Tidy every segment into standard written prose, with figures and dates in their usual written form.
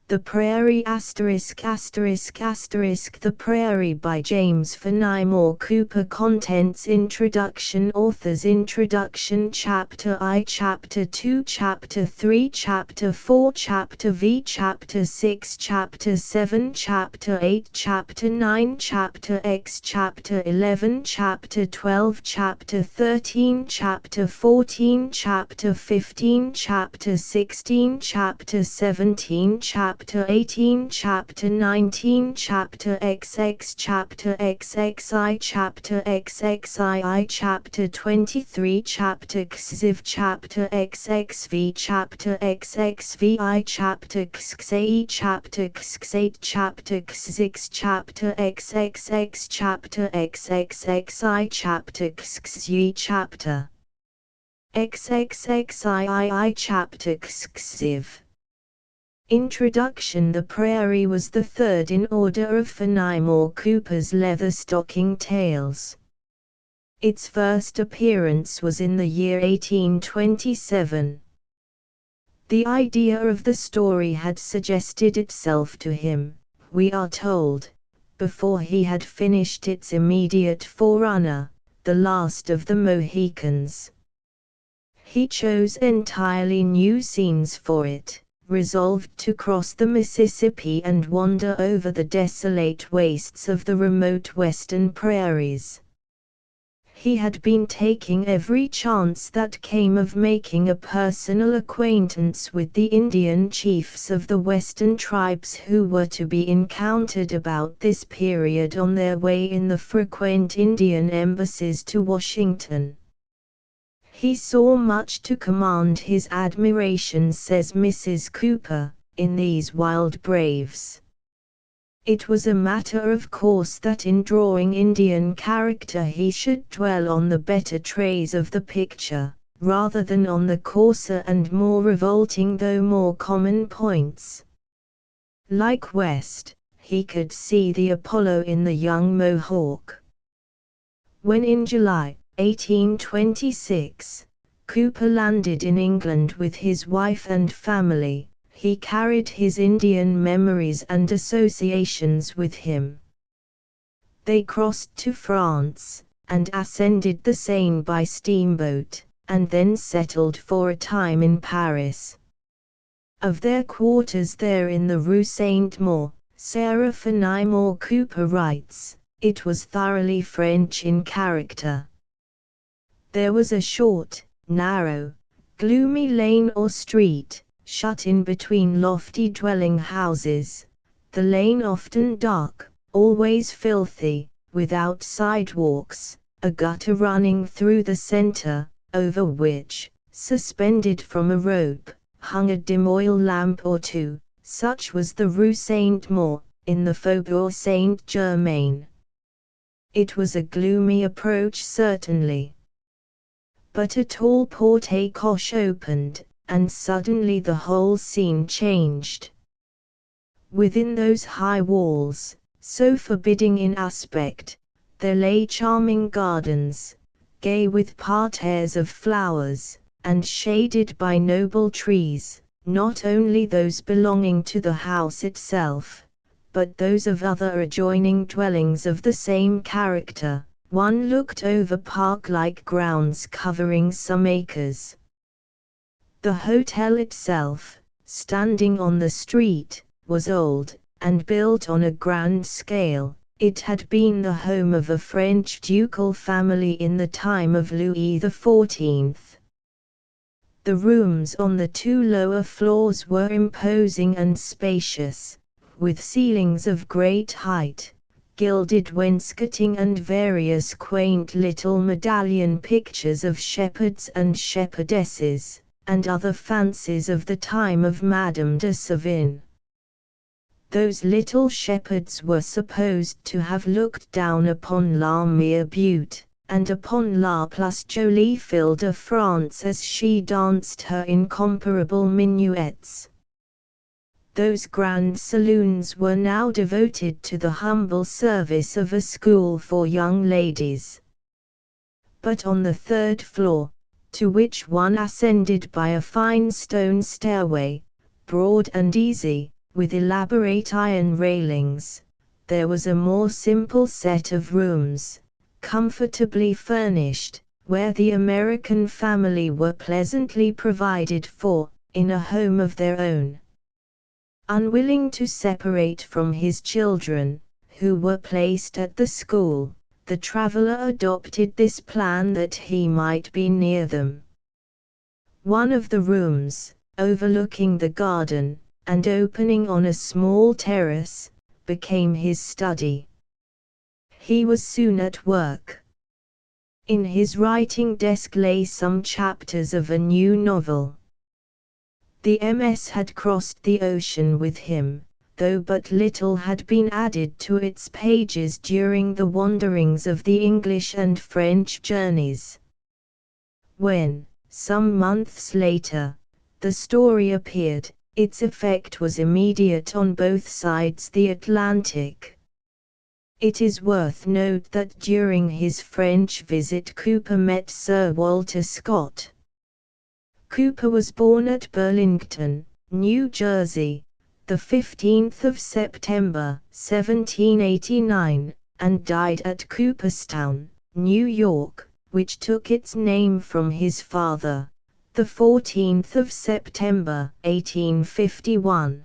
The Prairie The Prairie by James Fenimore Cooper. Contents: Introduction, Author's Introduction, Chapter I, Chapter 2, Chapter 3, Chapter 4, Chapter V, Chapter 6, Chapter 7, Chapter 8, Chapter 9, Chapter X, Chapter 11, Chapter 12, Chapter 13, Chapter 14, Chapter 15, Chapter 16, Chapter 17, Chapter 18, Chapter 19, Chapter XX, Chapter XXI, Chapter XXII, Chapter 23, Chapter XXIV, Chapter XXV, Chapter XXVI, Chapter XXVIII, Chapter XXVIII, Chapter XXVI, Chapter XXX, Chapter XXXI, Chapter XXI, Chapter XXXII, Chapter XXV. Introduction. The Prairie was the third in order of Fenimore Cooper's Leatherstocking Tales. Its first appearance was in the year 1827. The idea of the story had suggested itself to him, we are told, before he had finished its immediate forerunner, The Last of the Mohicans. He chose entirely new scenes for it, resolved to cross the Mississippi and wander over the desolate wastes of the remote western prairies. He had been taking every chance that came of making a personal acquaintance with the Indian chiefs of the western tribes who were to be encountered about this period on their way in the frequent Indian embassies to Washington. He saw much to command his admiration, says Mrs. Cooper, in these wild braves. It was a matter of course that in drawing Indian character he should dwell on the better traits of the picture, rather than on the coarser and more revolting though more common points. Like West, he could see the Apollo in the young Mohawk. When in July 1826, Cooper landed in England with his wife and family, he carried his Indian memories and associations with him. They crossed to France, and ascended the Seine by steamboat, and then settled for a time in Paris. Of their quarters there in the Rue Saint-Maur, Sarah Fenimore Cooper writes, it was thoroughly French in character. There was a short, narrow, gloomy lane or street, shut in between lofty dwelling houses, the lane often dark, always filthy, without sidewalks, a gutter running through the center, over which, suspended from a rope, hung a dim oil lamp or two. Such was the Rue Saint-Maur, in the Faubourg Saint-Germain. It was a gloomy approach certainly. But a tall porte-coche opened, and suddenly the whole scene changed. Within those high walls, so forbidding in aspect, there lay charming gardens, gay with parterres of flowers, and shaded by noble trees, not only those belonging to the house itself, but those of other adjoining dwellings of the same character. One looked over park-like grounds covering some acres. The hotel itself, standing on the street, was old, and built on a grand scale. It had been the home of a French ducal family in the time of Louis XIV. The rooms on the two lower floors were imposing and spacious, with ceilings of great height, gilded wainscoting and various quaint little medallion pictures of shepherds and shepherdesses, and other fancies of the time of Madame de Sévigné. Those little shepherds were supposed to have looked down upon La Mere Butte, and upon La Place Jolie Fille de France as she danced her incomparable minuets. Those grand saloons were now devoted to the humble service of a school for young ladies. But on the third floor, to which one ascended by a fine stone stairway, broad and easy, with elaborate iron railings. There was a more simple set of rooms, comfortably furnished, where the American family were pleasantly provided for, in a home of their own. Unwilling to separate from his children, who were placed at the school, the traveler adopted this plan that he might be near them. One of the rooms, overlooking the garden, and opening on a small terrace, became his study. He was soon at work. In his writing desk lay some chapters of a new novel. The MS had crossed the ocean with him, though but little had been added to its pages during the wanderings of the English and French journeys. When, some months later, the story appeared, its effect was immediate on both sides the Atlantic. It is worth note that during his French visit Cooper met Sir Walter Scott. Cooper was born at Burlington, New Jersey, the 15th of September, 1789, and died at Cooperstown, New York, which took its name from his father, the 14th of September, 1851.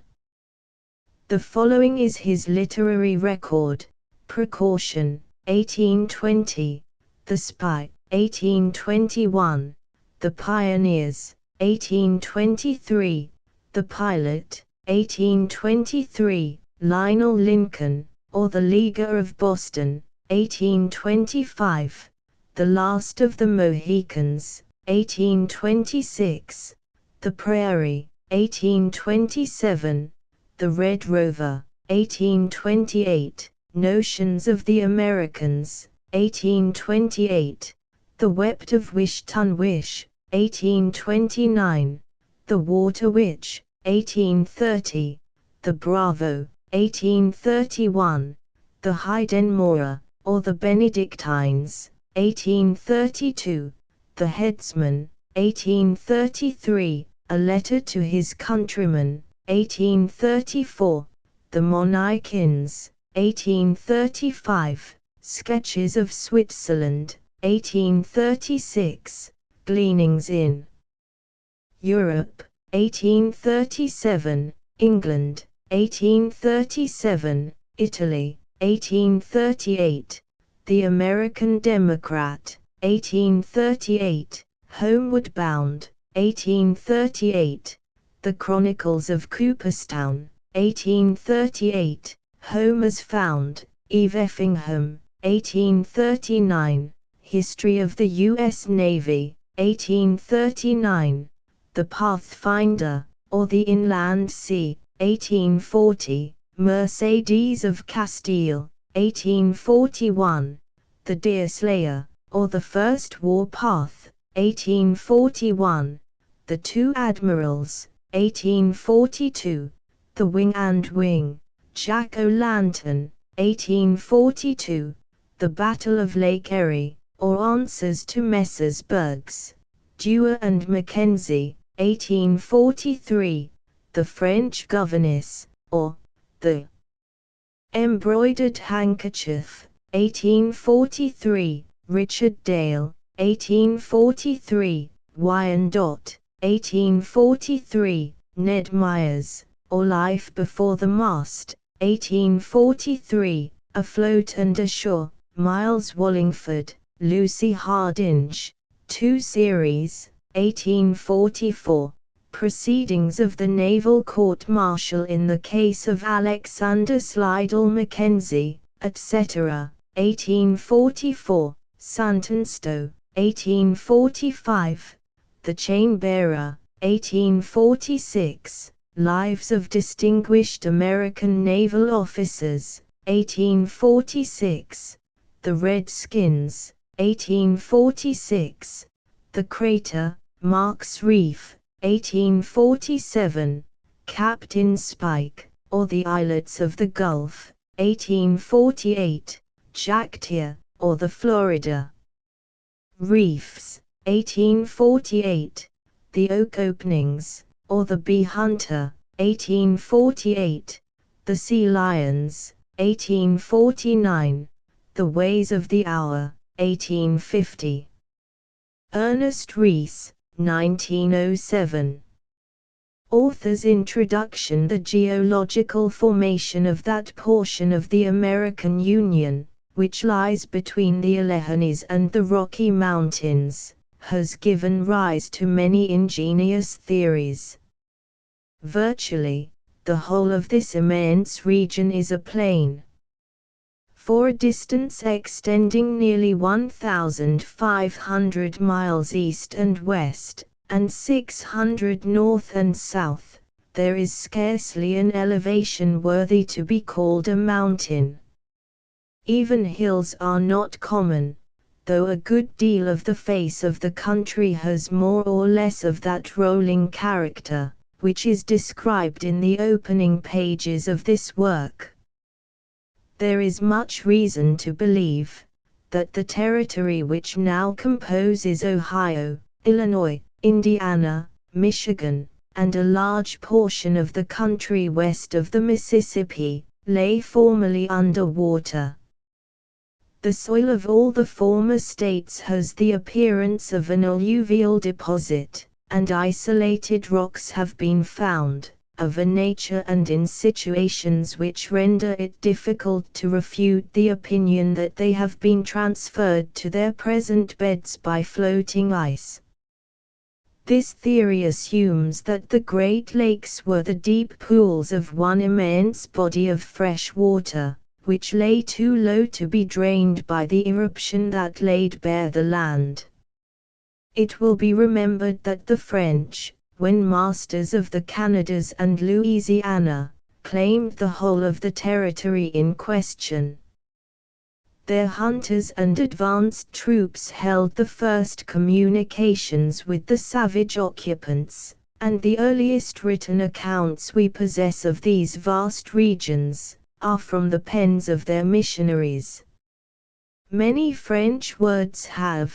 The following is his literary record: Precaution, 1820, The Spy, 1821, The Pioneers, 1823, The Pilot, 1823, Lionel Lincoln, or The Leaguer of Boston, 1825, The Last of the Mohicans, 1826, The Prairie, 1827, The Red Rover, 1828, Notions of the Americans, 1828, The Wept of Wish Tun Wish, 1829, The Water Witch, 1830, The Bravo, 1831, The Heidenmauer, or The Benedictines, 1832, The Headsman, 1833, A Letter to His Countrymen, 1834, The Monarchins, 1835, Sketches of Switzerland, 1836, Gleanings in Europe, 1837, England, 1837, Italy, 1838, The American Democrat, 1838, Homeward Bound, 1838, The Chronicles of Cooperstown, 1838, Home as Found, Eve Effingham, 1839, History of the U.S. Navy, 1839, The Pathfinder, or the Inland Sea, 1840, Mercedes of Castile, 1841, The Deerslayer, or the First War Path, 1841, The Two Admirals, 1842, The Wing and Wing, Jack O'Lantern, 1842, The Battle of Lake Erie, or Answers to Messrs. Bergs, Dewar and Mackenzie, 1843, The French Governess, or The Embroidered Handkerchief, 1843, Richard Dale, 1843, Wyandotte, 1843, Ned Myers, or Life Before the Mast, 1843, Afloat and Ashore, Miles Wallingford, Lucy Hardinge, 2 series, 1844, Proceedings of the Naval Court-Martial in the Case of Alexander Slidell Mackenzie, etc., 1844, Santonstow, 1845, The Chain-Bearer, 1846, Lives of Distinguished American Naval Officers, 1846, The Redskins, 1846, The Crater, Mark's Reef, 1847, Captain Spike, or the Islets of the Gulf, 1848, Jack Tier, or the Florida Reefs, 1848, The Oak Openings, or the Bee Hunter, 1848, The Sea Lions, 1849, The Ways of the Hour, 1850. Ernest Rhys, 1907. Author's Introduction. The geological formation of that portion of the American Union, which lies between the Alleghenies and the Rocky Mountains, has given rise to many ingenious theories. Virtually, the whole of this immense region is a plain. For a distance extending nearly 1,500 miles east and west, and 600 north and south, there is scarcely an elevation worthy to be called a mountain. Even hills are not common, though a good deal of the face of the country has more or less of that rolling character, which is described in the opening pages of this work. There is much reason to believe that the territory which now composes Ohio, Illinois, Indiana, Michigan, and a large portion of the country west of the Mississippi, lay formerly under water. The soil of all the former states has the appearance of an alluvial deposit, and isolated rocks have been found, of a nature and in situations which render it difficult to refute the opinion that they have been transferred to their present beds by floating ice. This theory assumes that the Great Lakes were the deep pools of one immense body of fresh water, which lay too low to be drained by the eruption that laid bare the land. It will be remembered that the French, when masters of the Canadas and Louisiana, claimed the whole of the territory in question. Their hunters and advanced troops held the first communications with the savage occupants, and the earliest written accounts we possess of these vast regions are from the pens of their missionaries. Many French words have,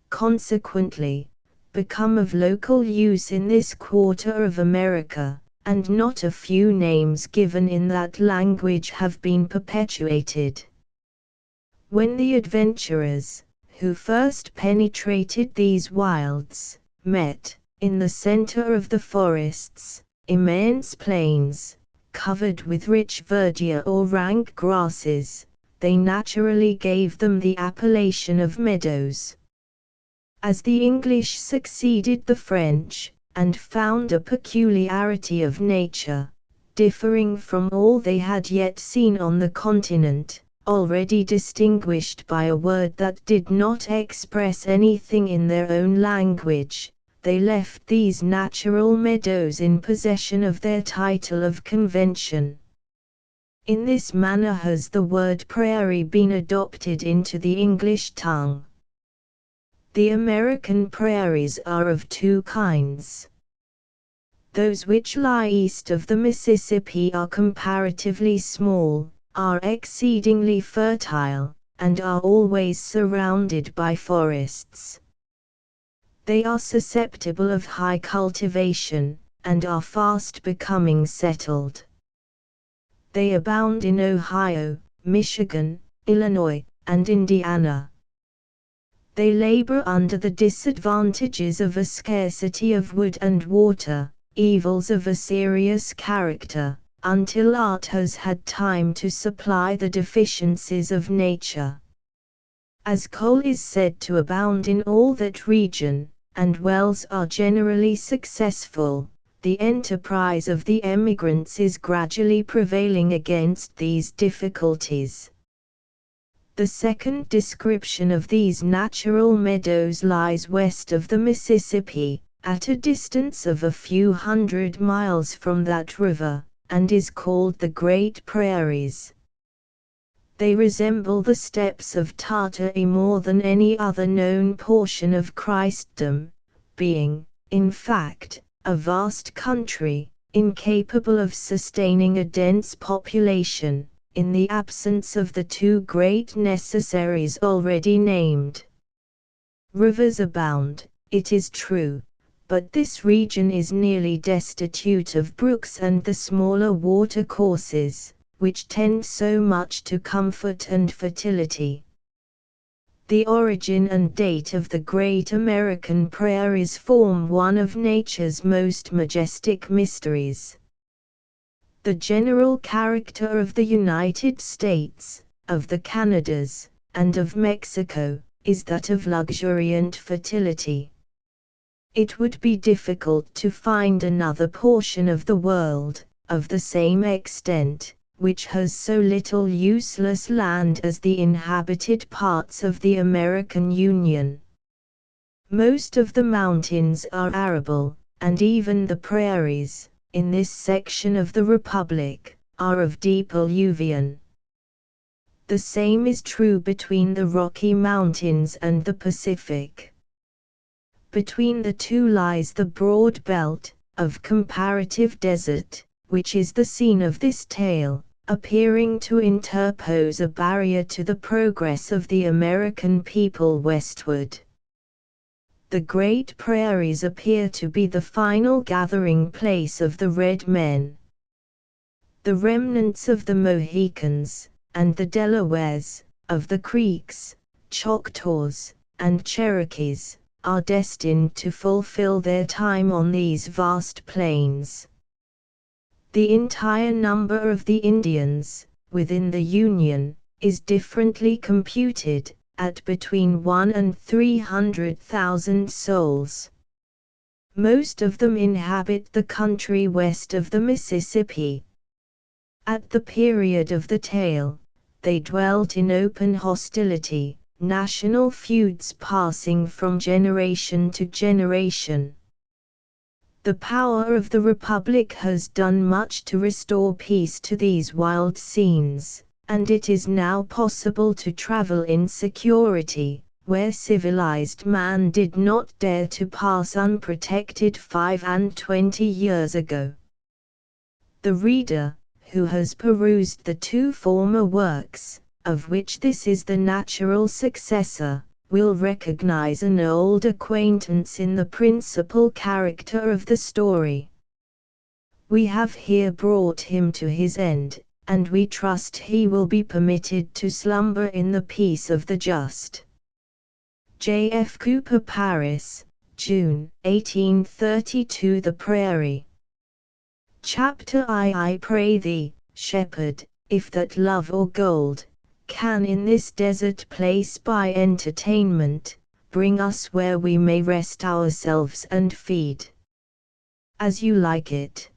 consequently, become of local use in this quarter of America, and not a few names given in that language have been perpetuated. When the adventurers, who first penetrated these wilds, met, in the center of the forests, immense plains, covered with rich verdure or rank grasses, they naturally gave them the appellation of meadows. As the English succeeded the French, and found a peculiarity of nature, differing from all they had yet seen on the continent, already distinguished by a word that did not express anything in their own language, they left these natural meadows in possession of their title of convention. In this manner has the word prairie been adopted into the English tongue. The American prairies are of two kinds. Those which lie east of the Mississippi are comparatively small, are exceedingly fertile, and are always surrounded by forests. They are susceptible of high cultivation, and are fast becoming settled. They abound in Ohio, Michigan, Illinois, and Indiana. They labor under the disadvantages of a scarcity of wood and water, evils of a serious character, until art has had time to supply the deficiencies of nature. As coal is said to abound in all that region, and wells are generally successful, the enterprise of the emigrants is gradually prevailing against these difficulties. The second description of these natural meadows lies west of the Mississippi, at a distance of a few hundred miles from that river, and is called the Great Prairies. They resemble the steppes of Tartary more than any other known portion of Christendom, being, in fact, a vast country, incapable of sustaining a dense population, in the absence of the two great necessaries already named. Rivers abound, it is true, but this region is nearly destitute of brooks and the smaller watercourses, which tend so much to comfort and fertility. The origin and date of the great American prairies form one of nature's most majestic mysteries. The general character of the United States, of the Canadas, and of Mexico, is that of luxuriant fertility. It would be difficult to find another portion of the world, of the same extent, which has so little useless land as the inhabited parts of the American Union. Most of the mountains are arable, and even the prairies, in this section of the Republic, are of deep alluvion. The same is true between the Rocky Mountains and the Pacific. Between the two lies the broad belt, of comparative desert, which is the scene of this tale, appearing to interpose a barrier to the progress of the American people westward. The Great Prairies appear to be the final gathering place of the red men. The remnants of the Mohicans, and the Delawares, of the Creeks, Choctaws, and Cherokees, are destined to fulfill their time on these vast plains. The entire number of the Indians, within the Union, is differently computed, at between 1 and 300,000 souls. Most of them inhabit the country west of the Mississippi. At the period of the tale, they dwelt in open hostility, national feuds passing from generation to generation. The power of the Republic has done much to restore peace to these wild scenes, and it is now possible to travel in security, where civilized man did not dare to pass unprotected 25 years ago. The reader, who has perused the two former works, of which this is the natural successor, will recognize an old acquaintance in the principal character of the story. We have here brought him to his end, and we trust he will be permitted to slumber in the peace of the just. J. F. Cooper, Paris, June, 1832. The Prairie. Chapter I pray thee, shepherd, if that love or gold can in this desert place by entertainment bring us where we may rest ourselves and feed. As you like it.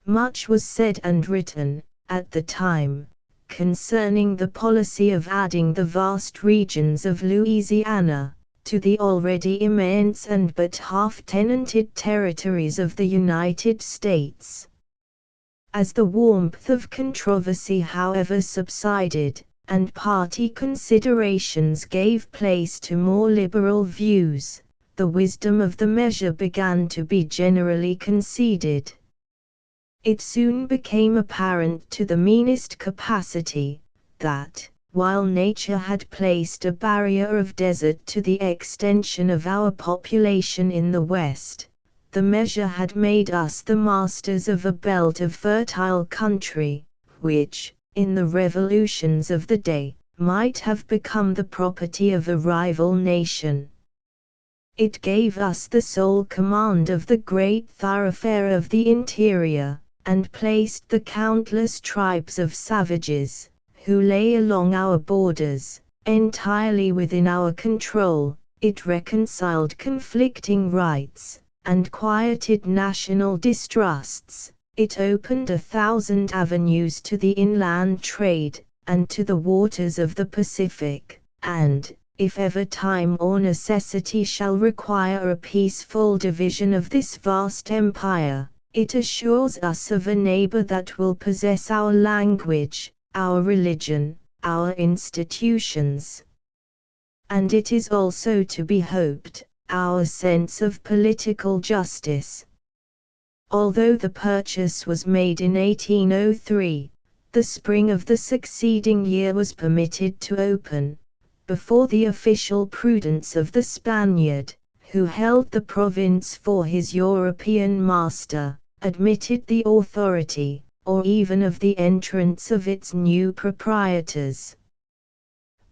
Much was said and written, at the time, concerning the policy of adding the vast regions of Louisiana to the already immense and but half-tenanted territories of the United States. As the warmth of controversy however subsided, and party considerations gave place to more liberal views, the wisdom of the measure began to be generally conceded. It soon became apparent to the meanest capacity, that, while nature had placed a barrier of desert to the extension of our population in the West, the measure had made us the masters of a belt of fertile country, which, in the revolutions of the day, might have become the property of a rival nation. It gave us the sole command of the great thoroughfare of the interior, and placed the countless tribes of savages, who lay along our borders, entirely within our control. It reconciled conflicting rights, and quieted national distrusts. It opened 1,000 avenues to the inland trade, and to the waters of the Pacific, and, if ever time or necessity shall require a peaceful division of this vast empire, it assures us of a neighbor that will possess our language, our religion, our institutions. And it is also to be hoped, our sense of political justice. Although the purchase was made in 1803, the spring of the succeeding year was permitted to open, before the official prudence of the Spaniard, who held the province for his European master, admitted the authority, or even of the entrance of its new proprietors.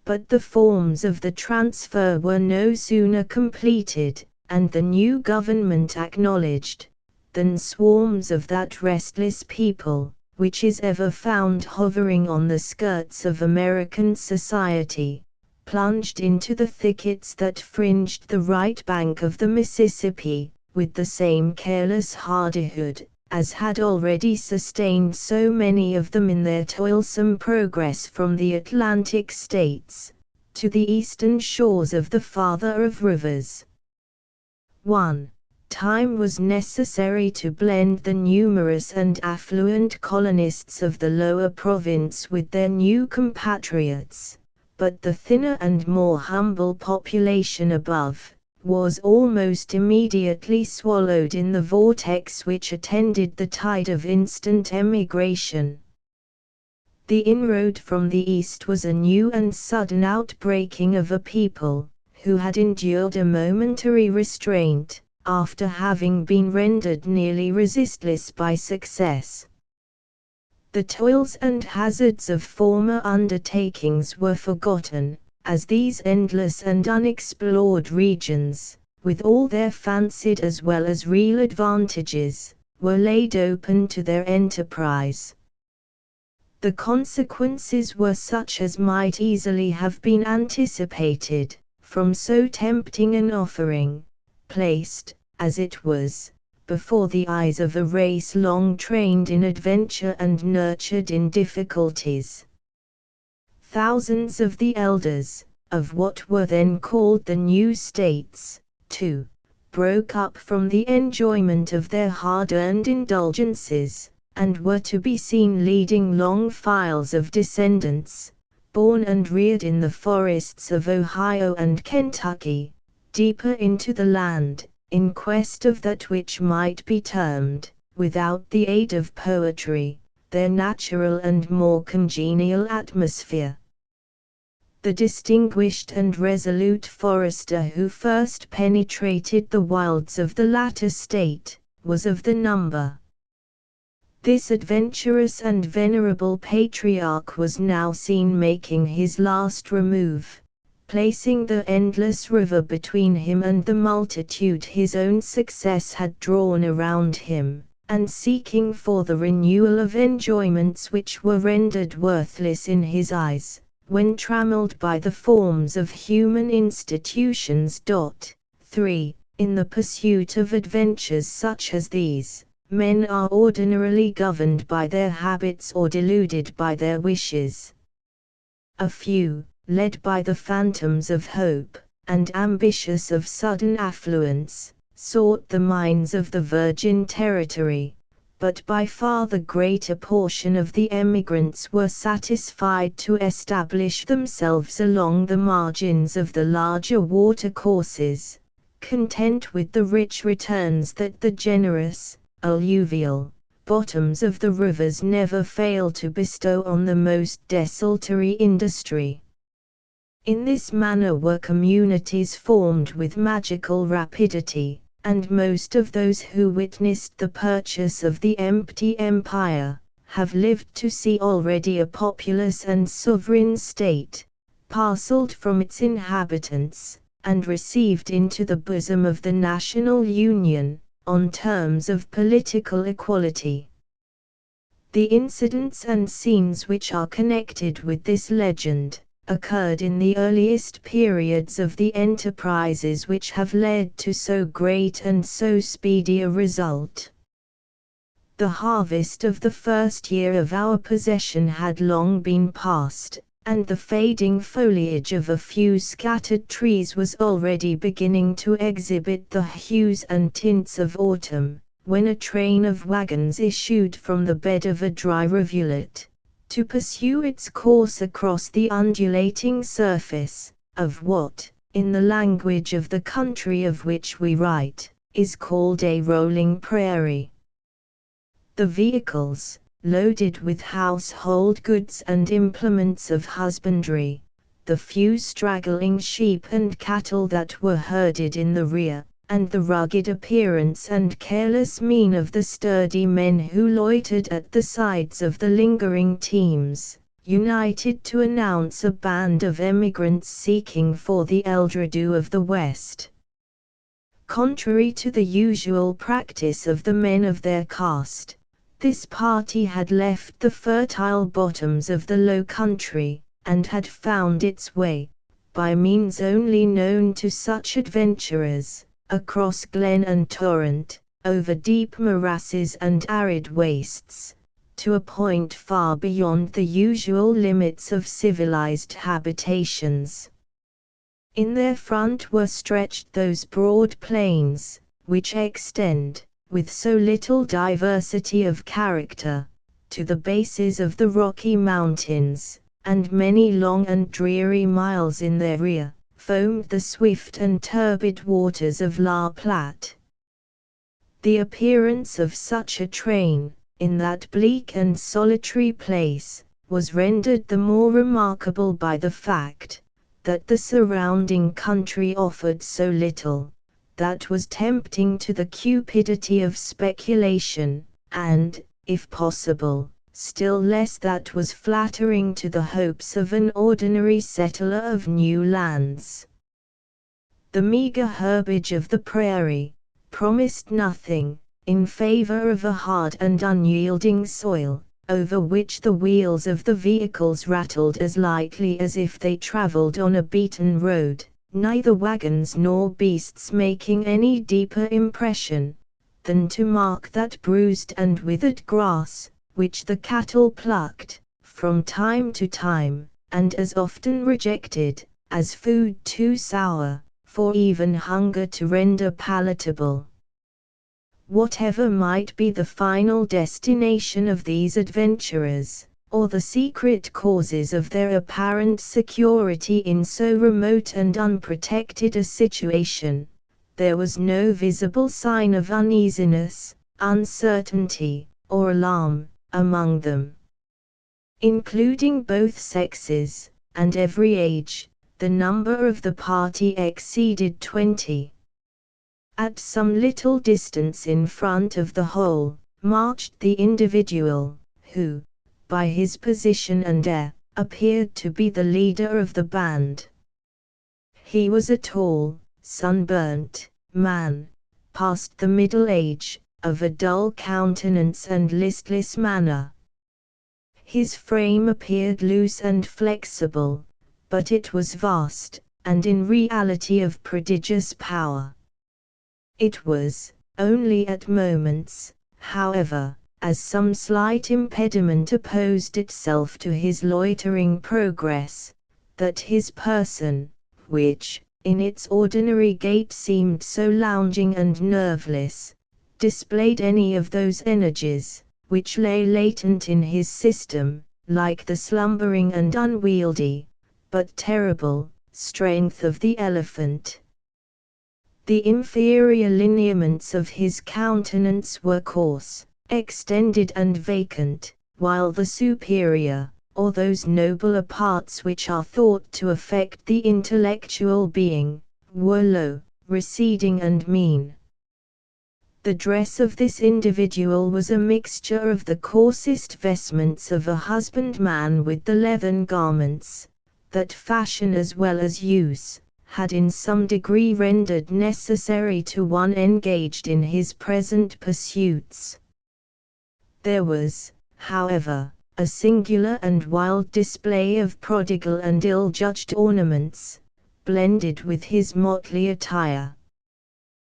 But the forms of the transfer were no sooner completed, and the new government acknowledged, than swarms of that restless people, which is ever found hovering on the skirts of American society, plunged into the thickets that fringed the right bank of the Mississippi, with the same careless hardihood as had already sustained so many of them in their toilsome progress from the Atlantic states to the eastern shores of the Father of Rivers. 1. Time was necessary to blend the numerous and affluent colonists of the lower province with their new compatriots, but the thinner and more humble population above was almost immediately swallowed in the vortex which attended the tide of instant emigration. The inroad from the east was a new and sudden outbreaking of a people, who had endured a momentary restraint, after having been rendered nearly resistless by success. The toils and hazards of former undertakings were forgotten, as these endless and unexplored regions, with all their fancied as well as real advantages, were laid open to their enterprise. The consequences were such as might easily have been anticipated, from so tempting an offering, placed, as it was, before the eyes of a race long trained in adventure and nurtured in difficulties. Thousands of the elders, of what were then called the new states, too, broke up from the enjoyment of their hard-earned indulgences, and were to be seen leading long files of descendants, born and reared in the forests of Ohio and Kentucky, deeper into the land, in quest of that which might be termed, without the aid of poetry, their natural and more congenial atmosphere. The distinguished and resolute forester who first penetrated the wilds of the latter state, was of the number. This adventurous and venerable patriarch was now seen making his last remove, placing the endless river between him and the multitude his own success had drawn around him, and seeking for the renewal of enjoyments which were rendered worthless in his eyes, when trammelled by the forms of human institutions. 3. In the pursuit of adventures such as these, men are ordinarily governed by their habits or deluded by their wishes. A few, led by the phantoms of hope, and ambitious of sudden affluence, sought the mines of the virgin territory, but by far the greater portion of the emigrants were satisfied to establish themselves along the margins of the larger watercourses, content with the rich returns that the generous, alluvial bottoms of the rivers never fail to bestow on the most desultory industry. In this manner were communities formed with magical rapidity, and most of those who witnessed the purchase of the empty empire, have lived to see already a populous and sovereign state, parcelled from its inhabitants, and received into the bosom of the national union, on terms of political equality. The incidents and scenes which are connected with this legend, occurred in the earliest periods of the enterprises which have led to so great and so speedy a result. The harvest of the first year of our possession had long been past, and the fading foliage of a few scattered trees was already beginning to exhibit the hues and tints of autumn, when a train of wagons issued from the bed of a dry rivulet, to pursue its course across the undulating surface, of what, in the language of the country of which we write, is called a rolling prairie. The vehicles, loaded with household goods and implements of husbandry, the few straggling sheep and cattle that were herded in the rear, and the rugged appearance and careless mien of the sturdy men who loitered at the sides of the lingering teams, united to announce a band of emigrants seeking for the Eldorado of the West. Contrary to the usual practice of the men of their caste, this party had left the fertile bottoms of the low country, and had found its way, by means only known to such adventurers, across glen and torrent, over deep morasses and arid wastes, to a point far beyond the usual limits of civilized habitations. In their front were stretched those broad plains, which extend, with so little diversity of character, to the bases of the Rocky Mountains, and many long and dreary miles in their rear, foamed the swift and turbid waters of La Platte. The appearance of such a train, in that bleak and solitary place, was rendered the more remarkable by the fact, that the surrounding country offered so little, that was tempting to the cupidity of speculation, and, if possible, still less that was flattering to the hopes of an ordinary settler of new lands. The meager herbage of the prairie promised nothing, in favor of a hard and unyielding soil, over which the wheels of the vehicles rattled as lightly as if they traveled on a beaten road, neither wagons nor beasts making any deeper impression than to mark that bruised and withered grass, which the cattle plucked, from time to time, and as often rejected, as food too sour, for even hunger to render palatable. Whatever might be the final destination of these adventurers, or the secret causes of their apparent security in so remote and unprotected a situation, there was no visible sign of uneasiness, uncertainty, or alarm among them. Including both sexes, and every age, the number of the party exceeded 20. At some little distance in front of the whole, marched the individual, who, by his position and air, appeared to be the leader of the band. He was a tall, sunburnt man, past the middle age, of a dull countenance and listless manner. His frame appeared loose and flexible, but it was vast, and in reality of prodigious power. It was, only at moments, however, as some slight impediment opposed itself to his loitering progress, that his person, which, in its ordinary gait seemed so lounging and nerveless, displayed any of those energies, which lay latent in his system, like the slumbering and unwieldy, but terrible, strength of the elephant. The inferior lineaments of his countenance were coarse, extended and vacant, while the superior, or those nobler parts which are thought to affect the intellectual being, were low, receding and mean. The dress of this individual was a mixture of the coarsest vestments of a husbandman with the leathern garments, that fashion as well as use had in some degree rendered necessary to one engaged in his present pursuits. There was, however, a singular and wild display of prodigal and ill-judged ornaments, blended with his motley attire.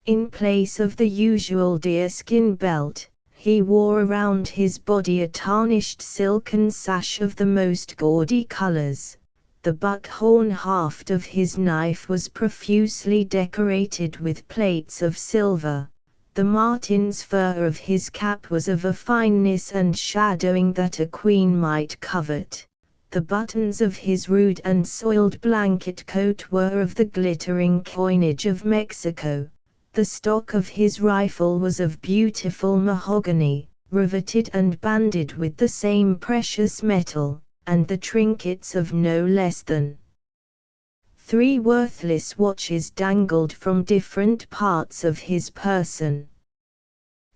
In place of the usual deerskin belt, he wore around his body a tarnished silken sash of the most gaudy colors. The buckhorn haft of his knife was profusely decorated with plates of silver. The marten's fur of his cap was of a fineness and shadowing that a queen might covet. The buttons of his rude and soiled blanket coat were of the glittering coinage of Mexico. The stock of his rifle was of beautiful mahogany, riveted and banded with the same precious metal, and the trinkets of no less than 3 worthless watches dangled from different parts of his person.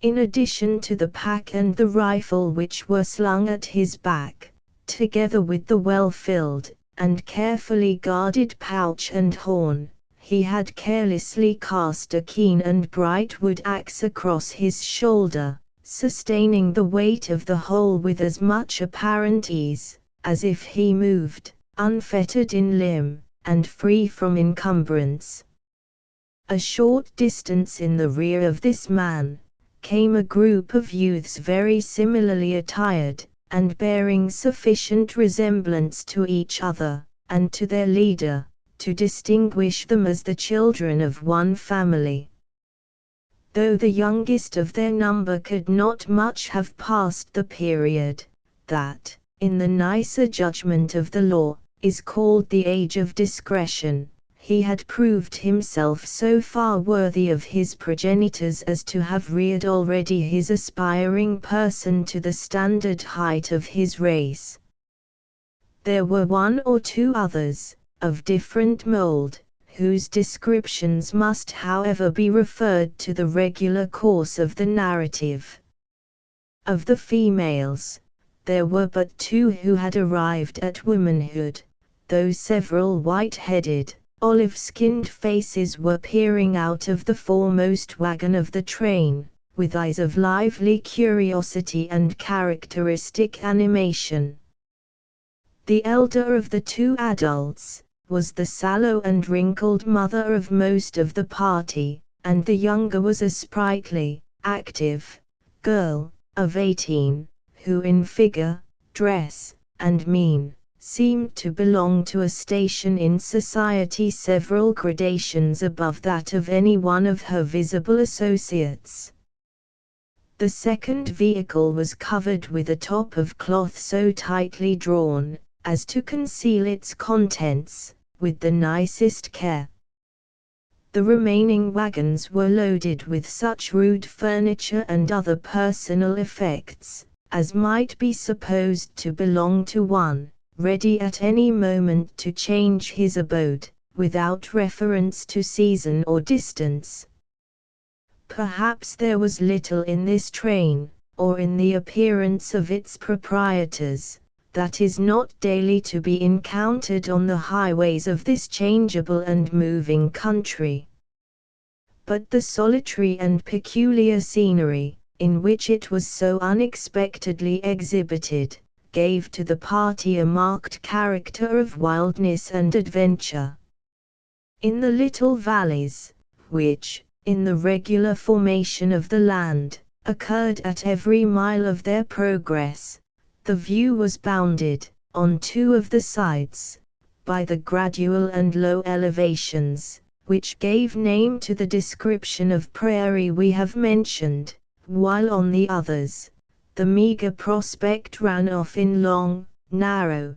In addition to the pack and the rifle which were slung at his back, together with the well-filled and carefully guarded pouch and horn, he had carelessly cast a keen and bright wood axe across his shoulder, sustaining the weight of the whole with as much apparent ease, as if he moved, unfettered in limb, and free from encumbrance. A short distance in the rear of this man, came a group of youths very similarly attired, and bearing sufficient resemblance to each other, and to their leader, to distinguish them as the children of one family. Though the youngest of their number could not much have passed the period, that, in the nicer judgment of the law, is called the age of discretion, he had proved himself so far worthy of his progenitors as to have reared already his aspiring person to the standard height of his race. There were 1 or 2 others, of different mold, whose descriptions must however be referred to the regular course of the narrative. Of the females, there were but 2 who had arrived at womanhood, though several white-headed, olive-skinned faces were peering out of the foremost wagon of the train, with eyes of lively curiosity and characteristic animation. The elder of the 2 adults was the sallow and wrinkled mother of most of the party, and the younger was a sprightly, active girl of 18, who in figure, dress, and mien, seemed to belong to a station in society several gradations above that of any one of her visible associates. The second vehicle was covered with a top of cloth so tightly drawn, as to conceal its contents, with the nicest care. The remaining wagons were loaded with such rude furniture and other personal effects, as might be supposed to belong to one, ready at any moment to change his abode, without reference to season or distance. Perhaps there was little in this train, or in the appearance of its proprietors, that is not daily to be encountered on the highways of this changeable and moving country. But the solitary and peculiar scenery, in which it was so unexpectedly exhibited, gave to the party a marked character of wildness and adventure. In the little valleys, which, in the regular formation of the land, occurred at every mile of their progress, the view was bounded, on 2 of the sides, by the gradual and low elevations, which gave name to the description of prairie we have mentioned, while on the others, the meager prospect ran off in long, narrow,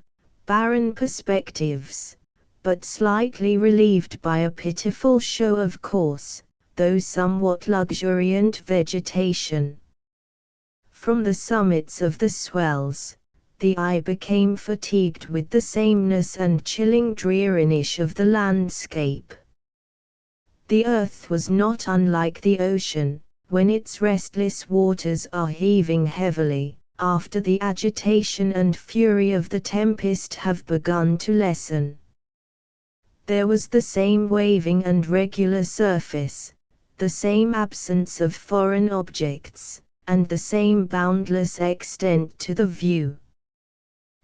barren perspectives, but slightly relieved by a pitiful show of coarse, though somewhat luxuriant vegetation. From the summits of the swells, the eye became fatigued with the sameness and chilling dreariness of the landscape. The earth was not unlike the ocean, when its restless waters are heaving heavily, after the agitation and fury of the tempest have begun to lessen. There was the same waving and regular surface, the same absence of foreign objects, and the same boundless extent to the view.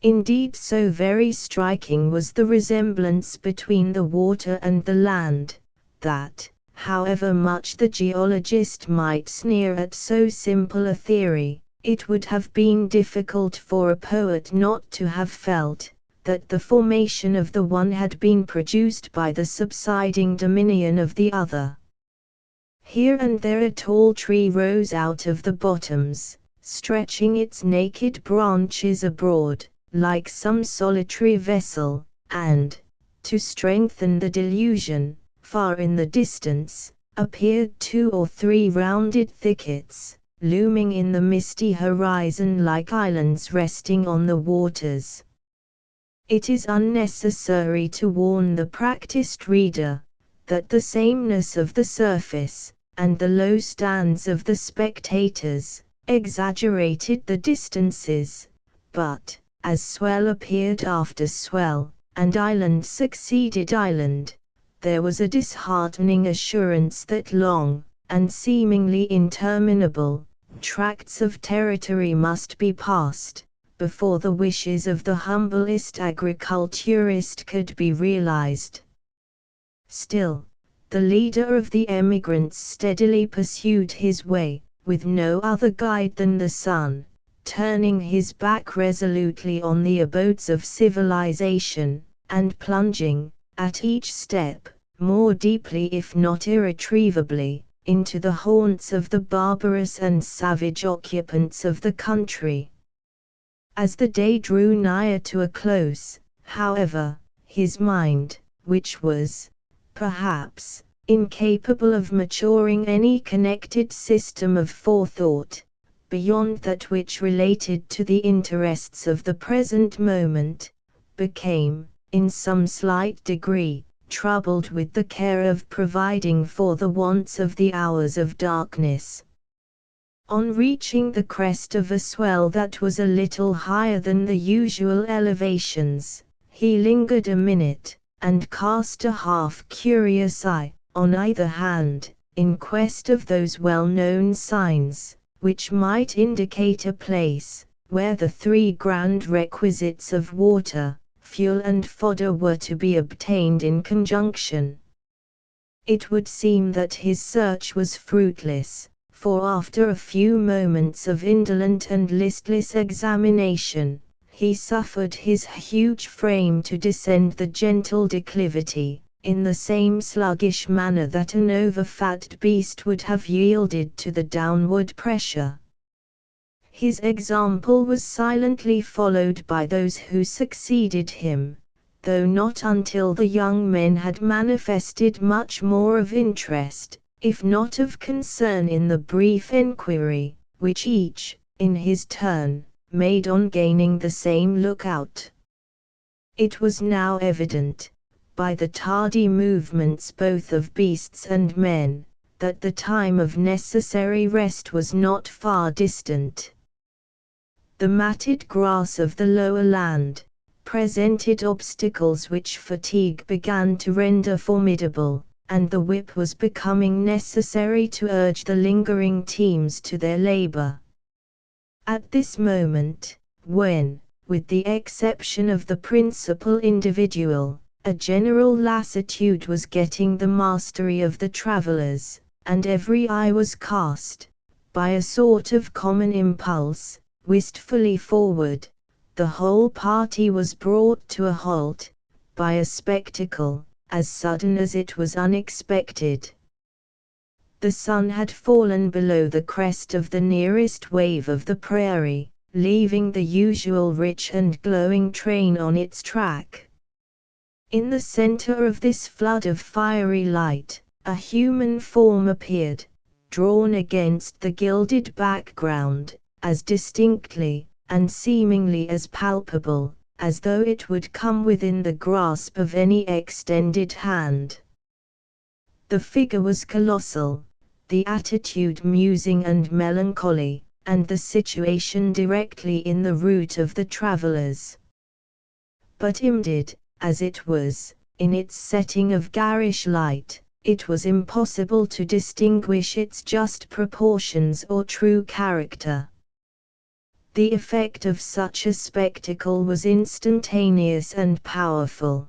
Indeed, so very striking was the resemblance between the water and the land, that, however much the geologist might sneer at so simple a theory, it would have been difficult for a poet not to have felt that the formation of the one had been produced by the subsiding dominion of the other. Here and there a tall tree rose out of the bottoms, stretching its naked branches abroad, like some solitary vessel, and, to strengthen the delusion, far in the distance, appeared 2 or 3 rounded thickets, looming in the misty horizon like islands resting on the waters. It is unnecessary to warn the practiced reader that the sameness of the surface, and the low stands of the spectators, exaggerated the distances, but, as swell appeared after swell, and island succeeded island, there was a disheartening assurance that long, and seemingly interminable, tracts of territory must be passed, before the wishes of the humblest agriculturist could be realized. Still, the leader of the emigrants steadily pursued his way, with no other guide than the sun, turning his back resolutely on the abodes of civilization, and plunging, at each step, more deeply if not irretrievably, into the haunts of the barbarous and savage occupants of the country. As the day drew nigher to a close, however, his mind, which was, perhaps, incapable of maturing any connected system of forethought, beyond that which related to the interests of the present moment, became, in some slight degree, troubled with the care of providing for the wants of the hours of darkness. On reaching the crest of a swell that was a little higher than the usual elevations, he lingered a minute, and cast a half-curious eye, on either hand, in quest of those well-known signs, which might indicate a place, where the three grand requisites of water, fuel and fodder were to be obtained in conjunction. It would seem that his search was fruitless, for after a few moments of indolent and listless examination, he suffered his huge frame to descend the gentle declivity, in the same sluggish manner that an over-fat beast would have yielded to the downward pressure. His example was silently followed by those who succeeded him, though not until the young men had manifested much more of interest, if not of concern in the brief enquiry, which each, in his turn, made on gaining the same lookout. It was now evident, by the tardy movements both of beasts and men, that the time of necessary rest was not far distant. The matted grass of the lower land presented obstacles which fatigue began to render formidable, and the whip was becoming necessary to urge the lingering teams to their labor. At this moment, when, with the exception of the principal individual, a general lassitude was getting the mastery of the travelers, and every eye was cast, by a sort of common impulse, wistfully forward, the whole party was brought to a halt, by a spectacle, as sudden as it was unexpected. The sun had fallen below the crest of the nearest wave of the prairie, leaving the usual rich and glowing train on its track. In the center of this flood of fiery light, a human form appeared, drawn against the gilded background, as distinctly, and seemingly as palpable, as though it would come within the grasp of any extended hand. The figure was colossal, the attitude musing and melancholy, and the situation directly in the route of the travelers. But imded, as it was, in its setting of garish light, it was impossible to distinguish its just proportions or true character. The effect of such a spectacle was instantaneous and powerful.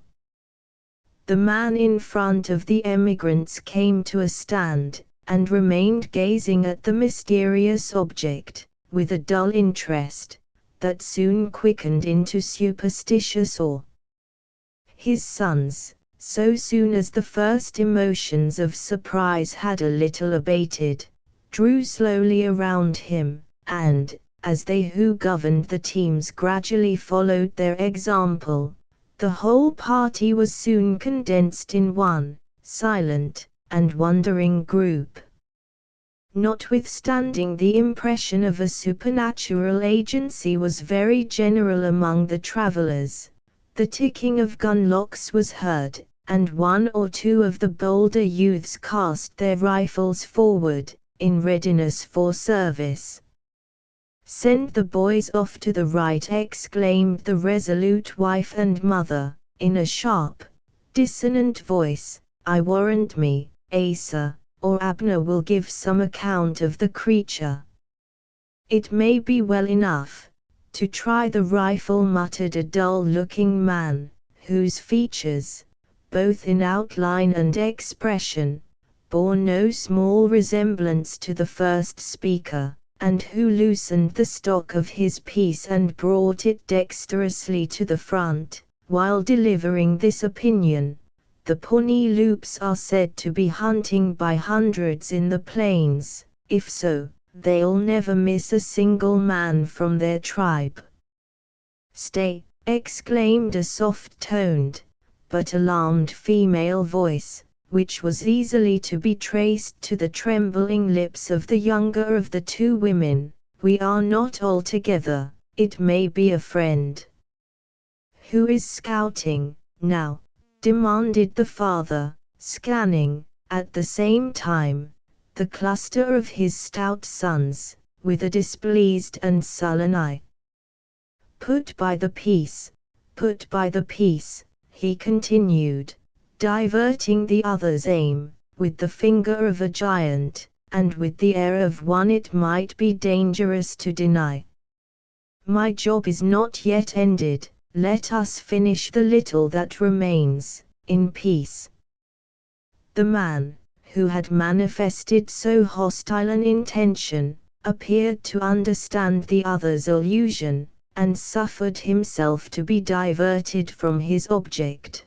The man in front of the emigrants came to a stand, and remained gazing at the mysterious object, with a dull interest, that soon quickened into superstitious awe. His sons, so soon as the first emotions of surprise had a little abated, drew slowly around him, and, as they who governed the teams gradually followed their example, the whole party was soon condensed in one, silent, and wondering group. Notwithstanding the impression of a supernatural agency was very general among the travelers, The ticking of gun locks was heard, and one or two of the bolder youths cast their rifles forward, in readiness for service. "Send the boys off to the right," exclaimed the resolute wife and mother, in a sharp, dissonant voice. "I warrant me, Asa, or Abner will give some account of the creature." "It may be well enough to try the rifle," muttered a dull-looking man, whose features, both in outline and expression, bore no small resemblance to the first speaker, and who loosened the stock of his piece and brought it dexterously to the front. While delivering this opinion, "The Pawnee Loups are said to be hunting by hundreds in the plains. If so, they'll never miss a single man from their tribe." "Stay!" exclaimed a soft-toned, but alarmed female voice, which was easily to be traced to the trembling lips of the younger of the two women. "We are not all together. It may be a friend." "Who is scouting now?" demanded the father, scanning, at the same time, the cluster of his stout sons, with a displeased and sullen eye. "Put by the piece, put by the piece," he continued, diverting the other's aim, with the finger of a giant, and with the air of one it might be dangerous to deny. "My job is not yet ended. Let us finish the little that remains, in peace." The man, who had manifested so hostile an intention, appeared to understand the other's allusion, and suffered himself to be diverted from his object.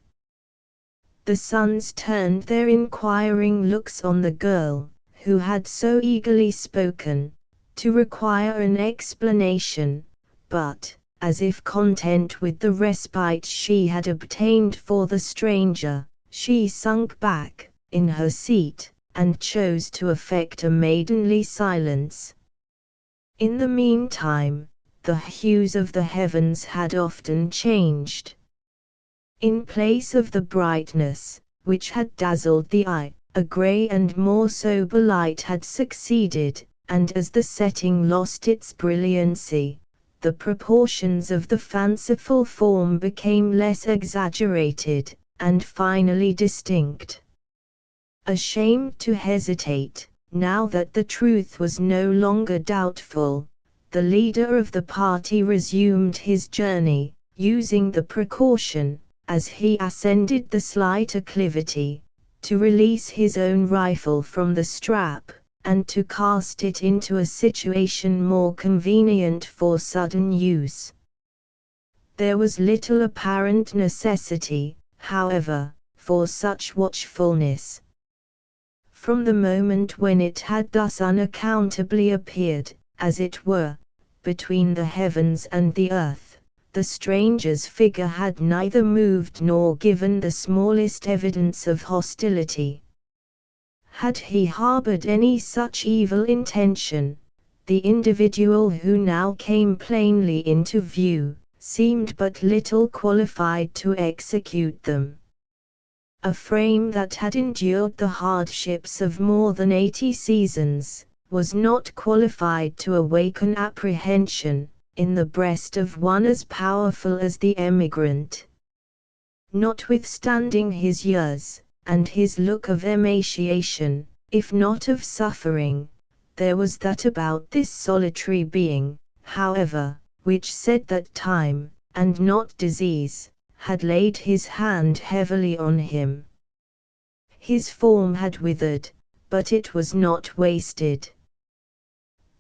The sons turned their inquiring looks on the girl, who had so eagerly spoken, to require an explanation, but, as if content with the respite she had obtained for the stranger, she sunk back in her seat, and chose to affect a maidenly silence. In the meantime, the hues of the heavens had often changed. In place of the brightness, which had dazzled the eye, a grey and more sober light had succeeded, and as the setting lost its brilliancy, the proportions of the fanciful form became less exaggerated, and finally distinct. Ashamed to hesitate, now that the truth was no longer doubtful, the leader of the party resumed his journey, using the precaution, as he ascended the slight acclivity, to release his own rifle from the strap, and to cast it into a situation more convenient for sudden use. There was little apparent necessity, however, for such watchfulness. From the moment when it had thus unaccountably appeared, as it were, between the heavens and the earth, the stranger's figure had neither moved nor given the smallest evidence of hostility. Had he harbored any such evil intention, the individual who now came plainly into view, seemed but little qualified to execute them. A frame that had endured the hardships of more than 80 seasons, was not qualified to awaken apprehension, in the breast of one as powerful as the emigrant. Notwithstanding his years, and his look of emaciation, if not of suffering, there was that about this solitary being, however, which said that time, and not disease, had laid his hand heavily on him. His form had withered, but it was not wasted.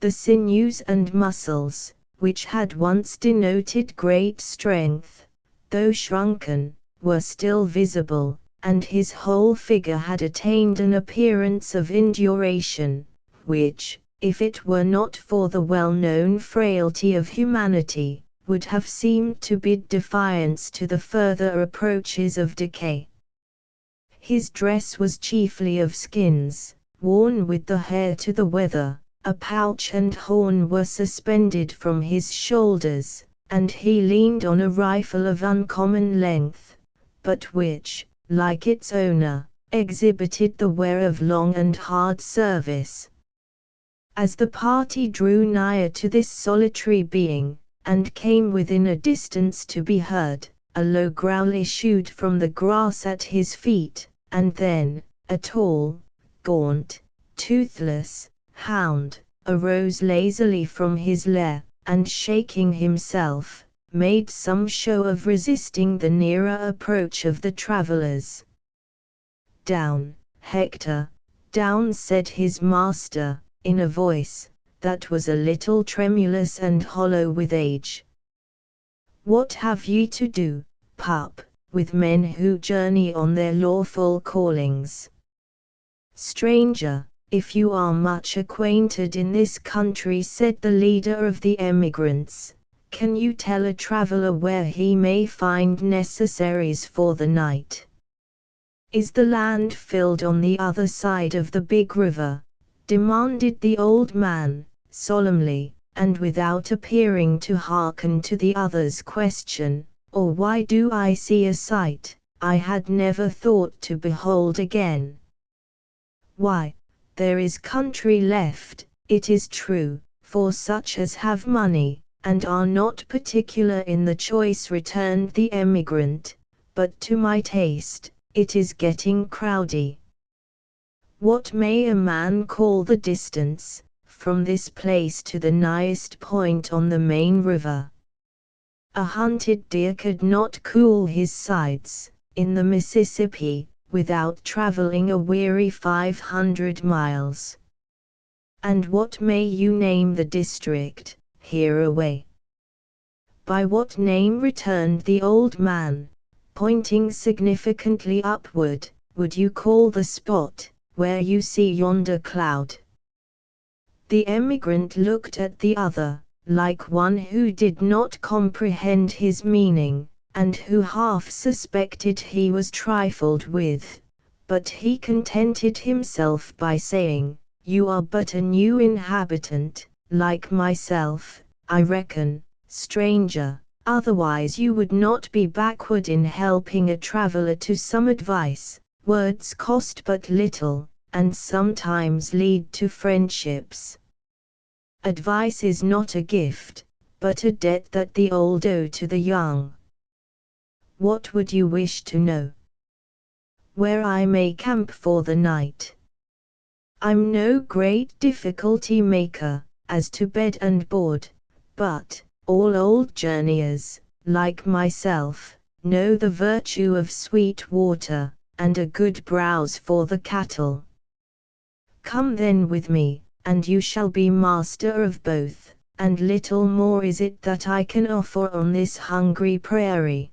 The sinews and muscles, which had once denoted great strength, though shrunken, were still visible, and his whole figure had attained an appearance of induration, which, if it were not for the well-known frailty of humanity, would have seemed to bid defiance to the further approaches of decay. His dress was chiefly of skins, worn with the hair to the weather. A pouch and horn were suspended from his shoulders, and he leaned on a rifle of uncommon length, but which, like its owner, exhibited the wear of long and hard service. As the party drew nigher to this solitary being, and came within a distance to be heard, a low growl issued from the grass at his feet, and then, a tall, gaunt, toothless hound arose lazily from his lair, and shaking himself, made some show of resisting the nearer approach of the travellers. "Down, Hector, down," said his master, in a voice that was a little tremulous and hollow with age. "What have ye to do, pup, with men who journey on their lawful callings? Stranger, if you are much acquainted in this country," said the leader of the emigrants, "can you tell a traveler where he may find necessaries for the night?" "Is the land filled on the other side of the big river?" demanded the old man, solemnly, and without appearing to hearken to the other's question. "Or why do I see a sight I had never thought to behold again? Why, there is country left, it is true, for such as have money, and are not particular in the choice," returned the emigrant, "but to my taste, it is getting crowdy. What may a man call the distance, from this place to the nighest point on the main river? A hunted deer could not cool his sides, in the Mississippi, without traveling a weary 500 miles. And what may you name the district, hereaway?" "By what name," returned the old man, pointing significantly upward, "would you call the spot where you see yonder cloud?" The emigrant looked at the other, like one who did not comprehend his meaning, and who half suspected he was trifled with, but he contented himself by saying, "You are but a new inhabitant, like myself, I reckon, stranger, otherwise you would not be backward in helping a traveler to some advice. Words cost but little, and sometimes lead to friendships. Advice is not a gift, but a debt that the old owe to the young. What would you wish to know?" "Where I may camp for the night. I'm no great difficulty maker, as to bed and board, but all old journeyers, like myself, know the virtue of sweet water, and a good browse for the cattle. Come then with me, and you shall be master of both, and little more is it that I can offer on this hungry prairie."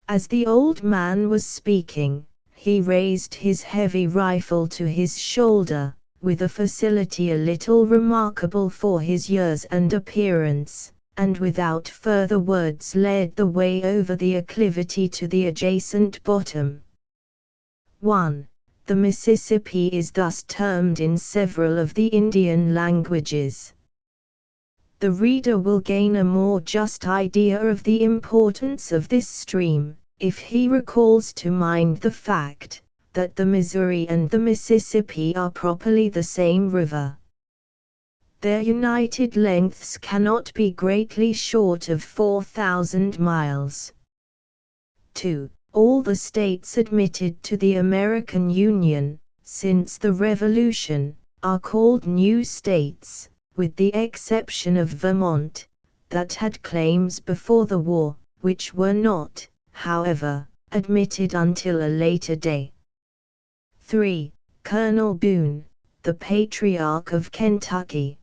As the old man was speaking, he raised his heavy rifle to his shoulder, with a facility a little remarkable for his years and appearance, and without further words led the way over the acclivity to the adjacent bottom. 1. The Mississippi is thus termed in several of the Indian languages. The reader will gain a more just idea of the importance of this stream, if he recalls to mind the fact that the Missouri and the Mississippi are properly the same river. Their united lengths cannot be greatly short of 4,000 miles. 2. All the states admitted to the American Union, since the Revolution, are called new states, with the exception of Vermont, that had claims before the war, which were not, however, admitted until a later day. 3. Colonel Boone, the Patriarch of Kentucky.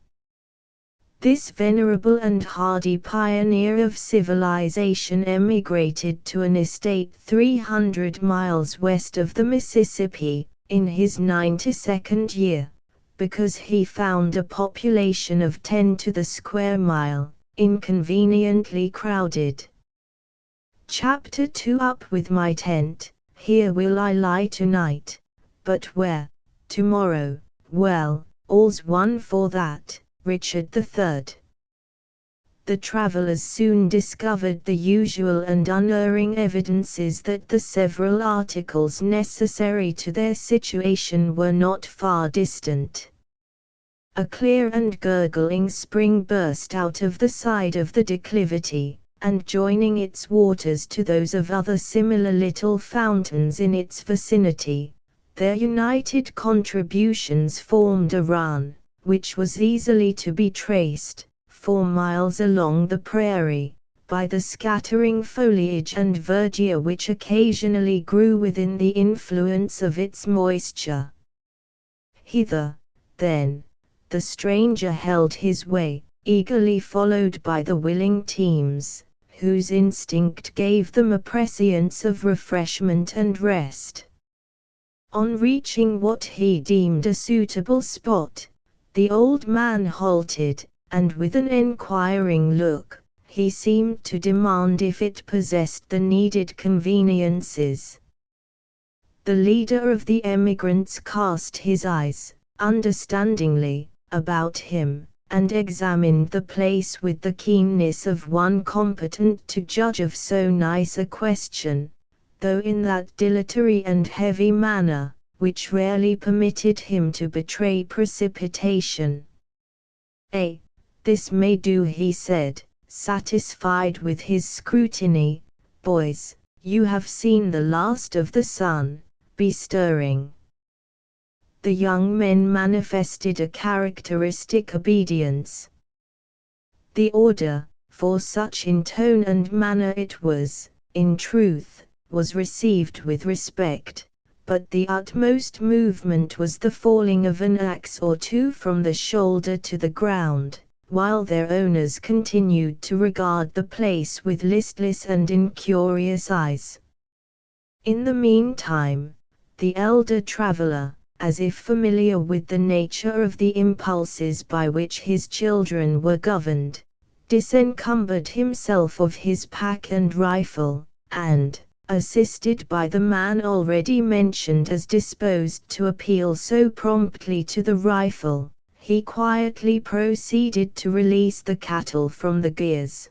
This venerable and hardy pioneer of civilization emigrated to an estate 300 miles west of the Mississippi, in his 92nd year, because he found a population of 10 to the square mile, inconveniently crowded. Chapter 2. Up with my tent, here will I lie tonight, but where, tomorrow, well, all's one for that. Richard III. The travelers soon discovered the usual and unerring evidences that the several articles necessary to their situation were not far distant. A clear and gurgling spring burst out of the side of the declivity, and joining its waters to those of other similar little fountains in its vicinity, their united contributions formed a run, which was easily to be traced, 4 miles along the prairie, by the scattering foliage and verdure which occasionally grew within the influence of its moisture. Hither, then, the stranger held his way, eagerly followed by the willing teams, whose instinct gave them a prescience of refreshment and rest. On reaching what he deemed a suitable spot, the old man halted, and with an enquiring look, he seemed to demand if it possessed the needed conveniences. The leader of the emigrants cast his eyes, understandingly, about him, and examined the place with the keenness of one competent to judge of so nice a question, though in that dilatory and heavy manner, which rarely permitted him to betray precipitation. This may do, he said, satisfied with his scrutiny. Boys, you have seen the last of the sun, be stirring. The young men manifested a characteristic obedience. The order, for such in tone and manner it was, in truth, was received with respect, but the utmost movement was the falling of an axe or two from the shoulder to the ground, while their owners continued to regard the place with listless and incurious eyes. In the meantime, the elder traveler, as if familiar with the nature of the impulses by which his children were governed, disencumbered himself of his pack and rifle, and, assisted by the man already mentioned as disposed to appeal so promptly to the rifle, he quietly proceeded to release the cattle from the gears.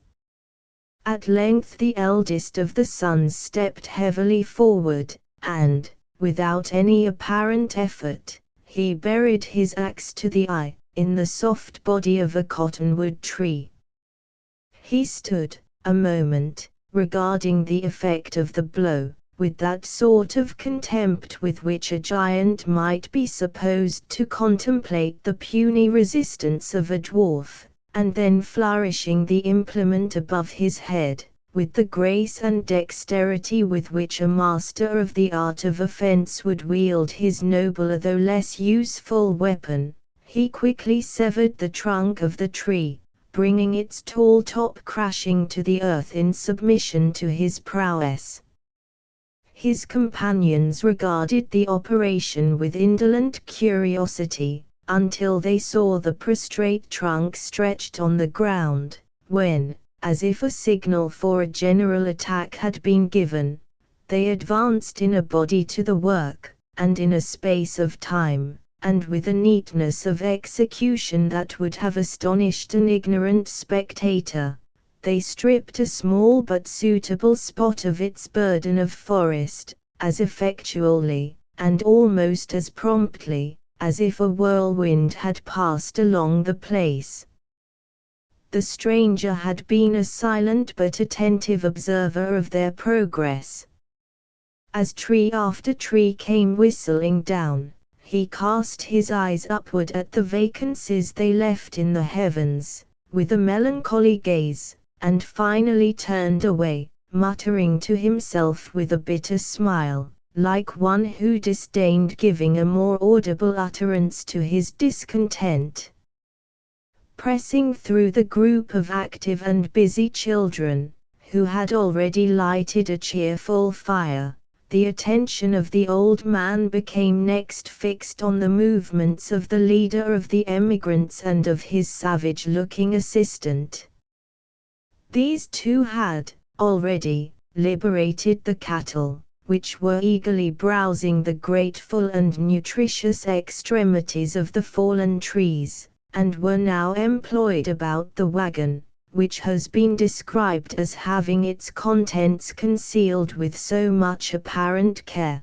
At length the eldest of the sons stepped heavily forward, and, without any apparent effort, he buried his axe to the eye, in the soft body of a cottonwood tree. He stood, a moment, regarding the effect of the blow, with that sort of contempt with which a giant might be supposed to contemplate the puny resistance of a dwarf, and then flourishing the implement above his head, with the grace and dexterity with which a master of the art of offense would wield his nobler though less useful weapon, he quickly severed the trunk of the tree, bringing its tall top crashing to the earth in submission to his prowess. His companions regarded the operation with indolent curiosity, until they saw the prostrate trunk stretched on the ground, when, as if a signal for a general attack had been given, they advanced in a body to the work, and in a space of time, and with a neatness of execution that would have astonished an ignorant spectator, they stripped a small but suitable spot of its burden of forest, as effectually, and almost as promptly, as if a whirlwind had passed along the place. The stranger had been a silent but attentive observer of their progress. As tree after tree came whistling down, he cast his eyes upward at the vacancies they left in the heavens, with a melancholy gaze, and finally turned away, muttering to himself with a bitter smile, like one who disdained giving a more audible utterance to his discontent. Pressing through the group of active and busy children, who had already lighted a cheerful fire, the attention of the old man became next fixed on the movements of the leader of the emigrants and of his savage-looking assistant. These two had, already, liberated the cattle, which were eagerly browsing the grateful and nutritious extremities of the fallen trees, and were now employed about the wagon, which has been described as having its contents concealed with so much apparent care.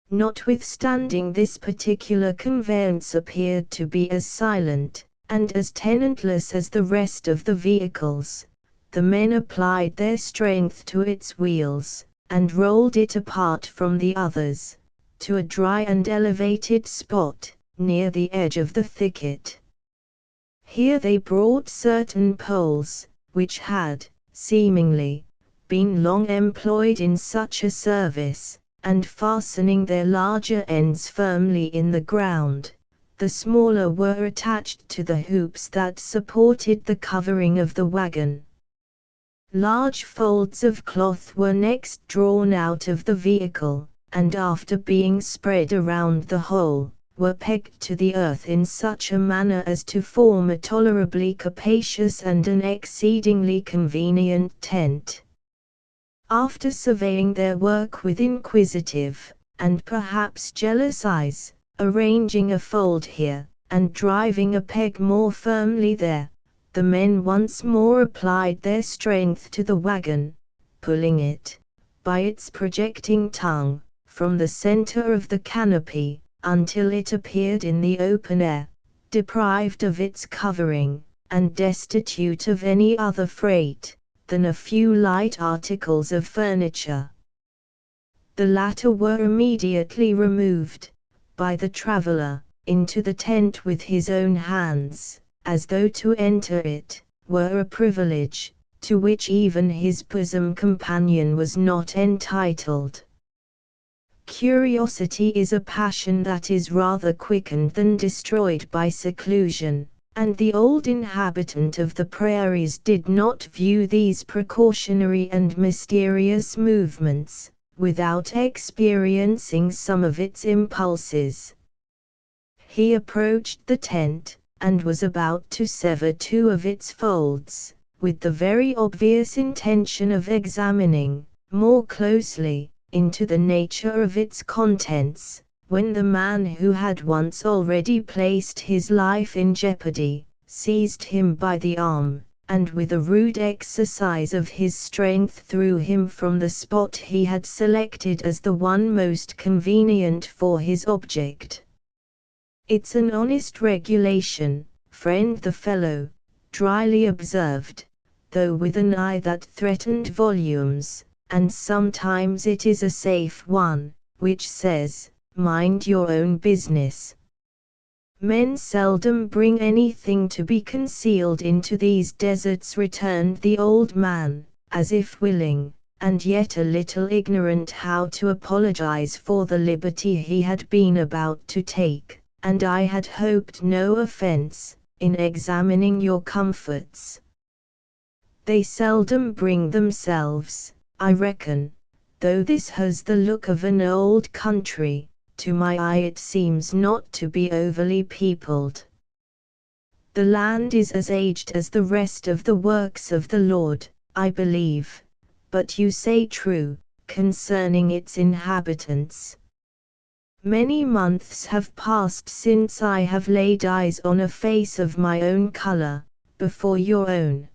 Notwithstanding this particular conveyance appeared to be as silent, and as tenantless as the rest of the vehicles, the men applied their strength to its wheels, and rolled it apart from the others, to a dry and elevated spot, near the edge of the thicket. Here they brought certain poles, which had, seemingly, been long employed in such a service, and fastening their larger ends firmly in the ground, the smaller were attached to the hoops that supported the covering of the wagon. Large folds of cloth were next drawn out of the vehicle, and after being spread around the whole, were pegged to the earth in such a manner as to form a tolerably capacious and an exceedingly convenient tent. After surveying their work with inquisitive, and perhaps jealous eyes, arranging a fold here, and driving a peg more firmly there, the men once more applied their strength to the wagon, pulling it, by its projecting tongue, from the center of the canopy, until it appeared in the open air, deprived of its covering, and destitute of any other freight than a few light articles of furniture. The latter were immediately removed, by the traveler, into the tent with his own hands, as though to enter it were a privilege, to which even his bosom companion was not entitled. Curiosity is a passion that is rather quickened than destroyed by seclusion, and the old inhabitant of the prairies did not view these precautionary and mysterious movements, without experiencing some of its impulses. He approached the tent, and was about to sever two of its folds, with the very obvious intention of examining, more closely, into the nature of its contents, when the man who had once already placed his life in jeopardy, seized him by the arm, and with a rude exercise of his strength threw him from the spot he had selected as the one most convenient for his object. "It's an honest regulation, friend," the fellow dryly observed, though with an eye that threatened volumes, "and sometimes it is a safe one, which says, 'Mind your own business.' Men seldom bring anything to be concealed into these deserts," returned the old man, as if willing, and yet a little ignorant how to apologize for the liberty he had been about to take, "and I had hoped no offense, in examining your comforts. They seldom bring themselves, I reckon, though this has the look of an old country. To my eye it seems not to be overly peopled. The land is as aged as the rest of the works of the Lord, I believe, but you say true, concerning its inhabitants. Many months have passed since I have laid eyes on a face of my own color, before your own.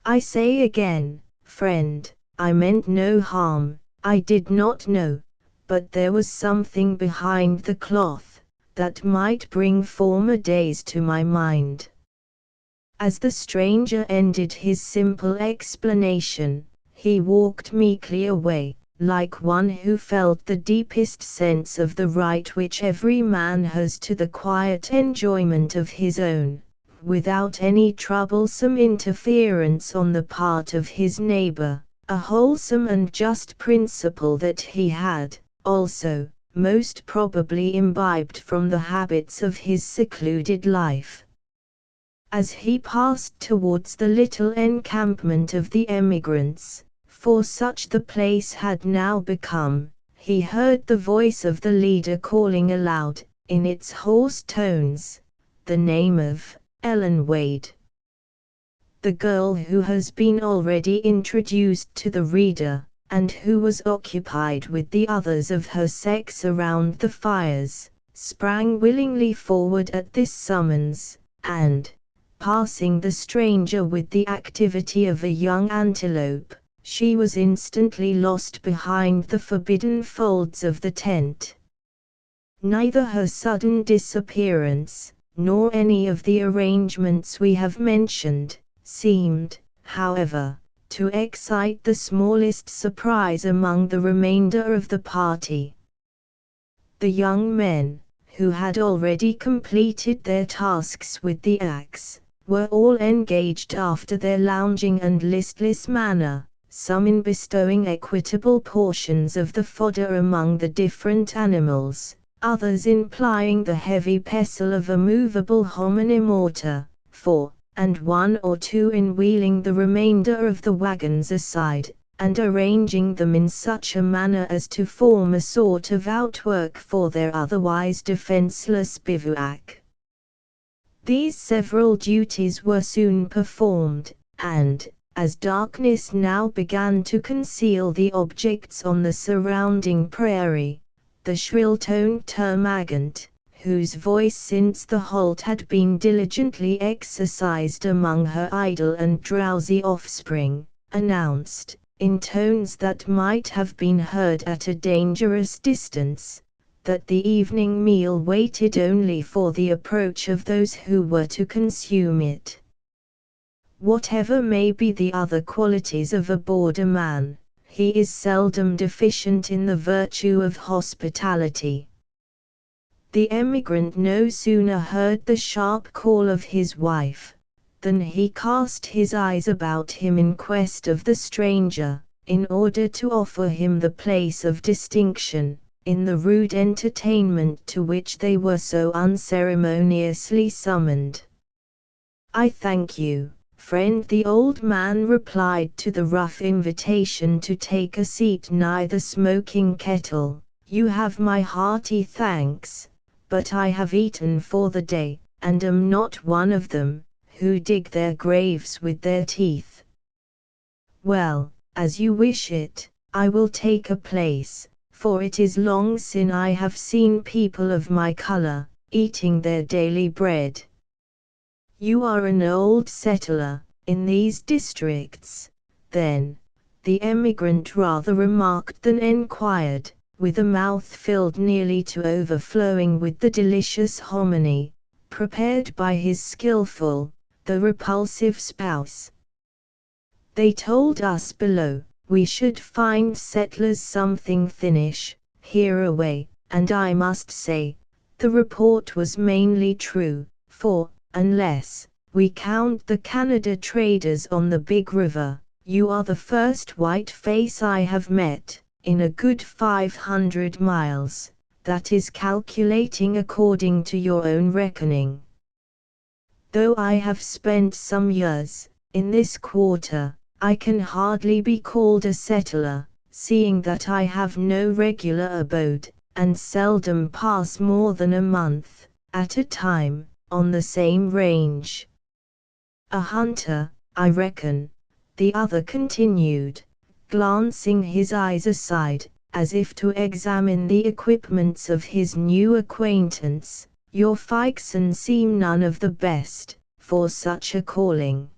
I say again, friend, I meant no harm, I did not know, but there was something behind the cloth, that might bring former days to my mind." As the stranger ended his simple explanation, he walked meekly away, like one who felt the deepest sense of the right which every man has to the quiet enjoyment of his own, without any troublesome interference on the part of his neighbor, a wholesome and just principle that he had, also, most probably imbibed from the habits of his secluded life. As he passed towards the little encampment of the emigrants, for such the place had now become, he heard the voice of the leader calling aloud, in its hoarse tones, the name of Ellen Wade. The girl who has been already introduced to the reader, and who was occupied with the others of her sex around the fires, sprang willingly forward at this summons, and, passing the stranger with the activity of a young antelope, she was instantly lost behind the forbidden folds of the tent. Neither her sudden disappearance, nor any of the arrangements we have mentioned, seemed, however, to excite the smallest surprise among the remainder of the party. The young men, who had already completed their tasks with the axe, were all engaged after their lounging and listless manner, some in bestowing equitable portions of the fodder among the different animals, others in plying the heavy pestle of a movable hominy mortar, and one or two in wheeling the remainder of the wagons aside, and arranging them in such a manner as to form a sort of outwork for their otherwise defenseless bivouac. These several duties were soon performed, and, as darkness now began to conceal the objects on the surrounding prairie, the shrill-toned termagant, whose voice since the halt had been diligently exercised among her idle and drowsy offspring, announced, in tones that might have been heard at a dangerous distance, that the evening meal waited only for the approach of those who were to consume it. Whatever may be the other qualities of a border man, he is seldom deficient in the virtue of hospitality. The emigrant no sooner heard the sharp call of his wife, than he cast his eyes about him in quest of the stranger, in order to offer him the place of distinction, in the rude entertainment to which they were so unceremoniously summoned. "I thank you, friend," the old man replied to the rough invitation to take a seat nigh the smoking kettle. "You have my hearty thanks, but I have eaten for the day, and am not one of them, who dig their graves with their teeth." "Well, as you wish it, I will take a place, for it is long since I have seen people of my color, eating their daily bread." "You are an old settler, in these districts, then?" the emigrant rather remarked than enquired, with a mouth filled nearly to overflowing with the delicious hominy, prepared by his skillful, though repulsive spouse. "They told us below, we should find settlers something thinnish, hereaway, and I must say, the report was mainly true, for, unless we count the Canada traders on the big river, you are the first white face I have met, in a good 500 miles, that is calculating according to your own reckoning. Though I have spent some years, in this quarter, I can hardly be called a settler, seeing that I have no regular abode, and seldom pass more than a month, at a time, on the same range." "A hunter, I reckon," the other continued, glancing his eyes aside, as if to examine the equipments of his new acquaintance. "Your Fixen seem none of the best, for such a calling."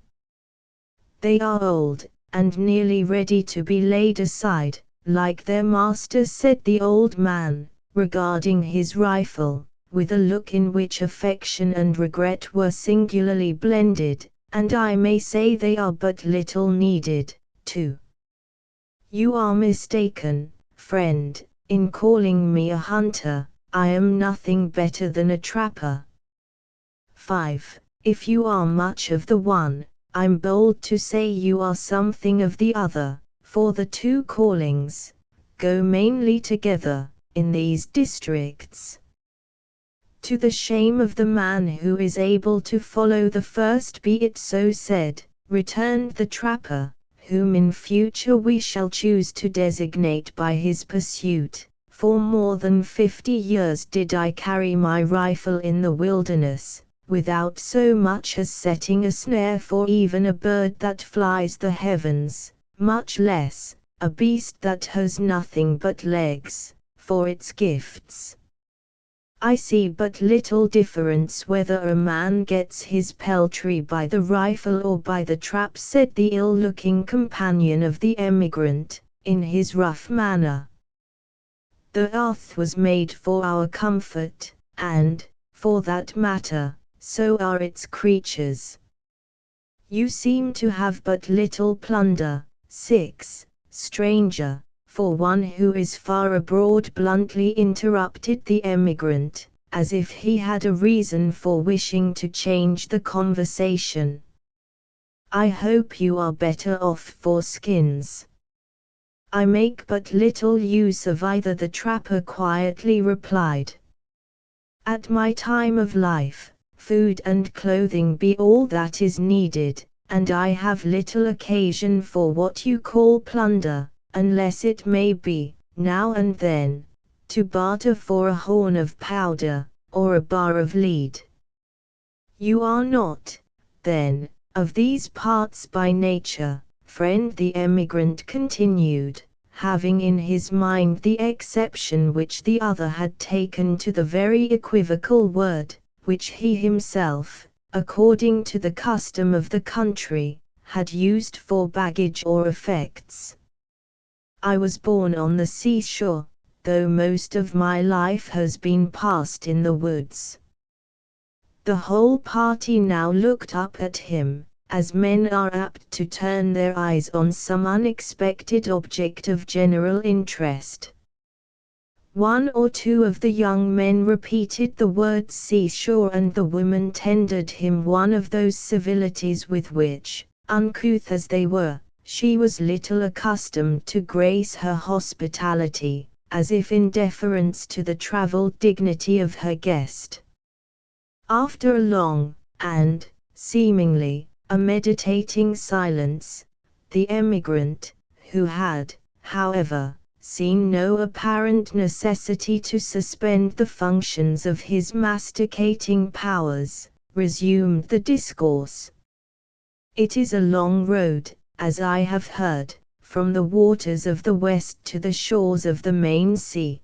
"They are old, and nearly ready to be laid aside, like their master," said the old man, regarding his rifle, with a look in which affection and regret were singularly blended, "and I may say they are but little needed, too." "You are mistaken, friend, in calling me a hunter. I am nothing better than a trapper." 5. If you are much of the one, I'm bold to say you are something of the other, for the two callings go mainly together, in these districts. "To the shame of the man who is able to follow the first, be it so said," returned the trapper, whom in future we shall choose to designate by his pursuit. "For more than 50 years did I carry my rifle in the wilderness, without so much as setting a snare for even a bird that flies the heavens, much less a beast that has nothing but legs for its gifts. I see but little difference whether a man gets his peltry by the rifle or by the trap, said the ill-looking companion of the emigrant, in his rough manner. The earth was made for our comfort, and, for that matter, so are its creatures. You seem to have but little plunder. 6. Stranger, for one who is far abroad, bluntly interrupted the emigrant, as if he had a reason for wishing to change the conversation. I hope you are better off for skins. I make but little use of either, the trapper quietly replied. At my time of life, food and clothing be all that is needed, and I have little occasion for what you call plunder, unless it may be, now and then, to barter for a horn of powder, or a bar of lead. You are not, then, of these parts by nature, friend, the emigrant continued, having in his mind the exception which the other had taken to the very equivocal word, which he himself, according to the custom of the country, had used for baggage or effects. I was born on the seashore, though most of my life has been passed in the woods. The whole party now looked up at him, as men are apt to turn their eyes on some unexpected object of general interest. One or two of the young men repeated the word seashore, and the woman tendered him one of those civilities with which, uncouth as they were, she was little accustomed to grace her hospitality, as if in deference to the travelled dignity of her guest. After a long, and, seemingly, a meditating silence, the emigrant, who had, however, seen no apparent necessity to suspend the functions of his masticating powers, resumed the discourse. It is a long road, as I have heard, from the waters of the west to the shores of the main sea.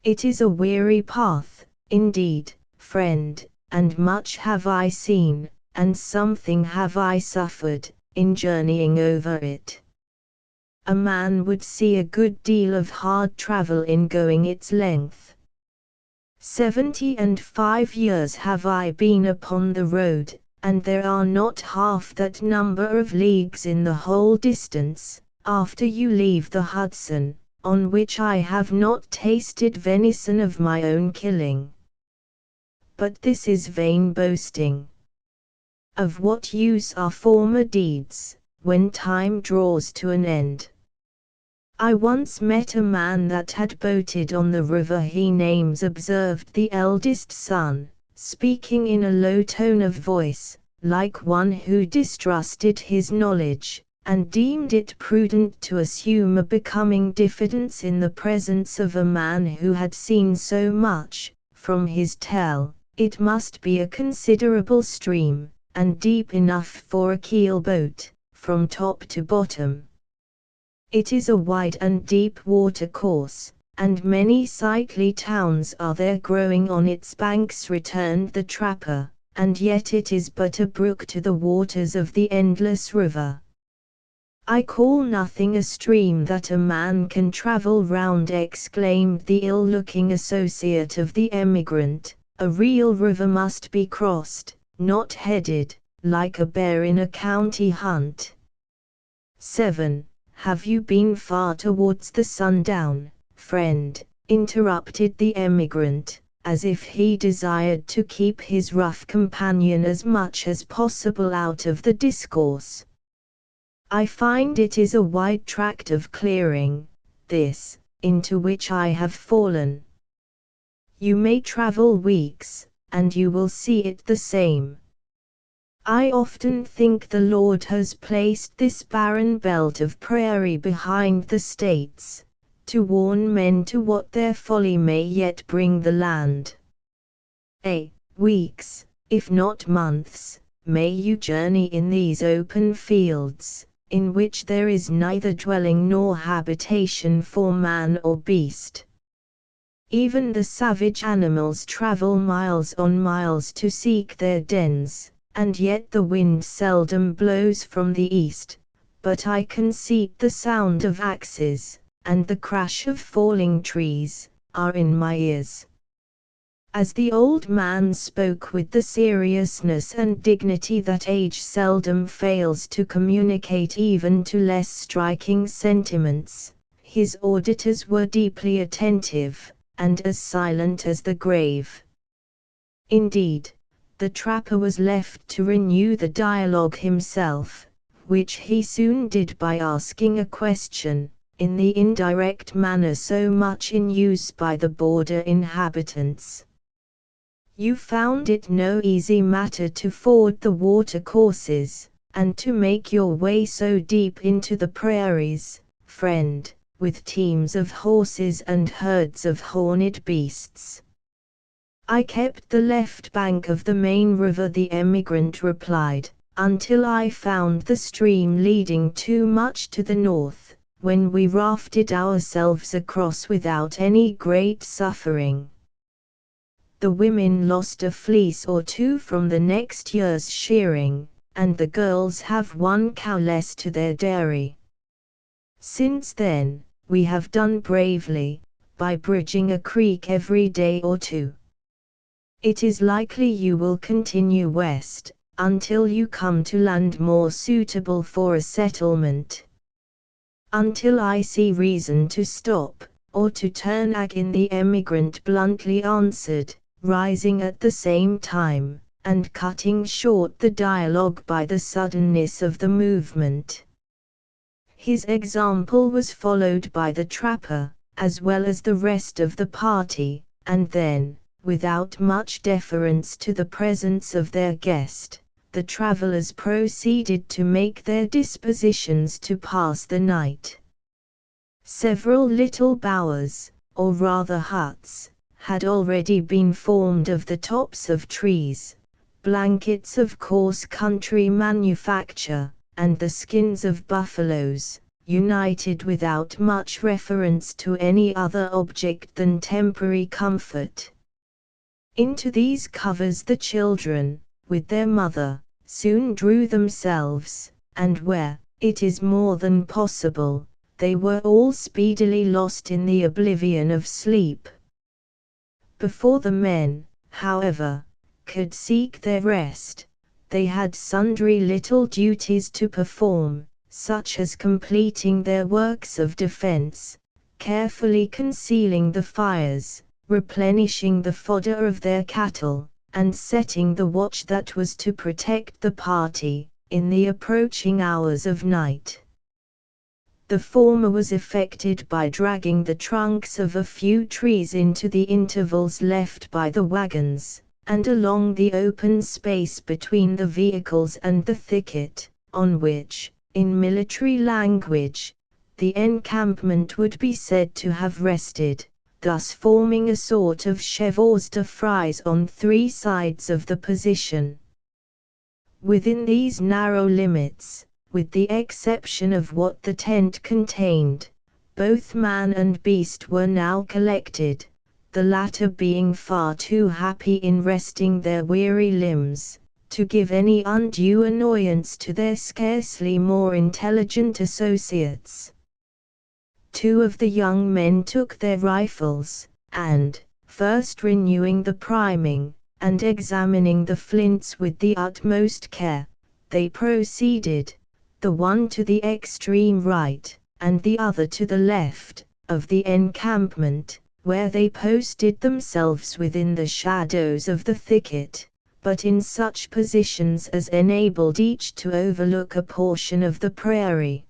It is a weary path, indeed, friend, and much have I seen, and something have I suffered, in journeying over it. A man would see a good deal of hard travel in going its length. 75 years have I been upon the road, and there are not half that number of leagues in the whole distance, after you leave the Hudson, on which I have not tasted venison of my own killing. But this is vain boasting. Of what use are former deeds, when time draws to an end? I once met a man that had boated on the river he names, observed the eldest son, speaking in a low tone of voice, like one who distrusted his knowledge, and deemed it prudent to assume a becoming diffidence in the presence of a man who had seen so much. From his tell, it must be a considerable stream, and deep enough for a keel boat, from top to bottom. It is a wide and deep water course, and many sightly towns are there growing on its banks, returned the trapper, and yet it is but a brook to the waters of the endless river. I call nothing a stream that a man can travel round, exclaimed the ill-looking associate of the emigrant. A real river must be crossed, not headed, like a bear in a county hunt. 7. Have you been far towards the sundown, friend? Interrupted the emigrant, as if he desired to keep his rough companion as much as possible out of the discourse. I find it is a wide tract of clearing, this, into which I have fallen. You may travel weeks, and you will see it the same. I often think the Lord has placed this barren belt of prairie behind the states, to warn men to what their folly may yet bring the land. Weeks, if not months, may you journey in these open fields, in which there is neither dwelling nor habitation for man or beast. Even the savage animals travel miles on miles to seek their dens, and yet the wind seldom blows from the east, but I can see the sound of axes, and the crash of falling trees, are in my ears. As the old man spoke with the seriousness and dignity that age seldom fails to communicate even to less striking sentiments, his auditors were deeply attentive, and as silent as the grave. Indeed, the trapper was left to renew the dialogue himself, which he soon did by asking a question, in the indirect manner so much in use by the border inhabitants. You found it no easy matter to ford the water courses, and to make your way so deep into the prairies, friend, with teams of horses and herds of horned beasts. I kept the left bank of the main river, the emigrant replied, until I found the stream leading too much to the north, when we rafted ourselves across without any great suffering. The women lost a fleece or two from the next year's shearing, and the girls have one cow less to their dairy. Since then, we have done bravely, by bridging a creek every day or two. It is likely you will continue west, until you come to land more suitable for a settlement. Until I see reason to stop, or to turn again, the emigrant bluntly answered, rising at the same time, and cutting short the dialogue by the suddenness of the movement. His example was followed by the trapper, as well as the rest of the party, and then, without much deference to the presence of their guest, the travelers proceeded to make their dispositions to pass the night. Several little bowers, or rather huts, had already been formed of the tops of trees, blankets of coarse country manufacture, and the skins of buffaloes, united without much reference to any other object than temporary comfort. Into these covers the children, with their mother, soon drew themselves, and where, it is more than possible, they were all speedily lost in the oblivion of sleep. Before the men, however, could seek their rest, they had sundry little duties to perform, such as completing their works of defense, carefully concealing the fires, replenishing the fodder of their cattle, and setting the watch that was to protect the party, in the approaching hours of night. The former was effected by dragging the trunks of a few trees into the intervals left by the wagons, and along the open space between the vehicles and the thicket, on which, in military language, the encampment would be said to have rested, thus forming a sort of chevaux de frise on three sides of the position. Within these narrow limits, with the exception of what the tent contained, both man and beast were now collected, the latter being far too happy in resting their weary limbs, to give any undue annoyance to their scarcely more intelligent associates. Two of the young men took their rifles, and, first renewing the priming, and examining the flints with the utmost care, they proceeded, the one to the extreme right, and the other to the left, of the encampment, where they posted themselves within the shadows of the thicket, but in such positions as enabled each to overlook a portion of the prairie.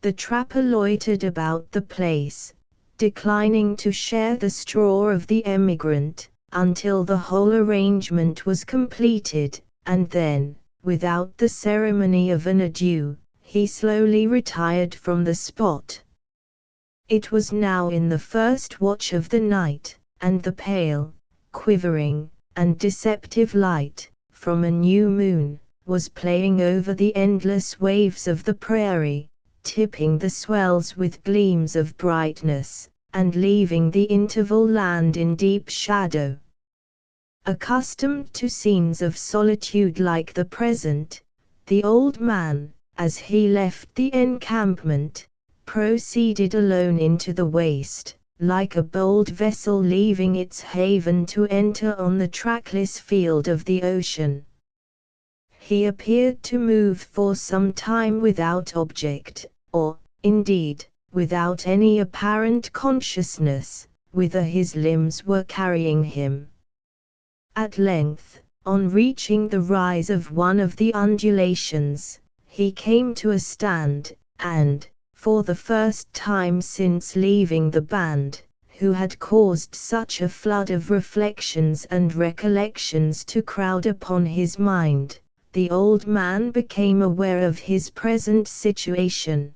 The trapper loitered about the place, declining to share the straw of the emigrant, until the whole arrangement was completed, and then, without the ceremony of an adieu, he slowly retired from the spot. It was now in the first watch of the night, and the pale, quivering, and deceptive light, from a new moon, was playing over the endless waves of the prairie, tipping the swells with gleams of brightness, and leaving the interval land in deep shadow. Accustomed to scenes of solitude like the present, the old man, as he left the encampment, proceeded alone into the waste, like a bold vessel leaving its haven to enter on the trackless field of the ocean. He appeared to move for some time without object, or, indeed, without any apparent consciousness, whither his limbs were carrying him. At length, on reaching the rise of one of the undulations, he came to a stand, and, for the first time since leaving the band, who had caused such a flood of reflections and recollections to crowd upon his mind, the old man became aware of his present situation.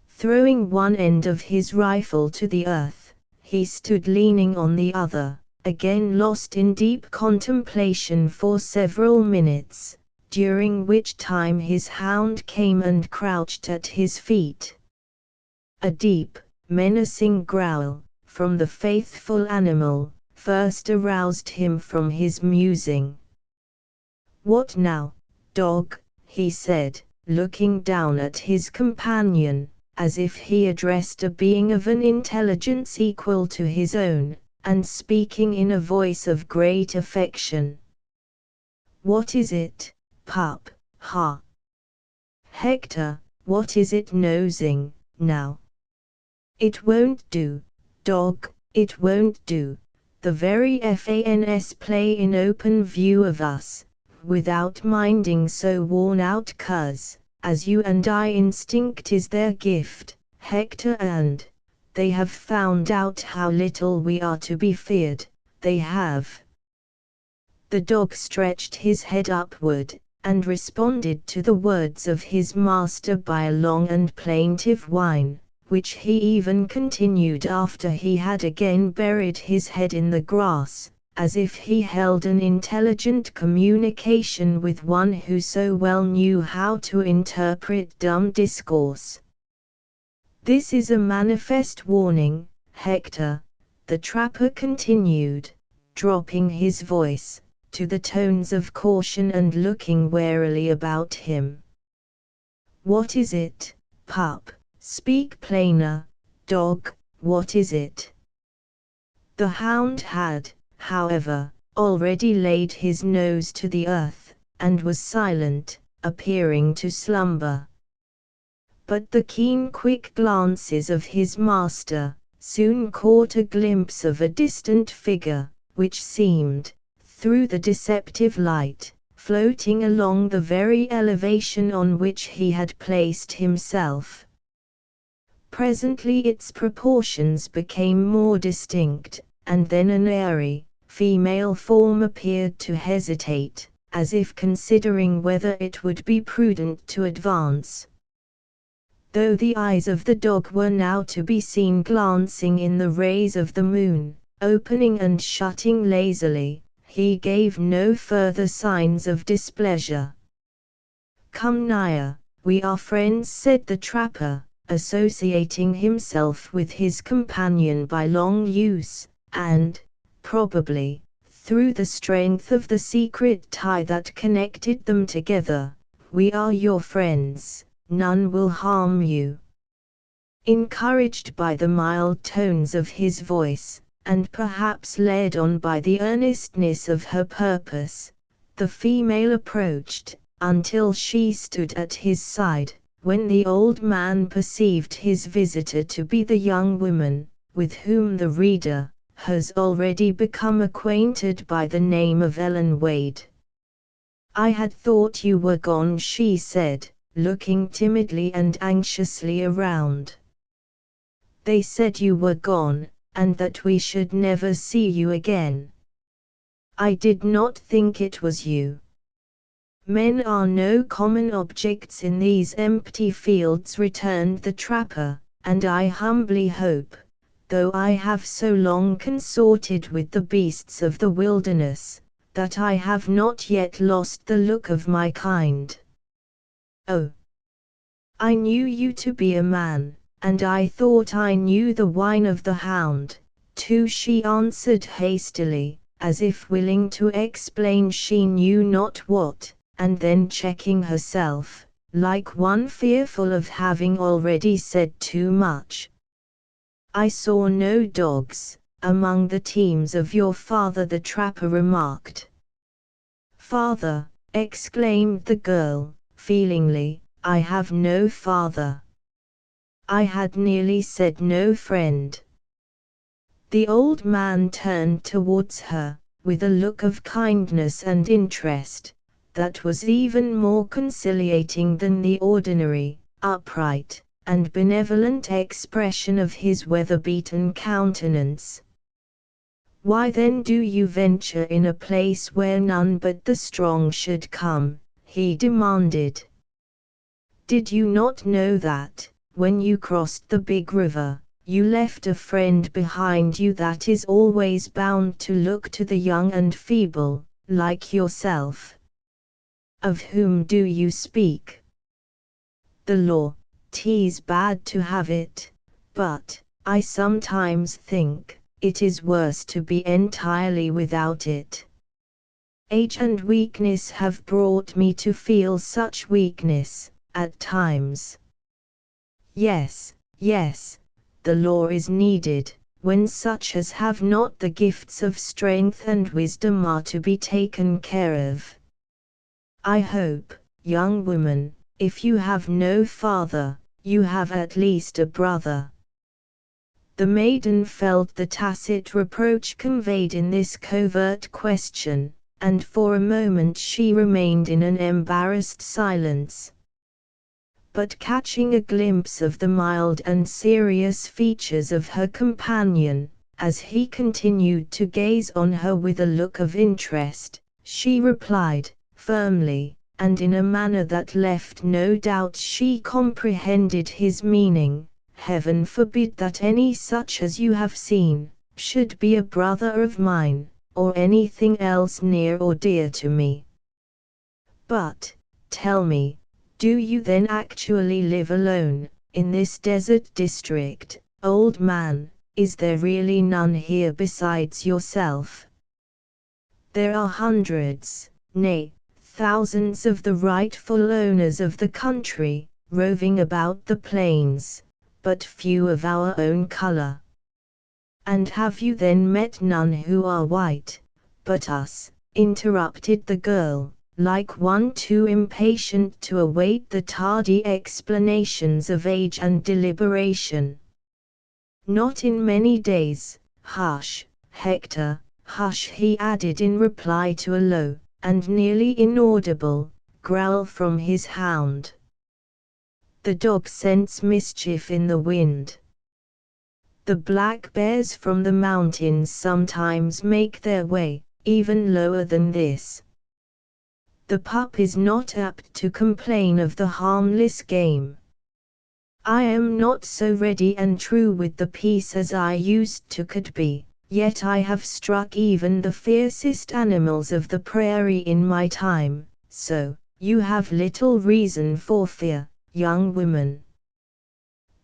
Throwing one end of his rifle to the earth, he stood leaning on the other, again lost in deep contemplation for several minutes, during which time his hound came and crouched at his feet. A deep, menacing growl, from the faithful animal, first aroused him from his musing. "What now, dog?" he said, looking down at his companion, as if he addressed a being of an intelligence equal to his own, and speaking in a voice of great affection. "What is it, pup, ha? Hector, what is it nosing, now? It won't do, dog, it won't do. The very fans play in open view of us, without minding so worn out cuz, as you and I instinct is their gift, Hector, and they have found out how little we are to be feared, they have." The dog stretched his head upward, and responded to the words of his master by a long and plaintive whine, which he even continued after he had again buried his head in the grass, as if he held an intelligent communication with one who so well knew how to interpret dumb discourse. "This is a manifest warning, Hector," the trapper continued, dropping his voice to the tones of caution and looking warily about him. "What is it, pup? Speak plainer, dog, what is it?" The hound had, however, already laid his nose to the earth, and was silent, appearing to slumber. But the keen quick glances of his master soon caught a glimpse of a distant figure, which seemed, through the deceptive light, floating along the very elevation on which he had placed himself. Presently its proportions became more distinct, and then an airy, female form appeared to hesitate, as if considering whether it would be prudent to advance. Though the eyes of the dog were now to be seen glancing in the rays of the moon, opening and shutting lazily, he gave no further signs of displeasure. "Come nigher, we are friends," said the trapper, associating himself with his companion by long use, and, probably, through the strength of the secret tie that connected them together, "we are your friends. None will harm you." Encouraged by the mild tones of his voice, and perhaps led on by the earnestness of her purpose, the female approached, until she stood at his side, when the old man perceived his visitor to be the young woman, with whom the reader has already become acquainted by the name of Ellen Wade. "I had thought you were gone," she said, looking timidly and anxiously around. "They said you were gone, and that we should never see you again. I did not think it was you." "Men are no common objects in these empty fields," returned the trapper, "and I humbly hope, though I have so long consorted with the beasts of the wilderness, that I have not yet lost the look of my kind. Oh! I knew you to be a man, and I thought I knew the whine of the hound, too, she answered hastily, as if willing to explain she knew not what, and then checking herself, like one fearful of having already said too much. I saw no dogs among the teams of your father, the trapper remarked. Father, exclaimed the girl, feelingly, I have no father. I had nearly said no friend. The old man turned towards her, with a look of kindness and interest, that was even more conciliating than the ordinary, upright, and benevolent expression of his weather-beaten countenance. Why then do you venture in a place where none but the strong should come? He demanded. Did you not know that, when you crossed the big river, you left a friend behind you that is always bound to look to the young and feeble, like yourself? Of whom do you speak? The law. 'Tis bad to have it, but, I sometimes think, it is worse to be entirely without it. Age and weakness have brought me to feel such weakness, at times. Yes, yes, the law is needed, when such as have not the gifts of strength and wisdom are to be taken care of. I hope, young woman, if you have no father, you have at least a brother. The maiden felt the tacit reproach conveyed in this covert question, and for a moment she remained in an embarrassed silence. But catching a glimpse of the mild and serious features of her companion, as he continued to gaze on her with a look of interest, she replied, firmly, and in a manner that left no doubt she comprehended his meaning, Heaven forbid that any such as you have seen, should be a brother of mine, or anything else near or dear to me. But, tell me, do you then actually live alone, in this desert district, old man? Is there really none here besides yourself? There are hundreds, nay, thousands of the rightful owners of the country, roving about the plains, but few of our own color. And have you then met none who are white, but us? Interrupted the girl, like one too impatient to await the tardy explanations of age and deliberation. Not in many days. Hush, Hector, hush, he added in reply to a low, and nearly inaudible, growl from his hound. The dog scents mischief in the wind. The black bears from the mountains sometimes make their way, even lower than this. The pup is not apt to complain of the harmless game. I am not so ready and true with the piece as I used to could be, yet I have struck even the fiercest animals of the prairie in my time, so, you have little reason for fear, young woman.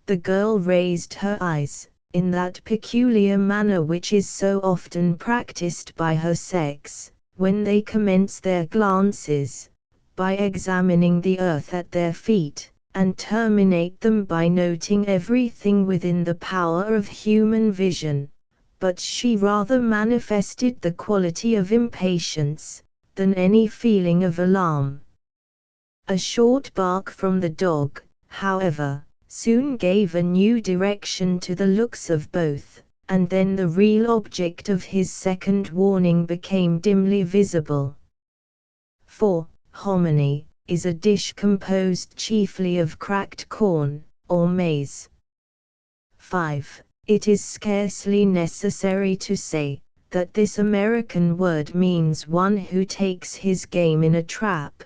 The girl raised her eyes, in that peculiar manner which is so often practiced by her sex, when they commence their glances, by examining the earth at their feet, and terminate them by noting everything within the power of human vision, but she rather manifested the quality of impatience, than any feeling of alarm. A short bark from the dog, however, soon gave a new direction to the looks of both, and then the real object of his second warning became dimly visible. 4. Hominy is a dish composed chiefly of cracked corn, or maize. 5. It is scarcely necessary to say, that this American word means one who takes his game in a trap.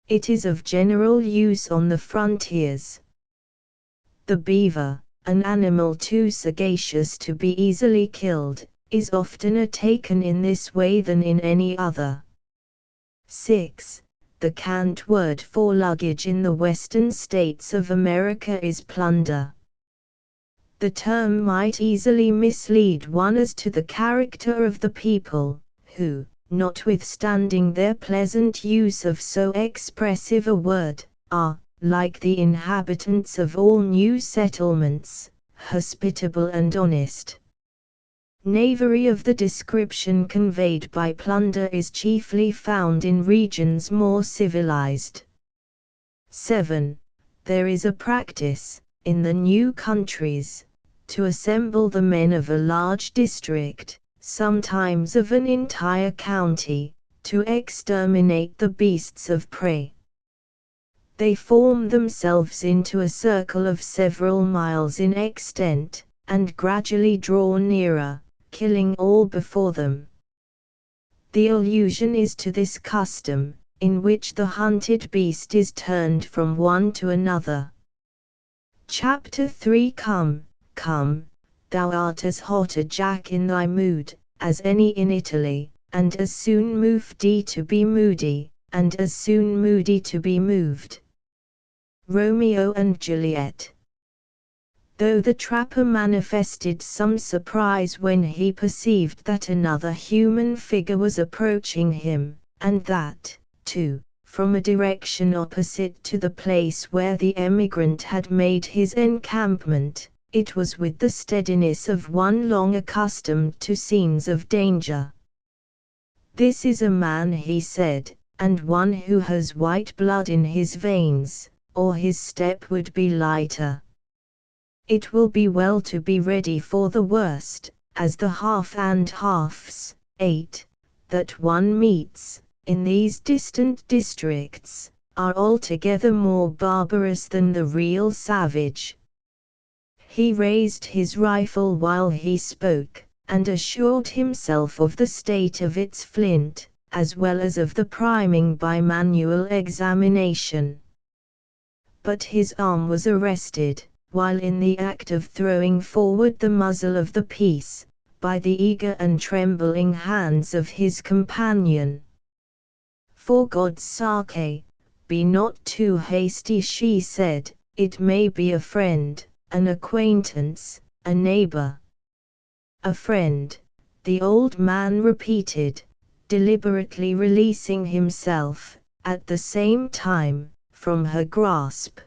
It is of general use on the frontiers. The beaver, an animal too sagacious to be easily killed, is oftener taken in this way than in any other. 6. The cant word for luggage in the western states of America is plunder. The term might easily mislead one as to the character of the people, who, notwithstanding their pleasant use of so expressive a word, are, like the inhabitants of all new settlements, hospitable and honest. Knavery of the description conveyed by plunder is chiefly found in regions more civilized. 7. There is a practice, in the new countries, to assemble the men of a large district, sometimes of an entire county, to exterminate the beasts of prey. They form themselves into a circle of several miles in extent, and gradually draw nearer, killing all before them. The allusion is to this custom, in which the hunted beast is turned from one to another. Chapter 3. Come, come, thou art as hot a Jack in thy mood, as any in Italy, and as soon moved to be moody, and as soon moody to be moved. Romeo and Juliet. Though the trapper manifested some surprise when he perceived that another human figure was approaching him, and that, too, from a direction opposite to the place where the emigrant had made his encampment, it was with the steadiness of one long accustomed to scenes of danger. "This is a man," he said, "and one who has white blood in his veins, or his step would be lighter. It will be well to be ready for the worst, as the half and halves, 8, that one meets, in these distant districts, are altogether more barbarous than the real savage." He raised his rifle while he spoke, and assured himself of the state of its flint, as well as of the priming by manual examination. But his arm was arrested, while in the act of throwing forward the muzzle of the piece, by the eager and trembling hands of his companion. "For God's sake, be not too hasty," she said, "it may be a friend, an acquaintance, a neighbor." "A friend," the old man repeated, deliberately releasing himself, at the same time, from her grasp.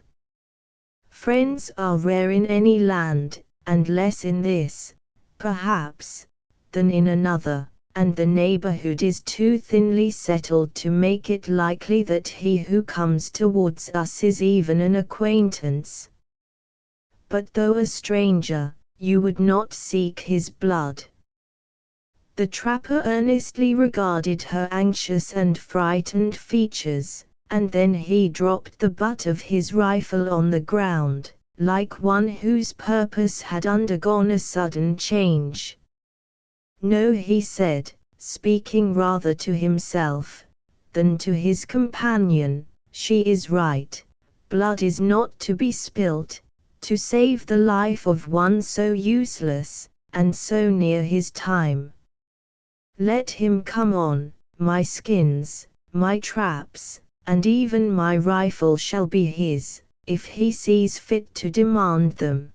"Friends are rare in any land, and less in this, perhaps, than in another, and the neighborhood is too thinly settled to make it likely that he who comes towards us is even an acquaintance. But though a stranger, you would not seek his blood." The trapper earnestly regarded her anxious and frightened features, and then he dropped the butt of his rifle on the ground, like one whose purpose had undergone a sudden change. "No," he said, speaking rather to himself than to his companion, "she is right. Blood is not to be spilt, to save the life of one so useless, and so near his time. Let him come on, my skins, my traps, and even my rifle shall be his, if he sees fit to demand them.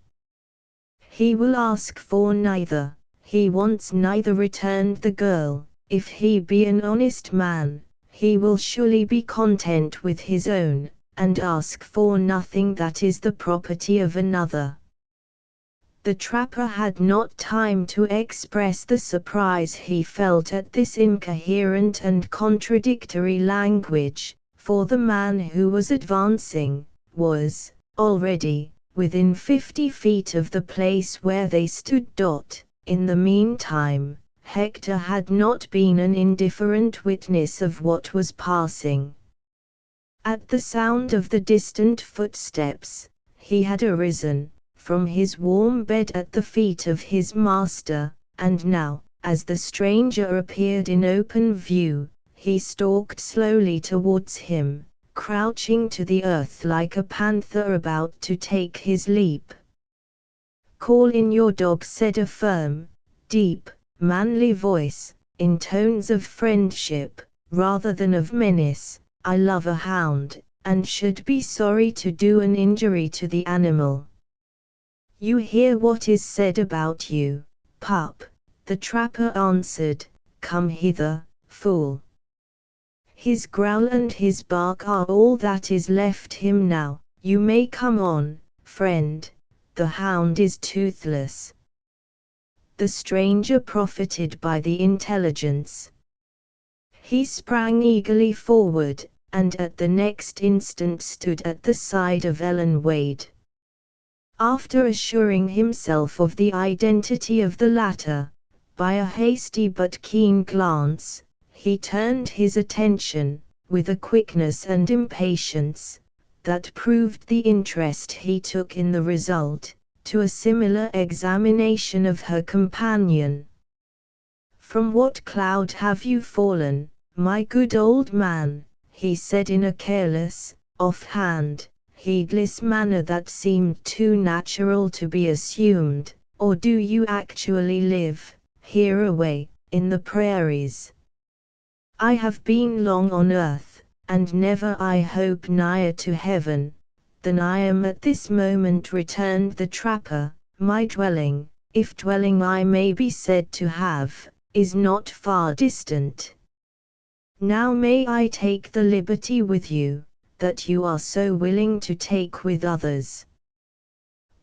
He will ask for neither. He wants neither," returned the girl. "If he be an honest man, he will surely be content with his own, and ask for nothing that is the property of another." The trapper had not time to express the surprise he felt at this incoherent and contradictory language, for the man who was advancing, was, already, within 50 feet of the place where they stood. In the meantime, Hector had not been an indifferent witness of what was passing. At the sound of the distant footsteps, he had arisen from his warm bed at the feet of his master, and now, as the stranger appeared in open view, he stalked slowly towards him, crouching to the earth like a panther about to take his leap. "Call in your dog," said a firm, deep, manly voice, in tones of friendship, rather than of menace. "I love a hound, and should be sorry to do an injury to the animal." You hear what is said about you, pup, the trapper answered, come hither, fool. His growl and his bark are all that is left him now, you may come on, friend, the hound is toothless. The stranger profited by the intelligence. He sprang eagerly forward, and at the next instant stood at the side of Ellen Wade. After assuring himself of the identity of the latter, by a hasty but keen glance, he turned his attention, with a quickness and impatience, that proved the interest he took in the result, to a similar examination of her companion. From what cloud have you fallen, my good old man? He said in a careless, off-hand, heedless manner that seemed too natural to be assumed. Or do you actually live, here away, in the prairies? I have been long on earth, and never I hope nigher to heaven, than I am at this moment, returned the trapper. My dwelling, if dwelling I may be said to have, is not far distant. Now may I take the liberty with you, that you are so willing to take with others?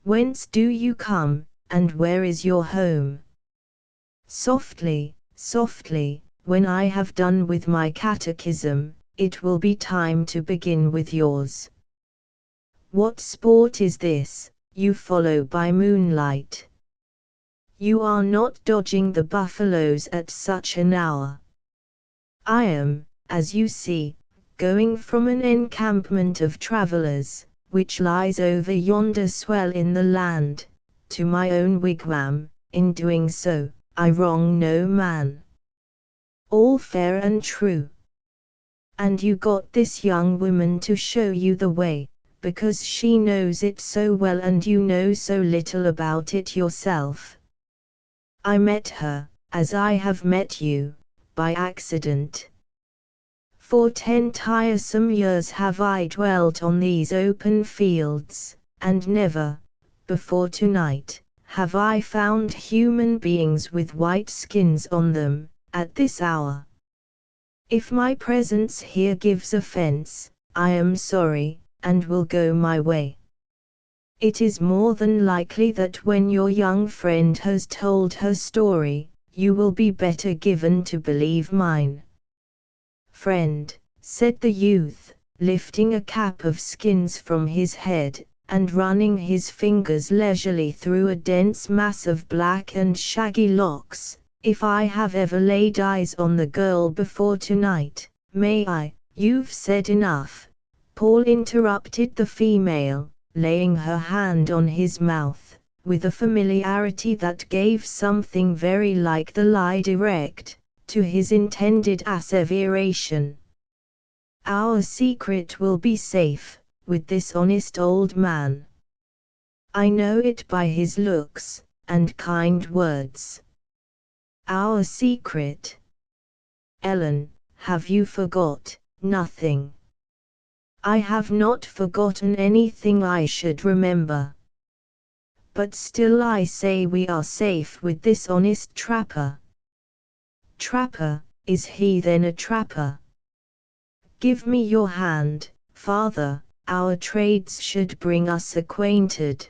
Whence do you come, and where is your home? Softly, softly, when I have done with my catechism, it will be time to begin with yours. What sport is this, you follow by moonlight? You are not dodging the buffaloes at such an hour. I am, as you see, going from an encampment of travelers, which lies over yonder swell in the land, to my own wigwam. In doing so, I wrong no man. All fair and true. And you got this young woman to show you the way, because she knows it so well and you know so little about it yourself. I met her, as I have met you, by accident. For 10 tiresome years have I dwelt on these open fields, and never, before tonight, have I found human beings with white skins on them, at this hour. If my presence here gives offense, I am sorry, and will go my way. It is more than likely that when your young friend has told her story, you will be better given to believe mine. Friend, said the youth, lifting a cap of skins from his head, and running his fingers leisurely through a dense mass of black and shaggy locks, if I have ever laid eyes on the girl before tonight, may I? You've said enough, Paul interrupted the female, laying her hand on his mouth, with a familiarity that gave something very like the lie direct, to his intended asseveration. Our secret will be safe, with this honest old man. I know it by his looks, and kind words. Our secret. Ellen, have you forgot? Nothing. I have not forgotten anything I should remember. But still I say we are safe with this honest trapper. Trapper, is he then a trapper? Give me your hand, father, our trades should bring us acquainted.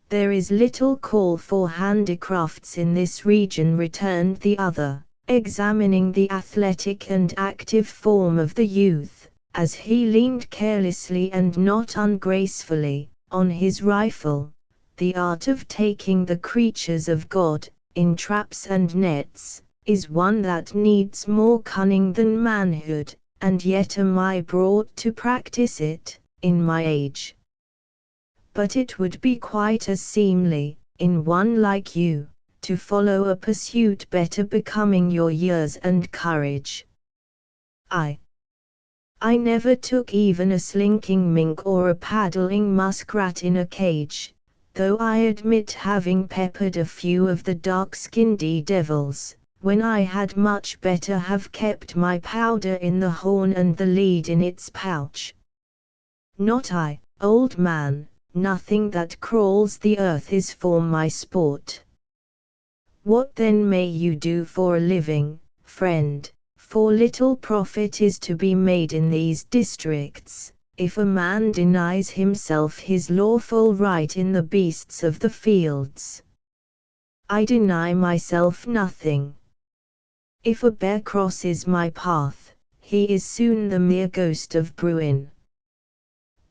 There is little call for handicrafts in this region, returned the other, examining the athletic and active form of the youth, as he leaned carelessly and not ungracefully, on his rifle. The art of taking the creatures of God, in traps and nets, is one that needs more cunning than manhood, and yet am I brought to practice it, in my age. But it would be quite as seemly, in one like you, to follow a pursuit better becoming your years and courage. I never took even a slinking mink or a paddling muskrat in a cage, though I admit having peppered a few of the dark-skinned devils, when I had much better have kept my powder in the horn and the lead in its pouch. Not I, old man, nothing that crawls the earth is for my sport. What then may you do for a living, friend? For little profit is to be made in these districts, if a man denies himself his lawful right in the beasts of the fields. I deny myself nothing. If a bear crosses my path, he is soon the mere ghost of bruin.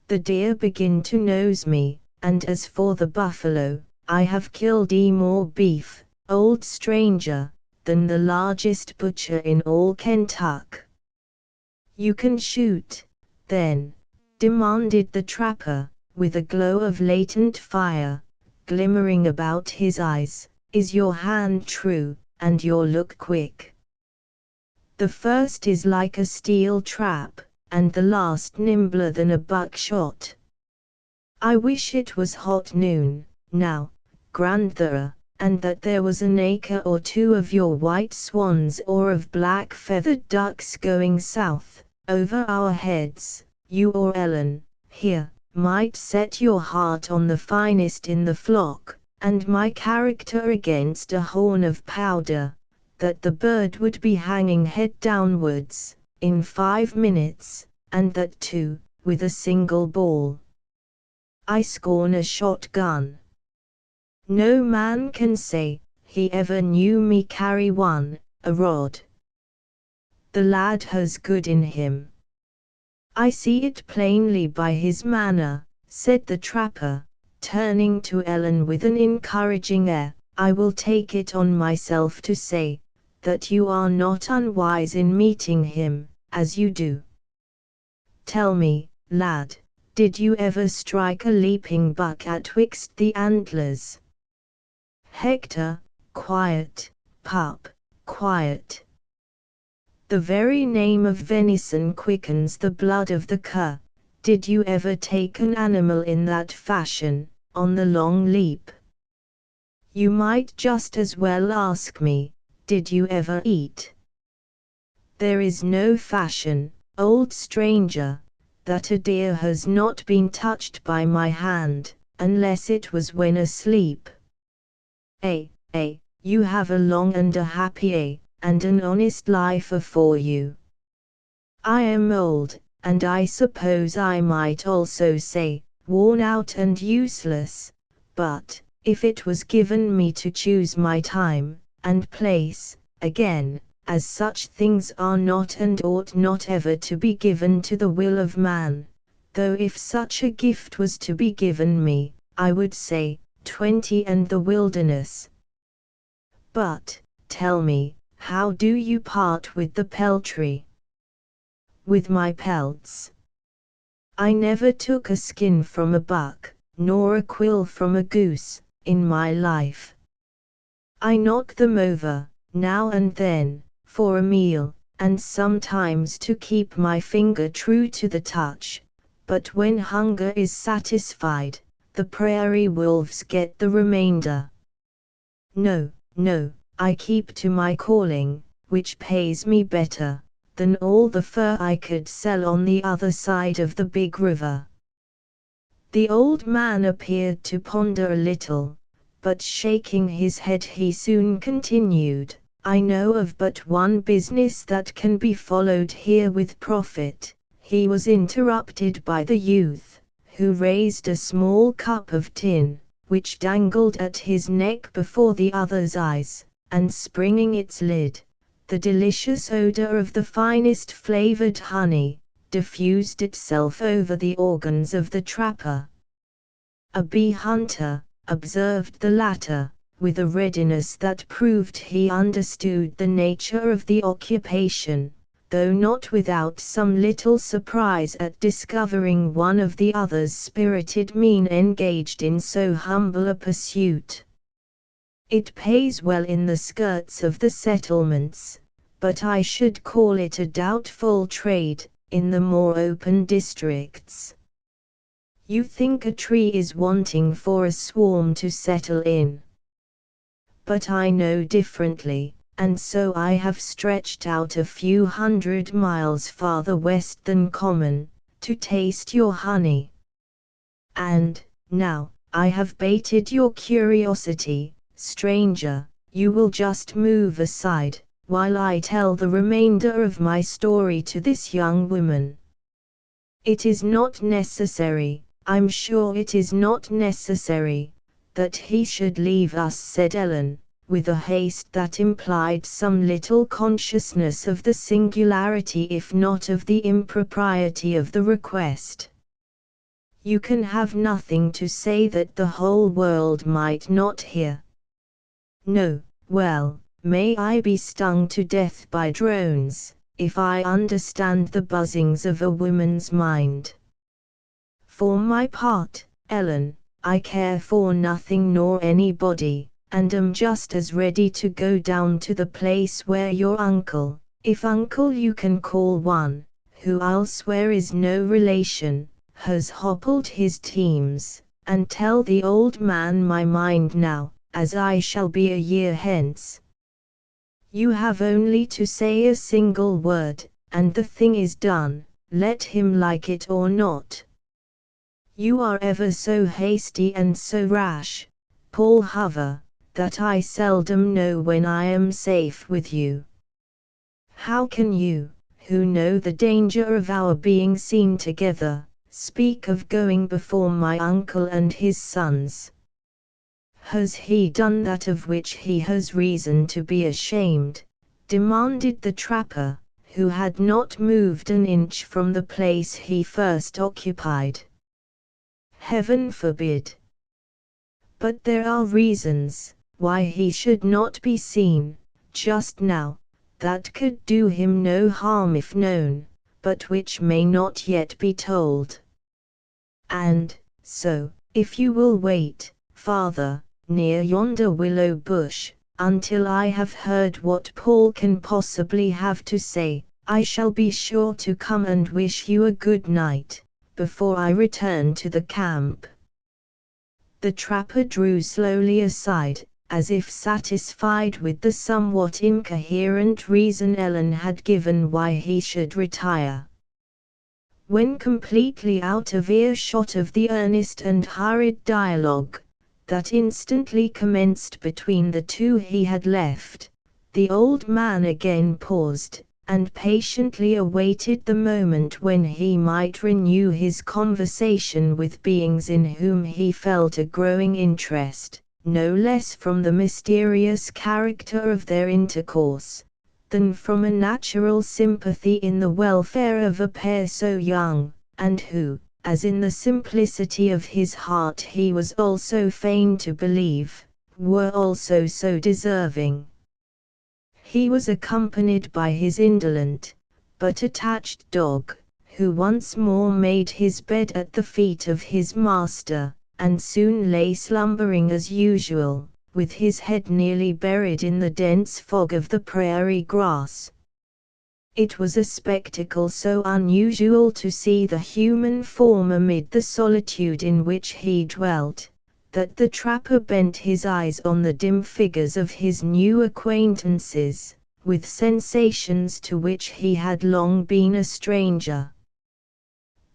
The deer begin to nose me, and as for the buffalo, I have killed more beef, old stranger, than the largest butcher in all Kentucky. You can shoot, then, demanded the trapper, with a glow of latent fire, glimmering about his eyes. Is your hand true, and your look quick? The first is like a steel trap, and the last nimbler than a buckshot. I wish it was hot noon, now, grandthera, and that there was an acre or two of your white swans or of black feathered ducks going south, over our heads. You or Ellen, here, might set your heart on the finest in the flock, and my character against a horn of powder, that the bird would be hanging head downwards, in 5 minutes, and that too, with a single ball. I scorn a shotgun. No man can say, he ever knew me carry one, a rod. The lad has good in him. I see it plainly by his manner, said the trapper, turning to Ellen with an encouraging air. I will take it on myself to say, that you are not unwise in meeting him, as you do. Tell me, lad, did you ever strike a leaping buck atwixt the antlers? Hector, quiet, pup, quiet. The very name of venison quickens the blood of the cur. Did you ever take an animal in that fashion, on the long leap? You might just as well ask me, did you ever eat? There is no fashion, old stranger, that a deer has not been touched by my hand, unless it was when asleep. You have a long and a happy and an honest life afore you. I am old, and I suppose I might also say, worn out and useless, but, if it was given me to choose my time, and place, again, as such things are not and ought not ever to be given to the will of man, though if such a gift was to be given me, I would say, 20 and the wilderness. But, tell me, how do you part with the peltry? With my pelts. I never took a skin from a buck, nor a quill from a goose, in my life. I knock them over, now and then, for a meal, and sometimes to keep my finger true to the touch, but when hunger is satisfied, the prairie wolves get the remainder. No, I keep to my calling, which pays me better than all the fur I could sell on the other side of the big river. The old man appeared to ponder a little, but shaking his head he soon continued, I know of but one business that can be followed here with profit. He was interrupted by the youth, who raised a small cup of tin, which dangled at his neck before the other's eyes, and springing its lid, the delicious odor of the finest flavored honey diffused itself over the organs of the trapper. A bee hunter, observed the latter, with a readiness that proved he understood the nature of the occupation, though not without some little surprise at discovering one of the other's spirited mien engaged in so humble a pursuit. It pays well in the skirts of the settlements, but I should call it a doubtful trade, in the more open districts. You think a tree is wanting for a swarm to settle in. But I know differently, and so I have stretched out a few 100 miles farther west than common, to taste your honey. And, Now, I have baited your curiosity, stranger, you will just move aside, while I tell the remainder of my story to this young woman. It is not necessary, I'm sure it is not necessary, that he should leave us, said Ellen, with a haste that implied some little consciousness of the singularity if not of the impropriety of the request. You can have nothing to say that the whole world might not hear. No, well, may I be stung to death by drones, if I understand the buzzings of a woman's mind. For my part, Ellen, I care for nothing nor anybody, and am just as ready to go down to the place where your uncle, if uncle you can call one, who I'll swear is no relation, has hobbled his teams, and tell the old man my mind now, as I shall be a year hence. You have only to say a single word, and the thing is done, let him like it or not. You are ever so hasty and so rash, Paul Hover, that I seldom know when I am safe with you. How can you, who know the danger of our being seen together, speak of going before my uncle and his sons? Has he done that of which he has reason to be ashamed? Demanded the trapper, who had not moved an inch from the place he first occupied. Heaven forbid! But there are reasons why he should not be seen, just now, that could do him no harm if known, but which may not yet be told. And, so, if you will wait, father, near yonder willow bush, until I have heard what Paul can possibly have to say, I shall be sure to come and wish you a good night, before I return to the camp. The trapper drew slowly aside, as if satisfied with the somewhat incoherent reason Ellen had given why he should retire. When completely out of earshot of the earnest and hurried dialogue that instantly commenced between the two he had left, the old man again paused, and patiently awaited the moment when he might renew his conversation with beings in whom he felt a growing interest, no less from the mysterious character of their intercourse, than from a natural sympathy in the welfare of a pair so young, and who, as in the simplicity of his heart he was also fain to believe, were also so deserving. He was accompanied by his indolent, but attached dog, who once more made his bed at the feet of his master, and soon lay slumbering as usual, with his head nearly buried in the dense fog of the prairie grass. It was a spectacle so unusual to see the human form amid the solitude in which he dwelt, that the trapper bent his eyes on the dim figures of his new acquaintances, with sensations to which he had long been a stranger.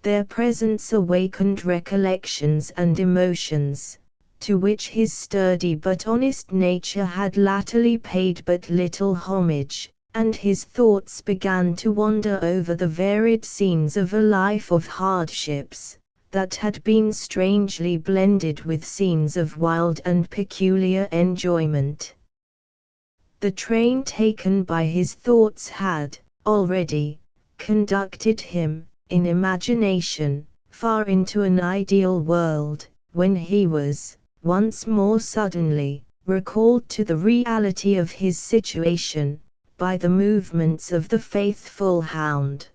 Their presence awakened recollections and emotions, to which his sturdy but honest nature had latterly paid but little homage, and his thoughts began to wander over the varied scenes of a life of hardships, that had been strangely blended with scenes of wild and peculiar enjoyment. The train taken by his thoughts had, already, conducted him, in imagination, far into an ideal world, when he was, once more suddenly, recalled to the reality of his situation, by the movements of the faithful hound.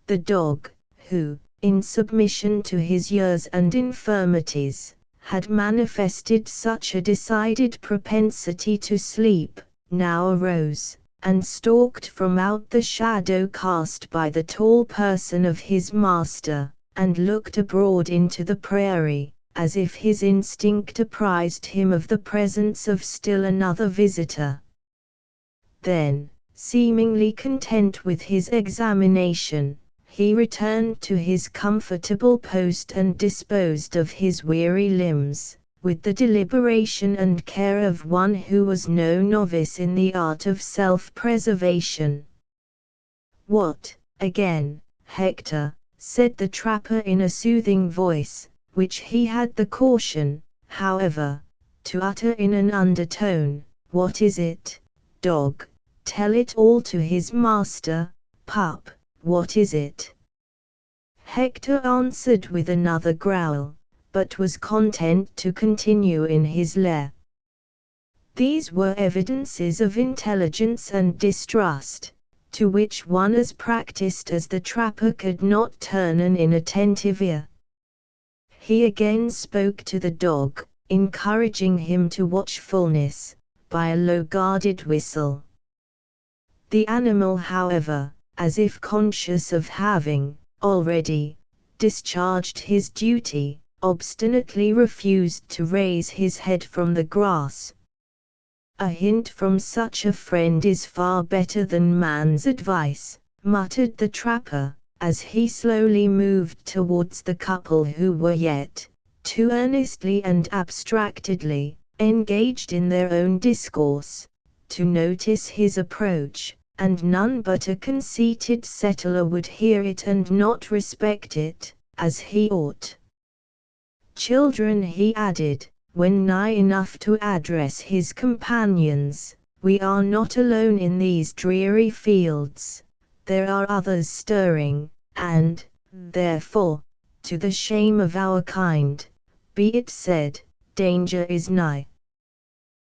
The dog, who, in submission to his years and infirmities, had manifested such a decided propensity to sleep, now arose, and stalked from out the shadow cast by the tall person of his master, and looked abroad into the prairie, as if his instinct apprised him of the presence of still another visitor. Then, seemingly content with his examination, he returned to his comfortable post and disposed of his weary limbs, with the deliberation and care of one who was no novice in the art of self-preservation. "What, again, Hector?" said the trapper in a soothing voice, which he had the caution, however, to utter in an undertone. "What is it, dog? Tell it all to his master. Pup, what is it?" Hector answered with another growl, but was content to continue in his lair. These were evidences of intelligence and distrust, to which one as practiced as the trapper could not turn an inattentive ear. He again spoke to the dog, encouraging him to watchfulness, by a low-guarded whistle. The animal, however, as if conscious of having, already, discharged his duty, obstinately refused to raise his head from the grass. "A hint from such a friend is far better than man's advice," muttered the trapper, as he slowly moved towards the couple who were yet, too earnestly and abstractedly, engaged in their own discourse, to notice his approach, and none but a conceited settler would hear it and not respect it, as he ought. "Children," he added, when nigh enough to address his companions, "we are not alone in these dreary fields. There are others stirring, and, therefore, to the shame of our kind, be it said, danger is nigh.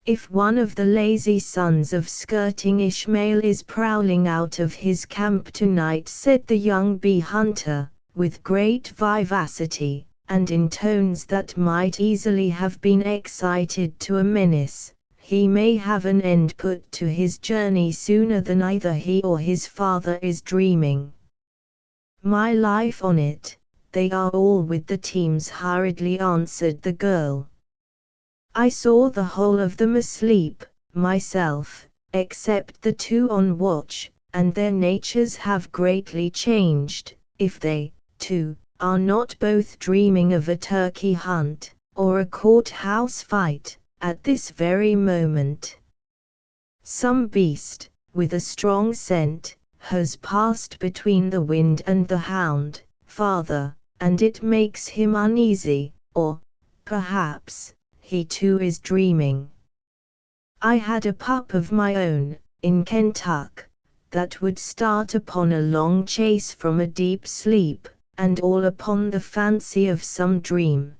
If one of the lazy sons of skirting Ishmael is prowling out of his camp tonight," said the young bee hunter, with great vivacity, and in tones that might easily have been excited to a menace, "he may have an end put to his journey sooner than either he or his father is dreaming. My life on it, they are all with the teams," hurriedly answered the girl. "I saw the whole of them asleep, myself, except the two on watch, and their natures have greatly changed, if they, too, are not both dreaming of a turkey hunt, or a court-house fight, at this very moment. Some beast, with a strong scent, has passed between the wind and the hound, father, and it makes him uneasy, or, perhaps, he too is dreaming. I had a pup of my own, in Kentucky, that would start upon a long chase from a deep sleep, and all upon the fancy of some dream.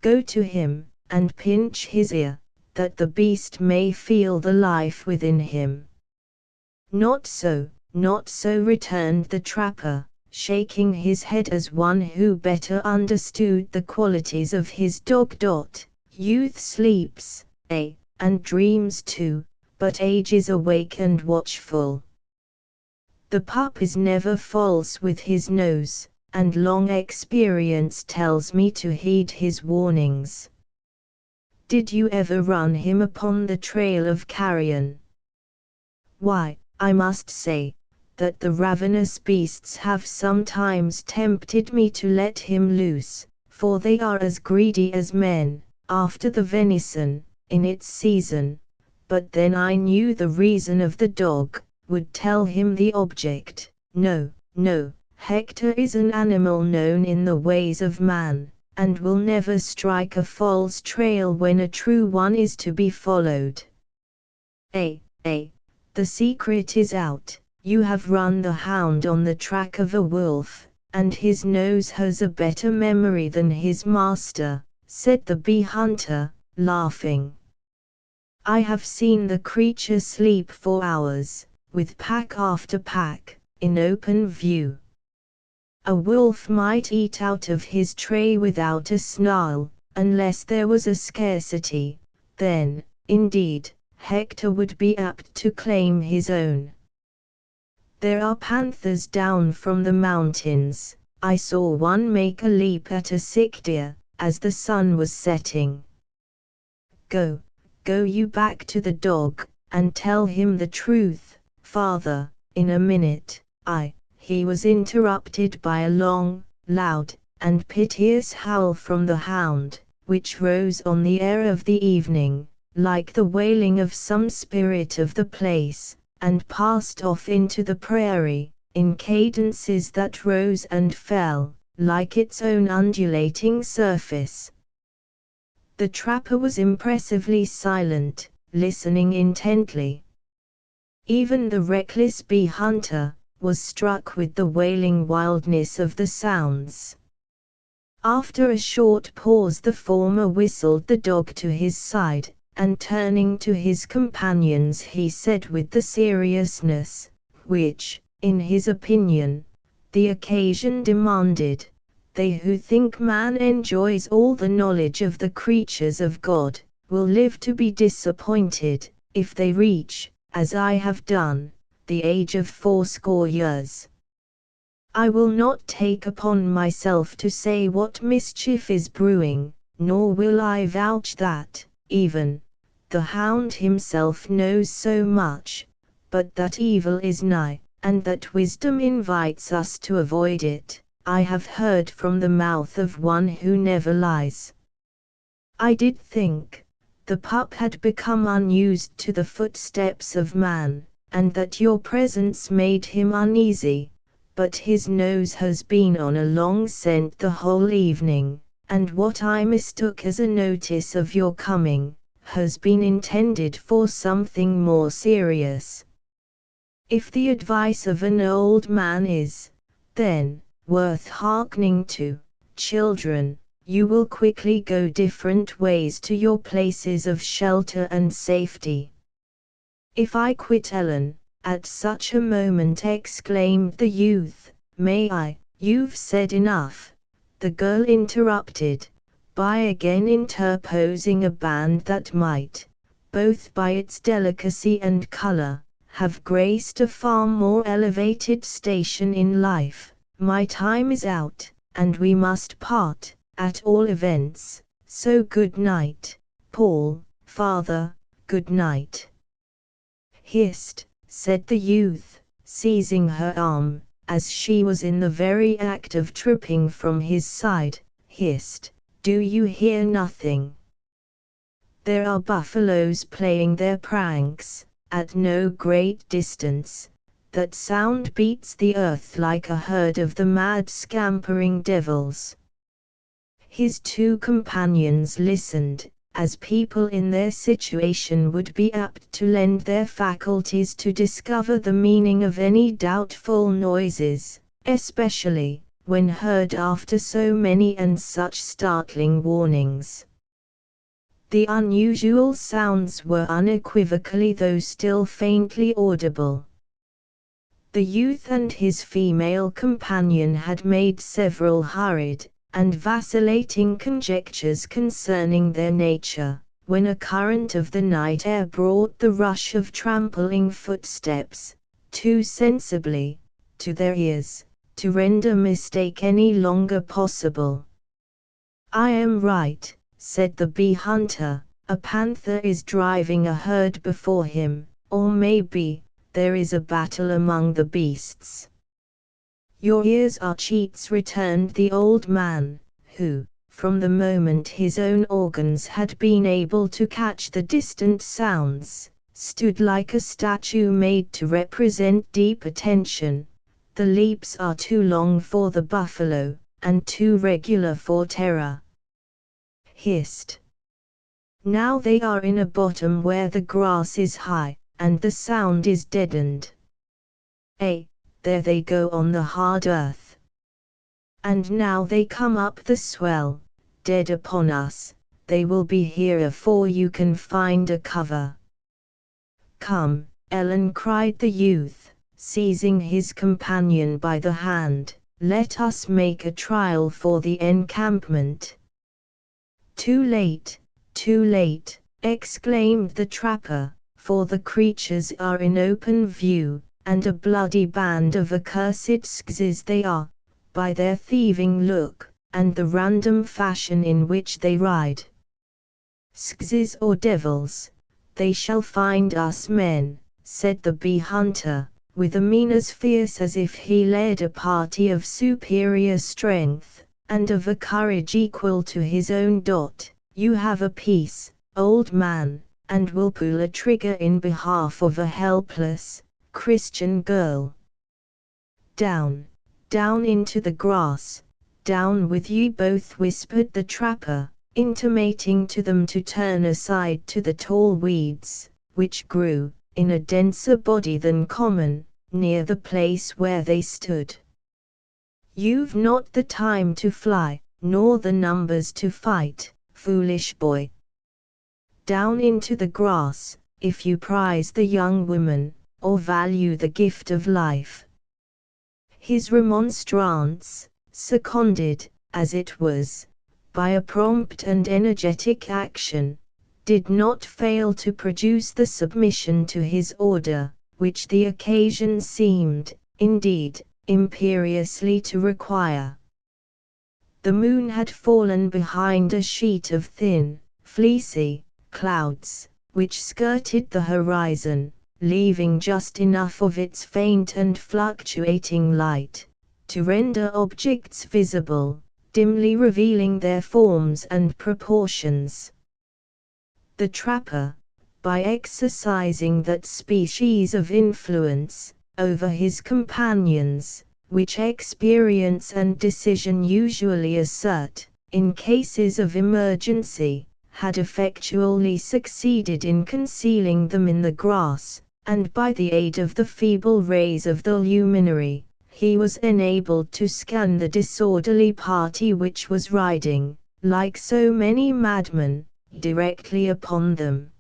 Go to him, and pinch his ear, that the beast may feel the life within him." Not so," returned the trapper, shaking his head as one who better understood the qualities of his dog. "Youth sleeps, and dreams too, but age is awake and watchful. The pup is never false with his nose, and long experience tells me to heed his warnings. Did you ever run him upon the trail of carrion? Why, I must say, that the ravenous beasts have sometimes tempted me to let him loose, for they are as greedy as men, after the venison, in its season, but then I knew the reason of the dog, would tell him the object. No, Hector is an animal known in the ways of man, and will never strike a false trail when a true one is to be followed. The secret is out. You have run the hound on the track of a wolf, and his nose has a better memory than his master," said the bee hunter, laughing. "I have seen the creature sleep for hours, with pack after pack, in open view. A wolf might eat out of his tray without a snarl, unless there was a scarcity, then, indeed, Hector would be apt to claim his own. There are panthers down from the mountains. I saw one make a leap at a sick deer, as the sun was setting. Go you back to the dog, and tell him the truth, father, in a minute. he was interrupted by a long, loud, and piteous howl from the hound, which rose on the air of the evening, like the wailing of some spirit of the place, and passed off into the prairie, in cadences that rose and fell, like its own undulating surface. The trapper was impressively silent, listening intently. Even the reckless bee hunter was struck with the wailing wildness of the sounds. After a short pause the former whistled the dog to his side, and turning to his companions he said with the seriousness, which, in his opinion, the occasion demanded, "They who think man enjoys all the knowledge of the creatures of God, will live to be disappointed, if they reach, as I have done, the age of 80 years. I will not take upon myself to say what mischief is brewing, nor will I vouch that, even, the hound himself knows so much, but that evil is nigh, and that wisdom invites us to avoid it, I have heard from the mouth of one who never lies. I did think, the pup had become unused to the footsteps of man, and that your presence made him uneasy, but his nose has been on a long scent the whole evening, and what I mistook as a notice of your coming, has been intended for something more serious. If the advice of an old man is, then, worth hearkening to, children, you will quickly go different ways to your places of shelter and safety. If I quit Ellen, at such a moment exclaimed the youth, "May I?" "You've said enough," the girl interrupted, by again interposing a band that might, both by its delicacy and color, have graced a far more elevated station in life. "My time is out, and we must part, at all events, so good night, Paul, father, good night." "Hist," said the youth, seizing her arm, as she was in the very act of tripping from his side. "Hist, do you hear nothing? There are buffaloes playing their pranks, at no great distance. That sound beats the earth like a herd of the mad scampering devils." His two companions listened, as people in their situation would be apt to lend their faculties to discover the meaning of any doubtful noises, especially, when heard after so many and such startling warnings. The unusual sounds were unequivocally though still faintly audible. The youth and his female companion had made several hurried, and vacillating conjectures concerning their nature, when a current of the night air brought the rush of trampling footsteps, too sensibly, to their ears, to render mistake any longer possible. "I am right," said the bee hunter, "a panther is driving a herd before him, or maybe, there is a battle among the beasts." "Your ears are cheats," returned the old man, who, from the moment his own organs had been able to catch the distant sounds, stood like a statue made to represent deep attention. "The leaps are too long for the buffalo, and too regular for terror. Hist! Now they are in a bottom where the grass is high, and the sound is deadened. There they go on the hard earth. And now they come up the swell, dead upon us. They will be here afore you can find a cover." "Come, Ellen," cried the youth, seizing his companion by the hand, "let us make a trial for the encampment." Too late, exclaimed the trapper, "for the creatures are in open view, and a bloody band of accursed Skzes they are, by their thieving look, and the random fashion in which they ride. Skzes or devils, they shall find us men," said the bee hunter, with a mien as fierce as if he led a party of superior strength, and of a courage equal to his own. You have a peace, old man, and will pull a trigger in behalf of a helpless, Christian girl. Down, down into the grass, down with ye both, whispered the trapper, intimating to them to turn aside to the tall weeds, which grew, in a denser body than common, near the place where they stood. You've not the time to fly, nor the numbers to fight, foolish boy. Down into the grass, if you prize the young woman, or value the gift of life. His remonstrance, seconded, as it was, by a prompt and energetic action, did not fail to produce the submission to his order, which the occasion seemed, indeed, imperiously to require. The moon had fallen behind a sheet of thin, fleecy clouds, which skirted the horizon, leaving just enough of its faint and fluctuating light to render objects visible, dimly revealing their forms and proportions. The trapper, by exercising that species of influence over his companions, which experience and decision usually assert, in cases of emergency, had effectually succeeded in concealing them in the grass, and by the aid of the feeble rays of the luminary, he was enabled to scan the disorderly party which was riding, like so many madmen, directly upon them.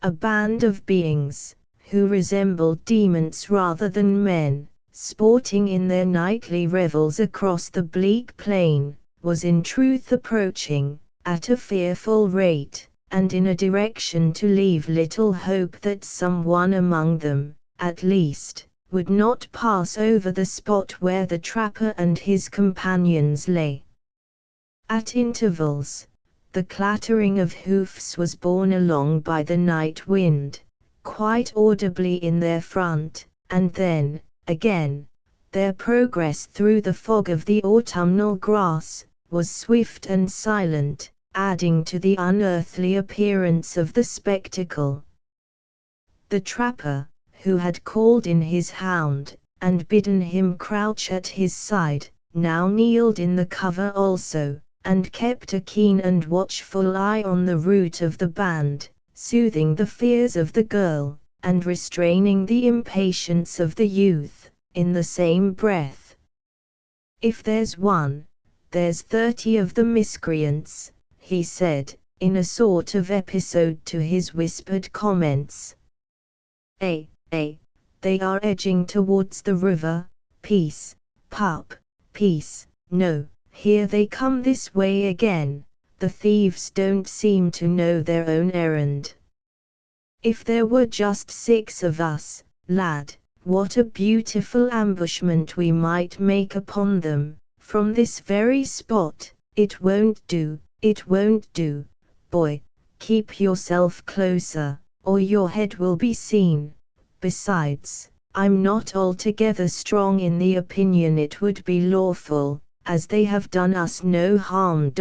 A band of beings, who resembled demons rather than men, sporting in their nightly revels across the bleak plain, was in truth approaching, at a fearful rate, and in a direction to leave little hope that some one among them, at least, would not pass over the spot where the trapper and his companions lay. At intervals, the clattering of hoofs was borne along by the night wind, quite audibly in their front, and then, again, their progress through the fog of the autumnal grass was swift and silent, adding to the unearthly appearance of the spectacle. The trapper, who had called in his hound, and bidden him crouch at his side, now kneeled in the cover also, and kept a keen and watchful eye on the route of the band, soothing the fears of the girl, and restraining the impatience of the youth, in the same breath. If there's one, there's 30 of the miscreants, he said, in a sort of episode to his whispered comments. They are edging towards the river, peace, pup, peace, no, here they come this way again, the thieves don't seem to know their own errand. If there were just 6 of us, lad, what a beautiful ambushment we might make upon them, from this very spot. It won't do, boy, keep yourself closer, or your head will be seen. Besides, I'm not altogether strong in the opinion it would be lawful, as they have done us no harm.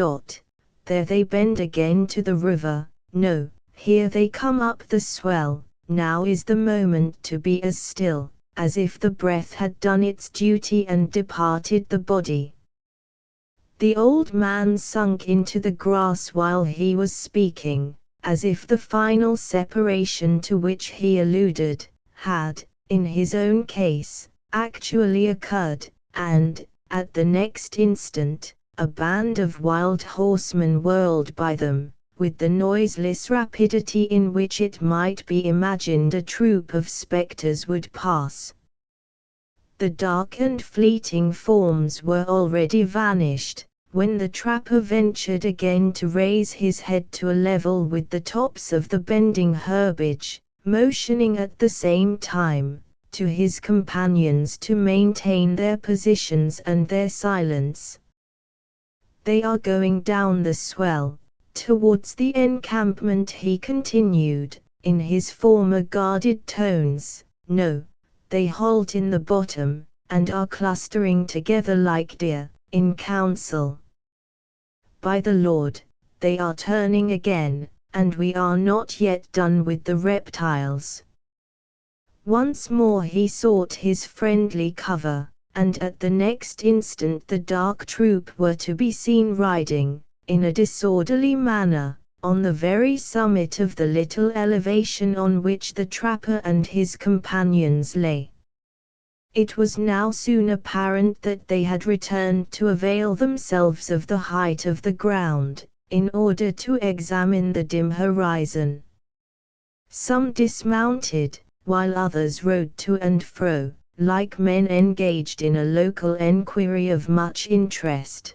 There they bend again to the river, no, here they come up the swell, now is the moment to be as still, as if the breath had done its duty and departed the body. The old man sunk into the grass while he was speaking, as if the final separation to which he alluded, had, in his own case, actually occurred, and, at the next instant, a band of wild horsemen whirled by them, with the noiseless rapidity in which it might be imagined a troop of spectres would pass. The dark and fleeting forms were already vanished, when the trapper ventured again to raise his head to a level with the tops of the bending herbage, motioning at the same time to his companions to maintain their positions and their silence. They are going down the swell, towards the encampment, he continued, in his former guarded tones. No, they halt in the bottom, and are clustering together like deer, in council. By the Lord, they are turning again, and we are not yet done with the reptiles. Once more he sought his friendly cover, and at the next instant the dark troop were to be seen riding, in a disorderly manner, on the very summit of the little elevation on which the trapper and his companions lay. It was now soon apparent that they had returned to avail themselves of the height of the ground, in order to examine the dim horizon. Some dismounted, while others rode to and fro, like men engaged in a local enquiry of much interest.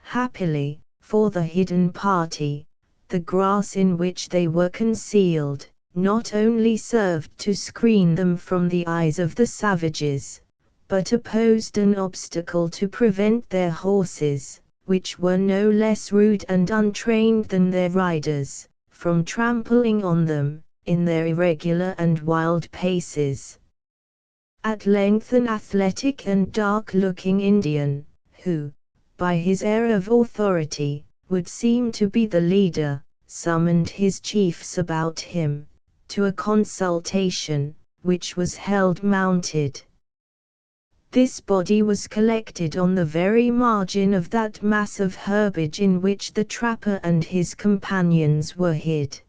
Happily, for the hidden party, the grass in which they were concealed, not only served to screen them from the eyes of the savages, but opposed an obstacle to prevent their horses, which were no less rude and untrained than their riders, from trampling on them, in their irregular and wild paces. At length an athletic and dark-looking Indian, who, by his air of authority, would seem to be the leader, summoned his chiefs about him, to a consultation, which was held mounted. This body was collected on the very margin of that mass of herbage in which the trapper and his companions were hid.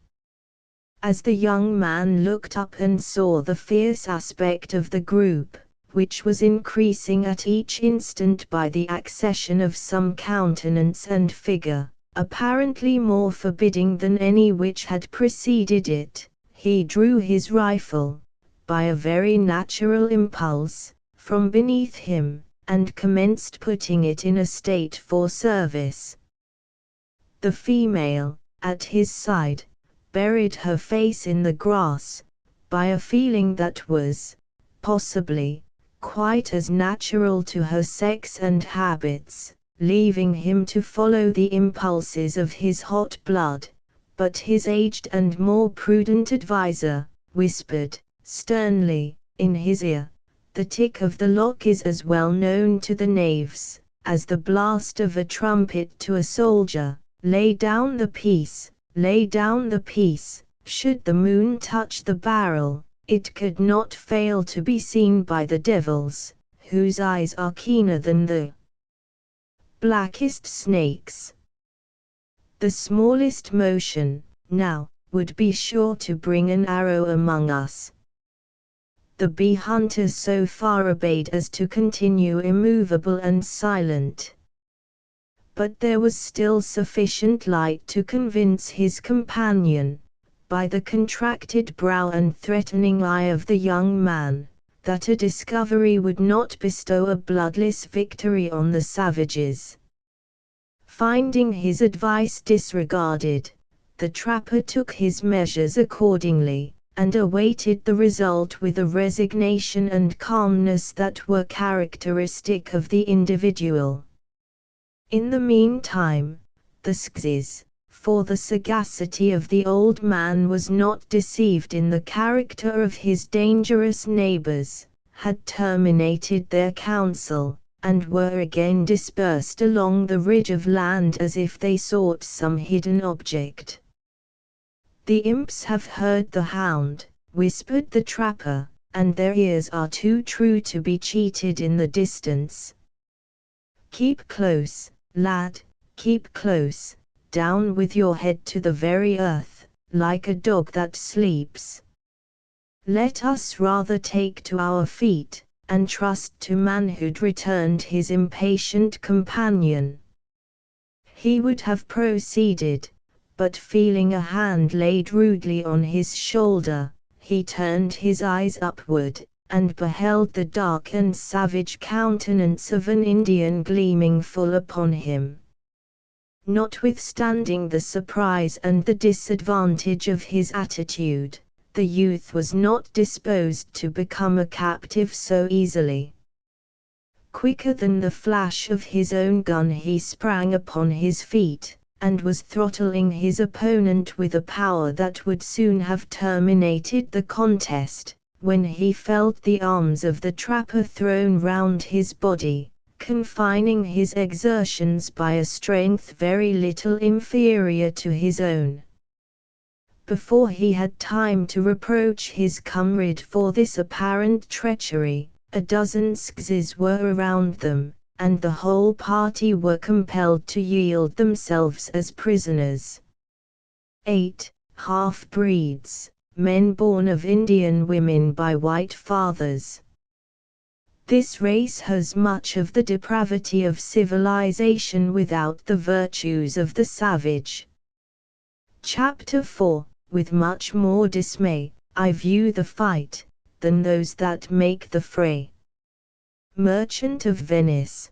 As the young man looked up and saw the fierce aspect of the group, which was increasing at each instant by the accession of some countenance and figure, apparently more forbidding than any which had preceded it, he drew his rifle, by a very natural impulse, from beneath him, and commenced putting it in a state for service. The female, at his side, buried her face in the grass, by a feeling that was, possibly, quite as natural to her sex and habits, leaving him to follow the impulses of his hot blood, but his aged and more prudent adviser, whispered, sternly, in his ear, "The tick of the lock is as well known to the knaves, as the blast of a trumpet to a soldier. Lay down the piece, lay down the piece." Should the moon touch the barrel, it could not fail to be seen by the devils, whose eyes are keener than the blackest snakes. The smallest motion, now, would be sure to bring an arrow among us. The bee hunters so far obeyed as to continue immovable and silent. But there was still sufficient light to convince his companion, by the contracted brow and threatening eye of the young man, that a discovery would not bestow a bloodless victory on the savages. Finding his advice disregarded, the trapper took his measures accordingly, and awaited the result with a resignation and calmness that were characteristic of the individual. In the meantime, the Skzis, for the sagacity of the old man was not deceived in the character of his dangerous neighbors, had terminated their council, and were again dispersed along the ridge of land as if they sought some hidden object. "The imps have heard the hound," whispered the trapper, "and their ears are too true to be cheated in the distance. Keep close, lad, keep close, down with your head to the very earth, like a dog that sleeps. Let us rather take to our feet, and trust to manhood," returned his impatient companion. He would have proceeded, but feeling a hand laid rudely on his shoulder, he turned his eyes upward, and beheld the dark and savage countenance of an Indian gleaming full upon him. Notwithstanding the surprise and the disadvantage of his attitude, the youth was not disposed to become a captive so easily. Quicker than the flash of his own gun he sprang upon his feet, and was throttling his opponent with a power that would soon have terminated the contest, when he felt the arms of the trapper thrown round his body, confining his exertions by a strength very little inferior to his own. Before he had time to reproach his comrade for this apparent treachery, a dozen Skzes were around them, and the whole party were compelled to yield themselves as prisoners. 8. Half-breeds, men born of Indian women by white fathers. This race has much of the depravity of civilization without the virtues of the savage. Chapter 4. With much more dismay, I view the fight, than those that make the fray. Merchant of Venice.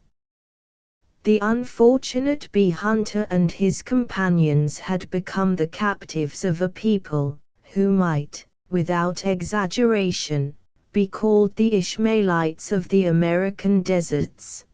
The unfortunate bee hunter and his companions had become the captives of a people, who might, without exaggeration, be called the Ishmaelites of the American deserts.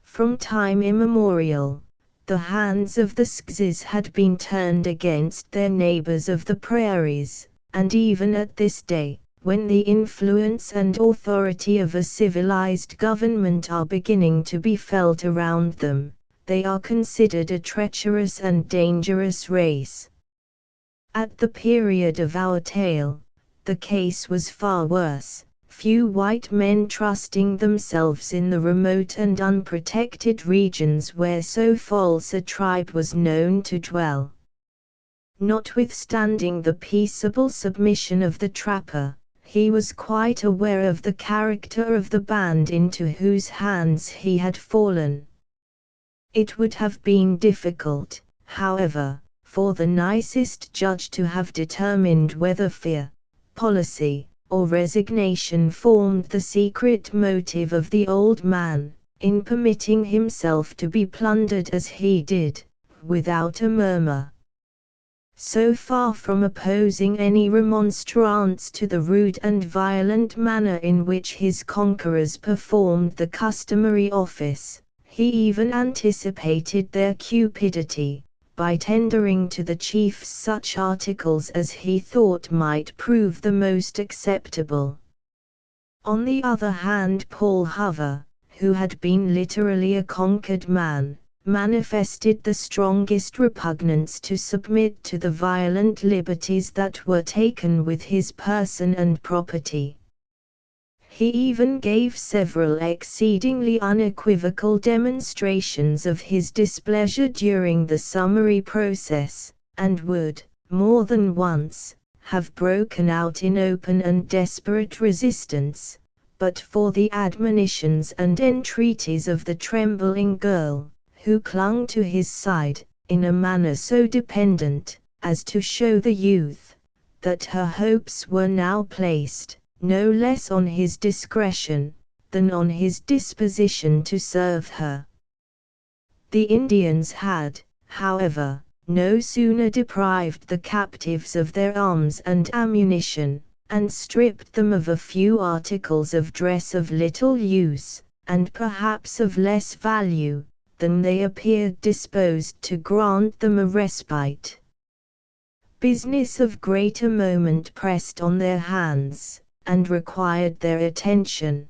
From time immemorial, the hands of the Skzes had been turned against their neighbors of the prairies, and even at this day, when the influence and authority of a civilized government are beginning to be felt around them, they are considered a treacherous and dangerous race. At the period of our tale, the case was far worse, few white men trusting themselves in the remote and unprotected regions where so false a tribe was known to dwell. Notwithstanding the peaceable submission of the trapper, he was quite aware of the character of the band into whose hands he had fallen. It would have been difficult, however, for the nicest judge to have determined whether fear, policy, or resignation formed the secret motive of the old man, in permitting himself to be plundered as he did, without a murmur. So far from opposing any remonstrance to the rude and violent manner in which his conquerors performed the customary office, he even anticipated their cupidity, by tendering to the chiefs such articles as he thought might prove the most acceptable. On the other hand, Paul Hover, who had been literally a conquered man, manifested the strongest repugnance to submit to the violent liberties that were taken with his person and property. He even gave several exceedingly unequivocal demonstrations of his displeasure during the summary process, and would, more than once, have broken out in open and desperate resistance, but for the admonitions and entreaties of the trembling girl, who clung to his side, in a manner so dependent, as to show the youth, that her hopes were now placed, no less on his discretion, than on his disposition to serve her. The Indians had, however, no sooner deprived the captives of their arms and ammunition, and stripped them of a few articles of dress of little use, and perhaps of less value, than they appeared disposed to grant them a respite. Business of greater moment pressed on their hands, and required their attention.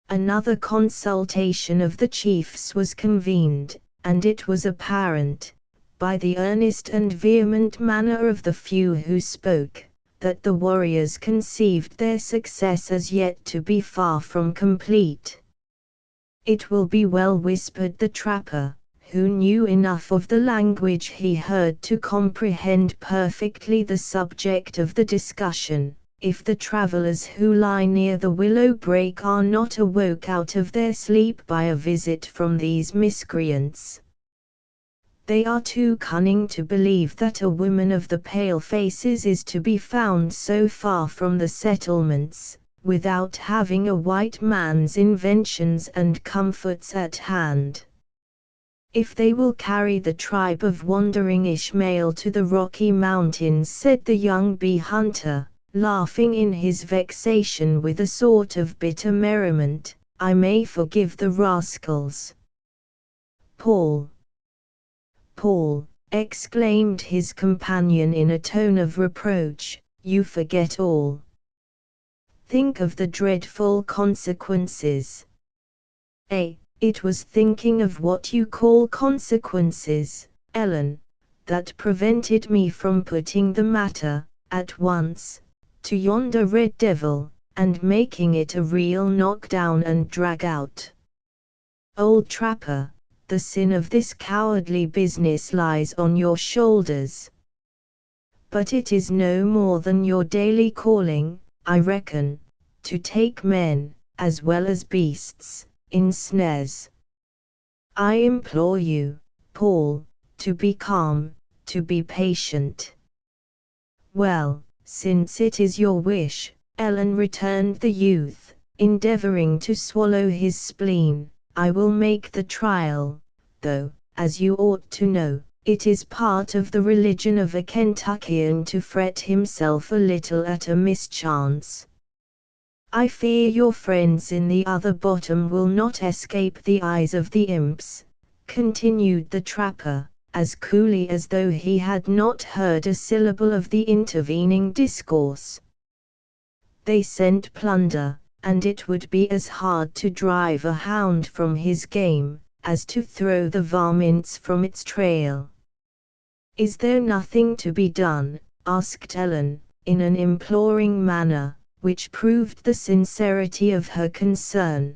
Another consultation of the chiefs was convened, and it was apparent, by the earnest and vehement manner of the few who spoke, that the warriors conceived their success as yet to be far from complete. "It will be well," whispered the trapper, who knew enough of the language he heard to comprehend perfectly the subject of the discussion, "if the travelers who lie near the willow brake are not awoke out of their sleep by a visit from these miscreants. They are too cunning to believe that a woman of the pale faces is to be found so far from the settlements, without having a white man's inventions and comforts at hand. If they will carry the tribe of wandering Ishmael to the Rocky Mountains," said the young bee hunter, laughing in his vexation with a sort of bitter merriment, "I may forgive the rascals." "Paul! Paul!" exclaimed his companion in a tone of reproach, "you forget all. think of the dreadful consequences. It was thinking of what you call consequences, Ellen, that prevented me from putting the matter, at once, to yonder red devil, and making it a real knock-down and drag-out. Old trapper, the sin of this cowardly business lies on your shoulders. But it is no more than your daily calling, I reckon, to take men, as well as beasts, in snares. I implore you, Paul, to be calm, to be patient. Well, since it is your wish, Ellen, returned the youth, endeavoring to swallow his spleen, I will make the trial, though, as you ought to know, it is part of the religion of a Kentuckian to fret himself a little at a mischance. I fear your friends in the other bottom will not escape the eyes of the imps, continued the trapper, as coolly as though he had not heard a syllable of the intervening discourse. They scent plunder, and it would be as hard to drive a hound from his game, as to throw the varmints from its trail. Is there nothing to be done? Asked Ellen, in an imploring manner, which proved the sincerity of her concern.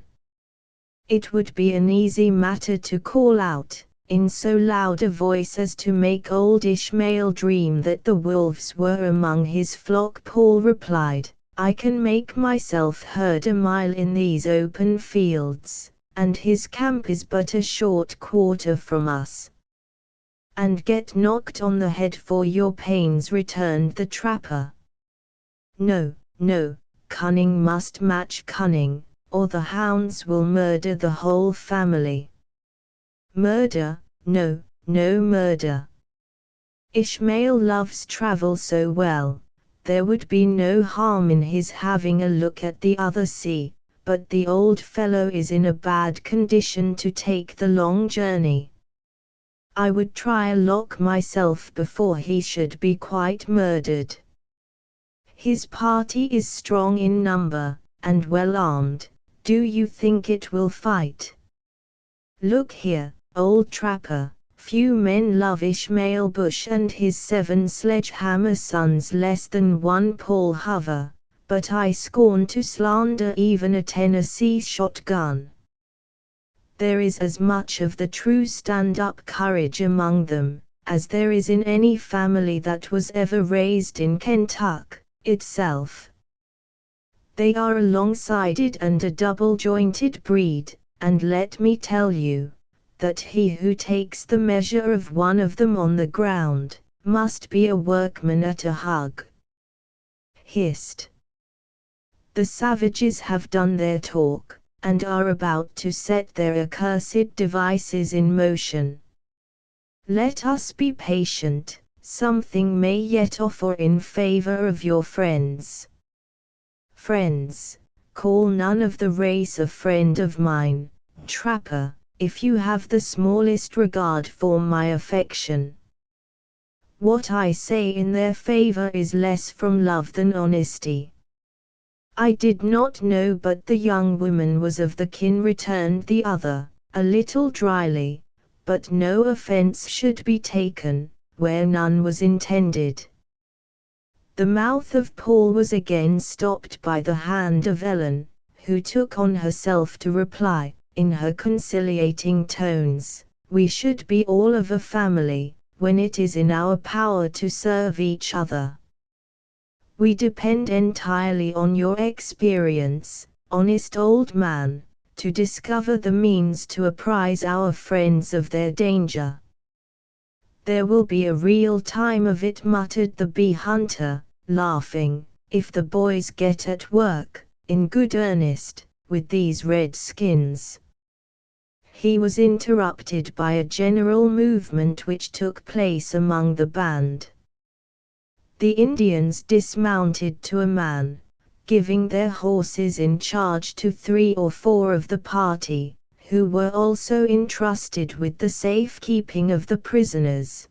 It would be an easy matter to call out, in so loud a voice as to make old Ishmael dream that the wolves were among his flock. Paul replied, I can make myself heard a mile in these open fields, and his camp is but a short quarter from us. And get knocked on the head for your pains, returned the trapper. No, no, cunning must match cunning, or the hounds will murder the whole family. Murder? No, no murder. Ishmael loves travel so well, there would be no harm in his having a look at the other sea, but the old fellow is in a bad condition to take the long journey. I would try a lock myself before he should be quite murdered. His party is strong in number, and well armed. Do you think it will fight? Look here, old trapper, few men love Ishmael Bush and his 7 sledgehammer sons less than one Paul Hover, but I scorn to slander even a Tennessee shotgun. There is as much of the true stand-up courage among them, as there is in any family that was ever raised in Kentucky itself. They are a long-sided and a double-jointed breed, and let me tell you, that he who takes the measure of one of them on the ground, must be a workman at a hug. Hist! The savages have done their talk, and are about to set their accursed devices in motion. Let us be patient, something may yet offer in favor of your friends. Friends, call none of the race a friend of mine, trapper, if you have the smallest regard for my affection. What I say in their favor is less from love than honesty. I did not know but the young woman was of the kin, returned the other, a little dryly, but no offense should be taken, where none was intended. The mouth of Paul was again stopped by the hand of Ellen, who took on herself to reply, in her conciliating tones, we should be all of a family, when it is in our power to serve each other. We depend entirely on your experience, honest old man, to discover the means to apprise our friends of their danger. There will be a real time of it, muttered the bee hunter, laughing, if the boys get at work, in good earnest, with these redskins. He was interrupted by a general movement which took place among the band. The Indians dismounted to a man, giving their horses in charge to 3 or 4 of the party, who were also entrusted with the safe-keeping of the prisoners.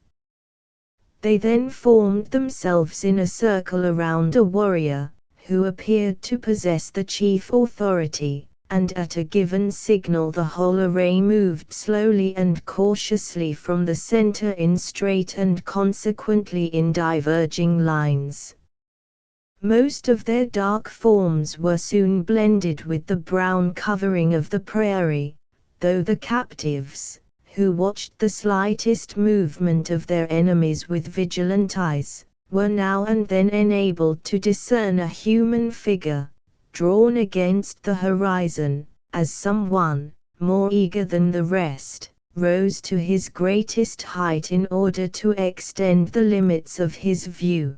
They then formed themselves in a circle around a warrior, who appeared to possess the chief authority, and at a given signal the whole array moved slowly and cautiously from the center in straight and consequently in diverging lines. Most of their dark forms were soon blended with the brown covering of the prairie, though the captives, who watched the slightest movement of their enemies with vigilant eyes, were now and then enabled to discern a human figure, drawn against the horizon, as someone, more eager than the rest, rose to his greatest height in order to extend the limits of his view.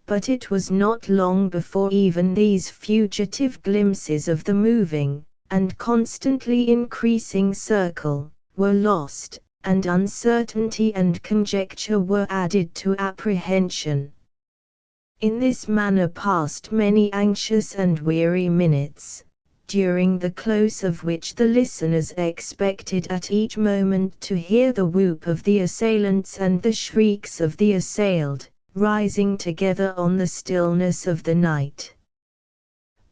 But it was not long before even these fugitive glimpses of the moving, and constantly increasing circle, were lost, and uncertainty and conjecture were added to apprehension. In this manner passed many anxious and weary minutes, during the close of which the listeners expected at each moment to hear the whoop of the assailants and the shrieks of the assailed, rising together on the stillness of the night.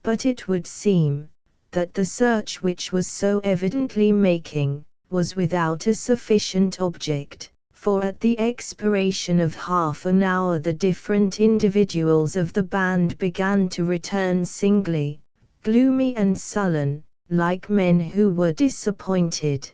But it would seem that the search which was so evidently making, was without a sufficient object, for at the expiration of half an hour the different individuals of the band began to return singly, gloomy and sullen, like men who were disappointed.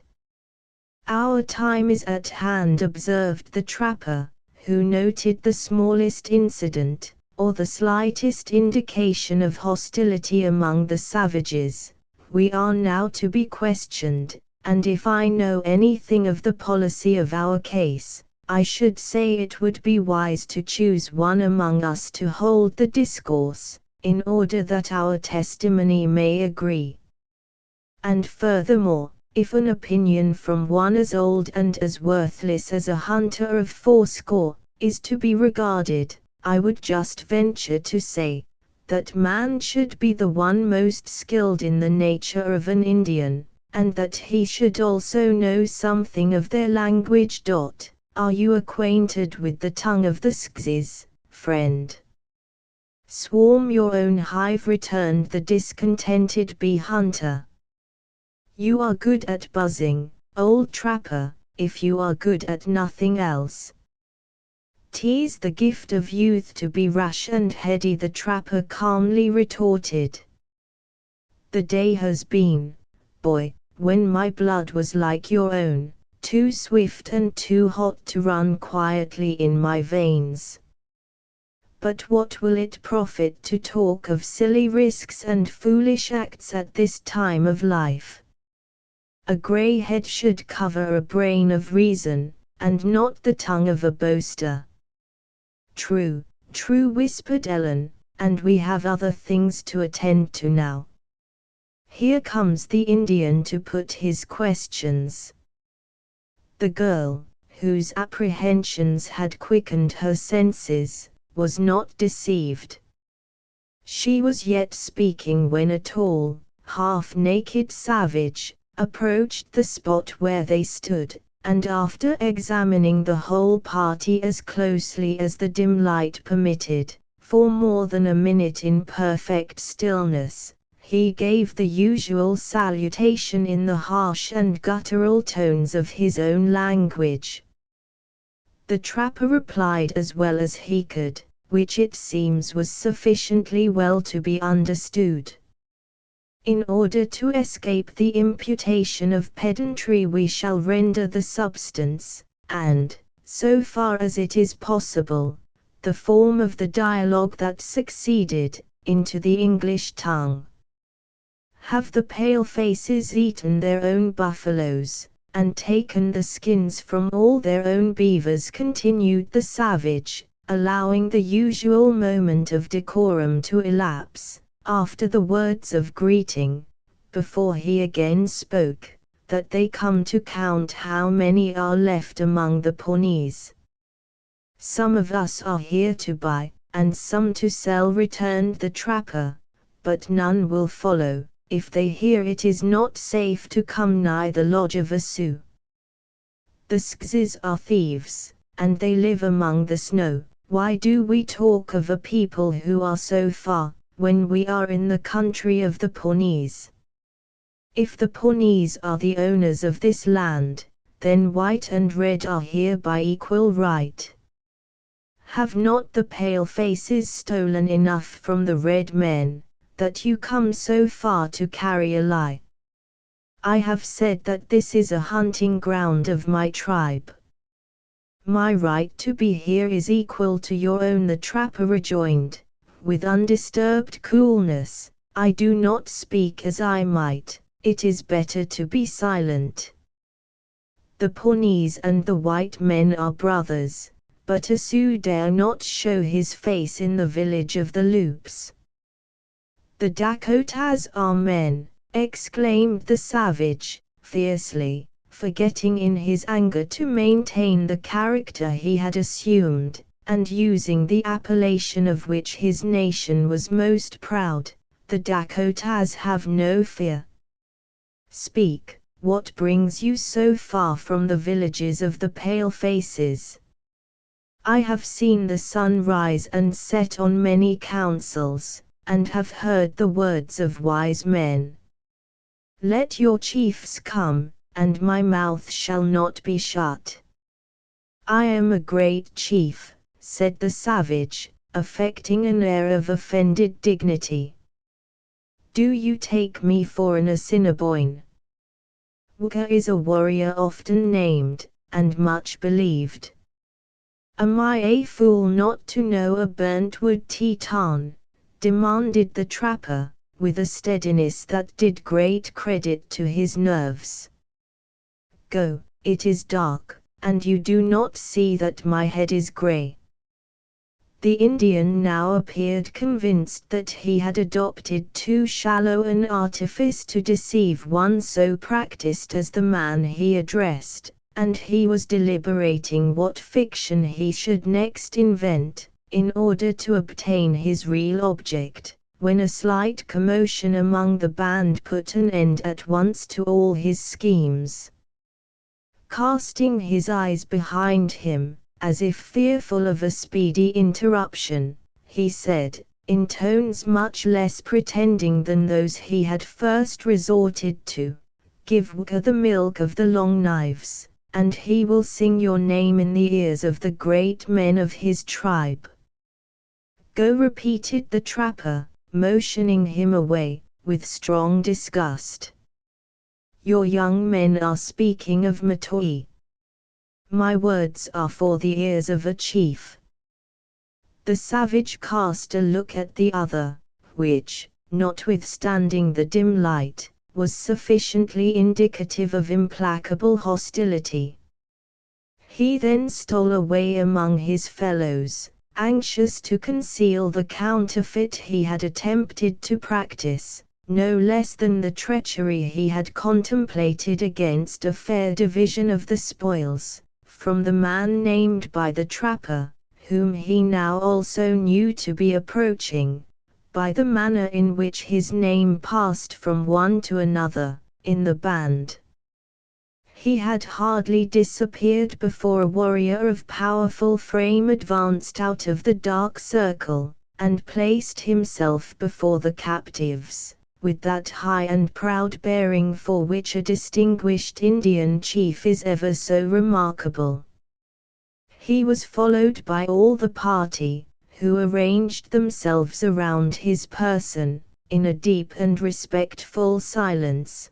"Our time is at hand," observed the trapper, who noted the smallest incident, or the slightest indication of hostility among the savages. "We are now to be questioned, and if I know anything of the policy of our case, I should say it would be wise to choose one among us to hold the discourse, in order that our testimony may agree. And furthermore, if an opinion from one as old and as worthless as a hunter of fourscore, is to be regarded, I would just venture to say, that man should be the one most skilled in the nature of an Indian, and that he should also know something of their language. Are you acquainted with the tongue of the Skzes, friend?" "Swarm your own hive," returned the discontented bee hunter. "You are good at buzzing, old trapper, if you are good at nothing else." "'Tis the gift of youth to be rash and heady," the trapper calmly retorted. "The day has been, boy, when my blood was like your own, too swift and too hot to run quietly in my veins. But what will it profit to talk of silly risks and foolish acts at this time of life? A grey head should cover a brain of reason, and not the tongue of a boaster." "True, true," whispered Ellen, "and we have other things to attend to now. Here comes the Indian to put his questions." The girl, whose apprehensions had quickened her senses, was not deceived. She was yet speaking when a tall, half-naked savage approached the spot where they stood, and after examining the whole party as closely as the dim light permitted, for more than a minute in perfect stillness, he gave the usual salutation in the harsh and guttural tones of his own language. The trapper replied as well as he could, which it seems was sufficiently well to be understood. In order to escape the imputation of pedantry, we shall render the substance, and, so far as it is possible, the form of the dialogue that succeeded, into the English tongue. "Have the pale-faces eaten their own buffaloes, and taken the skins from all their own beavers?" continued the savage, allowing the usual moment of decorum to elapse, after the words of greeting, before he again spoke, "that they come to count how many are left among the Pawnees." "Some of us are here to buy, and some to sell," returned the trapper, "but none will follow, if they hear it is not safe to come nigh the lodge of a Sioux. The Skzes are thieves, and they live among the snow, Why do we talk of a people who are so far, when we are in the country of the Pawnees? If the Pawnees are the owners of this land, then white and red are here by equal right. Have not the pale faces stolen enough from the red men, that you come so far to carry a lie? I have said that this is a hunting ground of my tribe. My right to be here is equal to your own, the trapper rejoined, with undisturbed coolness. I do not speak as I might, it is better to be silent. The Pawnees and the white men are brothers, but a Sioux dare not show his face in the village of the Loups. The Dakotas are men, exclaimed the savage, fiercely, forgetting in his anger to maintain the character he had assumed, and using the appellation of which his nation was most proud. The Dakotas have no fear. Speak, what brings you so far from the villages of the pale faces? I have seen the sun rise and set on many councils, and have heard the words of wise men. Let your chiefs come, and my mouth shall not be shut. I am a great chief, said the savage, affecting an air of offended dignity. Do you take me for an Assiniboine? Wooka is a warrior often named, and much believed. Am I a fool not to know a burnt wood Teton? Demanded the trapper, with a steadiness that did great credit to his nerves. Go, it is dark, and you do not see that my head is grey. The Indian now appeared convinced that he had adopted too shallow an artifice to deceive one so practiced as the man he addressed, and he was deliberating what fiction he should next invent, in order to obtain his real object, when a slight commotion among the band put an end at once to all his schemes. Casting his eyes behind him, as if fearful of a speedy interruption, he said, in tones much less pretending than those he had first resorted to, give Wooka the milk of the long knives, and he will sing your name in the ears of the great men of his tribe. Go, repeated the trapper, motioning him away, with strong disgust. Your young men are speaking of Matoi. My words are for the ears of a chief. The savage cast a look at the other, which, notwithstanding the dim light, was sufficiently indicative of implacable hostility. He then stole away among his fellows, anxious to conceal the counterfeit he had attempted to practice, no less than the treachery he had contemplated against a fair division of the spoils, from the man named by the trapper, whom he now also knew to be approaching, by the manner in which his name passed from one to another, in the band. He had hardly disappeared before a warrior of powerful frame advanced out of the dark circle, and placed himself before the captives, with that high and proud bearing for which a distinguished Indian chief is ever so remarkable. He was followed by all the party, who arranged themselves around his person, in a deep and respectful silence.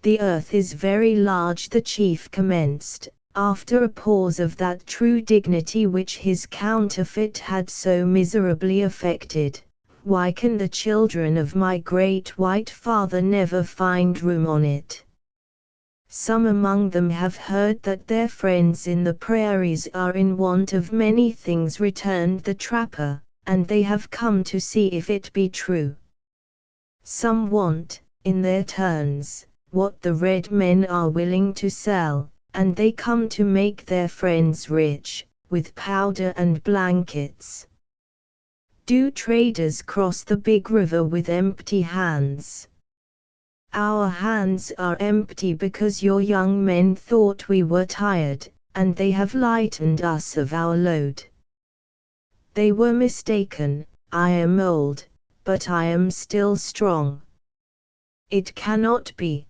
The earth is very large, the chief commenced, after a pause of that true dignity which his counterfeit had so miserably affected. Why can the children of my great white father never find room on it? Some among them have heard that their friends in the prairies are in want of many things, returned the trapper, and they have come to see if it be true. Some want, in their turns, what the red men are willing to sell, and they come to make their friends rich, with powder and blankets. Do traders cross the big river with empty hands? Our hands are empty because your young men thought we were tired, and they have lightened us of our load. They were mistaken. I am old, but I am still strong. It cannot be.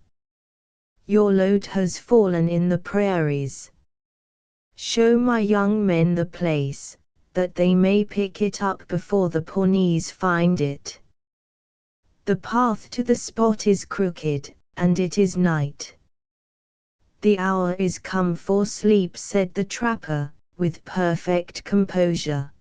Your load has fallen in the prairies. Show my young men the place, that they may pick it up before the Pawnees find it. The path to the spot is crooked, and it is night. The hour is come for sleep, said the trapper, with perfect composure.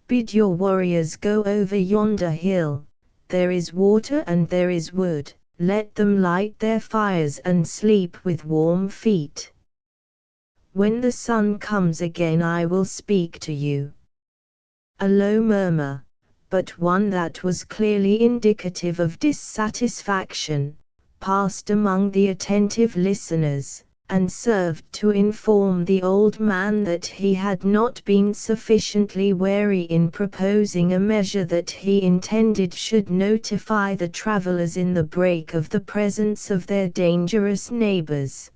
Bid your warriors go over yonder hill. There is water and there is wood. Let them light their fires and sleep with warm feet. When the sun comes again I will speak to you. A low murmur, but one that was clearly indicative of dissatisfaction, passed among the attentive listeners, and served to inform the old man that he had not been sufficiently wary in proposing a measure that he intended should notify the travelers in the break of the presence of their dangerous neighbors.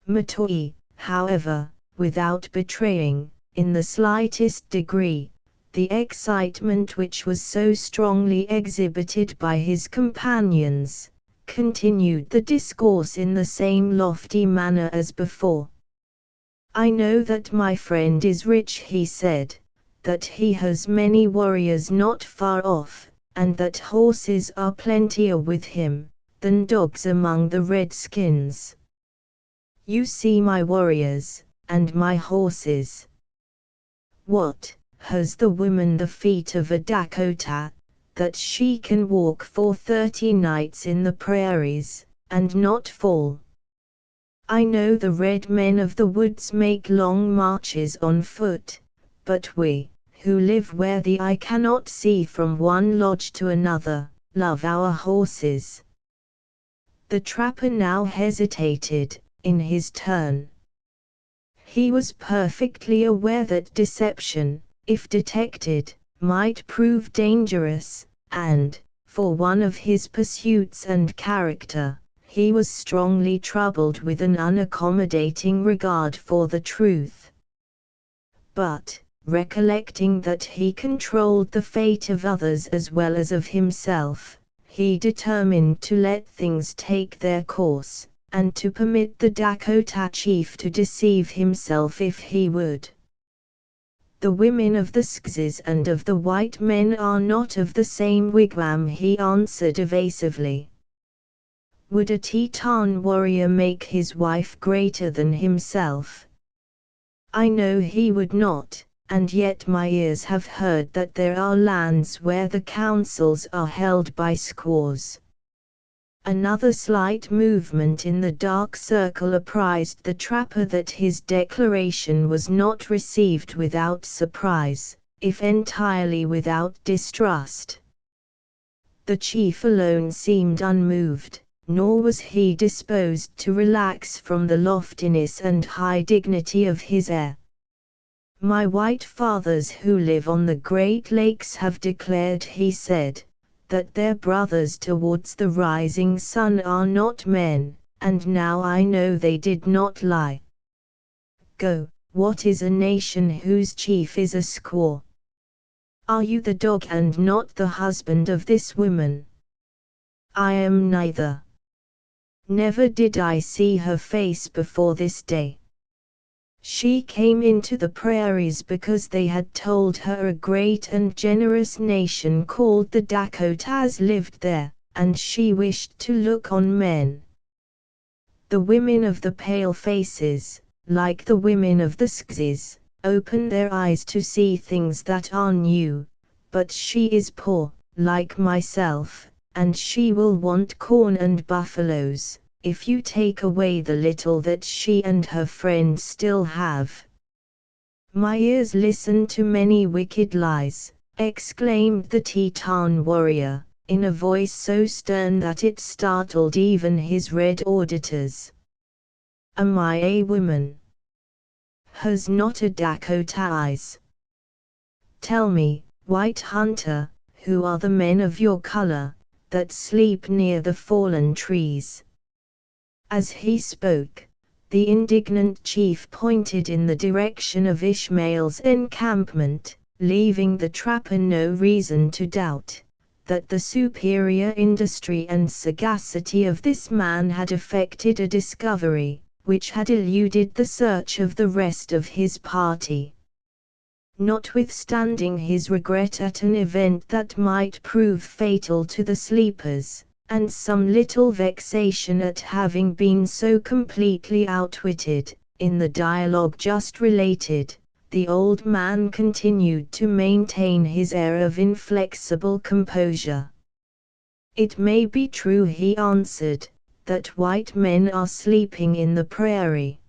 Matoi, however, without betraying, in the slightest degree, the excitement which was so strongly exhibited by his companions, continued the discourse in the same lofty manner as before. I know that my friend is rich, he said, that he has many warriors not far off, and that horses are plentier with him than dogs among the redskins. You see my warriors, and my horses. What, has the woman the feet of a Dakota, that she can walk for 30 nights in the prairies, and not fall? I know the red men of the woods make long marches on foot, but we, who live where the eye cannot see from one lodge to another, love our horses. The trapper now hesitated, in his turn. He was perfectly aware that deception, if detected, might prove dangerous, and, for one of his pursuits and character, he was strongly troubled with an unaccommodating regard for the truth. But, recollecting that he controlled the fate of others as well as of himself, he determined to let things take their course, and to permit the Dakota chief to deceive himself if he would. The women of the Skzes and of the white men are not of the same wigwam, he answered evasively. Would a Teton warrior make his wife greater than himself? I know he would not, and yet my ears have heard that there are lands where the councils are held by squaws. Another slight movement in the dark circle apprised the trapper that his declaration was not received without surprise, if entirely without distrust. The chief alone seemed unmoved, nor was he disposed to relax from the loftiness and high dignity of his air. My white fathers who live on the Great Lakes have declared, he said, that their brothers towards the rising sun are not men, and now I know they did not lie. Go, what is a nation whose chief is a squaw? Are you the dog and not the husband of this woman? I am neither. Never did I see her face before this day. She came into the prairies because they had told her a great and generous nation called the Dakotas lived there, and she wished to look on men. The women of the pale faces, like the women of the Skzes, open their eyes to see things that are new, but she is poor, like myself, and she will want corn and buffaloes, if you take away the little that she and her friend still have. My ears listen to many wicked lies, exclaimed the Teton warrior, in a voice so stern that it startled even his red auditors. Am I a woman? Has not a Dakota eyes? Tell me, white hunter, who are the men of your color, that sleep near the fallen trees? As he spoke, the indignant chief pointed in the direction of Ishmael's encampment, leaving the trapper no reason to doubt that the superior industry and sagacity of this man had effected a discovery which had eluded the search of the rest of his party. Notwithstanding his regret at an event that might prove fatal to the sleepers, and some little vexation at having been so completely outwitted, in the dialogue just related, the old man continued to maintain his air of inflexible composure. "It may be true," he answered, "that white men are sleeping in the prairie.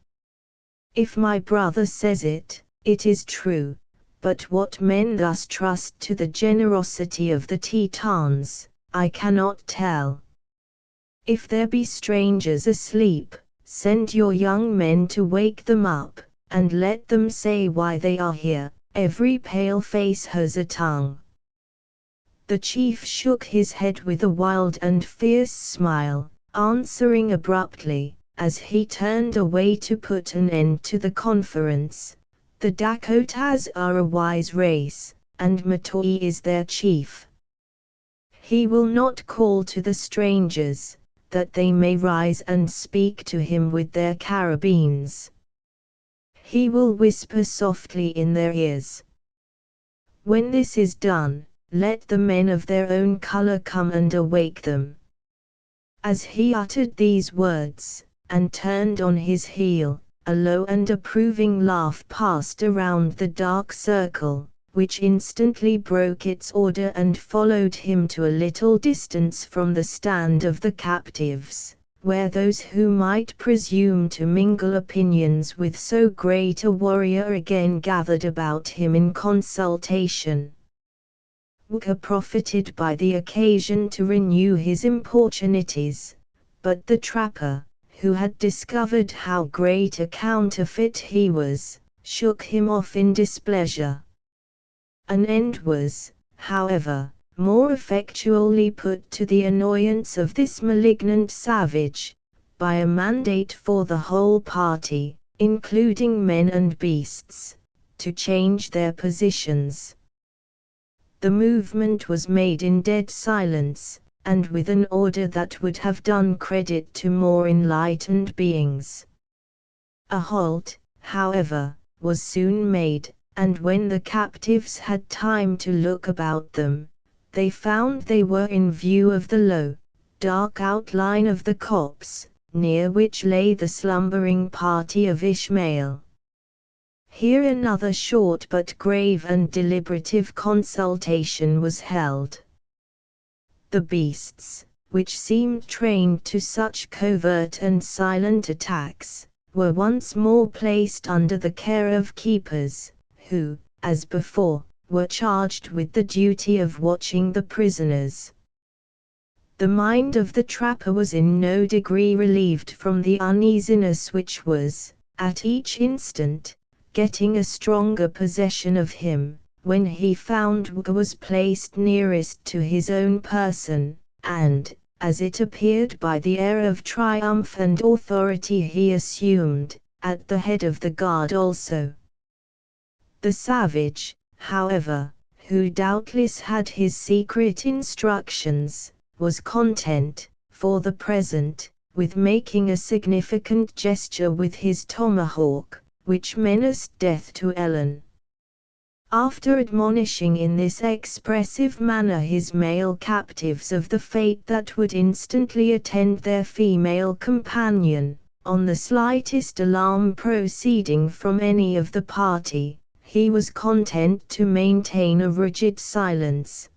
If my brother says it, it is true. But what men thus trust to the generosity of the Tetons, I cannot tell. If there be strangers asleep, send your young men to wake them up, and let them say why they are here. Every pale face has a tongue." The chief shook his head with a wild and fierce smile, answering abruptly, as he turned away to put an end to the conference, "The Dakotas are a wise race, and Matoi is their chief. He will not call to the strangers, that they may rise and speak to him with their carabines. He will whisper softly in their ears. When this is done, let the men of their own color come and awake them." As he uttered these words, and turned on his heel, a low and approving laugh passed around the dark circle, which instantly broke its order and followed him to a little distance from the stand of the captives, where those who might presume to mingle opinions with so great a warrior again gathered about him in consultation. Wooka profited by the occasion to renew his importunities, but the trapper, who had discovered how great a counterfeit he was, shook him off in displeasure. An end was, however, more effectually put to the annoyance of this malignant savage, by a mandate for the whole party, including men and beasts, to change their positions. The movement was made in dead silence, and with an order that would have done credit to more enlightened beings. A halt, however, was soon made, and when the captives had time to look about them, they found they were in view of the low, dark outline of the copse, near which lay the slumbering party of Ishmael. Here another short but grave and deliberative consultation was held. The beasts, which seemed trained to such covert and silent attacks, were once more placed under the care of keepers, who, as before, were charged with the duty of watching the prisoners. The mind of the trapper was in no degree relieved from the uneasiness which was, at each instant, getting a stronger possession of him, when he found Wooka was placed nearest to his own person, and, as it appeared by the air of triumph and authority he assumed, at the head of the guard also. The savage, however, who doubtless had his secret instructions, was content, for the present, with making a significant gesture with his tomahawk, which menaced death to Ellen. After admonishing in this expressive manner his male captives of the fate that would instantly attend their female companion, on the slightest alarm proceeding from any of the party, he was content to maintain a rigid silence.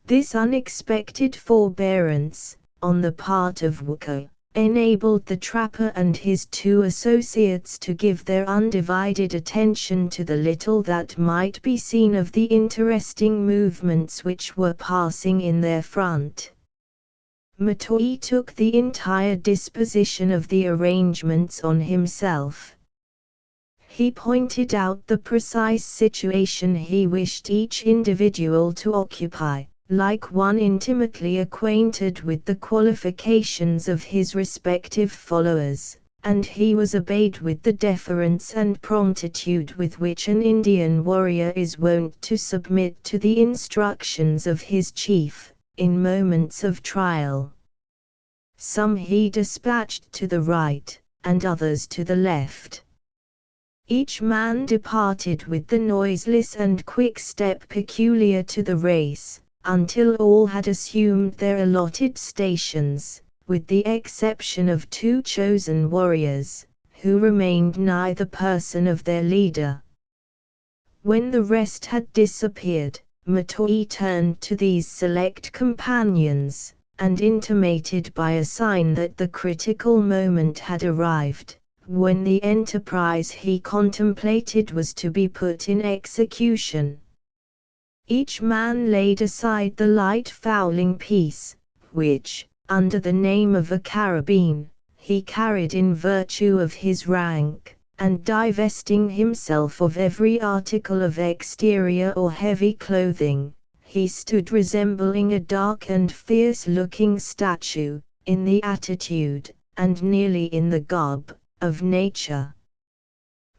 This unexpected forbearance, on the part of Wooka, enabled the trapper and his two associates to give their undivided attention to the little that might be seen of the interesting movements which were passing in their front. Matoi took the entire disposition of the arrangements on himself. He pointed out the precise situation he wished each individual to occupy, like one intimately acquainted with the qualifications of his respective followers, and he was obeyed with the deference and promptitude with which an Indian warrior is wont to submit to the instructions of his chief, in moments of trial. Some he dispatched to the right, and others to the left. Each man departed with the noiseless and quick step peculiar to the race, until all had assumed their allotted stations, with the exception of 2 chosen warriors, who remained nigh the person of their leader. When the rest had disappeared, Matoi turned to these select companions, and intimated by a sign that the critical moment had arrived, when the enterprise he contemplated was to be put in execution. Each man laid aside the light fowling piece, which, under the name of a carabine, he carried in virtue of his rank, and divesting himself of every article of exterior or heavy clothing, he stood resembling a dark and fierce-looking statue, in the attitude, and nearly in the garb, of nature.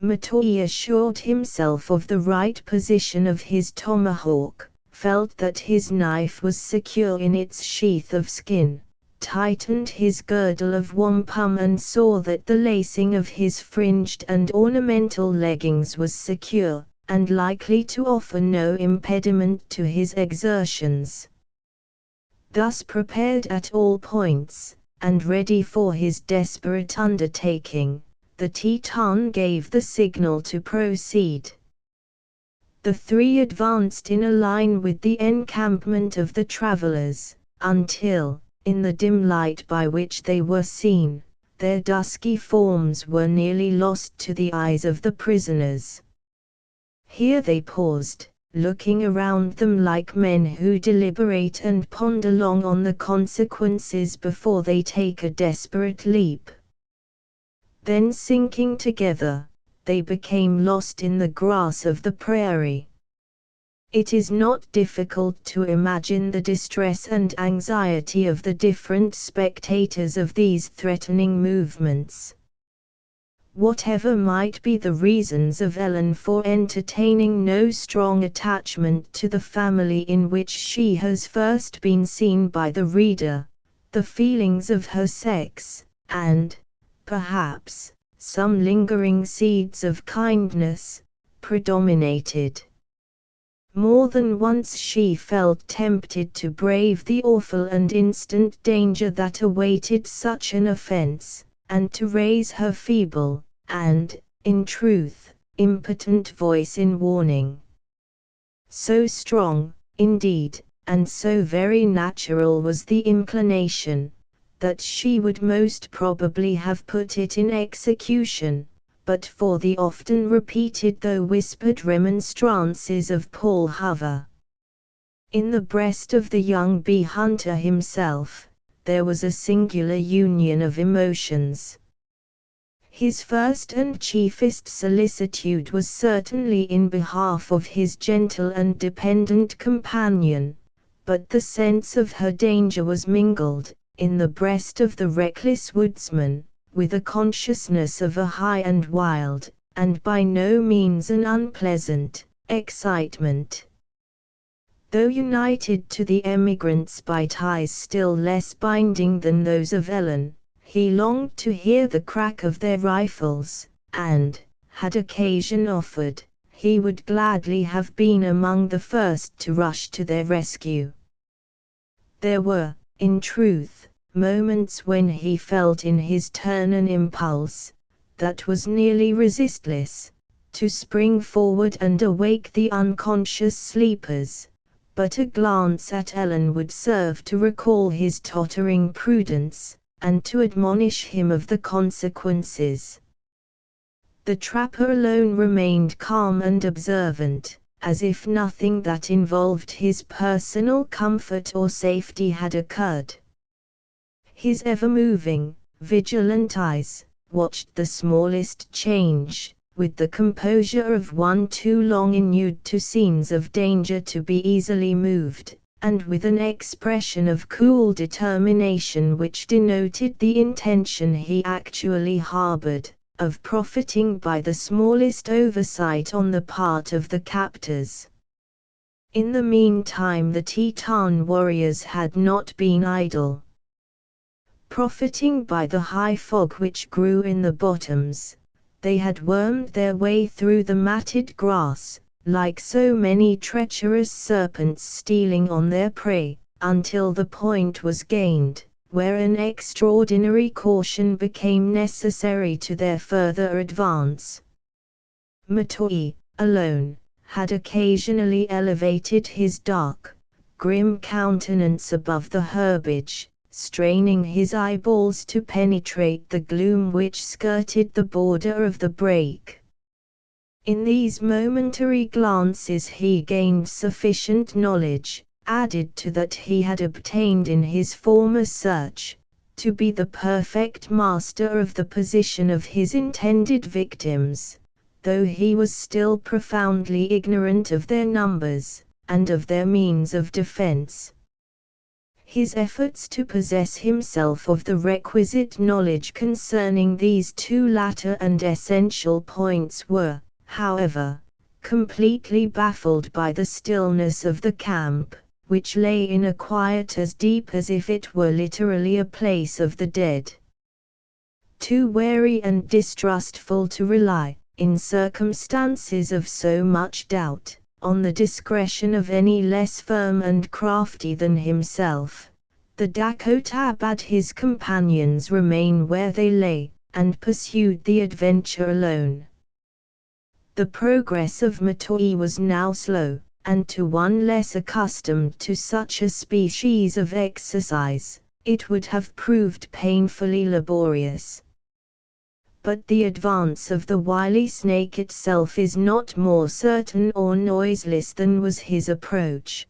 Matoi assured himself of the right position of his tomahawk, felt that his knife was secure in its sheath of skin, tightened his girdle of wampum and saw that the lacing of his fringed and ornamental leggings was secure, and likely to offer no impediment to his exertions. Thus prepared at all points, and ready for his desperate undertaking, the Teton gave the signal to proceed. The 3 advanced in a line with the encampment of the travelers, until, in the dim light by which they were seen, their dusky forms were nearly lost to the eyes of the prisoners. Here they paused, looking around them like men who deliberate and ponder long on the consequences before they take a desperate leap. Then sinking together, they became lost in the grass of the prairie. It is not difficult to imagine the distress and anxiety of the different spectators of these threatening movements. Whatever might be the reasons of Ellen for entertaining no strong attachment to the family in which she has first been seen by the reader, the feelings of her sex, and, perhaps, some lingering seeds of kindness, predominated. More than once she felt tempted to brave the awful and instant danger that awaited such an offense, and to raise her feeble, and, in truth, impotent voice in warning. So strong, indeed, and so very natural was the inclination, that she would most probably have put it in execution, but for the often repeated though whispered remonstrances of Paul Hover. In the breast of the young bee hunter himself, there was a singular union of emotions. His first and chiefest solicitude was certainly in behalf of his gentle and dependent companion, but the sense of her danger was mingled, in the breast of the reckless woodsman, with a consciousness of a high and wild, and by no means an unpleasant, excitement. Though united to the emigrants by ties still less binding than those of Ellen, he longed to hear the crack of their rifles, and, had occasion offered, he would gladly have been among the first to rush to their rescue. There were, in truth, moments when he felt in his turn an impulse, that was nearly resistless, to spring forward and awake the unconscious sleepers, but a glance at Ellen would serve to recall his tottering prudence, and to admonish him of the consequences. The trapper alone remained calm and observant, as if nothing that involved his personal comfort or safety had occurred. His ever-moving, vigilant eyes watched the smallest change, with the composure of one too long inured to scenes of danger to be easily moved, and with an expression of cool determination which denoted the intention he actually harbored, of profiting by the smallest oversight on the part of the captors. In the meantime the Teton warriors had not been idle. Profiting by the high fog which grew in the bottoms, they had wormed their way through the matted grass, like so many treacherous serpents stealing on their prey, until the point was gained, where an extraordinary caution became necessary to their further advance. Matoi, alone, had occasionally elevated his dark, grim countenance above the herbage, straining his eyeballs to penetrate the gloom which skirted the border of the brake. In these momentary glances he gained sufficient knowledge, added to that he had obtained in his former search, to be the perfect master of the position of his intended victims, though he was still profoundly ignorant of their numbers, and of their means of defense. His efforts to possess himself of the requisite knowledge concerning these two latter and essential points were, however, completely baffled by the stillness of the camp, which lay in a quiet as deep as if it were literally a place of the dead. Too wary and distrustful to rely, in circumstances of so much doubt, on the discretion of any less firm and crafty than himself, the Dakota bade his companions remain where they lay, and pursued the adventure alone. The progress of Matoi was now slow, and to one less accustomed to such a species of exercise, it would have proved painfully laborious. But the advance of the wily snake itself is not more certain or noiseless than was his approach.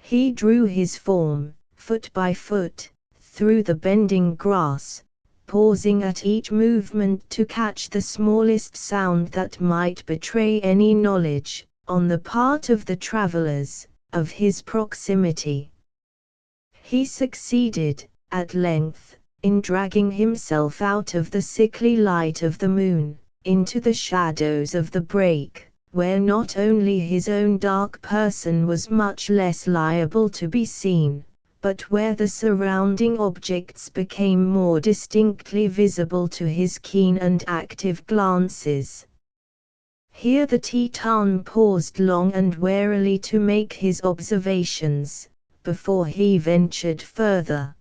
He drew his form, foot by foot, through the bending grass, pausing at each movement to catch the smallest sound that might betray any knowledge, on the part of the travelers, of his proximity. He succeeded, at length, in dragging himself out of the sickly light of the moon, into the shadows of the brake, where not only his own dark person was much less liable to be seen, but where the surrounding objects became more distinctly visible to his keen and active glances. Here the Teton paused long and warily to make his observations, before he ventured further.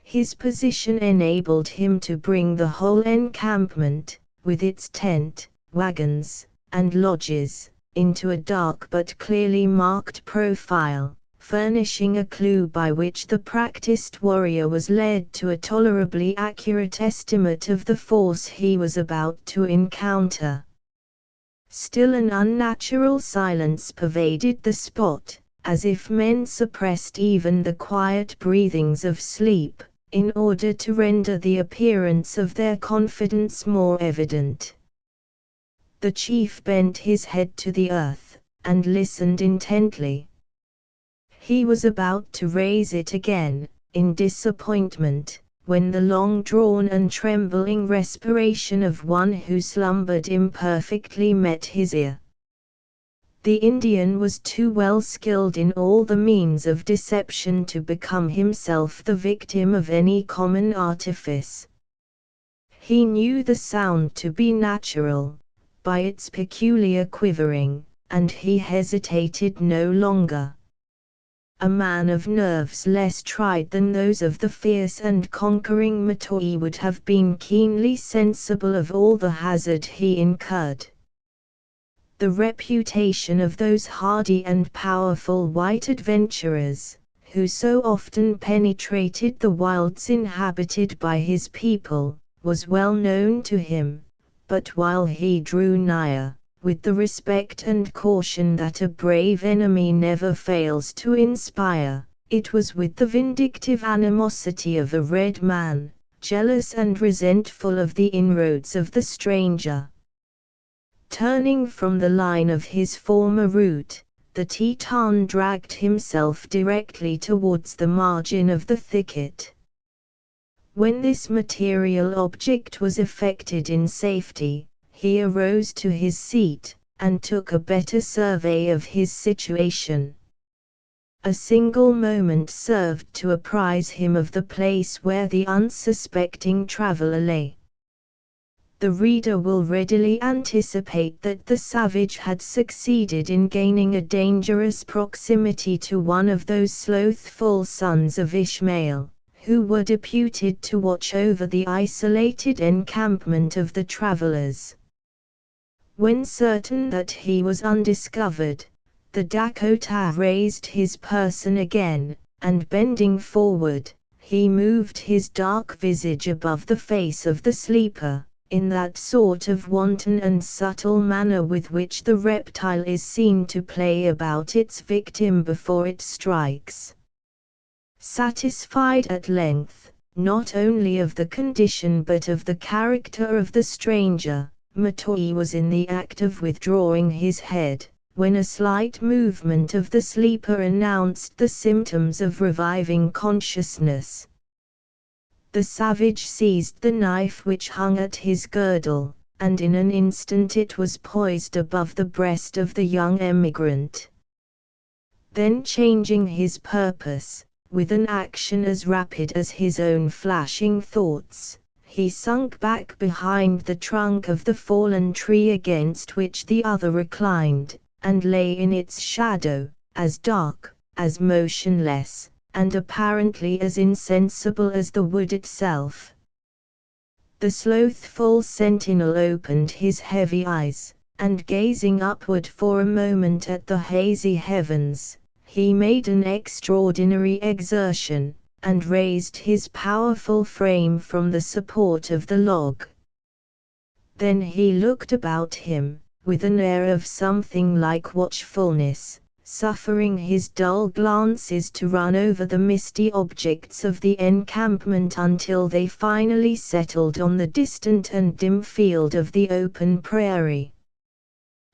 His position enabled him to bring the whole encampment, with its tent, wagons, and lodges, into a dark but clearly marked profile, furnishing a clue by which the practiced warrior was led to a tolerably accurate estimate of the force he was about to encounter. Still an unnatural silence pervaded the spot, as if men suppressed even the quiet breathings of sleep, in order to render the appearance of their confidence more evident. The chief bent his head to the earth, and listened intently. He was about to raise it again, in disappointment, when the long-drawn and trembling respiration of one who slumbered imperfectly met his ear. The Indian was too well skilled in all the means of deception to become himself the victim of any common artifice. He knew the sound to be natural, by its peculiar quivering, and he hesitated no longer. A man of nerves less tried than those of the fierce and conquering Matoi would have been keenly sensible of all the hazard he incurred. The reputation of those hardy and powerful white adventurers, who so often penetrated the wilds inhabited by his people, was well known to him, but while he drew nigher, with the respect and caution that a brave enemy never fails to inspire, it was with the vindictive animosity of a red man, jealous and resentful of the inroads of the stranger. Turning from the line of his former route, the Teton dragged himself directly towards the margin of the thicket. When this material object was effected in safety, he arose to his seat, and took a better survey of his situation. A single moment served to apprise him of the place where the unsuspecting traveler lay. The reader will readily anticipate that the savage had succeeded in gaining a dangerous proximity to one of those slothful sons of Ishmael, who were deputed to watch over the isolated encampment of the travelers. When certain that he was undiscovered, the Dakota raised his person again, and bending forward, he moved his dark visage above the face of the sleeper, in that sort of wanton and subtle manner with which the reptile is seen to play about its victim before it strikes. Satisfied at length, not only of the condition but of the character of the stranger, Matoi was in the act of withdrawing his head, when a slight movement of the sleeper announced the symptoms of reviving consciousness. The savage seized the knife which hung at his girdle, and in an instant it was poised above the breast of the young emigrant. Then changing his purpose, with an action as rapid as his own flashing thoughts, he sunk back behind the trunk of the fallen tree against which the other reclined, and lay in its shadow, as dark, as motionless, and apparently as insensible as the wood itself. The slothful sentinel opened his heavy eyes, and gazing upward for a moment at the hazy heavens, he made an extraordinary exertion, and raised his powerful frame from the support of the log. Then he looked about him, with an air of something like watchfulness, suffering his dull glances to run over the misty objects of the encampment until they finally settled on the distant and dim field of the open prairie.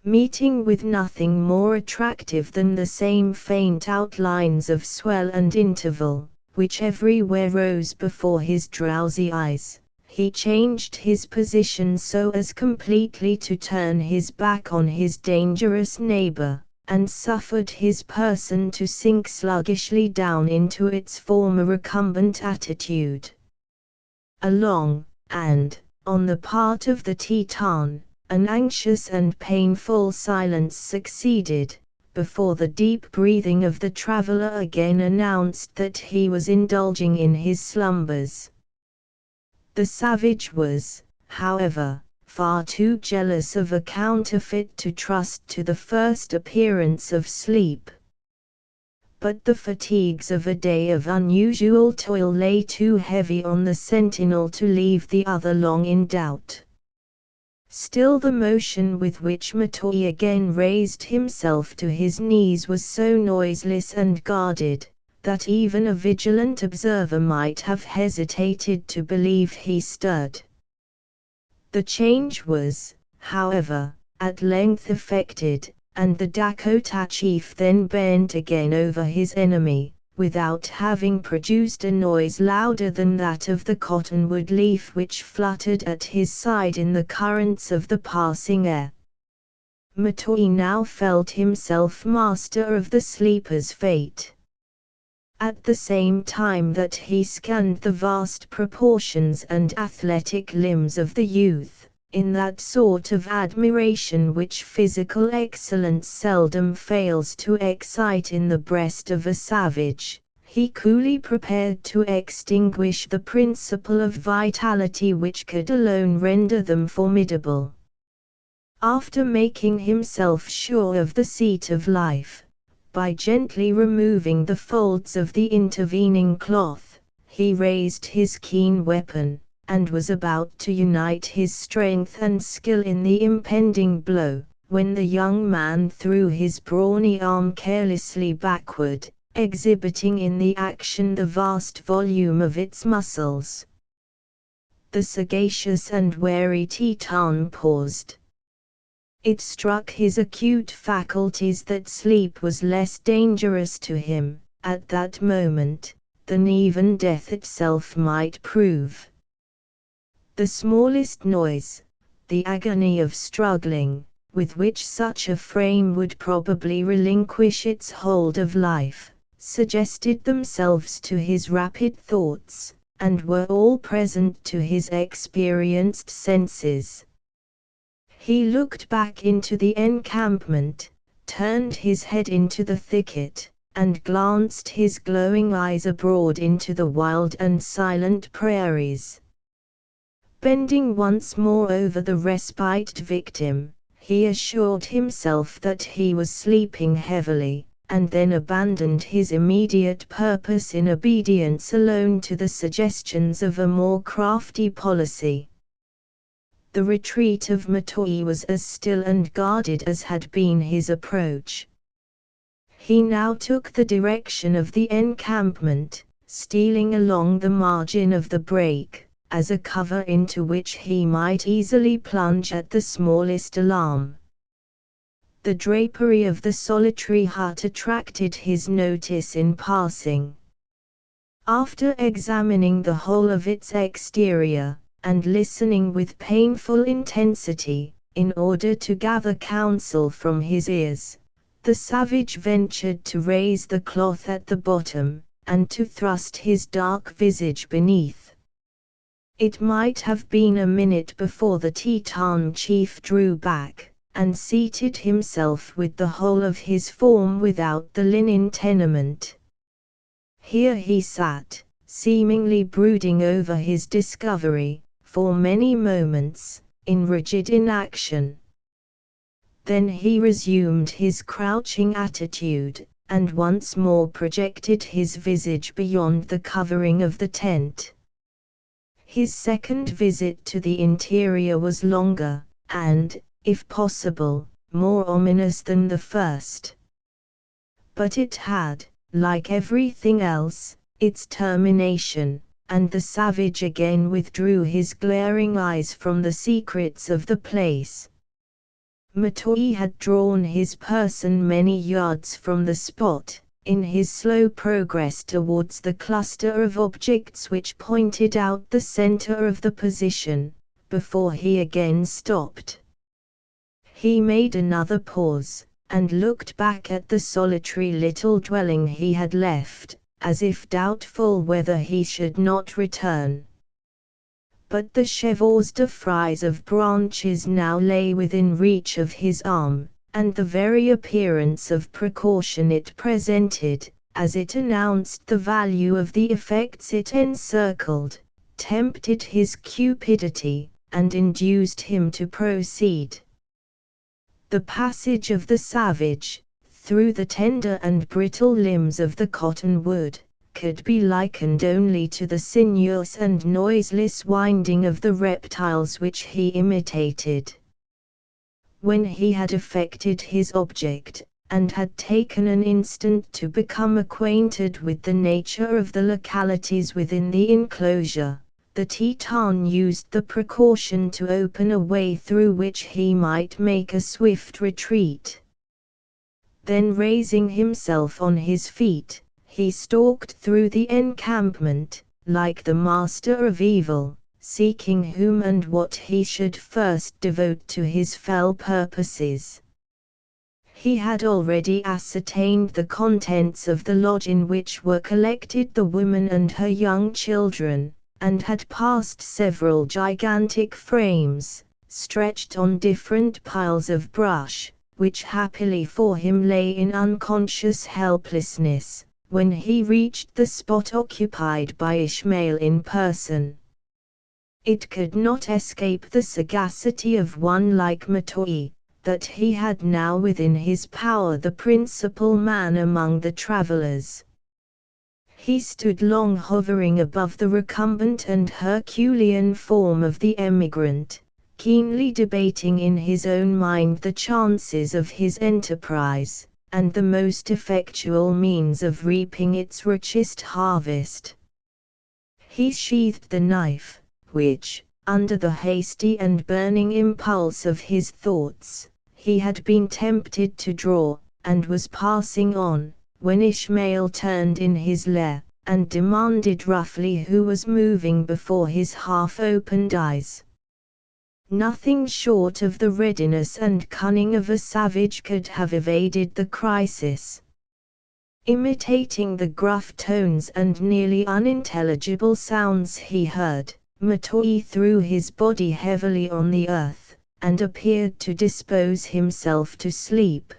Meeting with nothing more attractive than the same faint outlines of swell and interval, which everywhere rose before his drowsy eyes, he changed his position so as completely to turn his back on his dangerous neighbor, and suffered his person to sink sluggishly down into its former recumbent attitude. A long, and, on the part of the Teton, an anxious and painful silence succeeded, before the deep breathing of the traveler again announced that he was indulging in his slumbers. The savage was, however, far too jealous of a counterfeit to trust to the first appearance of sleep. But the fatigues of a day of unusual toil lay too heavy on the sentinel to leave the other long in doubt. Still the motion with which Matoi again raised himself to his knees was so noiseless and guarded, that even a vigilant observer might have hesitated to believe he stirred. The change was, however, at length effected, and the Dakota chief then bent again over his enemy, without having produced a noise louder than that of the cottonwood leaf which fluttered at his side in the currents of the passing air. Matoi now felt himself master of the sleeper's fate. At the same time that he scanned the vast proportions and athletic limbs of the youth, in that sort of admiration which physical excellence seldom fails to excite in the breast of a savage, he coolly prepared to extinguish the principle of vitality which could alone render them formidable. After making himself sure of the seat of life, by gently removing the folds of the intervening cloth, he raised his keen weapon, and was about to unite his strength and skill in the impending blow, when the young man threw his brawny arm carelessly backward, exhibiting in the action the vast volume of its muscles. The sagacious and wary Teton paused. It struck his acute faculties that sleep was less dangerous to him, at that moment, than even death itself might prove. The smallest noise, the agony of struggling, with which such a frame would probably relinquish its hold of life, suggested themselves to his rapid thoughts, and were all present to his experienced senses. He looked back into the encampment, turned his head into the thicket, and glanced his glowing eyes abroad into the wild and silent prairies. Bending once more over the respite victim, he assured himself that he was sleeping heavily, and then abandoned his immediate purpose in obedience alone to the suggestions of a more crafty policy. The retreat of Matoi was as still and guarded as had been his approach. He now took the direction of the encampment, stealing along the margin of the break, as a cover into which he might easily plunge at the smallest alarm. The drapery of the solitary hut attracted his notice in passing. After examining the whole of its exterior, and listening with painful intensity, in order to gather counsel from his ears, the savage ventured to raise the cloth at the bottom, and to thrust his dark visage beneath. It might have been a minute before the Teton chief drew back, and seated himself with the whole of his form without the linen tenement. Here he sat, seemingly brooding over his discovery, for many moments, in rigid inaction. Then he resumed his crouching attitude, and once more projected his visage beyond the covering of the tent. His second visit to the interior was longer, and, if possible, more ominous than the first. But it had, like everything else, its termination, and the savage again withdrew his glaring eyes from the secrets of the place. Matoi had drawn his person many yards from the spot, in his slow progress towards the cluster of objects which pointed out the center of the position, before he again stopped. He made another pause, and looked back at the solitary little dwelling he had left, as if doubtful whether he should not return. But the chevaux de frise of branches now lay within reach of his arm, and the very appearance of precaution it presented, as it announced the value of the effects it encircled, tempted his cupidity, and induced him to proceed. The passage of the savage, through the tender and brittle limbs of the cottonwood, could be likened only to the sinuous and noiseless winding of the reptiles which he imitated. When he had effected his object, and had taken an instant to become acquainted with the nature of the localities within the enclosure, the Teton used the precaution to open a way through which he might make a swift retreat. Then raising himself on his feet, he stalked through the encampment, like the master of evil, seeking whom and what he should first devote to his fell purposes. He had already ascertained the contents of the lodge in which were collected the woman and her young children, and had passed several gigantic frames, stretched on different piles of brush, which happily for him lay in unconscious helplessness, when he reached the spot occupied by Ishmael in person. It could not escape the sagacity of one like Matoi, that he had now within his power the principal man among the travelers. He stood long hovering above the recumbent and Herculean form of the emigrant, keenly debating in his own mind the chances of his enterprise, and the most effectual means of reaping its richest harvest. He sheathed the knife, which, under the hasty and burning impulse of his thoughts, He had been tempted to draw, and was passing on, when Ishmael turned in his lair, and demanded roughly who was moving before his half-opened eyes. Nothing short of the readiness and cunning of a savage could have evaded the crisis. Imitating the gruff tones and nearly unintelligible sounds he heard, Matoi threw his body heavily on the earth, and appeared to dispose himself to sleep.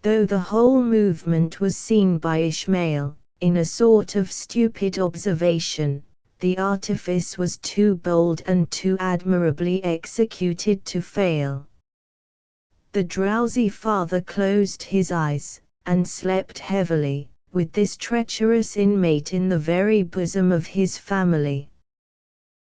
Though the whole movement was seen by Ishmael, in a sort of stupid observation, the artifice was too bold and too admirably executed to fail. The drowsy father closed his eyes, and slept heavily, with this treacherous inmate in the very bosom of his family.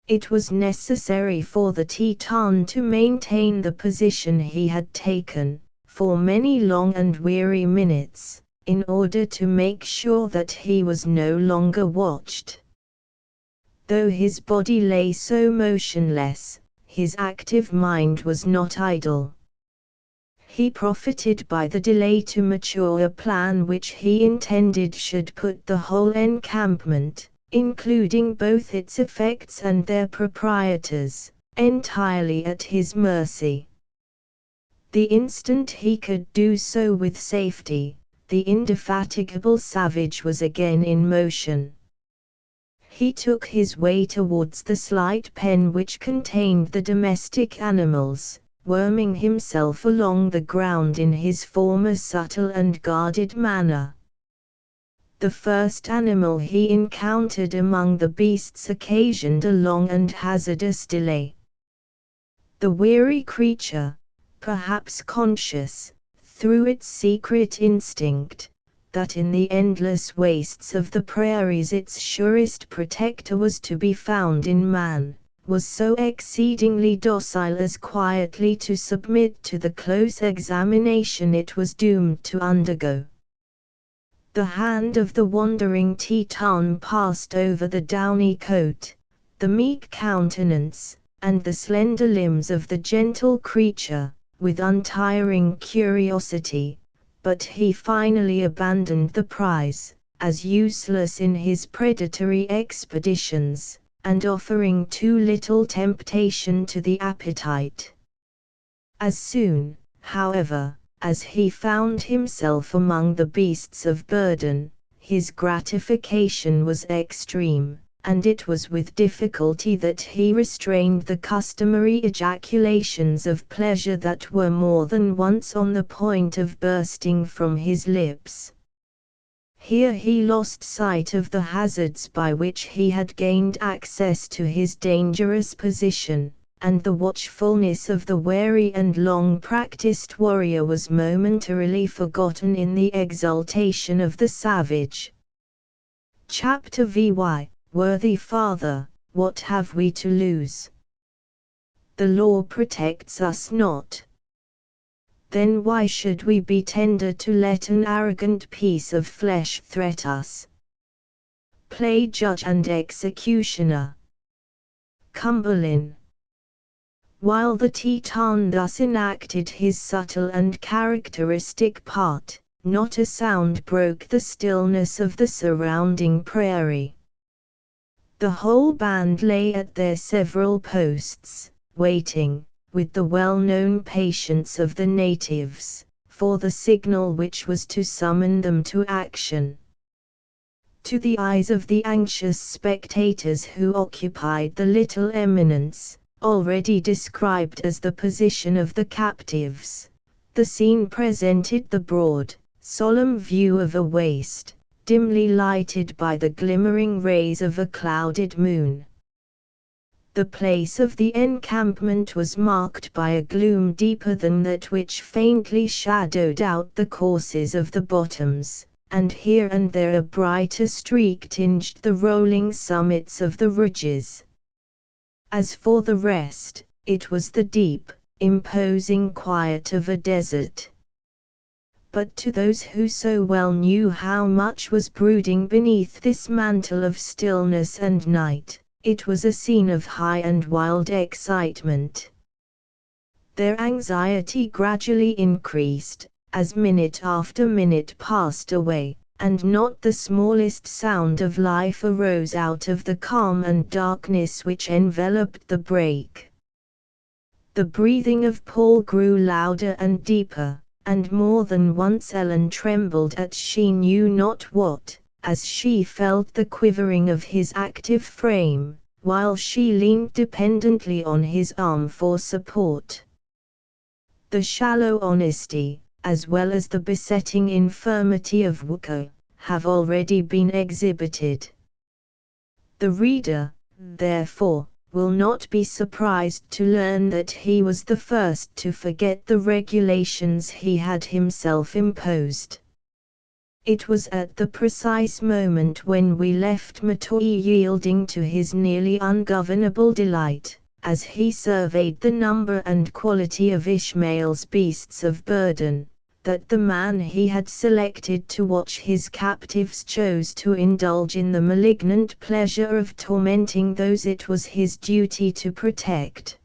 It was necessary for the Teton to maintain the position he had taken, for many long and weary minutes, in order to make sure that he was no longer watched. Though his body lay so motionless, his active mind was not idle. He profited by the delay to mature a plan which he intended should put the whole encampment, including both its effects and their proprietors, entirely at his mercy. The instant he could do so with safety, the indefatigable savage was again in motion. He took his way towards the slight pen which contained the domestic animals, worming himself along the ground in his former subtle and guarded manner. The first animal he encountered among the beasts occasioned a long and hazardous delay. The weary creature, perhaps conscious, through its secret instinct, that in the endless wastes of the prairies its surest protector was to be found in man, was so exceedingly docile as quietly to submit to the close examination it was doomed to undergo. The hand of the wandering Teton passed over the downy coat, the meek countenance, and the slender limbs of the gentle creature, with untiring curiosity, but he finally abandoned the prize, as useless in his predatory expeditions, and offering too little temptation to the appetite. As soon, however, as he found himself among the beasts of burden, his gratification was extreme, and it was with difficulty that he restrained the customary ejaculations of pleasure that were more than once on the point of bursting from his lips. Here he lost sight of the hazards by which he had gained access to his dangerous position, and the watchfulness of the wary and long-practiced warrior was momentarily forgotten in the exultation of the savage. Chapter VY, Worthy Father, what have we to lose? The law protects us not. Then why should we be tender to let an arrogant piece of flesh threat us? Play judge and executioner. Cumberlin. While the Teton thus enacted his subtle and characteristic part, not a sound broke the stillness of the surrounding prairie. The whole band lay at their several posts, waiting, with the well-known patience of the natives, for the signal which was to summon them to action. To the eyes of the anxious spectators who occupied the little eminence, already described as the position of the captives, the scene presented the broad, solemn view of a waste, dimly lighted by the glimmering rays of a clouded moon. The place of the encampment was marked by a gloom deeper than that which faintly shadowed out the courses of the bottoms, and here and there a brighter streak tinged the rolling summits of the ridges. As for the rest, it was the deep, imposing quiet of a desert. But to those who so well knew how much was brooding beneath this mantle of stillness and night, it was a scene of high and wild excitement. Their anxiety gradually increased, as minute after minute passed away, and not the smallest sound of life arose out of the calm and darkness which enveloped the break. The breathing of Paul grew louder and deeper, and more than once Ellen trembled at she knew not what, as she felt the quivering of his active frame, while she leaned dependently on his arm for support. The shallow honesty, as well as the besetting infirmity of Wooker, have already been exhibited. The reader, therefore, will not be surprised to learn that he was the first to forget the regulations he had himself imposed. It was at the precise moment when we left Matoi yielding to his nearly ungovernable delight, as he surveyed the number and quality of Ishmael's beasts of burden, that the man he had selected to watch his captives chose to indulge in the malignant pleasure of tormenting those it was his duty to protect.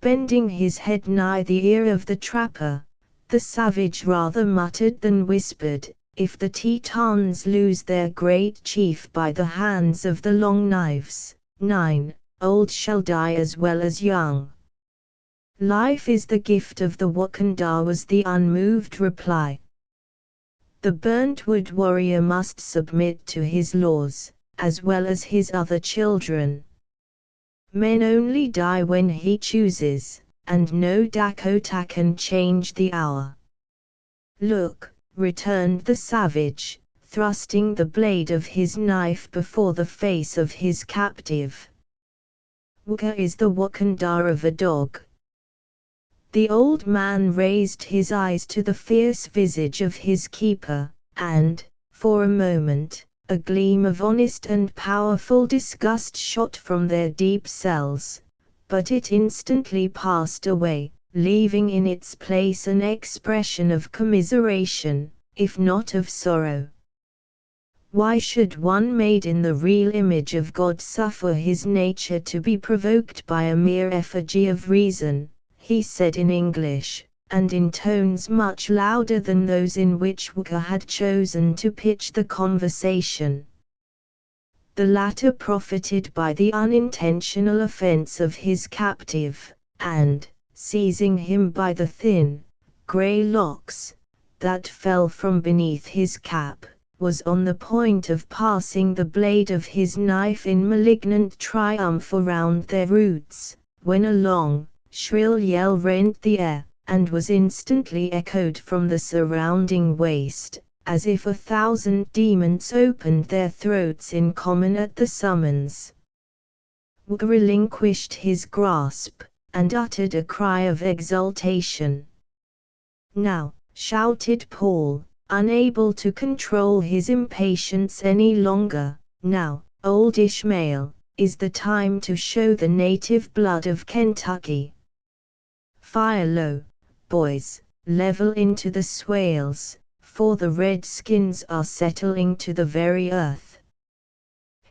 Bending his head nigh the ear of the trapper, the savage rather muttered than whispered, "If the Tetons lose their great chief by the hands of the Long Knives, 9 old shall die as well as young." "Life is the gift of the Wakanda," was the unmoved reply. The burnt-wood warrior must submit to his laws, as well as his other children. Men only die when he chooses, and no Dakota can change the hour. "Look," returned the savage, thrusting the blade of his knife before the face of his captive. "Wooka is the Wakanda of a dog." The old man raised his eyes to the fierce visage of his keeper, and, for a moment, a gleam of honest and powerful disgust shot from their deep cells, but it instantly passed away, leaving in its place an expression of commiseration, if not of sorrow. Why should one made in the real image of God suffer his nature to be provoked by a mere effigy of reason? He said in English, and in tones much louder than those in which Wooker had chosen to pitch the conversation. The latter profited by the unintentional offense of his captive, and, seizing him by the thin, grey locks, that fell from beneath his cap, was on the point of passing the blade of his knife in malignant triumph around their roots, when a long, shrill yell rent the air, and was instantly echoed from the surrounding waste, as if 1,000 demons opened their throats in common at the summons. Wooga relinquished his grasp, and uttered a cry of exultation. "Now," shouted Paul, unable to control his impatience any longer, "now, old Ishmael, is the time to show the native blood of Kentucky. Fire low, boys, level into the swales, for the redskins are settling to the very earth."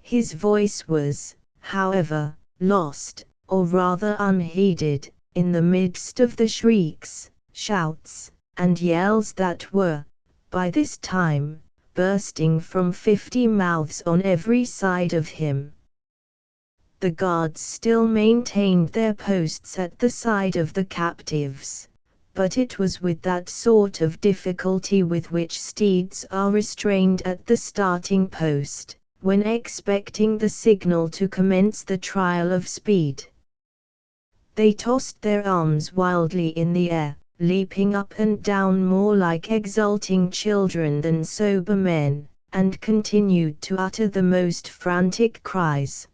His voice was, however, lost, or rather unheeded, in the midst of the shrieks, shouts, and yells that were, by this time, bursting from 50 mouths on every side of him. The guards still maintained their posts at the side of the captives, but it was with that sort of difficulty with which steeds are restrained at the starting post, when expecting the signal to commence the trial of speed. They tossed their arms wildly in the air, leaping up and down more like exulting children than sober men, and continued to utter the most frantic cries.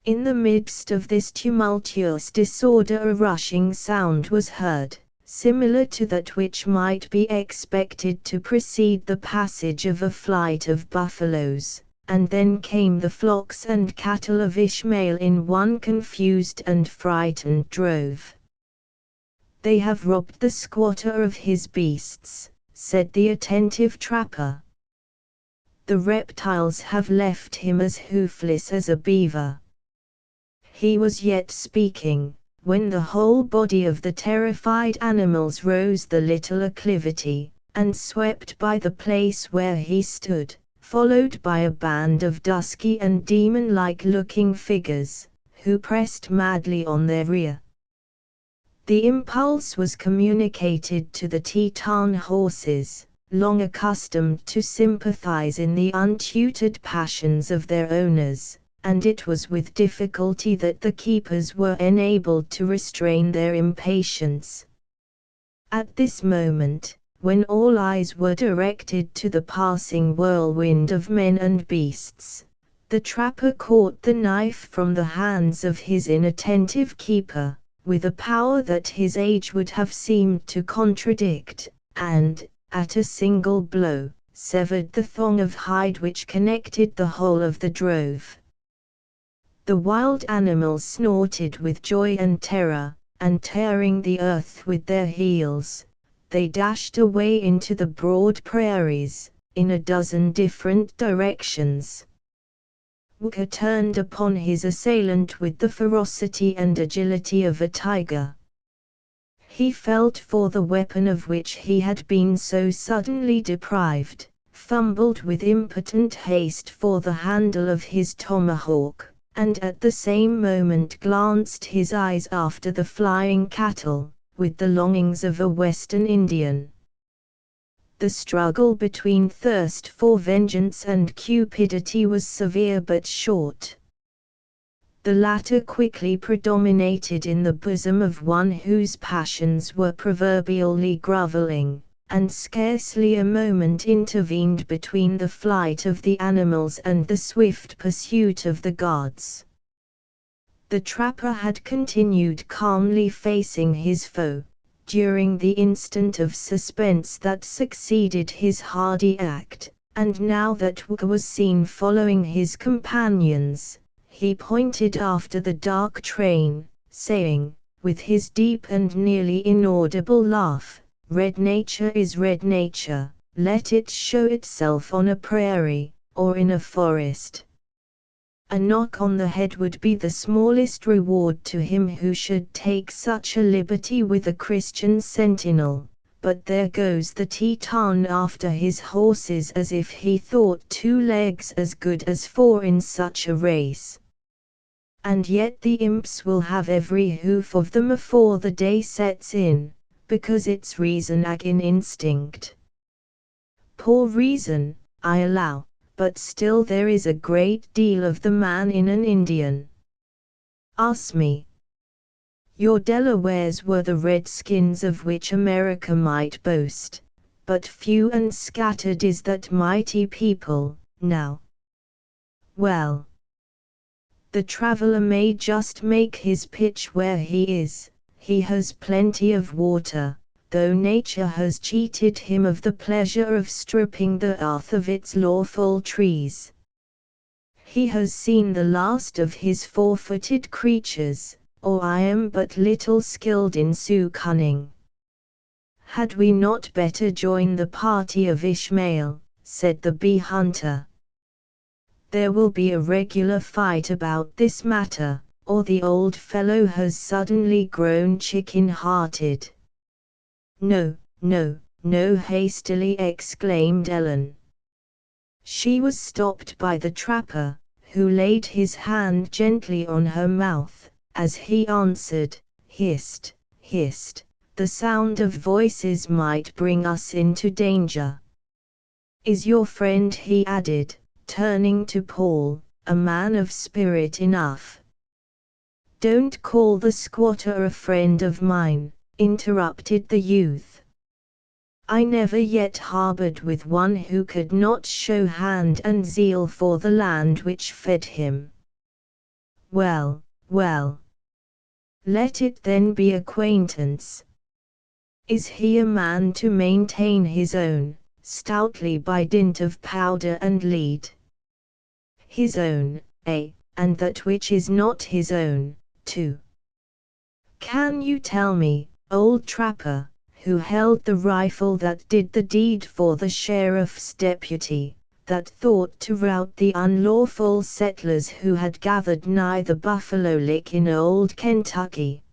In the midst of this tumultuous disorder a rushing sound was heard, similar to that which might be expected to precede the passage of a flight of buffaloes, and then came the flocks and cattle of Ishmael in one confused and frightened drove. "They have robbed the squatter of his beasts," said the attentive trapper. "The reptiles have left him as hoofless as a beaver." He was yet speaking, when the whole body of the terrified animals rose the little acclivity, and swept by the place where he stood, followed by a band of dusky and demon-like looking figures, who pressed madly on their rear. The impulse was communicated to the Teton horses, long accustomed to sympathize in the untutored passions of their owners, and it was with difficulty that the keepers were enabled to restrain their impatience. At this moment, when all eyes were directed to the passing whirlwind of men and beasts, the trapper caught the knife from the hands of his inattentive keeper, with a power that his age would have seemed to contradict, and, at a single blow, severed the thong of hide which connected the whole of the drove. The wild animals snorted with joy and terror, and tearing the earth with their heels, they dashed away into the broad prairies, in a dozen different directions. Walker turned upon his assailant with the ferocity and agility of a tiger. He felt for the weapon of which he had been so suddenly deprived, fumbled with impotent haste for the handle of his tomahawk, and at the same moment glanced his eyes after the flying cattle, with the longings of a Western Indian. The struggle between thirst for vengeance and cupidity was severe but short. The latter quickly predominated in the bosom of one whose passions were proverbially groveling, and scarcely a moment intervened between the flight of the animals and the swift pursuit of the gods. The trapper had continued calmly facing his foe, during the instant of suspense that succeeded his hardy act, and now that Walker was seen following his companions, he pointed after the dark train, saying, with his deep and nearly inaudible laugh, "Red nature is red nature, let it show itself on a prairie, or in a forest." A knock on the head would be the smallest reward to him who should take such a liberty with a Christian sentinel, but there goes the Teton after his horses as if he thought 2 legs as good as 4 in such a race. And yet the imps will have every hoof of them afore the day sets in, because it's reason agin instinct. Poor reason, I allow, but still there is a great deal of the man in an Indian. Ask me. Your Delawares were the redskins of which America might boast, but few and scattered is that mighty people, now. Well, the traveler may just make his pitch where he is, he has plenty of water, though nature has cheated him of the pleasure of stripping the earth of its lawful trees. He has seen the last of his 4-footed creatures, or I am but little skilled in Sioux cunning. Had we not better join the party of Ishmael, said the bee hunter. There will be a regular fight about this matter, or the old fellow has suddenly grown chicken-hearted. No, no, no, hastily exclaimed Ellen. She was stopped by the trapper, who laid his hand gently on her mouth, as he answered, "Hist, hist, the sound of voices might bring us into danger. Is your friend," he added, turning to Paul, "a man of spirit enough?" "Don't call the squatter a friend of mine," interrupted the youth. "I never yet harbored with one who could not show hand and zeal for the land which fed him." "Well, well. Let it then be acquaintance. Is he a man to maintain his own, stoutly by dint of powder and lead?" "His own, and that which is not his own, too." "Can you tell me, old trapper, who held the rifle that did the deed for the sheriff's deputy, that thought to rout the unlawful settlers who had gathered nigh the Buffalo Lick in old Kentucky?"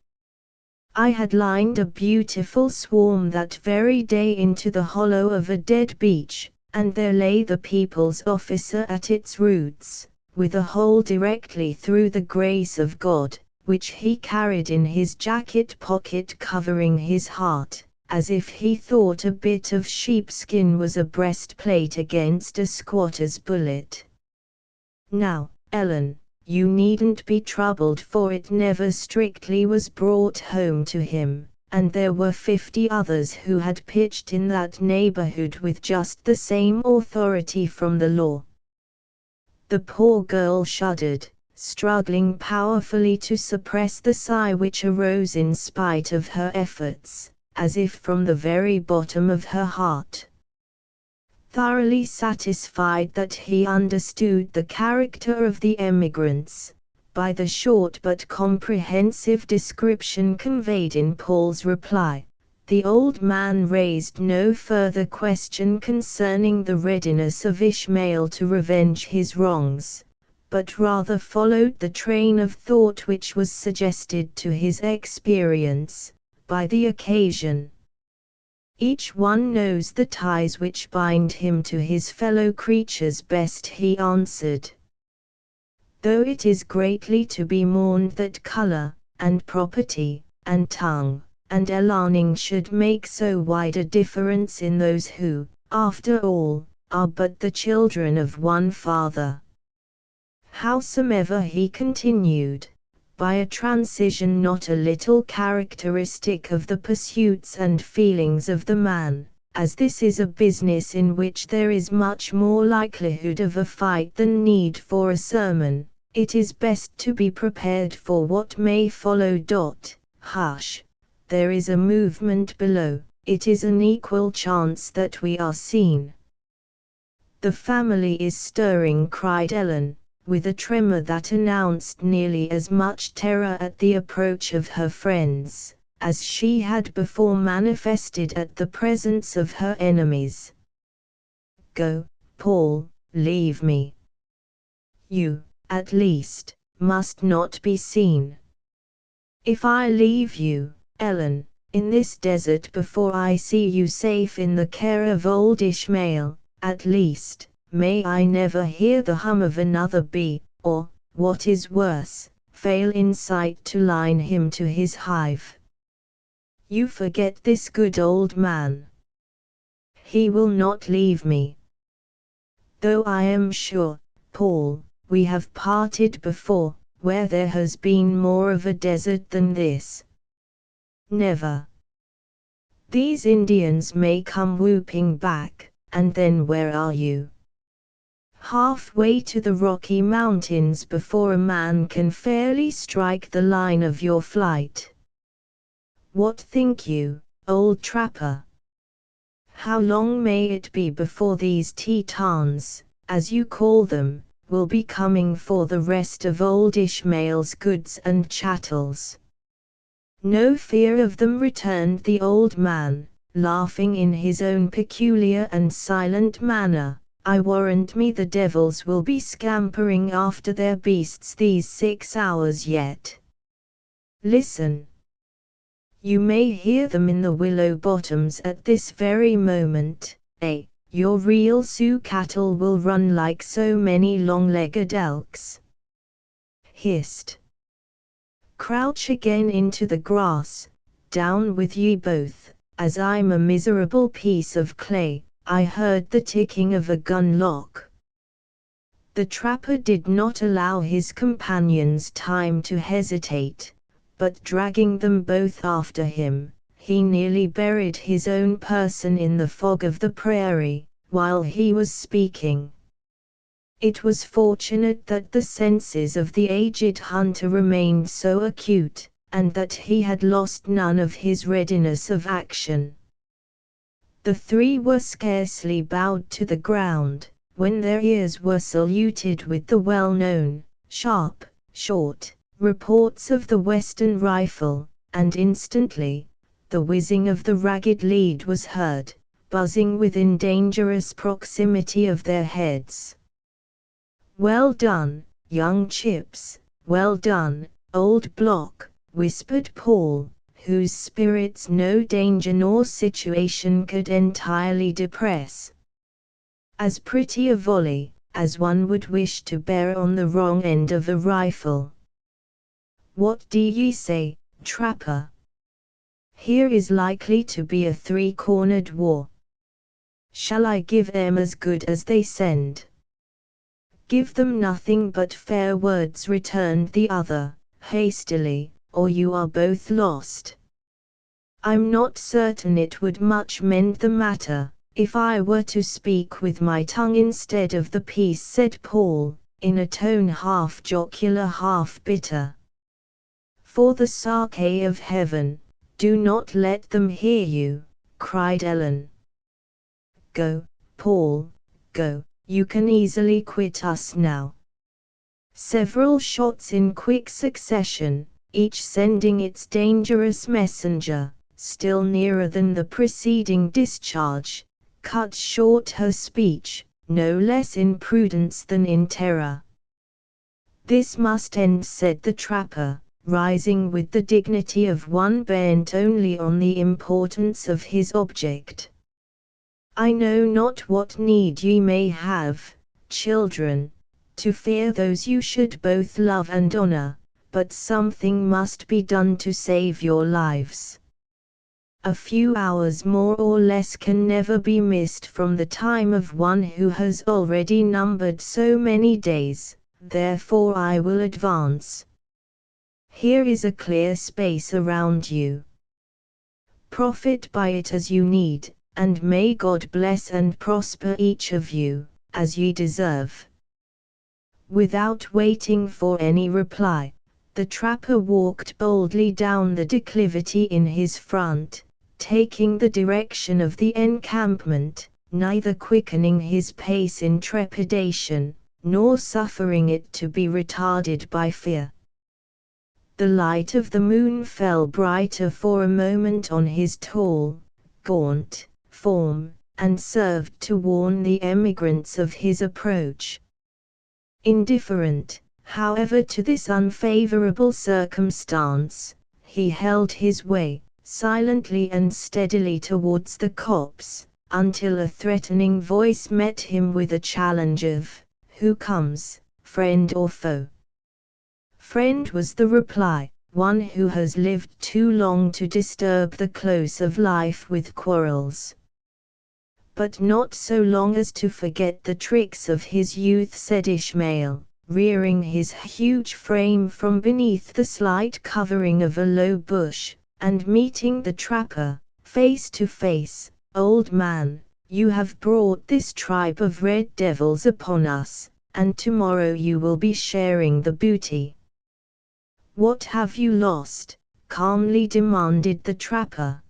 I had lined a beautiful swarm that very day into the hollow of a dead beech, and there lay the people's officer at its roots, with a hole directly through the grace of God, which he carried in his jacket pocket covering his heart, as if he thought a bit of sheepskin was a breastplate against a squatter's bullet. Now, Ellen, you needn't be troubled, for it never strictly was brought home to him, and there were 50 others who had pitched in that neighborhood with just the same authority from the law. The poor girl shuddered, struggling powerfully to suppress the sigh which arose in spite of her efforts, as if from the very bottom of her heart. Thoroughly satisfied that he understood the character of the emigrants, by the short but comprehensive description conveyed in Paul's reply, the old man raised no further question concerning the readiness of Ishmael to revenge his wrongs, but rather followed the train of thought which was suggested to his experience by the occasion. Each one knows the ties which bind him to his fellow creatures best, he answered. Though it is greatly to be mourned that color, and property, and tongue, and learning should make so wide a difference in those who, after all, are but the children of one Father. Howsoever, he continued, by a transition not a little characteristic of the pursuits and feelings of the man, as this is a business in which there is much more likelihood of a fight than need for a sermon, it is best to be prepared for what may follow. Hush! There is a movement below, it is an equal chance that we are seen. The family is stirring, cried Ellen, with a tremor that announced nearly as much terror at the approach of her friends, as she had before manifested at the presence of her enemies. Go, Paul, leave me. You, at least, must not be seen. If I leave you, Ellen, in this desert before I see you safe in the care of old Ishmael, at least, may I never hear the hum of another bee, or, what is worse, fail in sight to line him to his hive. You forget this good old man. He will not leave me. Though I am sure, Paul, we have parted before, where there has been more of a desert than this. Never. These Indians may come whooping back, and then where are you? Halfway to the Rocky Mountains before a man can fairly strike the line of your flight. What think you, old trapper? How long may it be before these Tetons, as you call them, will be coming for the rest of old Ishmael's goods and chattels? No fear of them, returned the old man, laughing in his own peculiar and silent manner. I warrant me the devils will be scampering after their beasts these 6 hours yet. Listen. You may hear them in the willow bottoms at this very moment. Your real Sioux cattle will run like so many long-legged elks. Hist! Crouch again into the grass, down with ye both, as I'm a miserable piece of clay. I heard the ticking of a gun lock. The trapper did not allow his companions time to hesitate, but dragging them both after him, he nearly buried his own person in the fog of the prairie, while he was speaking. It was fortunate that the senses of the aged hunter remained so acute, and that he had lost none of his readiness of action. The three were scarcely bowed to the ground, when their ears were saluted with the well-known, sharp, short, reports of the Western rifle, and instantly, the whizzing of the ragged lead was heard, buzzing within dangerous proximity of their heads. Well done, young chips, well done, old block, whispered Paul, whose spirits no danger nor situation could entirely depress. As pretty a volley as one would wish to bear on the wrong end of a rifle. What do ye say, trapper? Here is likely to be a three-cornered war. Shall I give them as good as they send? Give them nothing but fair words, returned the other, hastily, or you are both lost. I'm not certain it would much mend the matter, if I were to speak with my tongue instead of the piece, said Paul, in a tone half jocular, half bitter. For the sake of heaven, do not let them hear you, cried Ellen. Go, Paul, go, you can easily quit us now. Several shots in quick succession, each sending its dangerous messenger, still nearer than the preceding discharge, cut short her speech, no less in prudence than in terror. This must end, said the trapper, rising with the dignity of one bent only on the importance of his object. I know not what need ye may have, children, to fear those you should both love and honor, but something must be done to save your lives. A few hours more or less can never be missed from the time of one who has already numbered so many days, therefore I will advance. Here is a clear space around you. Profit by it as you need, and may God bless and prosper each of you, as ye deserve. Without waiting for any reply, the trapper walked boldly down the declivity in his front, taking the direction of the encampment, neither quickening his pace in trepidation, nor suffering it to be retarded by fear. The light of the moon fell brighter for a moment on his tall, gaunt form, and served to warn the emigrants of his approach. Indifferent, however, to this unfavorable circumstance, he held his way, silently and steadily towards the copse, until a threatening voice met him with a challenge of, "Who comes, friend or foe?" "Friend," was the reply, "one who has lived too long to disturb the close of life with quarrels." "But not so long as to forget the tricks of his youth," said Ishmael, rearing his huge frame from beneath the slight covering of a low bush, and meeting the trapper, face to face. "Old man, you have brought this tribe of red devils upon us, and tomorrow you will be sharing the booty." "What have you lost?" calmly demanded the trapper.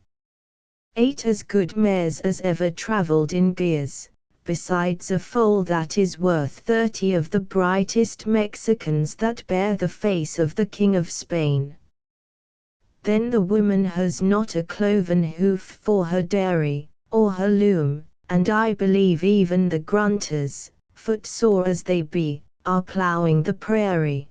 "8 as good mares as ever traveled in gears, besides a foal that is worth 30 of the brightest Mexicans that bear the face of the King of Spain. Then the woman has not a cloven hoof for her dairy, or her loom, and I believe even the grunters, footsore as they be, are plowing the prairie.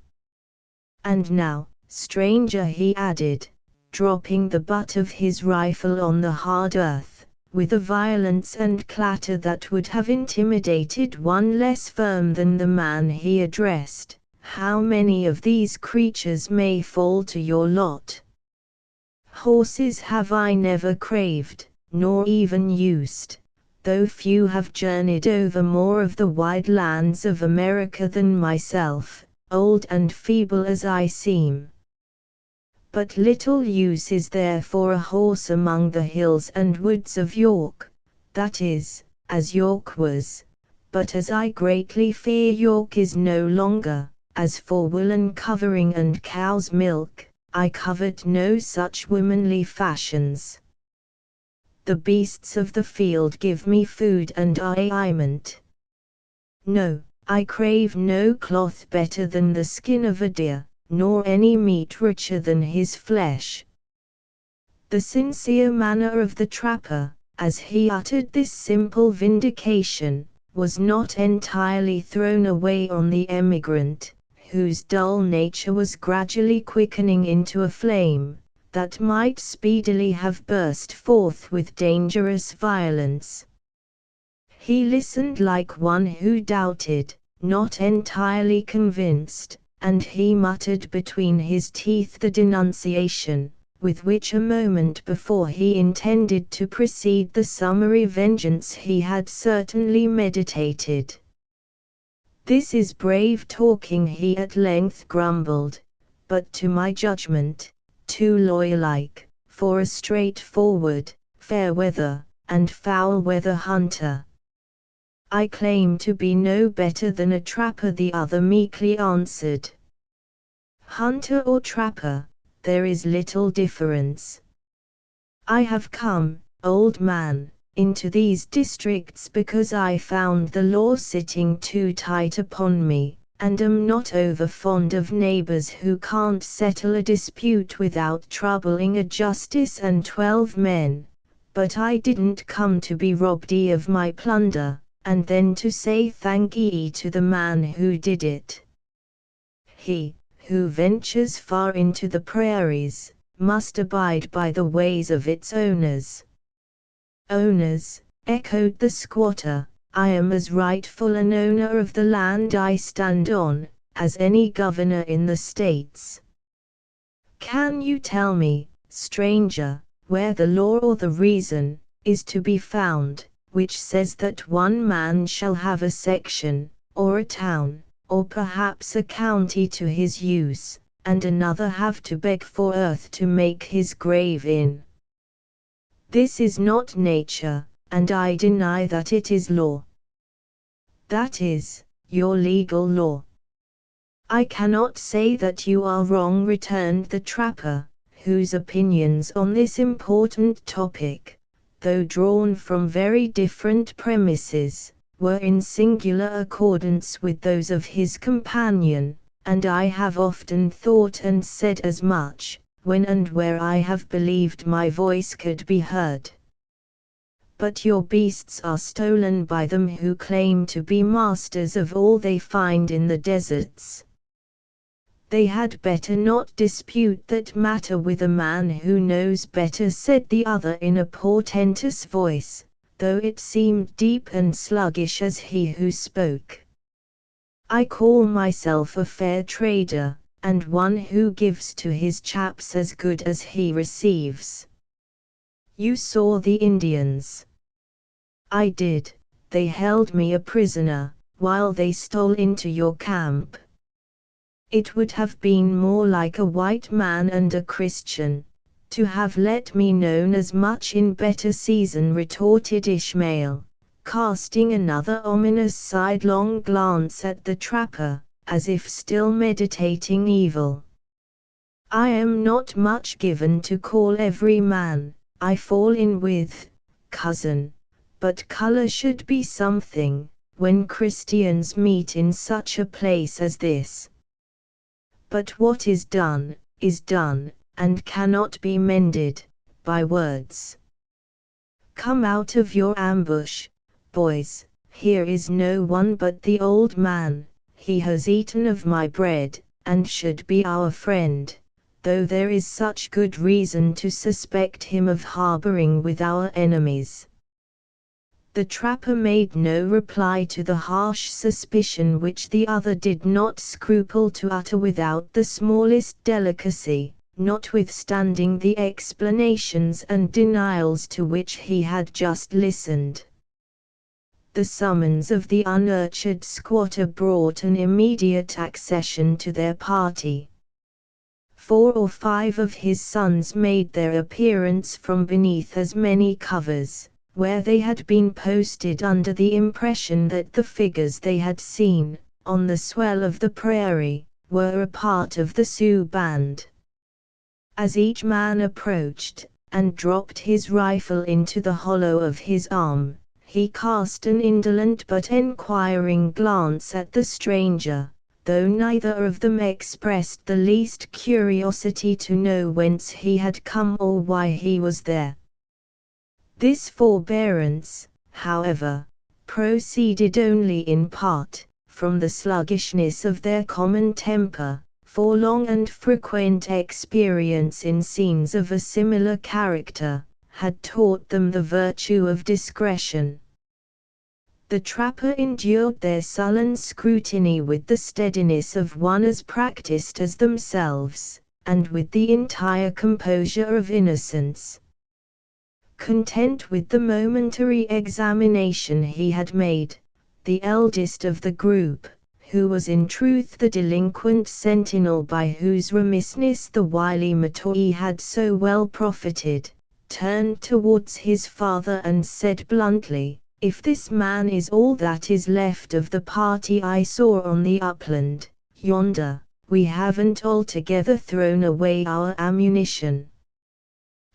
And now, stranger," he added, dropping the butt of his rifle on the hard earth, with a violence and clatter that would have intimidated one less firm than the man he addressed, "how many of these creatures may fall to your lot? Horses have I never craved, nor even used, though few have journeyed over more of the wide lands of America than myself, old and feeble as I seem. But little use is there for a horse among the hills and woods of York, that is, as York was, but as I greatly fear York is no longer. As for woolen covering and cow's milk, I covet no such womanly fashions. The beasts of the field give me food and aliment. No, I crave no cloth better than the skin of a deer, nor any meat richer than his flesh." The sincere manner of the trapper, as he uttered this simple vindication, was not entirely thrown away on the emigrant, whose dull nature was gradually quickening into a flame, that might speedily have burst forth with dangerous violence. He listened like one who doubted, not entirely convinced, and he muttered between his teeth the denunciation, with which a moment before he intended to precede the summary vengeance he had certainly meditated. "This is brave talking," he at length grumbled, "but to my judgment, too lawyer-like, for a straightforward, fair-weather, and foul-weather hunter." "I claim to be no better than a trapper," the other meekly answered. "Hunter or trapper, there is little difference. I have come, old man, into these districts because I found the law sitting too tight upon me, and am not over fond of neighbors who can't settle a dispute without troubling a justice and 12 men, but I didn't come to be robbed of my plunder, and then to say thank ye to the man who did it. He who ventures far into the prairies must abide by the ways of its owners." "Owners," echoed the squatter, "I am as rightful an owner of the land I stand on, as any governor in the States. Can you tell me, stranger, where the law or the reason is to be found, which says that one man shall have a section, or a town, or perhaps a county to his use, and another have to beg for earth to make his grave in? This is not nature, and I deny that it is law." "That is, your legal law." "I cannot say that you are wrong," returned the trapper, whose opinions on this important topic, though drawn from very different premises, were in singular accordance with those of his companion, "and I have often thought and said as much, when and where I have believed my voice could be heard. But your beasts are stolen by them who claim to be masters of all they find in the deserts." "They had better not dispute that matter with a man who knows better," said the other in a portentous voice, though it seemed deep and sluggish as he who spoke. "I call myself a fair trader, and one who gives to his chaps as good as he receives." "You saw the Indians?" "I did. They held me a prisoner, while they stole into your camp." "It would have been more like a white man and a Christian, to have let me know as much in better season," retorted Ishmael, casting another ominous sidelong glance at the trapper, as if still meditating evil. "I am not much given to call every man I fall in with, cousin, but color should be something, when Christians meet in such a place as this. But what is done, and cannot be mended, by words. Come out of your ambush, boys, here is no one but the old man, he has eaten of my bread, and should be our friend, though there is such good reason to suspect him of harboring with our enemies." The trapper made no reply to the harsh suspicion which the other did not scruple to utter without the smallest delicacy, notwithstanding the explanations and denials to which he had just listened. The summons of the unnurtured squatter brought an immediate accession to their party. 4 or 5 of his sons made their appearance from beneath as many covers, where they had been posted under the impression that the figures they had seen, on the swell of the prairie, were a part of the Sioux band. As each man approached, and dropped his rifle into the hollow of his arm, he cast an indolent but enquiring glance at the stranger, though neither of them expressed the least curiosity to know whence he had come or why he was there. This forbearance, however, proceeded only in part from the sluggishness of their common temper, for long and frequent experience in scenes of a similar character, had taught them the virtue of discretion. The trapper endured their sullen scrutiny with the steadiness of one as practiced as themselves, and with the entire composure of innocence. Content with the momentary examination he had made, the eldest of the group, who was in truth the delinquent sentinel by whose remissness the wily Matoi had so well profited, turned towards his father and said bluntly, "If this man is all that is left of the party I saw on the upland, yonder, we haven't altogether thrown away our ammunition."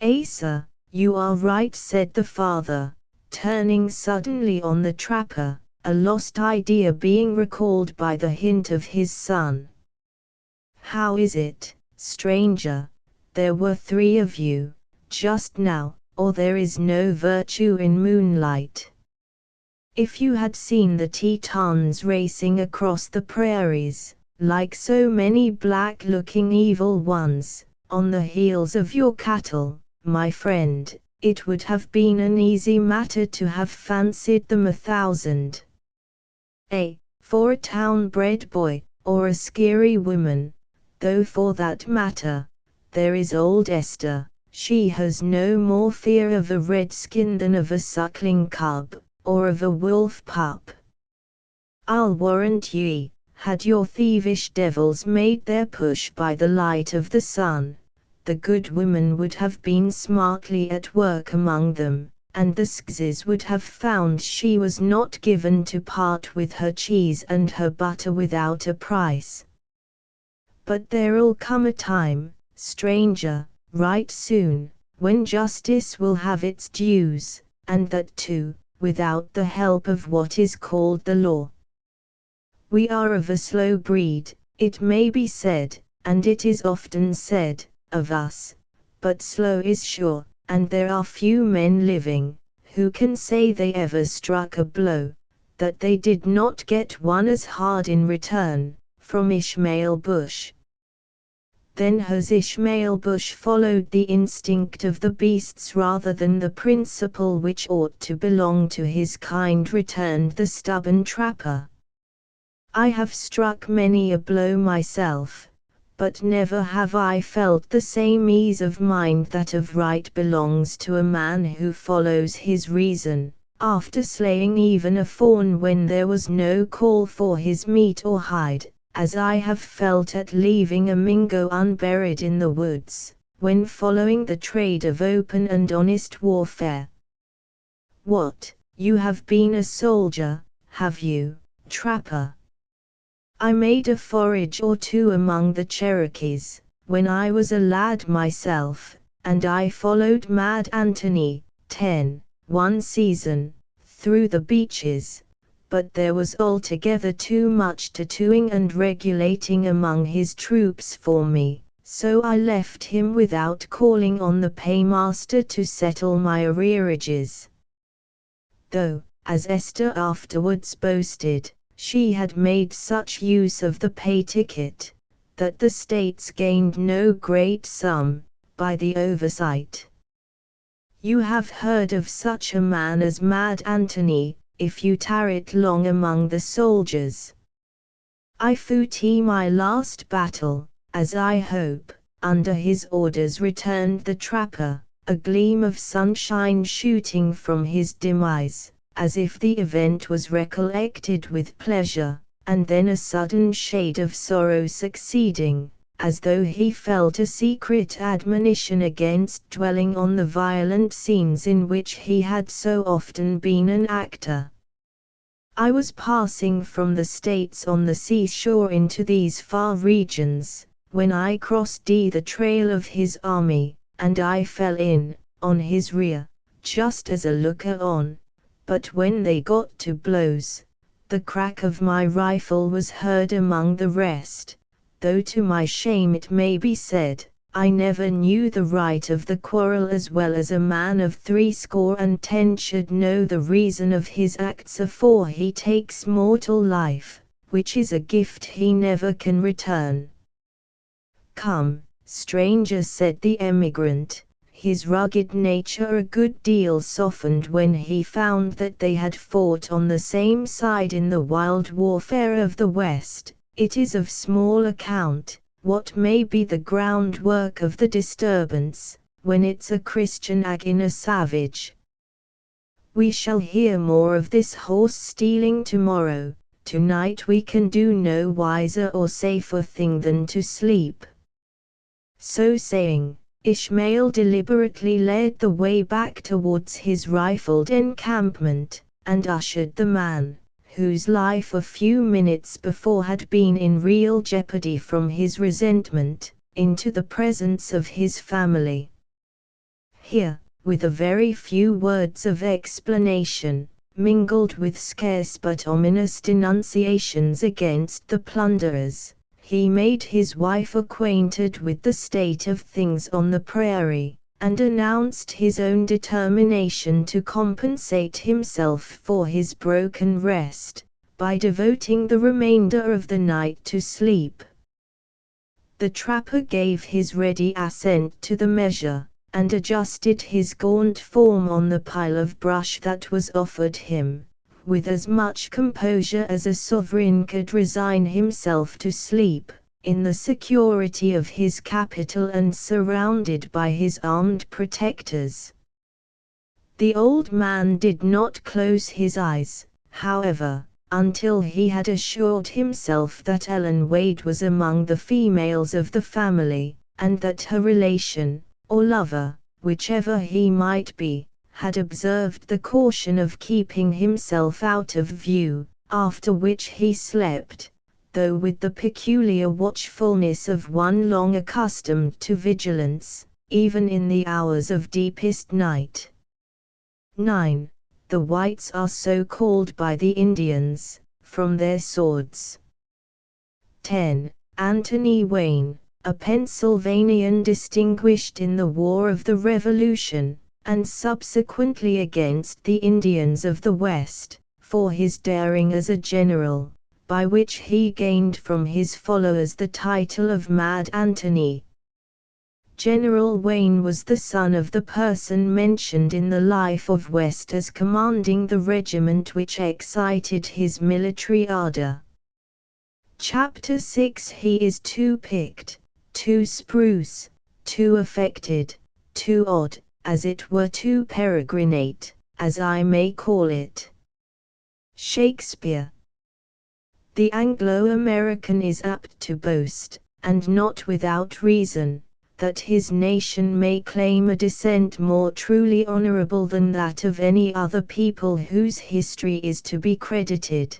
"Asa, you are right," said the father, turning suddenly on the trapper, a lost idea being recalled by the hint of his son. "How is it, stranger, there were 3 of you, just now, or there is no virtue in moonlight? If you had seen the Tetons racing across the prairies, like so many black-looking evil ones, on the heels of your cattle, my friend, it would have been an easy matter to have fancied them 1,000. For a town-bred boy, or a skeary woman, though for that matter, there is old Esther, she has no more fear of a redskin than of a suckling cub, or of a wolf pup. I'll warrant ye, had your thievish devils made their push by the light of the sun, the good woman would have been smartly at work among them, and the Skzes would have found she was not given to part with her cheese and her butter without a price. But there'll come a time, stranger, right soon, when justice will have its dues, and that too, without the help of what is called the law. We are of a slow breed, it may be said, and it is often said, of us, but slow is sure, and there are few men living, who can say they ever struck a blow, that they did not get one as hard in return, from Ishmael Bush." Then has Ishmael Bush followed the instinct of the beasts rather than the principle which ought to belong to his kind, returned the stubborn trapper. "I have struck many a blow myself, but never have I felt the same ease of mind that of right belongs to a man who follows his reason, after slaying even a fawn when there was no call for his meat or hide, as I have felt at leaving a Mingo unburied in the woods, when following the trade of open and honest warfare." "What, you have been a soldier, have you, trapper?" "I made a forage or 2 among the Cherokees, when I was a lad myself, and I followed Mad Anthony, one season, through the beaches, but there was altogether too much tattooing and regulating among his troops for me, so I left him without calling on the paymaster to settle my arrearages." Though, as Esther afterwards boasted, she had made such use of the pay ticket, that the states gained no great sum, by the oversight. You have heard of such a man as Mad Anthony, if you tarried long among the soldiers. "I fought my last battle, as I hope, under his orders," returned the trapper, a gleam of sunshine shooting from his dim eyes, as if the event was recollected with pleasure, and then a sudden shade of sorrow succeeding, as though he felt a secret admonition against dwelling on the violent scenes in which he had so often been an actor. "I was passing from the States on the seashore into these far regions, when I crossed the trail of his army, and I fell in, on his rear, just as a looker-on. But when they got to blows, the crack of my rifle was heard among the rest, though to my shame it may be said, I never knew the right of the quarrel as well as a man of 70 should know the reason of his acts afore he takes mortal life, which is a gift he never can return. "Come, stranger," said the emigrant, his rugged nature a good deal softened when he found that they had fought on the same side in the wild warfare of the West. "It is of small account, what may be the groundwork of the disturbance, when it's a Christian agin a savage. We shall hear more of this horse stealing tomorrow. Tonight we can do no wiser or safer thing than to sleep." So saying, Ishmael deliberately led the way back towards his rifled encampment, and ushered the man, whose life a few minutes before had been in real jeopardy from his resentment, into the presence of his family. Here, with a very few words of explanation, mingled with scarce but ominous denunciations against the plunderers, he made his wife acquainted with the state of things on the prairie, and announced his own determination to compensate himself for his broken rest, by devoting the remainder of the night to sleep. The trapper gave his ready assent to the measure, and adjusted his gaunt form on the pile of brush that was offered him, with as much composure as a sovereign could resign himself to sleep, in the security of his capital and surrounded by his armed protectors. The old man did not close his eyes, however, until he had assured himself that Ellen Wade was among the females of the family, and that her relation, or lover, whichever he might be, had observed the caution of keeping himself out of view, after which he slept, though with the peculiar watchfulness of one long accustomed to vigilance, even in the hours of deepest night. 9. The whites are so called by the Indians, from their swords. 10. Anthony Wayne, a Pennsylvanian distinguished in the War of the Revolution, and subsequently against the Indians of the West, for his daring as a general, by which he gained from his followers the title of Mad Anthony. General Wayne was the son of the person mentioned in the Life of West as commanding the regiment which excited his military ardor. Chapter 6. He is too picked, too spruce, too affected, too odd, as it were too peregrinate, as I may call it. Shakespeare. The Anglo-American is apt to boast, and not without reason, that his nation may claim a descent more truly honorable than that of any other people whose history is to be credited.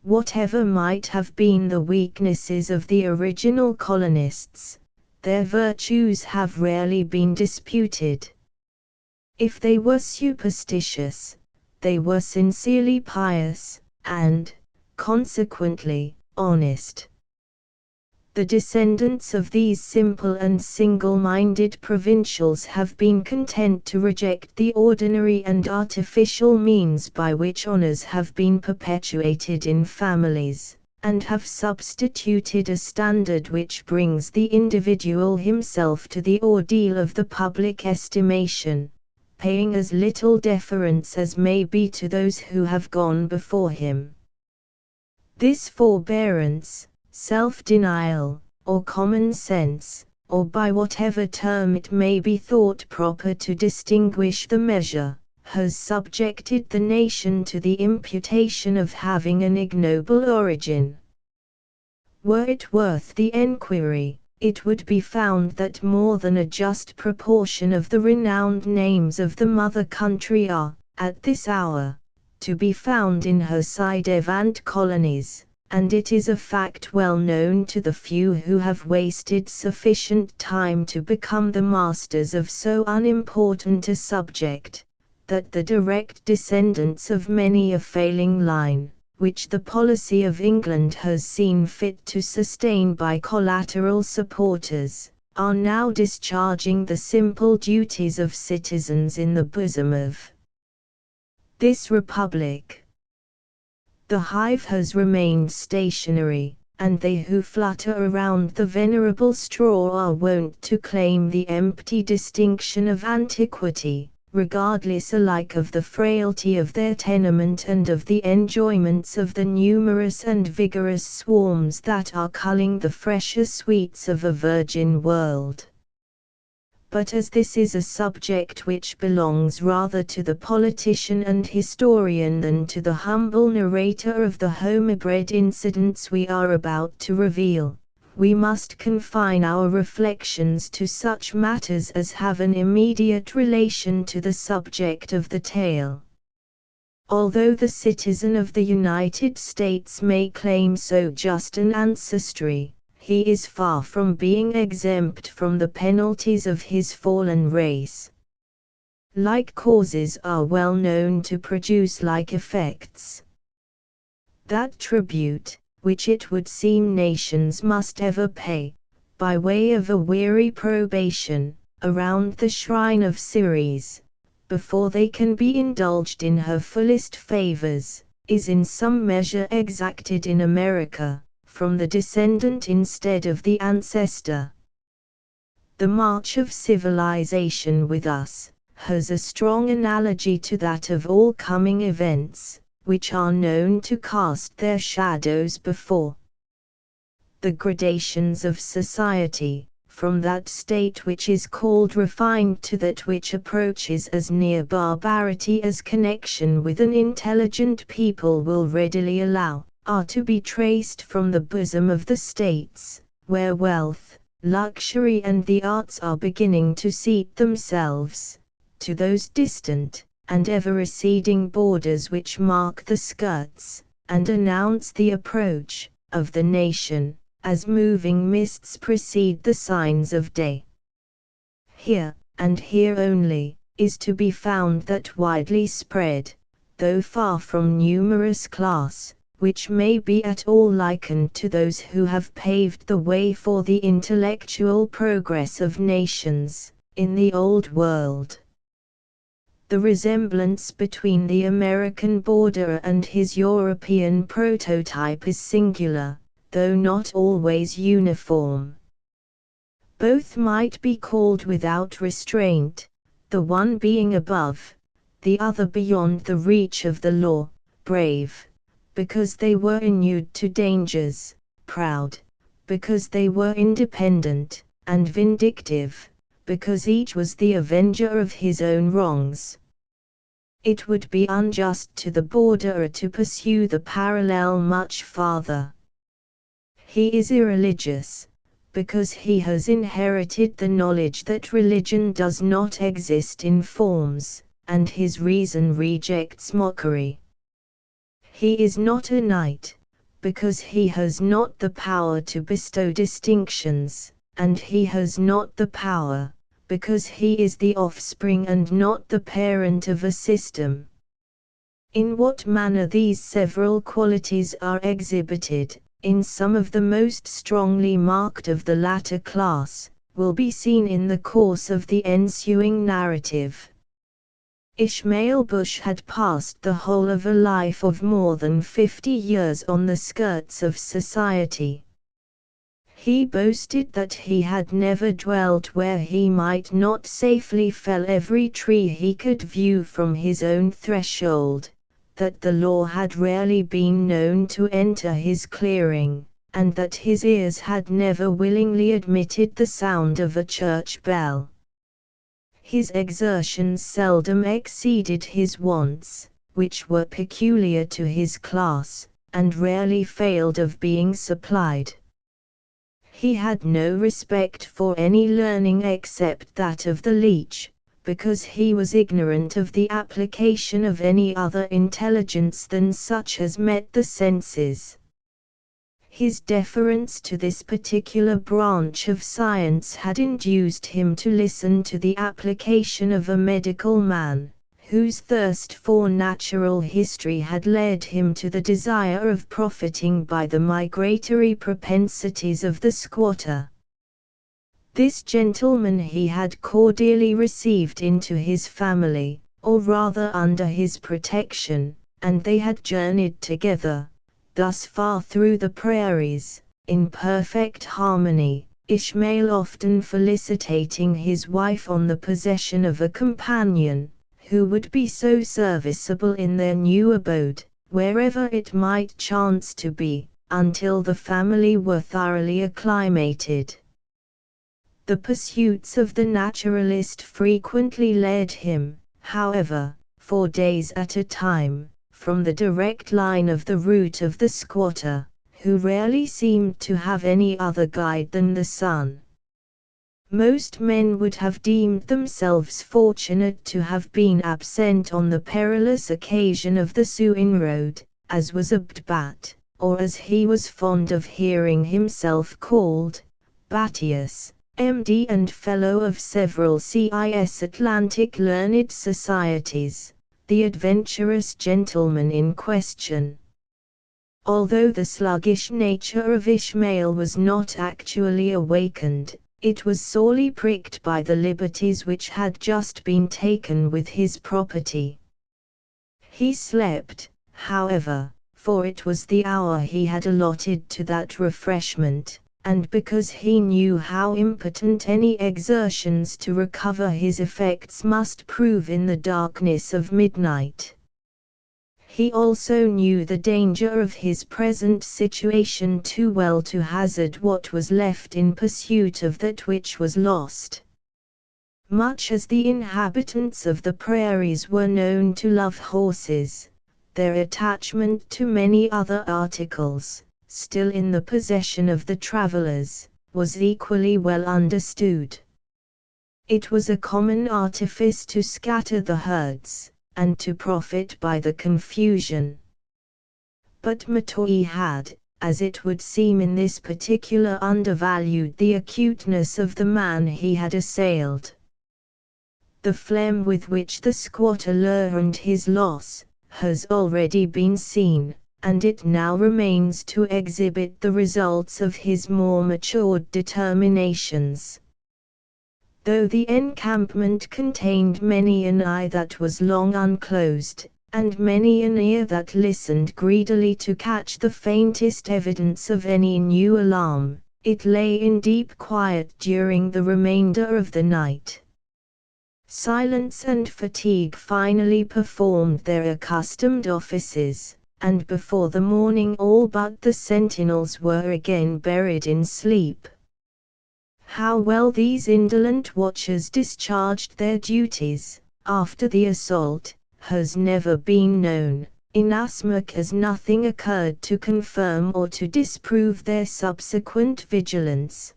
Whatever might have been the weaknesses of the original colonists, their virtues have rarely been disputed. If they were superstitious, they were sincerely pious, and, consequently, honest. The descendants of these simple and single-minded provincials have been content to reject the ordinary and artificial means by which honors have been perpetuated in families, and have substituted a standard which brings the individual himself to the ordeal of the public estimation, paying as little deference as may be to those who have gone before him. This forbearance, self-denial, or common sense, or by whatever term it may be thought proper to distinguish the measure, has subjected the nation to the imputation of having an ignoble origin. Were it worth the enquiry, it would be found that more than a just proportion of the renowned names of the mother country are, at this hour, to be found in her ci devant colonies, and it is a fact well known to the few who have wasted sufficient time to become the masters of so unimportant a subject, that the direct descendants of many a failing line, which the policy of England has seen fit to sustain by collateral supporters, are now discharging the simple duties of citizens in the bosom of this republic. The hive has remained stationary, and they who flutter around the venerable straw are wont to claim the empty distinction of antiquity, regardless alike of the frailty of their tenement and of the enjoyments of the numerous and vigorous swarms that are culling the fresher sweets of a virgin world. But as this is a subject which belongs rather to the politician and historian than to the humble narrator of the homebred incidents we are about to reveal, we must confine our reflections to such matters as have an immediate relation to the subject of the tale. Although the citizen of the United States may claim so just an ancestry, he is far from being exempt from the penalties of his fallen race. Like causes are well known to produce like effects. That tribute, which it would seem nations must ever pay, by way of a weary probation, around the shrine of Ceres, before they can be indulged in her fullest favors, is in some measure exacted in America, from the descendant instead of the ancestor. The march of civilization with us has a strong analogy to that of all coming events, which are known to cast their shadows before. The gradations of society, from that state which is called refined to that which approaches as near barbarity as connection with an intelligent people will readily allow, are to be traced from the bosom of the states, where wealth, luxury and the arts are beginning to seat themselves, to those distant, and ever-receding borders which mark the skirts, and announce the approach, of the nation, as moving mists precede the signs of day. Here, and here only, is to be found that widely spread, though far from numerous class, which may be at all likened to those who have paved the way for the intellectual progress of nations, in the Old World. The resemblance between the American borderer and his European prototype is singular, though not always uniform. Both might be called without restraint, the one being above, the other beyond the reach of the law, brave, because they were inured to dangers, proud, because they were independent, and vindictive, because each was the avenger of his own wrongs. It would be unjust to the borderer to pursue the parallel much farther. He is irreligious, because he has inherited the knowledge that religion does not exist in forms, and his reason rejects mockery. He is not a knight, because he has not the power to bestow distinctions, and he has not the power, because he is the offspring and not the parent of a system. In what manner these several qualities are exhibited, in some of the most strongly marked of the latter class, will be seen in the course of the ensuing narrative. Ishmael Bush had passed the whole of a life of more than 50 years on the skirts of society. He boasted that he had never dwelt where he might not safely fell every tree he could view from his own threshold, that the law had rarely been known to enter his clearing, and that his ears had never willingly admitted the sound of a church bell. His exertions seldom exceeded his wants, which were peculiar to his class, and rarely failed of being supplied. He had no respect for any learning except that of the leech, because he was ignorant of the application of any other intelligence than such as met the senses. His deference to this particular branch of science had induced him to listen to the application of a medical man, whose thirst for natural history had led him to the desire of profiting by the migratory propensities of the squatter. This gentleman he had cordially received into his family, or rather under his protection, and they had journeyed together, thus far through the prairies, in perfect harmony, Ishmael often felicitating his wife on the possession of a companion, who would be so serviceable in their new abode, wherever it might chance to be, until the family were thoroughly acclimated. The pursuits of the naturalist frequently led him, however, for days at a time, from the direct line of the route of the squatter, who rarely seemed to have any other guide than the sun. Most men would have deemed themselves fortunate to have been absent on the perilous occasion of the Sioux inroad, as was Abdbat, or as he was fond of hearing himself called, Batius, M.D. and Fellow of several CIS Atlantic learned societies, the adventurous gentleman in question. Although the sluggish nature of Ishmael was not actually awakened, it was sorely pricked by the liberties which had just been taken with his property. He slept, however, for it was the hour he had allotted to that refreshment, and because he knew how impotent any exertions to recover his effects must prove in the darkness of midnight. He also knew the danger of his present situation too well to hazard what was left in pursuit of that which was lost. Much as the inhabitants of the prairies were known to love horses, their attachment to many other articles, still in the possession of the travelers, was equally well understood. It was a common artifice to scatter the herds, and to profit by the confusion. But Matoi had, as it would seem in this particular, undervalued the acuteness of the man he had assailed. The phlegm with which the squatter learned his loss has already been seen, and it now remains to exhibit the results of his more matured determinations. Though the encampment contained many an eye that was long unclosed, and many an ear that listened greedily to catch the faintest evidence of any new alarm, it lay in deep quiet during the remainder of the night. Silence and fatigue finally performed their accustomed offices, and before the morning all but the sentinels were again buried in sleep. How well these indolent watchers discharged their duties, after the assault, has never been known, inasmuch as nothing occurred to confirm or to disprove their subsequent vigilance.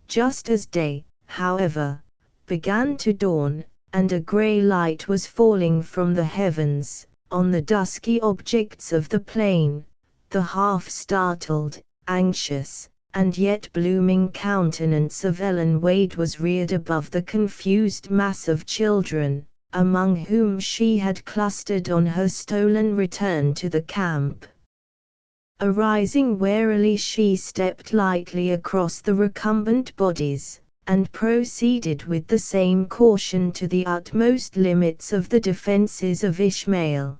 Just as day, however, began to dawn, and a grey light was falling from the heavens, on the dusky objects of the plain, the half-startled, anxious, and yet blooming countenance of Ellen Wade was reared above the confused mass of children, among whom she had clustered on her stolen return to the camp. Arising warily, she stepped lightly across the recumbent bodies, and proceeded with the same caution to the utmost limits of the defences of Ishmael.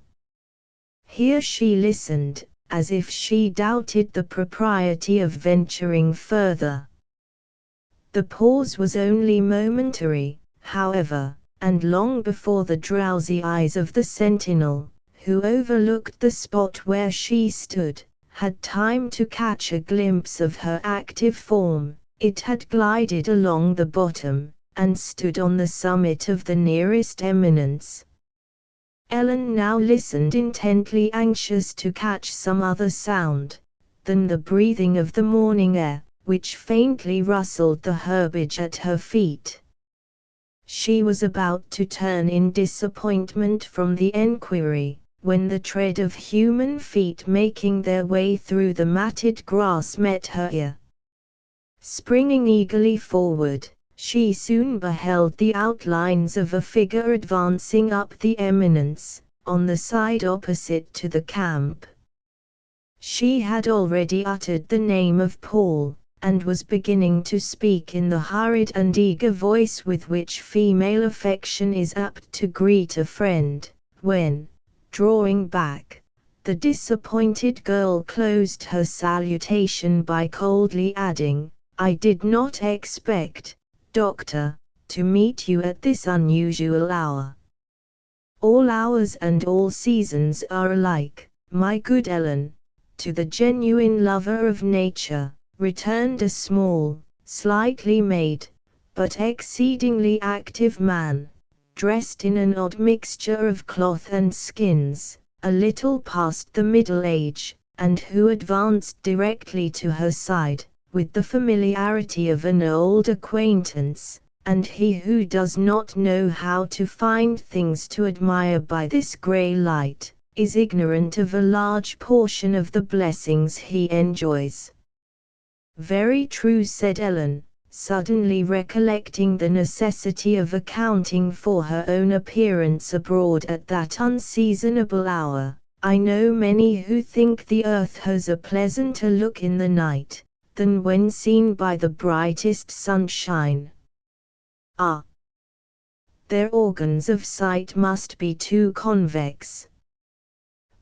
Here she listened, as if she doubted the propriety of venturing further. The pause was only momentary, however, and long before the drowsy eyes of the sentinel, who overlooked the spot where she stood, had time to catch a glimpse of her active form, it had glided along the bottom, and stood on the summit of the nearest eminence. Ellen now listened intently, anxious to catch some other sound than the breathing of the morning air, which faintly rustled the herbage at her feet. She was about to turn in disappointment from the enquiry, when the tread of human feet making their way through the matted grass met her ear. Springing eagerly forward, she soon beheld the outlines of a figure advancing up the eminence, on the side opposite to the camp. She had already uttered the name of Paul, and was beginning to speak in the hurried and eager voice with which female affection is apt to greet a friend, when, drawing back, The disappointed girl closed her salutation by coldly adding, "I did not expect, Doctor, to meet you at this unusual hour." "All hours and all seasons are alike, my good Ellen, to the genuine lover of nature," returned a small, slightly made, but exceedingly active man, dressed in an odd mixture of cloth and skins, a little past the middle age, and who advanced directly to her side, with the familiarity of an old acquaintance. "And he who does not know how to find things to admire by this grey light, is ignorant of a large portion of the blessings he enjoys." "Very true," said Ellen, suddenly recollecting the necessity of accounting for her own appearance abroad at that unseasonable hour. "I know many who think the earth has a pleasanter look in the night, than when seen by the brightest sunshine." "Ah! Their organs of sight must be too convex."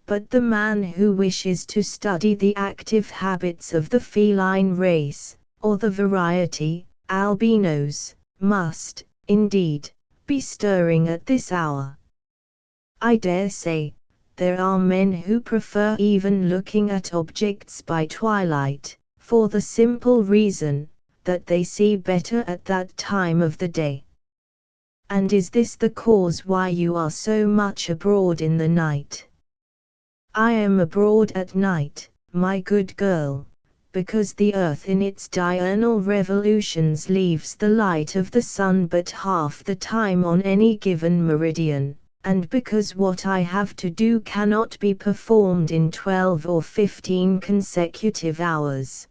But the man who wishes to study the active habits of the feline race, or the variety, albinos, must, indeed, be stirring at this hour. I dare say, there are men who prefer even looking at objects by twilight, for the simple reason, that they see better at that time of the day. "And is this the cause why you are so much abroad in the night?" "I am abroad at night, my good girl, because the earth in its diurnal revolutions leaves the light of the sun but half the time on any given meridian, and because what I have to do cannot be performed in 12 or 15 consecutive hours.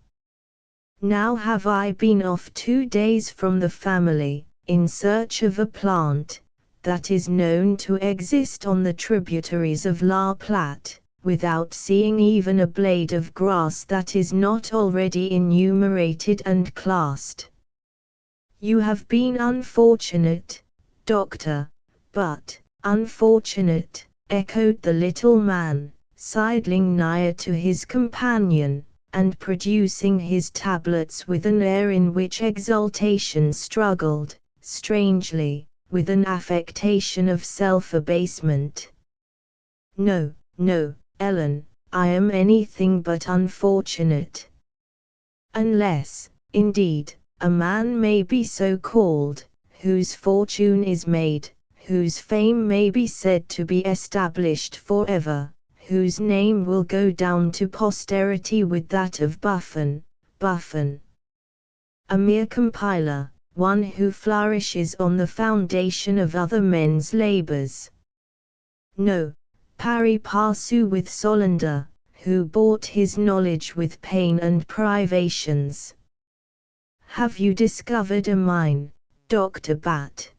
Now have I been off 2 days from the family, in search of a plant, that is known to exist on the tributaries of La Platte, without seeing even a blade of grass that is not already enumerated and classed." "You have been unfortunate, Doctor." "But, unfortunate," echoed the little man, sidling nigher to his companion, and producing his tablets with an air in which exultation struggled, strangely, with an affectation of self-abasement. "No, no, Ellen, I am anything but unfortunate. Unless, indeed, a man may be so called, whose fortune is made, whose fame may be said to be established forever, whose name will go down to posterity with that of Buffon. A mere compiler, one who flourishes on the foundation of other men's labors. No, pari passu with Solander, who bought his knowledge with pain and privations. Have you discovered a mine, Dr. Bat?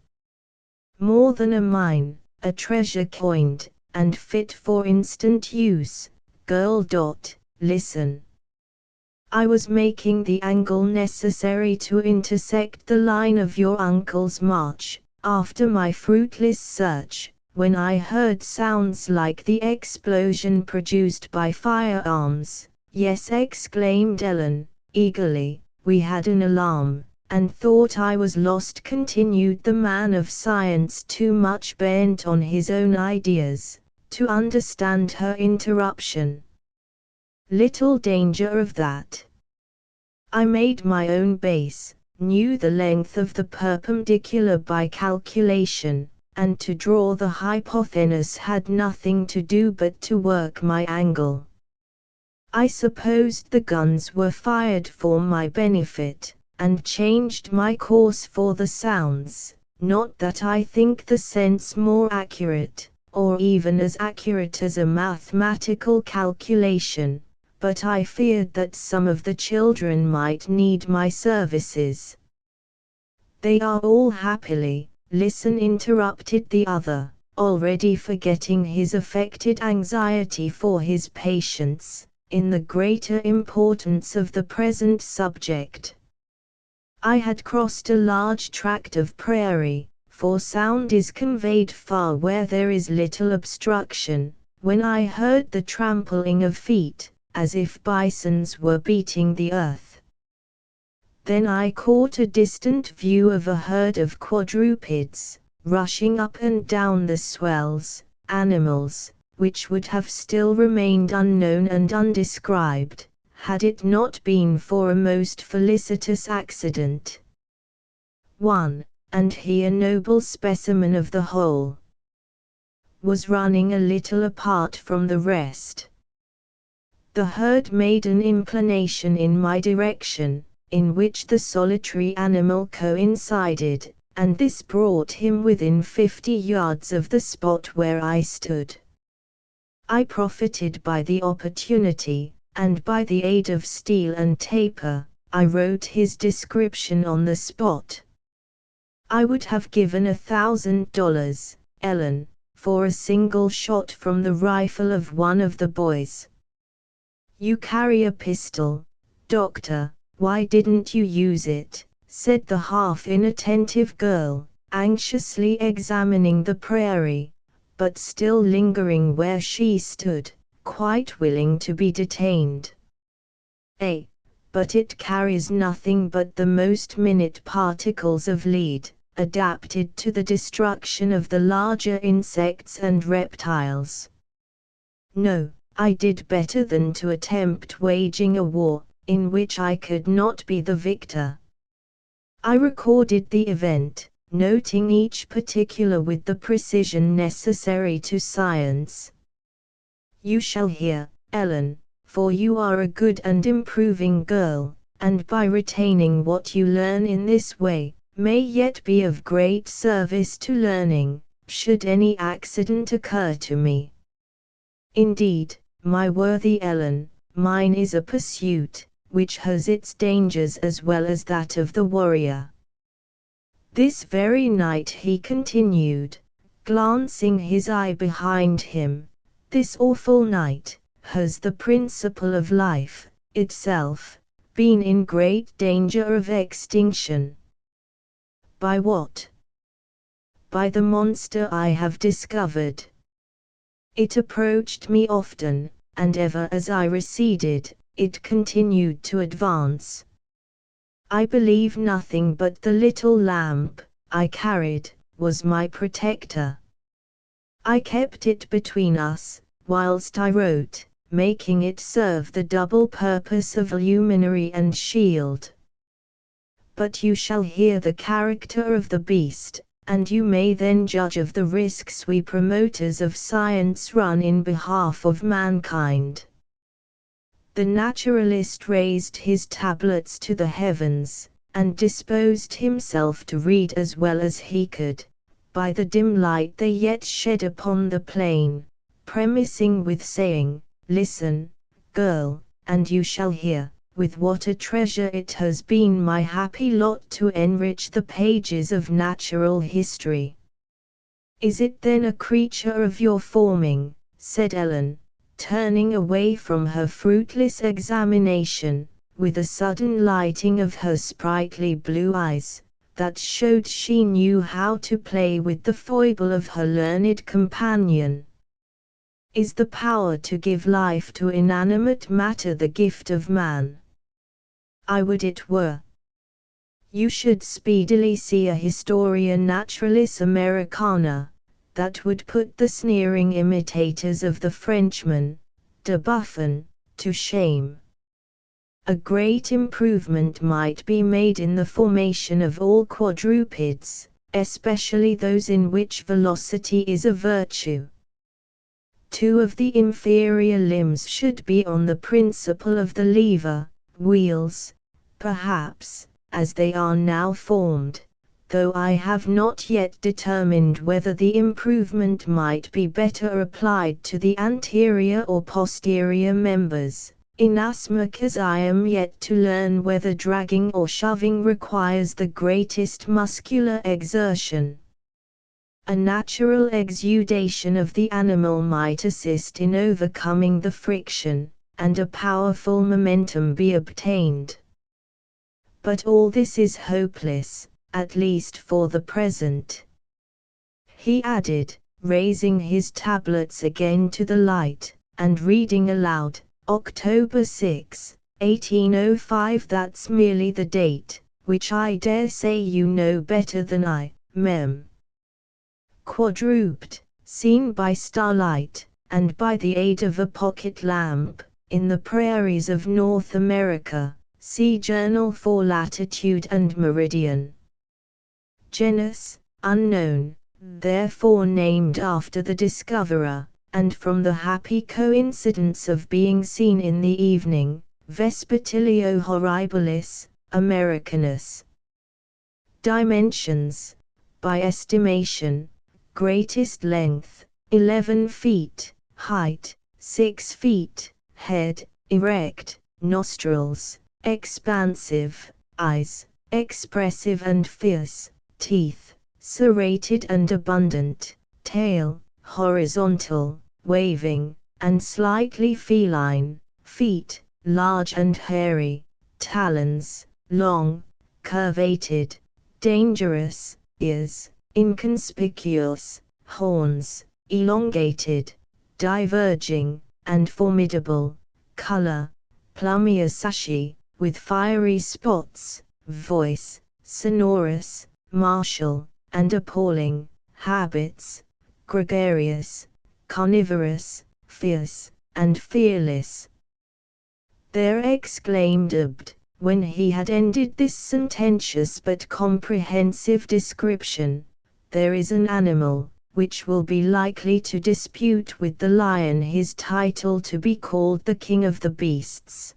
More than a mine, a treasure coined, and fit for instant use, girl. Listen. I was making the angle necessary to intersect the line of your uncle's march, after my fruitless search, when I heard sounds like the explosion produced by firearms. Yes, exclaimed Ellen, eagerly, we had an alarm, and thought I was lost, continued the man of science, too much bent on his own ideas to understand her interruption. Little danger of that. I made my own base, knew the length of the perpendicular by calculation, and to draw the hypotenuse had nothing to do but to work my angle. I supposed the guns were fired for my benefit, and changed my course for the sounds, not that I think the sense more accurate, or even as accurate as a mathematical calculation, but I feared that some of the children might need my services. They are all happily, listen, interrupted the other, already forgetting his affected anxiety for his patients, in the greater importance of the present subject. I had crossed a large tract of prairie, for sound is conveyed far where there is little obstruction, when I heard the trampling of feet, as if bisons were beating the earth. Then I caught a distant view of a herd of quadrupeds, rushing up and down the swells, animals, which would have still remained unknown and undescribed, had it not been for a most felicitous accident. One, and he a noble specimen of the whole, was running a little apart from the rest. The herd made an inclination in my direction, in which the solitary animal coincided, and this brought him within 50 yards of the spot where I stood. I profited by the opportunity, and by the aid of steel and taper, I wrote his description on the spot. I would have given $1,000, Ellen, for a single shot from the rifle of one of the boys. You carry a pistol, Doctor, why didn't you use it? Said the half-inattentive girl, anxiously examining the prairie, but still lingering where she stood, quite willing to be detained. But it carries nothing but the most minute particles of lead, adapted to the destruction of the larger insects and reptiles. No, I did better than to attempt waging a war, in which I could not be the victor. I recorded the event, noting each particular with the precision necessary to science. You shall hear, Ellen, for you are a good and improving girl, and by retaining what you learn in this way, may yet be of great service to learning, should any accident occur to me. Indeed, my worthy Ellen, mine is a pursuit, which has its dangers as well as that of the warrior. This very night, he continued, glancing his eye behind him, this awful night, has the principle of life, itself, been in great danger of extinction. By what? By the monster I have discovered. It approached me often, and ever as I receded, it continued to advance. I believe nothing but the little lamp I carried was my protector. I kept it between us, whilst I wrote, making it serve the double purpose of luminary and shield. But you shall hear the character of the beast, and you may then judge of the risks we promoters of science run in behalf of mankind. The naturalist raised his tablets to the heavens, and disposed himself to read as well as he could, by the dim light they yet shed upon the plain, premising with saying, Listen, girl, and you shall hear, with what a treasure it has been my happy lot to enrich the pages of natural history. Is it then a creature of your forming? Said Ellen, turning away from her fruitless examination, with a sudden lighting of her sprightly blue eyes, that showed she knew how to play with the foible of her learned companion. Is the power to give life to inanimate matter the gift of man? I would it were. You should speedily see a Historia Naturalis Americana, that would put the sneering imitators of the Frenchman, de Buffon, to shame. A great improvement might be made in the formation of all quadrupeds, especially those in which velocity is a virtue. 2 of the inferior limbs should be on the principle of the lever, wheels, perhaps, as they are now formed, though I have not yet determined whether the improvement might be better applied to the anterior or posterior members, inasmuch as I am yet to learn whether dragging or shoving requires the greatest muscular exertion. A natural exudation of the animal might assist in overcoming the friction, and a powerful momentum be obtained. But all this is hopeless, at least for the present. He added, raising his tablets again to the light, and reading aloud, October 6, 1805. That's merely the date, which I dare say you know better than I, mem. Quadruped, seen by starlight, and by the aid of a pocket lamp, in the prairies of North America. See Journal for Latitude and Meridian. Genus, unknown, therefore named after the discoverer, and from the happy coincidence of being seen in the evening, Vespertilio horribilis, Americanus. Dimensions, by estimation, greatest length, 11 feet, height, 6 feet, head, erect, nostrils, expansive, eyes, expressive and fierce, teeth, serrated and abundant, tail, horizontal, waving, and slightly feline, feet, large and hairy, talons, long, curvated, dangerous, ears, inconspicuous, horns, elongated, diverging, and formidable, color, plummy-ashy, with fiery spots, voice, sonorous, martial, and appalling, habits, gregarious, carnivorous, fierce, and fearless. There exclaimed Abd, when he had ended this sententious but comprehensive description, there is an animal, which will be likely to dispute with the lion his title to be called the king of the beasts.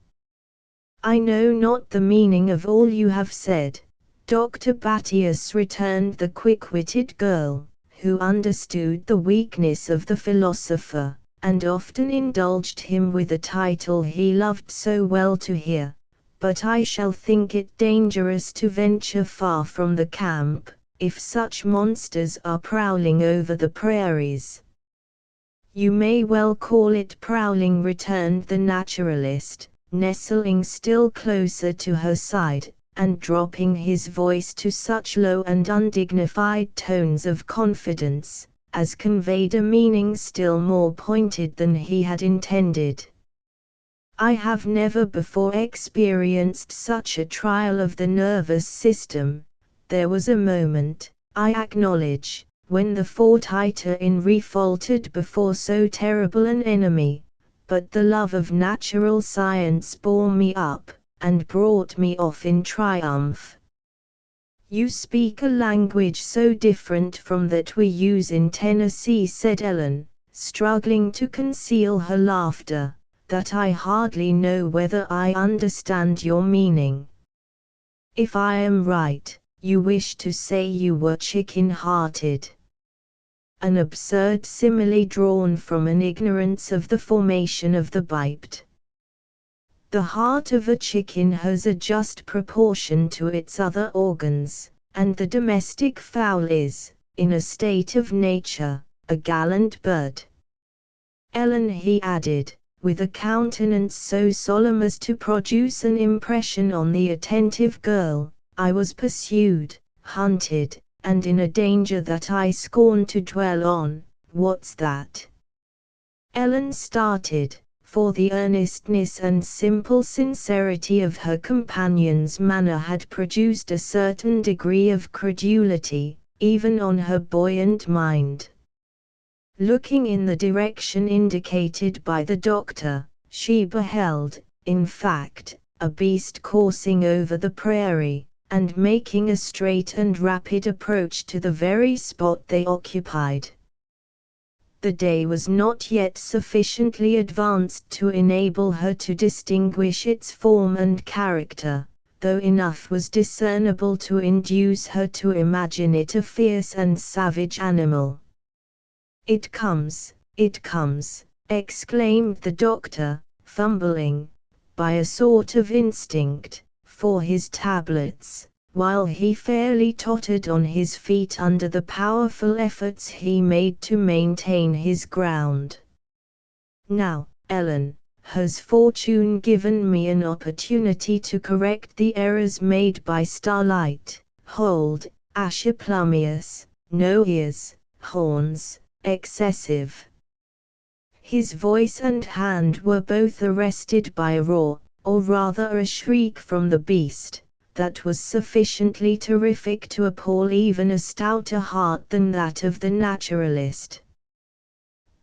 I know not the meaning of all you have said, Dr. Battius, returned the quick-witted girl, who understood the weakness of the philosopher, and often indulged him with a title he loved so well to hear. But I shall think it dangerous to venture far from the camp, if such monsters are prowling over the prairies. You may well call it prowling, returned the naturalist, nestling still closer to her side, and dropping his voice to such low and undignified tones of confidence, as conveyed a meaning still more pointed than he had intended. I have never before experienced such a trial of the nervous system. There was a moment, I acknowledge, when the fortiter in faltered before so terrible an enemy, but the love of natural science bore me up, and brought me off in triumph. You speak a language so different from that we use in Tennessee, said Ellen, struggling to conceal her laughter, that I hardly know whether I understand your meaning. If I am right, you wish to say you were chicken-hearted. An absurd simile drawn from an ignorance of the formation of the biped. The heart of a chicken has a just proportion to its other organs, and the domestic fowl is, in a state of nature, a gallant bird. Ellen, he added, with a countenance so solemn as to produce an impression on the attentive girl, I was pursued, hunted, and in a danger that I scorn to dwell on. What's that? Ellen started, for the earnestness and simple sincerity of her companion's manner had produced a certain degree of credulity, even on her buoyant mind. Looking in the direction indicated by the doctor, she beheld, in fact, a beast coursing over the prairie, and making a straight and rapid approach to the very spot they occupied. The day was not yet sufficiently advanced to enable her to distinguish its form and character, though enough was discernible to induce her to imagine it a fierce and savage animal. It comes, exclaimed the doctor, fumbling, by a sort of instinct, for his tablets, while he fairly tottered on his feet under the powerful efforts he made to maintain his ground. Now, Ellen, has fortune given me an opportunity to correct the errors made by starlight. Hold, Asclepius, no ears, horns, excessive. His voice and hand were both arrested by a roar, or rather a shriek from the beast, that was sufficiently terrific to appall even a stouter heart than that of the naturalist.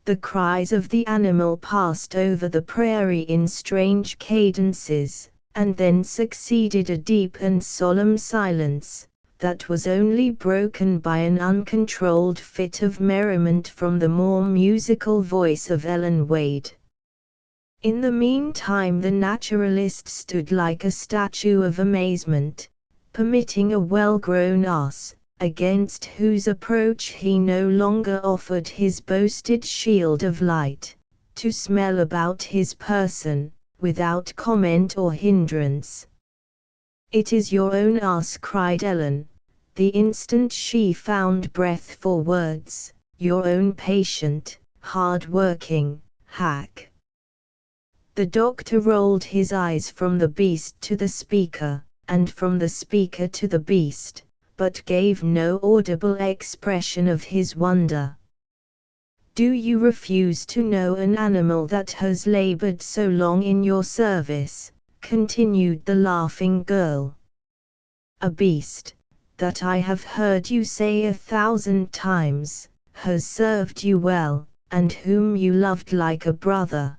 The cries of the animal passed over the prairie in strange cadences, and then succeeded a deep and solemn silence, that was only broken by an uncontrolled fit of merriment from the more musical voice of Ellen Wade. In the meantime the naturalist stood like a statue of amazement, permitting a well-grown ass, against whose approach he no longer offered his boasted shield of light, to smell about his person, without comment or hindrance. "It is your own ass," cried Ellen, the instant she found breath for words, "your own patient, hard-working hack." The doctor rolled his eyes from the beast to the speaker, and from the speaker to the beast, but gave no audible expression of his wonder. "Do you refuse to know an animal that has labored so long in your service?" continued the laughing girl. "A beast, that I have heard you say 1,000 times, has served you well, and whom you loved like a brother."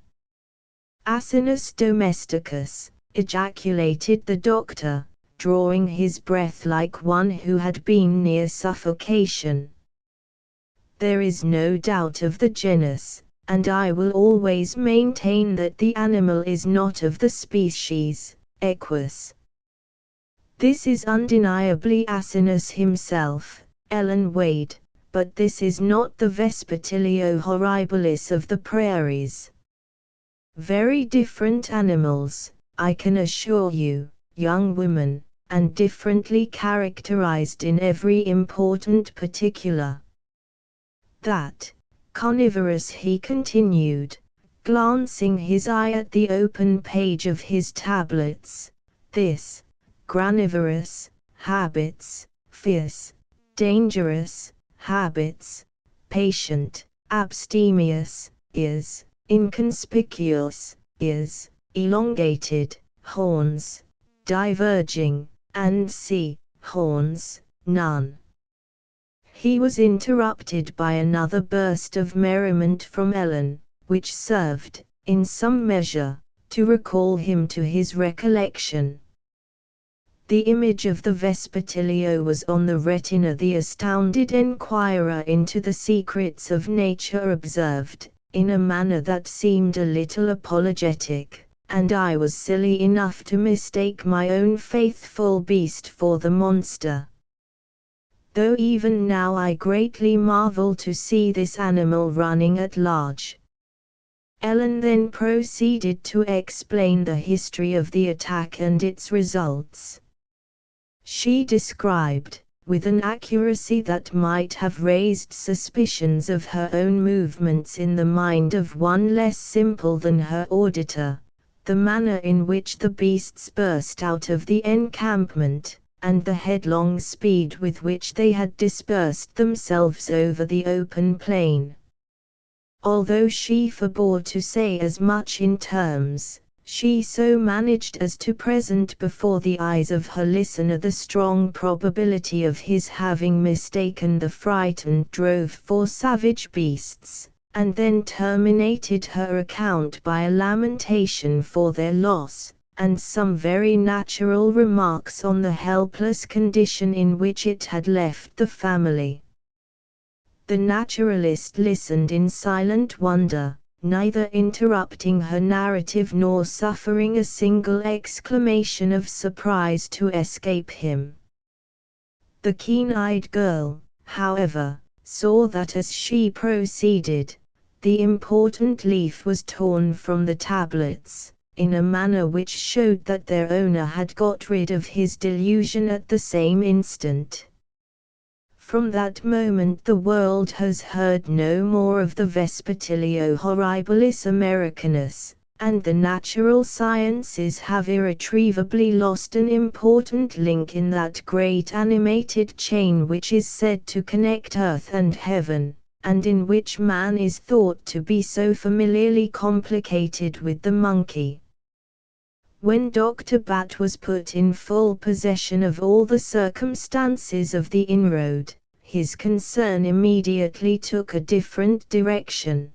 "Asinus domesticus," ejaculated the doctor, drawing his breath like one who had been near suffocation. "There is no doubt of the genus, and I will always maintain that the animal is not of the species, Equus." "This is undeniably Asinus himself, Ellen Wade, but this is not the Vespertilio horribilis of the prairies. Very different animals, I can assure you, young woman, and differently characterized in every important particular. That carnivorous," he continued, glancing his eye at the open page of his tablets, "this granivorous habits, fierce, dangerous habits, patient, abstemious, is inconspicuous, is elongated, horns, diverging, and horns, none." He was interrupted by another burst of merriment from Ellen, which served, in some measure, to recall him to his recollection. The image of the Vespertilio was on the retina. The astounded enquirer into the secrets of nature observed, in a manner that seemed a little apologetic, "And I was silly enough to mistake my own faithful beast for the monster. Though even now I greatly marvel to see this animal running at large." Ellen then proceeded to explain the history of the attack and its results. She described, with an accuracy that might have raised suspicions of her own movements in the mind of one less simple than her auditor, the manner in which the beasts burst out of the encampment, and the headlong speed with which they had dispersed themselves over the open plain. Although she forbore to say as much in terms, she so managed as to present before the eyes of her listener the strong probability of his having mistaken the frightened drove for savage beasts, and then terminated her account by a lamentation for their loss, and some very natural remarks on the helpless condition in which it had left the family. The naturalist listened in silent wonder, neither interrupting her narrative nor suffering a single exclamation of surprise to escape him. The keen-eyed girl, however, saw that as she proceeded, the important leaf was torn from the tablets, in a manner which showed that their owner had got rid of his delusion at the same instant. From that moment the world has heard no more of the Vespertilio horribilis americanus, and the natural sciences have irretrievably lost an important link in that great animated chain which is said to connect earth and heaven, and in which man is thought to be so familiarly complicated with the monkey. When Dr. Bat was put in full possession of all the circumstances of the inroad, his concern immediately took a different direction.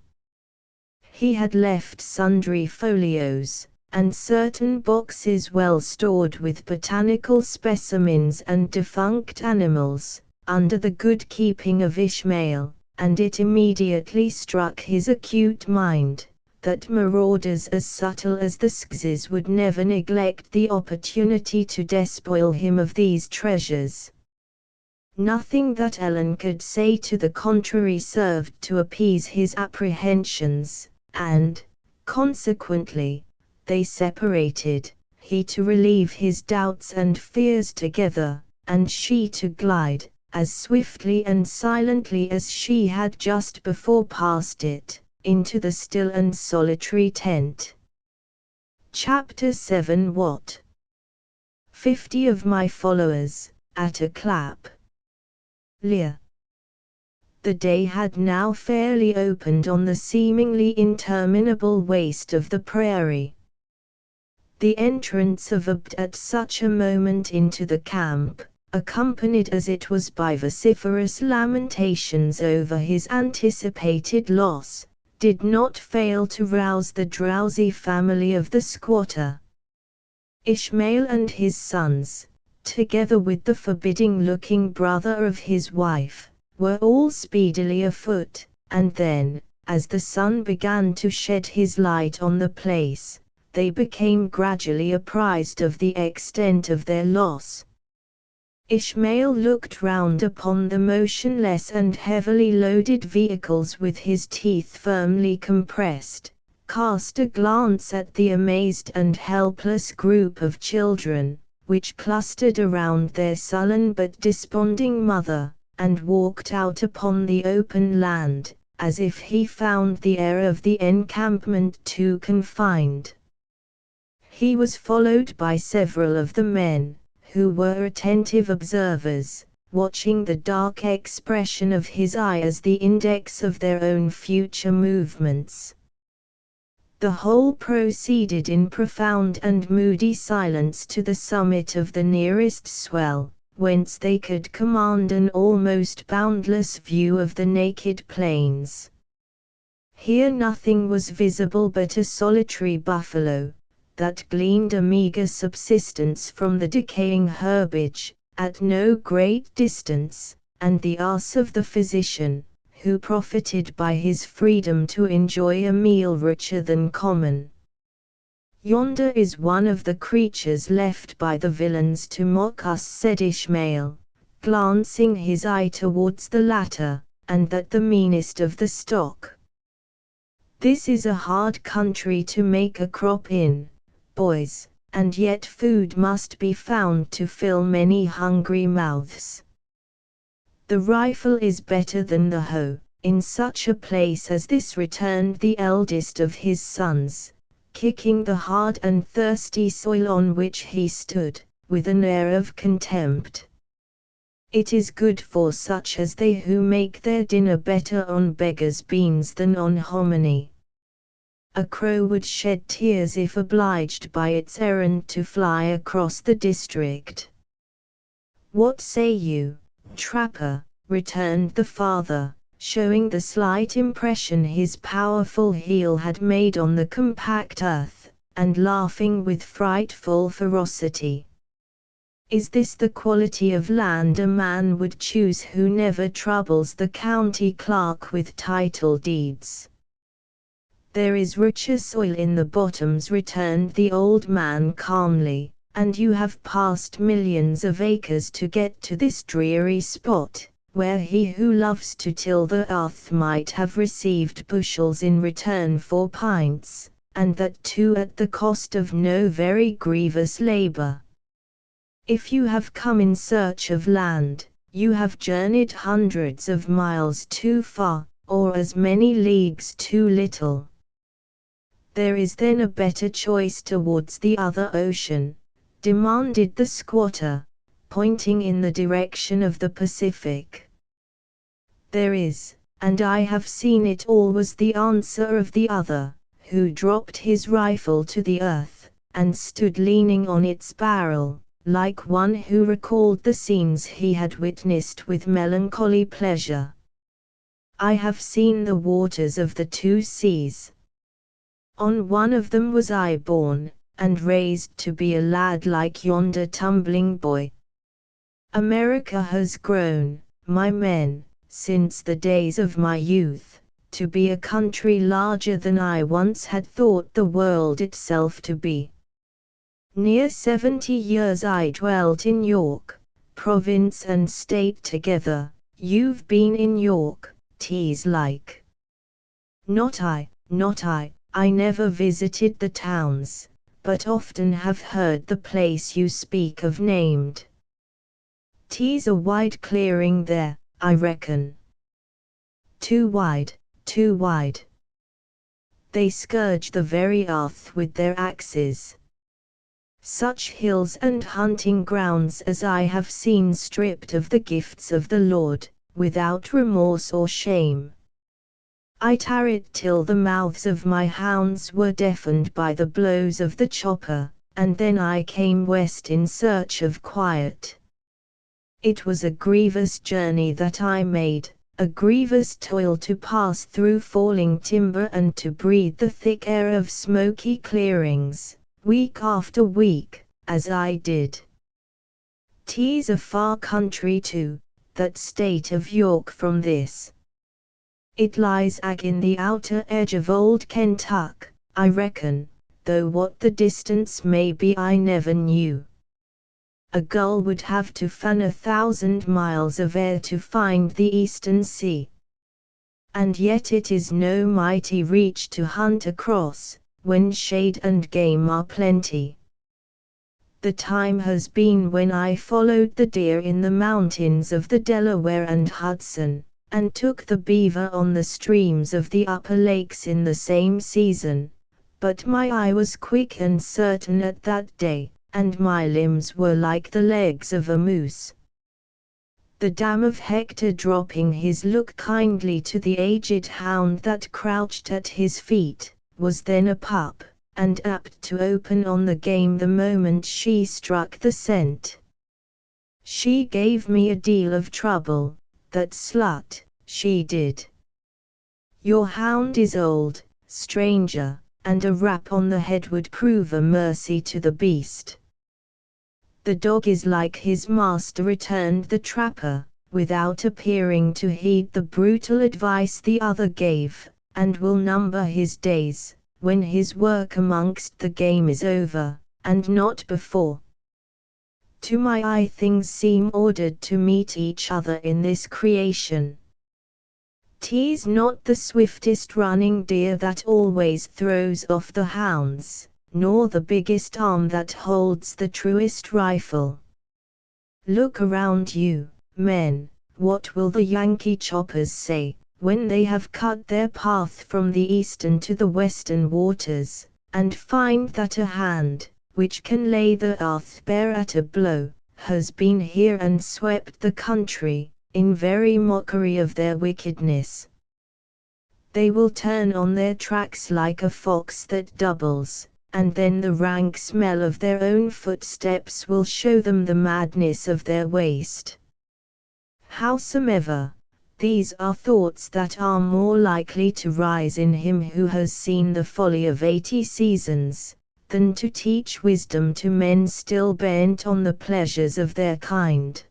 He had left sundry folios, and certain boxes well stored with botanical specimens and defunct animals, under the good keeping of Ishmael, and it immediately struck his acute mind that marauders as subtle as the Skzes would never neglect the opportunity to despoil him of these treasures. Nothing that Ellen could say to the contrary served to appease his apprehensions, and, consequently, they separated, he to relieve his doubts and fears together, and she to glide, as swiftly and silently as she had just before passed it, into the still and solitary tent. Chapter 7. What? 50 of my followers, at a clap. Lear. The day had now fairly opened on the seemingly interminable waste of the prairie. The entrance of Abd at such a moment into the camp, accompanied as it was by vociferous lamentations over his anticipated loss, did not fail to rouse the drowsy family of the squatter. Ishmael and his sons, together with the forbidding-looking brother of his wife, were all speedily afoot, and then, as the sun began to shed his light on the place, they became gradually apprised of the extent of their loss. Ishmael looked round upon the motionless and heavily loaded vehicles with his teeth firmly compressed, cast a glance at the amazed and helpless group of children, which clustered around their sullen but desponding mother, and walked out upon the open land, as if he found the air of the encampment too confined. He was followed by several of the men, who were attentive observers, watching the dark expression of his eye as the index of their own future movements. The whole proceeded in profound and moody silence to the summit of the nearest swell, whence they could command an almost boundless view of the naked plains. Here nothing was visible but a solitary buffalo, that gleaned a meager subsistence from the decaying herbage, at no great distance, and the ass of the physician, who profited by his freedom to enjoy a meal richer than common. Yonder is one of the creatures left by the villains to mock us, said Ishmael, glancing his eye towards the latter, and that the meanest of the stock. This is a hard country to make a crop in, boys, and yet food must be found to fill many hungry mouths. The rifle is better than the hoe, in such a place as this, returned the eldest of his sons, kicking the hard and thirsty soil on which he stood, with an air of contempt. It is good for such as they who make their dinner better on beggars' beans than on hominy. A crow would shed tears if obliged by its errand to fly across the district. What say you, trapper? Returned the father, showing the slight impression his powerful heel had made on the compact earth, and laughing with frightful ferocity. Is this the quality of land a man would choose who never troubles the county clerk with title deeds? There is richer soil in the bottoms, returned the old man calmly, and you have passed millions of acres to get to this dreary spot, where he who loves to till the earth might have received bushels in return for pints, and that too at the cost of no very grievous labor. If you have come in search of land, you have journeyed hundreds of miles too far, or as many leagues too little. There is then a better choice towards the other ocean, demanded the squatter, pointing in the direction of the Pacific. There is, and I have seen it all, was the answer of the other, who dropped his rifle to the earth, and stood leaning on its barrel, like one who recalled the scenes he had witnessed with melancholy pleasure. I have seen the waters of the two seas. On one of them was I born, and raised to be a lad like yonder tumbling boy. America has grown, my men, since the days of my youth, to be a country larger than I once had thought the world itself to be. Near 70 years I dwelt in York, province and state together. You've been in York, 'tis like. Not I, I never visited the towns, but often have heard the place you speak of named. 'Tis a wide clearing there, I reckon. Too wide, too wide. They scourge the very earth with their axes. Such hills and hunting grounds as I have seen stripped of the gifts of the Lord, without remorse or shame. I tarried till the mouths of my hounds were deafened by the blows of the chopper, and then I came west in search of quiet. It was a grievous journey that I made, a grievous toil to pass through falling timber and to breathe the thick air of smoky clearings, week after week, as I did. 'Tis a far country too, that state of York from this. It lies in the outer edge of old Kentuck, I reckon, though what the distance may be I never knew. A gull would have to fan 1,000 miles of air to find the eastern sea. And yet it is no mighty reach to hunt across, when shade and game are plenty. The time has been when I followed the deer in the mountains of the Delaware and Hudson, and took the beaver on the streams of the upper lakes in the same season, but my eye was quick and certain at that day, and my limbs were like the legs of a moose. The dam of Hector dropping his look kindly to the aged hound that crouched at his feet, was then a pup, and apt to open on the game the moment she struck the scent. She gave me a deal of trouble, that slut, she did. Your hound is old, stranger, and a rap on the head would prove a mercy to the beast. The dog is like his master, returned the trapper, without appearing to heed the brutal advice the other gave, and will number his days, when his work amongst the game is over, and not before. To my eye things seem ordered to meet each other in this creation. 'Tis not the swiftest running deer that always throws off the hounds, nor the biggest arm that holds the truest rifle. Look around you, men, what will the Yankee choppers say, when they have cut their path from the eastern to the western waters, and find that a hand, which can lay the earth bare at a blow, has been here and swept the country, in very mockery of their wickedness? They will turn on their tracks like a fox that doubles, and then the rank smell of their own footsteps will show them the madness of their waste. Howsomever, these are thoughts that are more likely to rise in him who has seen the folly of 80 seasons, than to teach wisdom to men still bent on the pleasures of their kind.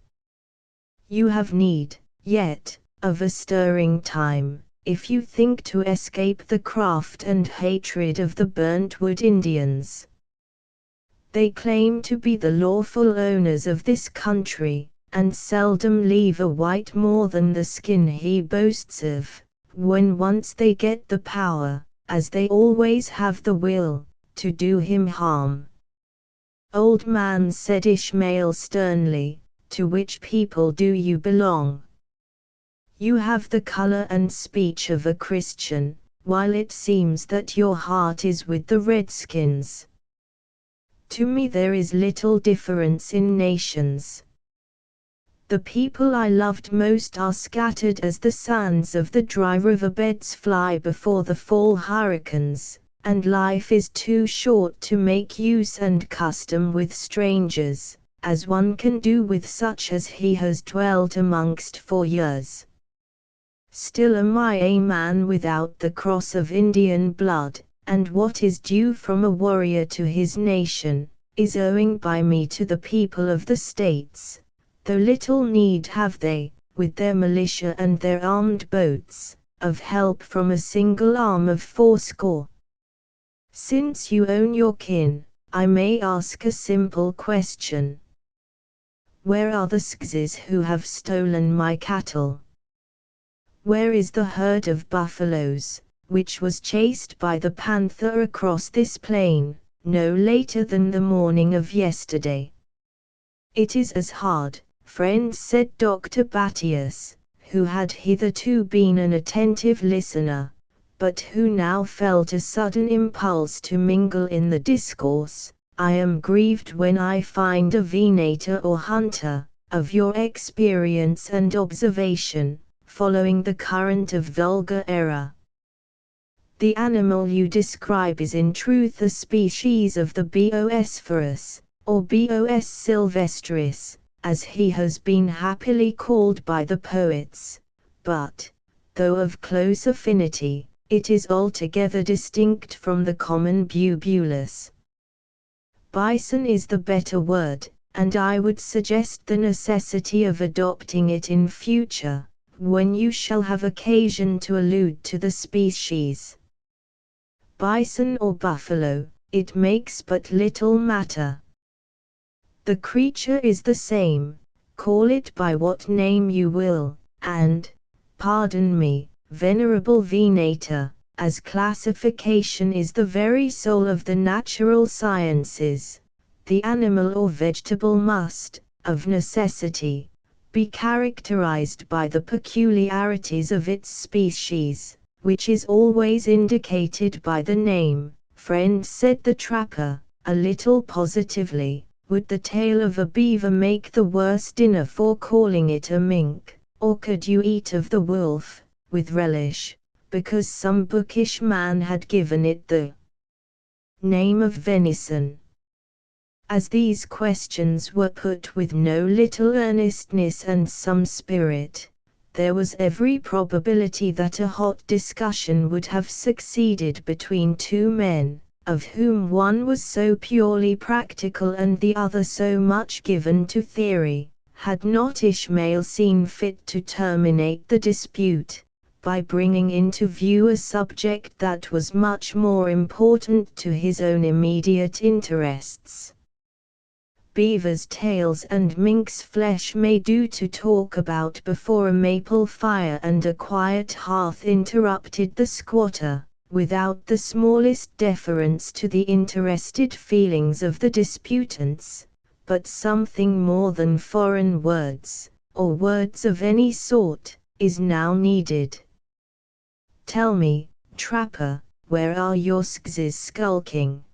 You have need, yet, of a stirring time, if you think to escape the craft and hatred of the Burntwood Indians. They claim to be the lawful owners of this country, and seldom leave a white more than the skin he boasts of, when once they get the power, as they always have the will, to do him harm. Old man, said Ishmael sternly, to which people do you belong? You have the color and speech of a Christian, while it seems that your heart is with the Redskins. To me there is little difference in nations. The people I loved most are scattered as the sands of the dry riverbeds fly before the fall hurricanes, and life is too short to make use and custom with strangers, as one can do with such as he has dwelt amongst for years. Still am I a man without the cross of Indian blood, and what is due from a warrior to his nation, is owing by me to the people of the States, though little need have they, with their militia and their armed boats, of help from a single arm of fourscore. Since you own your kin, I may ask a simple question. Where are the Skzes who have stolen my cattle? Where is the herd of buffaloes, which was chased by the panther across this plain, no later than the morning of yesterday? It is as hard, friend, said Dr. Battius, who had hitherto been an attentive listener, but who now felt a sudden impulse to mingle in the discourse. I am grieved when I find a venator or hunter, of your experience and observation, following the current of vulgar error. The animal you describe is in truth a species of the Bosphorus, or Bos sylvestris, as he has been happily called by the poets, but, though of close affinity, it is altogether distinct from the common bubulus. Bison is the better word, and I would suggest the necessity of adopting it in future, when you shall have occasion to allude to the species. Bison or buffalo, it makes but little matter. The creature is the same, call it by what name you will, and, pardon me, venerable venator, as classification is the very soul of the natural sciences, the animal or vegetable must, of necessity, be characterized by the peculiarities of its species, which is always indicated by the name. Friend, said the trapper, a little positively, would the tail of a beaver make the worse dinner for calling it a mink, or could you eat of the wolf, with relish, because some bookish man had given it the name of venison? As these questions were put with no little earnestness and some spirit, there was every probability that a hot discussion would have succeeded between two men, of whom one was so purely practical and the other so much given to theory, had not Ishmael seen fit to terminate the dispute, by bringing into view a subject that was much more important to his own immediate interests. Beavers' tails and minks' flesh may do to talk about before a maple fire and a quiet hearth, interrupted the squatter, without the smallest deference to the interested feelings of the disputants, but something more than foreign words, or words of any sort, is now needed. Tell me, trapper, where are your Skzes skulking?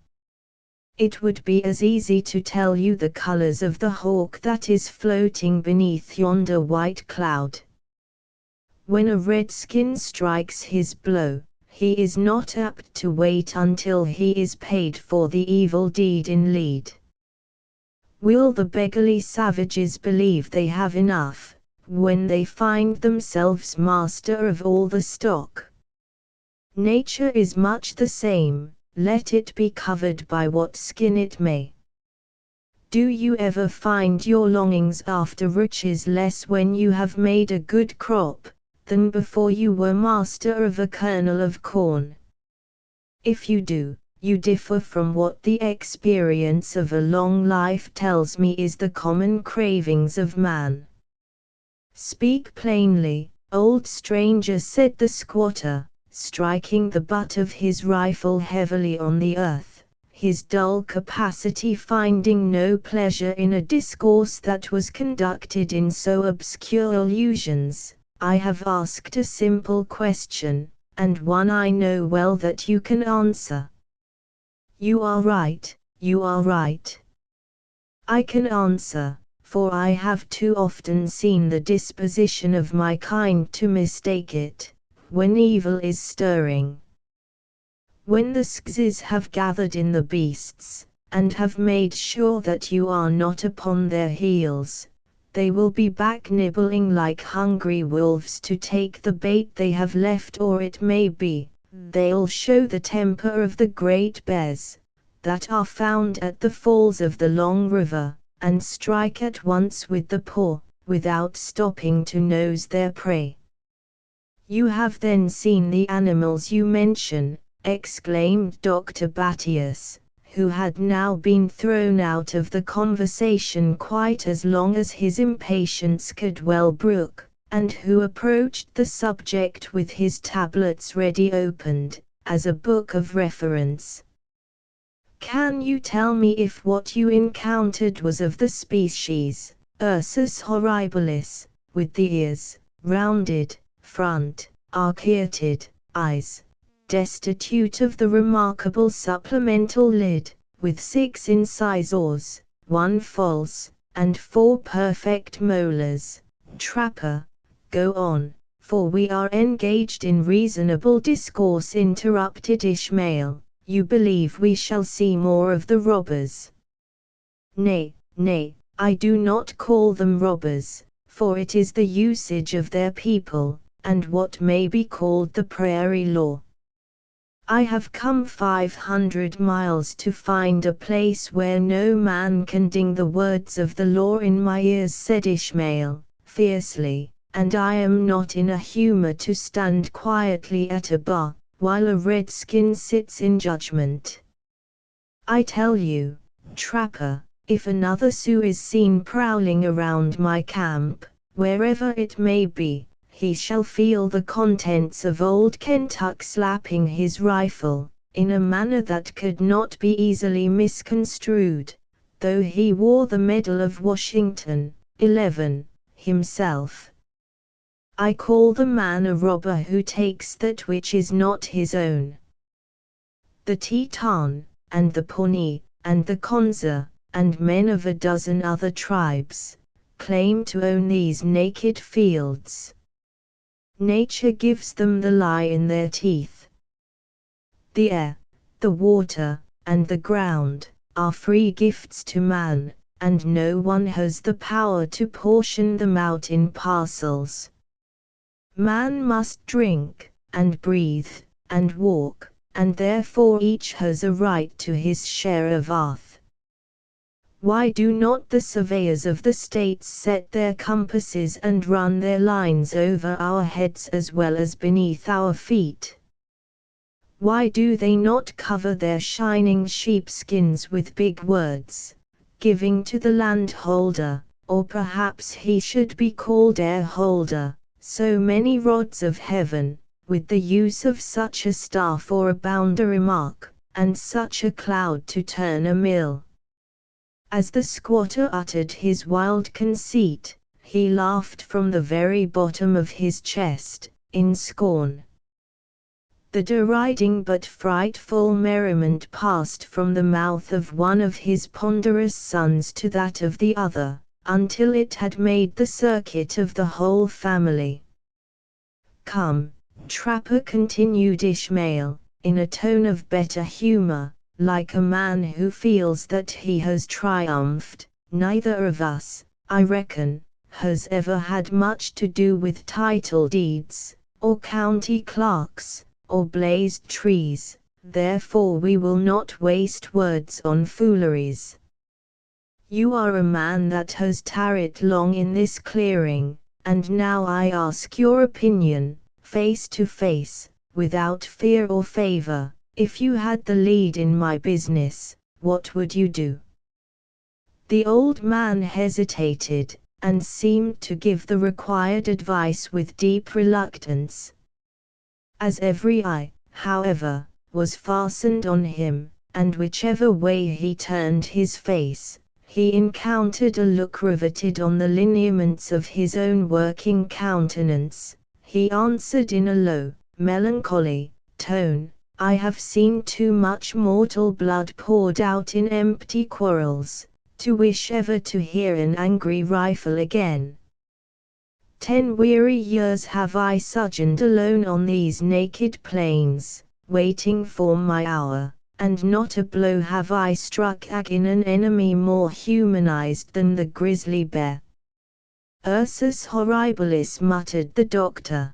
It would be as easy to tell you the colors of the hawk that is floating beneath yonder white cloud. When a redskin strikes his blow, he is not apt to wait until he is paid for the evil deed in lead. Will the beggarly savages believe they have enough, when they find themselves master of all the stock? Nature is much the same, let it be covered by what skin it may. Do you ever find your longings after riches less when you have made a good crop, than before you were master of a kernel of corn? If you do, you differ from what the experience of a long life tells me is the common cravings of man. Speak plainly, old stranger, said the squatter, striking the butt of his rifle heavily on the earth, his dull capacity finding no pleasure in a discourse that was conducted in so obscure allusions. I have asked a simple question, and one I know well that you can answer. You are right, you are right. I can answer, for I have too often seen the disposition of my kind to mistake it, when evil is stirring. When the Skzes have gathered in the beasts, and have made sure that you are not upon their heels, they will be back nibbling like hungry wolves to take the bait they have left, or it may be, they'll show the temper of the great bears, that are found at the falls of the long river, and strike at once with the paw, without stopping to nose their prey. You have then seen the animals you mention, exclaimed Dr. Battius, who had now been thrown out of the conversation quite as long as his impatience could well brook, and who approached the subject with his tablets ready opened, as a book of reference. Can you tell me if what you encountered was of the species, Ursus horribilis, with the ears, rounded, front, arcuated, eyes, destitute of the remarkable supplemental lid, with 6 incisors, 1 false, and 4 perfect molars? Trapper, go on, for we are engaged in reasonable discourse, interrupted Ishmael. You believe we shall see more of the robbers? Nay, nay, I do not call them robbers, for it is the usage of their people, and what may be called the prairie law. I have come 500 miles to find a place where no man can ding the words of the law in my ears, said Ishmael, fiercely, and I am not in a humor to stand quietly at a bar, while a redskin sits in judgment. I tell you, trapper, if another Sioux is seen prowling around my camp, wherever it may be, he shall feel the contents of old Kentuck slapping his rifle, in a manner that could not be easily misconstrued, though he wore the Medal of Washington, 11, himself. I call the man a robber who takes that which is not his own. The Teton, and the Pawnee, and the Konza, and men of a dozen other tribes, claim to own these naked fields. Nature gives them the lie in their teeth. The air, the water, and the ground, are free gifts to man, and no one has the power to portion them out in parcels. Man must drink, and breathe, and walk, and therefore each has a right to his share of earth. Why do not the surveyors of the states set their compasses and run their lines over our heads as well as beneath our feet? Why do they not cover their shining sheepskins with big words, giving to the landholder, or perhaps he should be called airholder, so many rods of heaven, with the use of such a staff or a boundary mark, and such a cloud to turn a mill? As the squatter uttered his wild conceit, he laughed from the very bottom of his chest, in scorn. The deriding but frightful merriment passed from the mouth of one of his ponderous sons to that of the other, until it had made the circuit of the whole family. Come, trapper, continued Ishmael, in a tone of better humor, like a man who feels that he has triumphed. Neither of us, I reckon, has ever had much to do with title deeds, or county clerks, or blazed trees, therefore we will not waste words on fooleries. You are a man that has tarried long in this clearing, and now I ask your opinion, face to face, without fear or favor. If you had the lead in my business, what would you do? The old man hesitated, and seemed to give the required advice with deep reluctance. As every eye, however, was fastened on him, and whichever way he turned his face, he encountered a look riveted on the lineaments of his own working countenance, he answered in a low, melancholy tone, I have seen too much mortal blood poured out in empty quarrels, to wish ever to hear an angry rifle again. 10 weary years have I sojourned alone on these naked plains, waiting for my hour, and not a blow have I struck against an enemy more humanized than the grizzly bear. Ursus horribilis, muttered the doctor.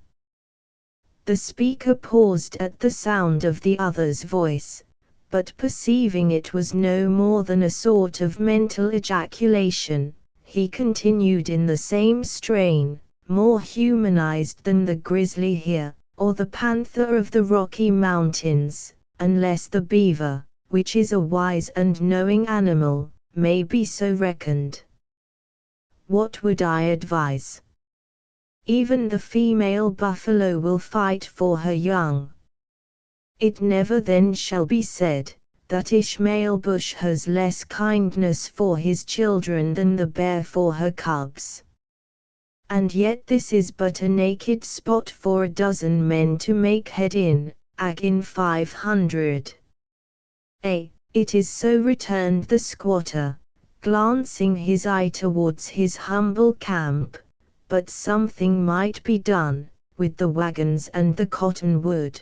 The speaker paused at the sound of the other's voice, but perceiving it was no more than a sort of mental ejaculation, he continued in the same strain, more humanized than the grizzly here, or the panther of the Rocky Mountains, unless the beaver, which is a wise and knowing animal, may be so reckoned. What would I advise? Even the female buffalo will fight for her young. It never then shall be said, that Ishmael Bush has less kindness for his children than the bear for her cubs. And yet this is but a naked spot for a dozen men to make head in, agin 500. It is so, returned the squatter, glancing his eye towards his humble camp, but something might be done, with the wagons and the cottonwood.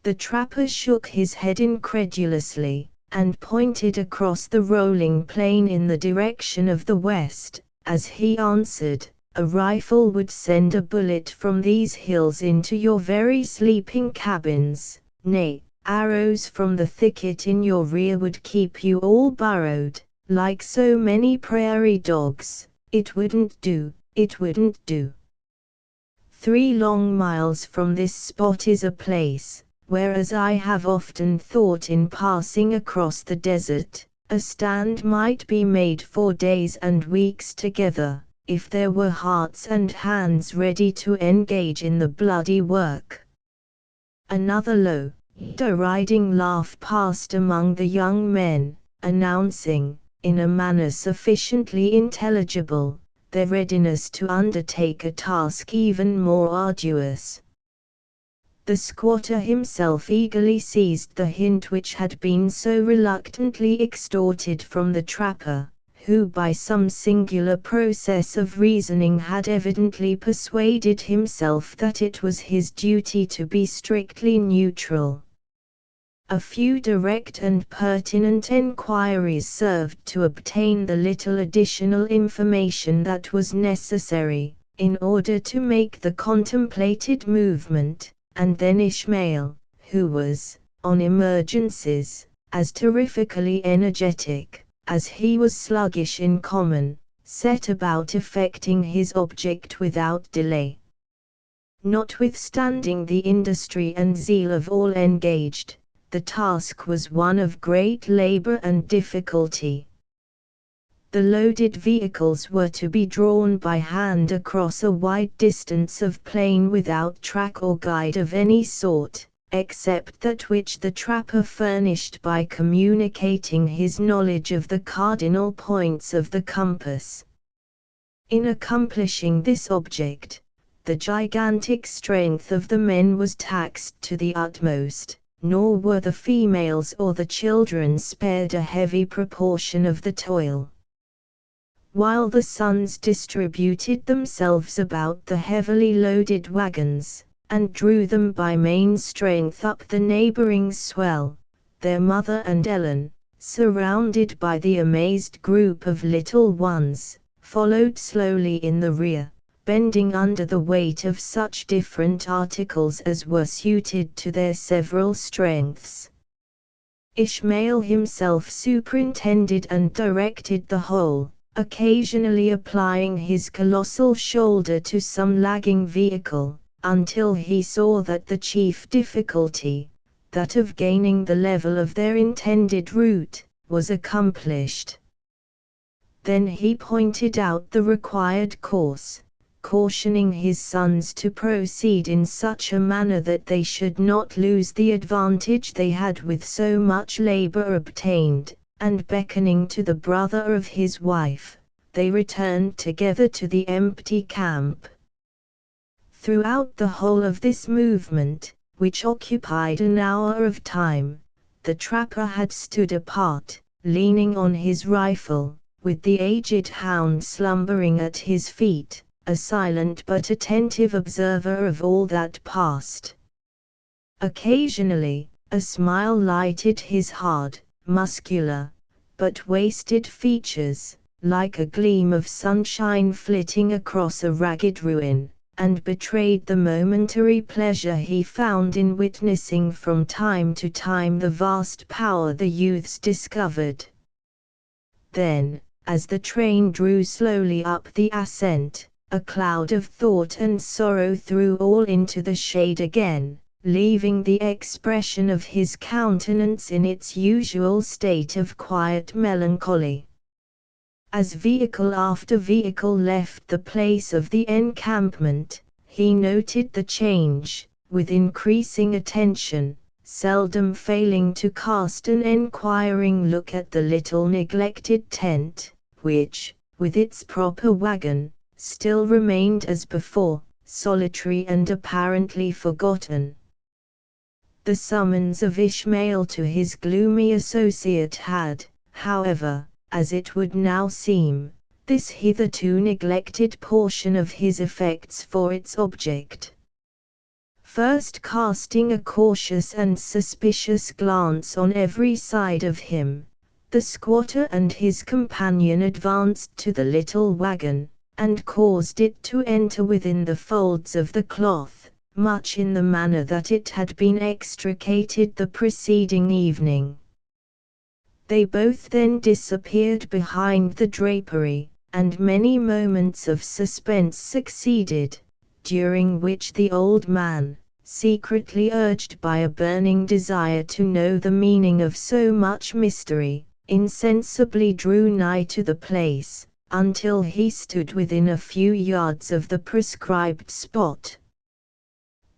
The trapper shook his head incredulously, and pointed across the rolling plain in the direction of the west, as he answered, "A rifle would send a bullet from these hills into your very sleeping cabins, nay, arrows from the thicket in your rear would keep you all burrowed, like so many prairie dogs. It wouldn't do, it wouldn't do. 3 long miles from this spot is a place, where, as I have often thought in passing across the desert, a stand might be made for days and weeks together, if there were hearts and hands ready to engage in the bloody work." Another low, deriding laugh passed among the young men, announcing, in a manner sufficiently intelligible, their readiness to undertake a task even more arduous. The squatter himself eagerly seized the hint which had been so reluctantly extorted from the trapper, who by some singular process of reasoning had evidently persuaded himself that it was his duty to be strictly neutral. A few direct and pertinent enquiries served to obtain the little additional information that was necessary, in order to make the contemplated movement, and then Ishmael, who was, on emergencies, as terrifically energetic as he was sluggish in common, set about effecting his object without delay. Notwithstanding the industry and zeal of all engaged, the task was one of great labor and difficulty. The loaded vehicles were to be drawn by hand across a wide distance of plain without track or guide of any sort, except that which the trapper furnished by communicating his knowledge of the cardinal points of the compass. In accomplishing this object, the gigantic strength of the men was taxed to the utmost, nor were the females or the children spared a heavy proportion of the toil. While the sons distributed themselves about the heavily loaded wagons, and drew them by main strength up the neighboring swell, their mother and Ellen, surrounded by the amazed group of little ones, followed slowly in the rear, bending under the weight of such different articles as were suited to their several strengths. Ishmael himself superintended and directed the whole, occasionally applying his colossal shoulder to some lagging vehicle, until he saw that the chief difficulty, that of gaining the level of their intended route, was accomplished. Then he pointed out the required course, cautioning his sons to proceed in such a manner that they should not lose the advantage they had with so much labor obtained, and beckoning to the brother of his wife, they returned together to the empty camp. Throughout the whole of this movement, which occupied an hour of time, the trapper had stood apart, leaning on his rifle, with the aged hound slumbering at his feet, a silent but attentive observer of all that passed. Occasionally, a smile lighted his hard, muscular, but wasted features, like a gleam of sunshine flitting across a ragged ruin, and betrayed the momentary pleasure he found in witnessing from time to time the vast power the youths discovered. Then, as the train drew slowly up the ascent, a cloud of thought and sorrow threw all into the shade again, leaving the expression of his countenance in its usual state of quiet melancholy. As vehicle after vehicle left the place of the encampment, he noted the change, with increasing attention, seldom failing to cast an enquiring look at the little neglected tent, which, with its proper wagon, still remained as before, solitary and apparently forgotten. The summons of Ishmael to his gloomy associate had, however, as it would now seem, this hitherto neglected portion of his effects for its object. First casting a cautious and suspicious glance on every side of him, the squatter and his companion advanced to the little wagon, and caused it to enter within the folds of the cloth, much in the manner that it had been extricated the preceding evening. They both then disappeared behind the drapery, and many moments of suspense succeeded, during which the old man, secretly urged by a burning desire to know the meaning of so much mystery, insensibly drew nigh to the place, until he stood within a few yards of the prescribed spot.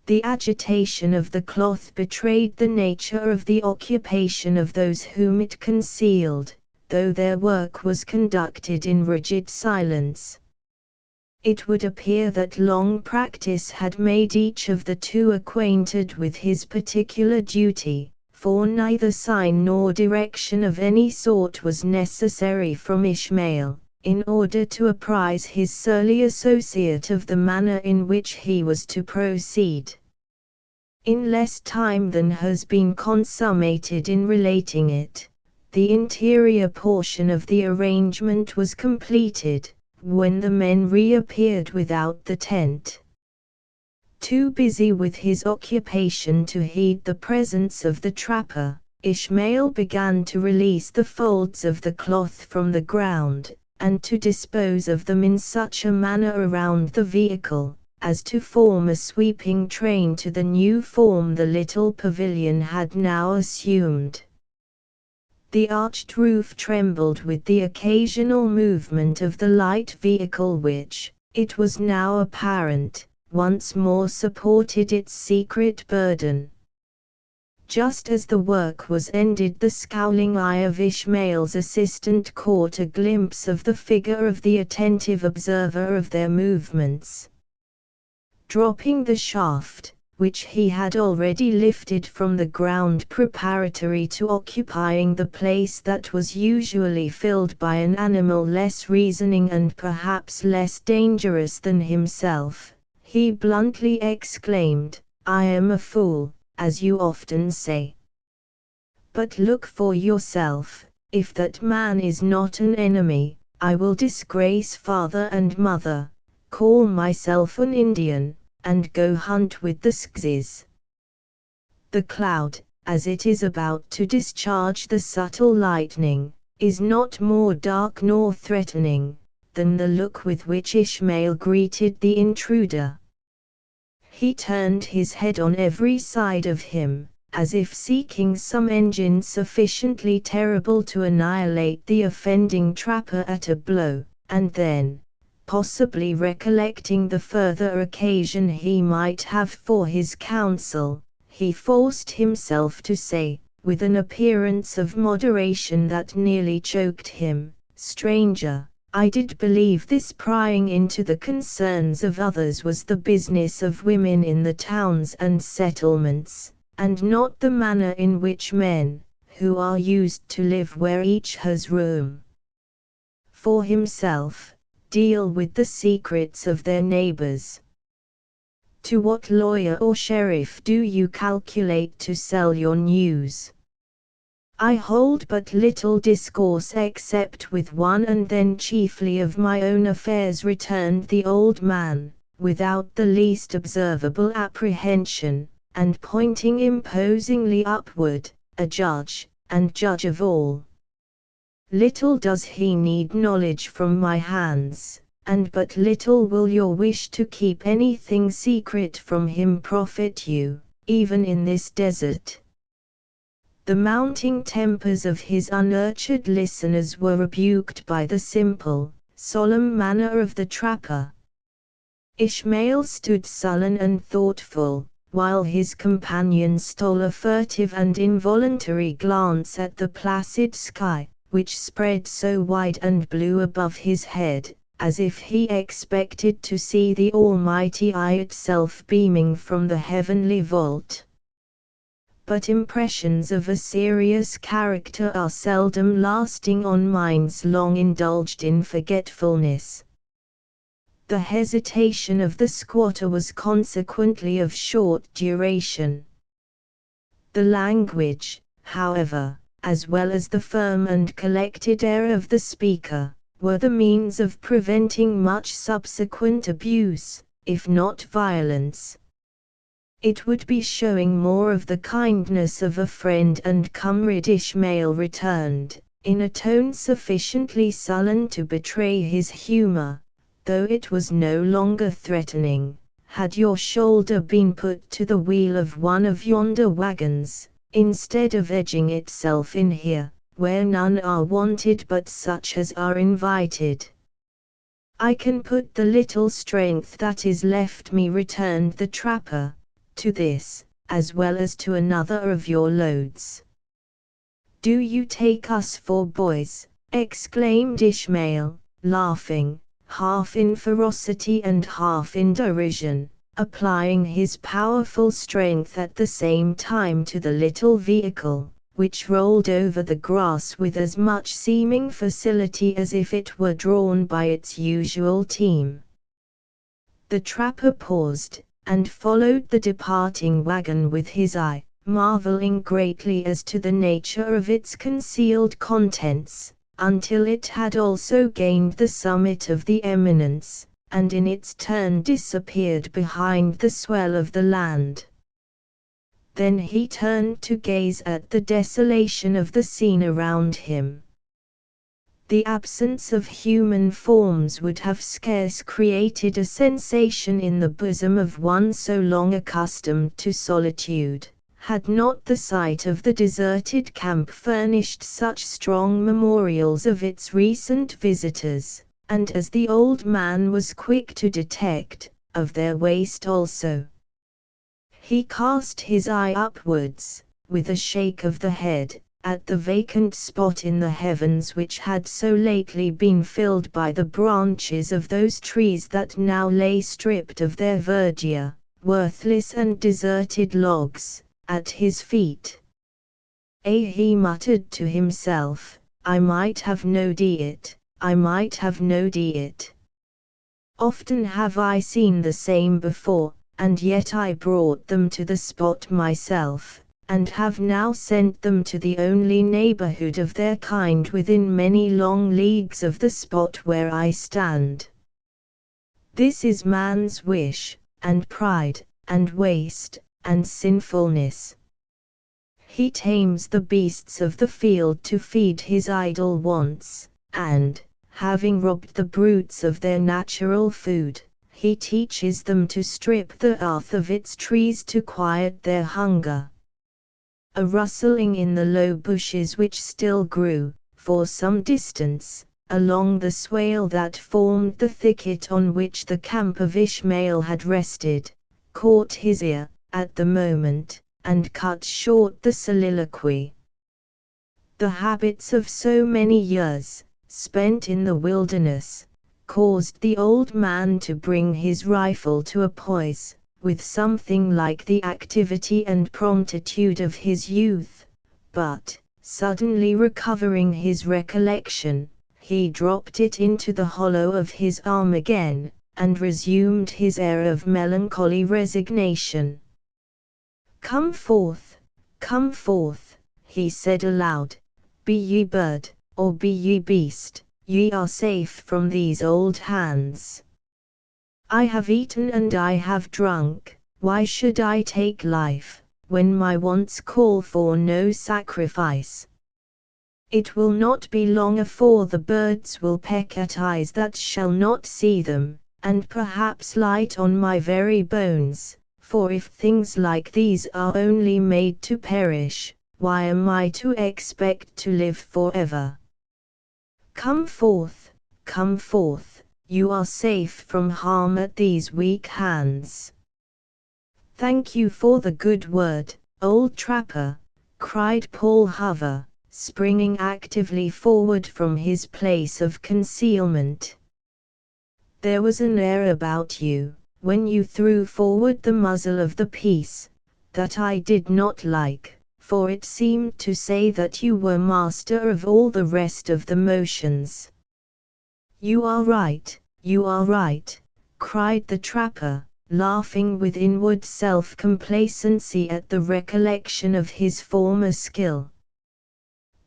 The agitation of the cloth betrayed the nature of the occupation of those whom it concealed, though their work was conducted in rigid silence. It would appear that long practice had made each of the two acquainted with his particular duty, for neither sign nor direction of any sort was necessary from Ishmael, in order to apprise his surly associate of the manner in which he was to proceed. In less time than has been consummated in relating it, the interior portion of the arrangement was completed, when the men reappeared without the tent. Too busy with his occupation to heed the presence of the trapper, Ishmael began to release the folds of the cloth from the ground, and to dispose of them in such a manner around the vehicle, as to form a sweeping train to the new form the little pavilion had now assumed. The arched roof trembled with the occasional movement of the light vehicle which, it was now apparent, once more supported its secret burden. Just as the work was ended, the scowling eye of Ishmael's assistant caught a glimpse of the figure of the attentive observer of their movements. Dropping the shaft, which he had already lifted from the ground preparatory to occupying the place that was usually filled by an animal less reasoning and perhaps less dangerous than himself, he bluntly exclaimed, "I am a fool, as you often say. But look for yourself, if that man is not an enemy, I will disgrace father and mother, call myself an Indian, and go hunt with the Skzis." The cloud, as it is about to discharge the subtle lightning, is not more dark nor threatening than the look with which Ishmael greeted the intruder. He turned his head on every side of him, as if seeking some engine sufficiently terrible to annihilate the offending trapper at a blow, and then, possibly recollecting the further occasion he might have for his counsel, he forced himself to say, with an appearance of moderation that nearly choked him, "Stranger, I did believe this prying into the concerns of others was the business of women in the towns and settlements, and not the manner in which men, who are used to live where each has room for himself, deal with the secrets of their neighbors. To what lawyer or sheriff do you calculate to sell your news? I hold but little discourse except with one, and then chiefly of my own affairs, returned the old man, without the least observable apprehension, and pointing imposingly upward, a judge, and judge of all. Little does he need knowledge from my hands, and but little will your wish to keep anything secret from him profit you, even in this desert. The mounting tempers of his unnurtured listeners were rebuked by the simple, solemn manner of the trapper. Ishmael stood sullen and thoughtful, while his companion stole a furtive and involuntary glance at the placid sky, which spread so wide and blue above his head, as if he expected to see the almighty eye itself beaming from the heavenly vault. But impressions of a serious character are seldom lasting on minds long indulged in forgetfulness. The hesitation of the squatter was consequently of short duration. The language, however, as well as the firm and collected air of the speaker, were the means of preventing much subsequent abuse, if not violence. It would be showing more of the kindness of a friend and comrade. Ishmael returned, in a tone sufficiently sullen to betray his humor, though it was no longer threatening. Had your shoulder been put to the wheel of one of yonder wagons, instead of edging itself in here, where none are wanted but such as are invited? I can put the little strength that is left me, returned the trapper, to this, as well as to another of your loads. Do you take us for boys? Exclaimed Ishmael, laughing, half in ferocity and half in derision, applying his powerful strength at the same time to the little vehicle, which rolled over the grass with as much seeming facility as if it were drawn by its usual team. The trapper paused, and followed the departing wagon with his eye, marveling greatly as to the nature of its concealed contents, until it had also gained the summit of the eminence, and in its turn disappeared behind the swell of the land. Then he turned to gaze at the desolation of the scene around him. The absence of human forms would have scarce created a sensation in the bosom of one so long accustomed to solitude, had not the sight of the deserted camp furnished such strong memorials of its recent visitors, and, as the old man was quick to detect, of their waste also. He cast his eye upwards, with a shake of the head, at the vacant spot in the heavens which had so lately been filled by the branches of those trees that now lay stripped of their verdure, worthless and deserted logs, at his feet. He muttered to himself, I might have knowed it, I might have knowed it. Often have I seen the same before, and yet I brought them to the spot myself, and have now sent them to the only neighborhood of their kind within many long leagues of the spot where I stand. This is man's wish, and pride, and waste, and sinfulness. He tames the beasts of the field to feed his idle wants, and, having robbed the brutes of their natural food, he teaches them to strip the earth of its trees to quiet their hunger. A rustling in the low bushes which still grew, for some distance, along the swale that formed the thicket on which the camp of Ishmael had rested, caught his ear, at the moment, and cut short the soliloquy. The habits of so many years, spent in the wilderness, caused the old man to bring his rifle to a poise, with something like the activity and promptitude of his youth, but, Suddenly recovering his recollection, he dropped it into the hollow of his arm again, and resumed his air of melancholy resignation. Come forth, he said aloud, be ye bird, or be ye beast, ye are safe from these old hands. I have eaten and I have drunk, why should I take life, when my wants call for no sacrifice? It will not be long afore the birds will peck at eyes that shall not see them, and perhaps light on my very bones, for if things like these are only made to perish, why am I to expect to live forever? Come forth, you are safe from harm at these weak hands. Thank you for the good word, old trapper, cried Paul Hover, springing actively forward from his place of concealment. There was an air about you, when you threw forward the muzzle of the piece, that I did not like, for it seemed to say that you were master of all the rest of the motions. You are right, cried the trapper, laughing with inward self-complacency at the recollection of his former skill.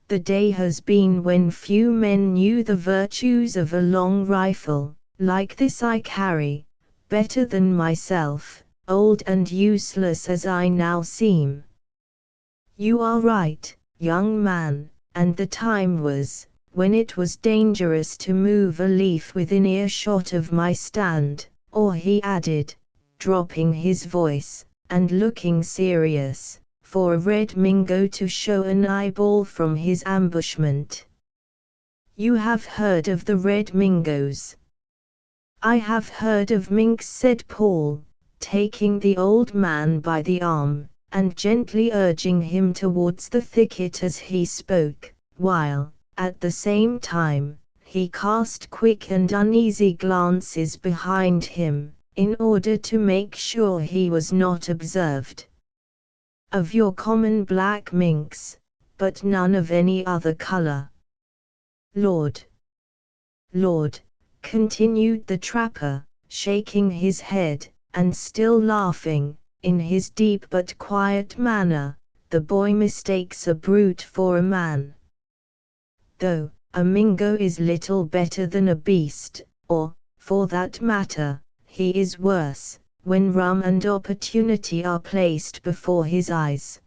The day has been when few men knew the virtues of a long rifle, like this I carry, better than myself, old and useless as I now seem. You are right, young man, and the time was, when it was dangerous to move a leaf within earshot of my stand, or he added, dropping his voice, and looking serious, for a red mingo to show an eyeball from his ambushment. You have heard of the red mingoes? I have heard of minks, said Paul, taking the old man by the arm, and gently urging him towards the thicket as he spoke, while, at the same time, he cast quick and uneasy glances behind him, in order to make sure he was not observed. Of your common black minks, but none of any other color. Lord, continued the trapper, shaking his head, and still laughing, in his deep but quiet manner, the boy mistakes a brute for a man. Though, a mingo is little better than a beast, or, for that matter, he is worse, when rum and opportunity are placed before his eyes.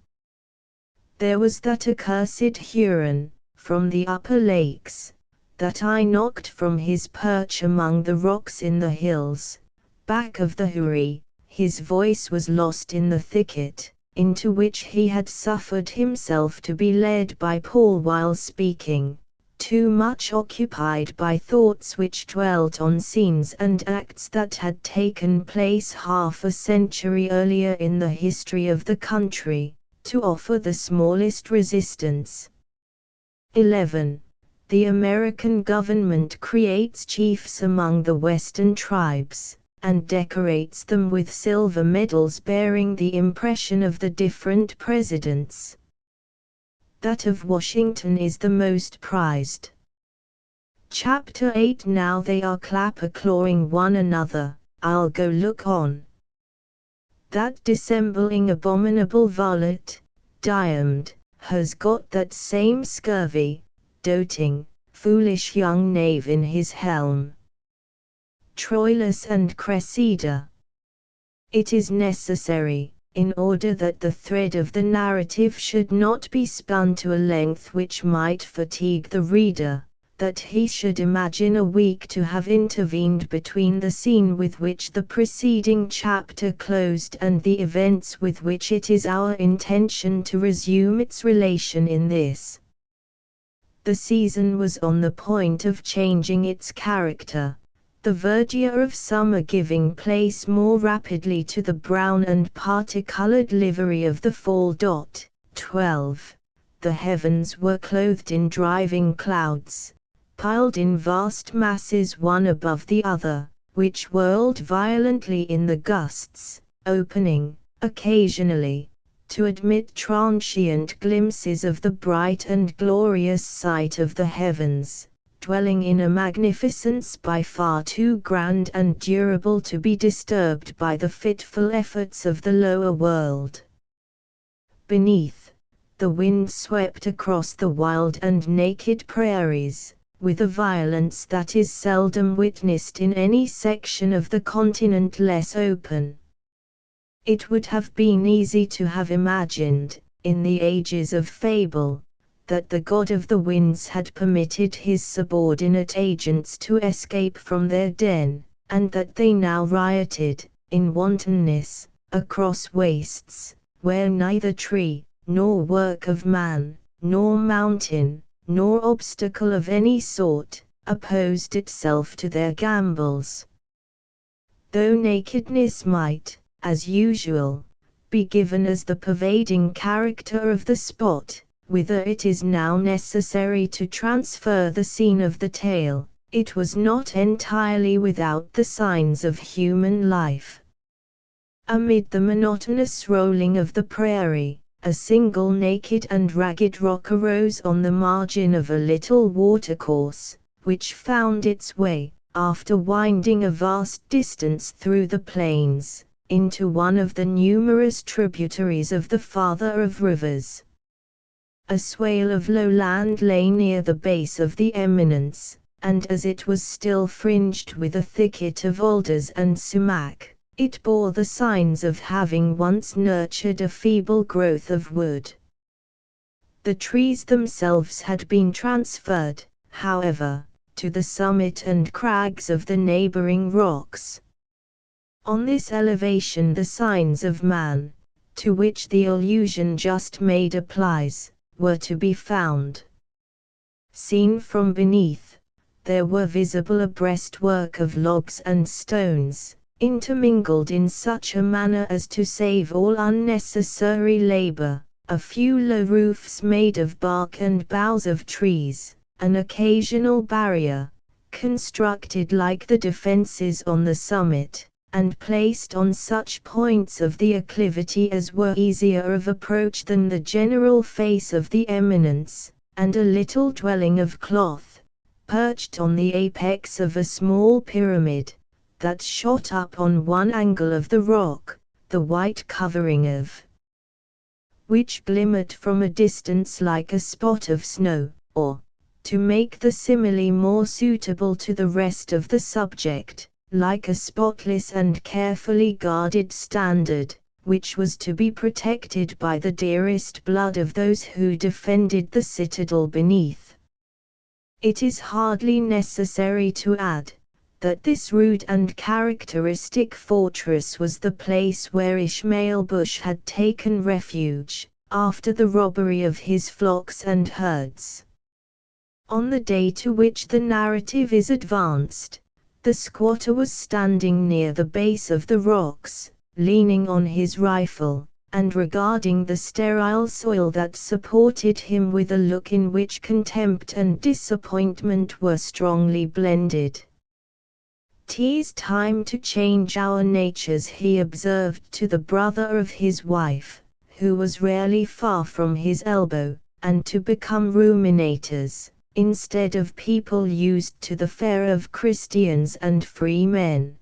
There was that accursed Huron, from the upper lakes, that I knocked from his perch among the rocks in the hills, back of the Hoorie. His voice was lost in the thicket, into which he had suffered himself to be led by Paul while speaking, too much occupied by thoughts which dwelt on scenes and acts that had taken place half a century earlier in the history of the country, to offer the smallest resistance. 11. The American government creates chiefs among the Western tribes, and decorates them with silver medals bearing the impression of the different presidents. That of Washington is the most prized. Chapter 8. Now they are clapper-clawing one another, I'll go look on. That dissembling abominable varlet, Diarmed, has got that same scurvy, doting, foolish young knave in his helm. Troilus and Cressida. It is necessary, in order that the thread of the narrative should not be spun to a length which might fatigue the reader, that he should imagine a week to have intervened between the scene with which the preceding chapter closed and the events with which it is our intention to resume its relation in this. The season was on the point of changing its character, the verdure of summer giving place more rapidly to the brown and parti-colored livery of the fall. 12. The heavens were clothed in driving clouds, piled in vast masses one above the other, which whirled violently in the gusts, opening, occasionally, to admit transient glimpses of the bright and glorious sight of the heavens, dwelling in a magnificence by far too grand and durable to be disturbed by the fitful efforts of the lower world. Beneath, the wind swept across the wild and naked prairies, with a violence that is seldom witnessed in any section of the continent less open. It would have been easy to have imagined, in the ages of fable, that the god of the winds had permitted his subordinate agents to escape from their den, and that they now rioted, in wantonness, across wastes, where neither tree, nor work of man, nor mountain, nor obstacle of any sort, opposed itself to their gambols. Though nakedness might, as usual, be given as the pervading character of the spot, whither it is now necessary to transfer the scene of the tale, it was not entirely without the signs of human life. Amid the monotonous rolling of the prairie, a single naked and ragged rock arose on the margin of a little watercourse, which found its way, after winding a vast distance through the plains, into one of the numerous tributaries of the father of rivers. A swale of lowland lay near the base of the eminence, and as it was still fringed with a thicket of alders and sumac, it bore the signs of having once nurtured a feeble growth of wood. The trees themselves had been transferred, however, to the summit and crags of the neighboring rocks. On this elevation the signs of man, to which the allusion just made applies, were to be found. Seen from beneath, there were visible a breastwork of logs and stones, intermingled in such a manner as to save all unnecessary labor, a few low roofs made of bark and boughs of trees, an occasional barrier, constructed like the defenses on the summit, and placed on such points of the acclivity as were easier of approach than the general face of the eminence, and a little dwelling of cloth, perched on the apex of a small pyramid, that shot up on one angle of the rock, the white covering of which glimmered from a distance like a spot of snow, or, to make the simile more suitable to the rest of the subject, like a spotless and carefully guarded standard, which was to be protected by the dearest blood of those who defended the citadel beneath. It is hardly necessary to add, that this rude and characteristic fortress was the place where Ishmael Bush had taken refuge, after the robbery of his flocks and herds. On the day to which the narrative is advanced, the squatter was standing near the base of the rocks, leaning on his rifle, and regarding the sterile soil that supported him with a look in which contempt and disappointment were strongly blended. "'Tis time to change our natures," he observed to the brother of his wife, who was rarely far from his elbow, "and to become ruminators, instead of people used to the fare of Christians and free men.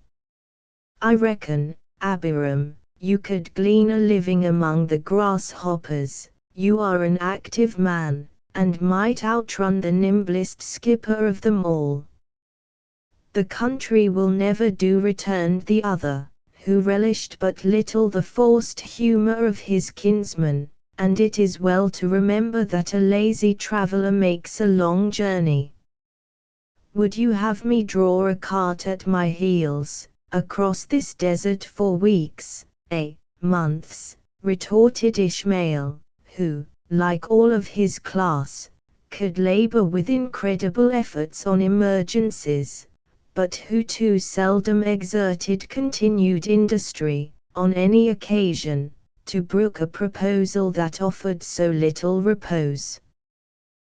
I reckon, Abiram, you could glean a living among the grasshoppers. You are an active man, and might outrun the nimblest skipper of them all." "The country will never do," returned the other, who relished but little the forced humor of his kinsman, "and it is well to remember that a lazy traveler makes a long journey." "Would you have me draw a cart at my heels, across this desert for weeks, months?" retorted Ishmael, who, like all of his class, could labor with incredible efforts on emergencies, but who too seldom exerted continued industry, on any occasion, to brook a proposal that offered so little repose.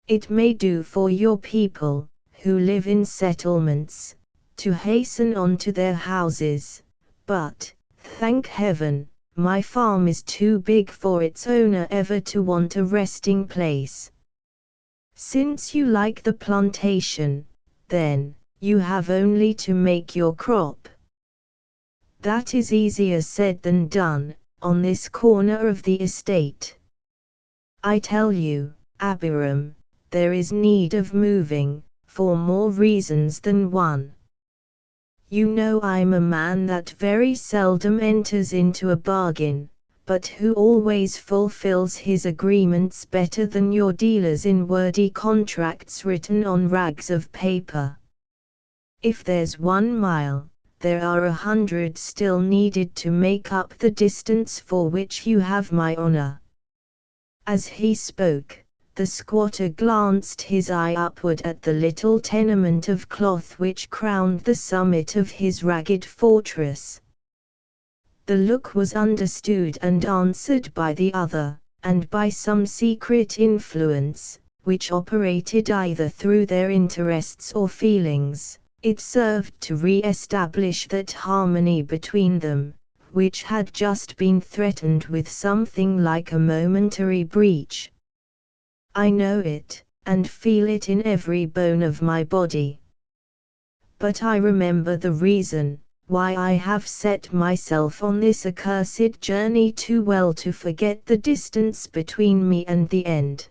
"It may do for your people, who live in settlements, to hasten on to their houses, but, thank heaven, my farm is too big for its owner ever to want a resting place. Since you like the plantation, then, you have only to make your crop. That is easier said than done, on this corner of the estate. I tell you, Abiram, there is need of moving, for more reasons than one. You know I'm a man that very seldom enters into a bargain, but who always fulfills his agreements better than your dealers in wordy contracts written on rags of paper. If there's 1 mile, there are 100 still needed to make up the distance for which you have my honor. As he spoke, the squatter glanced his eye upward at the little tenement of cloth which crowned the summit of his ragged fortress. The look was understood and answered by the other, and by some secret influence, which operated either through their interests or feelings, it served to re-establish that harmony between them, which had just been threatened with something like a momentary breach. I know it, and feel it in every bone of my body. But I remember the reason why I have set myself on this accursed journey too well to forget the distance between me and the end.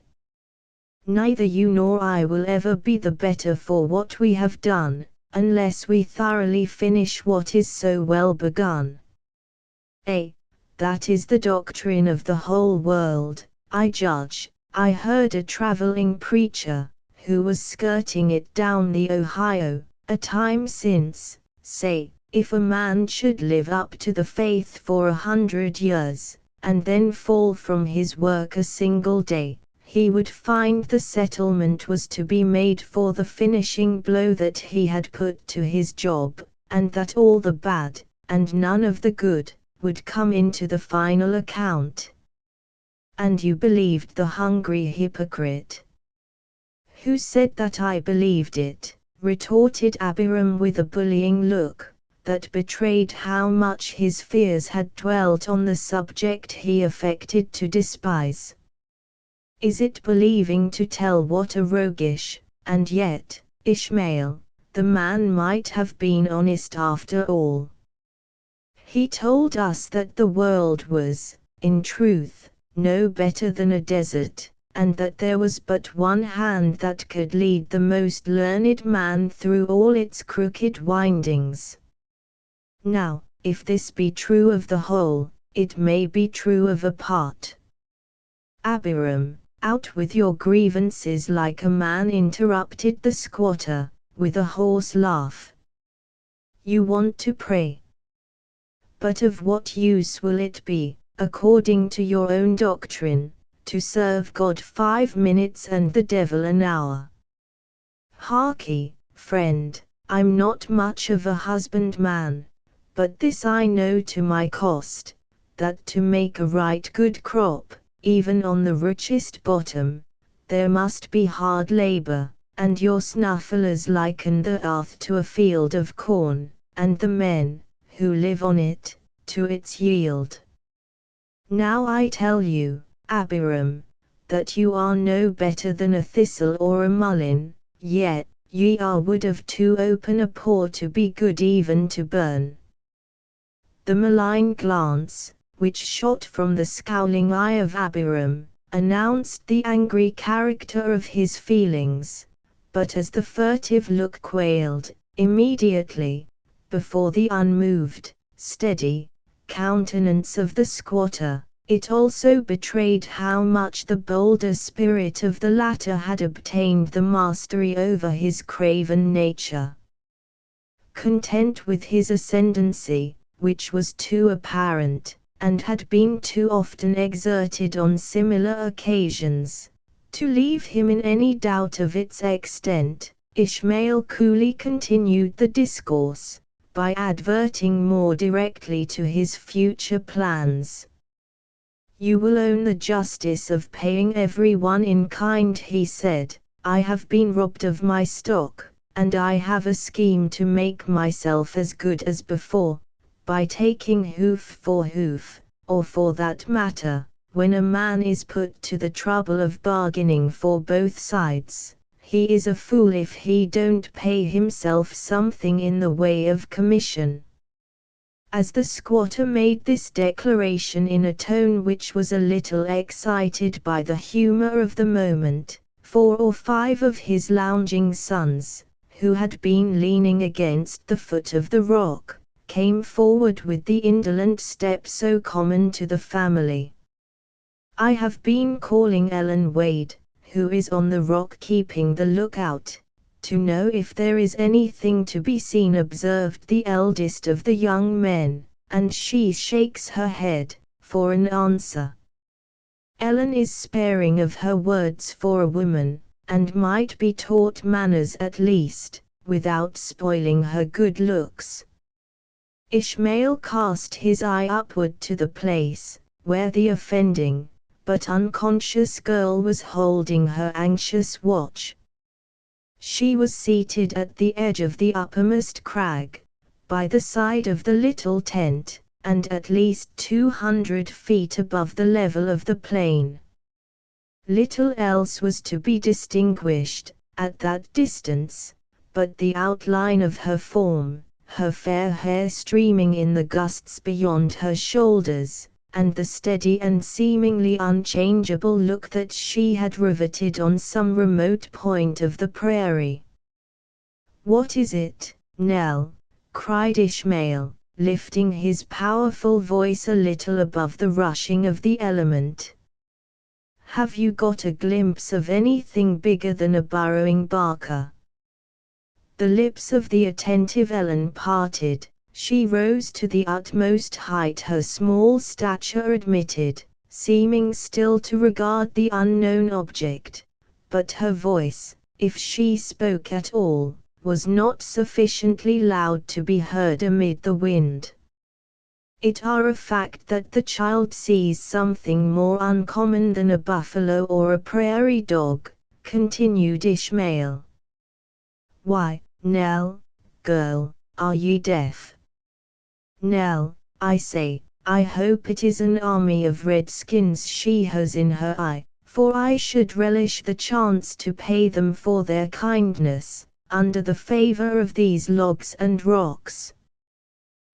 Neither you nor I will ever be the better for what we have done, unless we thoroughly finish what is so well begun. That is the doctrine of the whole world, I judge. I heard a traveling preacher, who was skirting it down the Ohio, a time since, say, if a man should live up to the faith for 100 years, and then fall from his work a single day, he would find the settlement was to be made for the finishing blow that he had put to his job, and that all the bad, and none of the good, would come into the final account. And you believed the hungry hypocrite. Who said that I believed it? Retorted Abiram with a bullying look that betrayed how much his fears had dwelt on the subject he affected to despise. Is it believing to tell what a roguish, and yet, Ishmael, the man might have been honest after all. He told us that the world was, in truth, no better than a desert, and that there was but one hand that could lead the most learned man through all its crooked windings. Now, if this be true of the whole, it may be true of a part. Abiram, out with your grievances like a man, interrupted the squatter, with a hoarse laugh. You want to pray. But of what use will it be, according to your own doctrine, to serve God 5 minutes and the devil an hour? Harkee, friend, I'm not much of a husbandman, but this I know to my cost, that to make a right good crop, even on the richest bottom, there must be hard labor, and your snufflers liken the earth to a field of corn, and the men, who live on it, to its yield. Now I tell you, Abiram, that you are no better than a thistle or a mullein, yet ye are wood of too open a pore to be good even to burn. The malign glance, which shot from the scowling eye of Abiram, announced the angry character of his feelings, but as the furtive look quailed, immediately, before the unmoved, steady, countenance of the squatter, it also betrayed how much the bolder spirit of the latter had obtained the mastery over his craven nature. Content with his ascendancy, which was too apparent, and had been too often exerted on similar occasions, to leave him in any doubt of its extent, Ishmael coolly continued the discourse, by adverting more directly to his future plans. You will own the justice of paying every one in kind, he said. I have been robbed of my stock, and I have a scheme to make myself as good as before, by taking hoof for hoof, or for that matter, when a man is put to the trouble of bargaining for both sides, he is a fool if he don't pay himself something in the way of commission. As the squatter made this declaration in a tone which was a little excited by the humor of the moment, 4 or 5 of his lounging sons, who had been leaning against the foot of the rock, came forward with the indolent step so common to the family. "I have been calling Ellen Wade, who is on the rock keeping the lookout, to know if there is anything to be seen," observed the eldest of the young men, and she shakes her head, for an answer. Ellen is sparing of her words for a woman, and might be taught manners at least, without spoiling her good looks. Ishmael cast his eye upward to the place, where the offending, but unconscious girl was holding her anxious watch. She was seated at the edge of the uppermost crag, by the side of the little tent, and at least 200 feet above the level of the plain. Little else was to be distinguished, at that distance, but the outline of her form, her fair hair streaming in the gusts beyond her shoulders, and the steady and seemingly unchangeable look that she had riveted on some remote point of the prairie. "What is it, Nell?" cried Ishmael, lifting his powerful voice a little above the rushing of the element. "Have you got a glimpse of anything bigger than a burrowing barker?" The lips of the attentive Ellen parted. She rose to the utmost height her small stature admitted, seeming still to regard the unknown object, but her voice, if she spoke at all, was not sufficiently loud to be heard amid the wind. "It are a fact that the child sees something more uncommon than a buffalo or a prairie dog," continued Ishmael. "Why, Nell, girl, are ye deaf? Nell, I say, I hope it is an army of redskins she has in her eye, for I should relish the chance to pay them for their kindness, under the favor of these logs and rocks."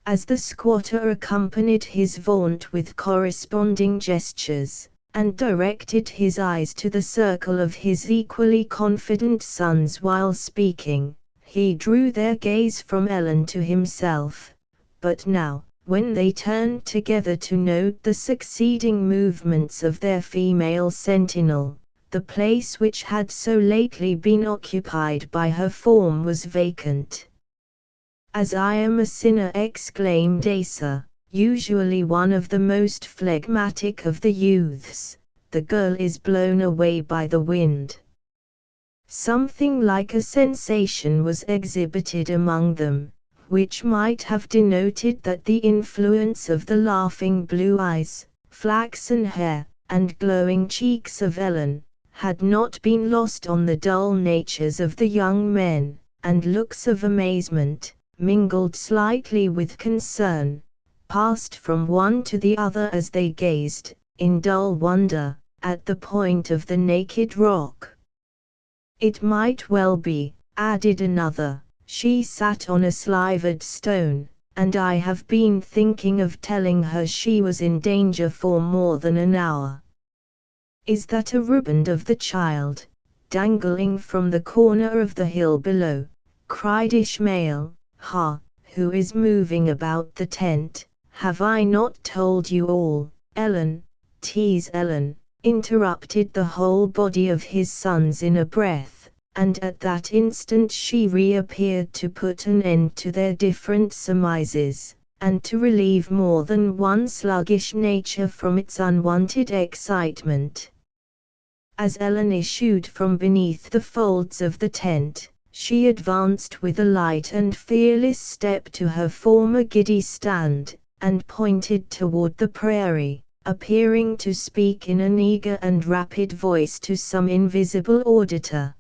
As the squatter accompanied his vaunt with corresponding gestures, and directed his eyes to the circle of his equally confident sons while speaking, he drew their gaze from Ellen to himself. But now, when they turned together to note the succeeding movements of their female sentinel, the place which had so lately been occupied by her form was vacant. "As I am a sinner," exclaimed Asa, usually one of the most phlegmatic of the youths, "the girl is blown away by the wind." Something like a sensation was exhibited among them, which might have denoted that the influence of the laughing blue eyes, flaxen hair, and glowing cheeks of Ellen, had not been lost on the dull natures of the young men, and looks of amazement, mingled slightly with concern, passed from one to the other as they gazed, in dull wonder, at the point of the naked rock. "It might well be," added another, "she sat on a slivered stone, and I have been thinking of telling her she was in danger for more than an hour." "Is that a riband of the child, dangling from the corner of the hill below?" cried Ishmael. "Ha, who is moving about the tent? Have I not told you all?" "Ellen, tease Ellen," interrupted the whole body of his sons in a breath, and at that instant she reappeared to put an end to their different surmises, and to relieve more than one sluggish nature from its unwonted excitement. As Ellen issued from beneath the folds of the tent, she advanced with a light and fearless step to her former giddy stand, and pointed toward the prairie, appearing to speak in an eager and rapid voice to some invisible auditor.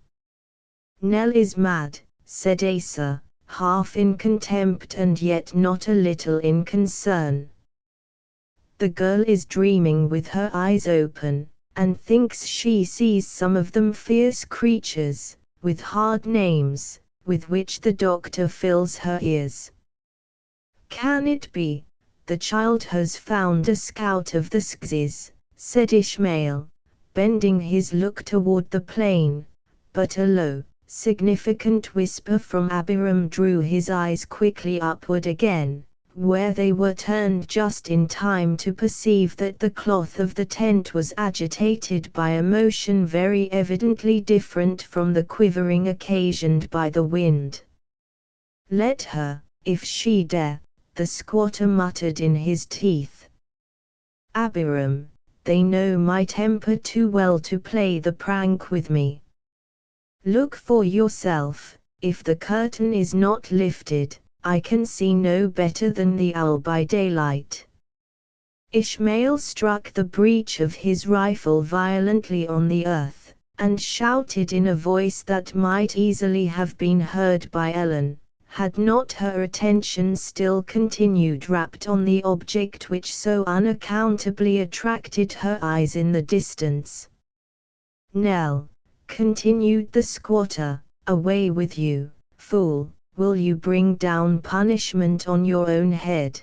"Nell is mad," said Asa, half in contempt and yet not a little in concern. The girl is dreaming with her eyes open, and thinks she sees some of them fierce creatures, with hard names, with which the doctor fills her ears. Can it be, the child has found a scout of the Skzys, said Ishmael, bending his look toward the plain, but a low, significant whisper from Abiram drew his eyes quickly upward again, where they were turned just in time to perceive that the cloth of the tent was agitated by a motion very evidently different from the quivering occasioned by the wind. Let her, if she dare, the squatter muttered in his teeth. Abiram, they know my temper too well to play the prank with me. Look for yourself, if the curtain is not lifted, I can see no better than the owl by daylight. Ishmael struck the breech of his rifle violently on the earth, and shouted in a voice that might easily have been heard by Ellen, had not her attention still continued rapt on the object which so unaccountably attracted her eyes in the distance. Nell, continued the squatter, away with you, fool, will you bring down punishment on your own head?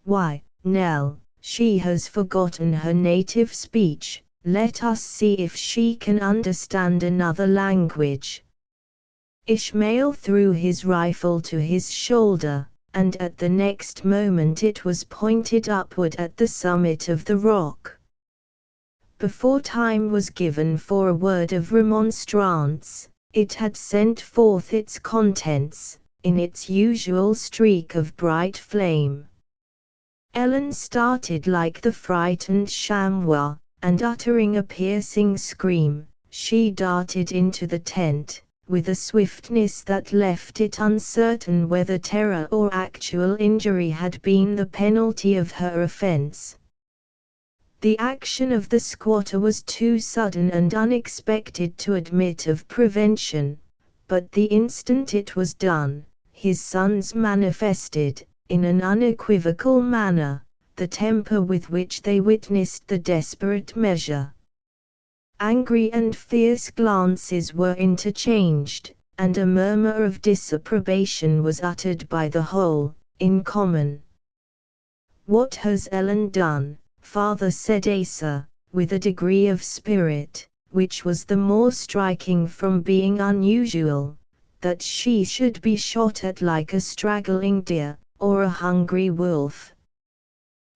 Why, Nell, she has forgotten her native speech, let us see if she can understand another language. Ishmael threw his rifle to his shoulder, and at the next moment it was pointed upward at the summit of the rock. Before time was given for a word of remonstrance, it had sent forth its contents, in its usual streak of bright flame. Ellen started like the frightened chamois, and uttering a piercing scream, she darted into the tent, with a swiftness that left it uncertain whether terror or actual injury had been the penalty of her offense. The action of the squatter was too sudden and unexpected to admit of prevention, but the instant it was done, his sons manifested, in an unequivocal manner, the temper with which they witnessed the desperate measure. Angry and fierce glances were interchanged, and a murmur of disapprobation was uttered by the whole, in common. "What has Ellen done, father?" said Asa, with a degree of spirit, which was the more striking from being unusual, that she should be shot at like a straggling deer, or a hungry wolf.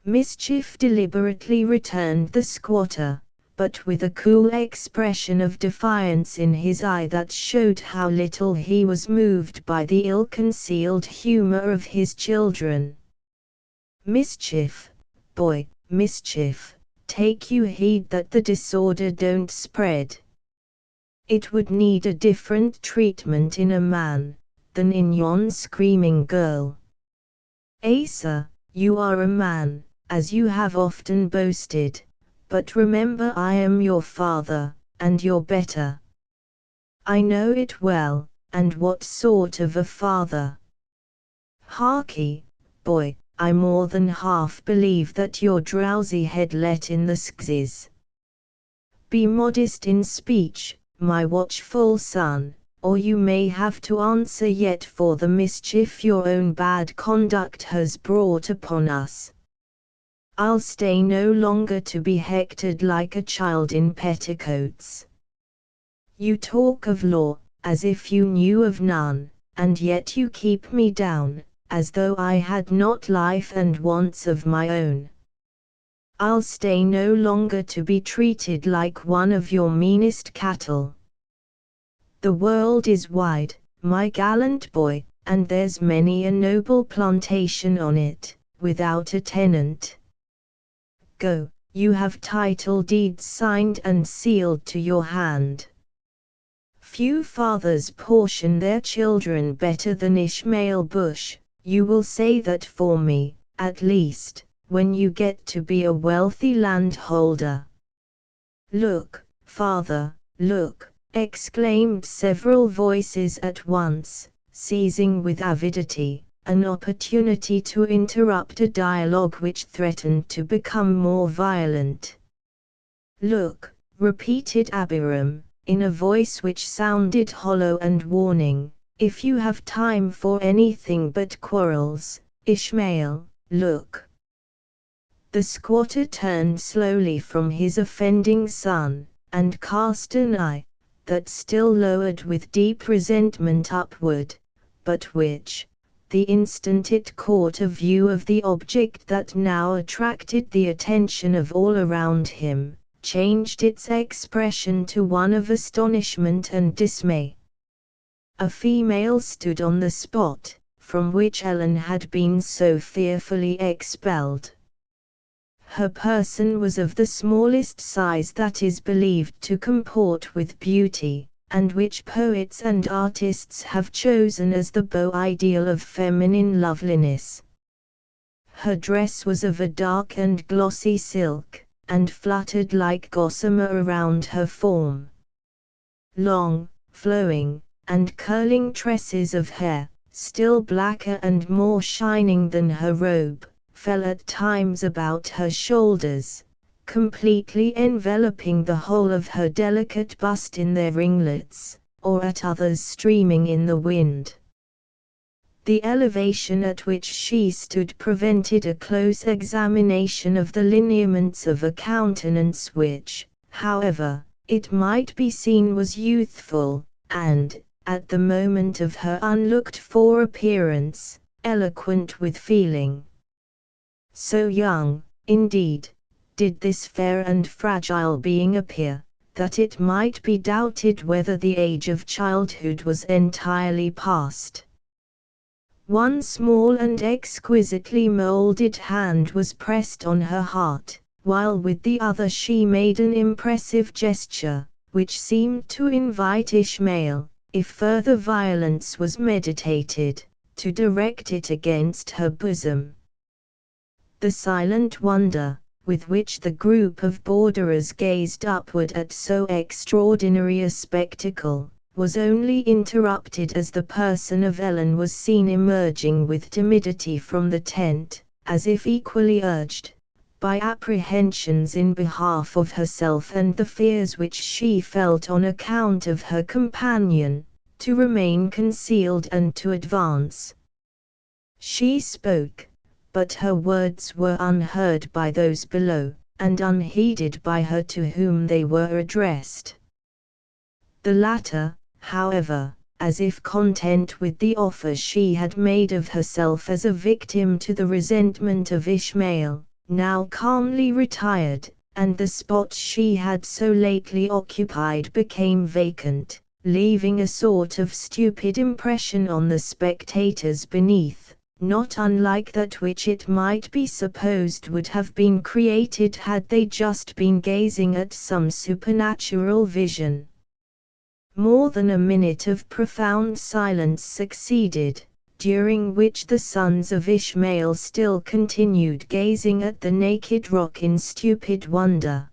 "Mischief," deliberately returned the squatter, but with a cool expression of defiance in his eye that showed how little he was moved by the ill-concealed humor of his children. "Mischief, boy, mischief, take you heed that the disorder don't spread. It would need a different treatment in a man, than in yon screaming girl. Asa, you are a man, as you have often boasted, but remember I am your father, and you're better. I know it well, and what sort of a father. Harkee, boy, I more than half believe that your drowsy head let in the Skzys. Be modest in speech, my watchful son, or you may have to answer yet for the mischief your own bad conduct has brought upon us. I'll stay no longer to be hectored like a child in petticoats. You talk of law, as if you knew of none, and yet you keep me down, as though I had not life and wants of my own. I'll stay no longer to be treated like one of your meanest cattle. The world is wide, my gallant boy, and there's many a noble plantation on it, without a tenant. Go, you have title deeds signed and sealed to your hand. Few fathers portion their children better than Ishmael Bush. You will say that for me, at least, when you get to be a wealthy landholder." "Look, father, look!" exclaimed several voices at once, seizing with avidity, an opportunity to interrupt a dialogue which threatened to become more violent. "Look," repeated Abiram, in a voice which sounded hollow and warning, "if you have time for anything but quarrels, Ishmael, look." The squatter turned slowly from his offending son, and cast an eye, that still lowered with deep resentment upward, but which, the instant it caught a view of the object that now attracted the attention of all around him, changed its expression to one of astonishment and dismay. A female stood on the spot, from which Ellen had been so fearfully expelled. Her person was of the smallest size that is believed to comport with beauty, and which poets and artists have chosen as the beau ideal of feminine loveliness. Her dress was of a dark and glossy silk, and fluttered like gossamer around her form. Long, flowing, and curling tresses of hair, still blacker and more shining than her robe, fell at times about her shoulders, completely enveloping the whole of her delicate bust in their ringlets, or at others streaming in the wind. The elevation at which she stood prevented a close examination of the lineaments of a countenance which, however, it might be seen was youthful, and, at the moment of her unlooked-for appearance, eloquent with feeling. So young, indeed, did this fair and fragile being appear, that it might be doubted whether the age of childhood was entirely past. One small and exquisitely molded hand was pressed on her heart, while with the other she made an impressive gesture, which seemed to invite Ishmael, if further violence was meditated, to direct it against her bosom. The silent wonder, with which the group of borderers gazed upward at so extraordinary a spectacle, was only interrupted as the person of Ellen was seen emerging with timidity from the tent, as if equally urged, by apprehensions in behalf of herself and the fears which she felt on account of her companion, to remain concealed and to advance. She spoke, but her words were unheard by those below, and unheeded by her to whom they were addressed. The latter, however, as if content with the offer she had made of herself as a victim to the resentment of Ishmael, now calmly retired, and the spot she had so lately occupied became vacant, leaving a sort of stupid impression on the spectators beneath, not unlike that which it might be supposed would have been created had they just been gazing at some supernatural vision. More than a minute of profound silence succeeded, during which the sons of Ishmael still continued gazing at the naked rock in stupid wonder.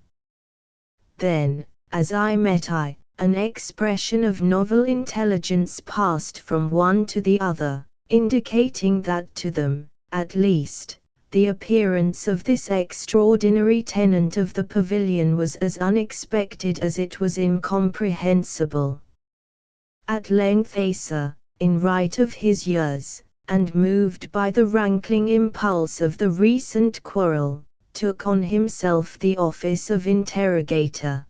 Then, as eye met eye, an expression of novel intelligence passed from one to the other, indicating that to them, at least, the appearance of this extraordinary tenant of the pavilion was as unexpected as it was incomprehensible. At length Asa, in right of his years, and moved by the rankling impulse of the recent quarrel, took on himself the office of interrogator.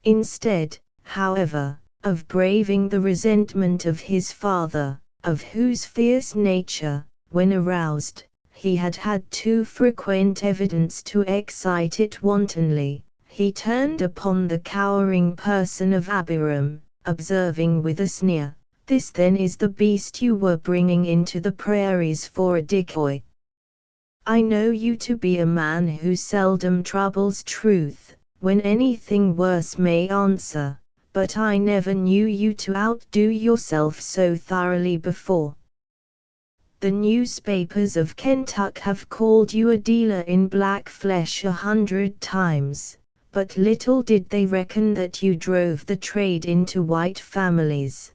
Instead, however, of braving the resentment of his father, of whose fierce nature, when aroused, he had had too frequent evidence to excite it wantonly, he turned upon the cowering person of Abiram, observing with a sneer, "This then is the beast you were bringing into the prairies for a decoy. I know you to be a man who seldom troubles truth, when anything worse may answer, but I never knew you to outdo yourself so thoroughly before. The newspapers of Kentucky have called you a dealer in black flesh 100 times, but little did they reckon that you drove the trade into white families.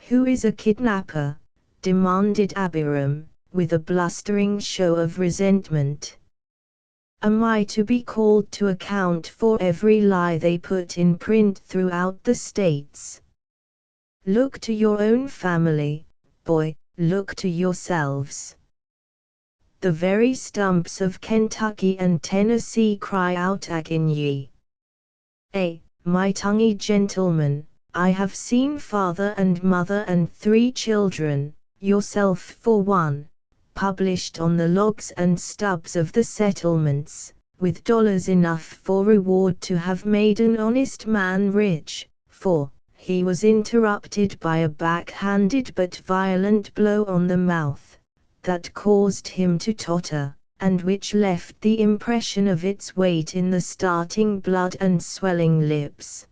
Who is a kidnapper, demanded Abiram, with a blustering show of resentment. Am I to be called to account for every lie they put in print throughout the states? Look to your own family, boy, look to yourselves. The very stumps of Kentucky and Tennessee cry out agin ye. My tonguey gentleman, I have seen father and mother and 3 children, yourself for one, published on the logs and stubs of the settlements, with dollars enough for reward to have made an honest man rich, for he was interrupted by a backhanded but violent blow on the mouth, that caused him to totter, and which left the impression of its weight in the starting blood and swelling lips.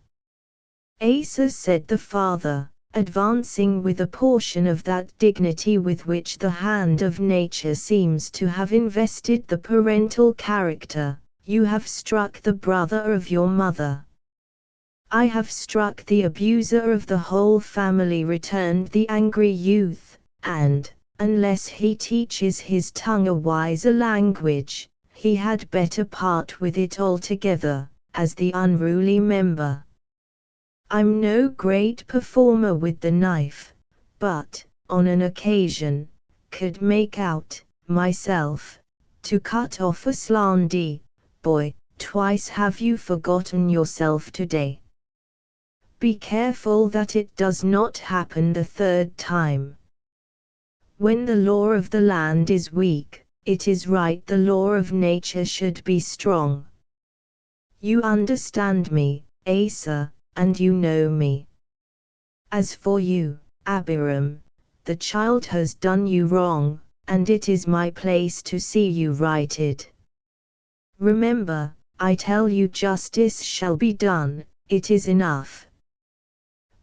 Asa, said the father, advancing with a portion of that dignity with which the hand of nature seems to have invested the parental character, you have struck the brother of your mother. I have struck the abuser of the whole family, returned the angry youth, and, unless he teaches his tongue a wiser language, he had better part with it altogether, as the unruly member. I'm no great performer with the knife, but, on an occasion, could make out, myself, to cut off a slandy. Boy, twice have you forgotten yourself today. Be careful that it does not happen the 3rd time. When the law of the land is weak, it is right the law of nature should be strong. You understand me, Asa, and you know me. As for you, Abiram, the child has done you wrong, and it is my place to see you righted. Remember, I tell you justice shall be done, it is enough.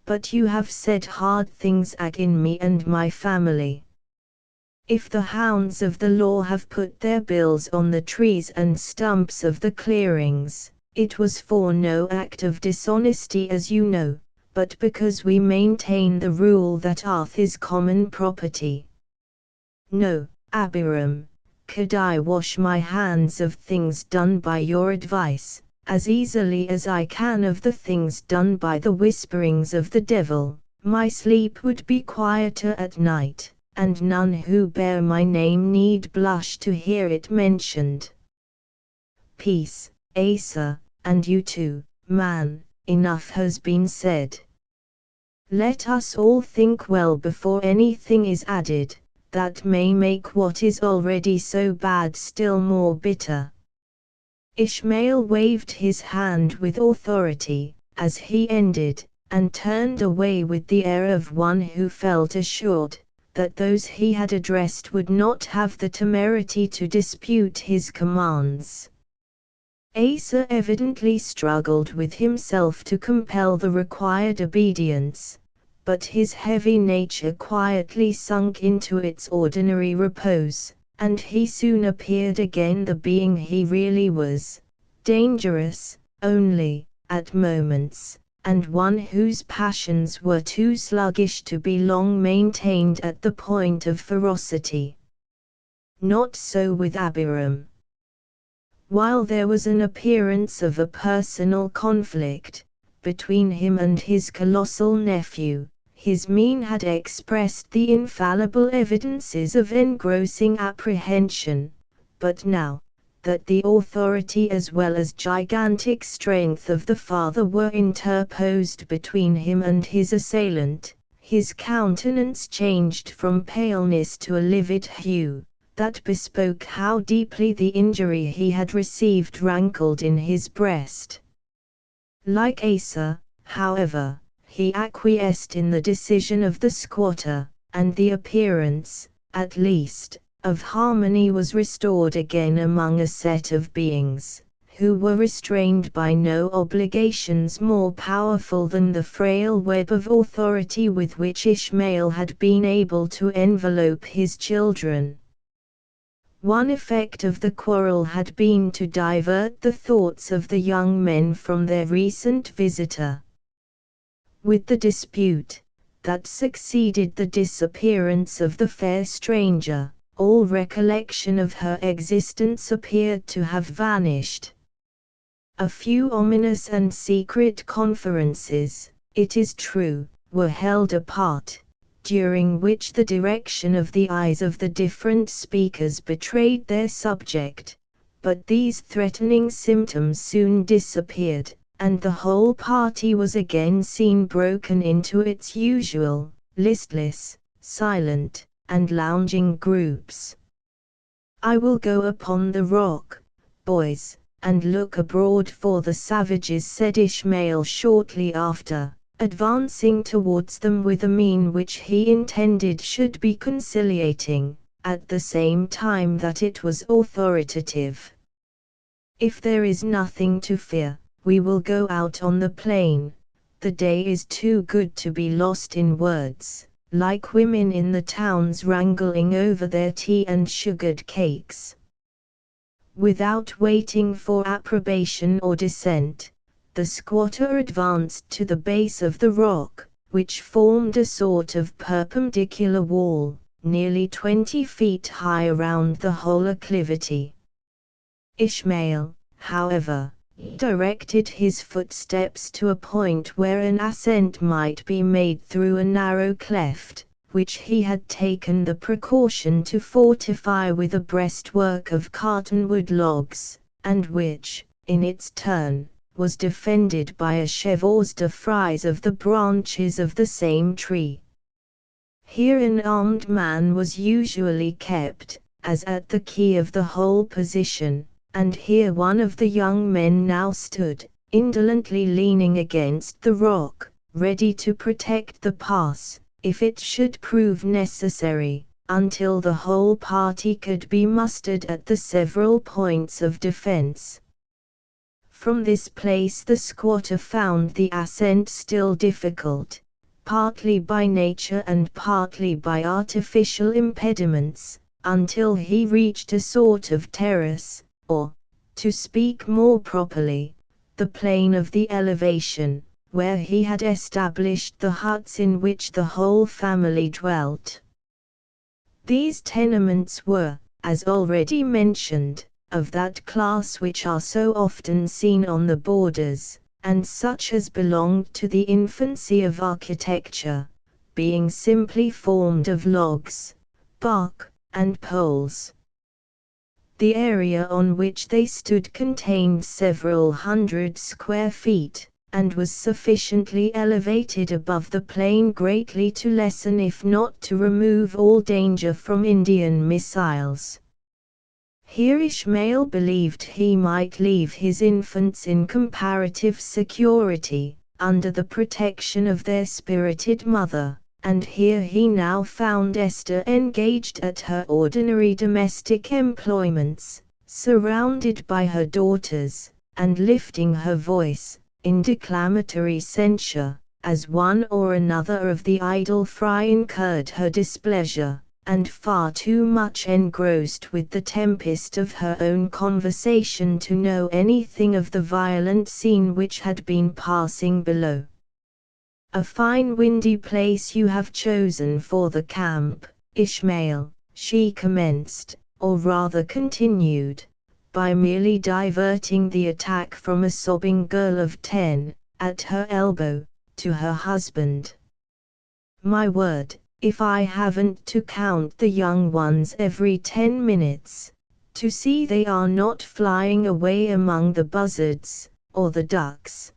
But you have said hard things agin me and my family. If the hounds of the law have put their bills on the trees and stumps of the clearings, it was for no act of dishonesty, as you know, but because we maintain the rule that earth is common property. No, Abiram, could I wash my hands of things done by your advice, as easily as I can of the things done by the whisperings of the devil, my sleep would be quieter at night, and none who bear my name need blush to hear it mentioned. Peace, Asa, and you too, man, enough has been said. Let us all think well before anything is added, that may make what is already so bad still more bitter. Ishmael waved his hand with authority, as he ended, and turned away with the air of one who felt assured that those he had addressed would not have the temerity to dispute his commands. Asa evidently struggled with himself to compel the required obedience, but his heavy nature quietly sunk into its ordinary repose, and he soon appeared again the being he really was, dangerous, only, at moments, and one whose passions were too sluggish to be long maintained at the point of ferocity. Not so with Abiram. While there was an appearance of a personal conflict between him and his colossal nephew, his mien had expressed the infallible evidences of engrossing apprehension, but now, that the authority as well as gigantic strength of the father were interposed between him and his assailant, his countenance changed from paleness to a livid hue, that bespoke how deeply the injury he had received rankled in his breast. Like Asa, however, he acquiesced in the decision of the squatter, and the appearance, at least, of harmony was restored again among a set of beings, who were restrained by no obligations more powerful than the frail web of authority with which Ishmael had been able to envelope his children. One effect of the quarrel had been to divert the thoughts of the young men from their recent visitor. With the dispute, that succeeded the disappearance of the fair stranger, all recollection of her existence appeared to have vanished. A few ominous and secret conferences, it is true, were held apart, during which the direction of the eyes of the different speakers betrayed their subject, but these threatening symptoms soon disappeared, and the whole party was again seen broken into its usual, listless, silent, and lounging groups. "I will go upon the rock, boys, and look abroad for the savages," said Ishmael shortly after, advancing towards them with a mien which he intended should be conciliating, at the same time that it was authoritative. "If there is nothing to fear, we will go out on the plain. The day is too good to be lost in words, like women in the towns wrangling over their tea and sugared cakes." Without waiting for approbation or dissent, the squatter advanced to the base of the rock, which formed a sort of perpendicular wall, nearly 20 feet high around the whole acclivity. Ishmael, however, directed his footsteps to a point where an ascent might be made through a narrow cleft, which he had taken the precaution to fortify with a breastwork of cottonwood logs, and which, in its turn, was defended by a chevaux de frise of the branches of the same tree. Here an armed man was usually kept, as at the key of the whole position, and here one of the young men now stood, indolently leaning against the rock, ready to protect the pass, if it should prove necessary, until the whole party could be mustered at the several points of defense. From this place the squatter found the ascent still difficult, partly by nature and partly by artificial impediments, until he reached a sort of terrace, or, to speak more properly, the plane of the elevation, where he had established the huts in which the whole family dwelt. These tenements were, as already mentioned, of that class which are so often seen on the borders, and such as belonged to the infancy of architecture, being simply formed of logs, bark, and poles. The area on which they stood contained several hundred square feet, and was sufficiently elevated above the plain greatly to lessen if not to remove all danger from Indian missiles. Here Ishmael believed he might leave his infants in comparative security, under the protection of their spirited mother, and here he now found Esther engaged at her ordinary domestic employments, surrounded by her daughters, and lifting her voice, in declamatory censure, as one or another of the idle fry incurred her displeasure, and far too much engrossed with the tempest of her own conversation to know anything of the violent scene which had been passing below. "A fine windy place you have chosen for the camp, Ishmael," she commenced, or rather continued, by merely diverting the attack from a sobbing girl of 10, at her elbow, to her husband. "My word, if I haven't to count the young ones every 10 minutes, to see they are not flying away among the buzzards, or the ducks.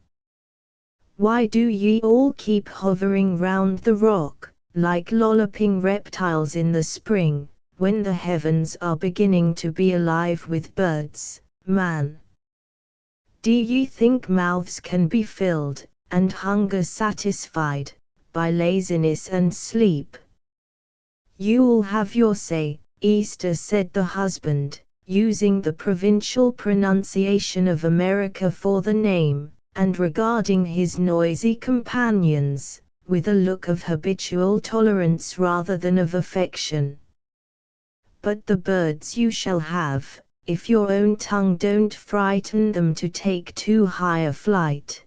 Why do ye all keep hovering round the rock, like lolloping reptiles in the spring, when the heavens are beginning to be alive with birds, man? Do ye think mouths can be filled, and hunger satisfied, by laziness and sleep?" "You'll have your say, Easter," said the husband, using the provincial pronunciation of America for the name, and regarding his noisy companions, with a look of habitual tolerance rather than of affection. "But the birds you shall have, if your own tongue don't frighten them to take too high a flight.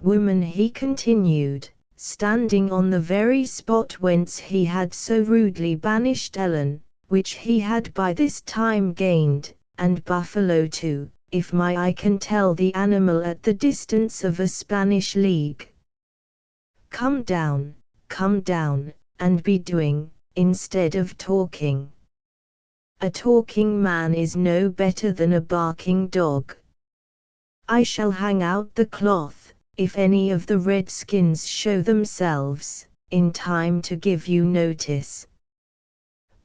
Woman," he continued, standing on the very spot whence he had so rudely banished Ellen, which he had by this time gained, and buffalo too, if my eye can tell the animal at the distance of a Spanish league. Come down, and be doing, instead of talking. A talking man is no better than a barking dog. I shall hang out the cloth, if any of the redskins show themselves, in time to give you notice.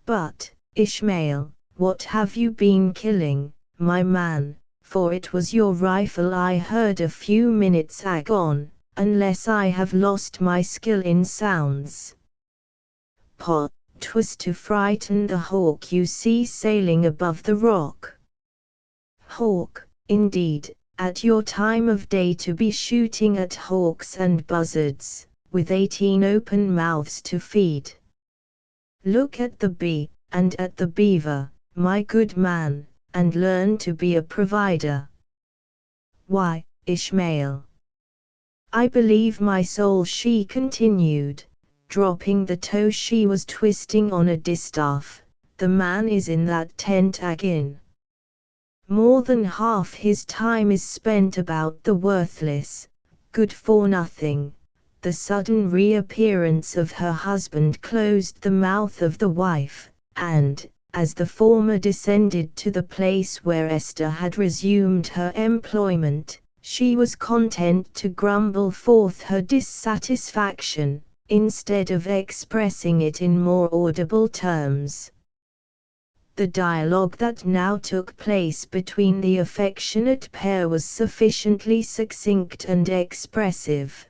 But, Ishmael, what have you been killing, my man, for it was your rifle I heard a few minutes agone, unless I have lost my skill in sounds. 'Twas to frighten the hawk you see sailing above the rock. Hawk, indeed, at your time of day to be shooting at hawks and buzzards, with 18 open mouths to feed. Look at the bee, and at the beaver, my good man, and learn to be a provider. Why, Ishmael, I believe my soul, she continued, dropping the toe she was twisting on a distaff, the man is in that tent again. More than half his time is spent about the worthless, good-for-nothing. The sudden reappearance of her husband closed the mouth of the wife, and, as the former descended to the place where Esther had resumed her employment, she was content to grumble forth her dissatisfaction, instead of expressing it in more audible terms. The dialogue that now took place between the affectionate pair was sufficiently succinct and expressive.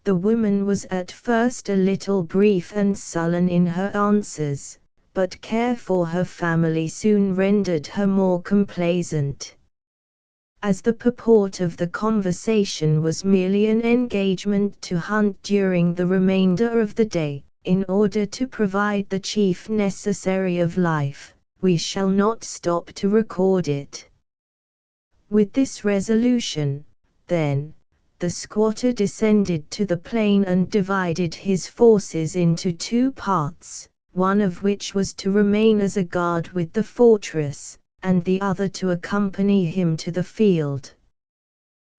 The woman was at first a little brief and sullen in her answers, but care for her family soon rendered her more complaisant. As the purport of the conversation was merely an engagement to hunt during the remainder of the day, in order to provide the chief necessary of life, we shall not stop to record it. With this resolution, then, the squatter descended to the plain and divided his forces into 2 parts, one of which was to remain as a guard with the fortress, and the other to accompany him to the field.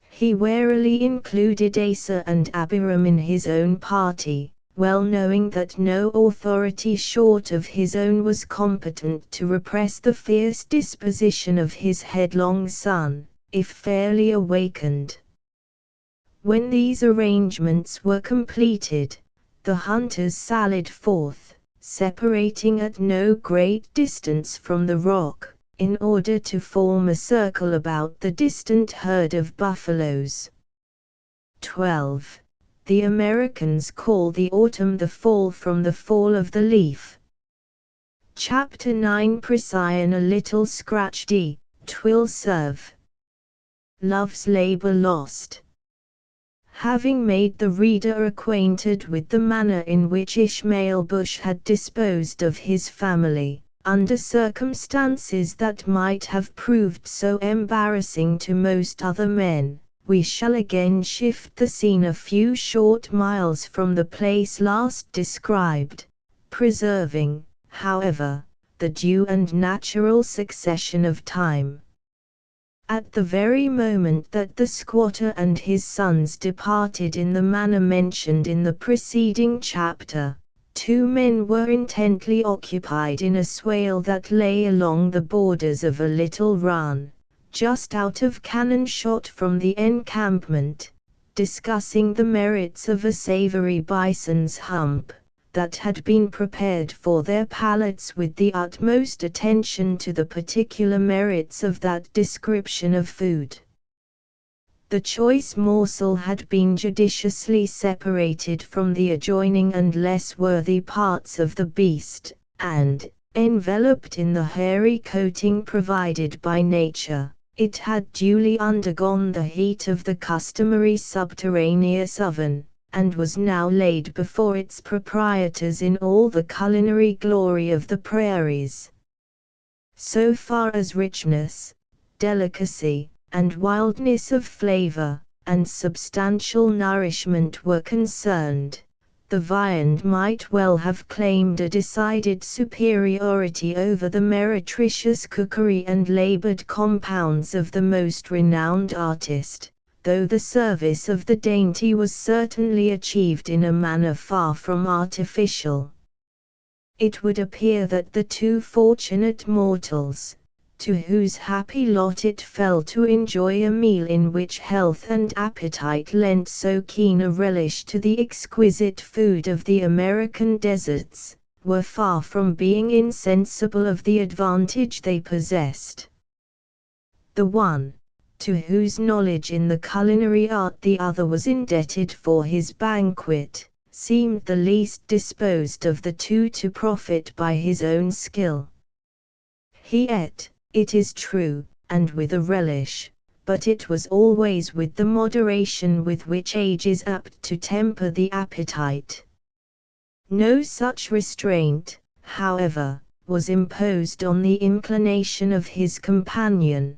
He warily included Asa and Abiram in his own party, well knowing that no authority short of his own was competent to repress the fierce disposition of his headlong son, if fairly awakened. When these arrangements were completed, the hunters sallied forth, separating at no great distance from the rock, in order to form a circle about the distant herd of buffaloes. 12. The Americans call the autumn the fall from the fall of the leaf. Chapter 9. Procyon a little scratch d, 'twill serve. Love's labor lost. Having made the reader acquainted with the manner in which Ishmael Bush had disposed of his family, under circumstances that might have proved so embarrassing to most other men, we shall again shift the scene a few short miles from the place last described, preserving, however, the due and natural succession of time. At the very moment that the squatter and his sons departed in the manner mentioned in the preceding chapter, 2 men were intently occupied in a swale that lay along the borders of a little run, just out of cannon shot from the encampment, discussing the merits of a savory bison's hump, that had been prepared for their palates with the utmost attention to the particular merits of that description of food. The choice morsel had been judiciously separated from the adjoining and less worthy parts of the beast, and, enveloped in the hairy coating provided by nature, it had duly undergone the heat of the customary subterraneous oven, and was now laid before its proprietors in all the culinary glory of the prairies. So far as richness, delicacy, and wildness of flavor, and substantial nourishment were concerned, the viand might well have claimed a decided superiority over the meretricious cookery and labored compounds of the most renowned artist, though the service of the dainty was certainly achieved in a manner far from artificial. It would appear that the two fortunate mortals, to whose happy lot it fell to enjoy a meal in which health and appetite lent so keen a relish to the exquisite food of the American deserts, were far from being insensible of the advantage they possessed. The one, to whose knowledge in the culinary art the other was indebted for his banquet, seemed the least disposed of the two to profit by his own skill. He ate, it is true, and with a relish, but it was always with the moderation with which age is apt to temper the appetite. No such restraint, however, was imposed on the inclination of his companion.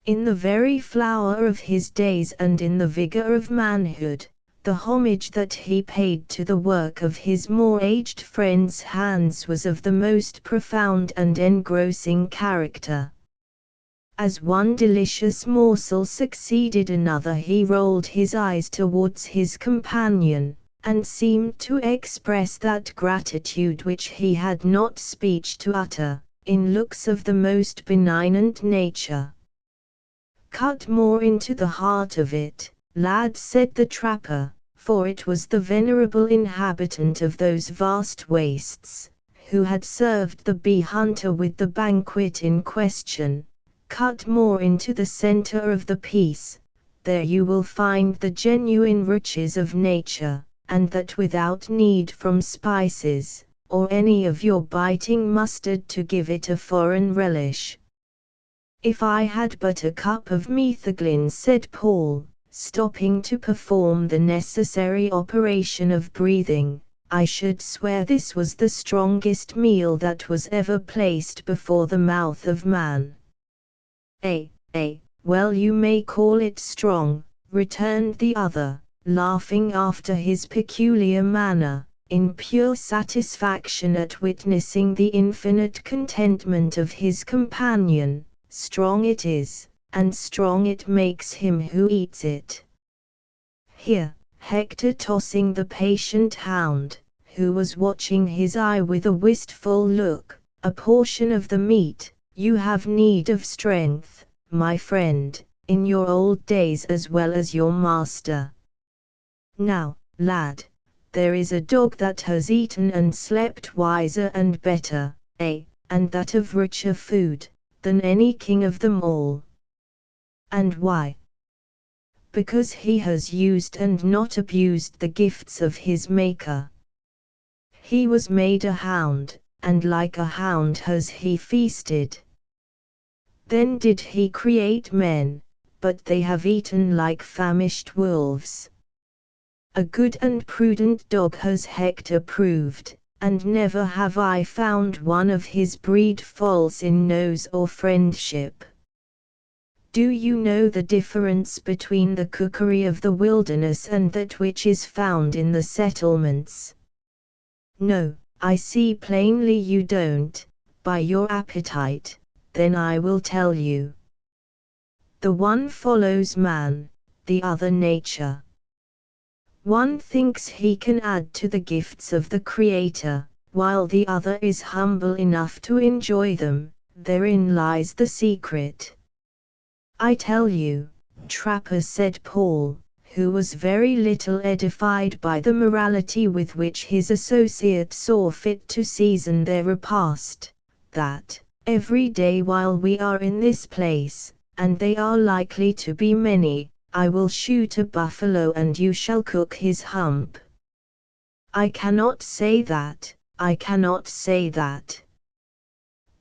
In the very flower of his days and in the vigor of manhood, the homage that he paid to the work of his more aged friend's hands was of the most profound and engrossing character. As one delicious morsel succeeded another he rolled his eyes towards his companion, and seemed to express that gratitude which he had not speech to utter, in looks of the most benignant nature. "Cut more into the heart of it, lad," said the trapper, for it was the venerable inhabitant of those vast wastes, who had served the bee hunter with the banquet in question. "Cut more into the center of the piece, there you will find the genuine riches of nature, and that without need from spices, or any of your biting mustard to give it a foreign relish." "If I had but a cup of metheglin," said Paul, stopping to perform the necessary operation of breathing, "I should swear this was the strongest meal that was ever placed before the mouth of man." Well, you may call it strong," returned the other, laughing after his peculiar manner, in pure satisfaction at witnessing the infinite contentment of his companion. "Strong it is, and strong it makes him who eats it." Here, Hector, tossing the patient hound, who was watching his eye with a wistful look, a portion of the meat. "You have need of strength, my friend, in your old days as well as your master. Now, lad, there is a dog that has eaten and slept wiser and better, and that of richer food, than any king of them all." "And why?" "Because he has used and not abused the gifts of his Maker. He was made a hound, and like a hound has he feasted. Then did he create men, but they have eaten like famished wolves. A good and prudent dog has Hector proved, and never have I found one of his breed false in nose or friendship. Do you know the difference between the cookery of the wilderness and that which is found in the settlements? No, I see plainly you don't. By your appetite, then I will tell you. The one follows man, the other nature. One thinks he can add to the gifts of the Creator, while the other is humble enough to enjoy them. Therein lies the secret." "I tell you, trapper," said Paul, who was very little edified by the morality with which his associate saw fit to season their repast, "that, every day while we are in this place, and they are likely to be many, I will shoot a buffalo and you shall cook his hump." "I cannot say that, I cannot say that.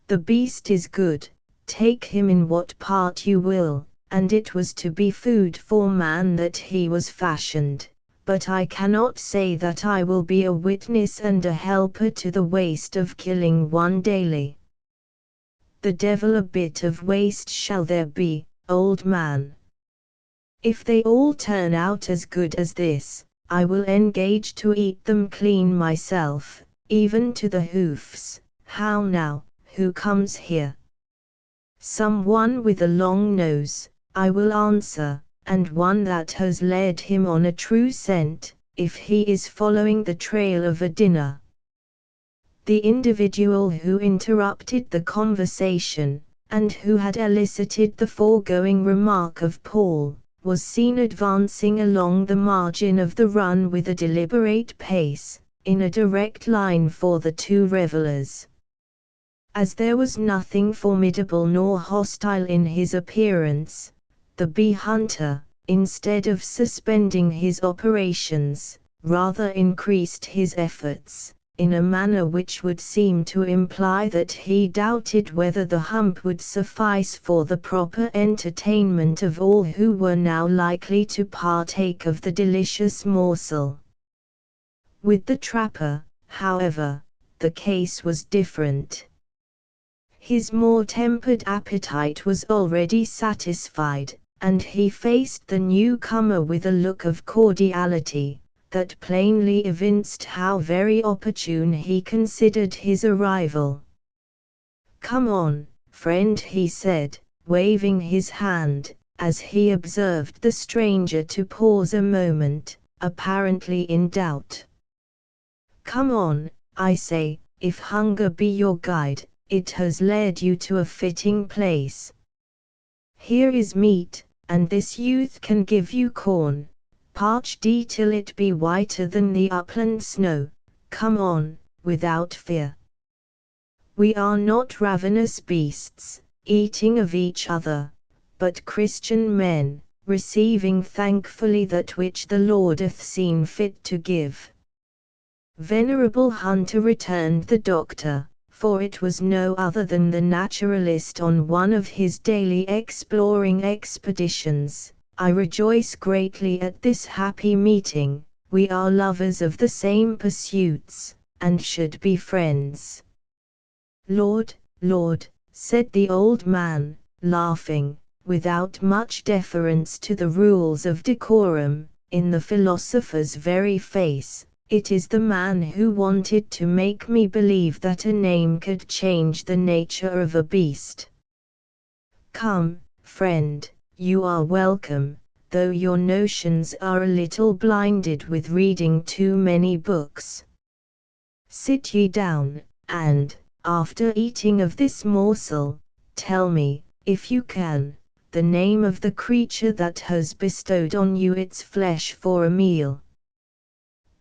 The beast is good, take him in what part you will, and it was to be food for man that he was fashioned, but I cannot say that I will be a witness and a helper to the waste of killing one daily. The devil a bit of waste shall there be, old man." If they all turn out as good as this, I will engage to eat them clean myself, even to the hoofs. How now, who comes here? Someone with a long nose, I will answer, and one that has led him on a true scent, if he is following the trail of a dinner. The individual who interrupted the conversation, and who had elicited the foregoing remark of Paul, was seen advancing along the margin of the run with a deliberate pace, in a direct line for the two revelers. As there was nothing formidable nor hostile in his appearance, the bee hunter, instead of suspending his operations, rather increased his efforts, in a manner which would seem to imply that he doubted whether the hump would suffice for the proper entertainment of all who were now likely to partake of the delicious morsel. With the trapper, however, the case was different. His more tempered appetite was already satisfied, and he faced the newcomer with a look of cordiality that plainly evinced how very opportune he considered his arrival. "Come on, friend," he said, waving his hand, as he observed the stranger to pause a moment, apparently in doubt. "Come on, I say, if hunger be your guide, it has led you to a fitting place. Here is meat, and this youth can give you corn, parched till it be whiter than the upland snow. Come on, without fear. We are not ravenous beasts, eating of each other, but Christian men, receiving thankfully that which the Lord hath seen fit to give." "Venerable hunter," returned the doctor, for it was no other than the naturalist on one of his daily exploring expeditions, "I rejoice greatly at this happy meeting. We are lovers of the same pursuits, and should be friends." "Lord, Lord," said the old man, laughing, without much deference to the rules of decorum, in the philosopher's very face, "it is the man who wanted to make me believe that a name could change the nature of a beast. Come, friend, you are welcome, though your notions are a little blinded with reading too many books. Sit ye down, and, after eating of this morsel, tell me, if you can, the name of the creature that has bestowed on you its flesh for a meal."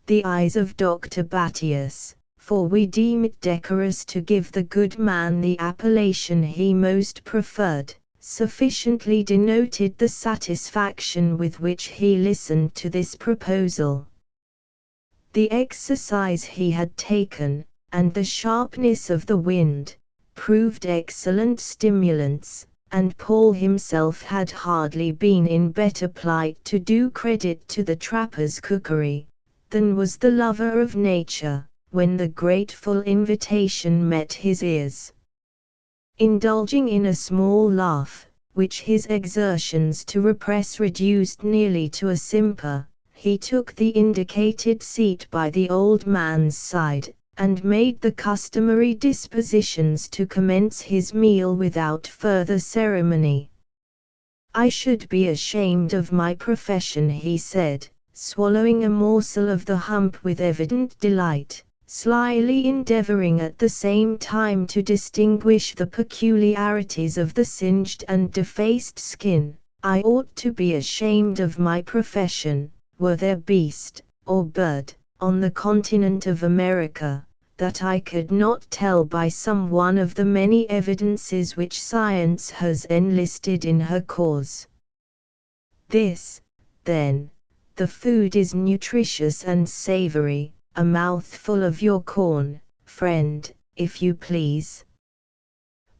The eyes of Dr. Battius, for we deem it decorous to give the good man the appellation he most preferred, sufficiently denoted the satisfaction with which he listened to this proposal. The exercise he had taken, and the sharpness of the wind, proved excellent stimulants, and Paul himself had hardly been in better plight to do credit to the trapper's cookery than was the lover of nature, when the grateful invitation met his ears. Indulging in a small laugh, which his exertions to repress reduced nearly to a simper, he took the indicated seat by the old man's side, and made the customary dispositions to commence his meal without further ceremony. "I should be ashamed of my profession," he said, swallowing a morsel of the hump with evident delight, slyly endeavoring at the same time to distinguish the peculiarities of the singed and defaced skin. "I ought to be ashamed of my profession, were there beast, or bird, on the continent of America, that I could not tell by some one of the many evidences which science has enlisted in her cause. This, then, the food is nutritious and savory, a mouthful of your corn, friend, if you please."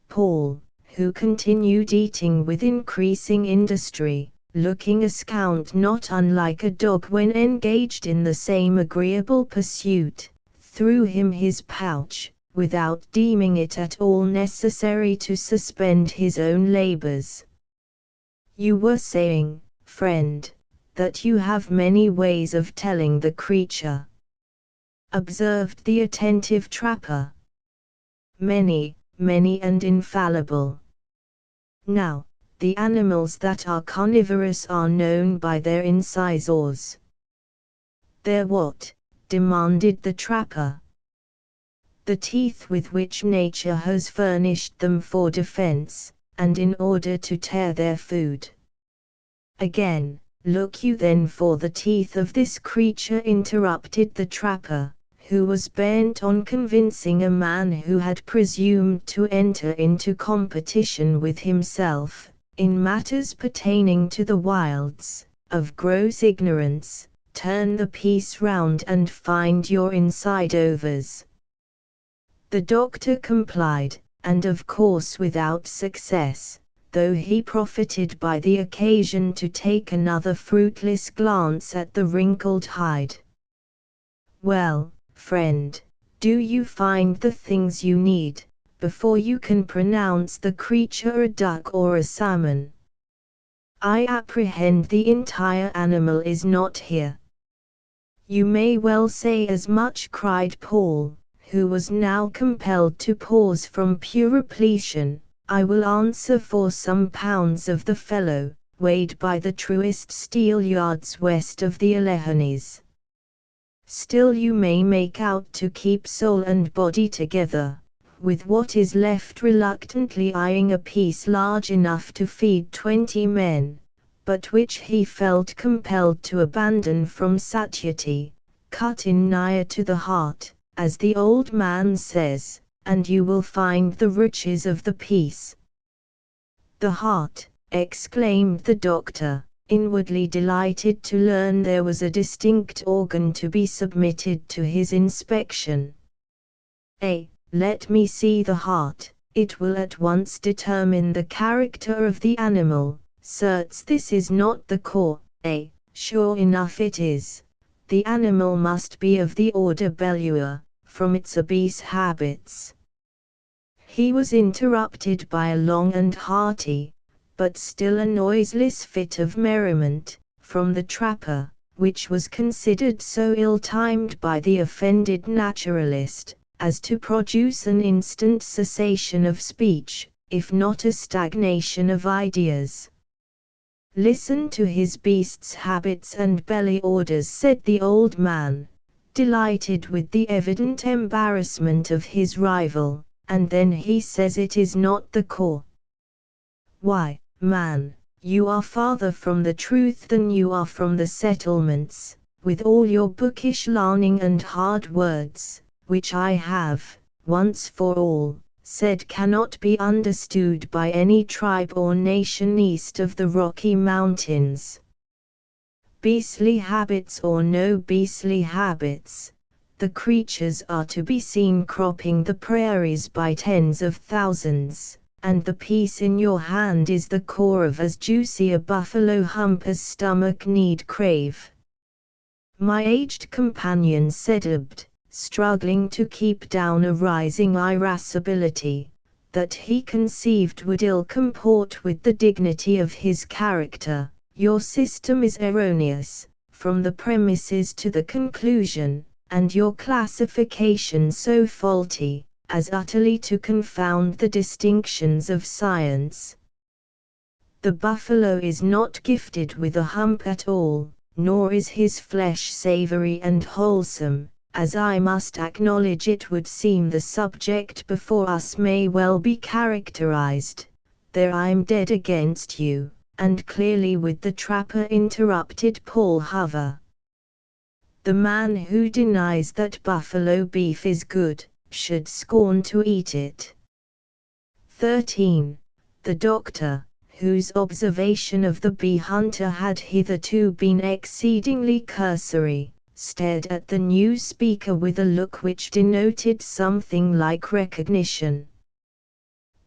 Paul, who continued eating with increasing industry, looking askant not unlike a dog when engaged in the same agreeable pursuit, threw him his pouch, without deeming it at all necessary to suspend his own labors. "You were saying, friend, that you have many ways of telling the creature," observed the attentive trapper. "Many, many and infallible. Now, the animals that are carnivorous are known by their incisors." "Their what?" demanded the trapper. "The teeth with which nature has furnished them for defense, and in order to tear their food." "Again, look you then for the teeth of this creature," interrupted the trapper, who was bent on convincing a man who had presumed to enter into competition with himself, in matters pertaining to the wilds, of gross ignorance. "Turn the piece round and find your inside overs." The doctor complied, and of course without success, though he profited by the occasion to take another fruitless glance at the wrinkled hide. "Well, friend, do you find the things you need, before you can pronounce the creature a duck or a salmon?" "I apprehend the entire animal is not here." "You may well say as much," cried Paul, who was now compelled to pause from pure repletion. "I will answer for some pounds of the fellow, weighed by the truest steelyards west of the Alleghanies. Still you may make out to keep soul and body together, with what is left reluctantly eyeing a piece large enough to feed 20 men, but which he felt compelled to abandon from satiety, cut in nigher to the heart, as the old man says, and you will find the riches of the piece." "The heart!" exclaimed the doctor, inwardly delighted to learn there was a distinct organ to be submitted to his inspection. Let me see the heart, it will at once determine the character of the animal. Certes this is not the core." Sure enough it is. The animal must be of the order Bellua, from its obese habits." He was interrupted by a long and hearty, but still a noiseless fit of merriment, from the trapper, which was considered so ill-timed by the offended naturalist, as to produce an instant cessation of speech, if not a stagnation of ideas. "Listen to his beast's habits and belly orders," said the old man, delighted with the evident embarrassment of his rival, "and then he says it is not the core. Why, man, you are farther from the truth than you are from the settlements, with all your bookish larning and hard words, which I have, once for all, said cannot be understood by any tribe or nation east of the Rocky Mountains. Beastly habits or no beastly habits, the creatures are to be seen cropping the prairies by tens of thousands, and the piece in your hand is the core of as juicy a buffalo hump as stomach need crave." My aged companion said, struggling to keep down a rising irascibility, that he conceived would ill comport with the dignity of his character, "your system is erroneous, from the premises to the conclusion, and your classification so faulty, as utterly to confound the distinctions of science. The buffalo is not gifted with a hump at all, nor is his flesh savory and wholesome, as I must acknowledge it would seem the subject before us may well be characterized. There I'm dead against you." And clearly with the trapper, interrupted Paul Hover. "The man who denies that buffalo beef is good, should scorn to eat it." 13. The doctor, whose observation of the bee hunter had hitherto been exceedingly cursory, stared at the new speaker with a look which denoted something like recognition.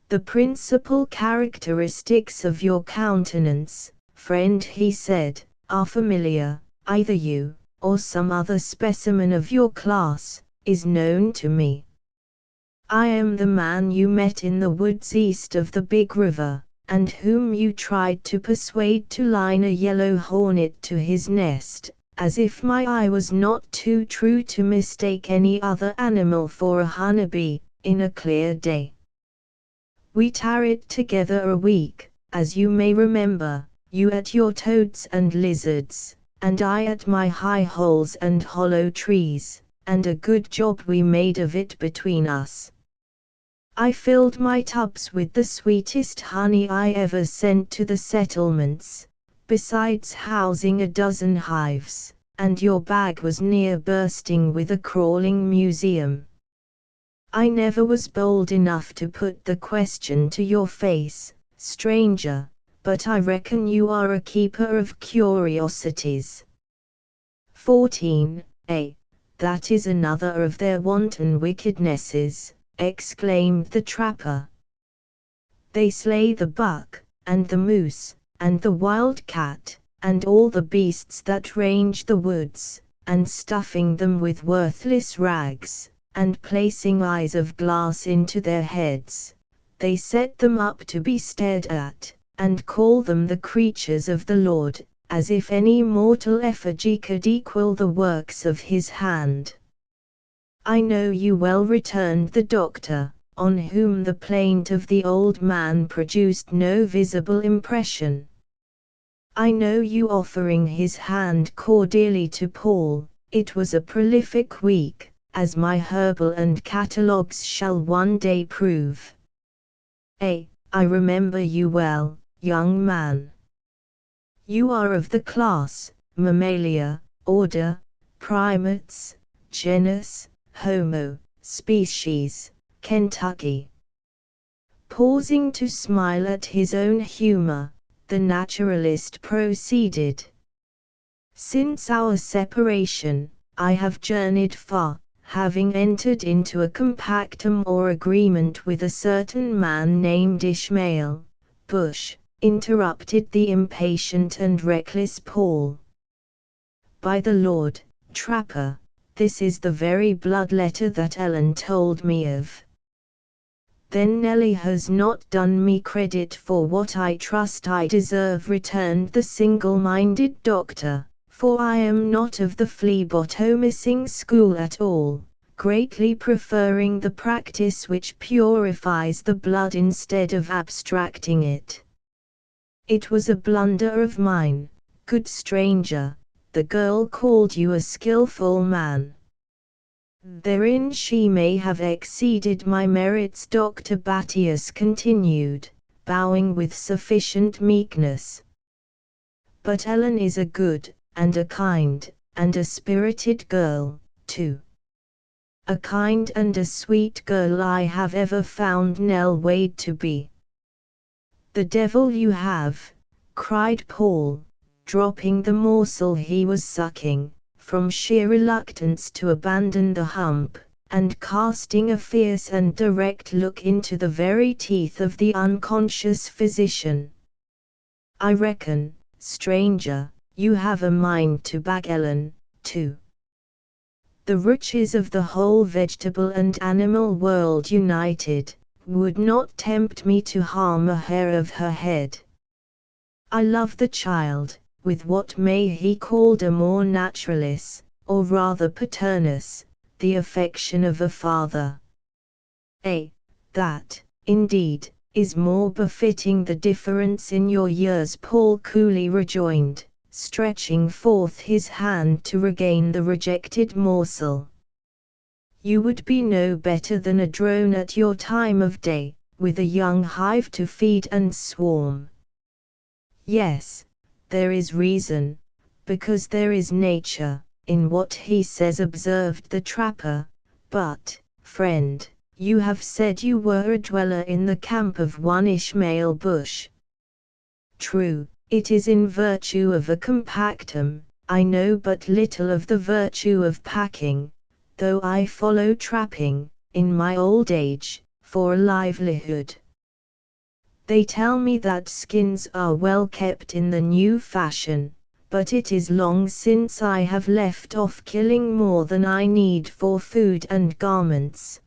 "The principal characteristics of your countenance, friend," he said, "are familiar. Either you, or some other specimen of your class, is known to me. I am the man you met in the woods east of the big river, and whom you tried to persuade to line a yellow hornet to his nest, as if my eye was not too true to mistake any other animal for a honeybee, in a clear day. We tarried together a week, as you may remember, you at your toads and lizards, and I at my high holes and hollow trees, and a good job we made of it between us. I filled my tubs with the sweetest honey I ever sent to the settlements, besides housing a dozen hives, and your bag was near bursting with a crawling museum. I never was bold enough to put the question to your face, stranger, but I reckon you are a keeper of curiosities. 14. That is another of their wanton wickednesses, exclaimed the trapper. They slay the buck, and the moose, and the wild cat, and all the beasts that range the woods, and stuffing them with worthless rags, and placing eyes of glass into their heads, they set them up to be stared at, and call them the creatures of the Lord, as if any mortal effigy could equal the works of his hand. I know you well, returned the doctor, on whom the plaint of the old man produced no visible impression. I know you offering his hand cordially to Paul. It was a prolific week, as my herbal and catalogues shall one day prove. I remember you well, young man. You are of the class, Mammalia, order, primates, genus, Homo, species, Kentucky. Pausing to smile at his own humor, the naturalist proceeded. Since our separation, I have journeyed far, having entered into a compactum or agreement with a certain man named Ishmael. Bush, interrupted the impatient and reckless Paul. By the Lord, trapper, this is the very blood letter that Ellen told me of. Then Nellie has not done me credit for what I trust I deserve, returned the single-minded doctor, for I am not of the phlebotomizing school at all, greatly preferring the practice which purifies the blood instead of abstracting it. It was a blunder of mine, good stranger. The girl called you a skillful man. Therein she may have exceeded my merits, Dr. Battius continued, bowing with sufficient meekness. But Ellen is a good, and a kind, and a spirited girl, too. A kind and a sweet girl I have ever found Nell Wade to be. The devil you have, cried Paul, dropping the morsel he was sucking, from sheer reluctance to abandon the hump, and casting a fierce and direct look into the very teeth of the unconscious physician. I reckon, stranger, you have a mind to bag Ellen, too. The riches of the whole vegetable and animal world united, would not tempt me to harm a hair of her head. I love the child, with what may he called a more naturalis, or rather paternus, the affection of a father. That, indeed, is more befitting the difference in your years, Paul coolly rejoined, stretching forth his hand to regain the rejected morsel. You would be no better than a drone at your time of day, with a young hive to feed and swarm. Yes, there is reason, because there is nature, in what he says, observed the trapper, but, friend, you have said you were a dweller in the camp of one Ishmael Bush. True, it is in virtue of a compactum. I know but little of the virtue of packing, though I follow trapping, in my old age, for a livelihood. They tell me that skins are well kept in the new fashion, but it is long since I have left off killing more than I need for food and garments.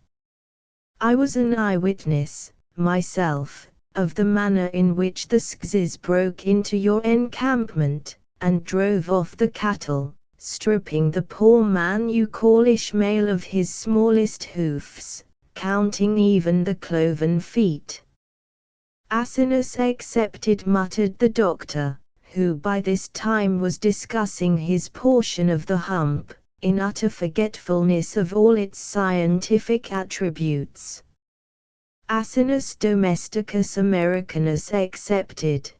I was an eyewitness, myself, of the manner in which the Skzys broke into your encampment, and drove off the cattle, stripping the poor man you call Ishmael of his smallest hoofs, counting even the cloven feet. Asinus accepted, muttered the doctor, who by this time was discussing his portion of the hump, in utter forgetfulness of all its scientific attributes. Asinus domesticus americanus accepted.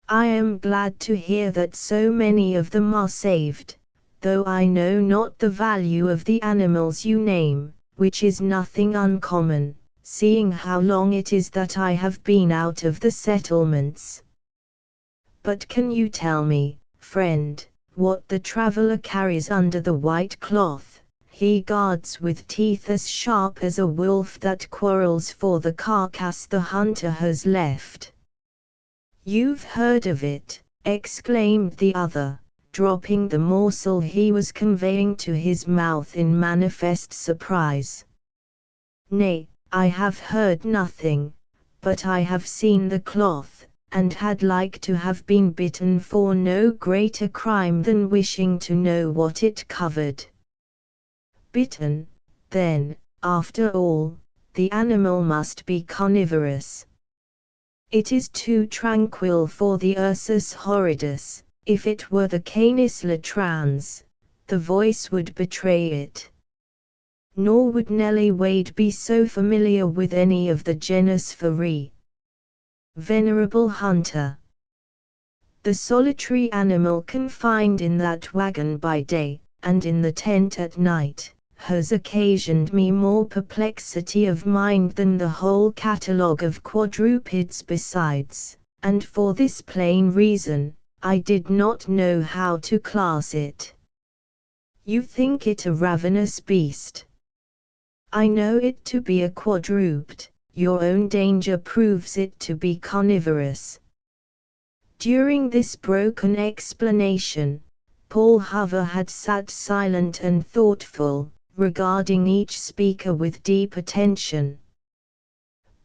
I am glad to hear that so many of them are saved, though I know not the value of the animals you name, which is nothing uncommon, seeing how long it is that I have been out of the settlements. But can you tell me, friend, what the traveler carries under the white cloth he guards with teeth as sharp as a wolf that quarrels for the carcass the hunter has left? You've heard of it, exclaimed the other, dropping the morsel he was conveying to his mouth in manifest surprise. Nay, I have heard nothing, but I have seen the cloth, and had like to have been bitten for no greater crime than wishing to know what it covered. Bitten, then, after all, the animal must be carnivorous. It is too tranquil for the Ursus horridus. If it were the Canis latrans, the voice would betray it. Nor would Nellie Wade be so familiar with any of the genus Ferae. Venerable hunter, the solitary animal confined in that wagon by day, and in the tent at night, has occasioned me more perplexity of mind than the whole catalogue of quadrupeds besides, and for this plain reason, I did not know how to class it. You think it a ravenous beast. I know it to be a quadruped, your own danger proves it to be carnivorous. During this broken explanation, Paul Hover had sat silent and thoughtful, regarding each speaker with deep attention.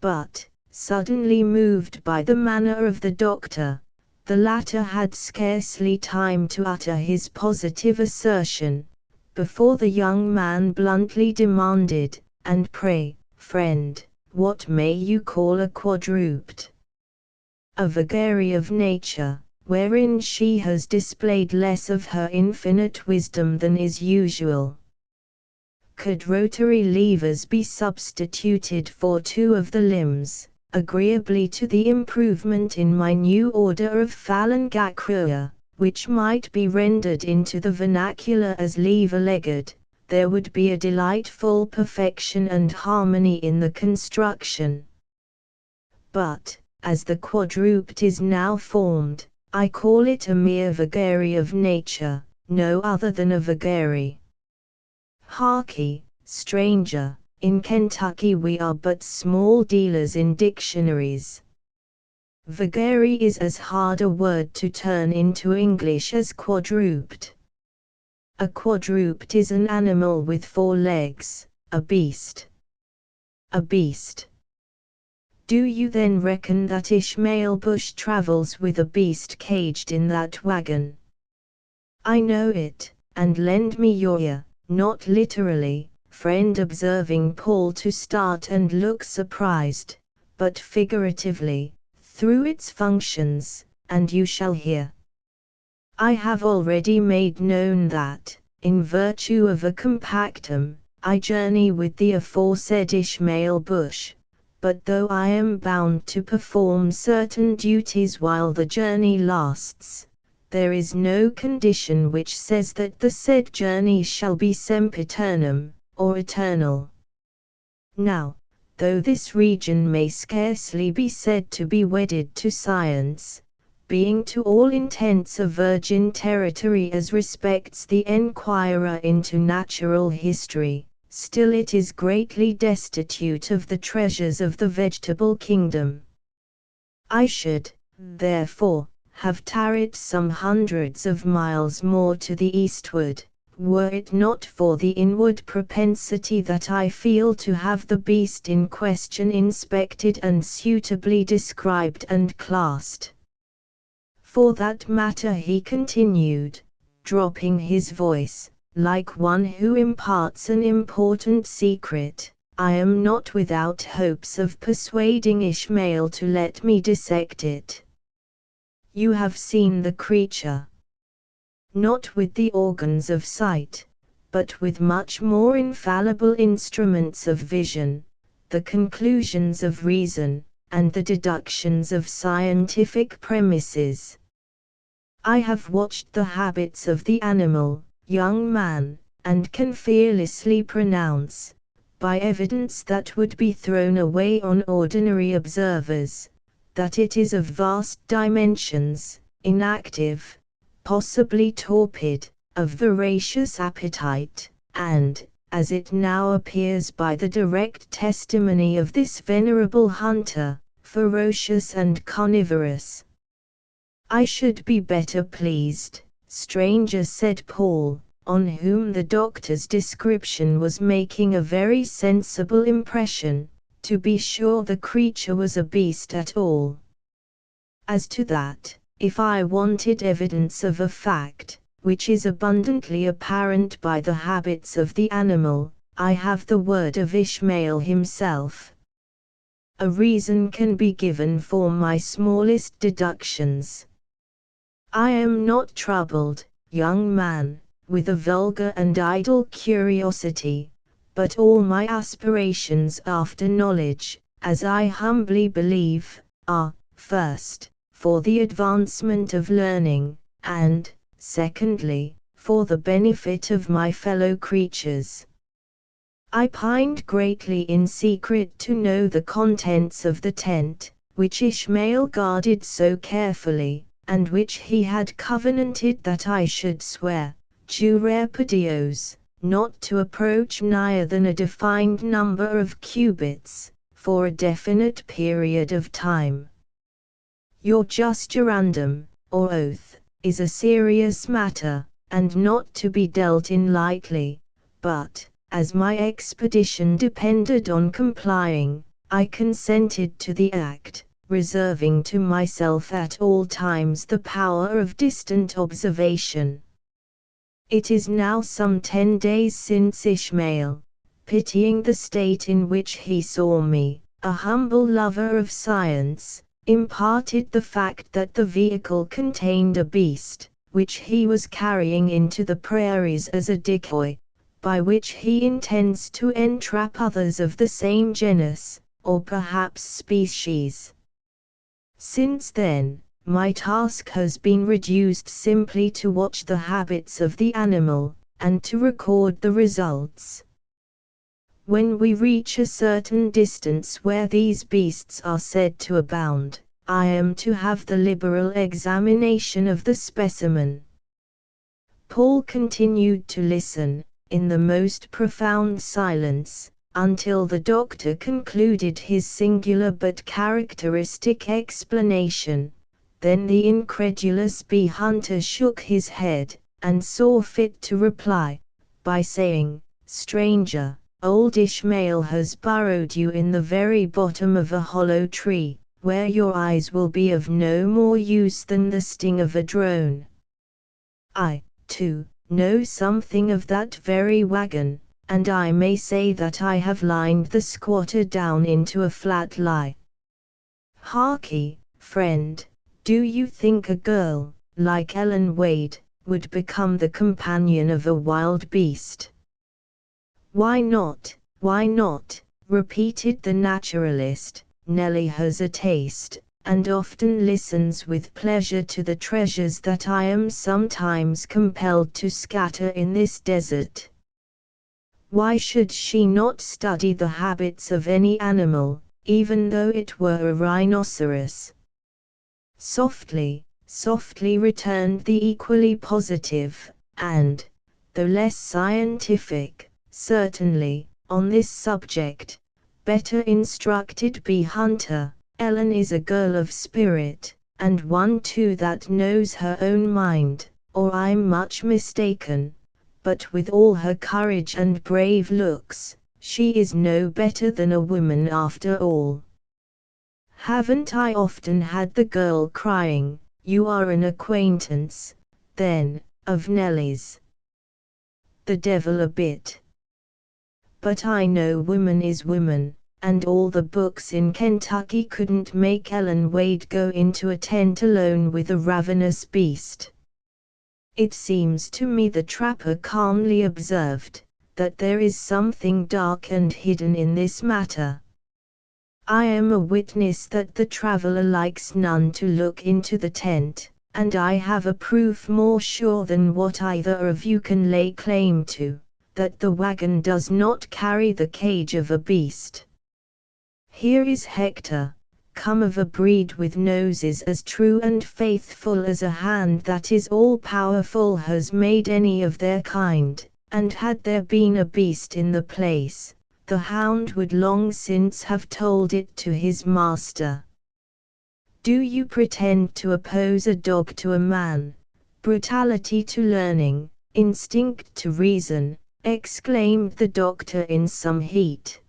But, suddenly moved by the manner of the doctor, the latter had scarcely time to utter his positive assertion, before the young man bluntly demanded, "And pray, friend, what may you call a quadruped?" "A vagary of nature, wherein she has displayed less of her infinite wisdom than is usual." Could rotary levers be substituted for two of the limbs, agreeably to the improvement in my new order of phalangacrua, which might be rendered into the vernacular as lever-legged, there would be a delightful perfection and harmony in the construction. But, as the quadruped is now formed, I call it a mere vagary of nature, no other than a vagary. Harkee, stranger, in Kentucky we are but small dealers in dictionaries. Vagary is as hard a word to turn into English as quadruped. A quadruped is an animal with 4 legs, a beast. A beast. Do you then reckon that Ishmael Bush travels with a beast caged in that wagon? I know it, and lend me your ear. Not literally, friend, observing Paul to start and look surprised, but figuratively, through its functions, and you shall hear. I have already made known that, in virtue of a compactum, I journey with the aforesaid Ishmael Bush, but though I am bound to perform certain duties while the journey lasts, there is no condition which says that the said journey shall be sempiternum, or eternal. Now, though this region may scarcely be said to be wedded to science, being to all intents a virgin territory as respects the enquirer into natural history, still it is greatly destitute of the treasures of the vegetable kingdom. I should, therefore, have tarried some hundreds of miles more to the eastward, Were it not for the inward propensity that I feel to have the beast in question inspected and suitably described and classed. For that matter, he continued, dropping his voice, like one who imparts an important secret, I am not without hopes of persuading Ishmael to let me dissect it. You have seen the creature. Not with the organs of sight, but with much more infallible instruments of vision, the conclusions of reason, and the deductions of scientific premises. I have watched the habits of the animal, young man, and can fearlessly pronounce, by evidence that would be thrown away on ordinary observers, that it is of vast dimensions, inactive, possibly torpid, of voracious appetite, and, as it now appears by the direct testimony of this venerable hunter, ferocious and carnivorous. I should be better pleased, stranger, said Paul, on whom the doctor's description was making a very sensible impression, to be sure the creature was a beast at all. As to that, if I wanted evidence of a fact, which is abundantly apparent by the habits of the animal, I have the word of Ishmael himself. A reason can be given for my smallest deductions. I am not troubled, young man, with a vulgar and idle curiosity, but all my aspirations after knowledge, as I humbly believe, are, first, for the advancement of learning, and, secondly, for the benefit of my fellow creatures. I pined greatly in secret to know the contents of the tent, which Ishmael guarded so carefully, and which he had covenanted that I should swear, jure per Dios, not to approach nigher than a defined number of cubits, for a definite period of time. Your justurandum, or oath, is a serious matter, and not to be dealt in lightly, but, as my expedition depended on complying, I consented to the act, reserving to myself at all times the power of distant observation. It is now some 10 days since Ishmael, pitying the state in which he saw me, a humble lover of science, imparted the fact that the vehicle contained a beast, which he was carrying into the prairies as a decoy, by which he intends to entrap others of the same genus, or perhaps species. Since then, my task has been reduced simply to watch the habits of the animal, and to record the results. When we reach a certain distance where these beasts are said to abound, I am to have the liberal examination of the specimen. Paul continued to listen, in the most profound silence, until the doctor concluded his singular but characteristic explanation. Then the incredulous bee hunter shook his head, and saw fit to reply, by saying, Stranger, old Ishmael has burrowed you in the very bottom of a hollow tree, where your eyes will be of no more use than the sting of a drone. I, too, know something of that very wagon, and I may say that I have lined the squatter down into a flat lie. Harkee, friend, do you think a girl, like Ellen Wade, would become the companion of a wild beast? Why not, repeated the naturalist. Nellie has a taste, and often listens with pleasure to the treasures that I am sometimes compelled to scatter in this desert. Why should she not study the habits of any animal, even though it were a rhinoceros? Softly, returned the equally positive, and, though less scientific, certainly, on this subject, better instructed bee hunter, Ellen is a girl of spirit, and one too that knows her own mind, or I'm much mistaken, but with all her courage and brave looks, she is no better than a woman after all. Haven't I often had the girl crying, "You are an acquaintance, then, of Nellie's?" The devil a bit. But I know woman is woman, and all the books in Kentucky couldn't make Ellen Wade go into a tent alone with a ravenous beast. It seems to me, the trapper calmly observed, that there is something dark and hidden in this matter. I am a witness that the traveler likes none to look into the tent, and I have a proof more sure than what either of you can lay claim to, that the wagon does not carry the cage of a beast. Here is Hector, come of a breed with noses as true and faithful as a hand that is all-powerful has made any of their kind, and had there been a beast in the place, the hound would long since have told it to his master. Do you pretend to oppose a dog to a man, brutality to learning, instinct to reason?" exclaimed the doctor in some heat.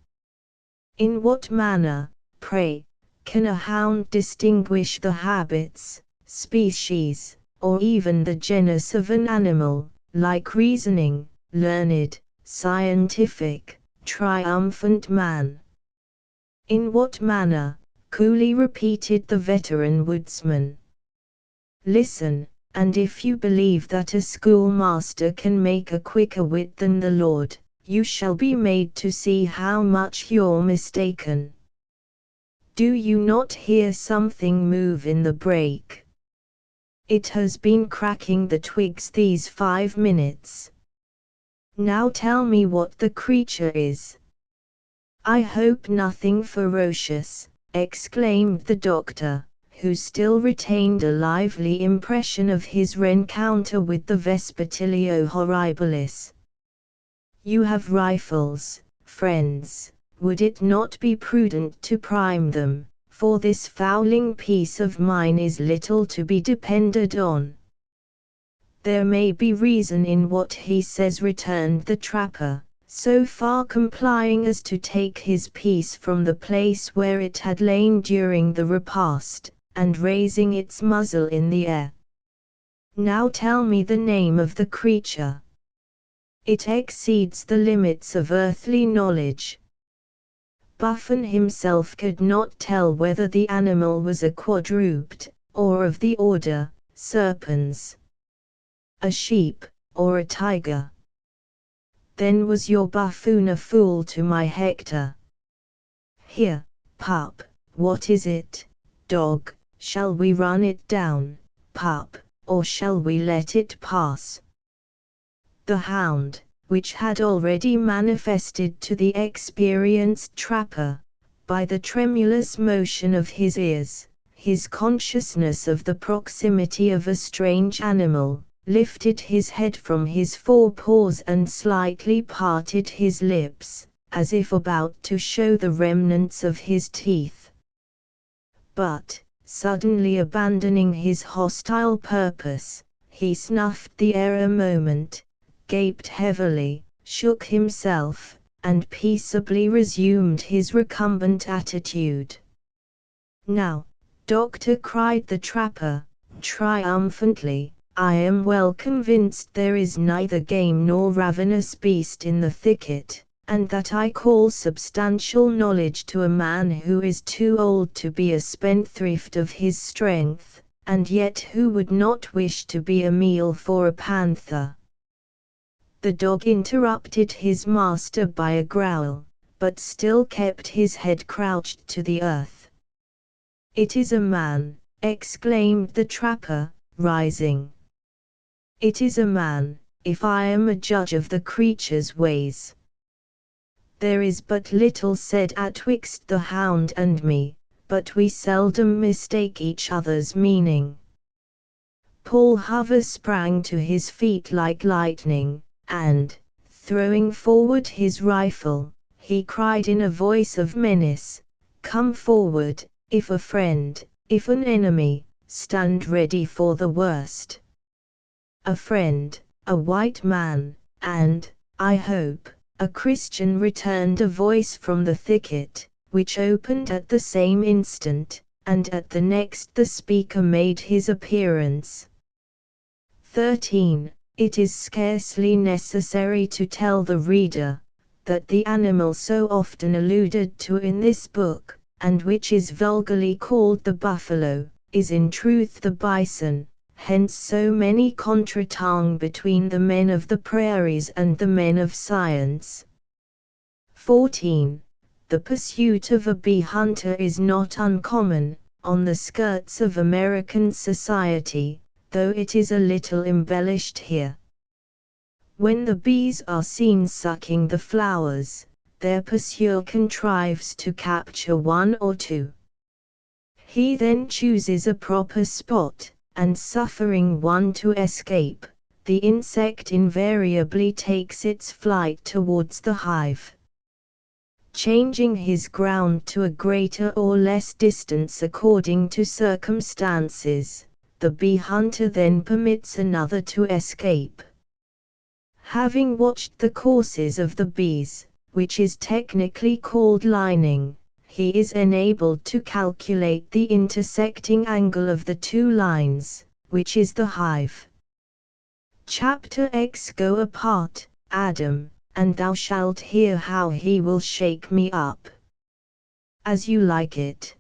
"In what manner, pray, can a hound distinguish the habits, species, or even the genus of an animal, like reasoning, learned, scientific, triumphant man?" "In what manner?" coolly repeated the veteran woodsman. "Listen, and if you believe that a schoolmaster can make a quicker wit than the Lord, you shall be made to see how much you're mistaken. Do you not hear something move in the brake? It has been cracking the twigs these 5 minutes. Now tell me what the creature is." "I hope nothing ferocious," exclaimed the doctor, who still retained a lively impression of his rencounter with the Vespertilio horribilis. "You have rifles, friends, would it not be prudent to prime them, for this fowling piece of mine is little to be depended on?" "There may be reason in what he says," returned the trapper, so far complying as to take his piece from the place where it had lain during the repast, and raising its muzzle in the air. "Now tell me the name of the creature." "It exceeds the limits of earthly knowledge." Buffon himself could not tell whether the animal was a quadruped, or of the order, serpens. "A sheep, or a tiger?" "Then was your buffoon a fool to my Hector." "Here, pup, what is it, dog? Shall we run it down, pup, or shall we let it pass?" The hound, which had already manifested to the experienced trapper, by the tremulous motion of his ears, his consciousness of the proximity of a strange animal, lifted his head from his forepaws and slightly parted his lips, as if about to show the remnants of his teeth. But, suddenly abandoning his hostile purpose, he snuffed the air a moment, gaped heavily, shook himself, and peaceably resumed his recumbent attitude. "Now, doctor," cried the trapper, triumphantly, "I am well convinced there is neither game nor ravenous beast in the thicket, and that I call substantial knowledge to a man who is too old to be a spendthrift of his strength, and yet who would not wish to be a meal for a panther." The dog interrupted his master by a growl, but still kept his head crouched to the earth. "It is a man," exclaimed the trapper, rising. "It is a man, if I am a judge of the creature's ways. There is but little said atwixt the hound and me, but we seldom mistake each other's meaning." Paul Hover sprang to his feet like lightning, and, throwing forward his rifle, he cried in a voice of menace, "Come forward, if a friend, if an enemy, stand ready for the worst." A friend, a white man, and, I hope, a Christian, returned a voice from the thicket, which opened at the same instant, and at the next the speaker made his appearance. 13. It is scarcely necessary to tell the reader that the animal so often alluded to in this book, and which is vulgarly called the buffalo, is in truth the bison, hence so many contretemps between the men of the prairies and the men of science. 14. The pursuit of a bee hunter is not uncommon on the skirts of American society, though it is a little embellished here. When the bees are seen sucking the flowers, their pursuer contrives to capture one or two. He then chooses a proper spot, and suffering one to escape, the insect invariably takes its flight towards the hive. Changing his ground to a greater or less distance according to circumstances, the bee hunter then permits another to escape. Having watched the courses of the bees, which is technically called lining, he is enabled to calculate the intersecting angle of the two lines, which is the hive. Chapter X. Go apart, Adam, and thou shalt hear how he will shake me up. As you like it.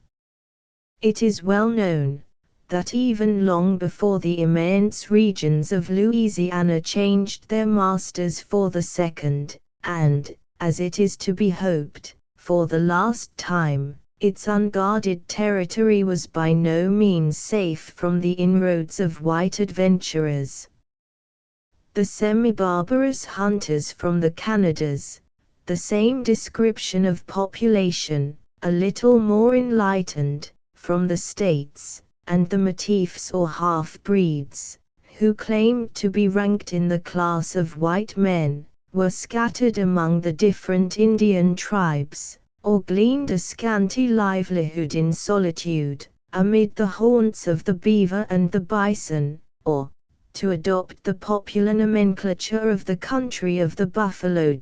It is well known that even long before the immense regions of Louisiana changed their masters for the second, and, as it is to be hoped, for the last time, its unguarded territory was by no means safe from the inroads of white adventurers. The semi-barbarous hunters from the Canadas, the same description of population, a little more enlightened, from the States, and the Métis or half-breeds, who claimed to be ranked in the class of white men, were scattered among the different Indian tribes, or gleaned a scanty livelihood in solitude, amid the haunts of the beaver and the bison, or, to adopt the popular nomenclature of the country of the buffalo.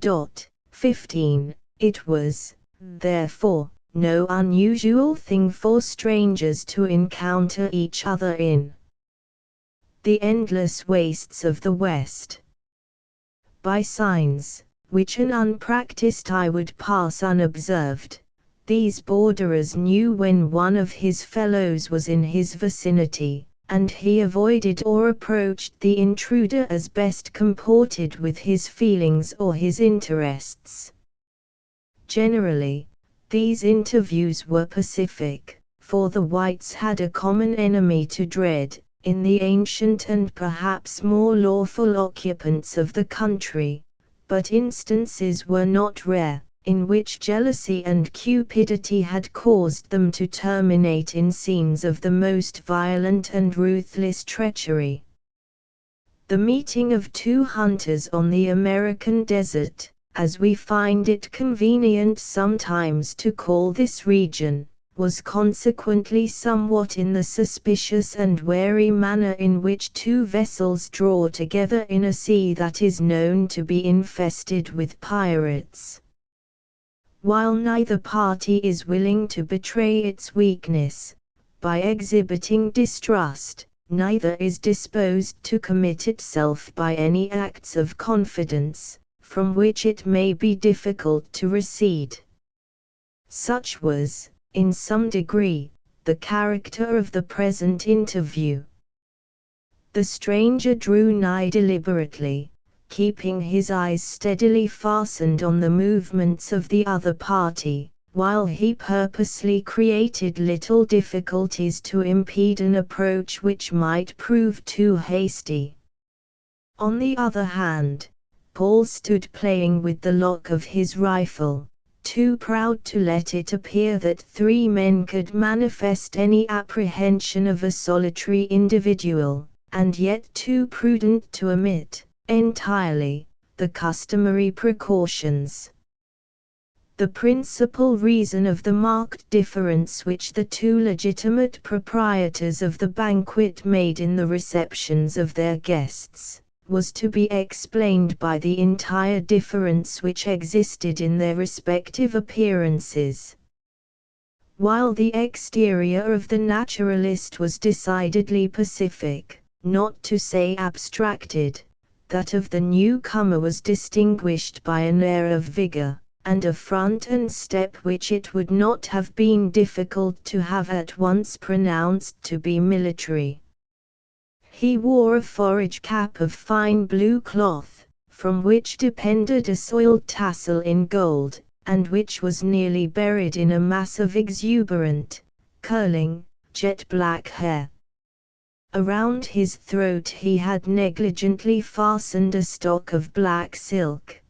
15. It was, therefore, no unusual thing for strangers to encounter each other in the endless wastes of the West. By signs, which an unpracticed eye would pass unobserved, these borderers knew when one of his fellows was in his vicinity, and he avoided or approached the intruder as best comported with his feelings or his interests. Generally, these interviews were pacific, for the whites had a common enemy to dread, in the ancient and perhaps more lawful occupants of the country, but instances were not rare, in which jealousy and cupidity had caused them to terminate in scenes of the most violent and ruthless treachery. The meeting of two hunters on the American desert, as we find it convenient sometimes to call this region, was consequently somewhat in the suspicious and wary manner in which two vessels draw together in a sea that is known to be infested with pirates. While neither party is willing to betray its weakness, by exhibiting distrust, neither is disposed to commit itself by any acts of confidence, from which it may be difficult to recede. Such was, in some degree, the character of the present interview. The stranger drew nigh deliberately, keeping his eyes steadily fastened on the movements of the other party, while he purposely created little difficulties to impede an approach which might prove too hasty. On the other hand, Paul stood playing with the lock of his rifle, too proud to let it appear that three men could manifest any apprehension of a solitary individual, and yet too prudent to omit, entirely, the customary precautions. The principal reason of the marked difference which the two legitimate proprietors of the banquet made in the receptions of their guests, was to be explained by the entire difference which existed in their respective appearances. While the exterior of the naturalist was decidedly pacific, not to say abstracted, that of the newcomer was distinguished by an air of vigor, and a front and step which it would not have been difficult to have at once pronounced to be military. He wore a forage cap of fine blue cloth, from which depended a soiled tassel in gold, and which was nearly buried in a mass of exuberant, curling, jet-black hair. Around his throat he had negligently fastened a stock of black silk.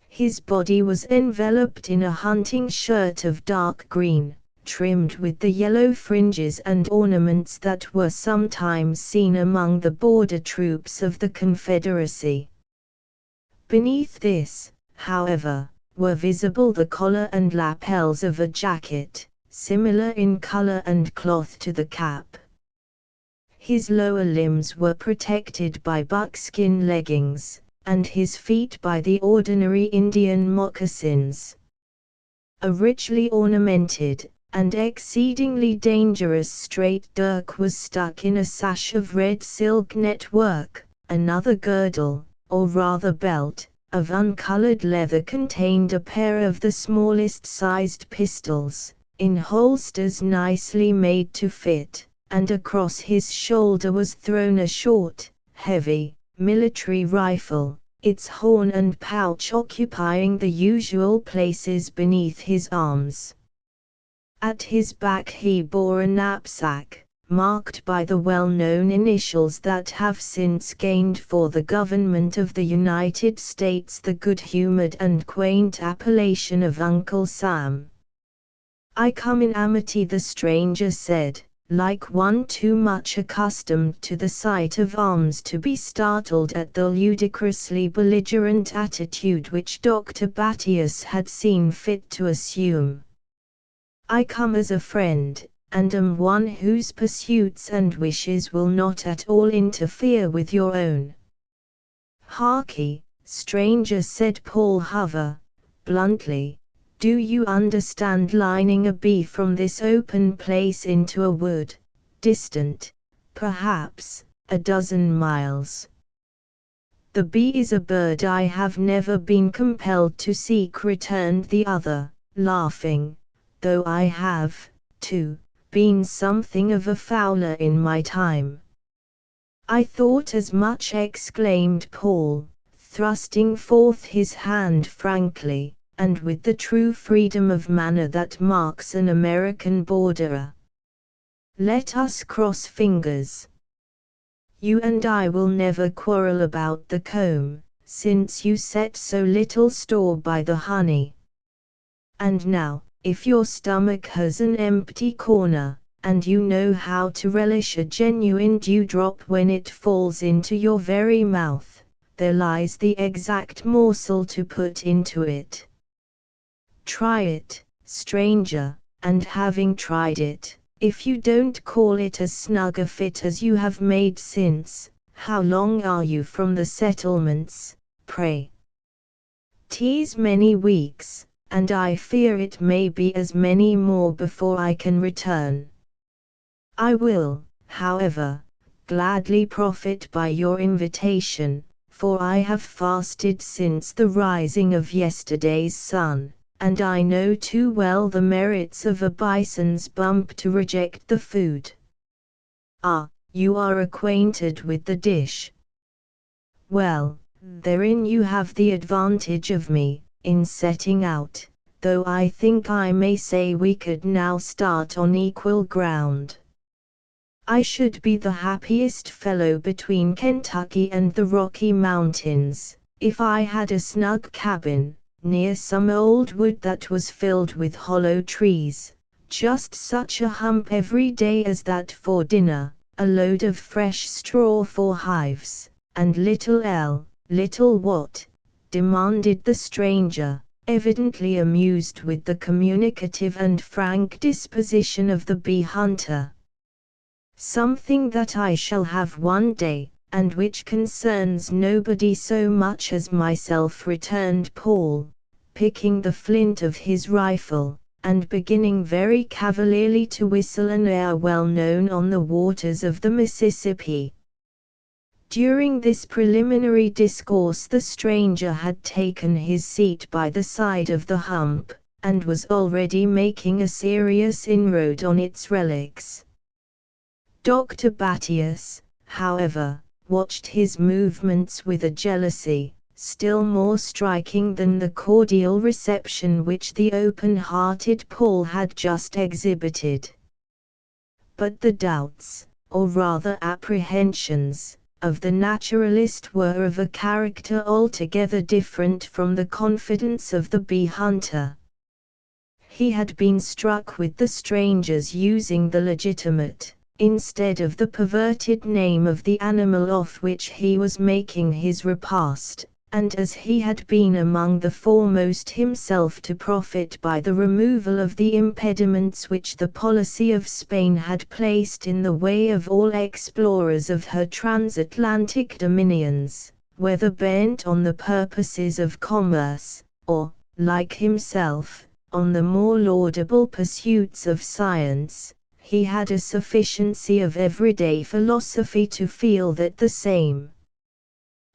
His body was enveloped in a hunting shirt of dark green, trimmed with the yellow fringes and ornaments that were sometimes seen among the border troops of the Confederacy. Beneath this, however, were visible the collar and lapels of a jacket, similar in color and cloth to the cap. His lower limbs were protected by buckskin leggings, and his feet by the ordinary Indian moccasins. A richly ornamented, and exceedingly dangerous straight dirk was stuck in a sash of red silk network. Another girdle, or rather belt, of uncolored leather contained a pair of the smallest sized pistols, in holsters nicely made to fit, and across his shoulder was thrown a short, heavy, military rifle, its horn and pouch occupying the usual places beneath his arms. At his back he bore a knapsack, marked by the well-known initials that have since gained for the government of the United States the good-humored and quaint appellation of Uncle Sam. "I come in amity," the stranger said, like one too much accustomed to the sight of arms to be startled at the ludicrously belligerent attitude which Dr. Battius had seen fit to assume. "I come as a friend, and am one whose pursuits and wishes will not at all interfere with your own." "Harkee, stranger," said Paul Hover, bluntly, "do you understand lining a bee from this open place into a wood, distant, perhaps, a dozen miles?" "The bee is a bird I have never been compelled to seek," returned the other, laughing, "though I have, too, been something of a fowler in my time." "I thought as much," exclaimed Paul, thrusting forth his hand frankly, and with the true freedom of manner that marks an American borderer. "Let us cross fingers. You and I will never quarrel about the comb, since you set so little store by the honey. And now, if your stomach has an empty corner, and you know how to relish a genuine dewdrop when it falls into your very mouth, there lies the exact morsel to put into it. Try it, stranger, and having tried it, if you don't call it as snug a fit as you have made since, how long are you from the settlements, pray?" "'Tis many weeks, and I fear it may be as many more before I can return. I will, however, gladly profit by your invitation, for I have fasted since the rising of yesterday's sun, and I know too well the merits of a bison's bump to reject the food." "Ah, you are acquainted with the dish. Well, therein you have the advantage of me, in setting out, though I think I may say we could now start on equal ground. I should be the happiest fellow between Kentucky and the Rocky Mountains, if I had a snug cabin, near some old wood that was filled with hollow trees, just such a hump every day as that for dinner, a load of fresh straw for hives, and little what?" demanded the stranger, evidently amused with the communicative and frank disposition of the bee hunter. "Something that I shall have one day, and which concerns nobody so much as myself," returned Paul, picking the flint of his rifle, and beginning very cavalierly to whistle an air well known on the waters of the Mississippi. During this preliminary discourse the stranger had taken his seat by the side of the hump, and was already making a serious inroad on its relics. Dr. Battius, however, watched his movements with a jealousy still more striking than the cordial reception which the open-hearted Paul had just exhibited. But the doubts, or rather apprehensions, of the naturalist were of a character altogether different from the confidence of the bee-hunter. He had been struck with the stranger's using the legitimate, instead of the perverted name of the animal off which he was making his repast, and as he had been among the foremost himself to profit by the removal of the impediments which the policy of Spain had placed in the way of all explorers of her transatlantic dominions, whether bent on the purposes of commerce, or, like himself, on the more laudable pursuits of science, he had a sufficiency of everyday philosophy to feel that the same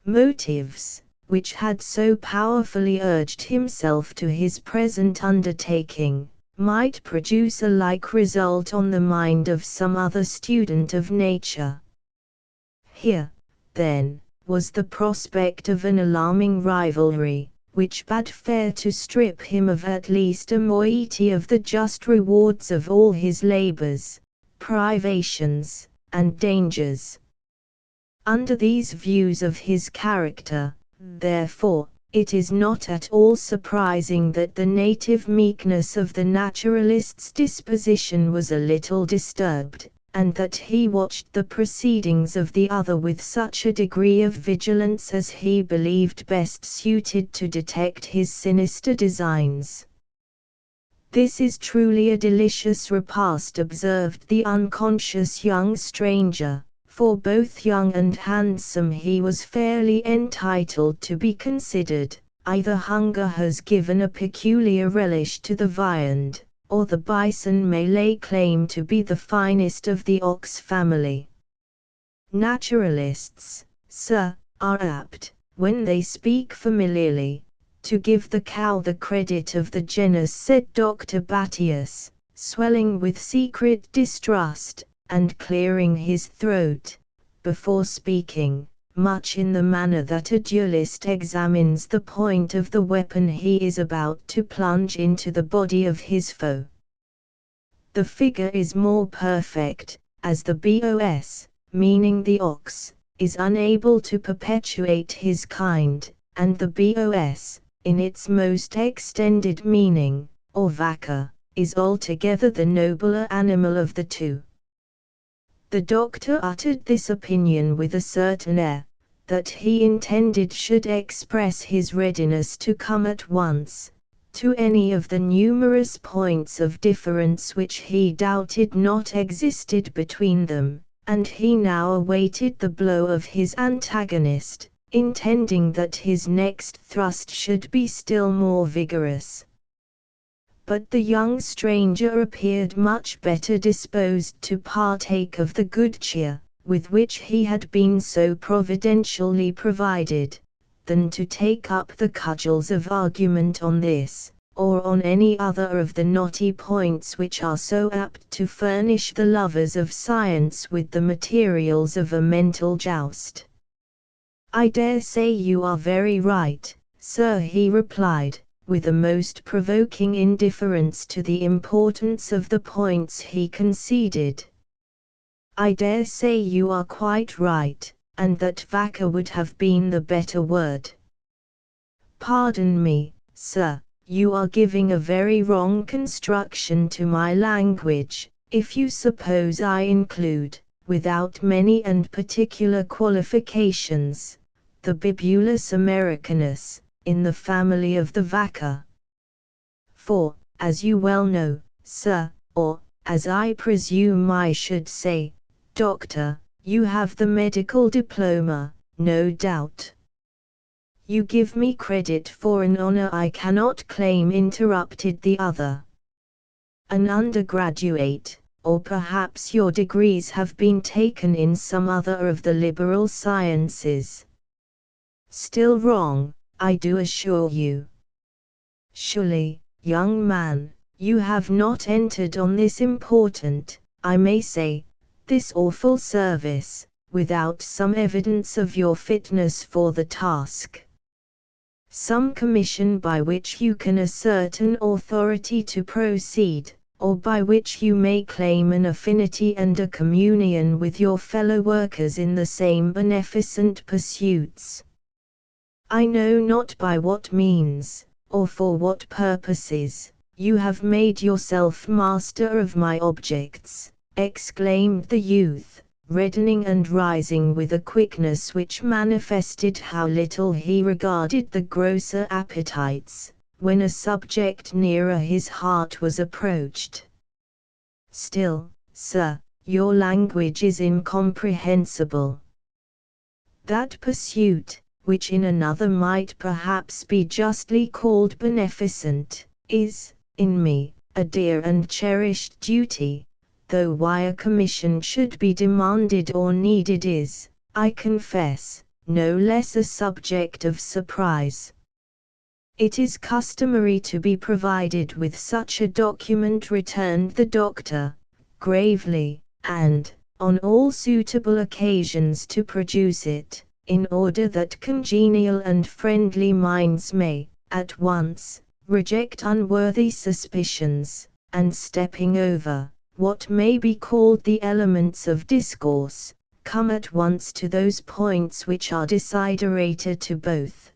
motives, which had so powerfully urged himself to his present undertaking, might produce a like result on the mind of some other student of nature. Here, then, was the prospect of an alarming rivalry, which bade fair to strip him of at least a moiety of the just rewards of all his labors, privations, and dangers. Under these views of his character, therefore, it is not at all surprising that the native meekness of the naturalist's disposition was a little disturbed, and that he watched the proceedings of the other with such a degree of vigilance as he believed best suited to detect his sinister designs. "This is truly a delicious repast," observed the unconscious young stranger, for both young and handsome he was fairly entitled to be considered. Either hunger has given a peculiar relish to the viand, or the bison may lay claim to be the finest of the ox family. Naturalists, sir, are apt, when they speak familiarly, to give the cow the credit of the genus, said Dr. Battius, swelling with secret distrust, and clearing his throat, before speaking, much in the manner that a duelist examines the point of the weapon he is about to plunge into the body of his foe. The figure is more perfect, as the bos, meaning the ox, is unable to perpetuate his kind, and the bos, in its most extended meaning, or vaca, is altogether the nobler animal of the two. The doctor uttered this opinion with a certain air, that he intended should express his readiness to come at once to any of the numerous points of difference which he doubted not existed between them, and he now awaited the blow of his antagonist, intending that his next thrust should be still more vigorous. But the young stranger appeared much better disposed to partake of the good cheer, with which he had been so providentially provided, than to take up the cudgels of argument on this, or on any other of the knotty points which are so apt to furnish the lovers of science with the materials of a mental joust. "I dare say you are very right, sir," he replied, with a most provoking indifference to the importance of the points he conceded. "I dare say you are quite right, and that vaca would have been the better word." "Pardon me, sir, you are giving a very wrong construction to my language, if you suppose I include, without many and particular qualifications, the Bibulus americanus, in the family of the vaca. For, as you well know, sir, or, as I presume I should say, doctor, You have the medical diploma, no doubt. You give me credit for an honor I cannot claim, interrupted the other. An undergraduate, or perhaps your degrees have been taken in some other of the liberal sciences. Still wrong, I do assure you. Surely, young man, you have not entered on this important, I may say, this awful service, without some evidence of your fitness for the task. Some commission by which you can assert an authority to proceed, or by which you may claim an affinity and a communion with your fellow workers in the same beneficent pursuits. I know not by what means, or for what purposes, you have made yourself master of my objects, exclaimed the youth, reddening and rising with a quickness which manifested how little he regarded the grosser appetites, when a subject nearer his heart was approached. Still, sir, your language is incomprehensible. That pursuit, which in another might perhaps be justly called beneficent, is, in me, a dear and cherished duty, though why a commission should be demanded or needed is, I confess, no less a subject of surprise. It is customary to be provided with such a document, returned the doctor, gravely, and, on all suitable occasions to produce it, in order that congenial and friendly minds may, at once, reject unworthy suspicions, and stepping over what may be called the elements of discourse, come at once to those points which are desiderated to both.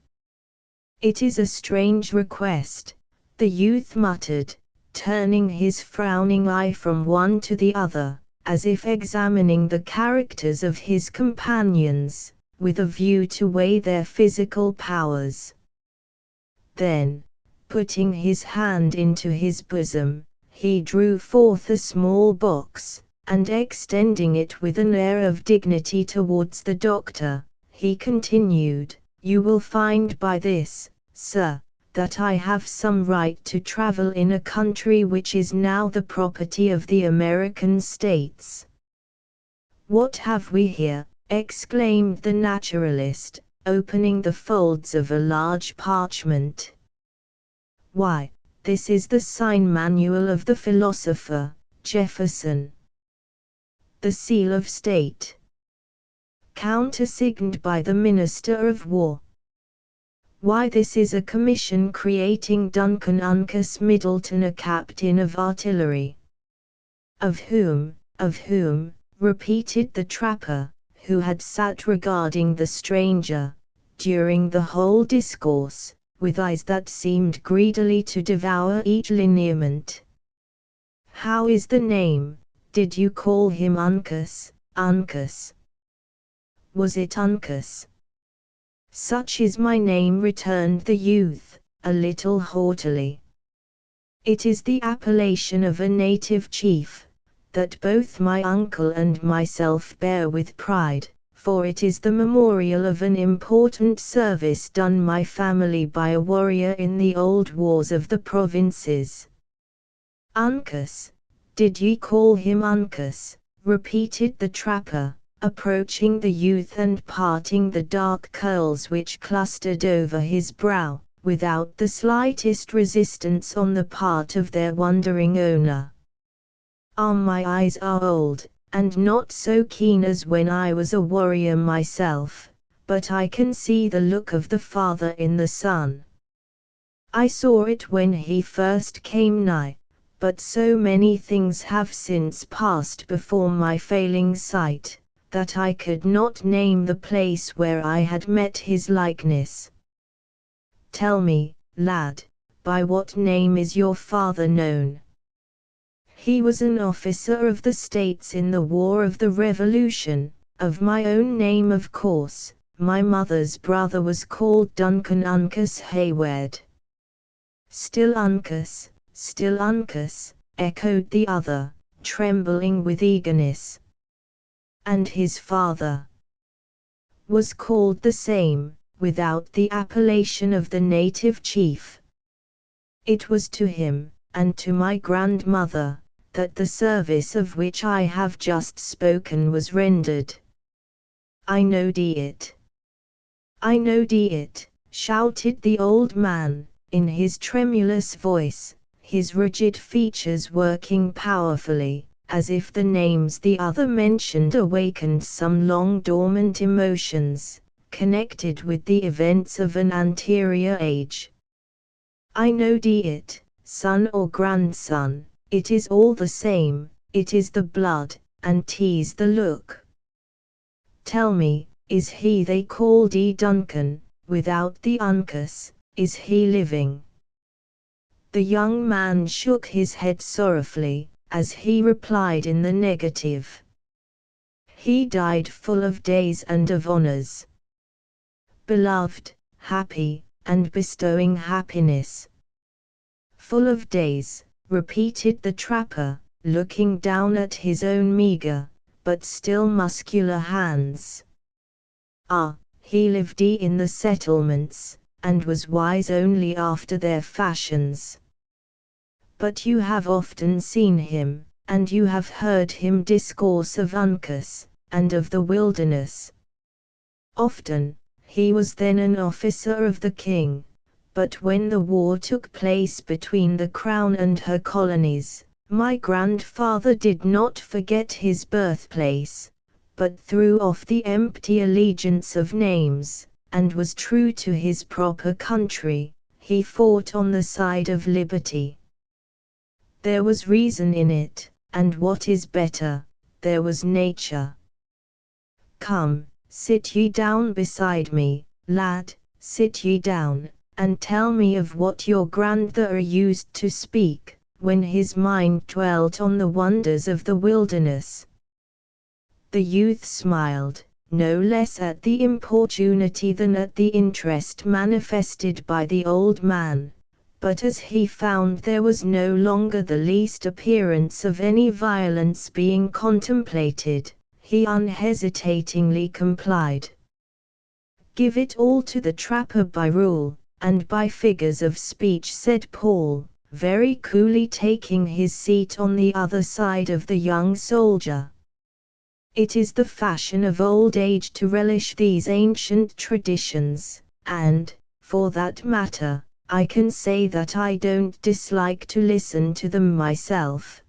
It is a strange request, the youth muttered, turning his frowning eye from one to the other, as if examining the characters of his companions, with a view to weigh their physical powers. Then, putting his hand into his bosom, he drew forth a small box, and extending it with an air of dignity towards the doctor, he continued, "You will find by this, sir, that I have some right to travel in a country which is now the property of the American states." "What have we here?" exclaimed the naturalist, opening the folds of a large parchment. "Why, this is the sign manual of the philosopher, Jefferson. The seal of state. Countersigned by the Minister of War. Why, this is a commission creating Duncan Uncas Middleton a captain of artillery." Of whom, repeated the trapper, who had sat regarding the stranger, during the whole discourse, with eyes that seemed greedily to devour each lineament. "How is the name? Did you call him Uncas?" "Uncas." "Was it Uncas?" "Such is my name," returned the youth, a little haughtily. "It is the appellation of a native chief, that both my uncle and myself bear with pride, for it is the memorial of an important service done my family by a warrior in the old wars of the provinces." "Uncas? Did ye call him Uncas?" repeated the trapper, approaching the youth and parting the dark curls which clustered over his brow, without the slightest resistance on the part of their wondering owner. "Ah, my eyes are old, and not so keen as when I was a warrior myself, but I can see the look of the father in the son. I saw it when he first came nigh, but so many things have since passed before my failing sight, that I could not name the place where I had met his likeness. Tell me, lad, by what name is your father known?" "He was an officer of the States in the War of the Revolution, of my own name of course. My mother's brother was called Duncan Uncas Hayward." Still Uncas, echoed the other, trembling with eagerness. and his father was called the same, without the appellation of the native chief. It was to him, and to my grandmother, that the service of which I have just spoken was rendered. I know it. I know it, shouted the old man, in his tremulous voice, his rigid features working powerfully, as if the names the other mentioned awakened some long dormant emotions, connected with the events of an anterior age. I know it, son or grandson, it is all the same, it is the blood, and 'tis the look. Tell me, is he they call Duncan, without the uncus, is he living? The young man shook his head sorrowfully, as he replied in the negative. He died full of days and of honors. Beloved, happy, and bestowing happiness. Full of days, repeated the trapper, looking down at his own meager, but still muscular hands. Ah, he lived in the settlements, and was wise only after their fashions. But you have often seen him, and you have heard him discourse of Uncas, and of the wilderness. Often, he was then an officer of the king, but when the war took place between the crown and her colonies, my grandfather did not forget his birthplace, but threw off the empty allegiance of names, and was true to his proper country. He fought on the side of liberty. There was reason in it, and what is better, there was nature. Come, sit ye down beside me, lad, sit ye down, and tell me of what your grandfather used to speak, when his mind dwelt on the wonders of the wilderness. The youth smiled, no less at the importunity than at the interest manifested by the old man, but as he found there was no longer the least appearance of any violence being contemplated, he unhesitatingly complied. Give it all to the trapper by rule, and by figures of speech, said Paul, very coolly taking his seat on the other side of the young soldier. It is the fashion of old age to relish these ancient traditions, and, for that matter, I can say that I don't dislike to listen to them myself.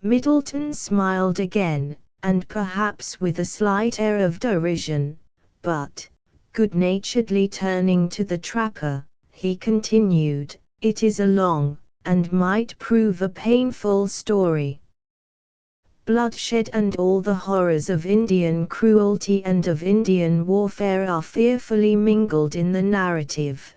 Middleton smiled again, and perhaps with a slight air of derision, but, good-naturedly turning to the trapper, he continued, it is a long, and might prove a painful story. Bloodshed and all the horrors of Indian cruelty and of Indian warfare are fearfully mingled in the narrative.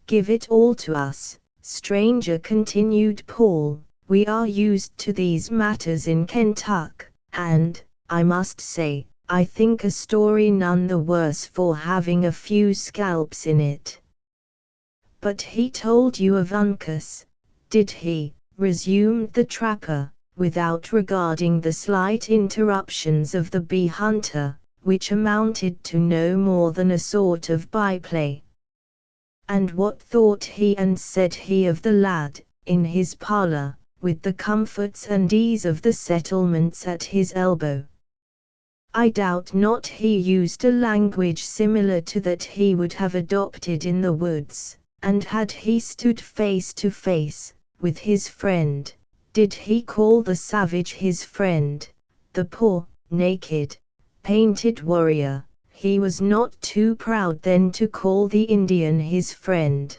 Give it all to us, stranger, continued Paul. We are used to these matters in Kentucky, and, I must say, I think a story none the worse for having a few scalps in it. But he told you of Uncas, did he? Resumed the trapper, without regarding the slight interruptions of the bee hunter, which amounted to no more than a sort of byplay. And what thought he and said he of the lad, in his parlor, with the comforts and ease of the settlements at his elbow? I doubt not he used a language similar to that he would have adopted in the woods, and had he stood face to face with his friend, did he call the savage his friend, the poor, naked, painted warrior, he was not too proud then to call the Indian his friend.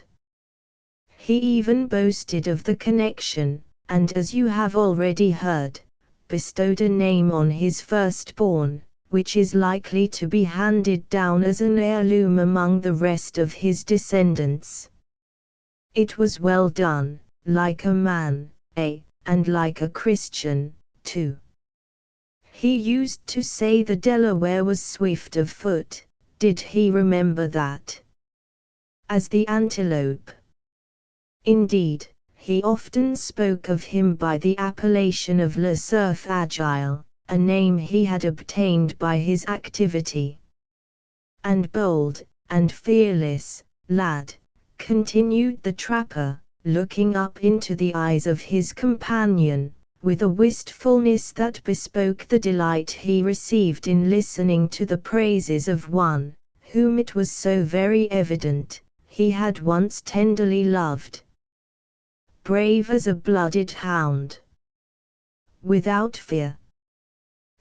He even boasted of the connection, and as you have already heard, bestowed a name on his firstborn, which is likely to be handed down as an heirloom among the rest of his descendants. It was well done, like a man, and like a Christian, too. He used to say the Delaware was swift of foot, did he remember that? As the antelope. Indeed, he often spoke of him by the appellation of Le Cerf Agile, a name he had obtained by his activity. "And bold, and fearless, lad," continued the trapper, looking up into the eyes of his companion, with a wistfulness that bespoke the delight he received in listening to the praises of one, whom it was so very evident he had once tenderly loved. "Brave as a blooded hound. Without fear."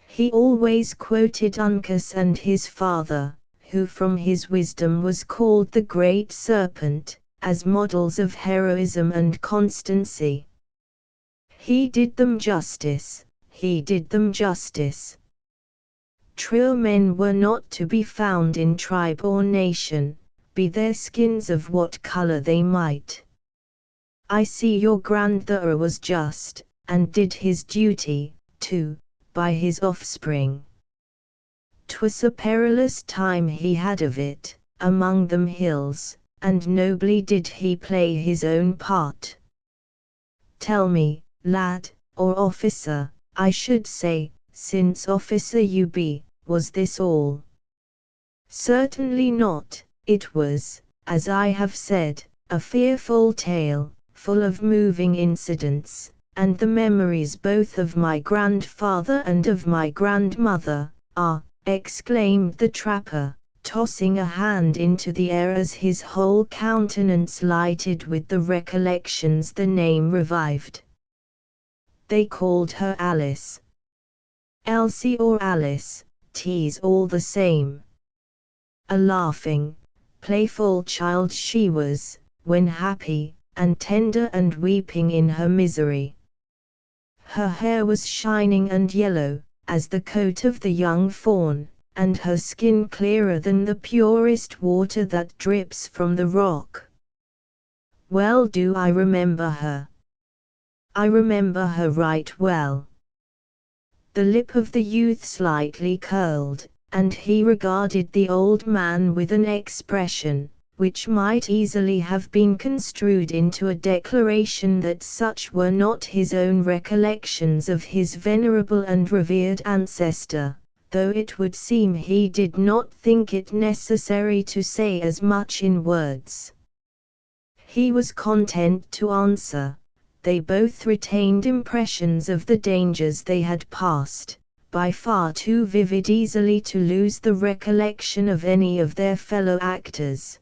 He always quoted Uncas and his father, who from his wisdom was called the Great Serpent, as models of heroism and constancy. He did them justice, he did them justice. True men were not to be found in tribe or nation, be their skins of what color they might. I see your grandfather was just, and did his duty, too, by his offspring. 'Twas a perilous time he had of it, among them hills, and nobly did he play his own part. Tell me, lad, or officer, I should say, since officer you be, was this all? Certainly not. It was, as I have said, a fearful tale, full of moving incidents, and the memories both of my grandfather and of my grandmother, exclaimed the trapper, tossing a hand into the air as his whole countenance lighted with the recollections the name revived. They called her Alice. Elsie or Alice, 'tis all the same. A laughing, playful child she was, when happy, and tender and weeping in her misery. Her hair was shining and yellow, as the coat of the young fawn, and her skin clearer than the purest water that drips from the rock. Well do I remember her. I remember her right well. The lip of the youth slightly curled, and he regarded the old man with an expression, which might easily have been construed into a declaration that such were not his own recollections of his venerable and revered ancestor, though it would seem he did not think it necessary to say as much in words. He was content to answer. They both retained impressions of the dangers they had passed, by far too vivid easily to lose the recollection of any of their fellow actors.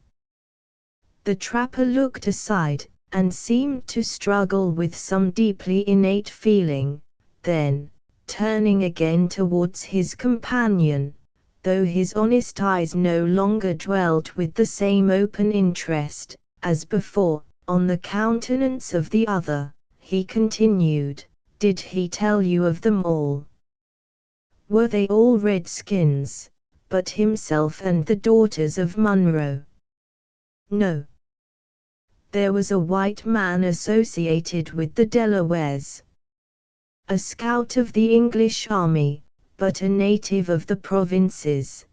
The trapper looked aside, and seemed to struggle with some deeply innate feeling, then, turning again towards his companion, though his honest eyes no longer dwelt with the same open interest, as before, on the countenance of the other, he continued, "Did he tell you of them all? Were they all redskins, but himself and the daughters of Munro?" "No. There was a white man associated with the Delawares. A scout of the English army, but a native of the provinces.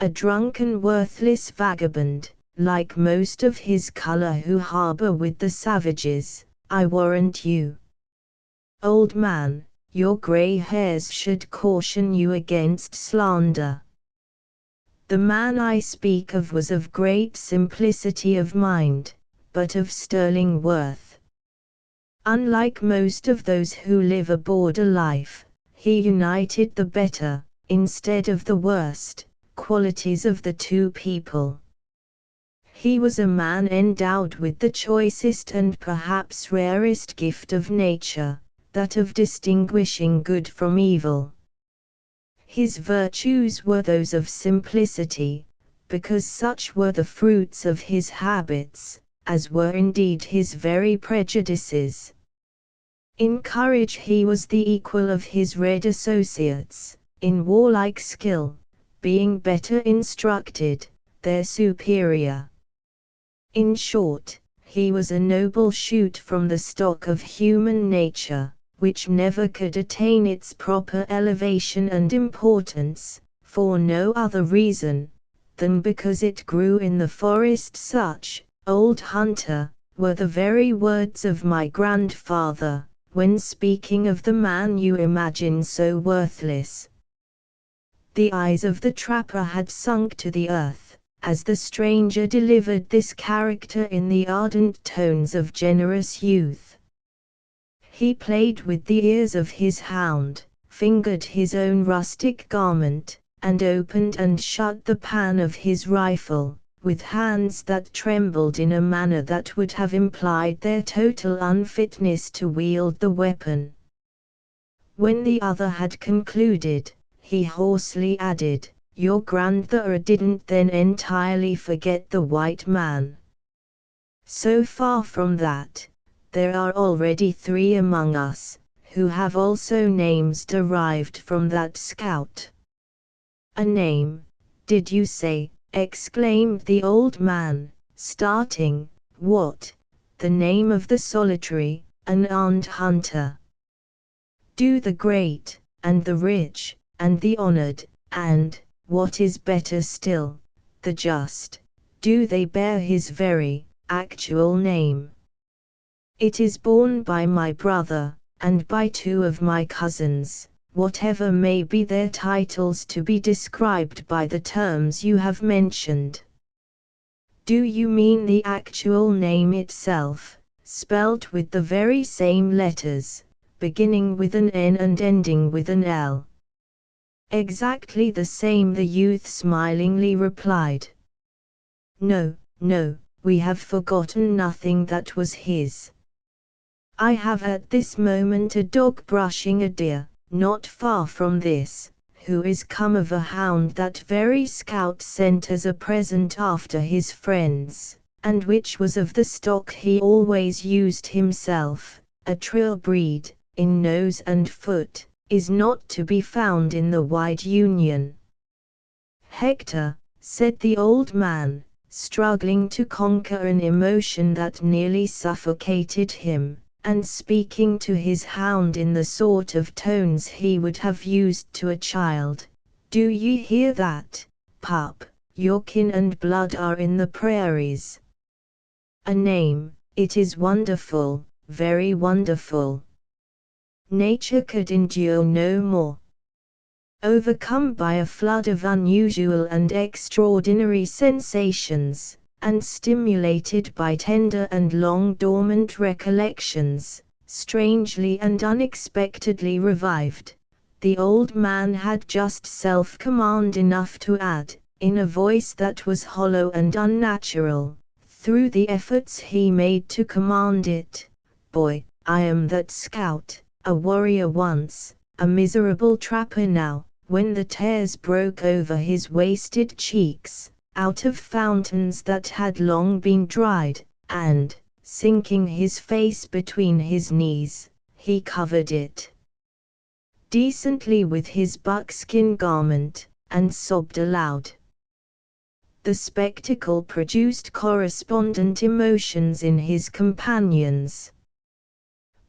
A drunken worthless vagabond, like most of his color who harbor with the savages, I warrant you. Old man, your gray hairs should caution you against slander. The man I speak of was of great simplicity of mind, but of sterling worth. Unlike most of those who live a border life, he united the better, instead of the worst, qualities of the two people. He was a man endowed with the choicest and perhaps rarest gift of nature, that of distinguishing good from evil. His virtues were those of simplicity, because such were the fruits of his habits, as were indeed his very prejudices. In courage he was the equal of his red associates, in warlike skill, being better instructed, their superior. In short, he was a noble shoot from the stock of human nature, which never could attain its proper elevation and importance, for no other reason, than because it grew in the forest. Such, old hunter, were the very words of my grandfather, when speaking of the man you imagine so worthless. The eyes of the trapper had sunk to the earth, as the stranger delivered this character in the ardent tones of generous youth. He played with the ears of his hound, fingered his own rustic garment, and opened and shut the pan of his rifle, with hands that trembled in a manner that would have implied their total unfitness to wield the weapon. When the other had concluded, he hoarsely added, "Your grandfather didn't then entirely forget the white man." "So far from that, there are already 3 among us, who have also names derived from that scout." "A name, did you say?" exclaimed the old man, starting. "What, the name of the solitary, unarmed hunter? Do the great, and the rich, and the honored, and, what is better still, the just, do they bear his very, actual name? It is borne by my brother, and by 2 of my cousins, whatever may be their titles, to be described by the terms you have mentioned." "Do you mean the actual name itself, spelt with the very same letters, beginning with an N and ending with an L?" "Exactly the same," the youth smilingly replied. "No, no, we have forgotten nothing that was his. I have at this moment a dog brushing a deer, not far from this, who is come of a hound that very scout sent as a present after his friends, and which was of the stock he always used himself, a true breed, in nose and foot, is not to be found in the wide Union." "Hector," said the old man, struggling to conquer an emotion that nearly suffocated him, and speaking to his hound in the sort of tones he would have used to a child, "do ye hear that, pup? Your kin and blood are in the prairies. A name, it is wonderful, very wonderful. Nature could endure no more. Overcome by a flood of unusual and extraordinary sensations, and stimulated by tender and long-dormant recollections, strangely and unexpectedly revived, the old man had just self-command enough to add, in a voice that was hollow and unnatural, through the efforts he made to command it, "Boy, I am that scout, a warrior once, a miserable trapper now," when the tears broke over his wasted cheeks, out of fountains that had long been dried, and, sinking his face between his knees, he covered it decently with his buckskin garment, and sobbed aloud. The spectacle produced correspondent emotions in his companions.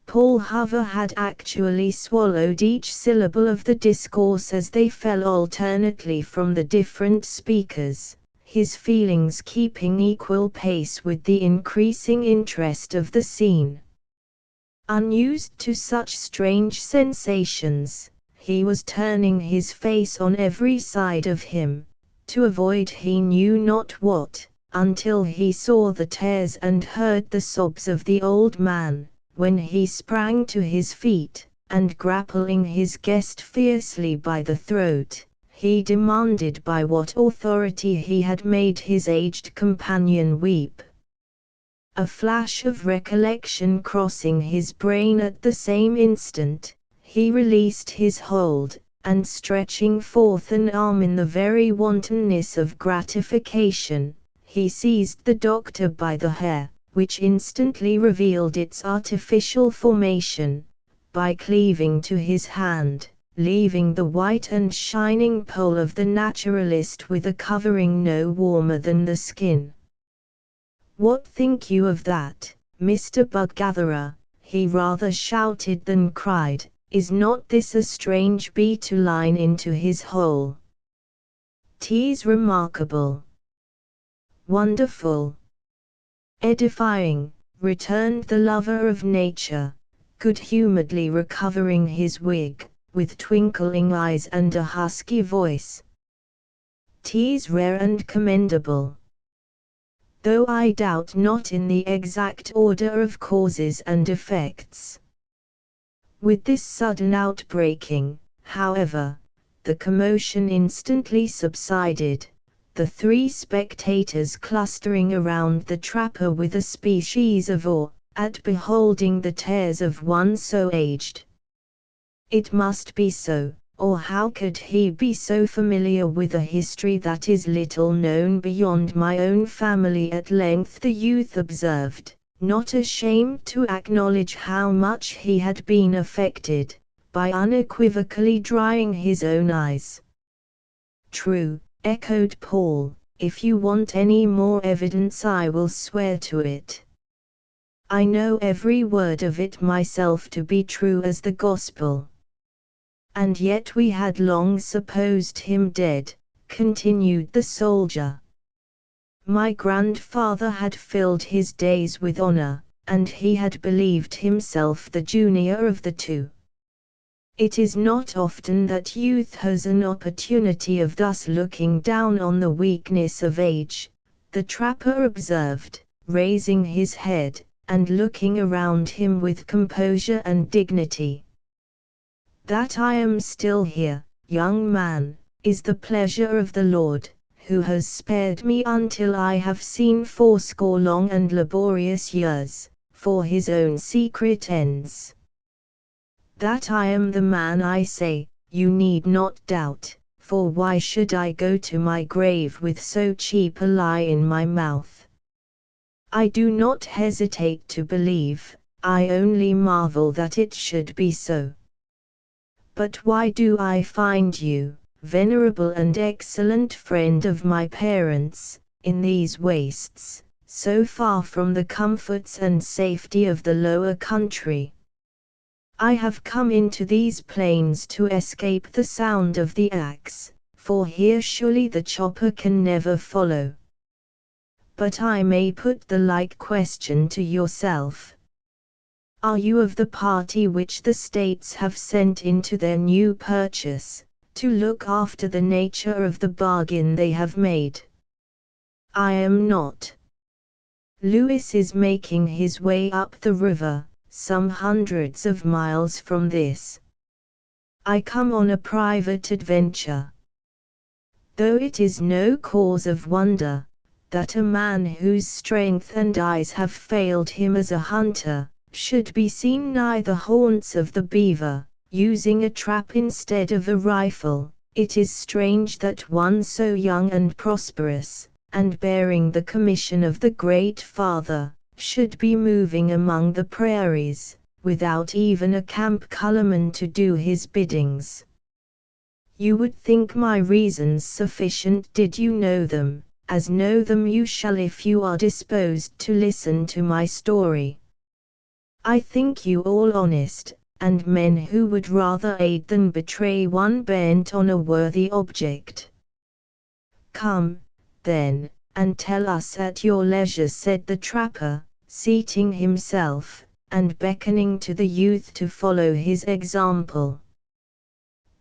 Paul Hover had actually swallowed each syllable of the discourse as they fell alternately from the different speakers, his feelings keeping equal pace with the increasing interest of the scene. Unused to such strange sensations, he was turning his face on every side of him, to avoid he knew not what, until he saw the tears and heard the sobs of the old man, when he sprang to his feet, and grappling his guest fiercely by the throat, he demanded by what authority he had made his aged companion weep. A flash of recollection crossing his brain at the same instant, he released his hold, and stretching forth an arm in the very wantonness of gratification, he seized the doctor by the hair, which instantly revealed its artificial formation, by cleaving to his hand, leaving the white and shining poll of the naturalist with a covering no warmer than the skin. "What think you of that, Mr. Bug-gatherer?" he rather shouted than cried. "Is not this a strange bee to line into his hole? 'Tis remarkable." "Wonderful. Edifying," returned the lover of nature. good-humoredly recovering his wig, with twinkling eyes and a husky voice. "'Tis rare and commendable. Though I doubt not in the exact order of causes and effects." With this sudden outbreaking, however, the commotion instantly subsided, the three spectators clustering around the trapper with a species of awe, at beholding the tears of one so aged. It must be so, or how could he be so familiar with a history that is little known beyond my own family? At length the youth observed, not ashamed to acknowledge how much he had been affected, by unequivocally drying his own eyes. "True," echoed Paul, "if you want any more evidence I will swear to it. I know every word of it myself to be true as the gospel." "And yet we had long supposed him dead," continued the soldier. "My grandfather had filled his days with honor, and he had believed himself the junior of the two. It is not often that youth has an opportunity of thus looking down on the weakness of age," the trapper observed, raising his head, and looking around him with composure and dignity. "That I am still here, young man, is the pleasure of the Lord, who has spared me until I have seen 80 long and laborious years, for his own secret ends. That I am the man I say, you need not doubt, for why should I go to my grave with so cheap a lie in my mouth? I do not hesitate to believe, I only marvel that it should be so. But why do I find you, venerable and excellent friend of my parents, in these wastes, so far from the comforts and safety of the lower country? I have come into these plains to escape the sound of the axe, for here surely the chopper can never follow. But I may put the like question to yourself. Are you of the party which the states have sent into their new purchase, to look after the nature of the bargain they have made? I am not. Lewis is making his way up the river, some hundreds of miles from this. I come on a private adventure. Though it is no cause of wonder, that a man whose strength and eyes have failed him as a hunter, should be seen nigh the haunts of the beaver, using a trap instead of a rifle. It is strange that one so young and prosperous, and bearing the commission of the Great Father, should be moving among the prairies, without even a camp colorman to do his biddings. You would think my reasons sufficient did you know them, as know them you shall if you are disposed to listen to my story. I think you all honest, and men who would rather aid than betray one bent on a worthy object. Come, then, and tell us at your leisure, said the trapper, seating himself, and beckoning to the youth to follow his example.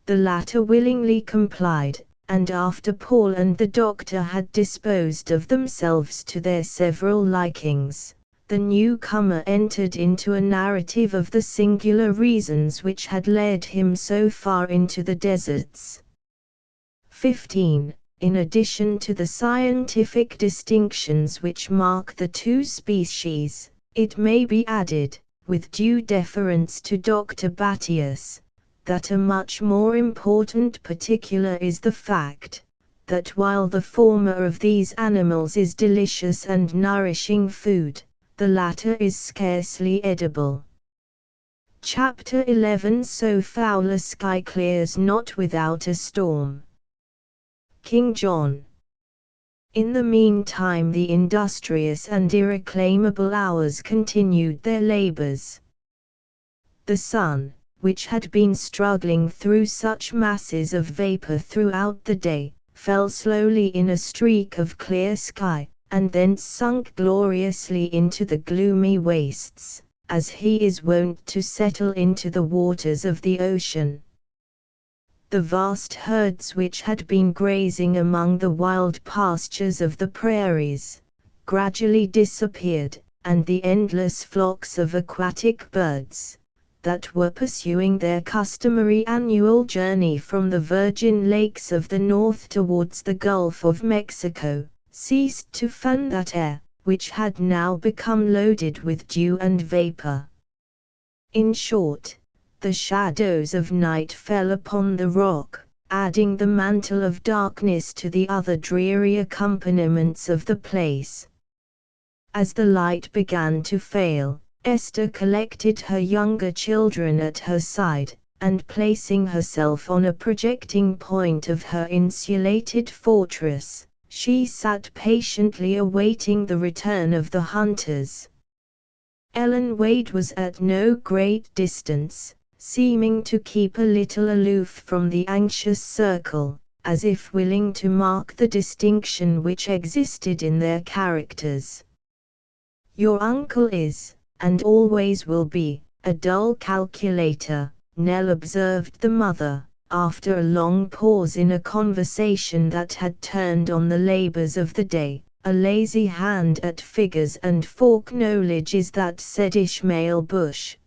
The latter willingly complied, and after Paul and the doctor had disposed of themselves to their several likings, the newcomer entered into a narrative of the singular reasons which had led him so far into the deserts. 15. In addition to the scientific distinctions which mark the two species, it may be added, with due deference to Dr. Battius, that a much more important particular is the fact, that while the former of these animals is delicious and nourishing food, the latter is scarcely edible. Chapter 11. So foul a sky clears not without a storm. King John. In the meantime the industrious and irreclaimable hours continued their labors. The sun, which had been struggling through such masses of vapor throughout the day, fell slowly in a streak of clear sky, and then sunk gloriously into the gloomy wastes, as he is wont to settle into the waters of the ocean. The vast herds which had been grazing among the wild pastures of the prairies, gradually disappeared, and the endless flocks of aquatic birds, that were pursuing their customary annual journey from the virgin lakes of the north towards the Gulf of Mexico, ceased to fan that air, which had now become loaded with dew and vapor. In short, the shadows of night fell upon the rock, adding the mantle of darkness to the other dreary accompaniments of the place. As the light began to fail, Esther collected her younger children at her side, and placing herself on a projecting point of her insulated fortress, she sat patiently awaiting the return of the hunters. Ellen Wade was at no great distance, seeming to keep a little aloof from the anxious circle, as if willing to mark the distinction which existed in their characters. "Your uncle is, and always will be, a dull calculator," Nell observed the mother, after a long pause in a conversation that had turned on the labors of the day. "A lazy hand at figures and fork knowledge is that," said Ishmael Bush.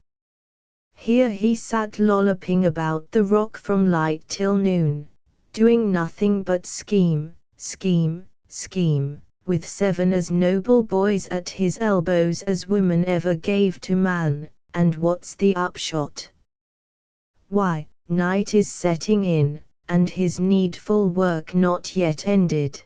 Here he sat lolloping about the rock from light till noon, doing nothing but scheme, scheme, scheme, with 7 as noble boys at his elbows as woman ever gave to man, and what's the upshot? Why, night is setting in, and his needful work not yet ended.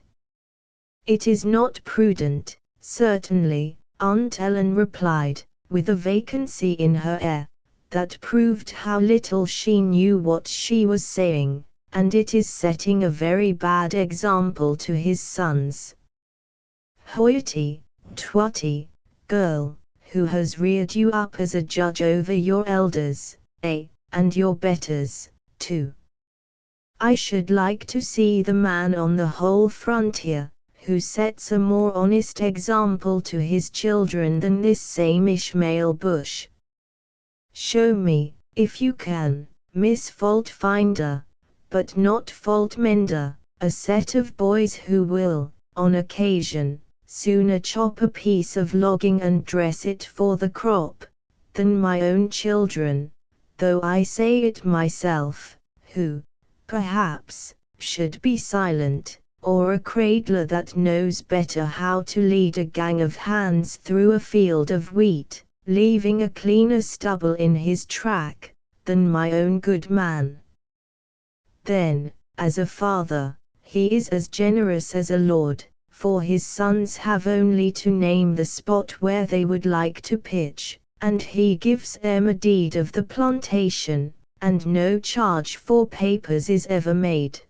"It is not prudent, certainly," Aunt Ellen replied, with a vacancy in her air that proved how little she knew what she was saying, "and it is setting a very bad example to his sons. Hoity, twatty, girl, who has reared you up as a judge over your elders, and your betters, too. I should like to see the man on the whole frontier, who sets a more honest example to his children than this same Ishmael Bush. Show me, if you can, Miss Fault Finder, but not Fault Mender, a set of boys who will, on occasion, sooner chop a piece of logging and dress it for the crop, than my own children, though I say it myself, who, perhaps, should be silent, or a cradler that knows better how to lead a gang of hands through a field of wheat, leaving a cleaner stubble in his track, than my own good man. Then, as a father, he is as generous as a lord, for his sons have only to name the spot where they would like to pitch, and he gives them a deed of the plantation, and no charge for papers is ever made."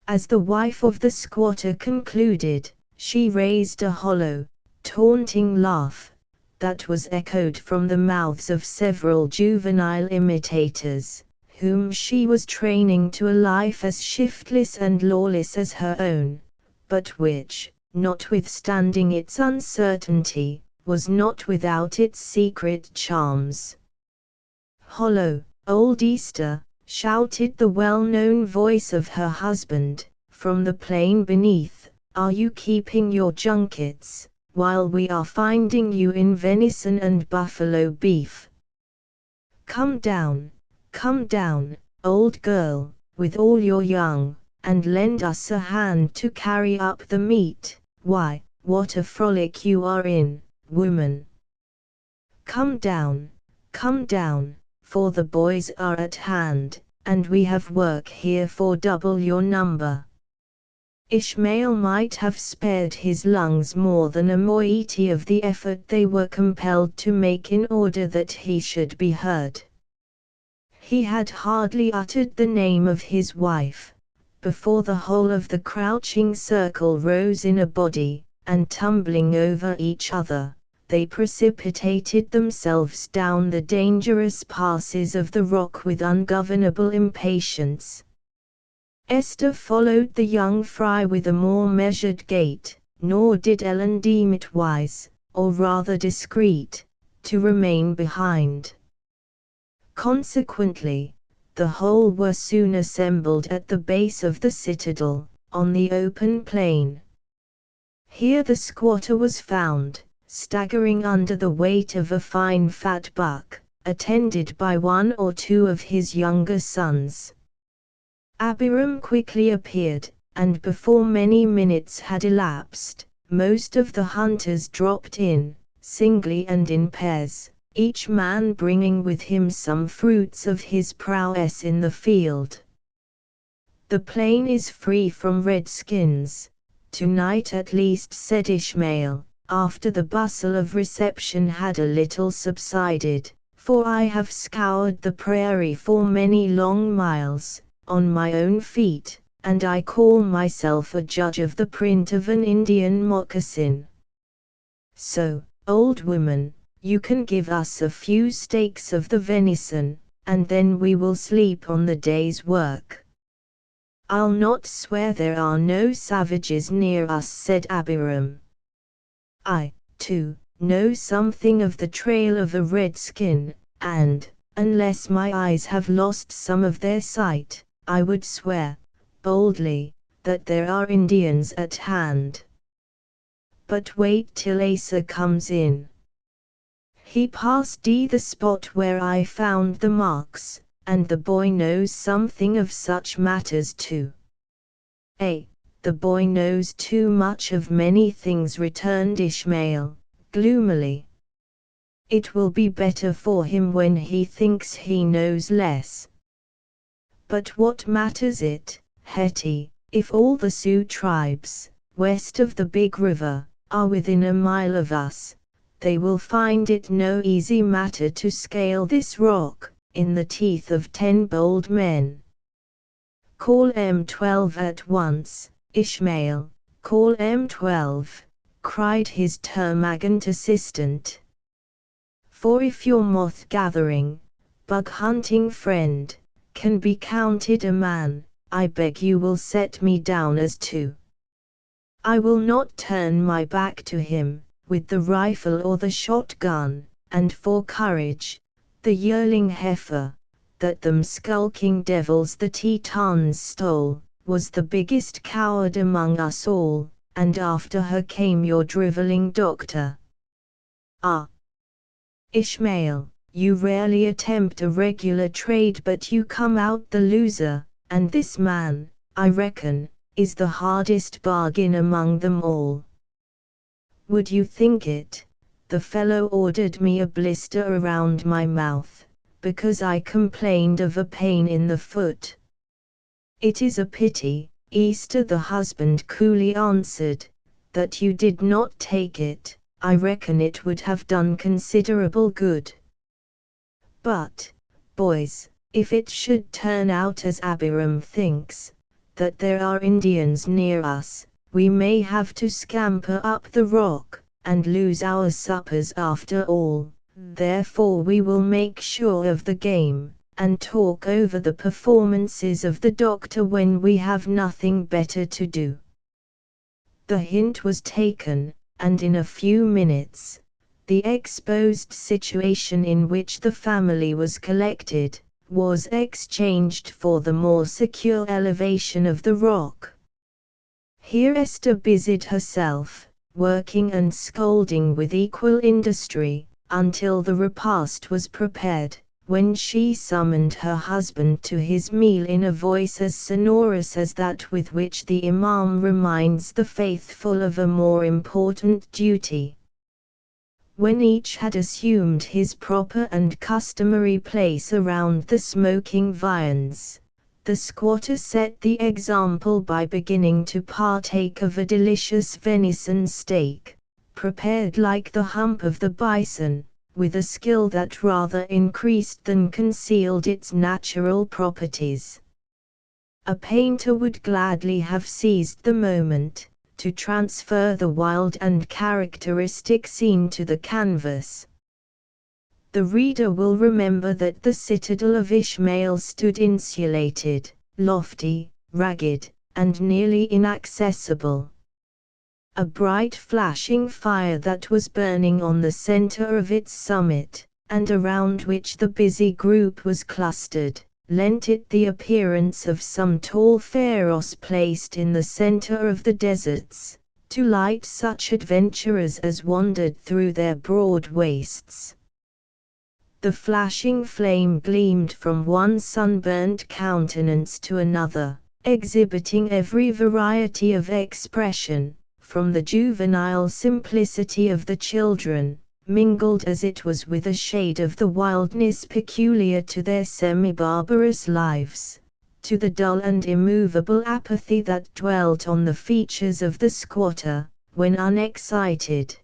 As the wife of the squatter concluded, she raised a hollow, taunting laugh, that was echoed from the mouths of several juvenile imitators, whom she was training to a life as shiftless and lawless as her own, but which, notwithstanding its uncertainty, was not without its secret charms. "Hollow, old Easter!" shouted the well-known voice of her husband, from the plain beneath, "are you keeping your junkets, while we are finding you in venison and buffalo beef? Come down, old girl, with all your young, and lend us a hand to carry up the meat. Why, what a frolic you are in, woman! Come down, for the boys are at hand, and we have work here for double your number." Ishmael might have spared his lungs more than a moiety of the effort they were compelled to make in order that he should be heard. He had hardly uttered the name of his wife, before the whole of the crouching circle rose in a body, and tumbling over each other, they precipitated themselves down the dangerous passes of the rock with ungovernable impatience. Esther followed the young fry with a more measured gait, nor did Ellen deem it wise, or rather discreet, to remain behind. Consequently, the whole were soon assembled at the base of the citadel, on the open plain. Here the squatter was found, staggering under the weight of a fine fat buck, attended by one or two of his younger sons. Abiram quickly appeared, and before many minutes had elapsed, most of the hunters dropped in, singly and in pairs, each man bringing with him some fruits of his prowess in the field. "The plain is free from redskins, tonight at least," said Ishmael, after the bustle of reception had a little subsided, "for I have scoured the prairie for many long miles, on my own feet, and I call myself a judge of the print of an Indian moccasin. So, old woman, you can give us a few steaks of the venison, and then we will sleep on the day's work." "I'll not swear there are no savages near us," said Abiram. "I, too, know something of the trail of a redskin, and, unless my eyes have lost some of their sight, I would swear, boldly, that there are Indians at hand. But wait till Asa comes in. He passed the spot where I found the marks, and the boy knows something of such matters too." "The boy knows too much of many things," returned Ishmael, gloomily. "It will be better for him when he thinks he knows less. But what matters it, Hetty, if all the Sioux tribes, west of the big river, are within a mile of us? They will find it no easy matter to scale this rock, in the teeth of 10 bold men." "Call M12 at once, Ishmael, call M12, cried his termagant assistant. "For if your moth-gathering, bug-hunting friend, can be counted a man, I beg you will set me down as two. I will not turn my back to him, with the rifle or the shotgun, and for courage, the yearling heifer, that them skulking devils the Tetons stole, was the biggest coward among us all, and after her came your driveling doctor. Ah! Ishmael, you rarely attempt a regular trade, but you come out the loser, and this man, I reckon, is the hardest bargain among them all. Would you think it, the fellow ordered me a blister around my mouth, because I complained of a pain in the foot. It is a pity, Easter, the husband coolly answered, that you did not take it. I reckon it would have done considerable good. But, boys, if it should turn out as Abiram thinks, that there are Indians near us, we may have to scamper up the rock, and lose our suppers after all. Therefore we will make sure of the game, and talk over the performances of the doctor when we have nothing better to do." The hint was taken, and in a few minutes, the exposed situation in which the family was collected, was exchanged for the more secure elevation of the rock. Here Esther busied herself, working and scolding with equal industry, until the repast was prepared, when she summoned her husband to his meal in a voice as sonorous as that with which the Imam reminds the faithful of a more important duty. When each had assumed his proper and customary place around the smoking viands, the squatter set the example by beginning to partake of a delicious venison steak, prepared like the hump of the bison, with a skill that rather increased than concealed its natural properties. A painter would gladly have seized the moment, to transfer the wild and characteristic scene to the canvas. The reader will remember that the citadel of Ishmael stood insulated, lofty, ragged, and nearly inaccessible. a bright flashing fire that was burning on the center of its summit, and around which the busy group was clustered, lent it the appearance of some tall pharos placed in the center of the deserts, to light such adventurers as wandered through their broad wastes. The flashing flame gleamed from one sunburnt countenance to another, exhibiting every variety of expression, from the juvenile simplicity of the children, mingled as it was with a shade of the wildness peculiar to their semi-barbarous lives, to the dull and immovable apathy that dwelt on the features of the squatter, when unexcited.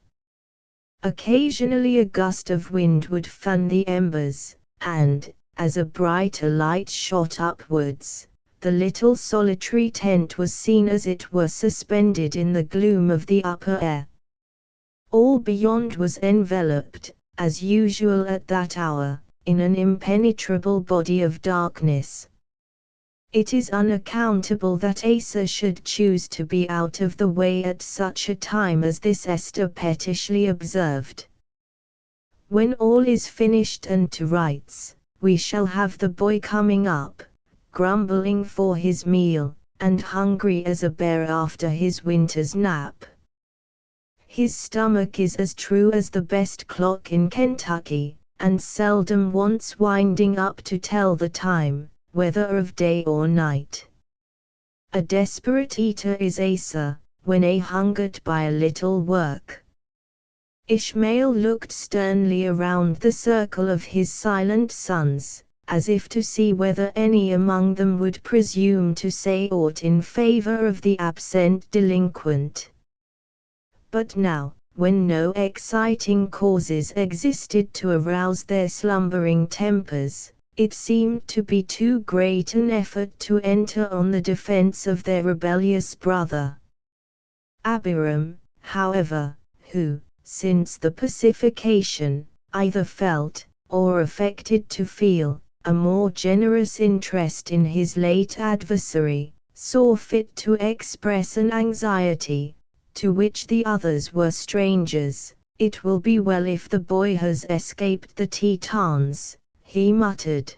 Occasionally a gust of wind would fan the embers, and, as a brighter light shot upwards, the little solitary tent was seen as it were suspended in the gloom of the upper air. All beyond was enveloped, as usual at that hour, in an impenetrable body of darkness. It is unaccountable that Asa should choose to be out of the way at such a time as this, Esther pettishly observed. When all is finished and to rights, we shall have the boy coming up, grumbling for his meal, and hungry as a bear after his winter's nap. His stomach is as true as the best clock in Kentucky, and seldom wants winding up to tell the time, whether of day or night. A desperate eater is Asa, when hungered by a little work. Ishmael looked sternly around the circle of his silent sons, as if to see whether any among them would presume to say aught in favor of the absent delinquent. But now, when no exciting causes existed to arouse their slumbering tempers, it seemed to be too great an effort to enter on the defense of their rebellious brother. Abiram, however, who, since the pacification, either felt, or affected to feel, a more generous interest in his late adversary, saw fit to express an anxiety, to which the others were strangers. "It will be well if the boy has escaped the Tetons," he muttered.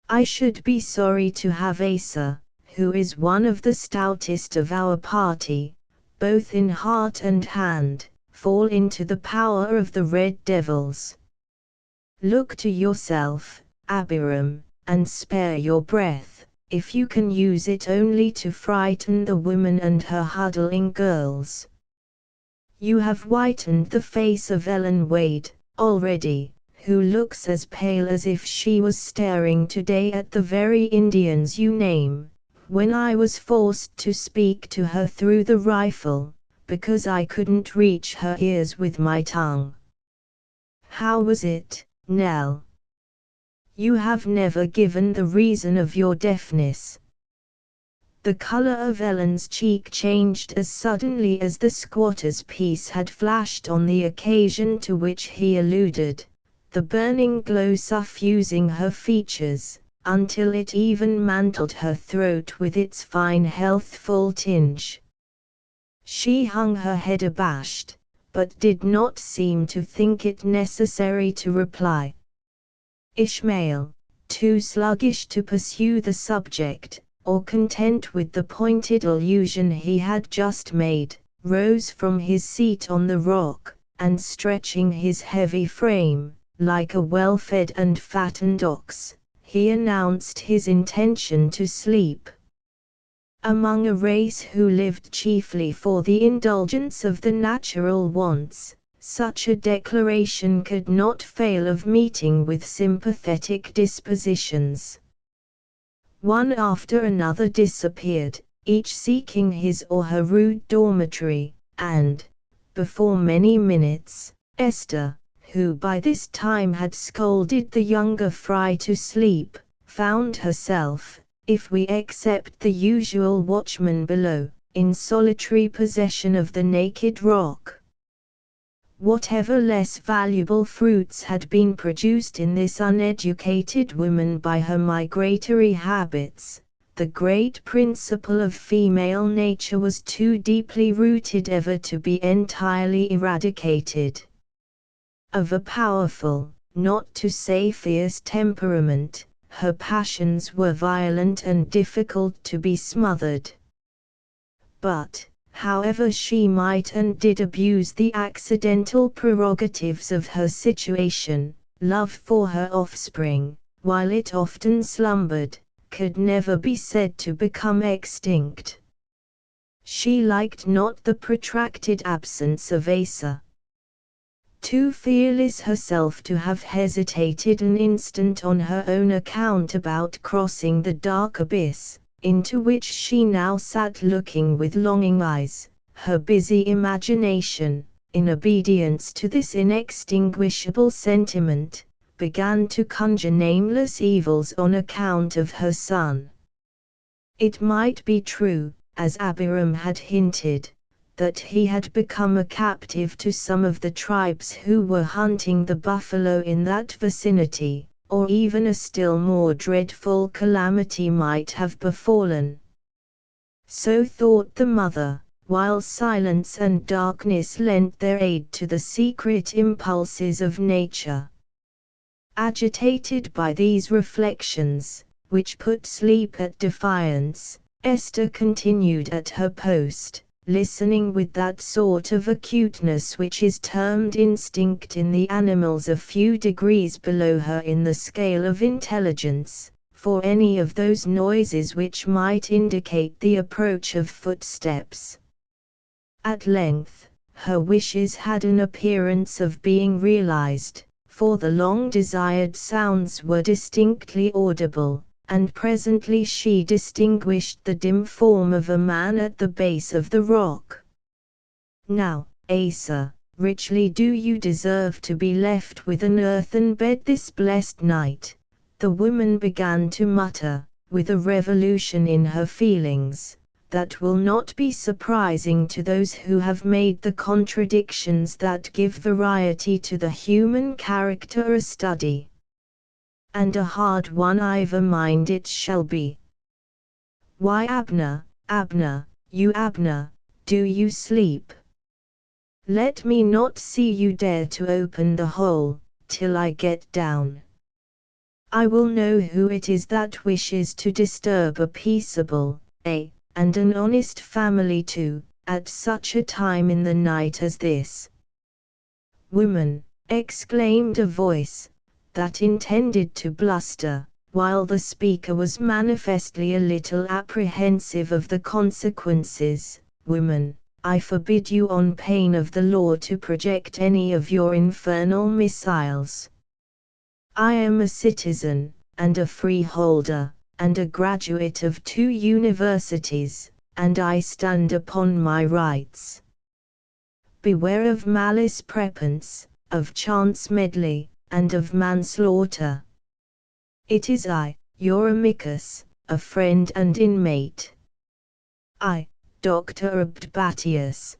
"I should be sorry to have Asa, who is one of the stoutest of our party, both in heart and hand, fall into the power of the red devils. Look to yourself, Abiram, and spare your breath, if you can use it only to frighten the woman and her huddling girls. You have whitened the face of Ellen Wade, already, who looks as pale as if she was staring today at the very Indians you name, when I was forced to speak to her through the rifle, because I couldn't reach her ears with my tongue. How was it, Nell? You have never given the reason of your deafness." The color of Ellen's cheek changed as suddenly as the squatter's piece had flashed on the occasion to which he alluded, the burning glow suffusing her features, until it even mantled her throat with its fine healthful tinge. She hung her head abashed, but did not seem to think it necessary to reply. Ishmael, too sluggish to pursue the subject, or content with the pointed allusion he had just made, rose from his seat on the rock, and stretching his heavy frame, like a well-fed and fattened ox, he announced his intention to sleep. Among a race who lived chiefly for the indulgence of the natural wants, such a declaration could not fail of meeting with sympathetic dispositions. One after another disappeared, each seeking his or her rude dormitory, and, before many minutes, Esther, who by this time had scolded the younger fry to sleep, found herself, if we except the usual watchman below, in solitary possession of the naked rock. Whatever less valuable fruits had been produced in this uneducated woman by her migratory habits, the great principle of female nature was too deeply rooted ever to be entirely eradicated. Of a powerful, not to say fierce temperament, her passions were violent and difficult to be smothered. But, however she might and did abuse the accidental prerogatives of her situation, love for her offspring, while it often slumbered, could never be said to become extinct. She liked not the protracted absence of Asa. Too fearless herself to have hesitated an instant on her own account about crossing the dark abyss, into which she now sat looking with longing eyes, her busy imagination, in obedience to this inextinguishable sentiment, began to conjure nameless evils on account of her son. It might be true, as Abiram had hinted, that he had become a captive to some of the tribes who were hunting the buffalo in that vicinity, or even a still more dreadful calamity might have befallen. So thought the mother, while silence and darkness lent their aid to the secret impulses of nature. Agitated by these reflections, which put sleep at defiance, Esther continued at her post, listening with that sort of acuteness which is termed instinct in the animals a few degrees below her in the scale of intelligence, for any of those noises which might indicate the approach of footsteps. At length, her wishes had an appearance of being realized, for the long-desired sounds were distinctly audible, and presently she distinguished the dim form of a man at the base of the rock. "Now, Asa, richly do you deserve to be left with an earthen bed this blessed night," the woman began to mutter, with a revolution in her feelings, that will not be surprising to those who have made the contradictions that give variety to the human character a study. "And a hard one I've a mind it shall be. Why Abner, Abner, you Abner, do you sleep? Let me not see you dare to open the hole, till I get down. I will know who it is that wishes to disturb a peaceable, and an honest family too, at such a time in the night as this." "Woman," exclaimed a voice, that intended to bluster, while the speaker was manifestly a little apprehensive of the consequences, "woman, I forbid you on pain of the law to project any of your infernal missiles. I am a citizen, and a freeholder, and a graduate of 2 universities, and I stand upon my rights. Beware of malice prepense, of chance medley, and of manslaughter. It is I, your amicus, a friend and inmate. I, Dr. Abdbatius."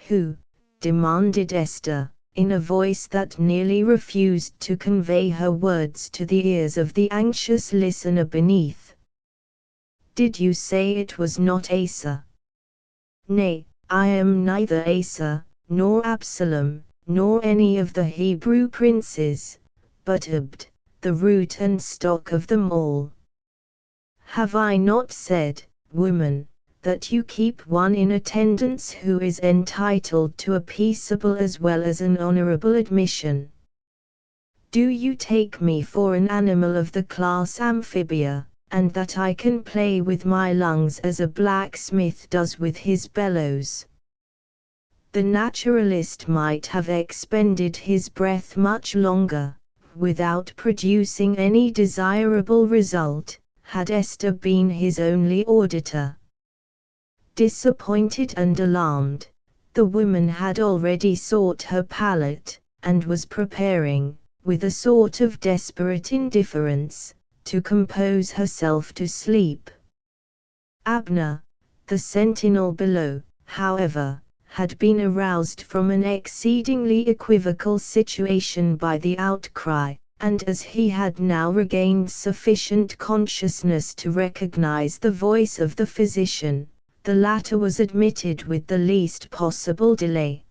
"Who?" demanded Esther, in a voice that nearly refused to convey her words to the ears of the anxious listener beneath. "Did you say it was not Asa?" "Nay, I am neither Asa, nor Absalom, nor any of the Hebrew princes, but Abd, the root and stock of them all. Have I not said, woman, that you keep one in attendance who is entitled to a peaceable as well as an honorable admission? Do you take me for an animal of the class amphibia, and that I can play with my lungs as a blacksmith does with his bellows?" The naturalist might have expended his breath much longer, without producing any desirable result, had Esther been his only auditor. Disappointed and alarmed, the woman had already sought her pallet, and was preparing, with a sort of desperate indifference, to compose herself to sleep. Abner, the sentinel below, however, had been aroused from an exceedingly equivocal situation by the outcry, and as he had now regained sufficient consciousness to recognize the voice of the physician, the latter was admitted with the least possible delay.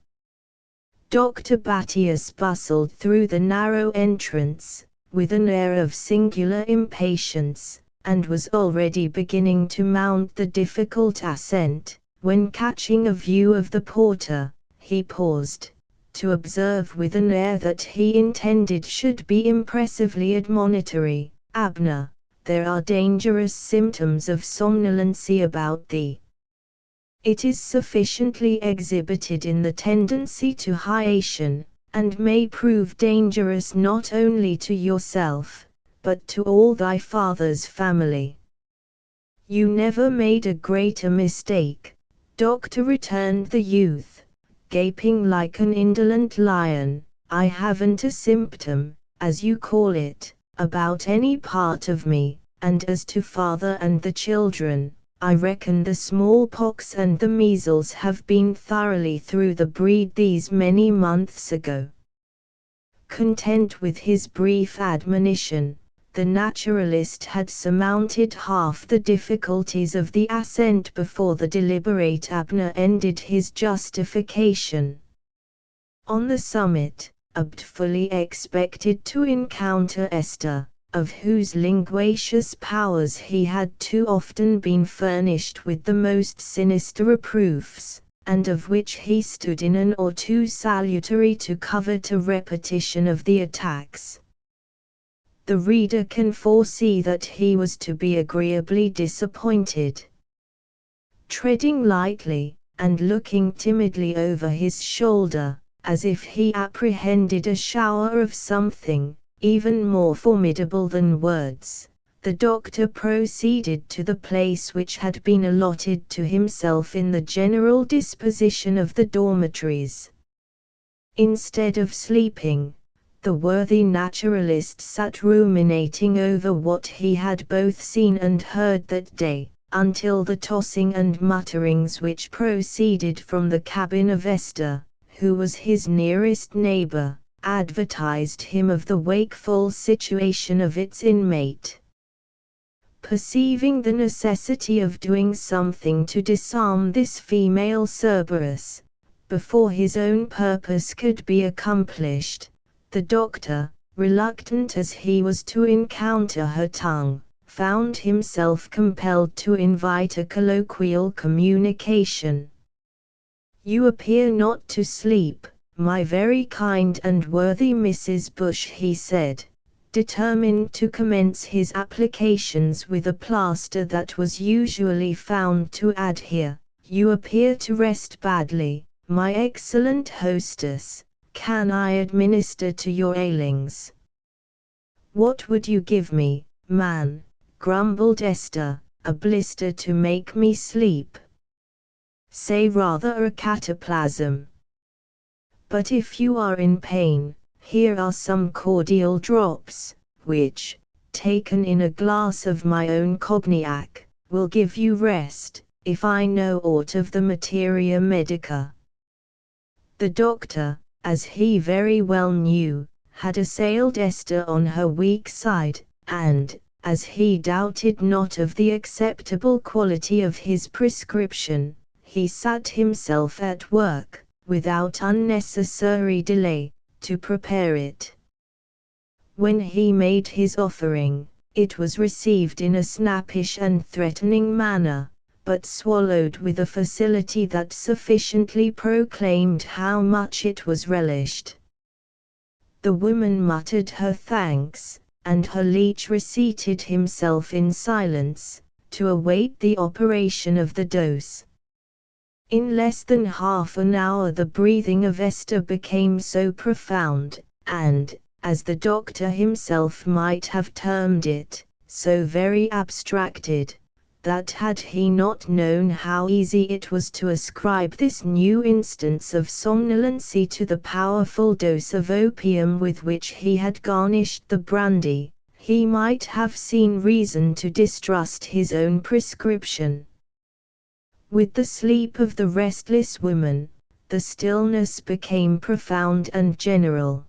Dr. Battius bustled through the narrow entrance, with an air of singular impatience, and was already beginning to mount the difficult ascent, when catching a view of the porter, he paused, to observe with an air that he intended should be impressively admonitory, "Abner, there are dangerous symptoms of somnolency about thee. It is sufficiently exhibited in the tendency to hiation, and may prove dangerous not only to yourself, but to all thy father's family." "You never made a greater mistake, doctor," returned the youth, gaping like an indolent lion. "I haven't a symptom, as you call it, about any part of me, and as to father and the children, I reckon the smallpox and the measles have been thoroughly through the breed these many months ago." Content with his brief admonition, the naturalist had surmounted half the difficulties of the ascent before the deliberate Abner ended his justification. On the summit, Abd fully expected to encounter Esther, of whose linguacious powers he had too often been furnished with the most sinister reproofs, and of which he stood in an or too salutary to covet a repetition of the attacks. The reader can foresee that he was to be agreeably disappointed. Treading lightly, and looking timidly over his shoulder, as if he apprehended a shower of something even more formidable than words, the doctor proceeded to the place which had been allotted to himself in the general disposition of the dormitories. Instead of sleeping, the worthy naturalist sat ruminating over what he had both seen and heard that day, until the tossing and mutterings which proceeded from the cabin of Esther, who was his nearest neighbor, advertised him of the wakeful situation of its inmate. Perceiving the necessity of doing something to disarm this female Cerberus, before his own purpose could be accomplished, the doctor, reluctant as he was to encounter her tongue, found himself compelled to invite a colloquial communication. "You appear not to sleep, my very kind and worthy Mrs. Bush," he said, determined to commence his applications with a plaster that was usually found to adhere. "You appear to rest badly, my excellent hostess. Can I administer to your ailings?" "What would you give me, man?" grumbled Esther. "A blister to make me sleep? Say rather a cataplasm. But if you are in pain, here are some cordial drops, which, taken in a glass of my own cognac, will give you rest, if I know aught of the materia medica." The doctor, as he very well knew, had assailed Esther on her weak side, and, as he doubted not of the acceptable quality of his prescription, he sat himself at work, without unnecessary delay, to prepare it. When he made his offering, it was received in a snappish and threatening manner, but swallowed with a facility that sufficiently proclaimed how much it was relished. The woman muttered her thanks, and her leech reseated himself in silence, to await the operation of the dose. In less than half an hour the breathing of Esther became so profound, and, as the doctor himself might have termed it, so very abstracted, that had he not known how easy it was to ascribe this new instance of somnolency to the powerful dose of opium with which he had garnished the brandy, he might have seen reason to distrust his own prescription. With the sleep of the restless woman, the stillness became profound and general.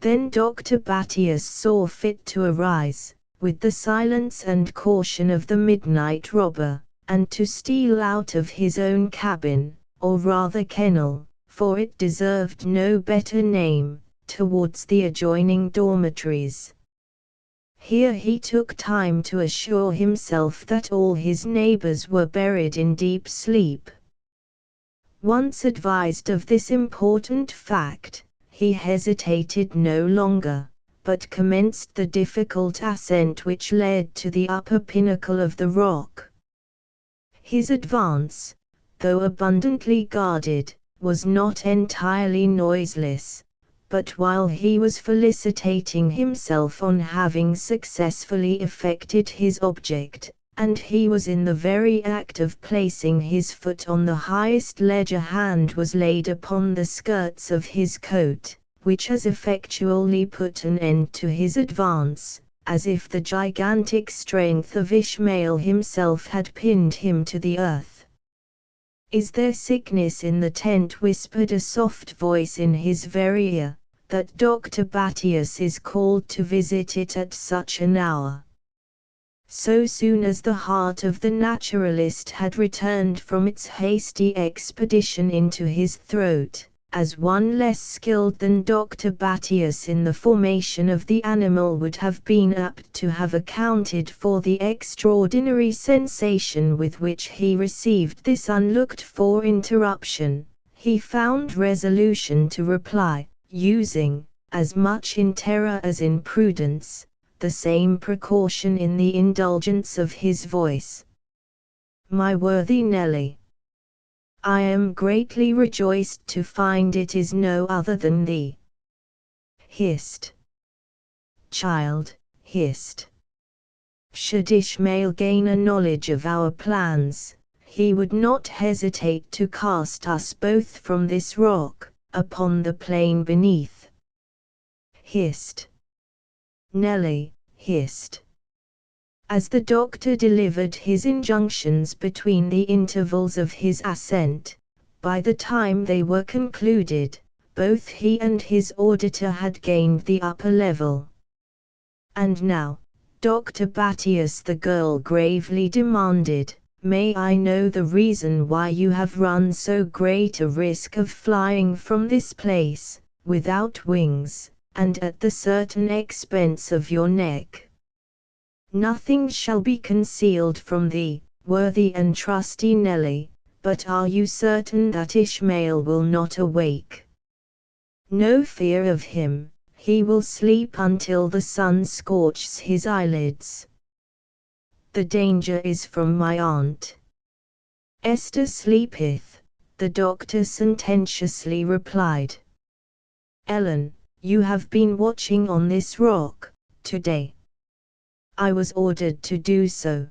Then Dr. Battius saw fit to arise, with the silence and caution of the midnight robber, and to steal out of his own cabin, or rather kennel, for it deserved no better name, towards the adjoining dormitories. Here he took time to assure himself that all his neighbors were buried in deep sleep. Once advised of this important fact, he hesitated no longer, but commenced the difficult ascent which led to the upper pinnacle of the rock. His advance, though abundantly guarded, was not entirely noiseless, but while he was felicitating himself on having successfully effected his object, and he was in the very act of placing his foot on the highest ledge, a hand was laid upon the skirts of his coat, which as effectually put an end to his advance, as if the gigantic strength of Ishmael himself had pinned him to the earth. "Is there sickness in the tent?" whispered a soft voice in his very ear, "that Dr. Battius is called to visit it at such an hour?" So soon as the heart of the naturalist had returned from its hasty expedition into his throat, as one less skilled than Dr. Battius in the formation of the animal would have been apt to have accounted for the extraordinary sensation with which he received this unlooked-for interruption, he found resolution to reply, using, as much in terror as in prudence, the same precaution in the indulgence of his voice. "My worthy Nelly, I am greatly rejoiced to find it is no other than thee." "Hist, child, hist. Should Ishmael gain a knowledge of our plans, he would not hesitate to cast us both from this rock, upon the plain beneath. Hist, Nelly, hist." As the doctor delivered his injunctions between the intervals of his ascent, by the time they were concluded, both he and his auditor had gained the upper level. "And now, Dr. Battius," the girl gravely demanded, "may I know the reason why you have run so great a risk of flying from this place, without wings, and at the certain expense of your neck?" "Nothing shall be concealed from thee, worthy and trusty Nelly, but are you certain that Ishmael will not awake?" "No fear of him, he will sleep until the sun scorches his eyelids." "The danger is from my aunt." "Esther sleepeth," the doctor sententiously replied. "Ellen, you have been watching on this rock, today." "I was ordered to do so."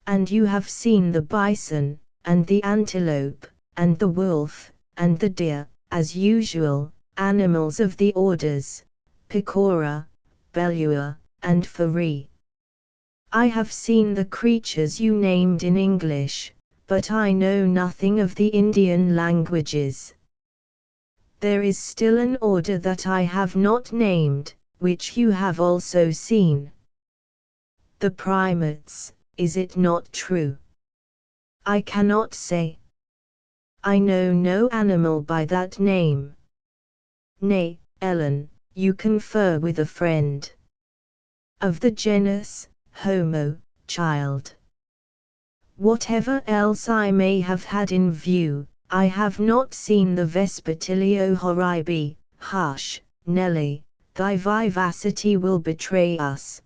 "And you have seen the bison, and the antelope, and the wolf, and the deer, as usual, animals of the orders, Pecora, Bellua, and Fairy." "I have seen the creatures you named in English, but I know nothing of the Indian languages." "There is still an order that I have not named, which you have also seen." "The primates, is it not true?" "I cannot say. I know no animal by that name." "Nay, Ellen, you confer with a friend." "Of the genus, Homo, child. Whatever else I may have had in view, I have not seen the Vespertilio horribi." "Hush, Nelly, thy vivacity will betray us.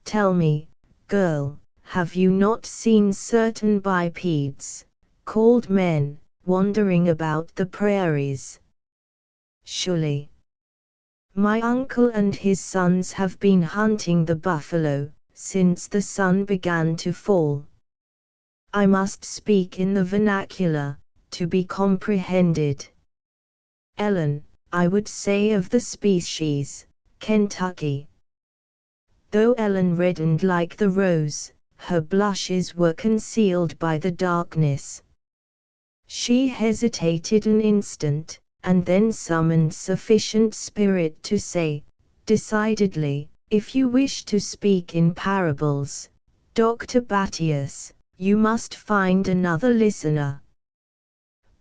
Tell me, girl, have you not seen certain bipeds, called men, wandering about the prairies?" "Surely. My uncle and his sons have been hunting the buffalo, since the sun began to fall. I must speak in the vernacular, to be comprehended. Ellen, I would say of the species, Kentucky." Though Ellen reddened like the rose, her blushes were concealed by the darkness. She hesitated an instant, and then summoned sufficient spirit to say, decidedly, if you wish to speak in parables, Dr. Battius, you must find another listener.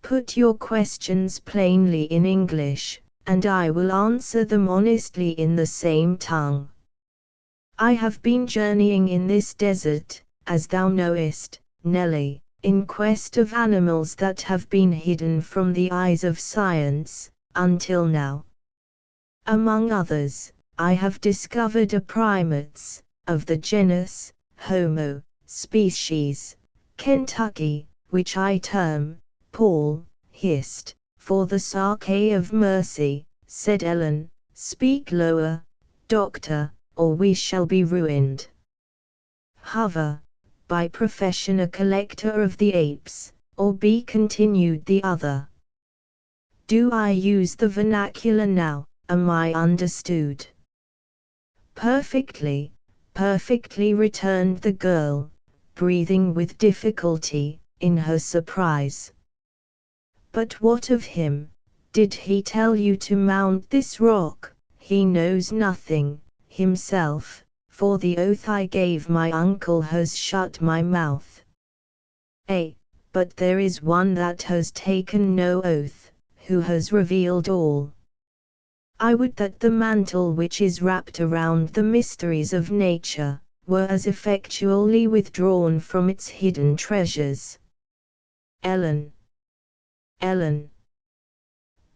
Put your questions plainly in English, and I will answer them honestly in the same tongue. I have been journeying in this desert, as thou knowest, Nelly, in quest of animals that have been hidden from the eyes of science, until now. Among others, I have discovered a primates, of the genus, Homo, species, Kentucky, which I term, Paul, hissed, for the sake of mercy, said Ellen, speak lower, doctor, or we shall be ruined. Hover, by profession a collector of the apes, or be continued the other. Do I use the vernacular now, am I understood? Perfectly, perfectly, returned the girl, breathing with difficulty, in her surprise. But what of him? Did he tell you to mount this rock? He knows nothing, himself, for the oath I gave my uncle has shut my mouth. But there is one that has taken no oath, who has revealed all. I would that the mantle which is wrapped around the mysteries of nature, were as effectually withdrawn from its hidden treasures. Ellen. Ellen.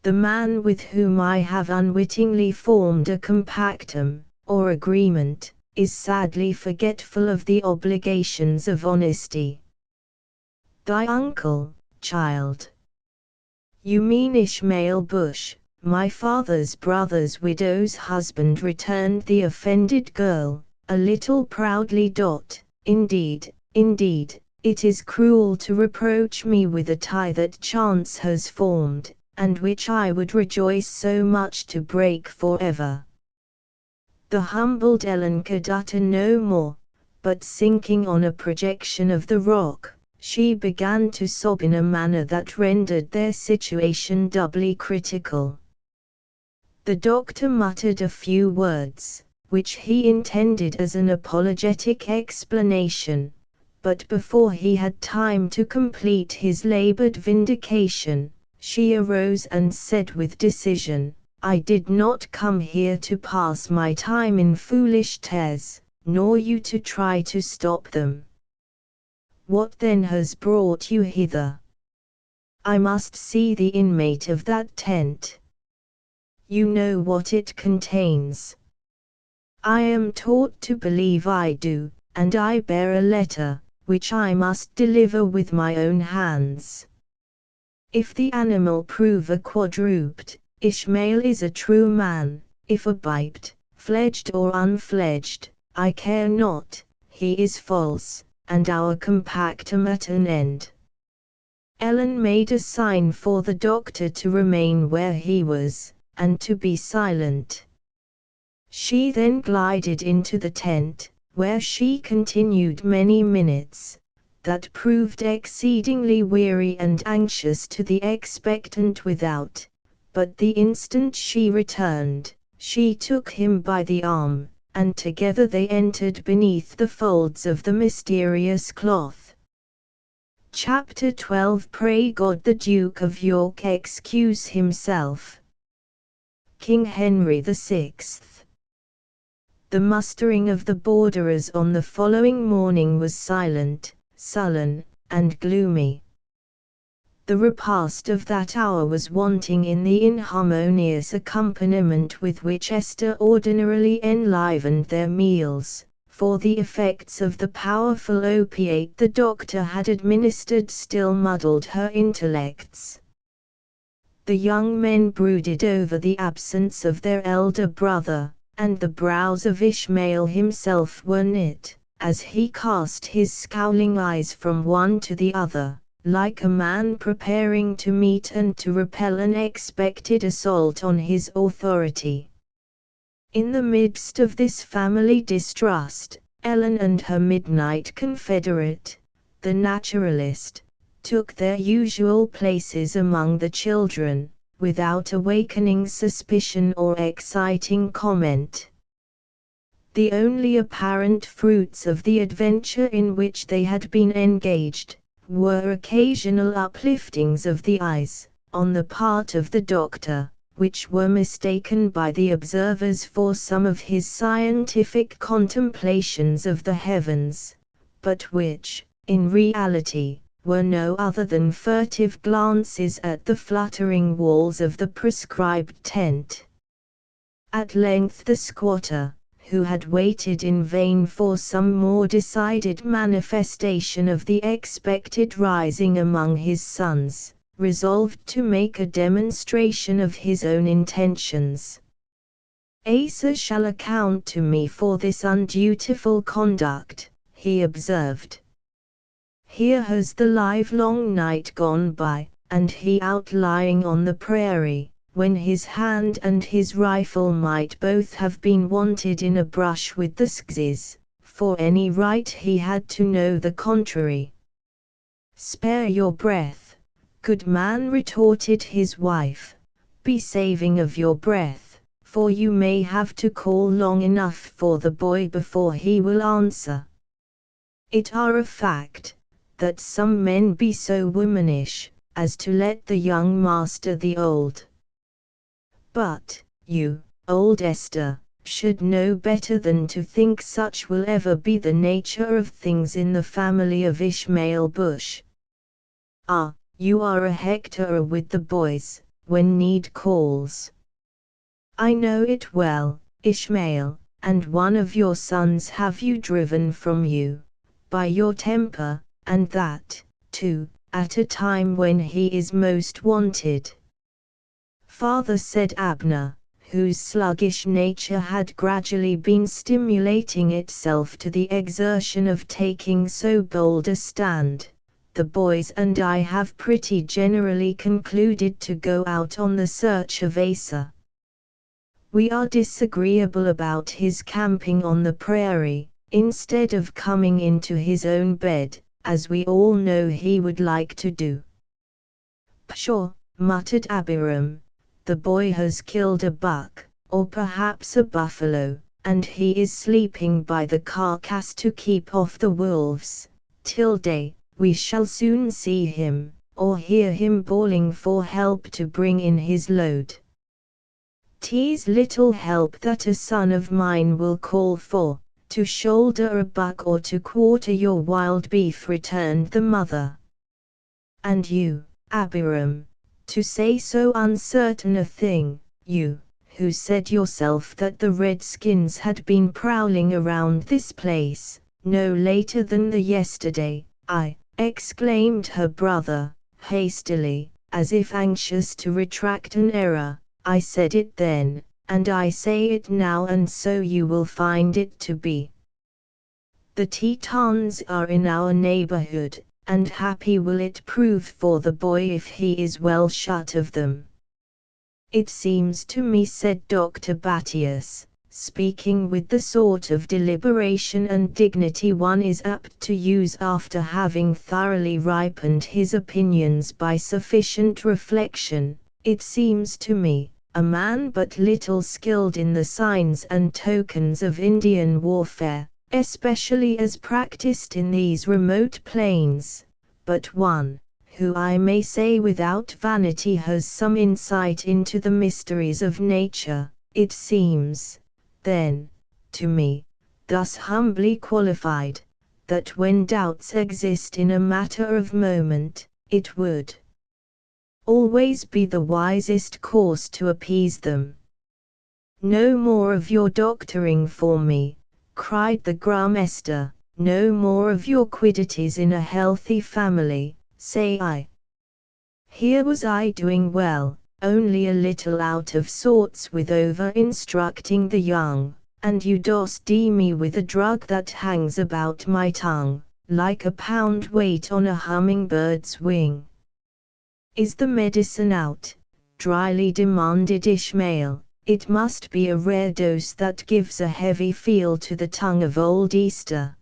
The man with whom I have unwittingly formed a compactum, or agreement, is sadly forgetful of the obligations of honesty. Thy uncle, child. You mean Ishmael Bush, my father's brother's widow's husband, returned the offended girl, a little proudly. Indeed, indeed, it is cruel to reproach me with a tie that chance has formed, and which I would rejoice so much to break forever. The humbled Ellen could utter no more, but sinking on a projection of the rock, she began to sob in a manner that rendered their situation doubly critical. The doctor muttered a few words, which he intended as an apologetic explanation, but before he had time to complete his labored vindication, she arose and said with decision, I did not come here to pass my time in foolish tears, nor you to try to stop them. What then has brought you hither? I must see the inmate of that tent. You know what it contains. I am taught to believe I do, and I bear a letter, which I must deliver with my own hands. If the animal prove a quadruped, Ishmael is a true man, if a biped, fledged or unfledged, I care not, he is false, and our compactum at an end. Ellen made a sign for the doctor to remain where he was, and to be silent. She then glided into the tent, where she continued many minutes, that proved exceedingly weary and anxious to the expectant without, but the instant she returned, she took him by the arm, and together they entered beneath the folds of the mysterious cloth. Chapter 12. Pray God the Duke of York excuse himself. King Henry VI. The mustering of the borderers on the following morning was silent, sullen, and gloomy. The repast of that hour was wanting in the inharmonious accompaniment with which Esther ordinarily enlivened their meals, for the effects of the powerful opiate the doctor had administered still muddled her intellects. The young men brooded over the absence of their elder brother, and the brows of Ishmael himself were knit, as he cast his scowling eyes from one to the other, like a man preparing to meet and to repel an expected assault on his authority. In the midst of this family distrust, Ellen and her midnight confederate, the naturalist, took their usual places among the children, without awakening suspicion or exciting comment. The only apparent fruits of the adventure in which they had been engaged were occasional upliftings of the eyes, on the part of the doctor, which were mistaken by the observers for some of his scientific contemplations of the heavens, but which, in reality, were no other than furtive glances at the fluttering walls of the prescribed tent. At length the squatter, who had waited in vain for some more decided manifestation of the expected rising among his sons, resolved to make a demonstration of his own intentions. "Asa shall account to me for this undutiful conduct," he observed. "Here has the livelong night gone by, and he out lying on the prairie, when his hand and his rifle might both have been wanted in a brush with the skzes, for any right he had to know the contrary." "Spare your breath, good man," retorted his wife, "be saving of your breath, for you may have to call long enough for the boy before he will answer. It are a fact, that some men be so womanish, as to let the young master the old. But, you, old Esther, should know better than to think such will ever be the nature of things in the family of Ishmael Bush. Ah, you are a hectorer with the boys, when need calls. I know it well, Ishmael, and one of your sons have you driven from you, by your temper, and that, too, at a time when he is most wanted." "Father," said Abner, whose sluggish nature had gradually been stimulating itself to the exertion of taking so bold a stand, "the boys and I have pretty generally concluded to go out on the search of Asa. We are disagreeable about his camping on the prairie, instead of coming into his own bed, as we all know he would like to do." "Pshaw," muttered Abiram, "the boy has killed a buck, or perhaps a buffalo, and he is sleeping by the carcass to keep off the wolves. Till day, we shall soon see him, or hear him bawling for help to bring in his load." "'Tis little help that a son of mine will call for, to shoulder a buck or to quarter your wild beef," returned the mother. "And you, Abiram, to say so uncertain a thing, you, who said yourself that the redskins had been prowling around this place, no later than the yesterday." Exclaimed her brother, hastily, as if anxious to retract an error. "I said it then, and I say it now, and so you will find it to be. The Tetons are in our neighborhood, and happy will it prove for the boy if he is well shut of them." "It seems to me," said Dr. Battius, speaking with the sort of deliberation and dignity one is apt to use after having thoroughly ripened his opinions by sufficient reflection, "it seems to me, a man but little skilled in the signs and tokens of Indian warfare, especially as practiced in these remote plains, but one, who I may say without vanity has some insight into the mysteries of nature, it seems, then, to me, thus humbly qualified, that when doubts exist in a matter of moment, it would always be the wisest course to appease them." "No more of your doctoring for me," cried the grum Esther, "no more of your quiddities in a healthy family, say I. Here was I doing well, only a little out of sorts with over-instructing the young, and you dost me with a drug that hangs about my tongue, like a pound weight on a humming-bird's wing." "Is the medicine out?" dryly demanded Ishmael. "It must be a rare dose that gives a heavy feel to the tongue of old Easter."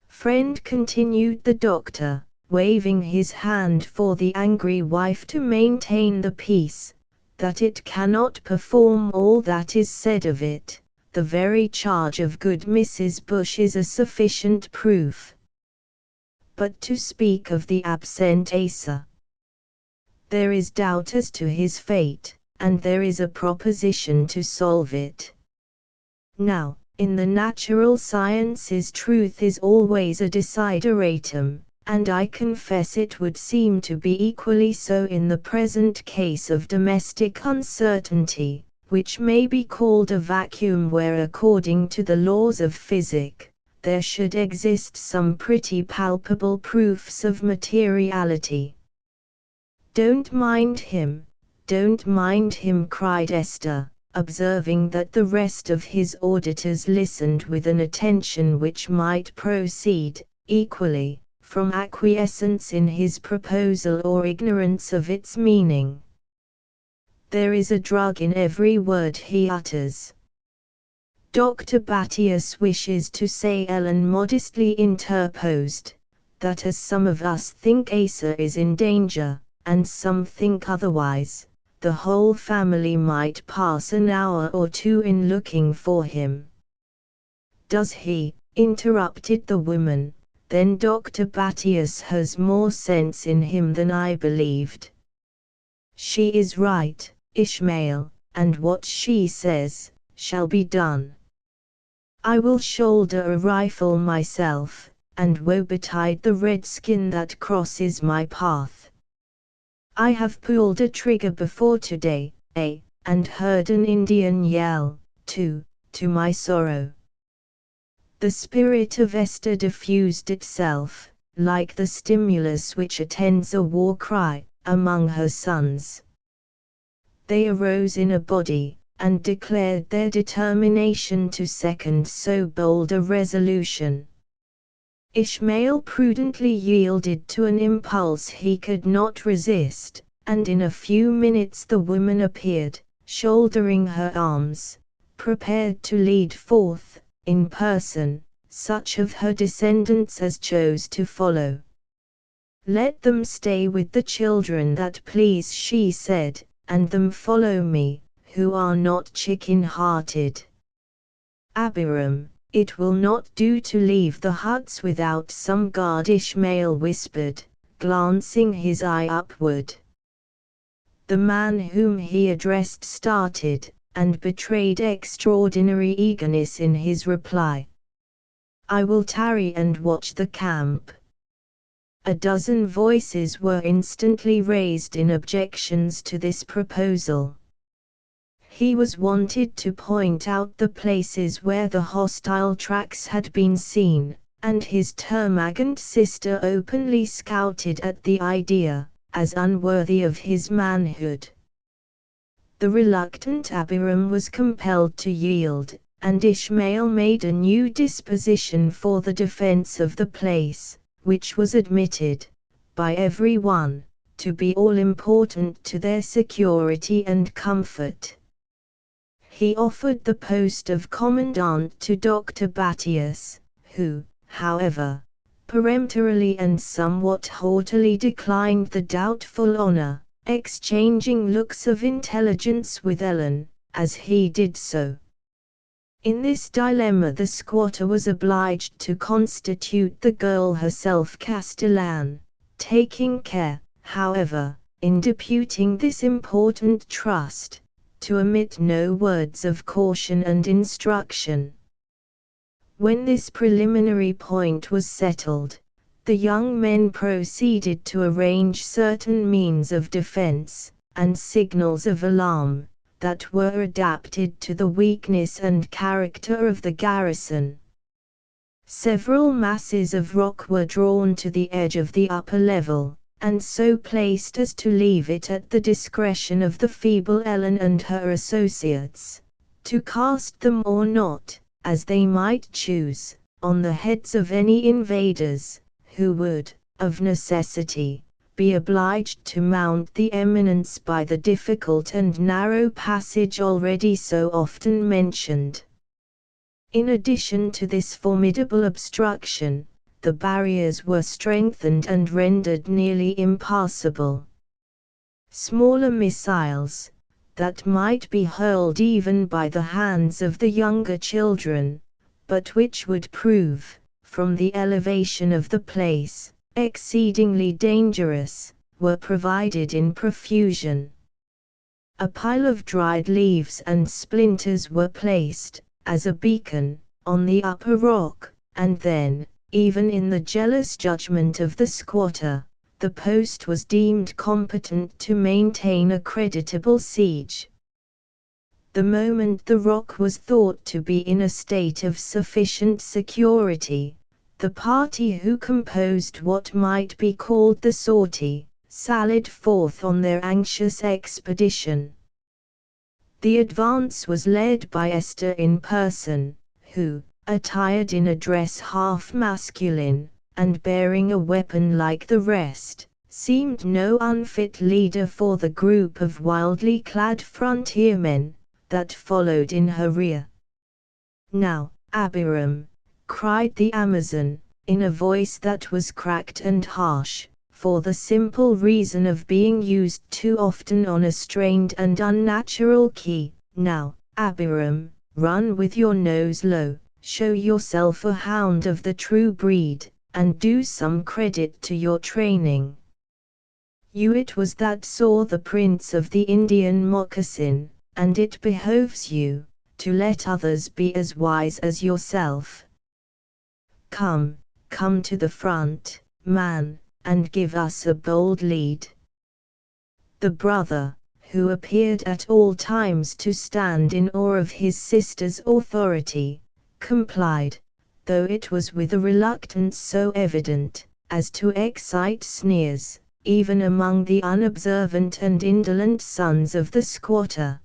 "Friend," continued the doctor, waving his hand for the angry wife to maintain the peace, that it cannot perform all that is said of it. The very charge of good Mrs. Bush is a sufficient proof. But to speak of the absent Asa, there is doubt as to his fate, and there is a proposition to solve it. Now, in the natural sciences truth is always a desideratum, and I confess it would seem to be equally so in the present case of domestic uncertainty, which may be called a vacuum where according to the laws of physic, there should exist some pretty palpable proofs of materiality. "Don't mind him, don't mind him," cried Esther, observing that the rest of his auditors listened with an attention which might proceed, equally, from acquiescence in his proposal or ignorance of its meaning. "There is a drug in every word he utters." Dr. Battius wishes to say, Ellen modestly interposed, that as some of us think Asa is in danger, and some think otherwise, the whole family might pass an hour or two in looking for him. "Does he?" interrupted the woman. "Then Dr. Battius has more sense in him than I believed." "She is right, Ishmael, and what she says, shall be done. I will shoulder a rifle myself, and woe betide the redskin that crosses my path. I have pulled a trigger before today, and heard an Indian yell, too, to my sorrow." The spirit of Esther diffused itself, like the stimulus which attends a war cry, among her sons. They arose in a body, and declared their determination to second so bold a resolution. Ishmael prudently yielded to an impulse he could not resist, and in a few minutes the woman appeared, shouldering her arms, prepared to lead forth, in person, such of her descendants as chose to follow. "Let them stay with the children that please," she said, "and them follow me, who are not chicken-hearted. Abiram, it will not do to leave the huts without some guard," Ishmael whispered, glancing his eye upward. The man whom he addressed started, and betrayed extraordinary eagerness in his reply. "I will tarry and watch the camp." A dozen voices were instantly raised in objections to this proposal. He was wanted to point out the places where the hostile tracks had been seen, and his termagant sister openly scouted at the idea, as unworthy of his manhood. The reluctant Abiram was compelled to yield, and Ishmael made a new disposition for the defense of the place, which was admitted, by every one, to be all-important to their security and comfort. He offered the post of commandant to Dr. Battius, who, however, peremptorily and somewhat haughtily declined the doubtful honor, exchanging looks of intelligence with Ellen, as he did so. In this dilemma the squatter was obliged to constitute the girl herself castellan, taking care, however, in deputing this important trust, to omit no words of caution and instruction. When this preliminary point was settled, the young men proceeded to arrange certain means of defense, and signals of alarm, that were adapted to the weakness and character of the garrison. Several masses of rock were drawn to the edge of the upper level, and so placed as to leave it at the discretion of the feeble Ellen and her associates, to cast them or not, as they might choose, on the heads of any invaders, who would, of necessity, be obliged to mount the eminence by the difficult and narrow passage already so often mentioned. In addition to this formidable obstruction, the barriers were strengthened and rendered nearly impassable. Smaller missiles, that might be hurled even by the hands of the younger children, but which would prove, from the elevation of the place, exceedingly dangerous, were provided in profusion. A pile of dried leaves and splinters were placed, as a beacon, on the upper rock, and then, even in the jealous judgment of the squatter, the post was deemed competent to maintain a creditable siege. The moment the rock was thought to be in a state of sufficient security, the party who composed what might be called the sortie, sallied forth on their anxious expedition. The advance was led by Esther in person, who, attired in a dress half masculine, and bearing a weapon like the rest, seemed no unfit leader for the group of wildly clad frontiermen that followed in her rear. "Now, Abiram," cried the Amazon, in a voice that was cracked and harsh, for the simple reason of being used too often on a strained and unnatural key, "now, Abiram, run with your nose low, show yourself a hound of the true breed, and do some credit to your training. You it was that saw the prints of the Indian moccasin, and it behoves you to let others be as wise as yourself. Come, come to the front, man, and give us a bold lead." The brother, who appeared at all times to stand in awe of his sister's authority, complied, though it was with a reluctance so evident as to excite sneers, even among the unobservant and indolent sons of the squatter.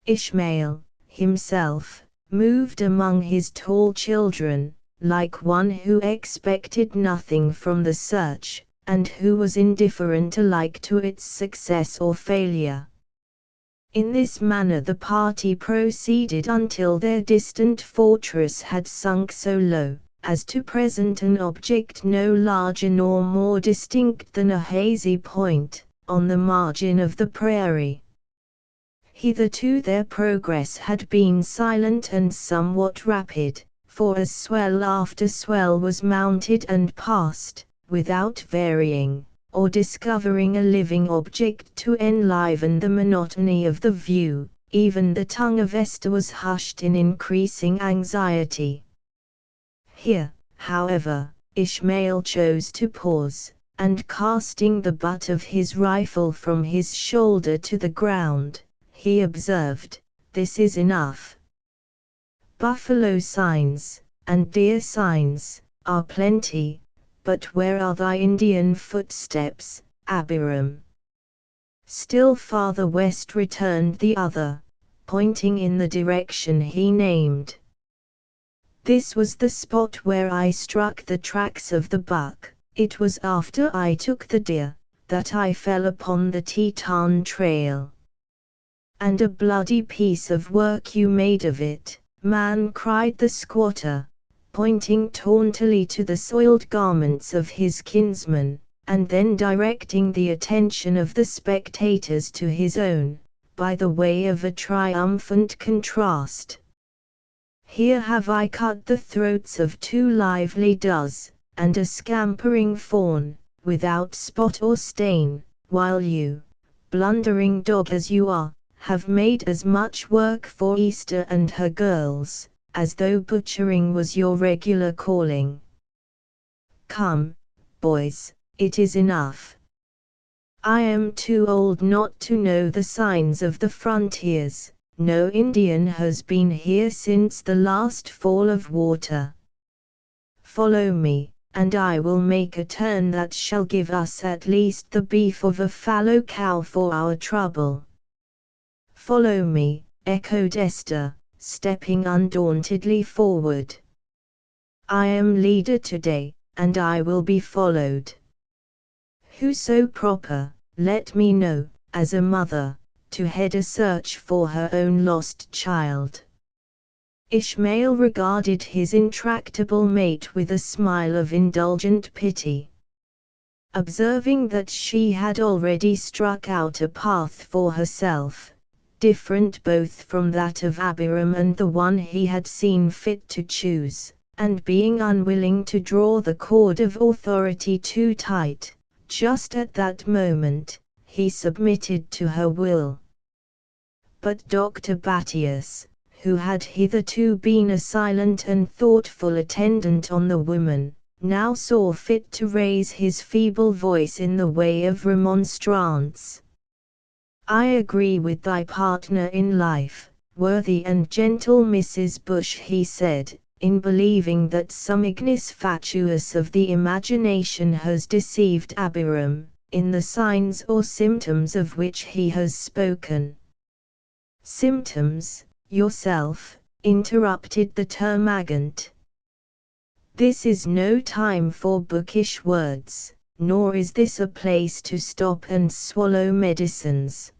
Ishmael, himself, moved among his tall children, like one who expected nothing from the search, and who was indifferent alike to its success or failure. In this manner the party proceeded until their distant fortress had sunk so low as to present an object no larger nor more distinct than a hazy point on the margin of the prairie. Hitherto their progress had been silent and somewhat rapid, for as swell after swell was mounted and passed, without varying, or discovering a living object to enliven the monotony of the view, even the tongue of Esther was hushed in increasing anxiety. Here, however, Ishmael chose to pause, and casting the butt of his rifle from his shoulder to the ground, he observed, "This is enough. Buffalo signs, and deer signs, are plenty, but where are thy Indian footsteps, Abiram?" Still farther west returned the other, pointing in the direction he named. "This was the spot where I struck the tracks of the buck. It was after I took the deer that I fell upon the Teton trail." "And a bloody piece of work you made of it, man," cried the squatter, pointing tauntily to the soiled garments of his kinsman, and then directing the attention of the spectators to his own, by the way of a triumphant contrast. "Here have I cut the throats of 2 lively does, and a scampering fawn, without spot or stain, while you, blundering dog as you are, have made as much work for Easter and her girls, as though butchering was your regular calling. Come, boys, it is enough. I am too old not to know the signs of the frontiers. No Indian has been here since the last fall of water. Follow me, and I will make a turn that shall give us at least the beef of a fallow cow for our trouble." "Follow me," echoed Esther, stepping undauntedly forward. "I am leader today, and I will be followed. Whoso proper, let me know, as a mother, to head a search for her own lost child. Ishmael regarded his intractable mate with a smile of indulgent pity. Observing that she had already struck out a path for herself, different both from that of Abiram and the one he had seen fit to choose, and being unwilling to draw the cord of authority too tight, just at that moment, he submitted to her will. But Dr. Battius, who had hitherto been a silent and thoughtful attendant on the woman, now saw fit to raise his feeble voice in the way of remonstrance. "I agree with thy partner in life, worthy and gentle Mrs. Bush," he said, "in believing that some ignis fatuus of the imagination has deceived Abiram, in the signs or symptoms of which he has spoken." "Symptoms, yourself," interrupted the termagant. "This is no time for bookish words, nor is this a place to stop and swallow medicines.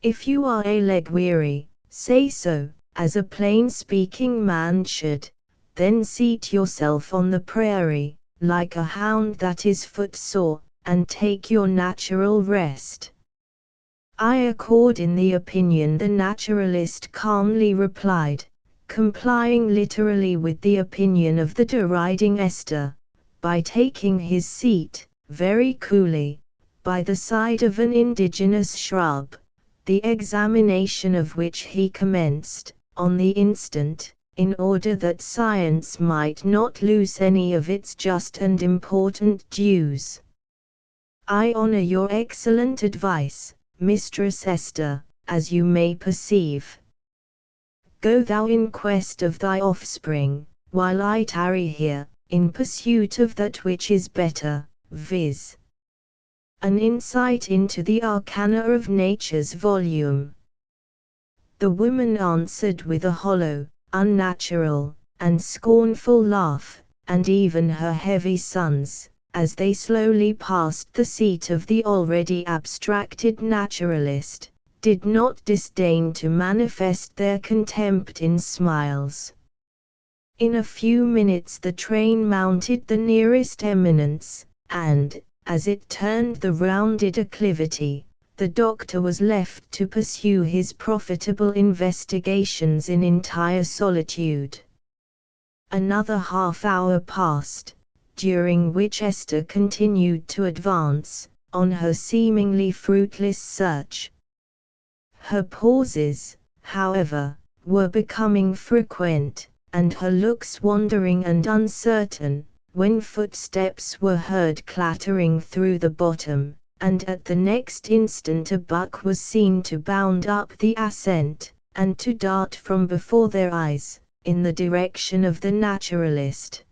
If you are a leg weary, say so, as a plain-speaking man should, then seat yourself on the prairie, like a hound that is footsore, and take your natural rest." "I accord in the opinion," the naturalist calmly replied, complying literally with the opinion of the deriding Esther, by taking his seat, very coolly, by the side of an indigenous shrub, the examination of which he commenced, on the instant, in order that science might not lose any of its just and important dues. "I honor your excellent advice, Mistress Esther, as you may perceive. Go thou in quest of thy offspring, while I tarry here, in pursuit of that which is better, viz. an insight into the arcana of nature's volume." The woman answered with a hollow, unnatural, and scornful laugh, and even her heavy sons, as they slowly passed the seat of the already abstracted naturalist, did not disdain to manifest their contempt in smiles. In a few minutes the train mounted the nearest eminence, and, as it turned the rounded acclivity, the doctor was left to pursue his profitable investigations in entire solitude. Another half-hour passed, during which Esther continued to advance, on her seemingly fruitless search. Her pauses, however, were becoming frequent, and her looks wandering and uncertain, when footsteps were heard clattering through the bottom, and at the next instant a buck was seen to bound up the ascent, and to dart from before their eyes, in the direction of the naturalist.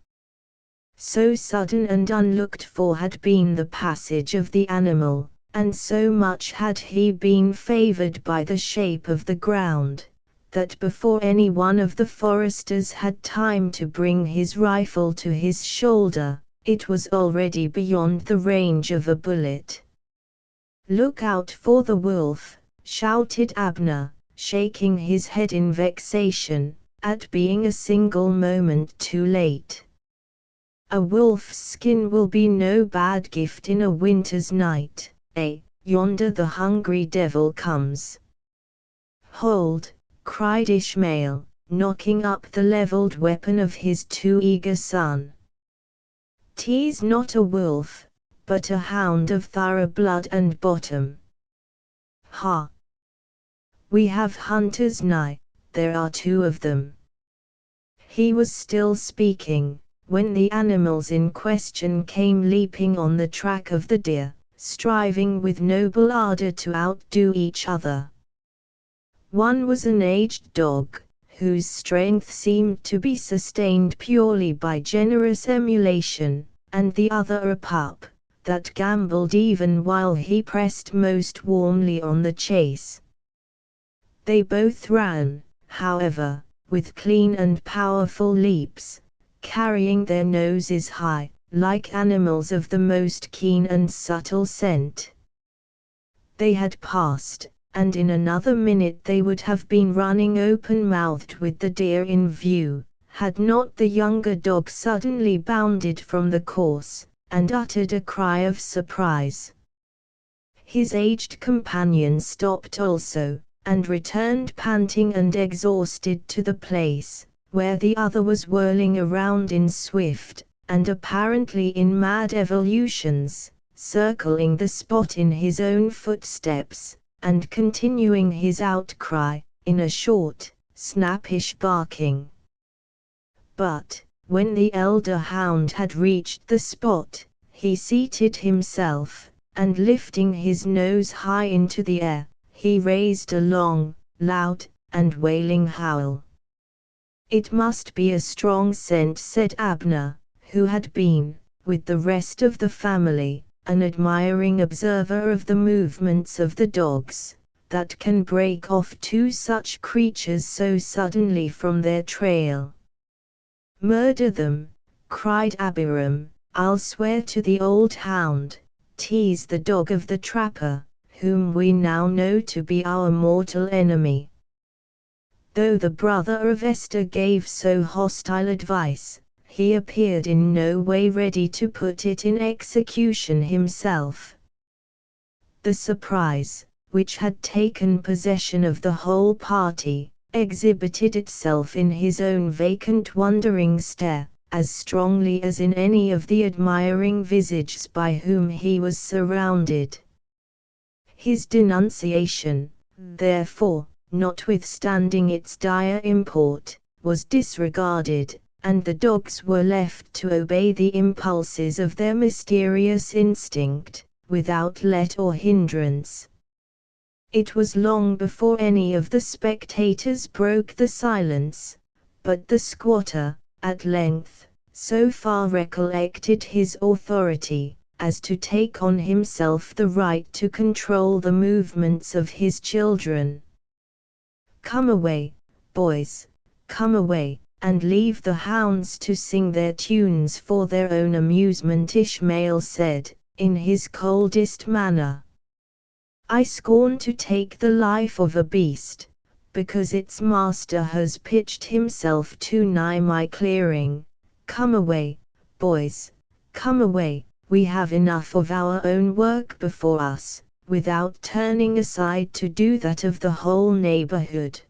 So sudden and unlooked for had been the passage of the animal, and so much had he been favored by the shape of the ground, that before any one of the foresters had time to bring his rifle to his shoulder, it was already beyond the range of a bullet. "Look out for the wolf," shouted Abner, shaking his head in vexation, at being a single moment too late. "A wolf's skin will be no bad gift in a winter's night. Yonder the hungry devil comes." "Hold," cried Ishmael, knocking up the leveled weapon of his too eager son. "'Tis not a wolf, but a hound of thorough blood and bottom. Ha! We have hunters nigh, there are two of them." He was still speaking, when the animals in question came leaping on the track of the deer, striving with noble ardor to outdo each other. One was an aged dog, whose strength seemed to be sustained purely by generous emulation, and the other a pup, that gambled even while he pressed most warmly on the chase. They both ran, however, with clean and powerful leaps, carrying their noses high, like animals of the most keen and subtle scent. They had passed, and in another minute they would have been running open-mouthed with the deer in view, had not the younger dog suddenly bounded from the course, and uttered a cry of surprise. His aged companion stopped also, and returned panting and exhausted to the place, where the other was whirling around in swift, and apparently in mad evolutions, circling the spot in his own footsteps, and continuing his outcry, in a short, snappish barking. But, when the elder hound had reached the spot, he seated himself, and lifting his nose high into the air, he raised a long, loud, and wailing howl. "It must be a strong scent," said Abner, who had been, with the rest of the family, an admiring observer of the movements of the dogs, "that can break off two such creatures so suddenly from their trail." "Murder them," cried Abiram. "I'll swear to the old hound. Tease the dog of the trapper, whom we now know to be our mortal enemy." Though the brother of Esther gave so hostile advice, he appeared in no way ready to put it in execution himself. The surprise, which had taken possession of the whole party, exhibited itself in his own vacant wondering stare, as strongly as in any of the admiring visages by whom he was surrounded. His denunciation, therefore, notwithstanding its dire import, was disregarded, and the dogs were left to obey the impulses of their mysterious instinct, without let or hindrance. It was long before any of the spectators broke the silence, but the squatter, at length, so far recollected his authority, as to take on himself the right to control the movements of his children. "Come away, boys, come away, and leave the hounds to sing their tunes for their own amusement," Ishmael said, in his coldest manner. "I scorn to take the life of a beast, because its master has pitched himself too nigh my clearing. Come away, boys, come away, we have enough of our own work before us, without turning aside to do that of the whole neighborhood."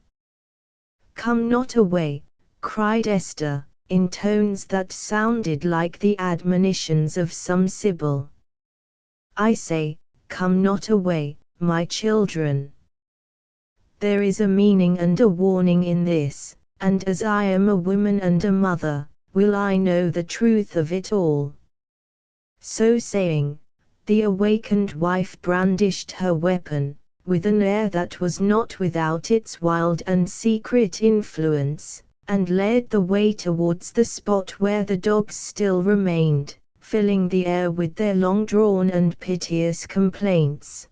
"Come not away," cried Esther, in tones that sounded like the admonitions of some sibyl. "I say, come not away, my children. There is a meaning and a warning in this, and as I am a woman and a mother, will I know the truth of it all." So saying, the awakened wife brandished her weapon, with an air that was not without its wild and secret influence, and led the way towards the spot where the dogs still remained, filling the air with their long-drawn and piteous complaints.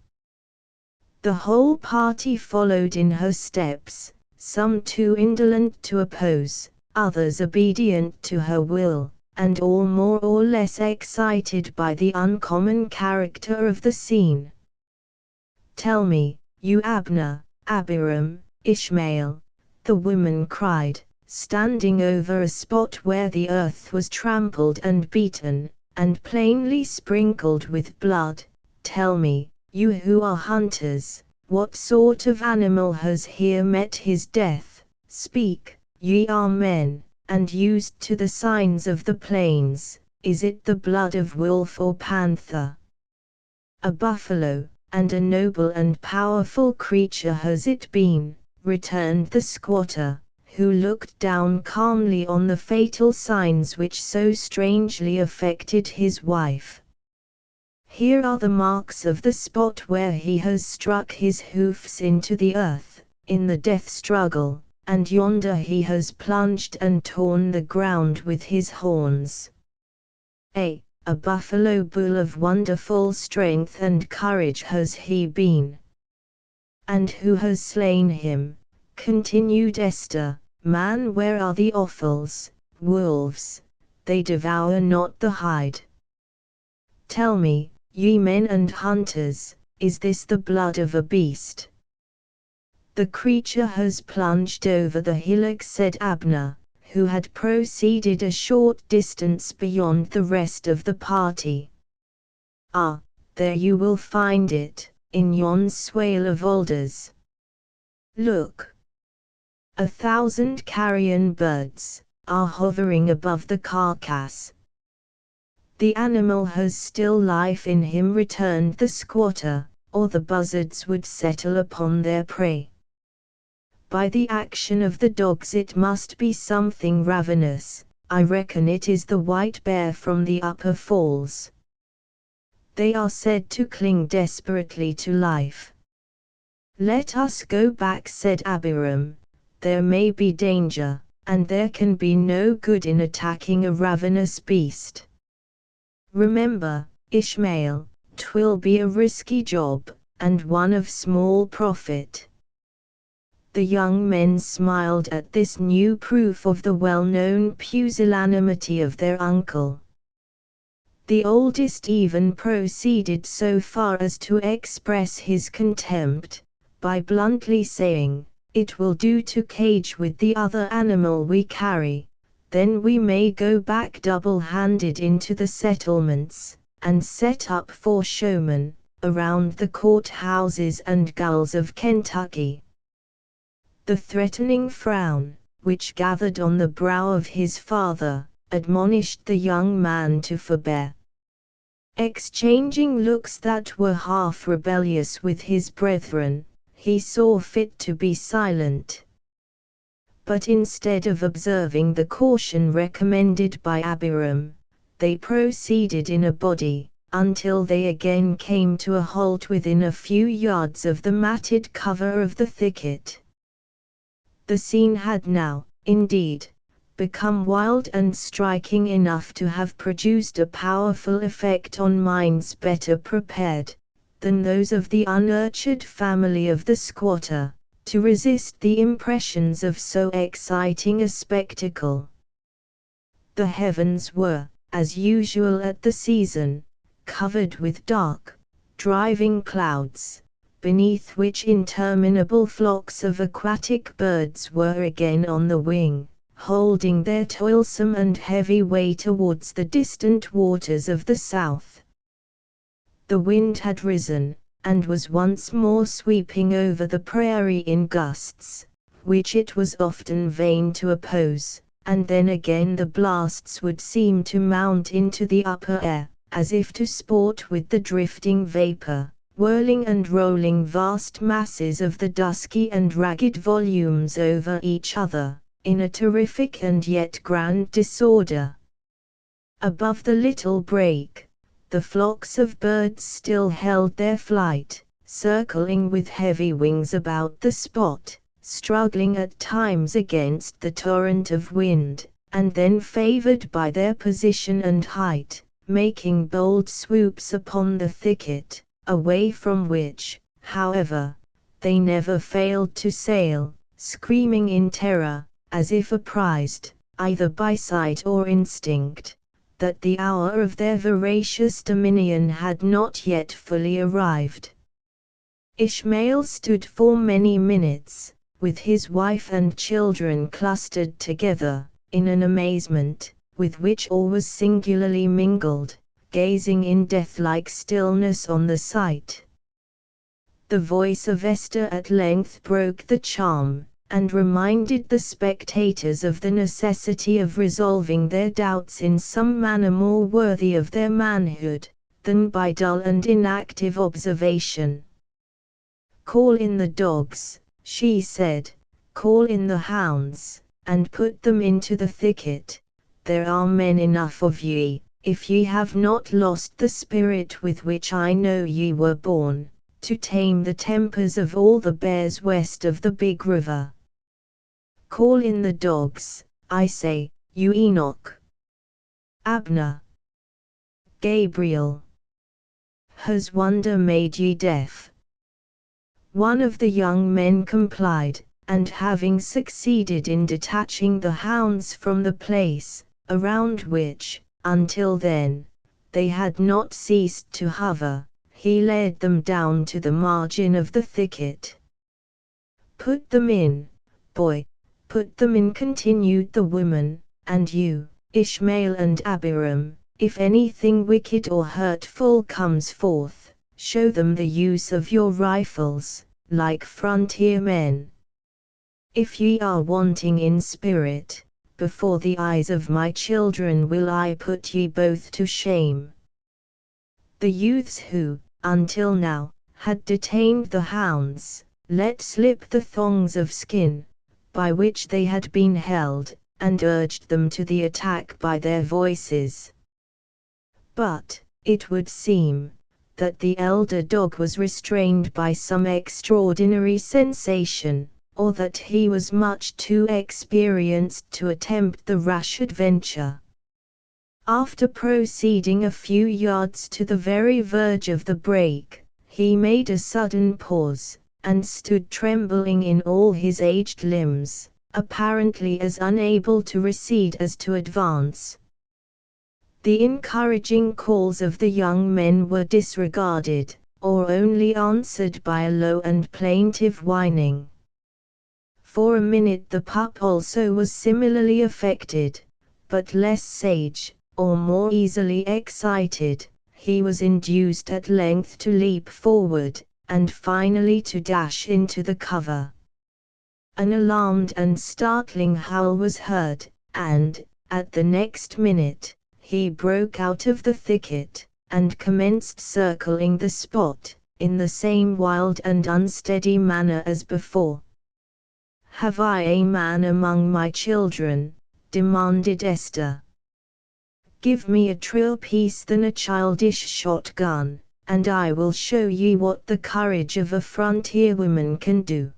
The whole party followed in her steps, some too indolent to oppose, others obedient to her will, and all more or less excited by the uncommon character of the scene. "Tell me, you Abner, Abiram, Ishmael," the woman cried, standing over a spot where the earth was trampled and beaten, and plainly sprinkled with blood, "tell me, you who are hunters, what sort of animal has here met his death? Speak, ye are men, and used to the signs of the plains. Is it the blood of wolf or panther?" "A buffalo, and a noble and powerful creature has it been," returned the squatter, who looked down calmly on the fatal signs which so strangely affected his wife. "Here are the marks of the spot where he has struck his hoofs into the earth, in the death struggle, and yonder he has plunged and torn the ground with his horns. A buffalo bull of wonderful strength and courage has he been." "And who has slain him?" continued Esther. "Man, where are the offals? Wolves, they devour not the hide. Tell me, ye men and hunters, is this the blood of a beast?" The creature has plunged over the hillock, said Abner, who had proceeded a short distance beyond the rest of the party. Ah, there you will find it, in yon swale of alders. Look! 1,000 carrion birds are hovering above the carcass. The animal has still life in him, returned the squatter, or the buzzards would settle upon their prey. By the action of the dogs it must be something ravenous. I reckon it is the white bear from the upper falls. They are said to cling desperately to life. Let us go back, said Abiram. There may be danger, and there can be no good in attacking a ravenous beast. Remember, Ishmael, 'twill be a risky job, and one of small profit. The young men smiled at this new proof of the well-known pusillanimity of their uncle. The oldest even proceeded so far as to express his contempt, by bluntly saying, "It will do to cage with the other animal we carry, then we may go back double-handed into the settlements, and set up for showmen, around the courthouses and gulls of Kentucky." The threatening frown, which gathered on the brow of his father, admonished the young man to forbear. Exchanging looks that were half rebellious with his brethren, he saw fit to be silent. But instead of observing the caution recommended by Abiram, they proceeded in a body, until they again came to a halt within a few yards of the matted cover of the thicket. The scene had now, indeed, become wild and striking enough to have produced a powerful effect on minds better prepared than those of the unnurtured family of the squatter, to resist the impressions of so exciting a spectacle. The heavens were, as usual at the season, covered with dark, driving clouds, beneath which interminable flocks of aquatic birds were again on the wing, holding their toilsome and heavy way towards the distant waters of the south. The wind had risen, and was once more sweeping over the prairie in gusts, which it was often vain to oppose, and then again the blasts would seem to mount into the upper air, as if to sport with the drifting vapor, whirling and rolling vast masses of the dusky and ragged volumes over each other, in a terrific and yet grand disorder. Above the little break, the flocks of birds still held their flight, circling with heavy wings about the spot, struggling at times against the torrent of wind, and then favored by their position and height, making bold swoops upon the thicket, away from which, however, they never failed to sail, screaming in terror, as if apprised, either by sight or instinct, that the hour of their voracious dominion had not yet fully arrived. Ishmael stood for many minutes, with his wife and children clustered together, in an amazement, with which all was singularly mingled, gazing in death-like stillness on the sight. The voice of Esther at length broke the charm, and reminded the spectators of the necessity of resolving their doubts in some manner more worthy of their manhood, than by dull and inactive observation. "Call in the dogs," she said, "call in the hounds, and put them into the thicket. There are men enough of ye, if ye have not lost the spirit with which I know ye were born, to tame the tempers of all the bears west of the big river. Call in the dogs, I say, you Enoch, Abner, Gabriel. Has wonder made ye deaf?" One of the young men complied, and having succeeded in detaching the hounds from the place, around which, until then, they had not ceased to hover, he led them down to the margin of the thicket. "Put them in, boy, put them in," continued the woman, "and you, Ishmael and Abiram, if anything wicked or hurtful comes forth, show them the use of your rifles, like frontier men. If ye are wanting in spirit, before the eyes of my children will I put ye both to shame." The youths who, until now, had detained the hounds, let slip the thongs of skin, by which they had been held, and urged them to the attack by their voices. But, it would seem, that the elder dog was restrained by some extraordinary sensation, or that he was much too experienced to attempt the rash adventure. After proceeding a few yards to the very verge of the break, he made a sudden pause, and stood trembling in all his aged limbs, apparently as unable to recede as to advance. The encouraging calls of the young men were disregarded, or only answered by a low and plaintive whining. For a minute the pup also was similarly affected, but less sage, or more easily excited. He was induced at length to leap forward, and finally to dash into the cover. An alarmed and startling howl was heard, and, at the next minute, he broke out of the thicket, and commenced circling the spot, in the same wild and unsteady manner as before. "Have I a man among my children?" demanded Esther. "Give me a truer piece than a childish shotgun, and I will show ye what the courage of a frontier woman can do."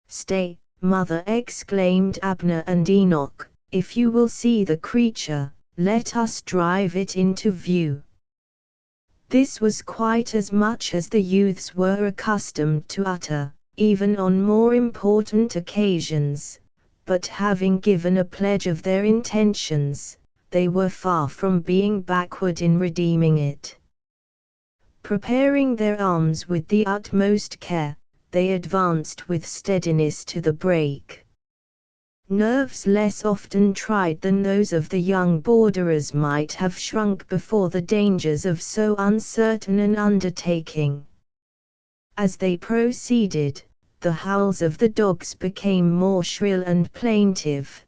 "Stay, mother," exclaimed Abner and Enoch, "if you will see the creature, let us drive it into view." This was quite as much as the youths were accustomed to utter, even on more important occasions, but having given a pledge of their intentions, they were far from being backward in redeeming it. Preparing their arms with the utmost care, they advanced with steadiness to the break. Nerves less often tried than those of the young borderers might have shrunk before the dangers of so uncertain an undertaking. As they proceeded, the howls of the dogs became more shrill and plaintive.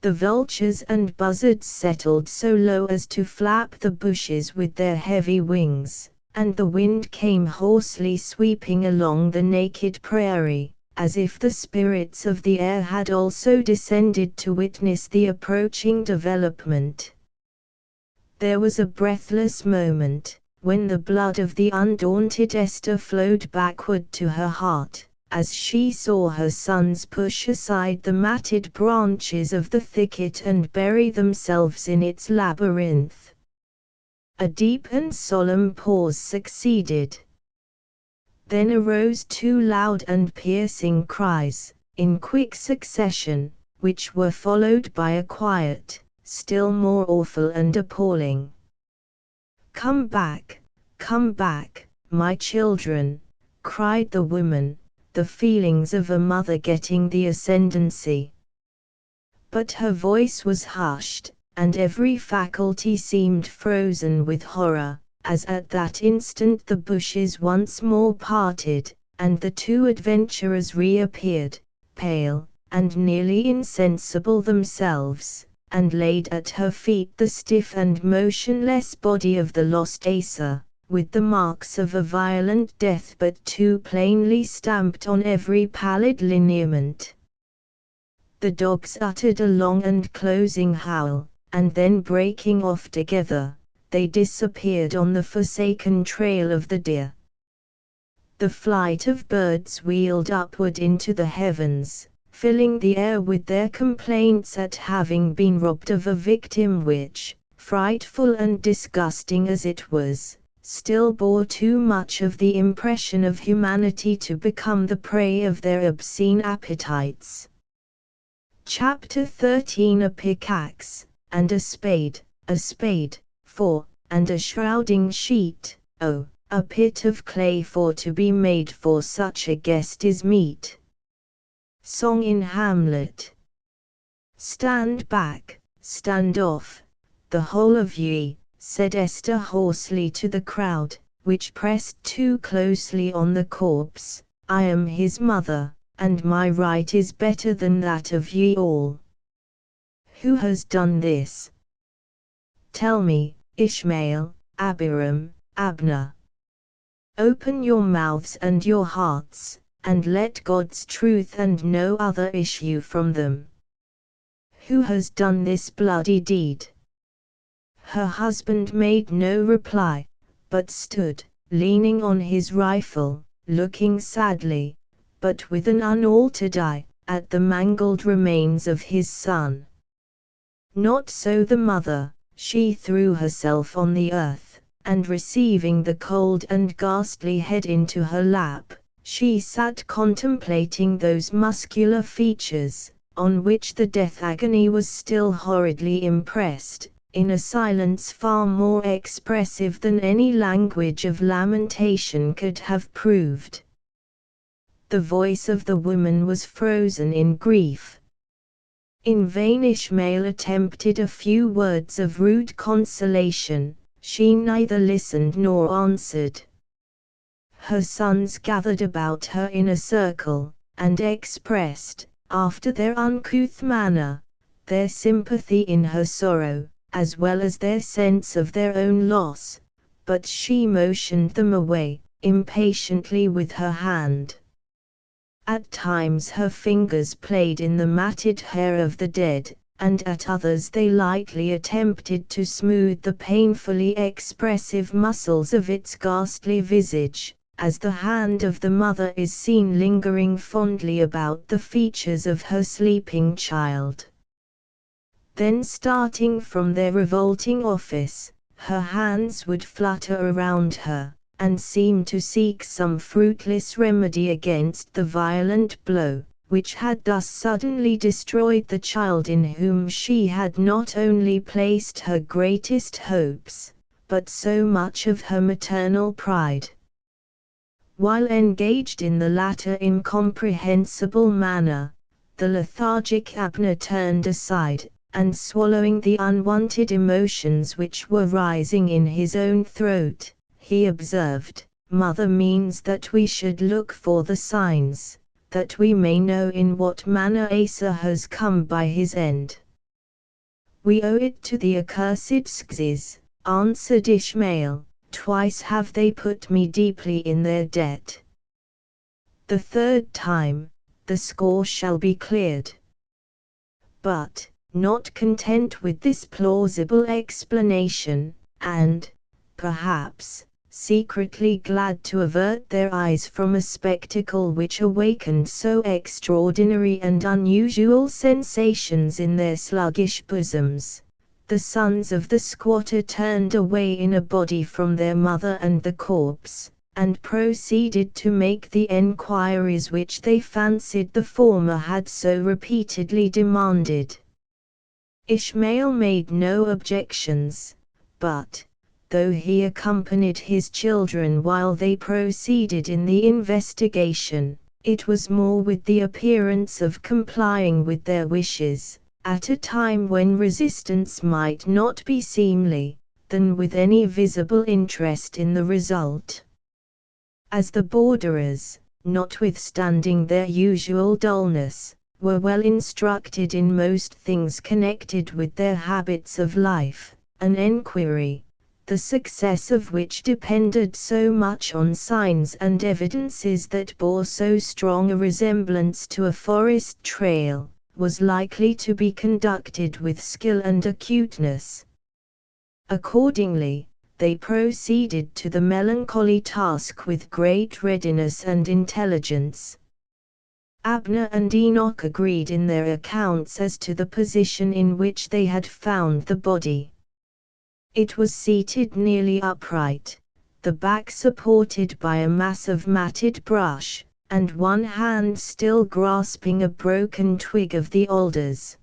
The vultures and buzzards settled so low as to flap the bushes with their heavy wings, and the wind came hoarsely sweeping along the naked prairie, as if the spirits of the air had also descended to witness the approaching development. There was a breathless moment, when the blood of the undaunted Esther flowed backward to her heart, as she saw her sons push aside the matted branches of the thicket and bury themselves in its labyrinth. A deep and solemn pause succeeded. Then arose two loud and piercing cries, in quick succession, which were followed by a quiet, still more awful and appalling. Come back, my children," cried the woman, the feelings of a mother getting the ascendancy. But her voice was hushed, and every faculty seemed frozen with horror, as at that instant the bushes once more parted, and the two adventurers reappeared, pale, and nearly insensible themselves, and laid at her feet the stiff and motionless body of the lost Asa, with the marks of a violent death but too plainly stamped on every pallid lineament. The dogs uttered a long and closing howl, and then breaking off together, they disappeared on the forsaken trail of the deer. The flight of birds wheeled upward into the heavens, filling the air with their complaints at having been robbed of a victim which, frightful and disgusting as it was, still bore too much of the impression of humanity to become the prey of their obscene appetites. Chapter 13. A pickaxe, and a spade, 4, and a shrouding sheet, a pit of clay for to be made for such a guest is meet. Song in Hamlet. Stand back, stand off, the whole of ye, said Esther hoarsely to the crowd, which pressed too closely on the corpse. I am his mother, and my right is better than that of ye all. Who has done this? Tell me, Ishmael, Abiram, Abner. Open your mouths and your hearts, and let God's truth and no other issue from them. Who has done this bloody deed? Her husband made no reply, but stood, leaning on his rifle, looking sadly, but with an unaltered eye, at the mangled remains of his son. Not so the mother. She threw herself on the earth, and receiving the cold and ghastly head into her lap, she sat contemplating those muscular features, on which the death agony was still horridly impressed, in a silence far more expressive than any language of lamentation could have proved. The voice of the woman was frozen in grief. In vain Ishmael attempted a few words of rude consolation, she neither listened nor answered. Her sons gathered about her in a circle, and expressed, after their uncouth manner, their sympathy in her sorrow, as well as their sense of their own loss, but she motioned them away, impatiently with her hand. At times her fingers played in the matted hair of the dead, and at others they lightly attempted to smooth the painfully expressive muscles of its ghastly visage, as the hand of the mother is seen lingering fondly about the features of her sleeping child. Then starting from their revolting office, her hands would flutter around her, and seem to seek some fruitless remedy against the violent blow, which had thus suddenly destroyed the child in whom she had not only placed her greatest hopes, but so much of her maternal pride. While engaged in the latter incomprehensible manner, the lethargic Abner turned aside, and swallowing the unwanted emotions which were rising in his own throat, he observed, "Mother means that we should look for the signs, that we may know in what manner Asa has come by his end." "We owe it to the accursed Skzes," answered Ishmael, "twice have they put me deeply in their debt. The third time, the score shall be cleared." But, not content with this plausible explanation, and, perhaps, secretly glad to avert their eyes from a spectacle which awakened so extraordinary and unusual sensations in their sluggish bosoms, the sons of the squatter turned away in a body from their mother and the corpse, and proceeded to make the enquiries which they fancied the former had so repeatedly demanded. Ishmael made no objections, but, though he accompanied his children while they proceeded in the investigation, it was more with the appearance of complying with their wishes, at a time when resistance might not be seemly, than with any visible interest in the result. As the borderers, notwithstanding their usual dullness, were well instructed in most things connected with their habits of life, an enquiry, the success of which depended so much on signs and evidences that bore so strong a resemblance to a forest trail, was likely to be conducted with skill and acuteness. Accordingly, they proceeded to the melancholy task with great readiness and intelligence. Abner and Enoch agreed in their accounts as to the position in which they had found the body. It was seated nearly upright, the back supported by a mass of matted brush, and one hand still grasping a broken twig of the alders.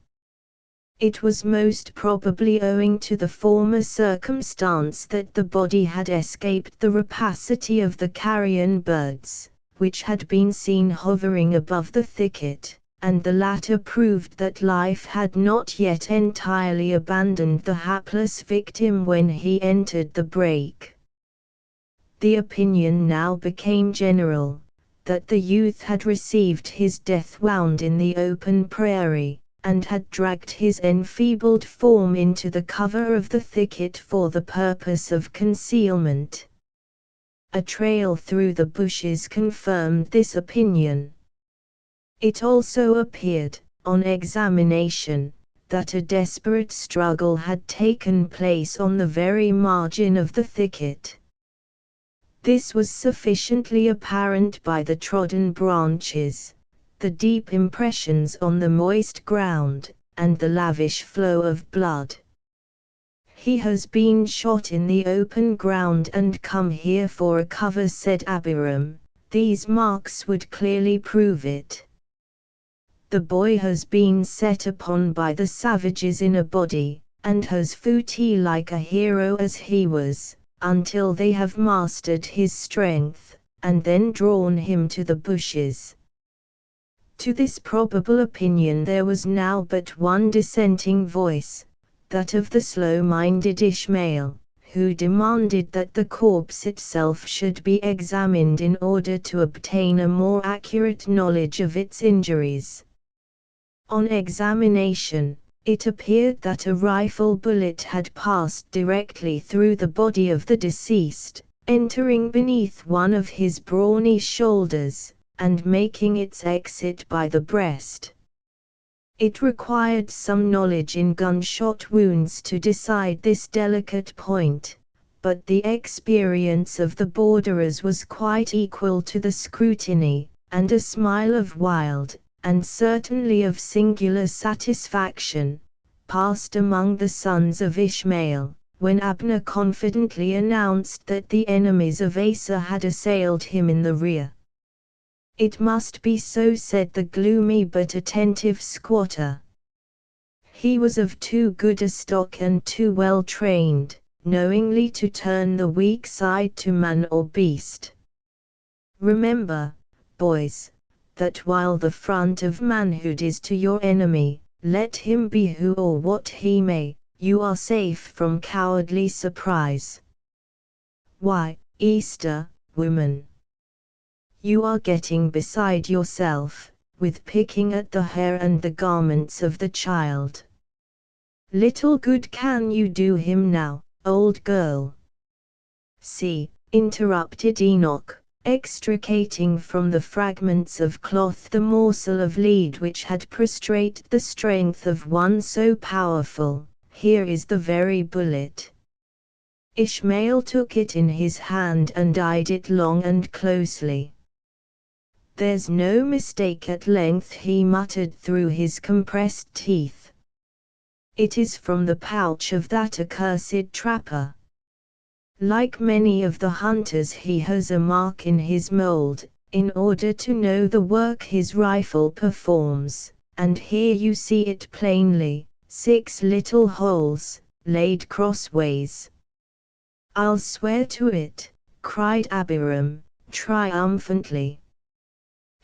It was most probably owing to the former circumstance that the body had escaped the rapacity of the carrion birds, which had been seen hovering above the thicket, and the latter proved that life had not yet entirely abandoned the hapless victim when he entered the brake. The opinion now became general, that the youth had received his death wound in the open prairie, and had dragged his enfeebled form into the cover of the thicket for the purpose of concealment. A trail through the bushes confirmed this opinion. It also appeared, on examination, that a desperate struggle had taken place on the very margin of the thicket. This was sufficiently apparent by the trodden branches, the deep impressions on the moist ground, and the lavish flow of blood. "He has been shot in the open ground and come here for a cover," said Abiram. "These marks would clearly prove it. The boy has been set upon by the savages in a body, and has fought like a hero as he was, until they have mastered his strength, and then drawn him to the bushes." To this probable opinion there was now but one dissenting voice, that of the slow-minded Ishmael, who demanded that the corpse itself should be examined in order to obtain a more accurate knowledge of its injuries. On examination, it appeared that a rifle bullet had passed directly through the body of the deceased, entering beneath one of his brawny shoulders, and making its exit by the breast. It required some knowledge in gunshot wounds to decide this delicate point, but the experience of the borderers was quite equal to the scrutiny, and a smile of wild, and certainly of singular satisfaction, passed among the sons of Ishmael, when Abner confidently announced that the enemies of Asa had assailed him in the rear. "It must be so," said the gloomy but attentive squatter. "He was of too good a stock and too well trained, knowingly to turn the weak side to man or beast. Remember, boys, that while the front of manhood is to your enemy, let him be who or what he may, you are safe from cowardly surprise. Why, Easter, woman, you are getting beside yourself, with picking at the hair and the garments of the child. Little good can you do him now, old girl." "See," interrupted Enoch, extricating from the fragments of cloth the morsel of lead which had prostrated the strength of one so powerful, "here is the very bullet." Ishmael took it in his hand and eyed it long and closely. "There's no mistake," at length he muttered through his compressed teeth. "It is from the pouch of that accursed trapper. Like many of the hunters, he has a mark in his mold, in order to know the work his rifle performs, and here you see it plainly, 6 little holes, laid crossways." "I'll swear to it," cried Abiram, triumphantly.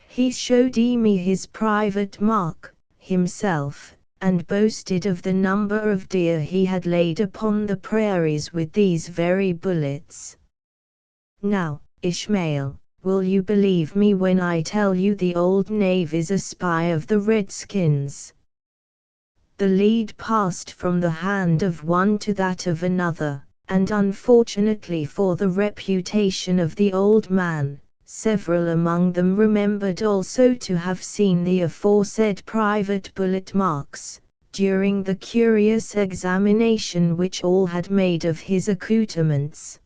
"He showed me his private mark, himself, and boasted of the number of deer he had laid upon the prairies with these very bullets. Now, Ishmael, will you believe me when I tell you the old knave is a spy of the redskins?" The lead passed from the hand of one to that of another, and unfortunately for the reputation of the old man, several among them remembered also to have seen the aforesaid private bullet marks, during the curious examination which all had made of his accoutrements.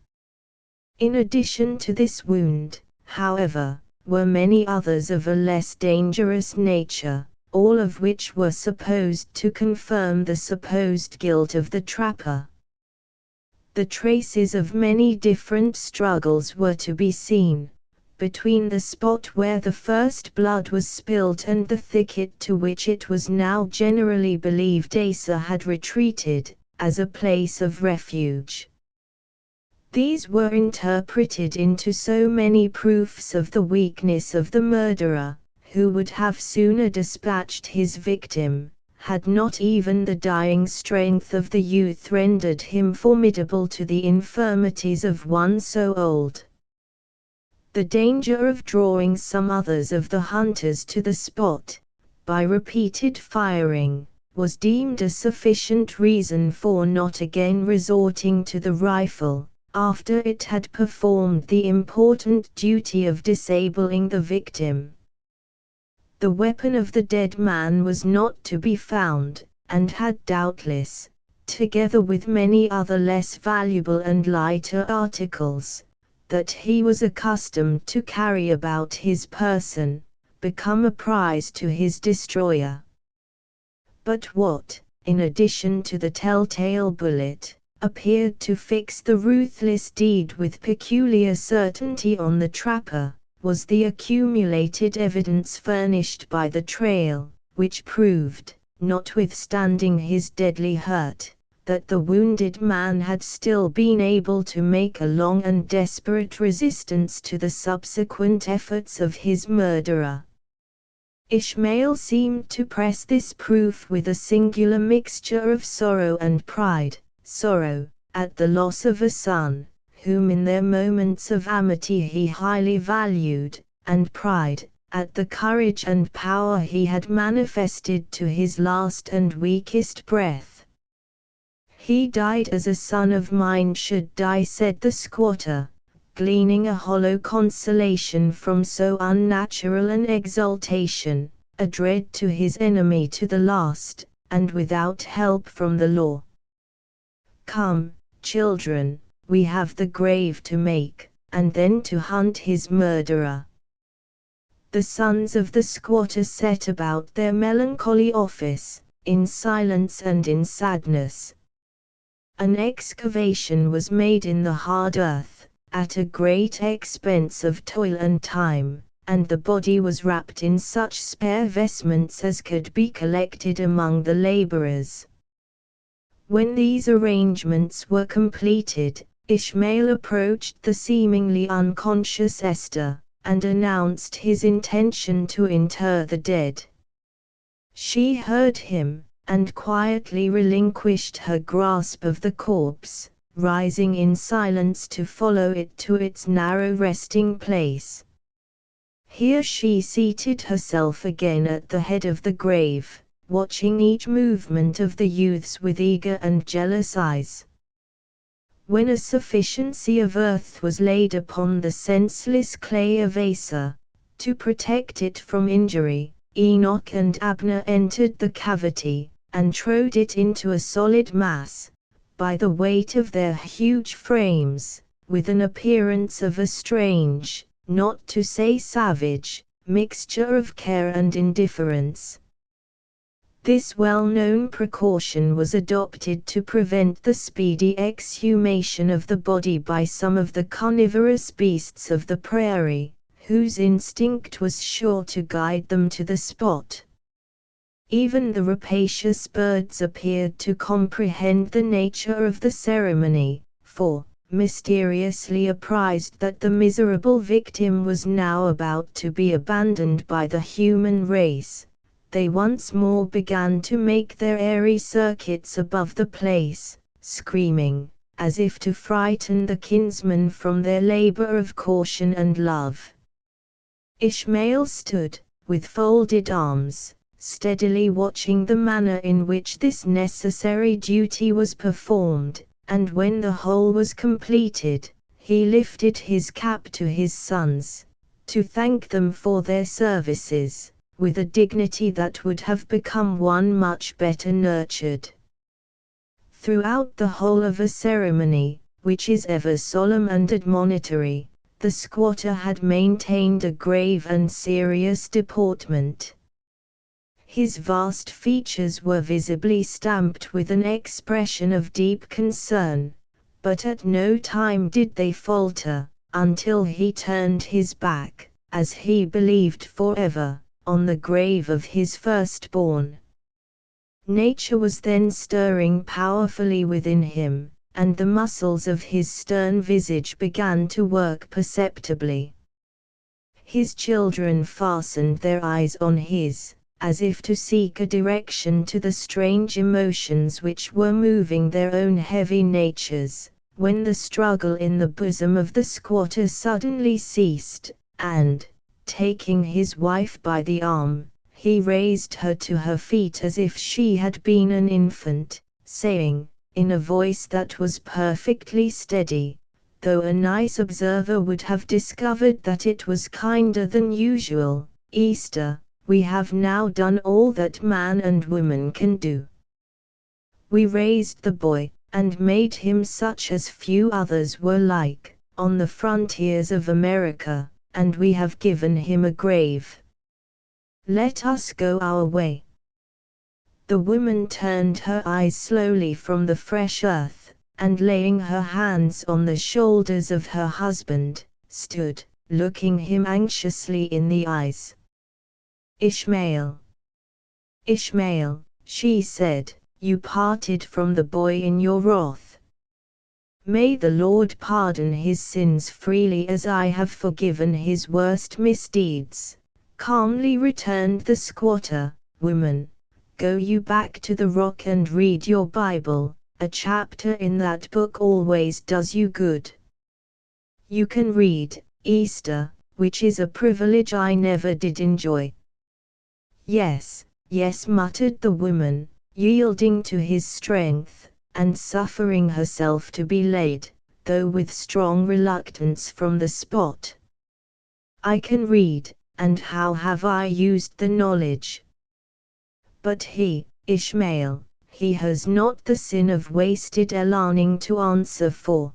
In addition to this wound, however, were many others of a less dangerous nature, all of which were supposed to confirm the supposed guilt of the trapper. The traces of many different struggles were to be seen, between the spot where the first blood was spilled and the thicket to which it was now generally believed Asa had retreated, as a place of refuge. These were interpreted into so many proofs of the weakness of the murderer, who would have sooner dispatched his victim, had not even the dying strength of the youth rendered him formidable to the infirmities of one so old. The danger of drawing some others of the hunters to the spot, by repeated firing, was deemed a sufficient reason for not again resorting to the rifle, after it had performed the important duty of disabling the victim. The weapon of the dead man was not to be found, and had doubtless, together with many other less valuable and lighter articles, that he was accustomed to carry about his person, become a prize to his destroyer. But what, in addition to the telltale bullet, appeared to fix the ruthless deed with peculiar certainty on the trapper, was the accumulated evidence furnished by the trail, which proved, notwithstanding his deadly hurt, that the wounded man had still been able to make a long and desperate resistance to the subsequent efforts of his murderer. Ishmael seemed to press this proof with a singular mixture of sorrow and pride, sorrow, at the loss of a son, whom in their moments of amity he highly valued, and pride, at the courage and power he had manifested to his last and weakest breath. "He died as a son of mine should die," said the squatter, gleaning a hollow consolation from so unnatural an exultation, a dread to his enemy to the last, and without help from the law. "Come, children, we have the grave to make, and then to hunt his murderer." The sons of the squatter set about their melancholy office, in silence and in sadness. An excavation was made in the hard earth, at a great expense of toil and time, and the body was wrapped in such spare vestments as could be collected among the laborers. When these arrangements were completed, Ishmael approached the seemingly unconscious Esther, and announced his intention to inter the dead. She heard him, and quietly relinquished her grasp of the corpse, rising in silence to follow it to its narrow resting place. Here she seated herself again at the head of the grave, watching each movement of the youths with eager and jealous eyes. When a sufficiency of earth was laid upon the senseless clay of Asa, to protect it from injury, Enoch and Abner entered the cavity, and trod it into a solid mass, by the weight of their huge frames, with an appearance of a strange, not to say savage, mixture of care and indifference. This well-known precaution was adopted to prevent the speedy exhumation of the body by some of the carnivorous beasts of the prairie, whose instinct was sure to guide them to the spot. Even the rapacious birds appeared to comprehend the nature of the ceremony, for, mysteriously apprised that the miserable victim was now about to be abandoned by the human race, they once more began to make their airy circuits above the place, screaming, as if to frighten the kinsmen from their labor of caution and love. Ishmael stood, with folded arms, steadily watching the manner in which this necessary duty was performed, and when the whole was completed, he lifted his cap to his sons, to thank them for their services, with a dignity that would have become one much better nurtured. Throughout the whole of a ceremony, which is ever solemn and admonitory, the squatter had maintained a grave and serious deportment. His vast features were visibly stamped with an expression of deep concern, but at no time did they falter, until he turned his back, as he believed forever, on the grave of his firstborn. Nature was then stirring powerfully within him, and the muscles of his stern visage began to work perceptibly. His children fastened their eyes on his, as if to seek a direction to the strange emotions which were moving their own heavy natures, when the struggle in the bosom of the squatter suddenly ceased, and, taking his wife by the arm, he raised her to her feet as if she had been an infant, saying, in a voice that was perfectly steady, though a nice observer would have discovered that it was kinder than usual, "Easter, we have now done all that man and woman can do. We raised the boy, and made him such as few others were like, on the frontiers of America, and we have given him a grave. Let us go our way." The woman turned her eyes slowly from the fresh earth, and laying her hands on the shoulders of her husband, stood, looking him anxiously in the eyes. "Ishmael, Ishmael," she said, "you parted from the boy in your wrath. May the Lord pardon his sins freely as I have forgiven his worst misdeeds," calmly returned the squatter. "Woman, go you back to the rock and read your Bible, a chapter in that book always does you good. You can read, Easter, which is a privilege I never did enjoy." "Yes, yes," muttered the woman, yielding to his strength, and suffering herself to be led, though with strong reluctance, from the spot. "I can read, and how have I used the knowledge? But he, Ishmael, he has not the sin of wasted learning to answer for.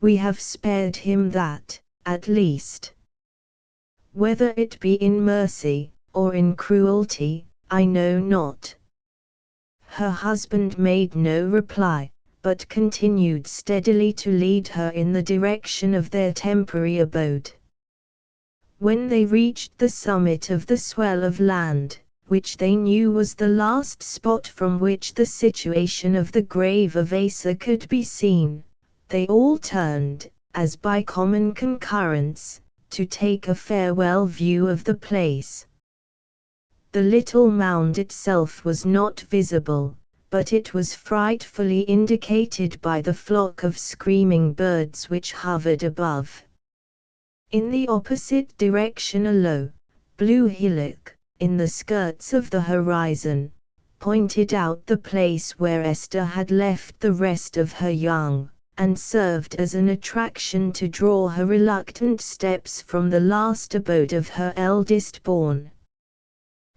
We have spared him that, at least. Whether it be in mercy, or in cruelty, I know not." Her husband made no reply, but continued steadily to lead her in the direction of their temporary abode. When they reached the summit of the swell of land, which they knew was the last spot from which the situation of the grave of Asa could be seen, they all turned, as by common concurrence, to take a farewell view of the place. The little mound itself was not visible, but it was frightfully indicated by the flock of screaming birds which hovered above. In the opposite direction a low, blue hillock, in the skirts of the horizon, pointed out the place where Esther had left the rest of her young, and served as an attraction to draw her reluctant steps from the last abode of her eldest born.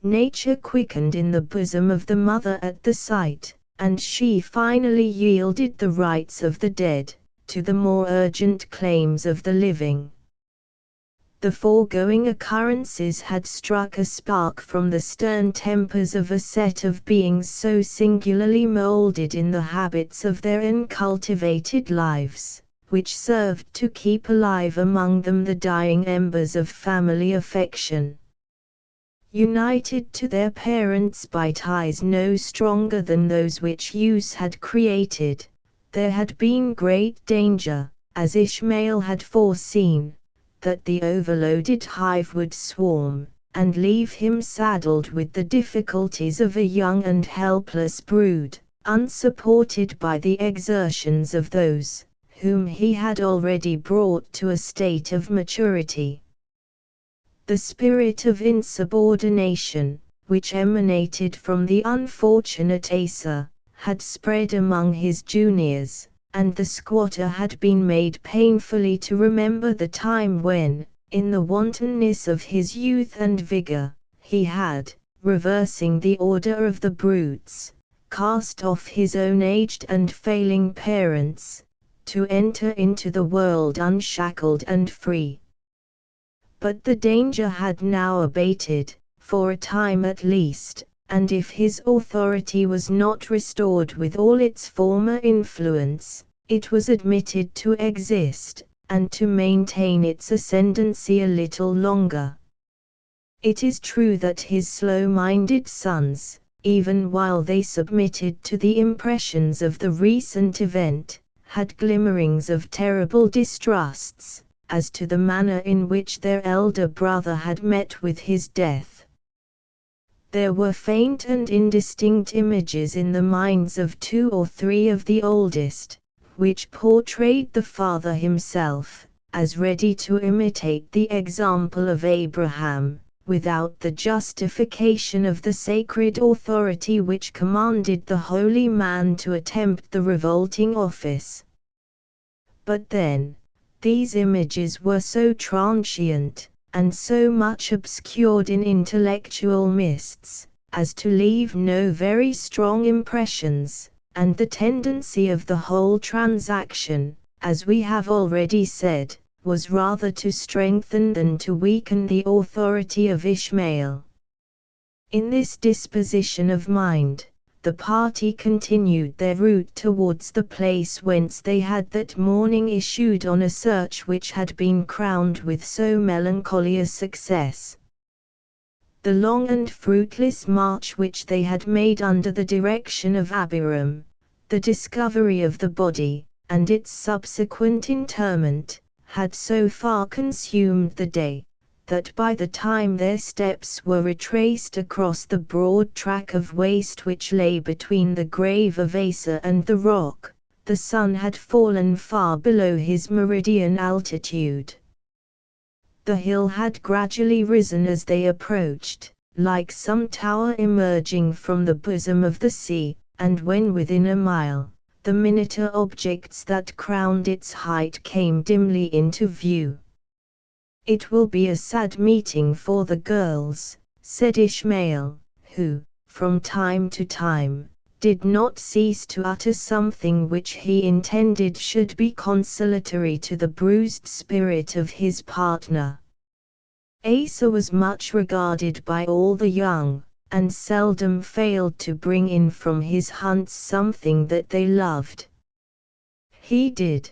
Nature quickened in the bosom of the mother at the sight, and she finally yielded the rights of the dead to the more urgent claims of the living. The foregoing occurrences had struck a spark from the stern tempers of a set of beings so singularly molded in the habits of their uncultivated lives, which served to keep alive among them the dying embers of family affection. United to their parents by ties no stronger than those which use had created, there had been great danger, as Ishmael had foreseen, that the overloaded hive would swarm, and leave him saddled with the difficulties of a young and helpless brood, unsupported by the exertions of those whom he had already brought to a state of maturity. The spirit of insubordination, which emanated from the unfortunate Asa, had spread among his juniors, and the squatter had been made painfully to remember the time when, in the wantonness of his youth and vigor, he had, reversing the order of the brutes, cast off his own aged and failing parents, to enter into the world unshackled and free. But the danger had now abated, for a time at least, and if his authority was not restored with all its former influence, it was admitted to exist, and to maintain its ascendancy a little longer. It is true that his slow-minded sons, even while they submitted to the impressions of the recent event, had glimmerings of terrible distrusts, as to the manner in which their elder brother had met with his death. There were faint and indistinct images in the minds of 2 or 3 of the oldest, which portrayed the father himself, as ready to imitate the example of Abraham, without the justification of the sacred authority which commanded the holy man to attempt the revolting office. But then, these images were so transient, and so much obscured in intellectual mists, as to leave no very strong impressions, and the tendency of the whole transaction, as we have already said, was rather to strengthen than to weaken the authority of Ishmael. In this disposition of mind, the party continued their route towards the place whence they had that morning issued on a search which had been crowned with so melancholy a success. The long and fruitless march which they had made under the direction of Abiram, the discovery of the body, and its subsequent interment, had so far consumed the day, that by the time their steps were retraced across the broad track of waste which lay between the grave of Asa and the rock, the sun had fallen far below his meridian altitude. The hill had gradually risen as they approached, like some tower emerging from the bosom of the sea, and when within a mile, the miniature objects that crowned its height came dimly into view. "It will be a sad meeting for the girls," said Ishmael, who, from time to time, did not cease to utter something which he intended should be consolatory to the bruised spirit of his partner. Asa was much regarded by all the young, and seldom failed to bring in from his hunts something that they loved. He did,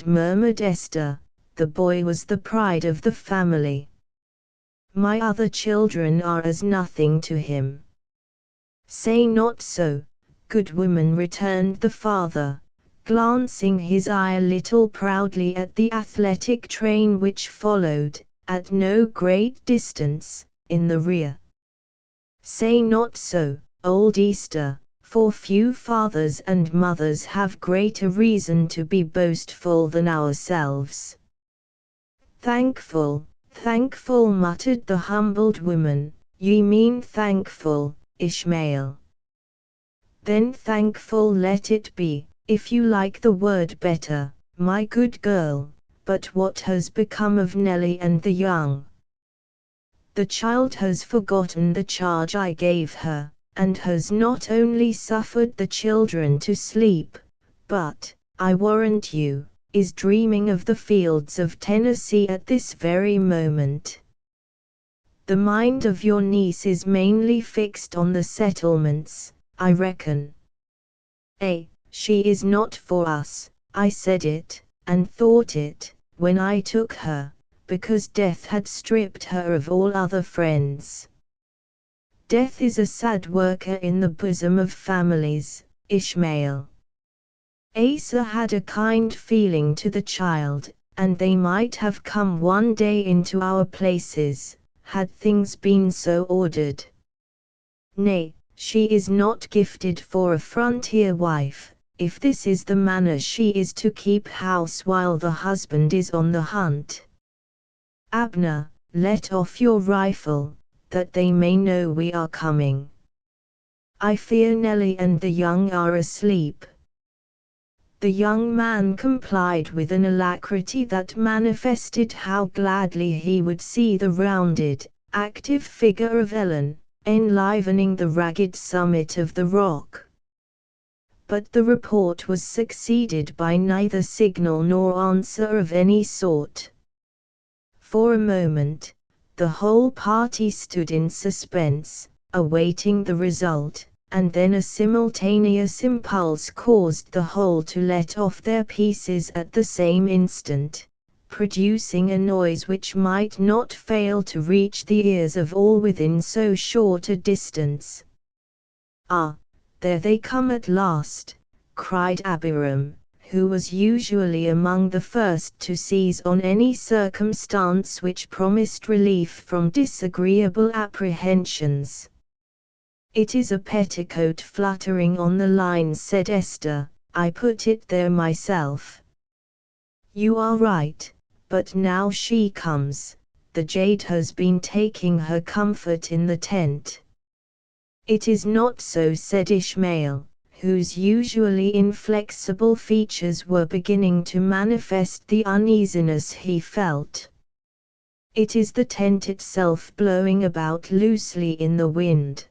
murmured Esther. The boy was the pride of the family. My other children are as nothing to him. Say not so, good woman, returned the father, glancing his eye a little proudly at the athletic train which followed, at no great distance, in the rear. Say not so, old Easter, for few fathers and mothers have greater reason to be boastful than ourselves. Thankful, thankful, muttered the humbled woman. Ye mean thankful, Ishmael. Then thankful let it be, if you like the word better, my good girl. But what has become of Nellie and the young? The child has forgotten the charge I gave her, and has not only suffered the children to sleep, but, I warrant you, is dreaming of the fields of Tennessee at this very moment. The mind of your niece is mainly fixed on the settlements, I reckon. She is not for us. I said it, and thought it, when I took her, because death had stripped her of all other friends. Death is a sad worker in the bosom of families, Ishmael. Asa had a kind feeling to the child, and they might have come one day into our places, had things been so ordered. Nay, she is not gifted for a frontier wife, if this is the manner she is to keep house while the husband is on the hunt. Abner, let off your rifle, that they may know we are coming. I fear Nellie and the young are asleep. The young man complied with an alacrity that manifested how gladly he would see the rounded, active figure of Ellen, enlivening the ragged summit of the rock. But the report was succeeded by neither signal nor answer of any sort. For a moment, the whole party stood in suspense, awaiting the result, and then a simultaneous impulse caused the whole to let off their pieces at the same instant, producing a noise which might not fail to reach the ears of all within so short a distance. "Ah, there they come at last!" cried Abiram, who was usually among the first to seize on any circumstance which promised relief from disagreeable apprehensions. "It is a petticoat fluttering on the lines," said Esther. "I put it there myself." "You are right, but now she comes. The jade has been taking her comfort in the tent." "It is not so," said Ishmael, whose usually inflexible features were beginning to manifest the uneasiness he felt. "It is the tent itself blowing about loosely in the wind.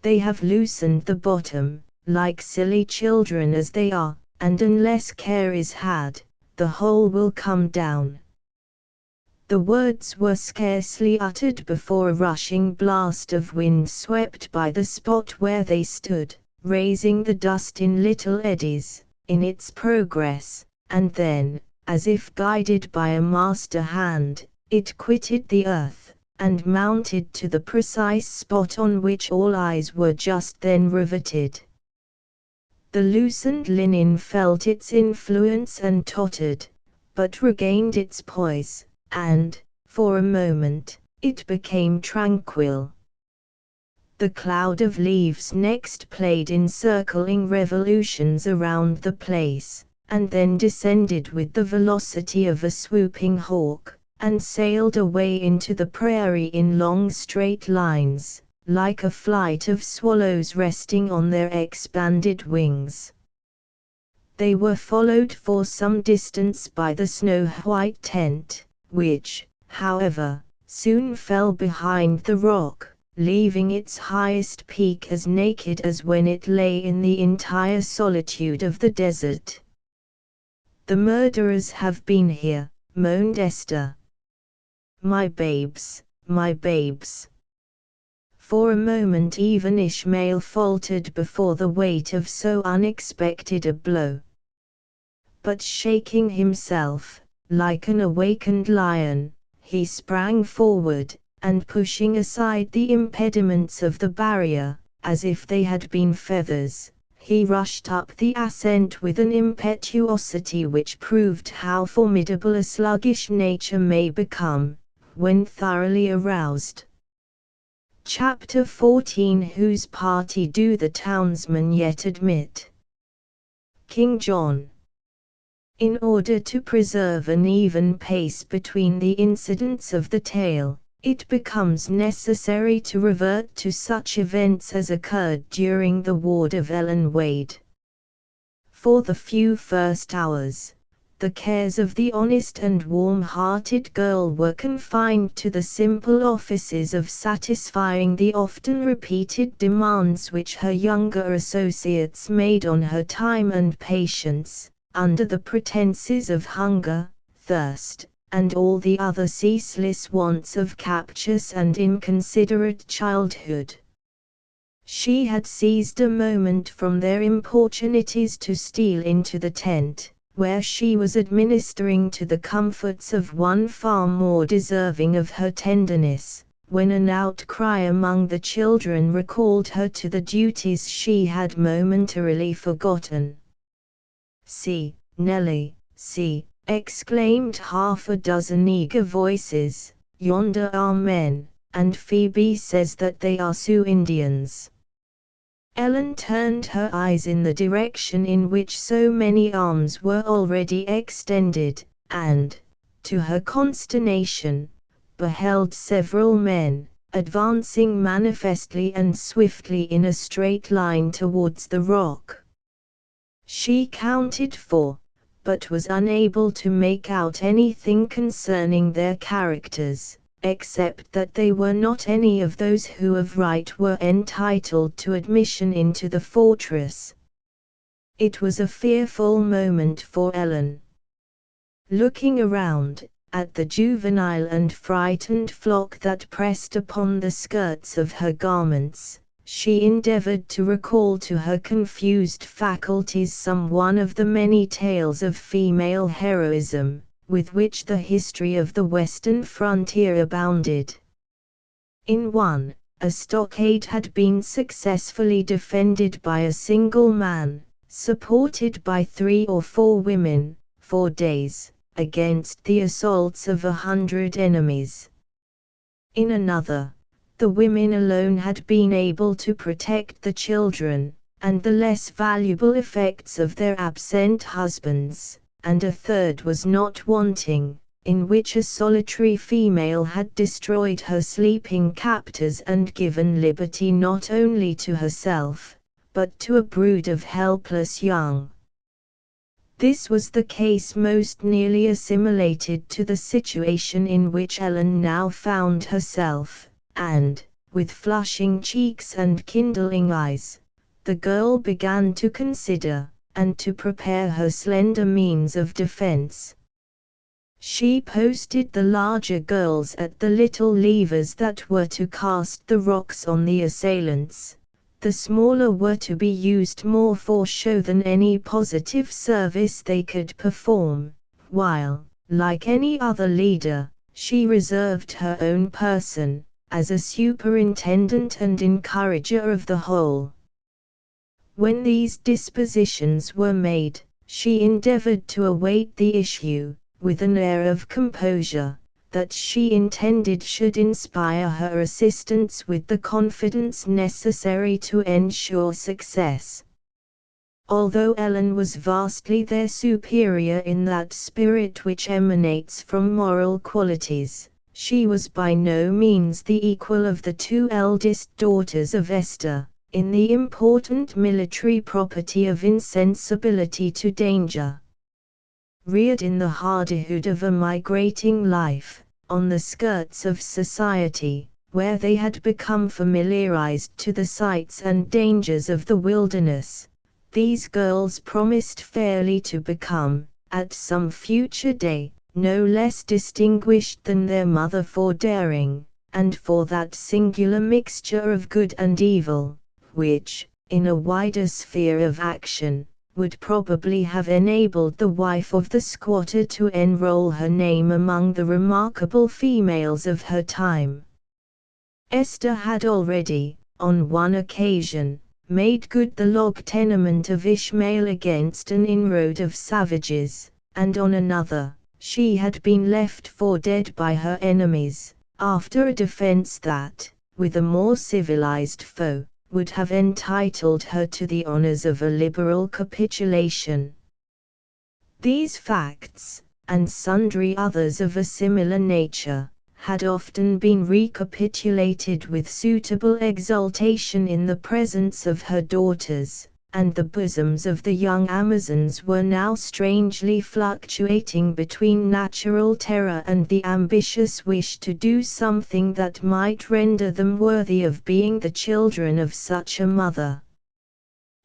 They have loosened the bottom, like silly children as they are, and unless care is had, the whole will come down." The words were scarcely uttered before a rushing blast of wind swept by the spot where they stood, raising the dust in little eddies, in its progress, and then, as if guided by a master hand, it quitted the earth, and mounted to the precise spot on which all eyes were just then riveted. The loosened linen felt its influence and tottered, but regained its poise, and, for a moment, it became tranquil. The cloud of leaves next played encircling revolutions around the place, and then descended with the velocity of a swooping hawk, and sailed away into the prairie in long straight lines, like a flight of swallows resting on their expanded wings. They were followed for some distance by the snow-white tent, which, however, soon fell behind the rock, leaving its highest peak as naked as when it lay in the entire solitude of the desert. "The murderers have been here," moaned Esther. My babes, my babes." For a moment even Ishmael faltered before the weight of so unexpected a blow. But shaking himself, like an awakened lion, he sprang forward, and pushing aside the impediments of the barrier, as if they had been feathers, he rushed up the ascent with an impetuosity which proved how formidable a sluggish nature may become, when thoroughly aroused. Chapter 14. Whose party do the townsmen yet admit? King John. In order to preserve an even pace between the incidents of the tale, it becomes necessary to revert to such events as occurred during the ward of Ellen Wade. For the few first hours, the cares of the honest and warm-hearted girl were confined to the simple offices of satisfying the often repeated demands which her younger associates made on her time and patience, under the pretenses of hunger, thirst, and all the other ceaseless wants of captious and inconsiderate childhood. She had seized a moment from their importunities to steal into the tent, where she was administering to the comforts of one far more deserving of her tenderness, when an outcry among the children recalled her to the duties she had momentarily forgotten. "See, Nellie, see," exclaimed half a dozen eager voices, "yonder are men, and Phoebe says that they are Sioux Indians." Ellen turned her eyes in the direction in which so many arms were already extended, and, to her consternation, beheld several men, advancing manifestly and swiftly in a straight line towards the rock. She counted 4, but was unable to make out anything concerning their characters, except that they were not any of those who of right were entitled to admission into the fortress. It was a fearful moment for Ellen. Looking around, at the juvenile and frightened flock that pressed upon the skirts of her garments, she endeavored to recall to her confused faculties some one of the many tales of female heroism, with which the history of the western frontier abounded. In one, a stockade had been successfully defended by a single man, supported by 3 or 4 women, for days, against the assaults of 100 enemies. In another, the women alone had been able to protect the children, and the less valuable effects of their absent husbands, and a third was not wanting, in which a solitary female had destroyed her sleeping captors and given liberty not only to herself, but to a brood of helpless young. This was the case most nearly assimilated to the situation in which Ellen now found herself, and, with flushing cheeks and kindling eyes, the girl began to consider, and to prepare her slender means of defense. She posted the larger girls at the little levers that were to cast the rocks on the assailants. The smaller were to be used more for show than any positive service they could perform, while, like any other leader, she reserved her own person, as a superintendent and encourager of the whole. When these dispositions were made, she endeavored to await the issue, with an air of composure, that she intended should inspire her assistants with the confidence necessary to ensure success. Although Ellen was vastly their superior in that spirit which emanates from moral qualities, she was by no means the equal of the 2 eldest daughters of Esther, in the important military property of insensibility to danger. Reared in the hardihood of a migrating life, on the skirts of society, where they had become familiarized to the sights and dangers of the wilderness, these girls promised fairly to become, at some future day, no less distinguished than their mother for daring, and for that singular mixture of good and evil, which, in a wider sphere of action, would probably have enabled the wife of the squatter to enroll her name among the remarkable females of her time. Esther had already, on one occasion, made good the log tenement of Ishmael against an inroad of savages, and on another, she had been left for dead by her enemies, after a defense that, with a more civilized foe, would have entitled her to the honors of a liberal capitulation. These facts, and sundry others of a similar nature, had often been recapitulated with suitable exultation in the presence of her daughters, and the bosoms of the young Amazons were now strangely fluctuating between natural terror and the ambitious wish to do something that might render them worthy of being the children of such a mother.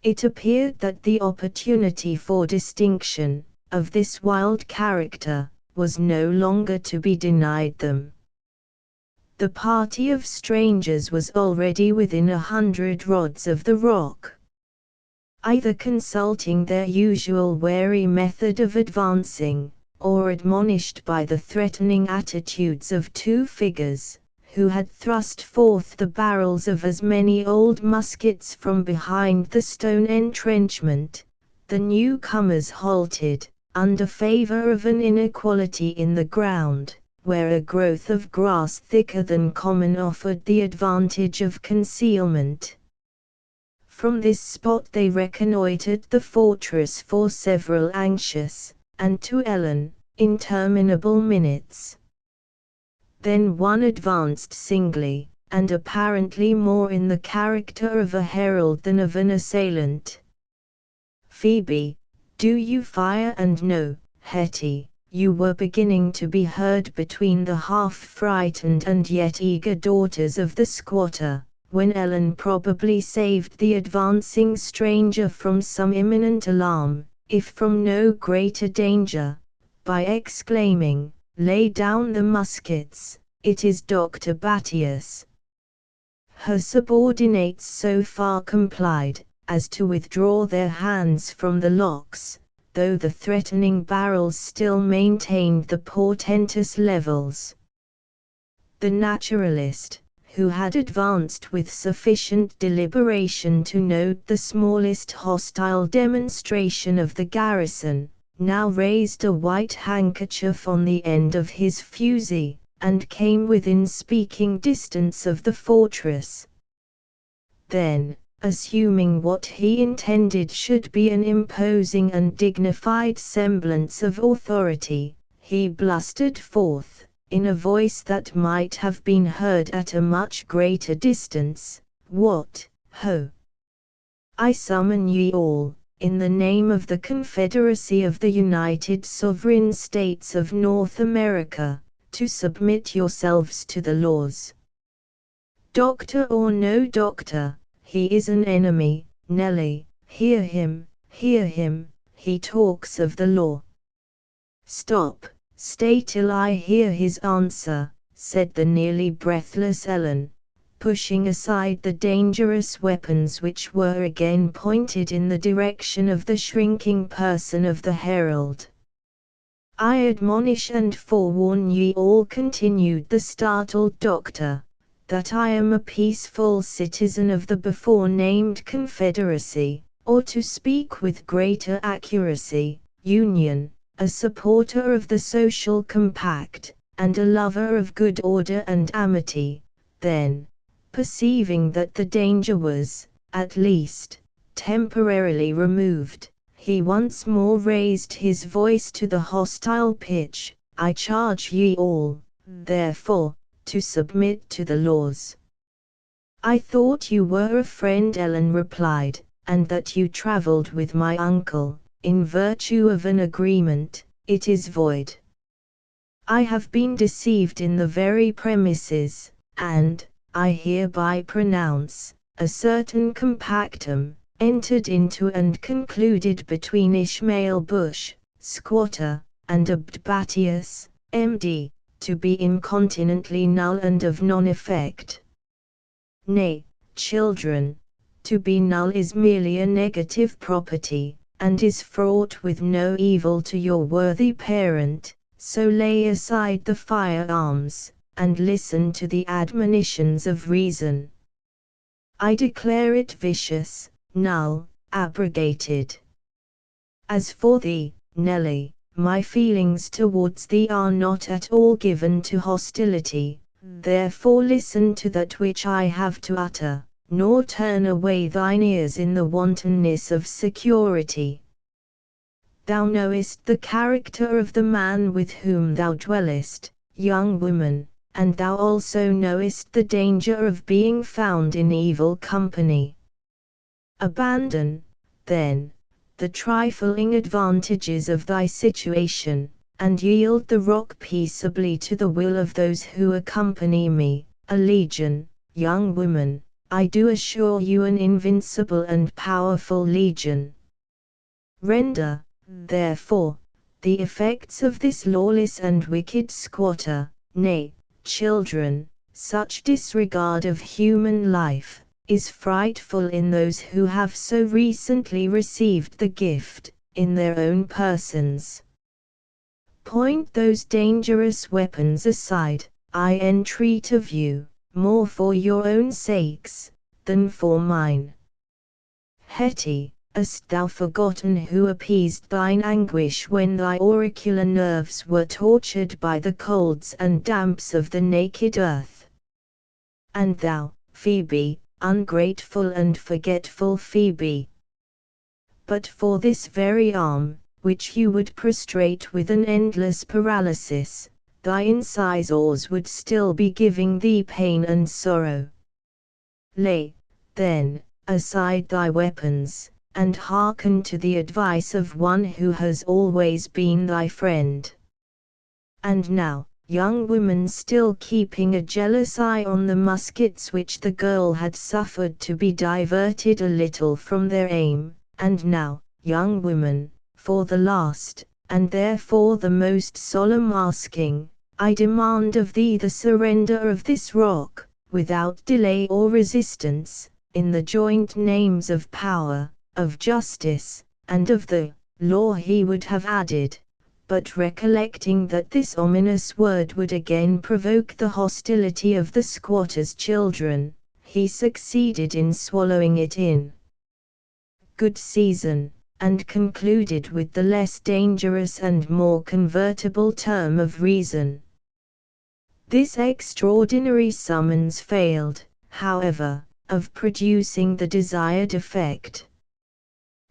It appeared that the opportunity for distinction, of this wild character, was no longer to be denied them. The party of strangers was already within 100 rods of the rock. Either consulting their usual wary method of advancing, or admonished by the threatening attitudes of 2 figures, who had thrust forth the barrels of as many old muskets from behind the stone entrenchment, the newcomers halted, under favor of an inequality in the ground, where a growth of grass thicker than common offered the advantage of concealment. From this spot they reconnoitered the fortress for several anxious, and to Ellen, interminable minutes. Then one advanced singly, and apparently more in the character of a herald than of an assailant. "Phoebe, do you fire?" And "No, Hetty," you were beginning to be heard between the half-frightened and yet eager daughters of the squatter, when Ellen probably saved the advancing stranger from some imminent alarm, if from no greater danger, by exclaiming, "Lay down the muskets, it is Dr. Battius." Her subordinates so far complied, as to withdraw their hands from the locks, though the threatening barrels still maintained the portentous levels. The naturalist, who had advanced with sufficient deliberation to note the smallest hostile demonstration of the garrison, now raised a white handkerchief on the end of his fusee, and came within speaking distance of the fortress. Then, assuming what he intended should be an imposing and dignified semblance of authority, he blustered forth, in a voice that might have been heard at a much greater distance, "What, ho! I summon ye all, in the name of the Confederacy of the United Sovereign States of North America, to submit yourselves to the laws. Doctor or no doctor, he is an enemy. Nelly, hear him, he talks of the law." "Stop, stay till I hear his answer," said the nearly breathless Ellen, pushing aside the dangerous weapons which were again pointed in the direction of the shrinking person of the herald. "I admonish and forewarn ye all," continued the startled doctor, "that I am a peaceful citizen of the before-named Confederacy, or to speak with greater accuracy, Union, a supporter of the social compact, and a lover of good order and amity." Then, perceiving that the danger was, at least, temporarily removed, he once more raised his voice to the hostile pitch, "I charge ye all, therefore, to submit to the laws." "I thought you were a friend," Ellen replied, "and that you traveled with my uncle, in virtue of an agreement. It is void. I have been deceived in the very premises, and, I hereby pronounce, a certain compactum, entered into and concluded between Ishmael Bush, squatter, and Abd Batius, M.D., to be incontinently null and of non-effect. Nay, children, to be null is merely a negative property, and is fraught with no evil to your worthy parent, so lay aside the firearms, and listen to the admonitions of reason. I declare it vicious, null, abrogated. As for thee, Nelly, my feelings towards thee are not at all given to hostility, therefore listen to that which I have to utter, nor turn away thine ears in the wantonness of security. Thou knowest the character of the man with whom thou dwellest, young woman, and thou also knowest the danger of being found in evil company. Abandon, then, the trifling advantages of thy situation, and yield the rock peaceably to the will of those who accompany me, a legion, young woman, I do assure you an invincible and powerful legion. Render, therefore, the effects of this lawless and wicked squatter, nay, children, such disregard of human life, is frightful in those who have so recently received the gift, in their own persons. Point those dangerous weapons aside, I entreat of you, more for your own sakes, than for mine. Hetty, hast thou forgotten who appeased thine anguish when thy auricular nerves were tortured by the colds and damps of the naked earth? And thou, Phoebe, ungrateful and forgetful Phoebe, but for this very arm, which you would prostrate with an endless paralysis, thy incisors would still be giving thee pain and sorrow. Lay, then, aside thy weapons, and hearken to the advice of one who has always been thy friend. And now, young woman, still keeping a jealous eye on the muskets which the girl had suffered to be diverted a little from their aim, and now, young woman, for the last, and therefore the most solemn asking, I demand of thee the surrender of this rock, without delay or resistance, in the joint names of power, of justice, and of the law, he would have added, but recollecting that this ominous word would again provoke the hostility of the squatters' children, he succeeded in swallowing it in good season, and concluded with the less dangerous and more convertible term of reason. This extraordinary summons failed, however, of producing the desired effect.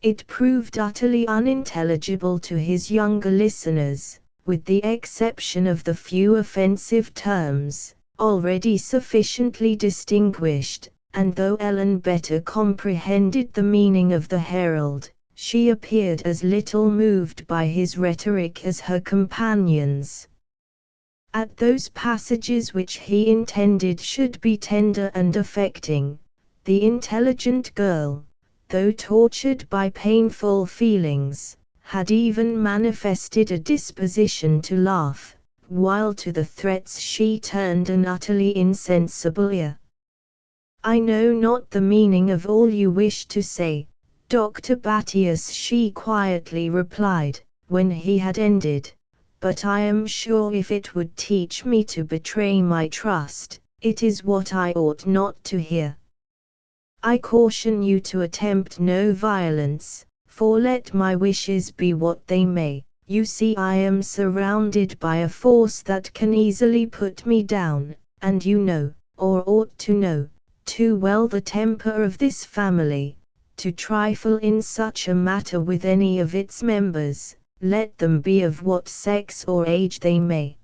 It proved utterly unintelligible to his younger listeners, with the exception of the few offensive terms, already sufficiently distinguished, and though Ellen better comprehended the meaning of the herald, she appeared as little moved by his rhetoric as her companions. At those passages which he intended should be tender and affecting, the intelligent girl, though tortured by painful feelings, had even manifested a disposition to laugh, while to the threats she turned an utterly insensible ear. "I know not the meaning of all you wish to say, Dr. Battius," she quietly replied, when he had ended, "but I am sure if it would teach me to betray my trust, it is what I ought not to hear. I caution you to attempt no violence, for let my wishes be what they may, you see I am surrounded by a force that can easily put me down, and you know, or ought to know, too well the temper of this family, to trifle in such a matter with any of its members, let them be of what sex or age they may.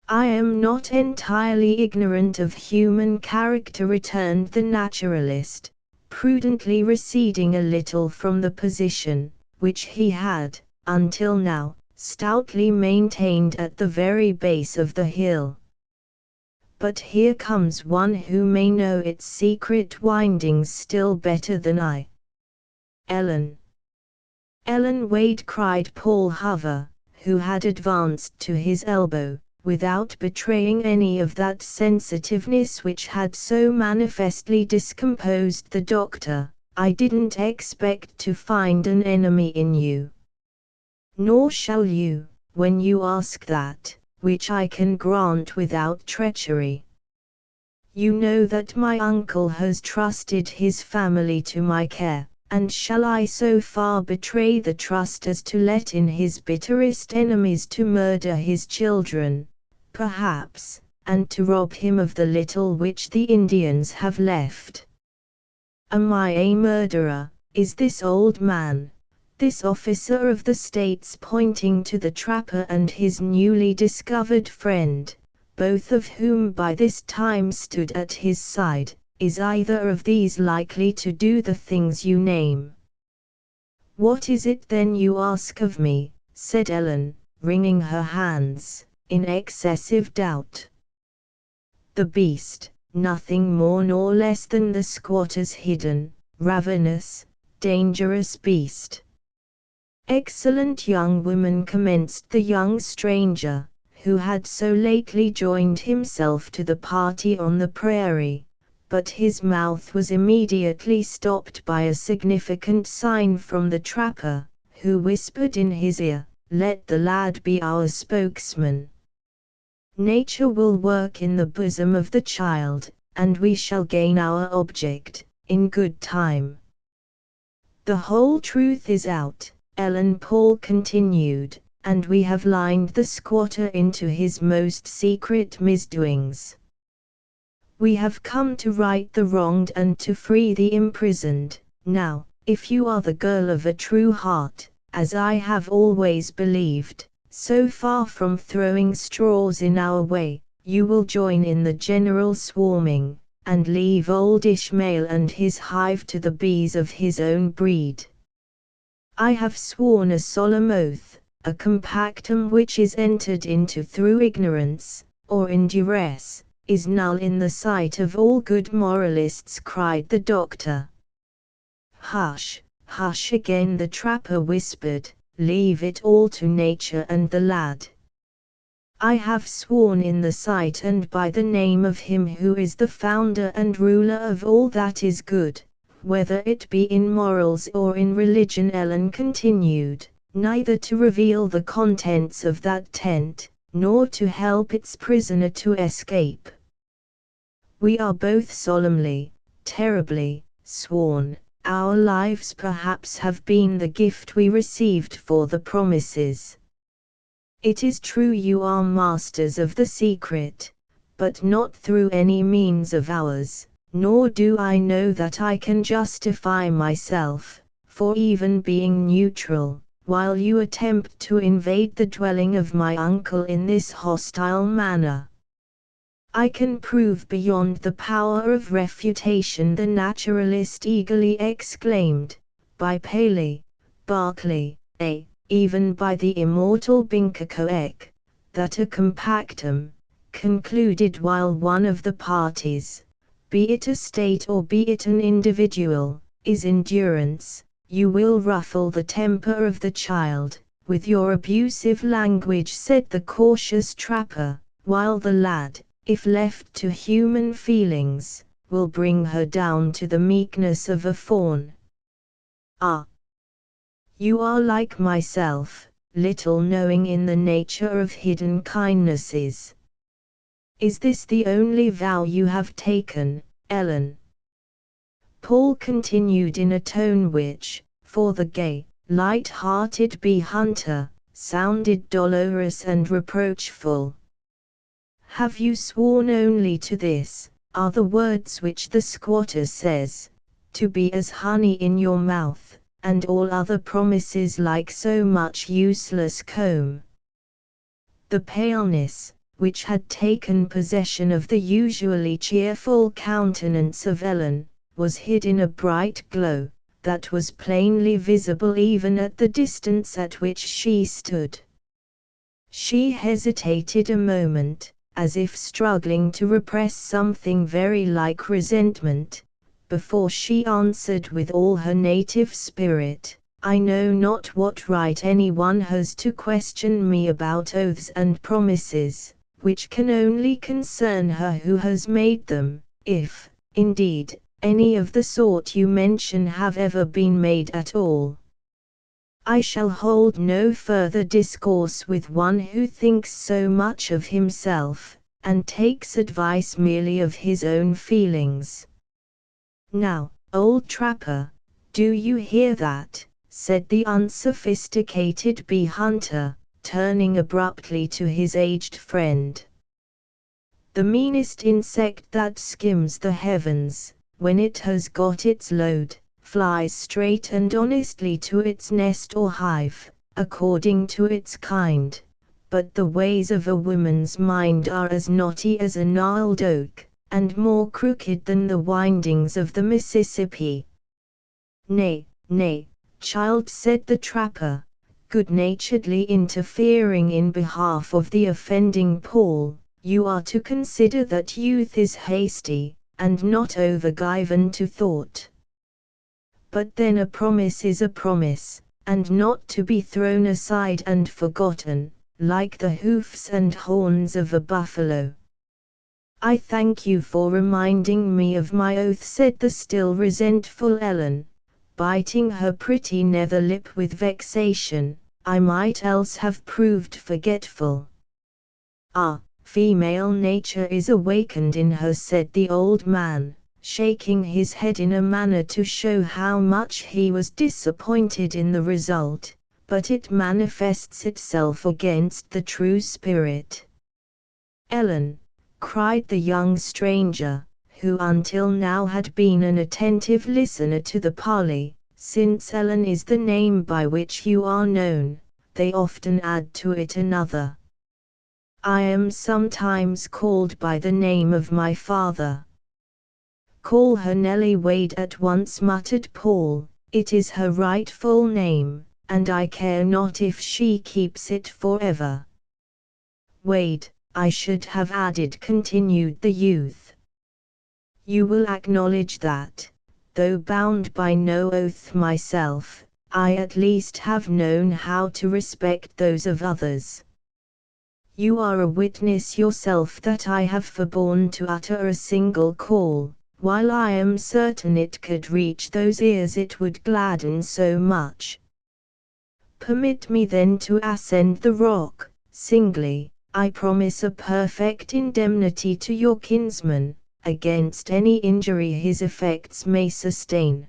I am not entirely ignorant of human character," returned the naturalist, prudently receding a little from the position, which he had, until now, stoutly maintained at the very base of the hill. "But here comes one who may know its secret windings still better than I. Ellen." "Ellen Wade," cried Paul Hover, who had advanced to his elbow, without betraying any of that sensitiveness which had so manifestly discomposed the doctor, "I didn't expect to find an enemy in you. Nor shall you, when you ask that, which I can grant without treachery. You know that my uncle has trusted his family to my care, and shall I so far betray the trust as to let in his bitterest enemies to murder his children, perhaps, and to rob him of the little which the Indians have left? Am I a murderer? Is this old man, this officer of the states," pointing to the trapper and his newly discovered friend, both of whom by this time stood at his side, "is either of these likely to do the things you name?" "What is it then you ask of me?" said Ellen, wringing her hands, in excessive doubt. "The beast, nothing more nor less than the squatter's hidden, ravenous, dangerous beast." "Excellent young woman," commenced the young stranger, who had so lately joined himself to the party on the prairie, but his mouth was immediately stopped by a significant sign from the trapper, who whispered in his ear, "Let the lad be our spokesman. Nature will work in the bosom of the child, and we shall gain our object, in good time." "The whole truth is out," Ellen Paul continued, "and we have lined the squatter into his most secret misdoings. We have come to right the wronged and to free the imprisoned. Now, if you are the girl of a true heart, as I have always believed, so far from throwing straws in our way, you will join in the general swarming, and leave old Ishmael and his hive to the bees of his own breed. I have sworn a solemn oath, a compactum which is entered into through ignorance, or in duress, is null in the sight of all good moralists," cried the doctor. "Hush, hush," again the trapper whispered, "leave it all to nature and the lad. I have sworn in the sight and by the name of him who is the founder and ruler of all that is good, whether it be in morals or in religion. Ellen continued, neither to reveal the contents of that tent, nor to help its prisoner to escape. We are both solemnly, terribly, sworn. Our lives perhaps have been the gift we received for the promises. It is true you are masters of the secret, but not through any means of ours, nor do I know that I can justify myself, for even being neutral, while you attempt to invade the dwelling of my uncle in this hostile manner. I can prove beyond the power of refutation, the naturalist eagerly exclaimed, by Paley, Berkeley, even by the immortal Binkakoek, that a compactum, concluded while one of the parties, be it a state or be it an individual, is in durance, you will ruffle the temper of the child, with your abusive language, said the cautious trapper, while the lad, if left to human feelings, will bring her down to the meekness of a fawn. Ah! You are like myself, little knowing in the nature of hidden kindnesses. Is this the only vow you have taken, Ellen? Paul continued in a tone which, for the gay, light-hearted bee-hunter, sounded dolorous and reproachful. Have you sworn only to this, are the words which the squatter says, to be as honey in your mouth, and all other promises like so much useless comb? The paleness, which had taken possession of the usually cheerful countenance of Ellen, was hid in a bright glow, that was plainly visible even at the distance at which she stood. She hesitated a moment, as if struggling to repress something very like resentment, before she answered with all her native spirit, I know not what right anyone has to question me about oaths and promises, which can only concern her who has made them, if, indeed, any of the sort you mention have ever been made at all. I shall hold no further discourse with one who thinks so much of himself, and takes advice merely of his own feelings. Now, old trapper, do you hear that? Said the unsophisticated bee-hunter, turning abruptly to his aged friend. The meanest insect that skims the heavens, when it has got its load, flies straight and honestly to its nest or hive, according to its kind, but the ways of a woman's mind are as knotty as a gnarled oak, and more crooked than the windings of the Mississippi. Nay, nay, child, said the trapper, good-naturedly interfering in behalf of the offending Paul, you are to consider that youth is hasty, and not over-given to thought. But then a promise is a promise, and not to be thrown aside and forgotten, like the hoofs and horns of a buffalo. I thank you for reminding me of my oath, said the still resentful Ellen, biting her pretty nether lip with vexation. I might else have proved forgetful. Ah, female nature is awakened in her, said the old man, shaking his head in a manner to show how much he was disappointed in the result, but it manifests itself against the true spirit. Ellen, cried the young stranger, who until now had been an attentive listener to the parley, since Ellen is the name by which you are known, they often add to it another. I am sometimes called by the name of my father. Call her Nellie Wade at once, muttered Paul, it is her rightful name, and I care not if she keeps it forever. Wade, I should have added, continued the youth. You will acknowledge that, though bound by no oath myself, I at least have known how to respect those of others. You are a witness yourself that I have forborne to utter a single call, while I am certain it could reach those ears it would gladden so much. Permit me then to ascend the rock, singly. I promise a perfect indemnity to your kinsman, against any injury his effects may sustain."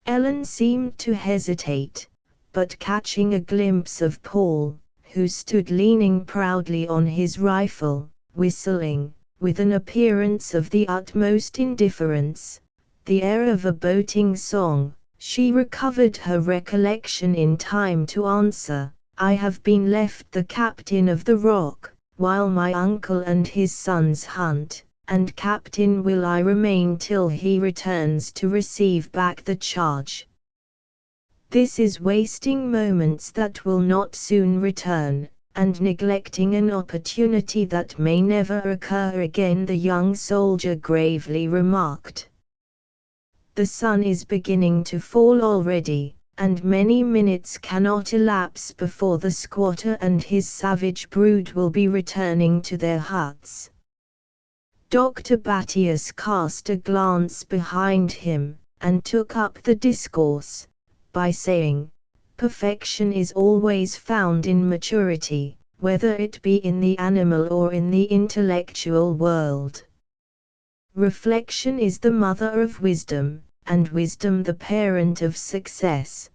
Ellen seemed to hesitate, but catching a glimpse of Paul, who stood leaning proudly on his rifle, whistling, with an appearance of the utmost indifference, the air of a boating song, she recovered her recollection in time to answer, "I have been left the captain of the rock, while my uncle and his sons hunt, and captain will I remain till he returns to receive back the charge. This is wasting moments that will not soon return, and neglecting an opportunity that may never occur again," the young soldier gravely remarked. "The sun is beginning to fall already, and many minutes cannot elapse before the squatter and his savage brood will be returning to their huts." Dr. Battius cast a glance behind him, and took up the discourse, by saying, "Perfection is always found in maturity, whether it be in the animal or in the intellectual world. Reflection is the mother of wisdom, and wisdom the parent of success.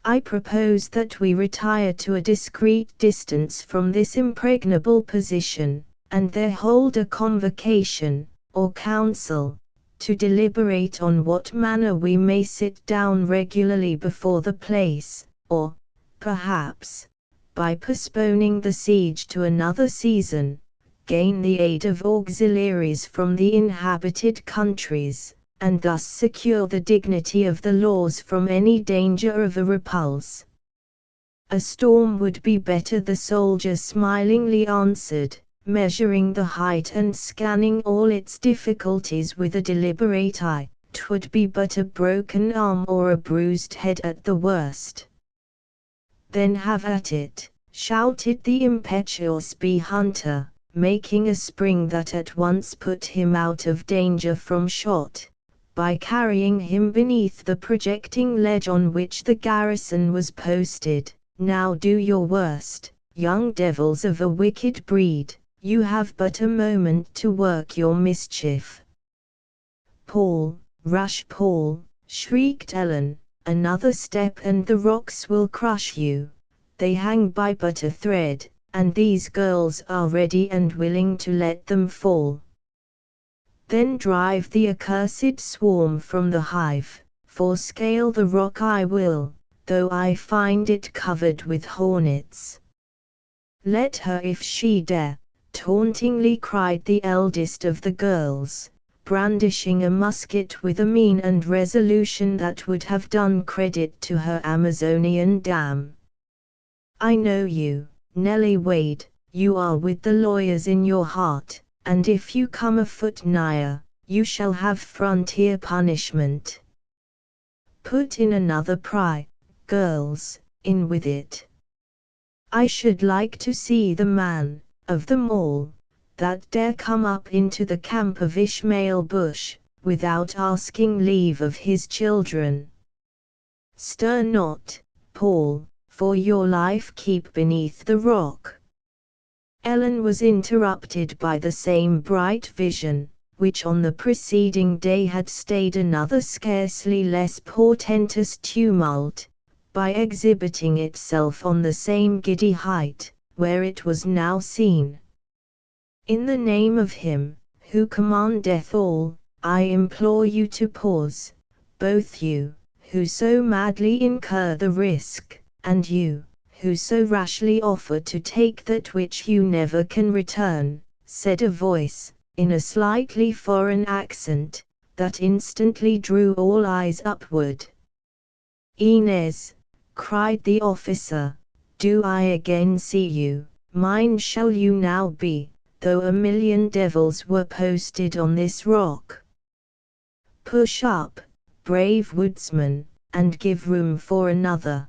I propose that we retire to a discreet distance from this impregnable position, and there hold a convocation, or council, to deliberate on what manner we may sit down regularly before the place, or, perhaps, by postponing the siege to another season, gain the aid of auxiliaries from the inhabited countries, and thus secure the dignity of the laws from any danger of a repulse." "A storm would be better," the soldier smilingly answered, measuring the height and scanning all its difficulties with a deliberate eye. "'Twould be but a broken arm or a bruised head at the worst." "Then have at it," shouted the impetuous bee hunter, making a spring that at once put him out of danger from shot, by carrying him beneath the projecting ledge on which the garrison was posted. "Now do your worst, young devils of a wicked breed. You have but a moment to work your mischief." "Paul, rush Paul," shrieked Ellen, "another step and the rocks will crush you. They hang by but a thread, and these girls are ready and willing to let them fall. Then drive the accursed swarm from the hive, for scale the rock I will, though I find it covered with hornets." "Let her if she dare," tauntingly cried the eldest of the girls, brandishing a musket with a mien and resolution that would have done credit to her Amazonian dam. "I know you, Nellie Wade, you are with the lawyers in your heart, and if you come a foot nigher, you shall have frontier punishment. Put in another pry, girls, in with it. I should like to see the man, of them all, that dare come up into the camp of Ishmael Bush, without asking leave of his children. Stir not, Paul, for your life keep beneath the rock." Ellen was interrupted by the same bright vision, which on the preceding day had stayed another scarcely less portentous tumult, by exhibiting itself on the same giddy height, where it was now seen. "In the name of Him, who commandeth all, I implore you to pause, both you, who so madly incur the risk, and you, who so rashly offer to take that which you never can return," said a voice, in a slightly foreign accent, that instantly drew all eyes upward. "Inez," cried the officer, "do I again see you, mine shall you now be, though 1,000,000 devils were posted on this rock. Push up, brave woodsman, and give room for another."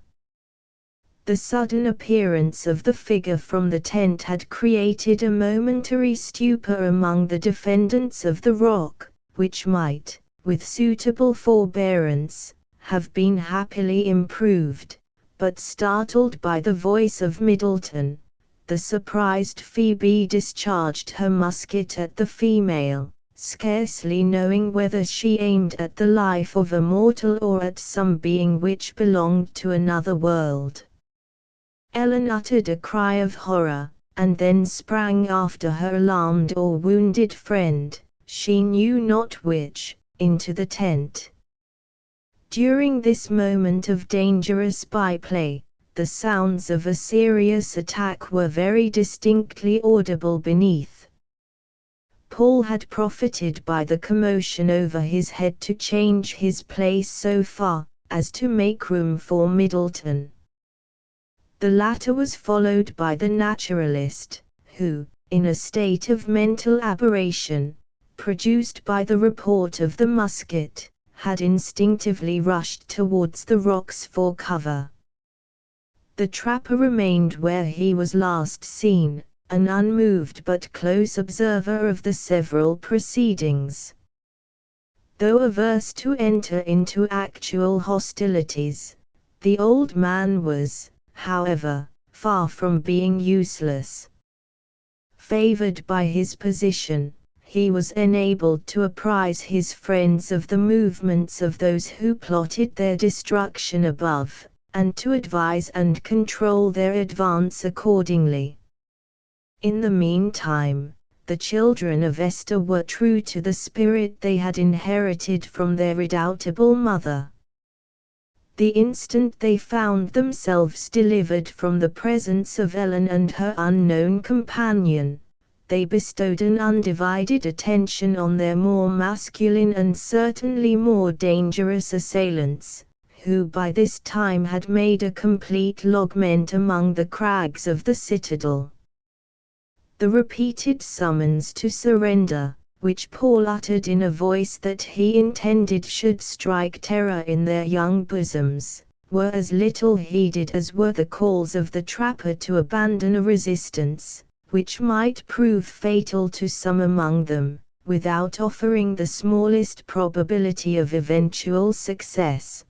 The sudden appearance of the figure from the tent had created a momentary stupor among the defendants of the rock, which might, with suitable forbearance, have been happily improved, but startled by the voice of Middleton, the surprised Phoebe discharged her musket at the female, scarcely knowing whether she aimed at the life of a mortal or at some being which belonged to another world. Ellen uttered a cry of horror, and then sprang after her alarmed or wounded friend, she knew not which, into the tent. During this moment of dangerous byplay, the sounds of a serious attack were very distinctly audible beneath. Paul had profited by the commotion over his head to change his place so far as to make room for Middleton. The latter was followed by the naturalist, who, in a state of mental aberration, produced by the report of the musket, had instinctively rushed towards the rocks for cover. The trapper remained where he was last seen, an unmoved but close observer of the several proceedings. Though averse to enter into actual hostilities, the old man was, however, far from being useless. Favored by his position, he was enabled to apprise his friends of the movements of those who plotted their destruction above, and to advise and control their advance accordingly. In the meantime, the children of Esther were true to the spirit they had inherited from their redoubtable mother. The instant they found themselves delivered from the presence of Ellen and her unknown companion, they bestowed an undivided attention on their more masculine and certainly more dangerous assailants, who by this time had made a complete lodgment among the crags of the citadel. The repeated summons to surrender, which Paul uttered in a voice that he intended should strike terror in their young bosoms, were as little heeded as were the calls of the trapper to abandon a resistance, which might prove fatal to some among them, without offering the smallest probability of eventual success.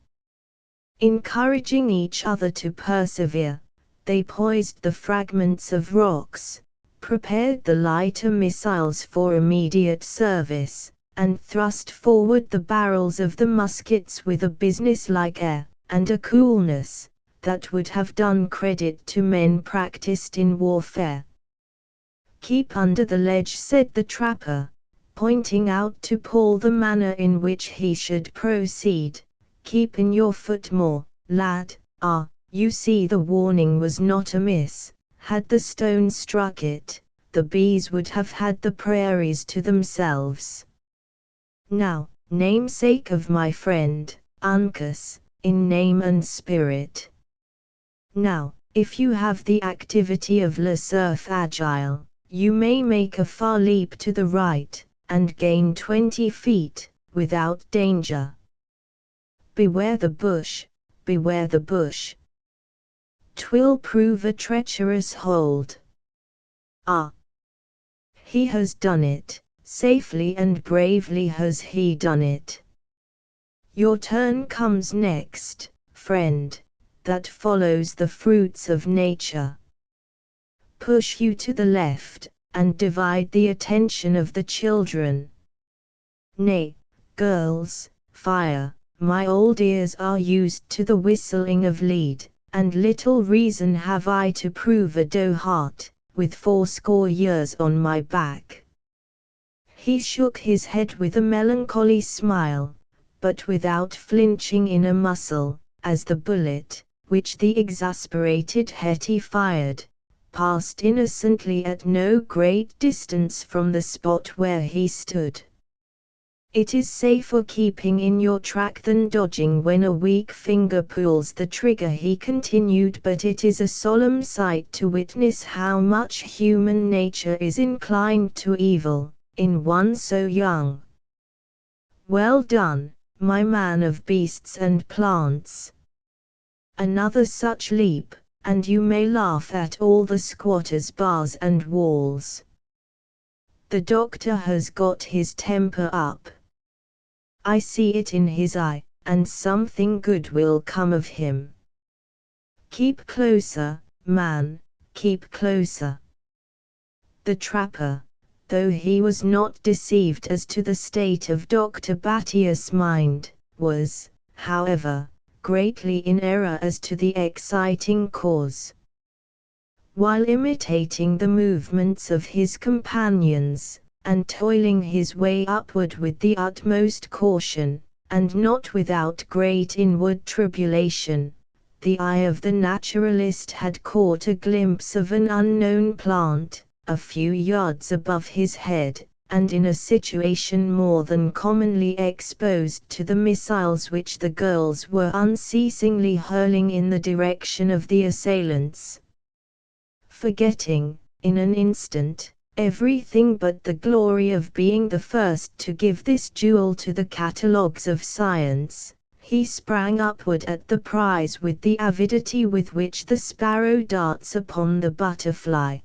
Encouraging each other to persevere, they poised the fragments of rocks, prepared the lighter missiles for immediate service, and thrust forward the barrels of the muskets with a business-like air, and a coolness, that would have done credit to men practiced in warfare. "Keep under the ledge," said the trapper, pointing out to Paul the manner in which he should proceed. "Keep in your foot more, lad. You see the warning was not amiss. Had the stone struck it, the bees would have had the prairies to themselves. Now, namesake of my friend, Uncas, in name and spirit. Now, if you have the activity of Le Cerf Agile, you may make a far leap to the right, and gain 20 feet, without danger. Beware the bush, beware the bush. 'Twill prove a treacherous hold. He has done it, safely and bravely has he done it. Your turn comes next, friend, that follows the fruits of nature. Push you to the left, and divide the attention of the children. Nay, girls, fire, my old ears are used to the whistling of lead, and little reason have I to prove a doe heart, with 80 years on my back." He shook his head with a melancholy smile, but without flinching in a muscle, as the bullet, which the exasperated Hetty fired, passed innocently at no great distance from the spot where he stood. It is safer keeping in your track than dodging when a weak finger pulls the trigger, he continued, but it is a solemn sight to witness how much human nature is inclined to evil, in one so young. Well done, my man of beasts and plants. Another such leap, and you may laugh at all the squatters' bars and walls. The doctor has got his temper up. I see it in his eye, and something good will come of him. Keep closer, man, keep closer. The trapper, though he was not deceived as to the state of Dr. Battius' mind, was, however, greatly in error as to the exciting cause. While imitating the movements of his companions, and toiling his way upward with the utmost caution, and not without great inward tribulation, the eye of the naturalist had caught a glimpse of an unknown plant, a few yards above his head, and in a situation more than commonly exposed to the missiles which the girls were unceasingly hurling in the direction of the assailants. Forgetting, in an instant, everything but the glory of being the first to give this jewel to the catalogues of science, he sprang upward at the prize with the avidity with which the sparrow darts upon the butterfly.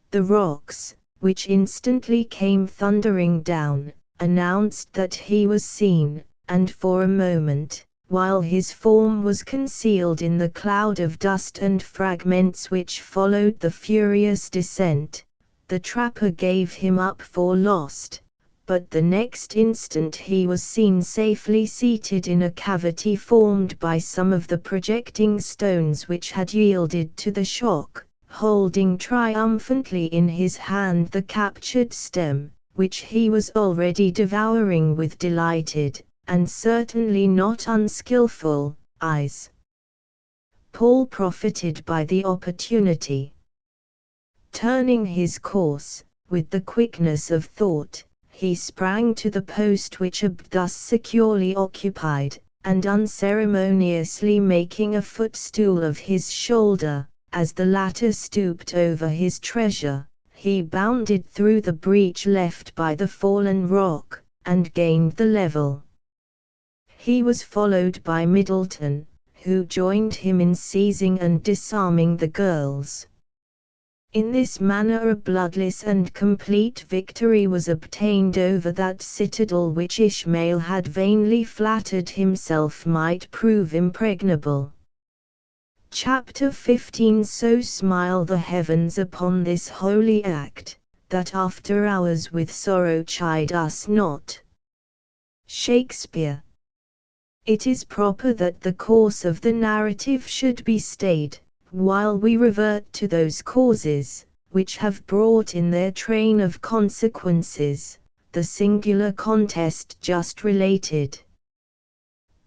The rocks, which instantly came thundering down, announced that he was seen, and for a moment, while his form was concealed in the cloud of dust and fragments which followed the furious descent, the trapper gave him up for lost, but the next instant he was seen safely seated in a cavity formed by some of the projecting stones which had yielded to the shock, holding triumphantly in his hand the captured stem, which he was already devouring with delighted, and certainly not unskilful, eyes. Paul profited by the opportunity. Turning his course, with the quickness of thought, he sprang to the post which Ab thus securely occupied, and unceremoniously making a footstool of his shoulder, as the latter stooped over his treasure, he bounded through the breach left by the fallen rock, and gained the level. He was followed by Middleton, who joined him in seizing and disarming the girls. In this manner a bloodless and complete victory was obtained over that citadel which Ishmael had vainly flattered himself might prove impregnable. Chapter 15. So smile the heavens upon this holy act, that after hours with sorrow chide us not. Shakespeare. It is proper that the course of the narrative should be stayed, while we revert to those causes, which have brought in their train of consequences, the singular contest just related.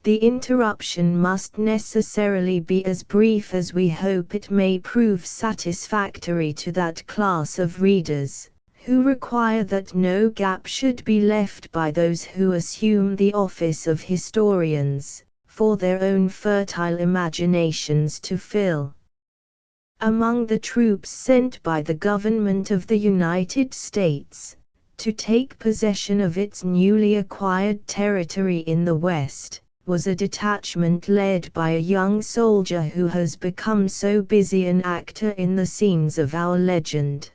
The interruption must necessarily be as brief as we hope it may prove satisfactory to that class of readers, who require that no gap should be left by those who assume the office of historians, for their own fertile imaginations to fill. Among the troops sent by the government of the United States, to take possession of its newly acquired territory in the West, was a detachment led by a young soldier who has become so busy an actor in the scenes of our legend.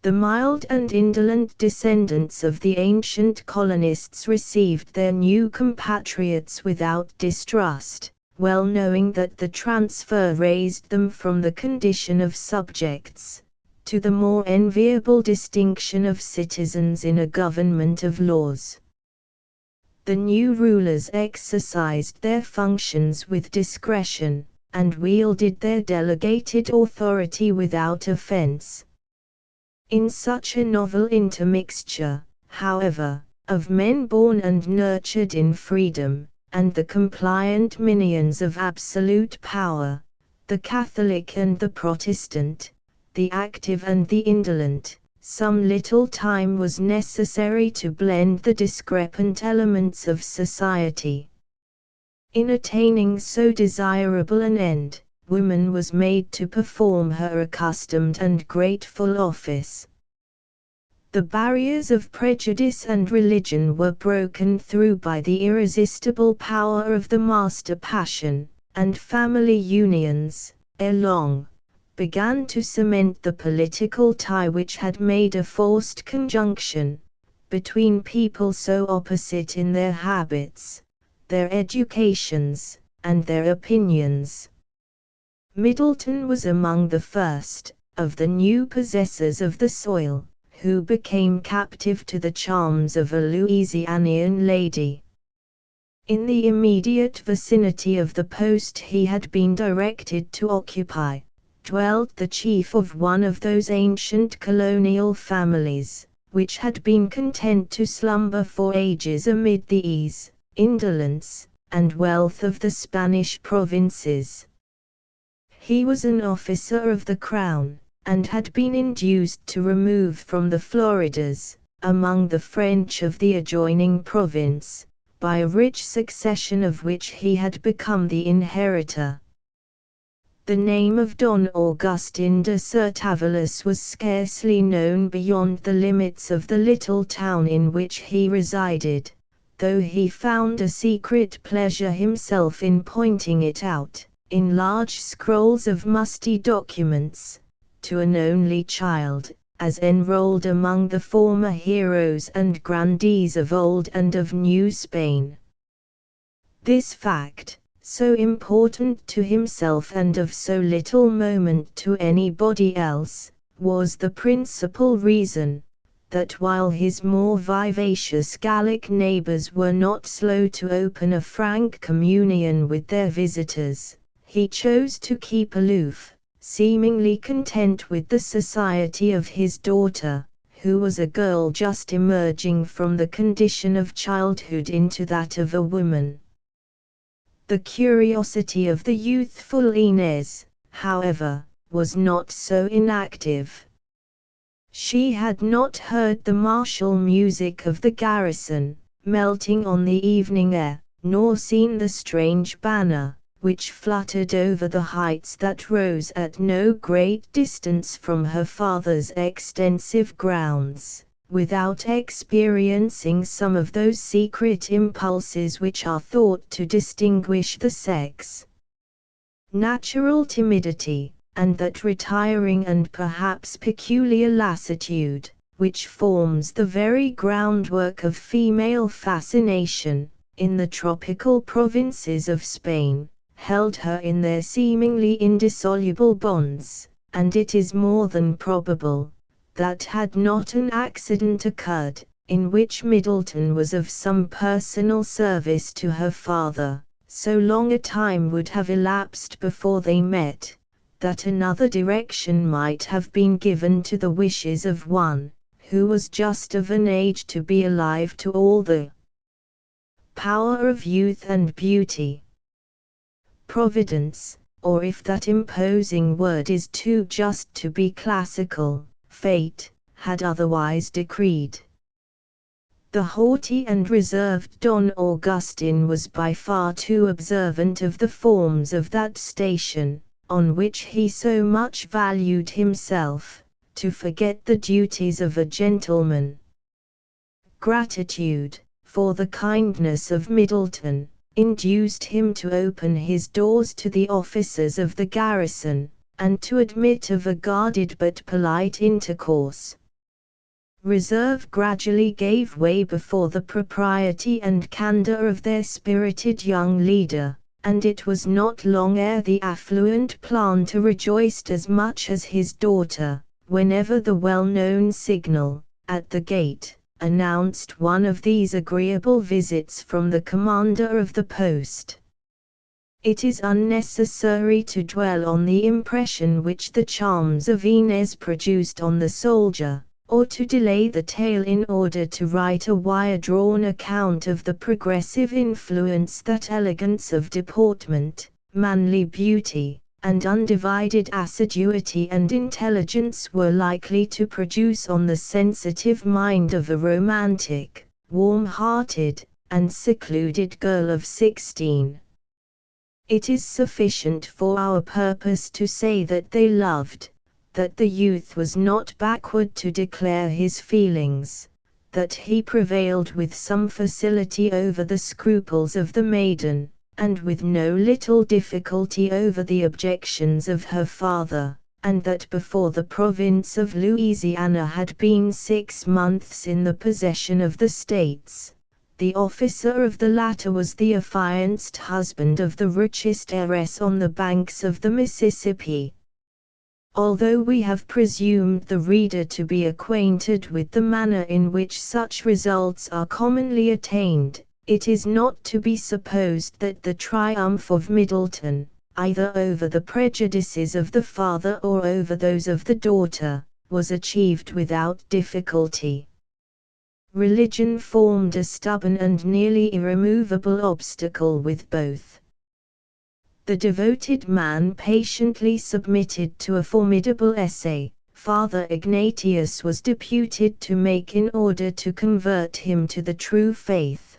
The mild and indolent descendants of the ancient colonists received their new compatriots without distrust, well knowing that the transfer raised them from the condition of subjects, to the more enviable distinction of citizens in a government of laws. The new rulers exercised their functions with discretion, and wielded their delegated authority without offense. In such a novel intermixture, however, of men born and nurtured in freedom, and the compliant minions of absolute power, the Catholic and the Protestant, the active and the indolent, some little time was necessary to blend the discrepant elements of society. In attaining so desirable an end, woman was made to perform her accustomed and grateful office. The barriers of prejudice and religion were broken through by the irresistible power of the master passion, and family unions, ere long, began to cement the political tie which had made a forced conjunction between people so opposite in their habits, their educations, and their opinions. Middleton was among the first of the new possessors of the soil, who became captive to the charms of a Louisianian lady. In the immediate vicinity of the post he had been directed to occupy, dwelt the chief of one of those ancient colonial families, which had been content to slumber for ages amid the ease, indolence, and wealth of the Spanish provinces. He was an officer of the crown, and had been induced to remove from the Floridas, among the French of the adjoining province, by a rich succession of which he had become the inheritor. The name of Don Augustin de Certavelos was scarcely known beyond the limits of the little town in which he resided, though he found a secret pleasure himself in pointing it out, in large scrolls of musty documents, to an only child, as enrolled among the former heroes and grandees of old and of New Spain. This fact, so important to himself and of so little moment to anybody else, was the principal reason that while his more vivacious Gallic neighbors were not slow to open a frank communion with their visitors, he chose to keep aloof, seemingly content with the society of his daughter, who was a girl just emerging from the condition of childhood into that of a woman. The curiosity of the youthful Inez, however, was not so inactive. She had not heard the martial music of the garrison, melting on the evening air, nor seen the strange banner, which fluttered over the heights that rose at no great distance from her father's extensive grounds, without experiencing some of those secret impulses which are thought to distinguish the sex. Natural timidity, and that retiring and perhaps peculiar lassitude, which forms the very groundwork of female fascination, in the tropical provinces of Spain, held her in their seemingly indissoluble bonds, and it is more than probable that had not an accident occurred, in which Middleton was of some personal service to her father, so long a time would have elapsed before they met, that another direction might have been given to the wishes of one who was just of an age to be alive to all the power of youth and beauty. Providence, or if that imposing word is too just to be classical, fate, had otherwise decreed. The haughty and reserved Don Augustin was by far too observant of the forms of that station, on which he so much valued himself, to forget the duties of a gentleman. Gratitude, for the kindness of Middleton, induced him to open his doors to the officers of the garrison, and to admit of a guarded but polite intercourse. Reserve gradually gave way before the propriety and candor of their spirited young leader, and it was not long ere the affluent planter rejoiced as much as his daughter, whenever the well-known signal, at the gate, announced one of these agreeable visits from the commander of the post. It is unnecessary to dwell on the impression which the charms of Inez produced on the soldier, or to delay the tale in order to write a wire-drawn account of the progressive influence that elegance of deportment, manly beauty, and undivided assiduity and intelligence were likely to produce on the sensitive mind of a romantic, warm-hearted, and secluded girl of 16. It is sufficient for our purpose to say that they loved, that the youth was not backward to declare his feelings, that he prevailed with some facility over the scruples of the maiden, and with no little difficulty over the objections of her father, and that before the province of Louisiana had been 6 months in the possession of the states, the officer of the latter was the affianced husband of the richest heiress on the banks of the Mississippi. Although we have presumed the reader to be acquainted with the manner in which such results are commonly attained, it is not to be supposed that the triumph of Middleton, either over the prejudices of the father or over those of the daughter, was achieved without difficulty. Religion formed a stubborn and nearly irremovable obstacle with both. The devoted man patiently submitted to a formidable essay Father Ignatius was deputed to make in order to convert him to the true faith.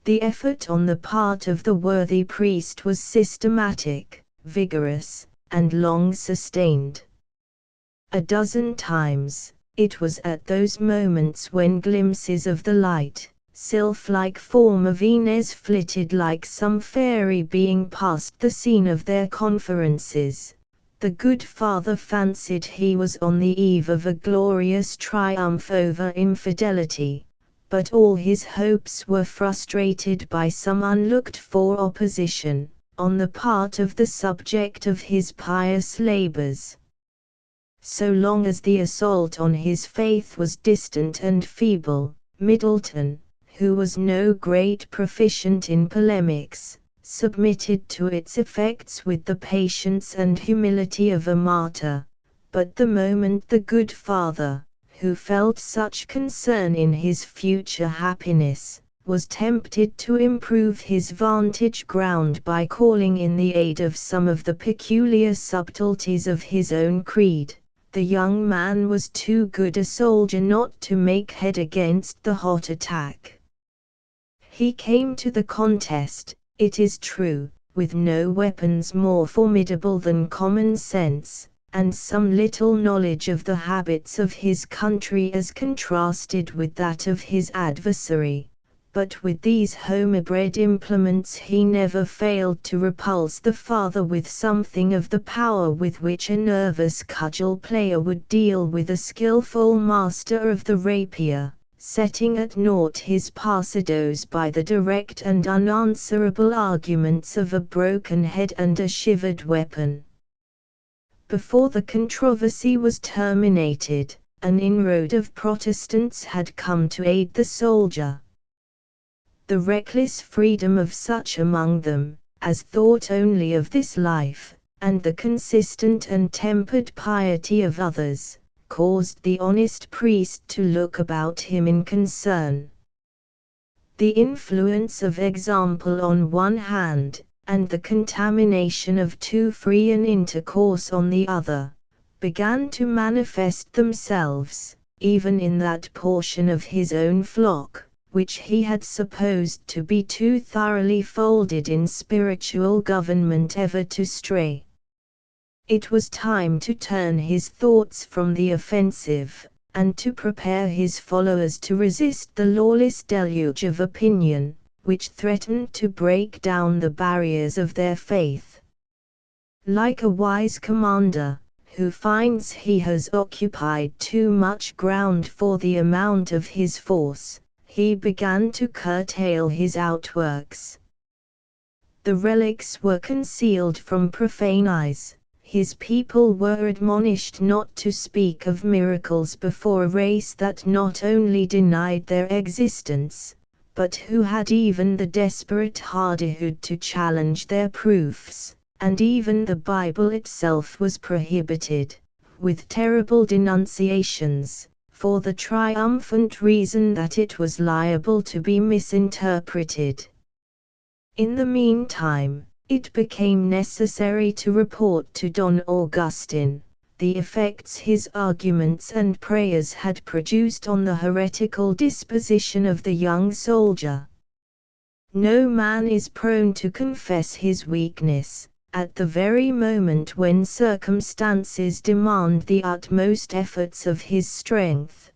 The effort on the part of the worthy priest was systematic, vigorous, and long sustained. A dozen times, it was at those moments when glimpses of the light, sylph-like form of Inez flitted like some fairy being past the scene of their conferences, the good father fancied he was on the eve of a glorious triumph over infidelity, but all his hopes were frustrated by some unlooked-for opposition, on the part of the subject of his pious labors. So long as the assault on his faith was distant and feeble, Middleton, who was no great proficient in polemics, submitted to its effects with the patience and humility of a martyr. But the moment the good father, who felt such concern in his future happiness, was tempted to improve his vantage ground by calling in the aid of some of the peculiar subtleties of his own creed, the young man was too good a soldier not to make head against the hot attack. He came to the contest, it is true, with no weapons more formidable than common sense, and some little knowledge of the habits of his country as contrasted with that of his adversary, but with these homebred implements he never failed to repulse the father with something of the power with which a nervous cudgel player would deal with a skillful master of the rapier, setting at naught his passados by the direct and unanswerable arguments of a broken head and a shivered weapon. Before the controversy was terminated, an inroad of Protestants had come to aid the soldier. The reckless freedom of such among them, as thought only of this life, and the consistent and tempered piety of others, caused the honest priest to look about him in concern. The influence of example on one hand, and the contamination of too free an intercourse on the other, began to manifest themselves, even in that portion of his own flock, which he had supposed to be too thoroughly folded in spiritual government ever to stray. It was time to turn his thoughts from the offensive, and to prepare his followers to resist the lawless deluge of opinion, which threatened to break down the barriers of their faith. Like a wise commander, who finds he has occupied too much ground for the amount of his force, he began to curtail his outworks. The relics were concealed from profane eyes. His people were admonished not to speak of miracles before a race that not only denied their existence, but who had even the desperate hardihood to challenge their proofs, and even the Bible itself was prohibited, with terrible denunciations, for the triumphant reason that it was liable to be misinterpreted. In the meantime, it became necessary to report to Don Augustin the effects his arguments and prayers had produced on the heretical disposition of the young soldier. No man is prone to confess his weakness, at the very moment when circumstances demand the utmost efforts of his strength.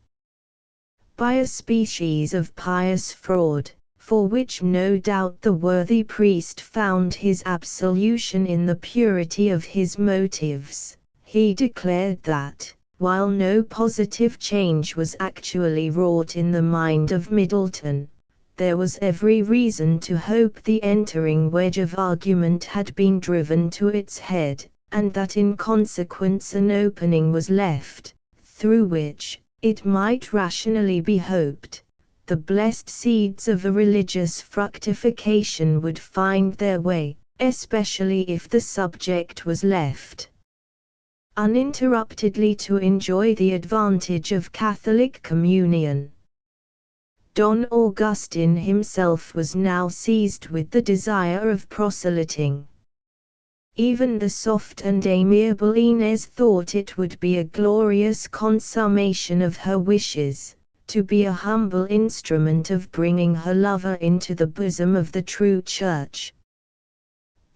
By a species of pious fraud, for which no doubt the worthy priest found his absolution in the purity of his motives, he declared that, while no positive change was actually wrought in the mind of Middleton, there was every reason to hope the entering wedge of argument had been driven to its head, and that in consequence an opening was left, through which, it might rationally be hoped, the blessed seeds of a religious fructification would find their way, especially if the subject was left uninterruptedly to enjoy the advantage of Catholic communion. Don Augustin himself was now seized with the desire of proselyting. Even the soft and amiable Inez thought it would be a glorious consummation of her wishes, to be a humble instrument of bringing her lover into the bosom of the true Church.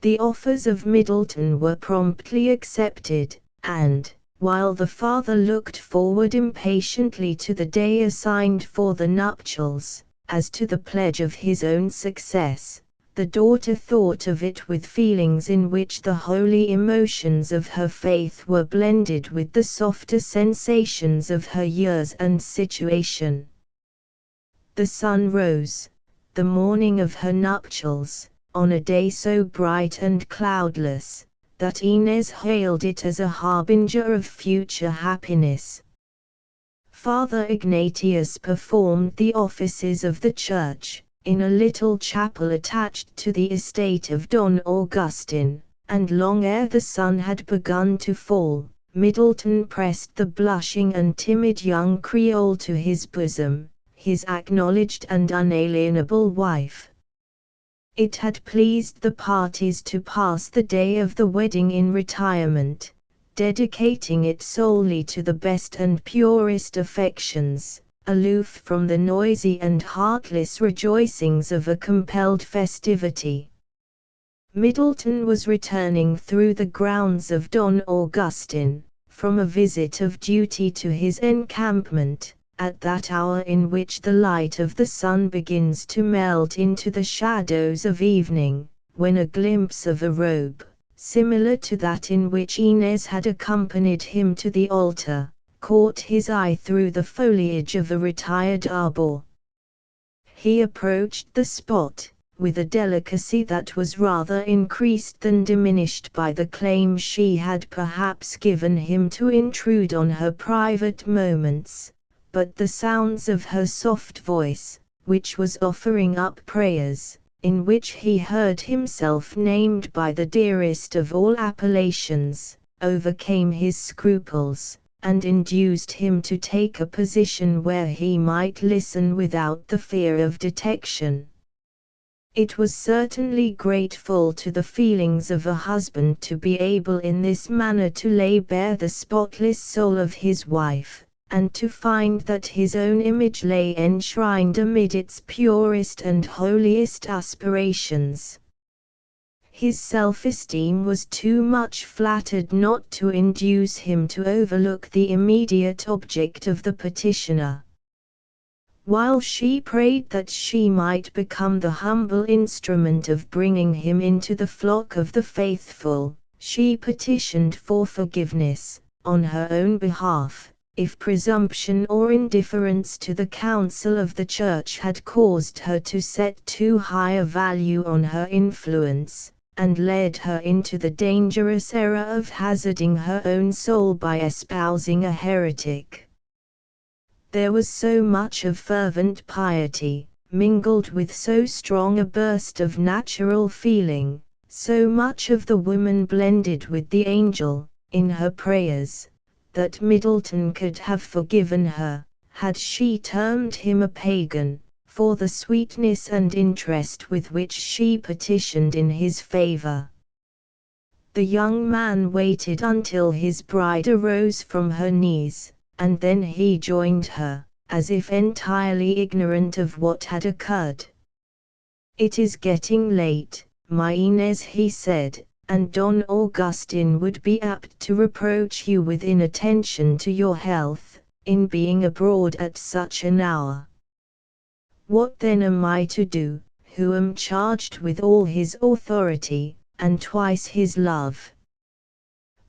The offers of Middleton were promptly accepted, and, while the father looked forward impatiently to the day assigned for the nuptials, as to the pledge of his own success, the daughter thought of it with feelings in which the holy emotions of her faith were blended with the softer sensations of her years and situation. The sun rose, the morning of her nuptials, on a day so bright and cloudless, that Inez hailed it as a harbinger of future happiness. Father Ignatius performed the offices of the church, in a little chapel attached to the estate of Don Augustin, and long ere the sun had begun to fall, Middleton pressed the blushing and timid young Creole to his bosom, his acknowledged and unalienable wife. It had pleased the parties to pass the day of the wedding in retirement, dedicating it solely to the best and purest affections, aloof from the noisy and heartless rejoicings of a compelled festivity. Middleton was returning through the grounds of Don Augustin, from a visit of duty to his encampment, at that hour in which the light of the sun begins to melt into the shadows of evening, when a glimpse of a robe, similar to that in which Inez had accompanied him to the altar, caught his eye through the foliage of a retired arbor. He approached the spot, with a delicacy that was rather increased than diminished by the claim she had perhaps given him to intrude on her private moments, but the sounds of her soft voice, which was offering up prayers, in which he heard himself named by the dearest of all appellations, overcame his scruples, and induced him to take a position where he might listen without the fear of detection. It was certainly grateful to the feelings of a husband to be able in this manner to lay bare the spotless soul of his wife, and to find that his own image lay enshrined amid its purest and holiest aspirations. His self-esteem was too much flattered not to induce him to overlook the immediate object of the petitioner. While she prayed that she might become the humble instrument of bringing him into the flock of the faithful, she petitioned for forgiveness, on her own behalf, if presumption or indifference to the counsel of the Church had caused her to set too high a value on her influence, and led her into the dangerous error of hazarding her own soul by espousing a heretic. There was so much of fervent piety, mingled with so strong a burst of natural feeling, so much of the woman blended with the angel, in her prayers, that Middleton could have forgiven her, had she termed him a pagan, for the sweetness and interest with which she petitioned in his favor. The young man waited until his bride arose from her knees, and then he joined her, as if entirely ignorant of what had occurred. "It is getting late, my Inez," he said, "and Don Augustin would be apt to reproach you with inattention to your health, in being abroad at such an hour. What then am I to do, who am charged with all his authority, and twice his love?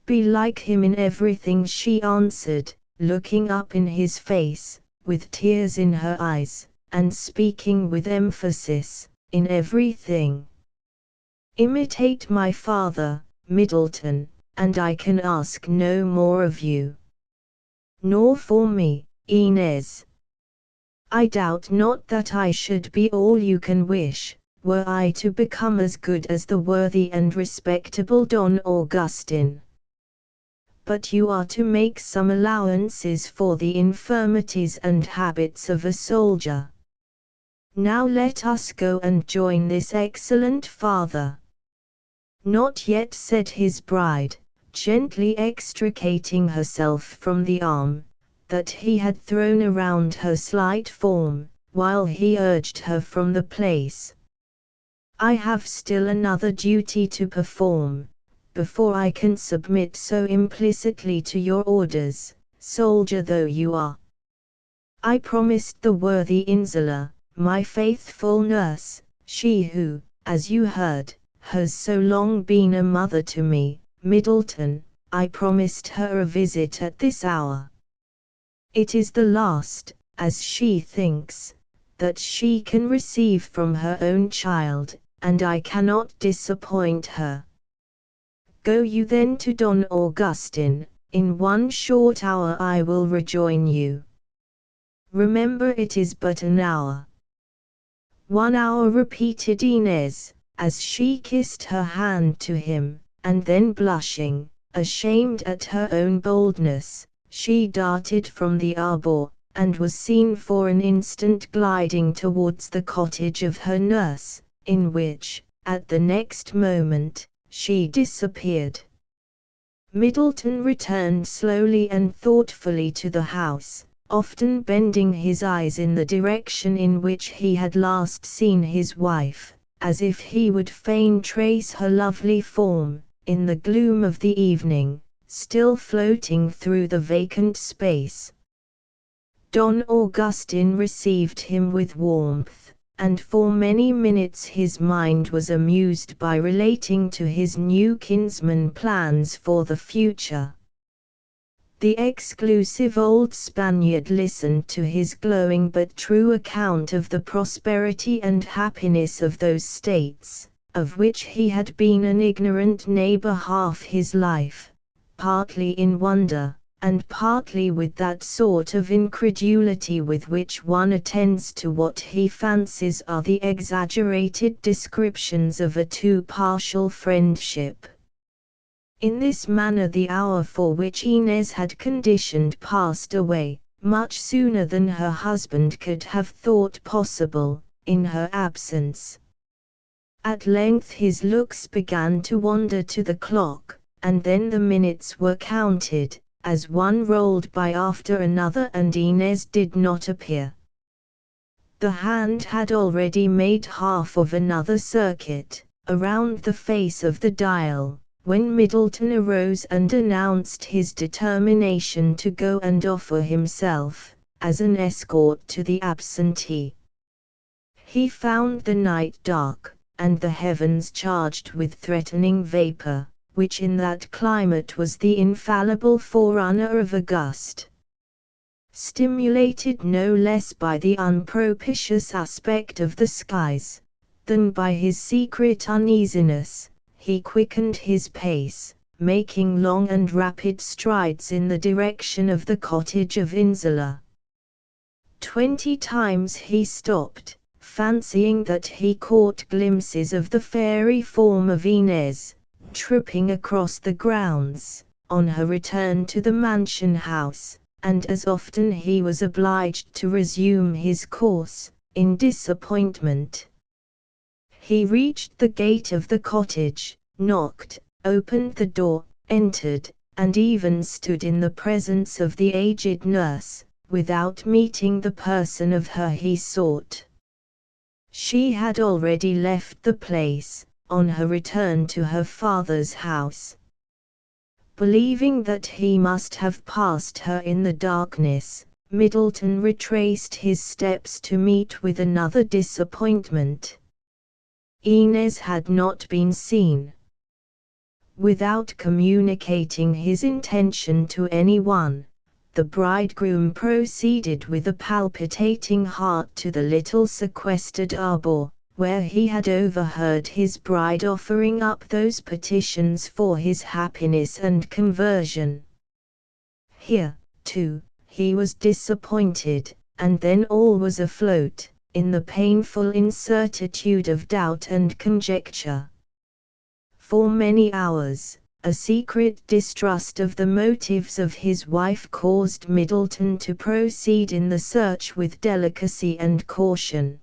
Be like him in everything, she answered, looking up in his face, with tears in her eyes, and speaking with emphasis, in everything. Imitate my father, Middleton, and I can ask no more of you. Nor for me, Inez. I doubt not that I should be all you can wish, were I to become as good as the worthy and respectable Don Augustin. But you are to make some allowances for the infirmities and habits of a soldier. Now let us go and join this excellent father. Not yet, said his bride, gently extricating herself from the arm that he had thrown around her slight form, while he urged her from the place. I have still another duty to perform, before I can submit so implicitly to your orders, soldier though you are. I promised the worthy Insula, my faithful nurse, she who, as you heard, has so long been a mother to me, Middleton, I promised her a visit at this hour. It is the last, as she thinks, that she can receive from her own child, and I cannot disappoint her. Go you then to Don Augustin, in 1 short hour I will rejoin you. Remember it is but an hour. 1 hour, repeated Inez, as she kissed her hand to him, and then blushing, ashamed at her own boldness, she darted from the arbour, and was seen for an instant gliding towards the cottage of her nurse, in which, at the next moment, she disappeared. Middleton returned slowly and thoughtfully to the house, often bending his eyes in the direction in which he had last seen his wife, as if he would fain trace her lovely form, in the gloom of the evening, still floating through the vacant space. Don Augustin received him with warmth, and for many minutes his mind was amused by relating to his new kinsman plans for the future. The exclusive old Spaniard listened to his glowing but true account of the prosperity and happiness of those states, of which he had been an ignorant neighbor half his life, partly in wonder, and partly with that sort of incredulity with which one attends to what he fancies are the exaggerated descriptions of a too partial friendship. In this manner the hour for which Inez had conditioned passed away, much sooner than her husband could have thought possible, in her absence. At length his looks began to wander to the clock, and then the minutes were counted, as one rolled by after another and Inez did not appear. The hand had already made half of another circuit, around the face of the dial, when Middleton arose and announced his determination to go and offer himself, as an escort to the absentee. He found the night dark, and the heavens charged with threatening vapor, which in that climate was the infallible forerunner of a gust. Stimulated no less by the unpropitious aspect of the skies, than by his secret uneasiness, he quickened his pace, making long and rapid strides in the direction of the cottage of Insula. 20 times he stopped, fancying that he caught glimpses of the fairy form of Inez, tripping across the grounds, on her return to the mansion house, and as often he was obliged to resume his course, in disappointment. He reached the gate of the cottage, knocked, opened the door, entered, and even stood in the presence of the aged nurse, without meeting the person of her he sought. She had already left the place, on her return to her father's house. Believing that he must have passed her in the darkness, Middleton retraced his steps to meet with another disappointment. Inez had not been seen. Without communicating his intention to anyone, the bridegroom proceeded with a palpitating heart to the little sequestered arbor, where he had overheard his bride offering up those petitions for his happiness and conversion. Here, too, he was disappointed, and then all was afloat, in the painful incertitude of doubt and conjecture. For many hours, a secret distrust of the motives of his wife caused Middleton to proceed in the search with delicacy and caution.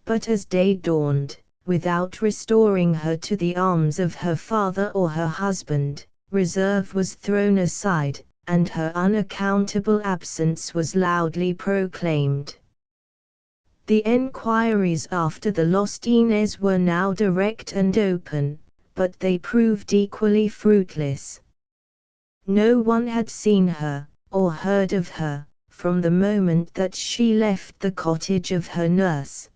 But as day dawned, without restoring her to the arms of her father or her husband, reserve was thrown aside, and her unaccountable absence was loudly proclaimed. The enquiries after the lost Inez were now direct and open, but they proved equally fruitless. No one had seen her, or heard of her, from the moment that she left the cottage of her nurse.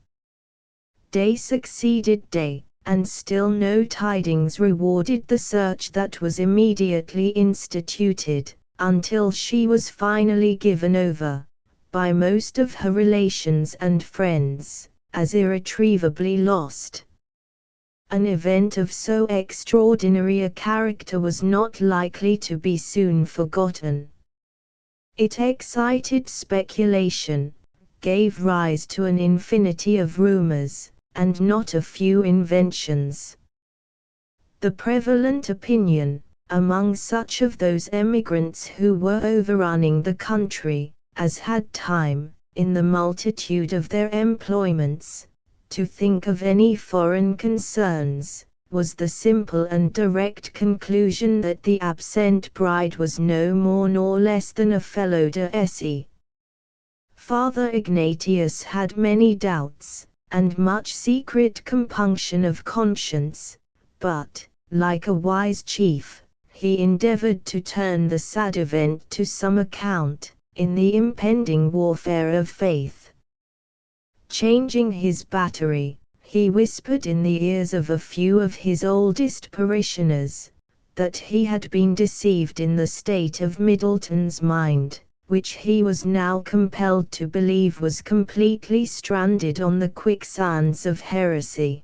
Day succeeded day, and still no tidings rewarded the search that was immediately instituted, until she was finally given over, by most of her relations and friends, as irretrievably lost. An event of so extraordinary a character was not likely to be soon forgotten. It excited speculation, gave rise to an infinity of rumors, and not a few inventions. The prevalent opinion, among such of those emigrants who were overrunning the country, as had time, in the multitude of their employments, to think of any foreign concerns, was the simple and direct conclusion that the absent bride was no more nor less than a fellow de esse. Father Ignatius had many doubts, and much secret compunction of conscience, but, like a wise chief, he endeavored to turn the sad event to some account, in the impending warfare of faith. Changing his battery, he whispered in the ears of a few of his oldest parishioners, that he had been deceived in the state of Middleton's mind, which he was now compelled to believe was completely stranded on the quicksands of heresy.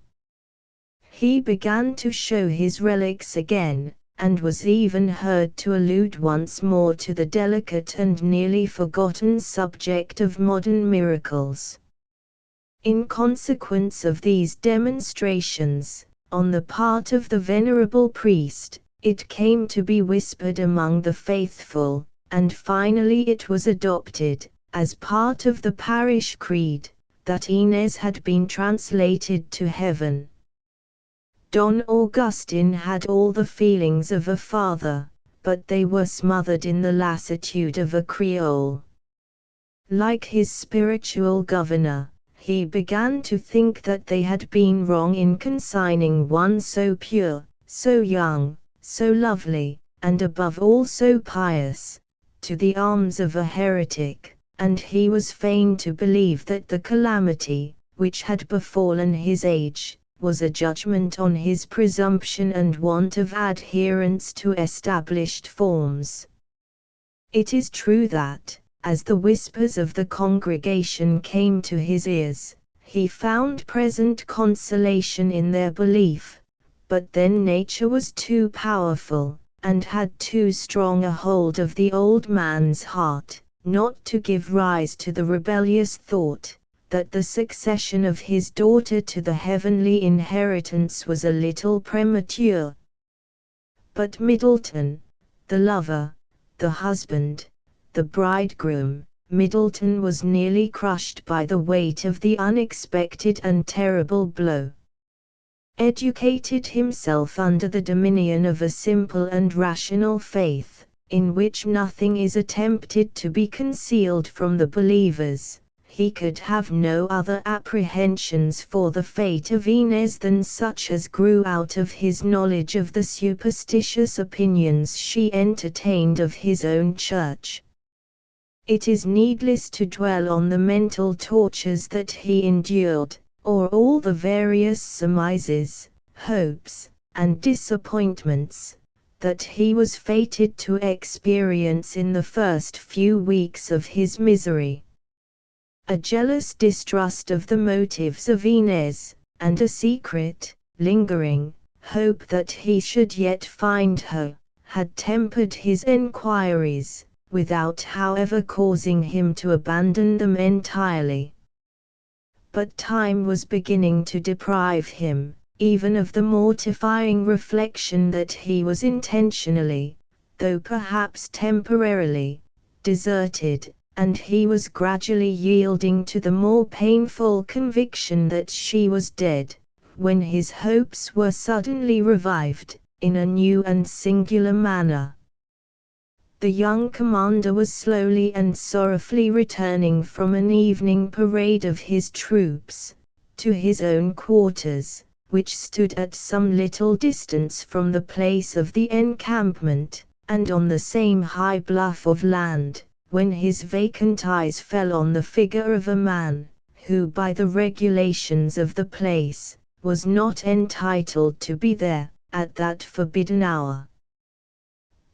He began to show his relics again, and was even heard to allude once more to the delicate and nearly forgotten subject of modern miracles. In consequence of these demonstrations, on the part of the venerable priest, it came to be whispered among the faithful, and finally it was adopted, as part of the parish creed, that Inez had been translated to heaven. Don Augustine had all the feelings of a father, but they were smothered in the lassitude of a Creole. Like his spiritual governor, he began to think that they had been wrong in consigning one so pure, so young, so lovely, and above all so pious, to the arms of a heretic, and he was fain to believe that the calamity, which had befallen his age, was a judgment on his presumption and want of adherence to established forms. It is true that, as the whispers of the congregation came to his ears, he found present consolation in their belief, but then nature was too powerful, and had too strong a hold of the old man's heart, not to give rise to the rebellious thought, that the succession of his daughter to the heavenly inheritance was a little premature. But Middleton, the lover, the husband, the bridegroom, Middleton was nearly crushed by the weight of the unexpected and terrible blow. Educated himself under the dominion of a simple and rational faith, in which nothing is attempted to be concealed from the believers, he could have no other apprehensions for the fate of Inez than such as grew out of his knowledge of the superstitious opinions she entertained of his own church. It is needless to dwell on the mental tortures that he endured, or all the various surmises, hopes, and disappointments that he was fated to experience in the first few weeks of his misery. A jealous distrust of the motives of Inez, and a secret, lingering hope that he should yet find her, had tempered his enquiries, without however causing him to abandon them entirely. But time was beginning to deprive him, even of the mortifying reflection that he was intentionally, though perhaps temporarily, deserted, and he was gradually yielding to the more painful conviction that she was dead, when his hopes were suddenly revived, in a new and singular manner. The young commander was slowly and sorrowfully returning from an evening parade of his troops, to his own quarters, which stood at some little distance from the place of the encampment, and on the same high bluff of land, when his vacant eyes fell on the figure of a man, who by the regulations of the place, was not entitled to be there, at that forbidden hour.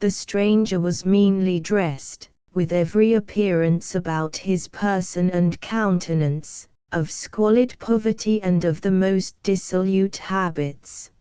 The stranger was meanly dressed, with every appearance about his person and countenance, of squalid poverty and of the most dissolute habits.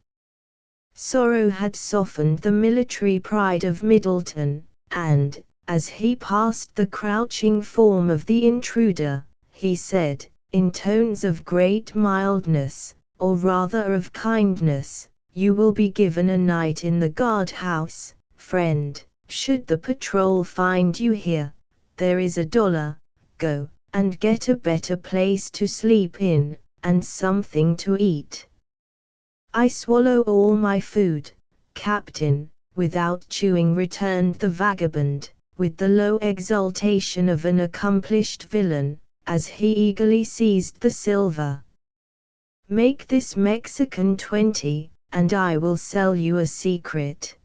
Sorrow had softened the military pride of Middleton, and, as he passed the crouching form of the intruder, he said, in tones of great mildness, or rather of kindness, "You will be given a night in the guardhouse, friend. Should the patrol find you here, there is $1. Go, and get a better place to sleep in, and something to eat." "I swallow all my food, Captain, without chewing," returned the vagabond, with the low exultation of an accomplished villain, as he eagerly seized the silver. "Make this Mexican 20, and I will sell you a secret."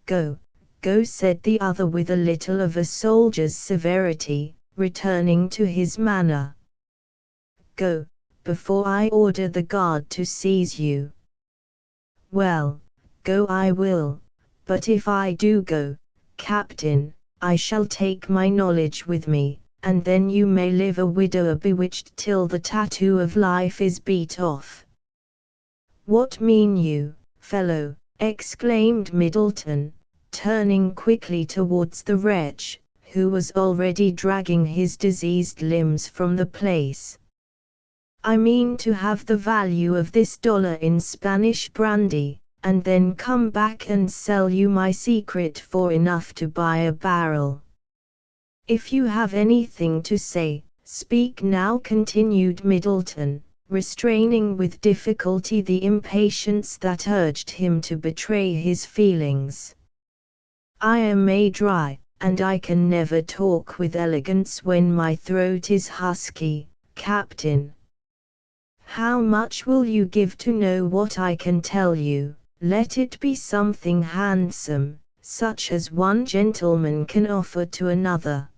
"Go, go," said the other with a little of a soldier's severity, returning to his manner. "Go, before I order the guard to seize you." "Well, go I will, but if I do go, Captain, I shall take my knowledge with me, and then you may live a widower bewitched till the tattoo of life is beat off." "What mean you, fellow?" exclaimed Middleton, turning quickly towards the wretch, who was already dragging his diseased limbs from the place. "I mean to have the value of this $1 in Spanish brandy, and then come back and sell you my secret for enough to buy a barrel." "If you have anything to say, speak now," continued Middleton, restraining with difficulty the impatience that urged him to betray his feelings. "I am dry, and I can never talk with elegance when my throat is husky, Captain." "How much will you give to know what I can tell you? Let it be something handsome, such as one gentleman can offer to another."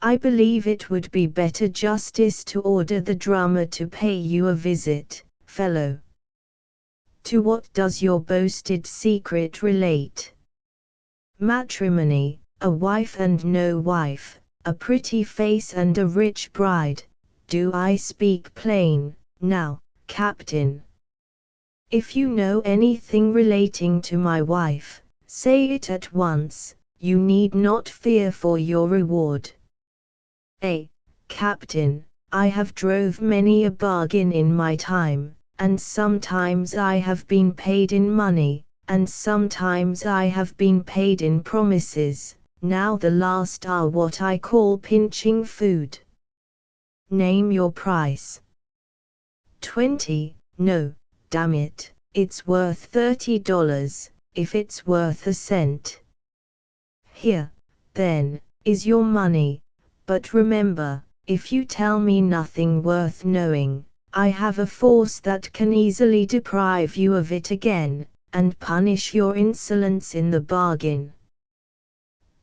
"I believe it would be better justice to order the drummer to pay you a visit, fellow." "To what does your boasted secret relate?" "Matrimony, a wife and no wife, a pretty face and a rich bride. Do I speak plain, now, Captain?" "If you know anything relating to my wife, say it at once, you need not fear for your reward." Captain, I have drove many a bargain in my time, and sometimes I have been paid in money, and sometimes I have been paid in promises. Now the last are what I call pinching food." "Name your price." 20, no, damn it, it's worth $30, if it's worth a cent. "Here, then, is your money, but remember, if you tell me nothing worth knowing, I have a force that can easily deprive you of it again, and punish your insolence in the bargain."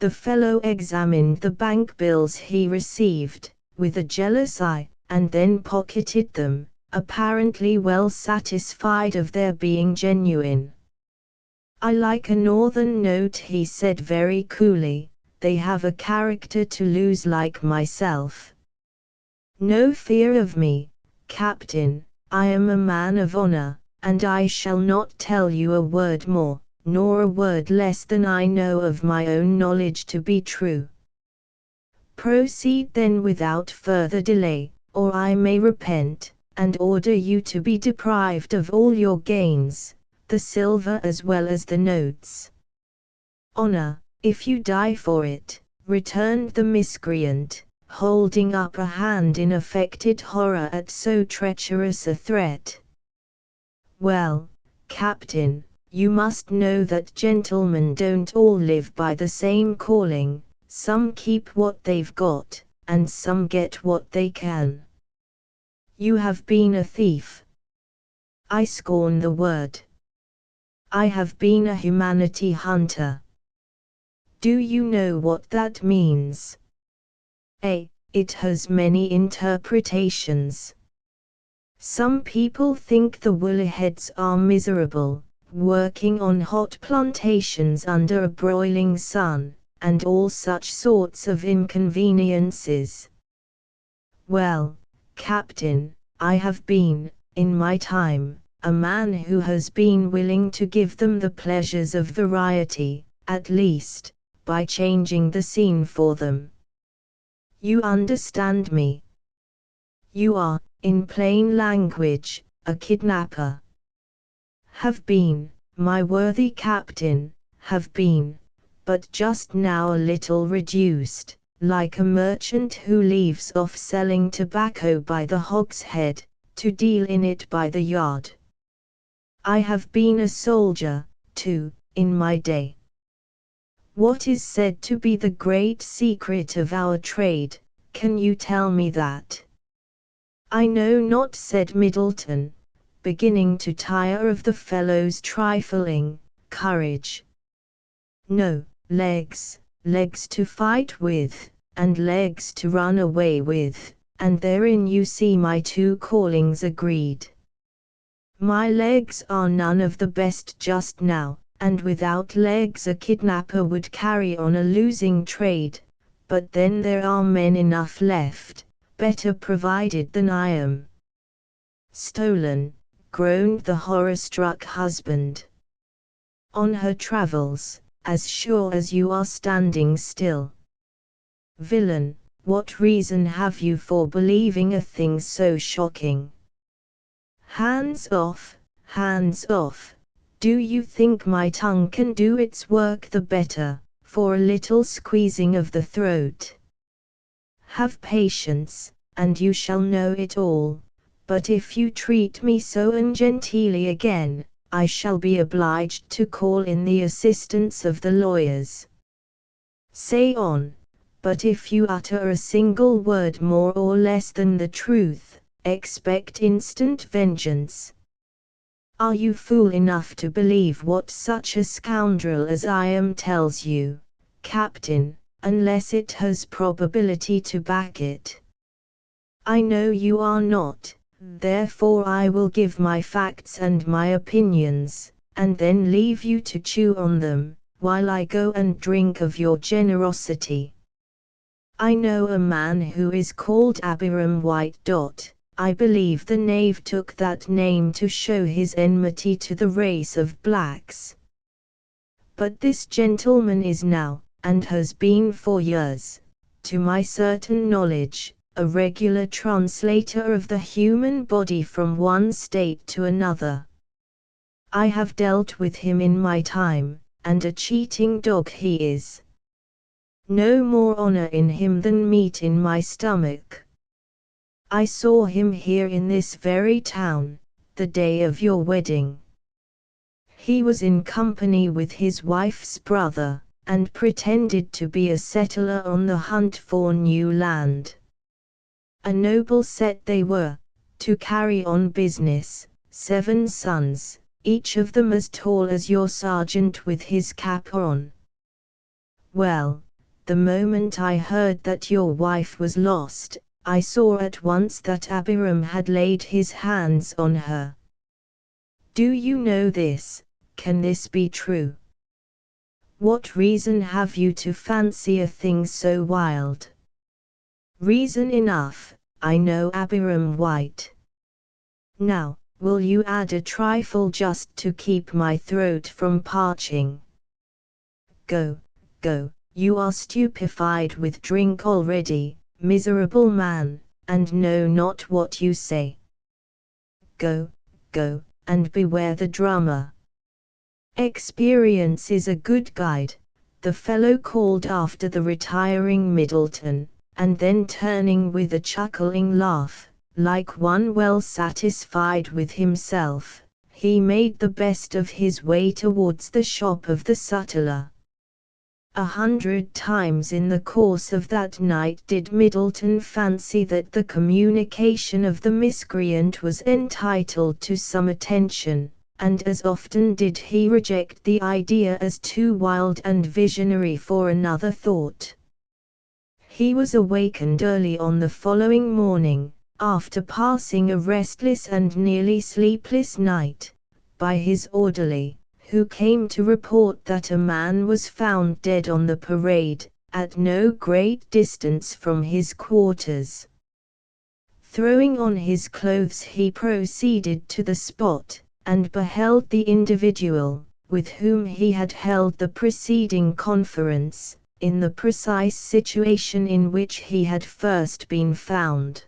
The fellow examined the bank bills he received, with a jealous eye, and then pocketed them, apparently well satisfied of their being genuine. "I like a northern note," he said very coolly. "They have a character to lose like myself." "No fear of me, Captain. I am a man of honor, and I shall not tell you a word more, nor a word less than I know of my own knowledge to be true." "Proceed then without further delay, or I may repent, and order you to be deprived of all your gains, the silver as well as the notes." "Honor, if you die for it," returned the miscreant, holding up a hand in affected horror at so treacherous a threat. "Well, Captain, you must know that gentlemen don't all live by the same calling. Some keep what they've got, and some get what they can." "You have been a thief." "I scorn the word. I have been a humanity hunter." "Do you know what that means?" It has many interpretations. Some people think the woollyheads are miserable, working on hot plantations under a broiling sun, and all such sorts of inconveniences. Well, Captain, I have been, in my time, a man who has been willing to give them the pleasures of variety, at least, by changing the scene for them. You understand me? You are, in plain language, a kidnapper. Have been, my worthy captain, have been, but just now a little reduced, like a merchant who leaves off selling tobacco by the hogshead, to deal in it by the yard. I have been a soldier, too, in my day. What is said to be the great secret of our trade, can you tell me that?" "I know not," said Middleton, beginning to tire of the fellow's trifling courage. "No, legs, legs to fight with, and legs to run away with, and therein you see my two callings agreed. My legs are none of the best just now, and without legs a kidnapper would carry on a losing trade, but then there are men enough left, better provided than I am." "Stolen," groaned the horror-struck husband. "On her travels, as sure as you are standing still." "Villain, what reason have you for believing a thing so shocking?" "Hands off, hands off. Do you think my tongue can do its work the better, for a little squeezing of the throat? Have patience, and you shall know it all, but if you treat me so ungenteelly again, I shall be obliged to call in the assistance of the lawyers." "Say on, but if you utter a single word more or less than the truth, expect instant vengeance." "Are you fool enough to believe what such a scoundrel as I am tells you, Captain, unless it has probability to back it?" "I know you are not, therefore I will give my facts and my opinions, and then leave you to chew on them, while I go and drink of your generosity. I know a man who is called Abiram White. I believe the knave took that name to show his enmity to the race of blacks. But this gentleman is now, and has been for years, to my certain knowledge, a regular translator of the human body from one state to another. I have dealt with him in my time, and a cheating dog he is. No more honor in him than meat in my stomach. I saw him here in this very town, the day of your wedding. He was in company with his wife's brother, and pretended to be a settler on the hunt for new land. A noble set they were, to carry on business, 7 sons, each of them as tall as your sergeant with his cap on. Well, The moment I heard that your wife was lost, I saw at once that Abiram had laid his hands on her. Do you know this? Can this be true? What reason have you to fancy a thing so wild? Reason enough, I know Abiram White. Now, will you add a trifle just to keep my throat from parching? Go, go, you are stupefied with drink already, miserable man, and know not what you say. Go, go, and beware the drummer. Experience is a good guide, the fellow called after the retiring Middleton, and then turning with a chuckling laugh, like one well satisfied with himself, he made the best of his way towards the shop of the sutler. 100 times in the course of that night did Middleton fancy that the communication of the miscreant was entitled to some attention, and as often did he reject the idea as too wild and visionary for another thought. He was awakened early on the following morning, after passing a restless and nearly sleepless night, by his orderly, who came to report that a man was found dead on the parade, at no great distance from his quarters. Throwing on his clothes he proceeded to the spot, and beheld the individual, with whom he had held the preceding conference, in the precise situation in which he had first been found.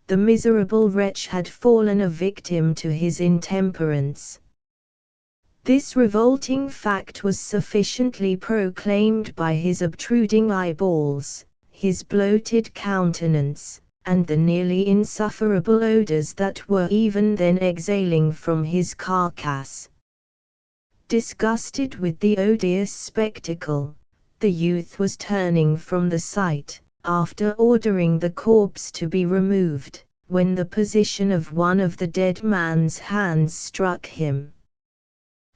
The miserable wretch had fallen a victim to his intemperance. This revolting fact was sufficiently proclaimed by his obtruding eyeballs, his bloated countenance, and the nearly insufferable odors that were even then exhaling from his carcass. Disgusted with the odious spectacle, the youth was turning from the sight, after ordering the corpse to be removed, when the position of one of the dead man's hands struck him.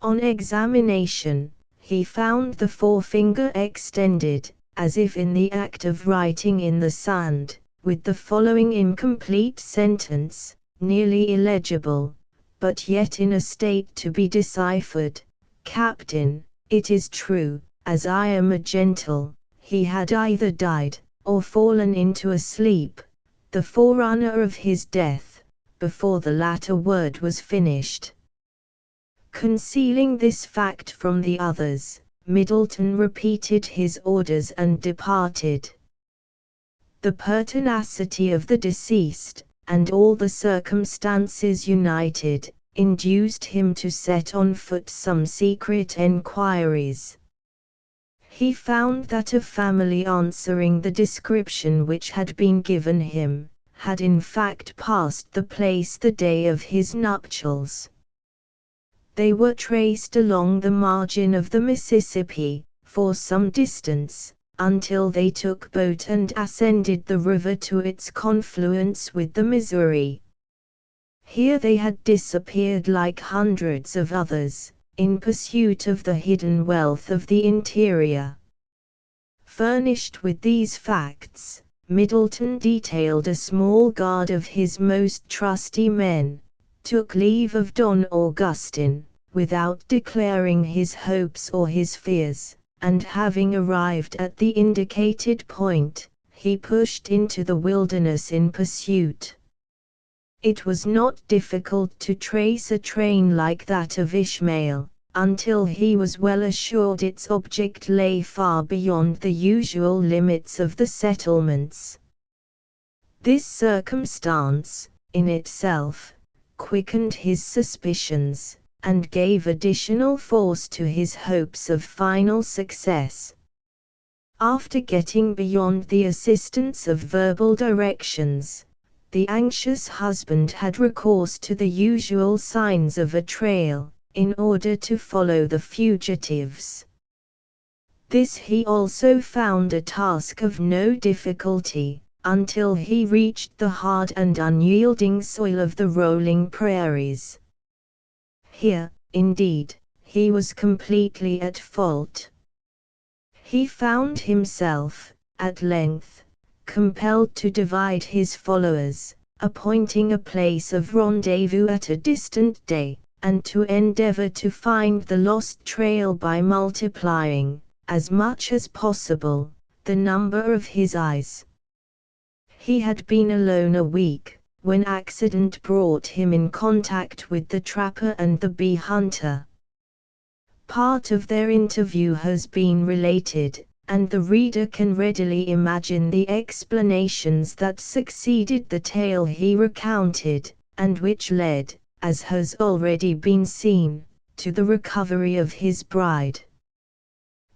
On examination, he found the forefinger extended, as if in the act of writing in the sand, with the following incomplete sentence, nearly illegible, but yet in a state to be deciphered: Captain, it is true, as I am a gentle, he had either died, or fallen into a sleep, the forerunner of his death, before the latter word was finished. Concealing this fact from the others, Middleton repeated his orders and departed. The pertinacity of the deceased, and all the circumstances united, induced him to set on foot some secret enquiries. He found that a family answering the description which had been given him, had in fact passed the place the day of his nuptials. They were traced along the margin of the Mississippi, for some distance, until they took boat and ascended the river to its confluence with the Missouri. Here they had disappeared like hundreds of others, in pursuit of the hidden wealth of the interior. Furnished with these facts, Middleton detailed a small guard of his most trusty men, took leave of Don Augustine, without declaring his hopes or his fears, and having arrived at the indicated point, he pushed into the wilderness in pursuit. It was not difficult to trace a train like that of Ishmael, until he was well assured its object lay far beyond the usual limits of the settlements. This circumstance, in itself, quickened his suspicions, and gave additional force to his hopes of final success. After getting beyond the assistance of verbal directions, the anxious husband had recourse to the usual signs of a trail, in order to follow the fugitives. This he also found a task of no difficulty, until he reached the hard and unyielding soil of the rolling prairies. Here, indeed, he was completely at fault. He found himself, at length, compelled to divide his followers, appointing a place of rendezvous at a distant day, and to endeavor to find the lost trail by multiplying, as much as possible, the number of his eyes. He had been alone a week, when accident brought him in contact with the trapper and the bee hunter. Part of their interview has been related, and the reader can readily imagine the explanations that succeeded the tale he recounted, and which led, as has already been seen, to the recovery of his bride.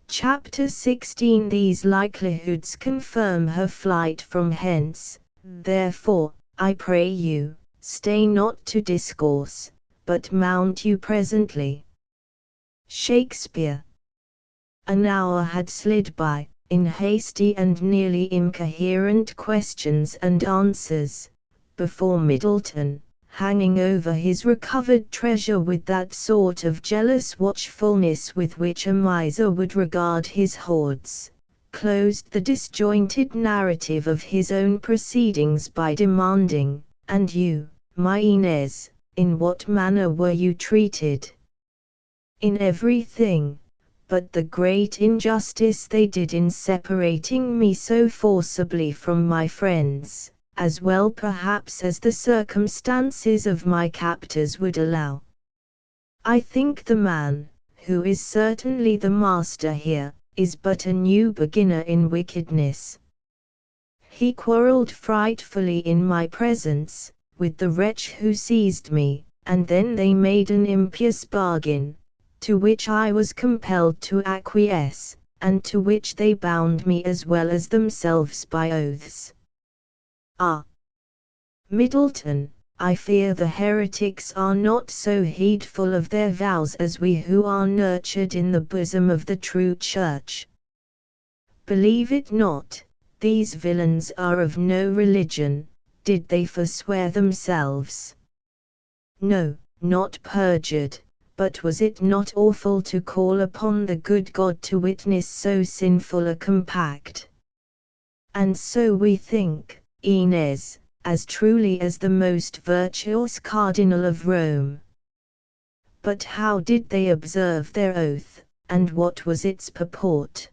Chapter 16. These likelihoods confirm her flight from hence, therefore, I pray you, stay not to discourse, but mount you presently. Shakespeare. An hour had slid by, in hasty and nearly incoherent questions and answers, before Middleton, hanging over his recovered treasure with that sort of jealous watchfulness with which a miser would regard his hoards, closed the disjointed narrative of his own proceedings by demanding, "And you, my Inez, in what manner were you treated?" "In everything, but the great injustice they did in separating me so forcibly from my friends, as well perhaps as the circumstances of my captors would allow. I think the man, who is certainly the master here, is but a new beginner in wickedness. He quarreled frightfully in my presence, with the wretch who seized me, and then they made an impious bargain, to which I was compelled to acquiesce, and to which they bound me as well as themselves by oaths. Ah! Middleton, I fear the heretics are not so heedful of their vows as we who are nurtured in the bosom of the true Church. Believe it not, these villains are of no religion, did they forswear themselves. No, not perjured, but was it not awful to call upon the good God to witness so sinful a compact? And so we think, Inez, as truly as the most virtuous Cardinal of Rome. But how did they observe their oath, and what was its purport?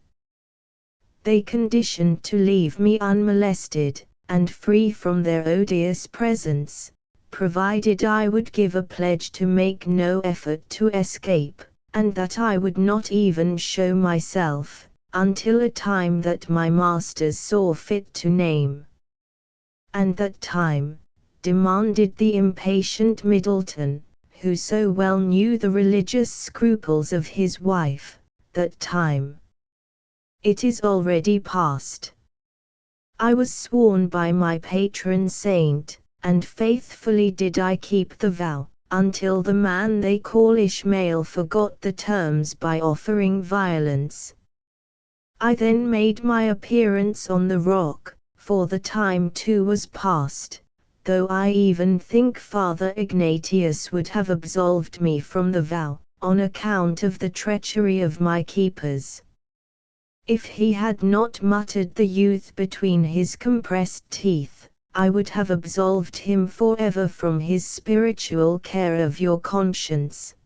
They conditioned to leave me unmolested, and free from their odious presence, provided I would give a pledge to make no effort to escape, and that I would not even show myself, until a time that my masters saw fit to name. And that time, demanded the impatient Middleton, who so well knew the religious scruples of his wife, that time. It is already past. I was sworn by my patron saint, and faithfully did I keep the vow, until the man they call Ishmael forgot the terms by offering violence. I then made my appearance on the rock, for the time too was past, though I even think Father Ignatius would have absolved me from the vow, on account of the treachery of my keepers. If he had not muttered the youth between his compressed teeth, I would have absolved him forever from his spiritual care of your conscience.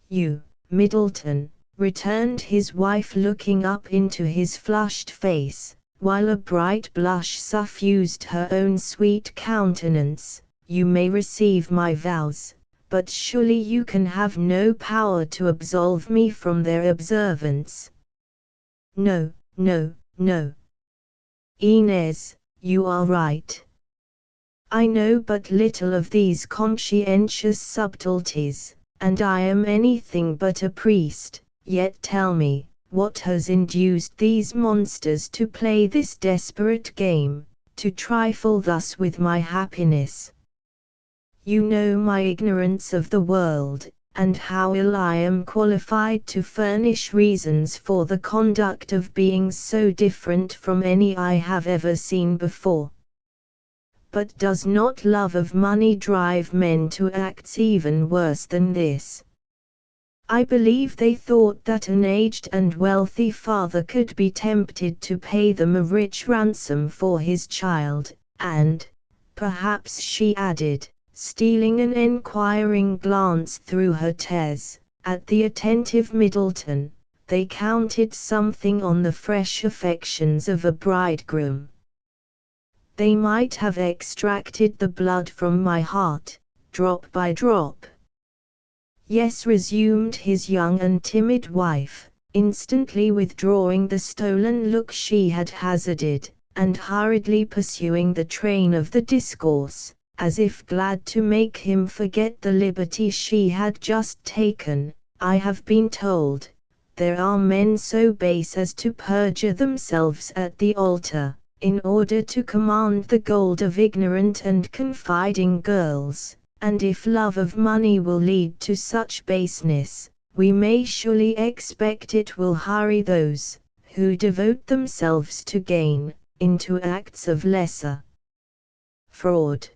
You, Middleton, returned his wife, looking up into his flushed face, while a bright blush suffused her own sweet countenance. You may receive my vows, but surely you can have no power to absolve me from their observance. No, no, no. Inez, you are right. I know but little of these conscientious subtleties, and I am anything but a priest, yet tell me, what has induced these monsters to play this desperate game, to trifle thus with my happiness? You know my ignorance of the world, and how ill I am qualified to furnish reasons for the conduct of beings so different from any I have ever seen before. But does not love of money drive men to acts even worse than this? I believe they thought that an aged and wealthy father could be tempted to pay them a rich ransom for his child, and, perhaps she added, stealing an enquiring glance through her tears, at the attentive Middleton, they counted something on the fresh affections of a bridegroom. They might have extracted the blood from my heart, drop by drop. Yes, resumed his young and timid wife, instantly withdrawing the stolen look she had hazarded, and hurriedly pursuing the train of the discourse, as if glad to make him forget the liberty she had just taken. I have been told, there are men so base as to perjure themselves at the altar, in order to command the gold of ignorant and confiding girls, and if love of money will lead to such baseness, we may surely expect it will hurry those, who devote themselves to gain, into acts of lesser fraud.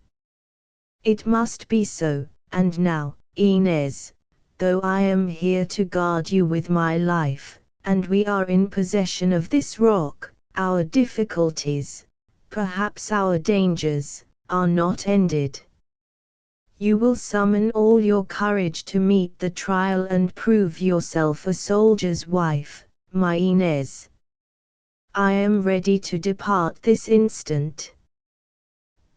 It must be so, and now, Inez, though I am here to guard you with my life, and we are in possession of this rock, our difficulties, perhaps our dangers, are not ended. You will summon all your courage to meet the trial and prove yourself a soldier's wife, my Inez. I am ready to depart this instant.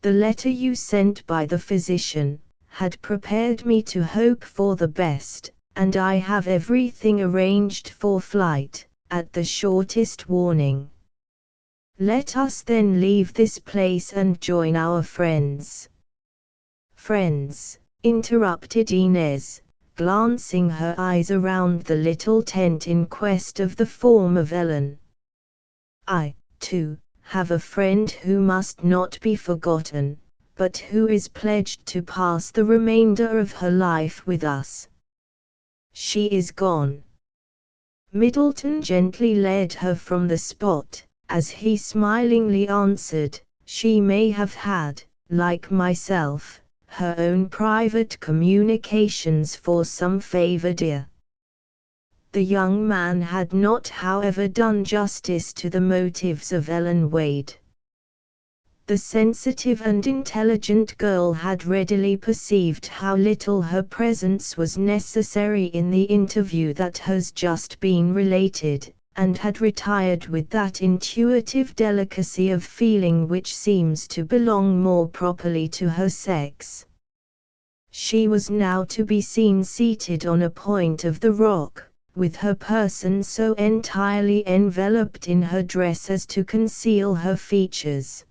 The letter you sent by the physician had prepared me to hope for the best, and I have everything arranged for flight, at the shortest warning. Let us then leave this place and join our friends. Friends, interrupted Inez, glancing her eyes around the little tent in quest of the form of Ellen. I, too, have a friend who must not be forgotten, but who is pledged to pass the remainder of her life with us. She is gone. Middleton gently led her from the spot, as he smilingly answered, she may have had, like myself, her own private communications for some favored ear. The young man had not, however, done justice to the motives of Ellen Wade. The sensitive and intelligent girl had readily perceived how little her presence was necessary in the interview that has just been related, and had retired with that intuitive delicacy of feeling which seems to belong more properly to her sex. She was now to be seen seated on a point of the rock, with her person so entirely enveloped in her dress as to conceal her features.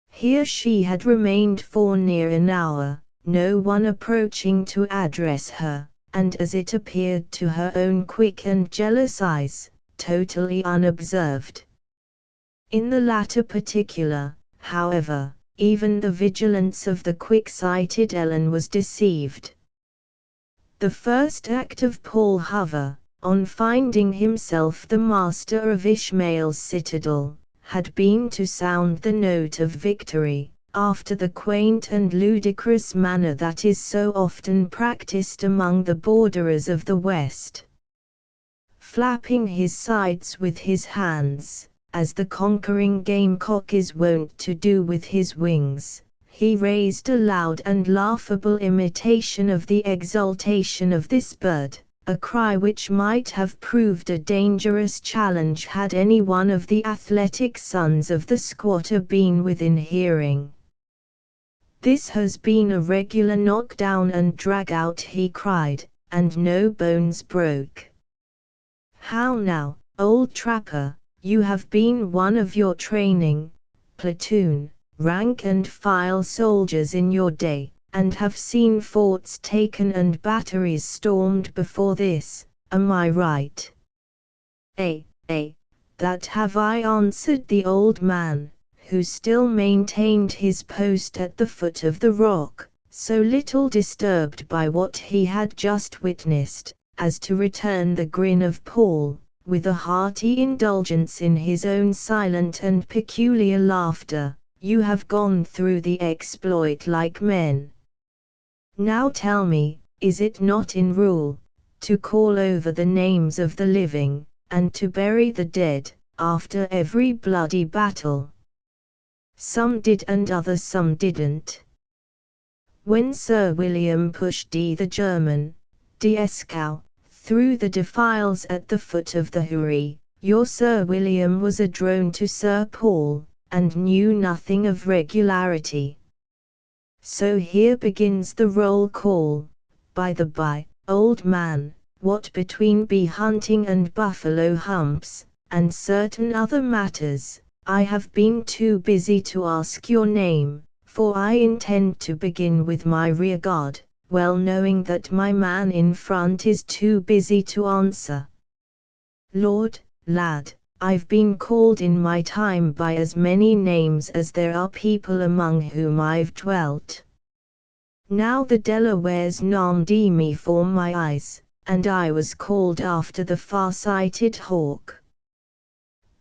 Here she had remained for near an hour, no one approaching to address her, and as it appeared to her own quick and jealous eyes, totally unobserved. In the latter particular, however, even the vigilance of the quick-sighted Ellen was deceived. The first act of Paul Hover, on finding himself the master of Ishmael's citadel, had been to sound the note of victory, after the quaint and ludicrous manner that is so often practiced among the borderers of the West. Flapping his sides with his hands, as the conquering gamecock is wont to do with his wings, he raised a loud and laughable imitation of the exultation of this bird, a cry which might have proved a dangerous challenge had any one of the athletic sons of the squatter been within hearing. This has been a regular knock-down and drag-out, he cried, and no bones broke. How now, old trapper, you have been one of your training, platoon, rank and file soldiers in your day, and have seen forts taken and batteries stormed before this, am I right? That have I, answered the old man, who still maintained his post at the foot of the rock, so little disturbed by what he had just witnessed, as to return the grin of Paul, with a hearty indulgence in his own silent and peculiar laughter. You have gone through the exploit like men. Now tell me, is it not in rule, to call over the names of the living, and to bury the dead, after every bloody battle. Some did and some didn't. When Sir William pushed the German, Dieskau, through the defiles at the foot of the Hoorie, your Sir William was a drone to Sir Paul, and knew nothing of regularity. So here begins the roll call. By the by, old man, what between bee hunting and buffalo humps, and certain other matters, I have been too busy to ask your name, for I intend to begin with my rear guard, well knowing that my man in front is too busy to answer. Lord, lad, I've been called in my time by as many names as there are people among whom I've dwelt. Now the Delawares named me for my eyes, and I was called after the far-sighted hawk.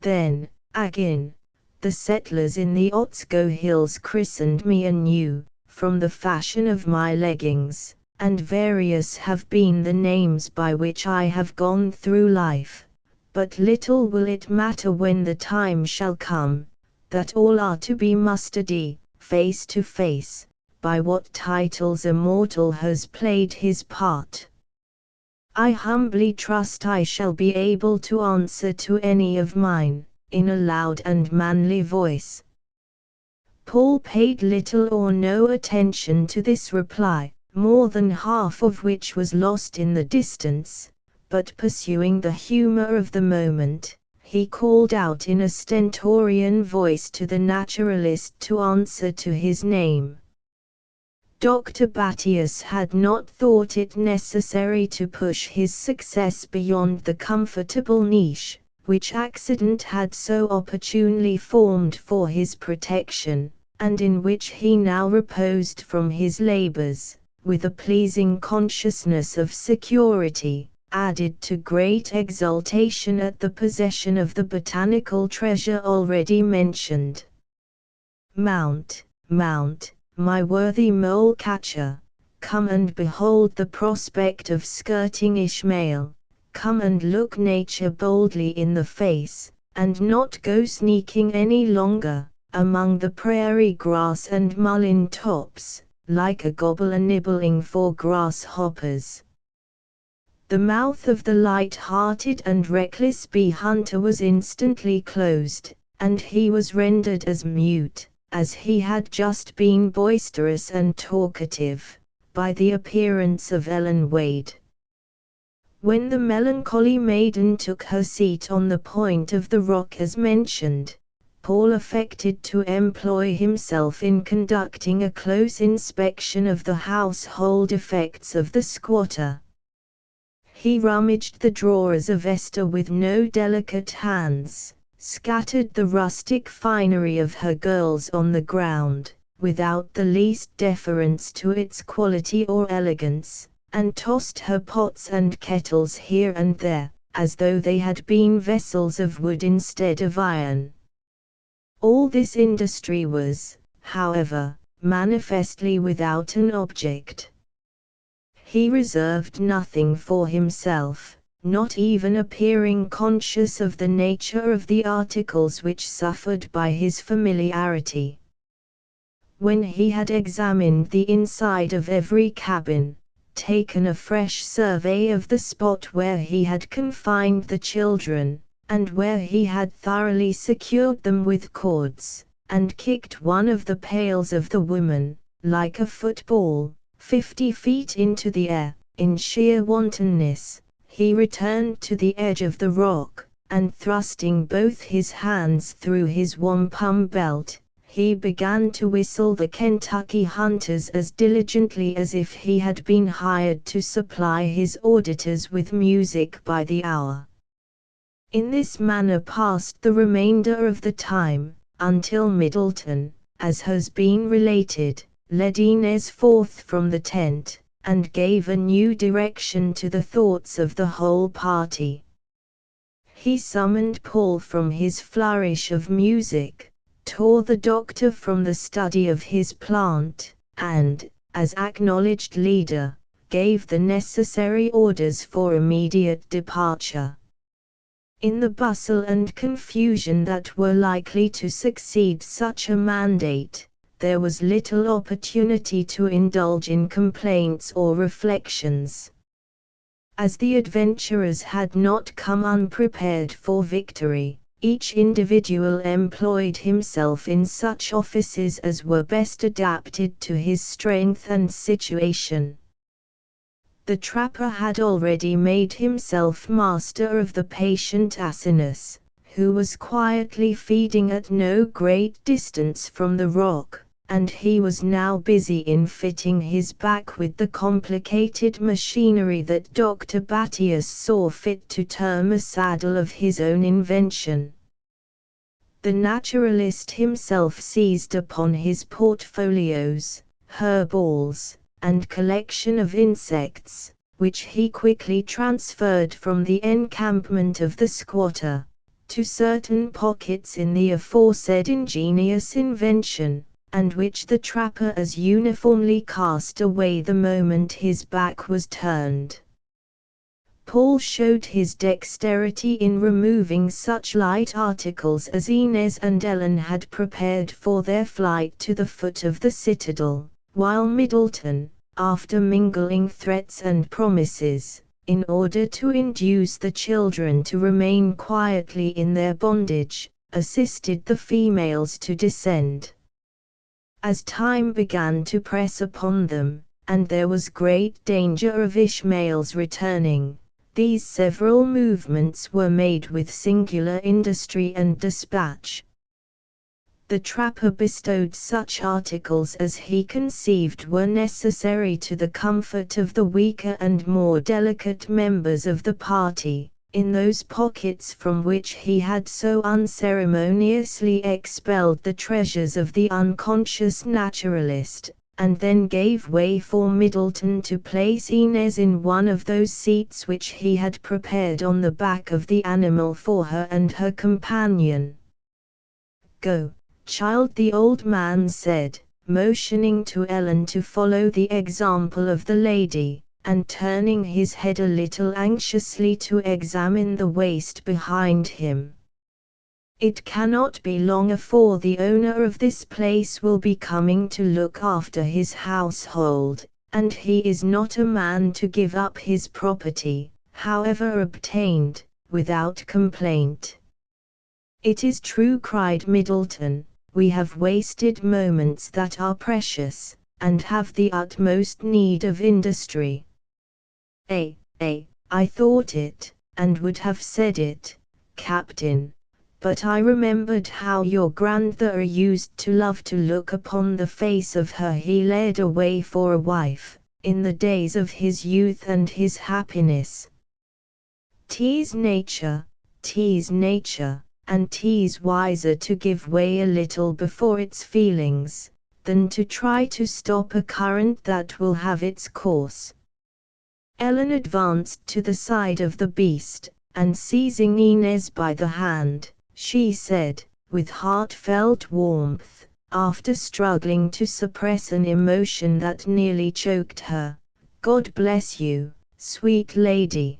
Then, again, the settlers in the Otsego Hills christened me anew, from the fashion of my leggings, and various have been the names by which I have gone through life. But little will it matter when the time shall come, that all are to be mustered face to face, by what titles a mortal has played his part. I humbly trust I shall be able to answer to any of mine, in a loud and manly voice. Paul paid little or no attention to this reply, more than half of which was lost in the distance. But pursuing the humor of the moment, he called out in a stentorian voice to the naturalist to answer to his name. Dr. Battius had not thought it necessary to push his success beyond the comfortable niche, which accident had so opportunely formed for his protection, and in which he now reposed from his labors, with a pleasing consciousness of security, added to great exultation at the possession of the botanical treasure already mentioned. Mount, mount, my worthy mole-catcher, come and behold the prospect of skirting Ishmael, come and look nature boldly in the face, and not go sneaking any longer, among the prairie grass and mullein tops, like a gobbler nibbling for grasshoppers. The mouth of the light-hearted and reckless bee-hunter was instantly closed, and he was rendered as mute, as he had just been boisterous and talkative, by the appearance of Ellen Wade. When the melancholy maiden took her seat on the point of the rock as mentioned, Paul affected to employ himself in conducting a close inspection of the household effects of the squatter. He rummaged the drawers of Esther with no delicate hands, scattered the rustic finery of her girls on the ground, without the least deference to its quality or elegance, and tossed her pots and kettles here and there, as though they had been vessels of wood instead of iron. All this industry was, however, manifestly without an object. He reserved nothing for himself, not even appearing conscious of the nature of the articles which suffered by his familiarity. When he had examined the inside of every cabin, taken a fresh survey of the spot where he had confined the children, and where he had thoroughly secured them with cords, and kicked one of the pails of the woman, like a football, 50 feet into the air, in sheer wantonness, he returned to the edge of the rock, and thrusting both his hands through his wampum belt, he began to whistle the Kentucky hunters as diligently as if he had been hired to supply his auditors with music by the hour. In this manner passed the remainder of the time, until Middleton, as has been related, led Inez forth from the tent, and gave a new direction to the thoughts of the whole party. He summoned Paul from his flourish of music, tore the doctor from the study of his plant, and, as acknowledged leader, gave the necessary orders for immediate departure. In the bustle and confusion that were likely to succeed such a mandate, there was little opportunity to indulge in complaints or reflections. As the adventurers had not come unprepared for victory, each individual employed himself in such offices as were best adapted to his strength and situation. The trapper had already made himself master of the patient Asinus, who was quietly feeding at no great distance from the rock, and he was now busy in fitting his back with the complicated machinery that Dr. Battius saw fit to term a saddle of his own invention. The naturalist himself seized upon his portfolios, herballs, and collection of insects, which he quickly transferred from the encampment of the squatter to certain pockets in the aforesaid ingenious invention, and which the trapper as uniformly cast away the moment his back was turned. Paul showed his dexterity in removing such light articles as Inez and Ellen had prepared for their flight to the foot of the citadel, while Middleton, after mingling threats and promises, in order to induce the children to remain quietly in their bondage, assisted the females to descend. As time began to press upon them, and there was great danger of Ishmael's returning, these several movements were made with singular industry and dispatch. The trapper bestowed such articles as he conceived were necessary to the comfort of the weaker and more delicate members of the party, in those pockets from which he had so unceremoniously expelled the treasures of the unconscious naturalist, and then gave way for Middleton to place Inez in one of those seats which he had prepared on the back of the animal for her and her companion. "Go, child," the old man said, motioning to Ellen to follow the example of the lady, and turning his head a little anxiously to examine the waste behind him. "It cannot be long afore the owner of this place will be coming to look after his household, and he is not a man to give up his property, however obtained, without complaint." "It is true," cried Middleton, "we have wasted moments that are precious, and have the utmost need of industry." I thought it, and would have said it, Captain, but I remembered how your grandmother used to love to look upon the face of her he led away for a wife, in the days of his youth and his happiness. "'Tis nature, and 'tis wiser to give way a little before its feelings, than to try to stop a current that will have its course." Ellen advanced to the side of the beast, and seizing Inez by the hand, she said, with heartfelt warmth, after struggling to suppress an emotion that nearly choked her, "God bless you, sweet lady.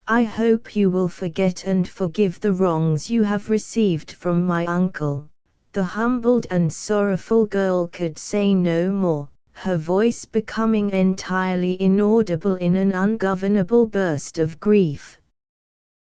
I hope you will forget and forgive the wrongs you have received from my uncle." The humbled and sorrowful girl could say no more, her voice becoming entirely inaudible in an ungovernable burst of grief.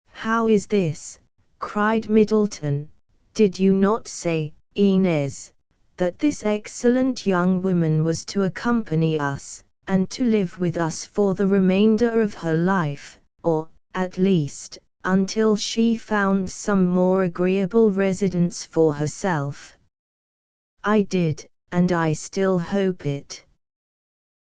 "How is this?" cried Middleton. "Did you not say, Inez, that this excellent young woman was to accompany us, and to live with us for the remainder of her life, or, at least, until she found some more agreeable residence for herself?" "I did, and I still hope it.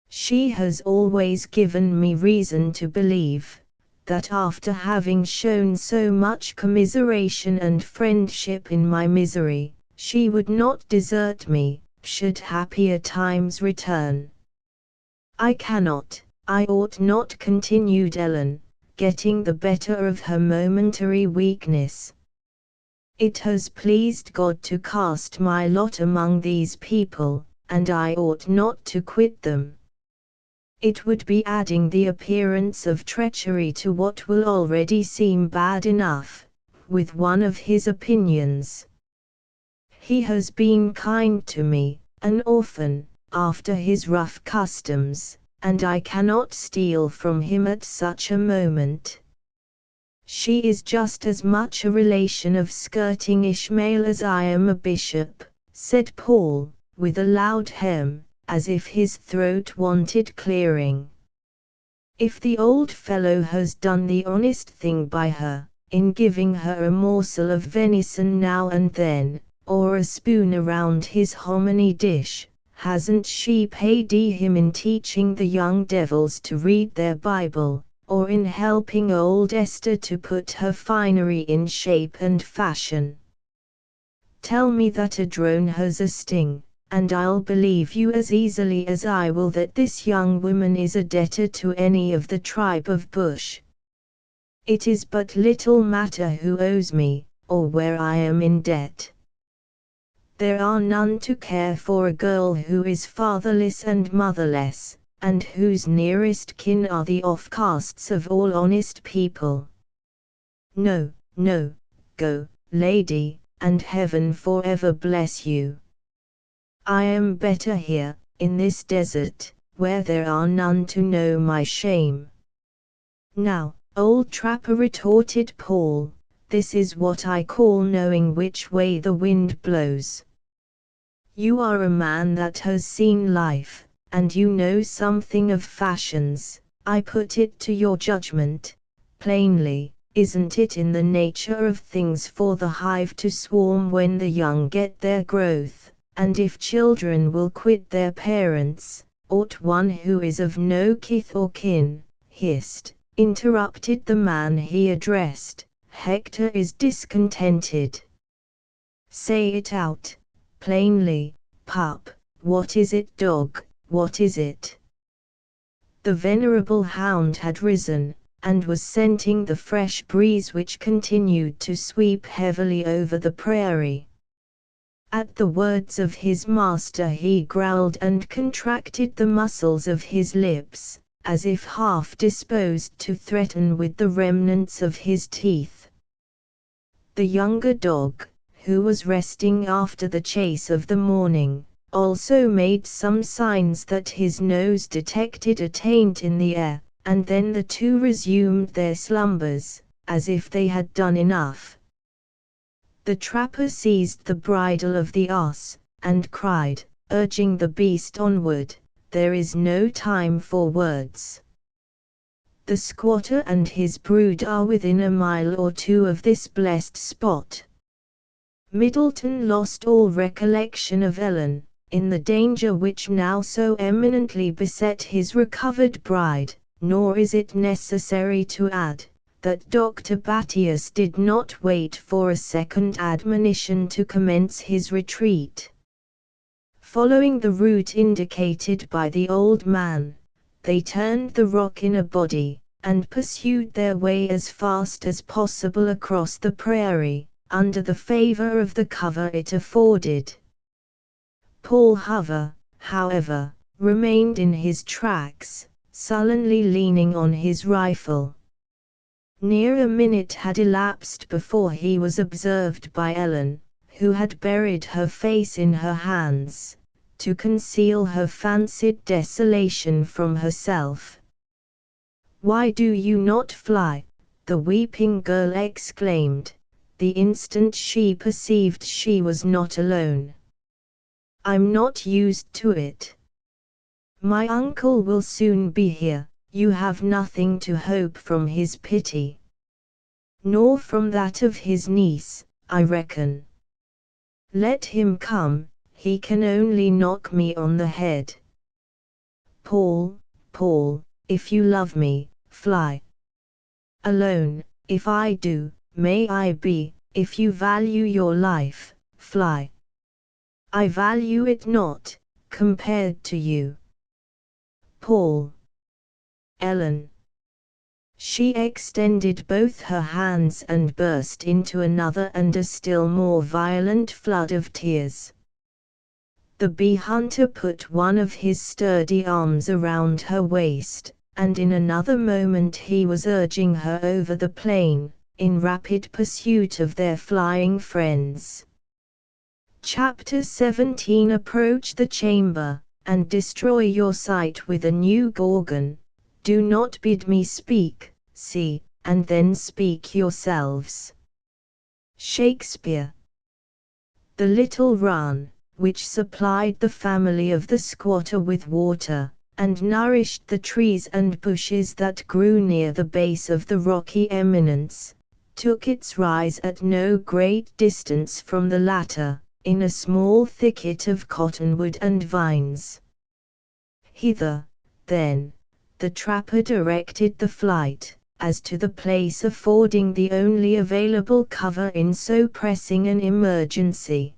She has always given me reason to believe that after having shown so much commiseration and friendship in my misery, she would not desert me, should happier times return." "I ought not," continued Ellen, getting the better of her momentary weakness. "It has pleased God to cast my lot among these people, and I ought not to quit them. It would be adding the appearance of treachery to what will already seem bad enough, with one of his opinions. He has been kind to me, an orphan, after his rough customs, and I cannot steal from him at such a moment. She is just as much a relation of skirting Ishmael as I am a bishop, said Paul, with a loud hem, as if his throat wanted clearing. If the old fellow has done the honest thing by her, in giving her a morsel of venison now and then, or a spoon around his hominy dish, hasn't she paid him in teaching the young devils to read their Bible, or in helping old Esther to put her finery in shape and fashion? Tell me that a drone has a sting, and I'll believe you as easily as I will that this young woman is a debtor to any of the tribe of Bush. It is but little matter who owes me, or where I am in debt. There are none to care for a girl who is fatherless and motherless, and whose nearest kin are the offcasts of all honest people. No, no, go, lady, and heaven forever bless you. I am better here, in this desert, where there are none to know my shame. Now, old trapper, retorted Paul, this is what I call knowing which way the wind blows. You are a man that has seen life, and you know something of fashions. I put it to your judgment, plainly, isn't it in the nature of things for the hive to swarm when the young get their growth? And if children will quit their parents, ought one who is of no kith or kin, hist, interrupted the man he addressed, Hector is discontented. Say it out, plainly, pup, what is it, dog, what is it? The venerable hound had risen, and was scenting the fresh breeze which continued to sweep heavily over the prairie. At the words of his master he growled and contracted the muscles of his lips, as if half disposed to threaten with the remnants of his teeth. The younger dog, who was resting after the chase of the morning, also made some signs that his nose detected a taint in the air, and then the two resumed their slumbers, as if they had done enough. The trapper seized the bridle of the ass, and cried, urging the beast onward, there is no time for words. The squatter and his brood are within a mile or two of this blessed spot. Middleton lost all recollection of Ellen, in the danger which now so eminently beset his recovered bride, nor is it necessary to add, that Dr. Battius did not wait for a second admonition to commence his retreat. Following the route indicated by the old man, they turned the rock in a body, and pursued their way as fast as possible across the prairie, under the favor of the cover it afforded. Paul Hover, however, remained in his tracks, sullenly leaning on his rifle. Near a minute had elapsed before he was observed by Ellen, who had buried her face in her hands, to conceal her fancied desolation from herself. "Why do you not fly?" the weeping girl exclaimed, the instant she perceived she was not alone. "I'm not used to it. My uncle will soon be here. You have nothing to hope from his pity. Nor from that of his niece, I reckon. Let him come, he can only knock me on the head. Paul, Paul, if you love me, fly. Alone, if I do, may I be, if you value your life, fly. I value it not, compared to you. Paul. Ellen. She extended both her hands and burst into another and a still more violent flood of tears. The bee hunter put one of his sturdy arms around her waist, and in another moment he was urging her over the plain, in rapid pursuit of their flying friends. Chapter 17. Approach the chamber, and destroy your sight with a new gorgon. Do not bid me speak, see, and then speak yourselves. Shakespeare. The little run, which supplied the family of the squatter with water, and nourished the trees and bushes that grew near the base of the rocky eminence, took its rise at no great distance from the latter, in a small thicket of cottonwood and vines. Hither, then, the trapper directed the flight, as to the place affording the only available cover in so pressing an emergency.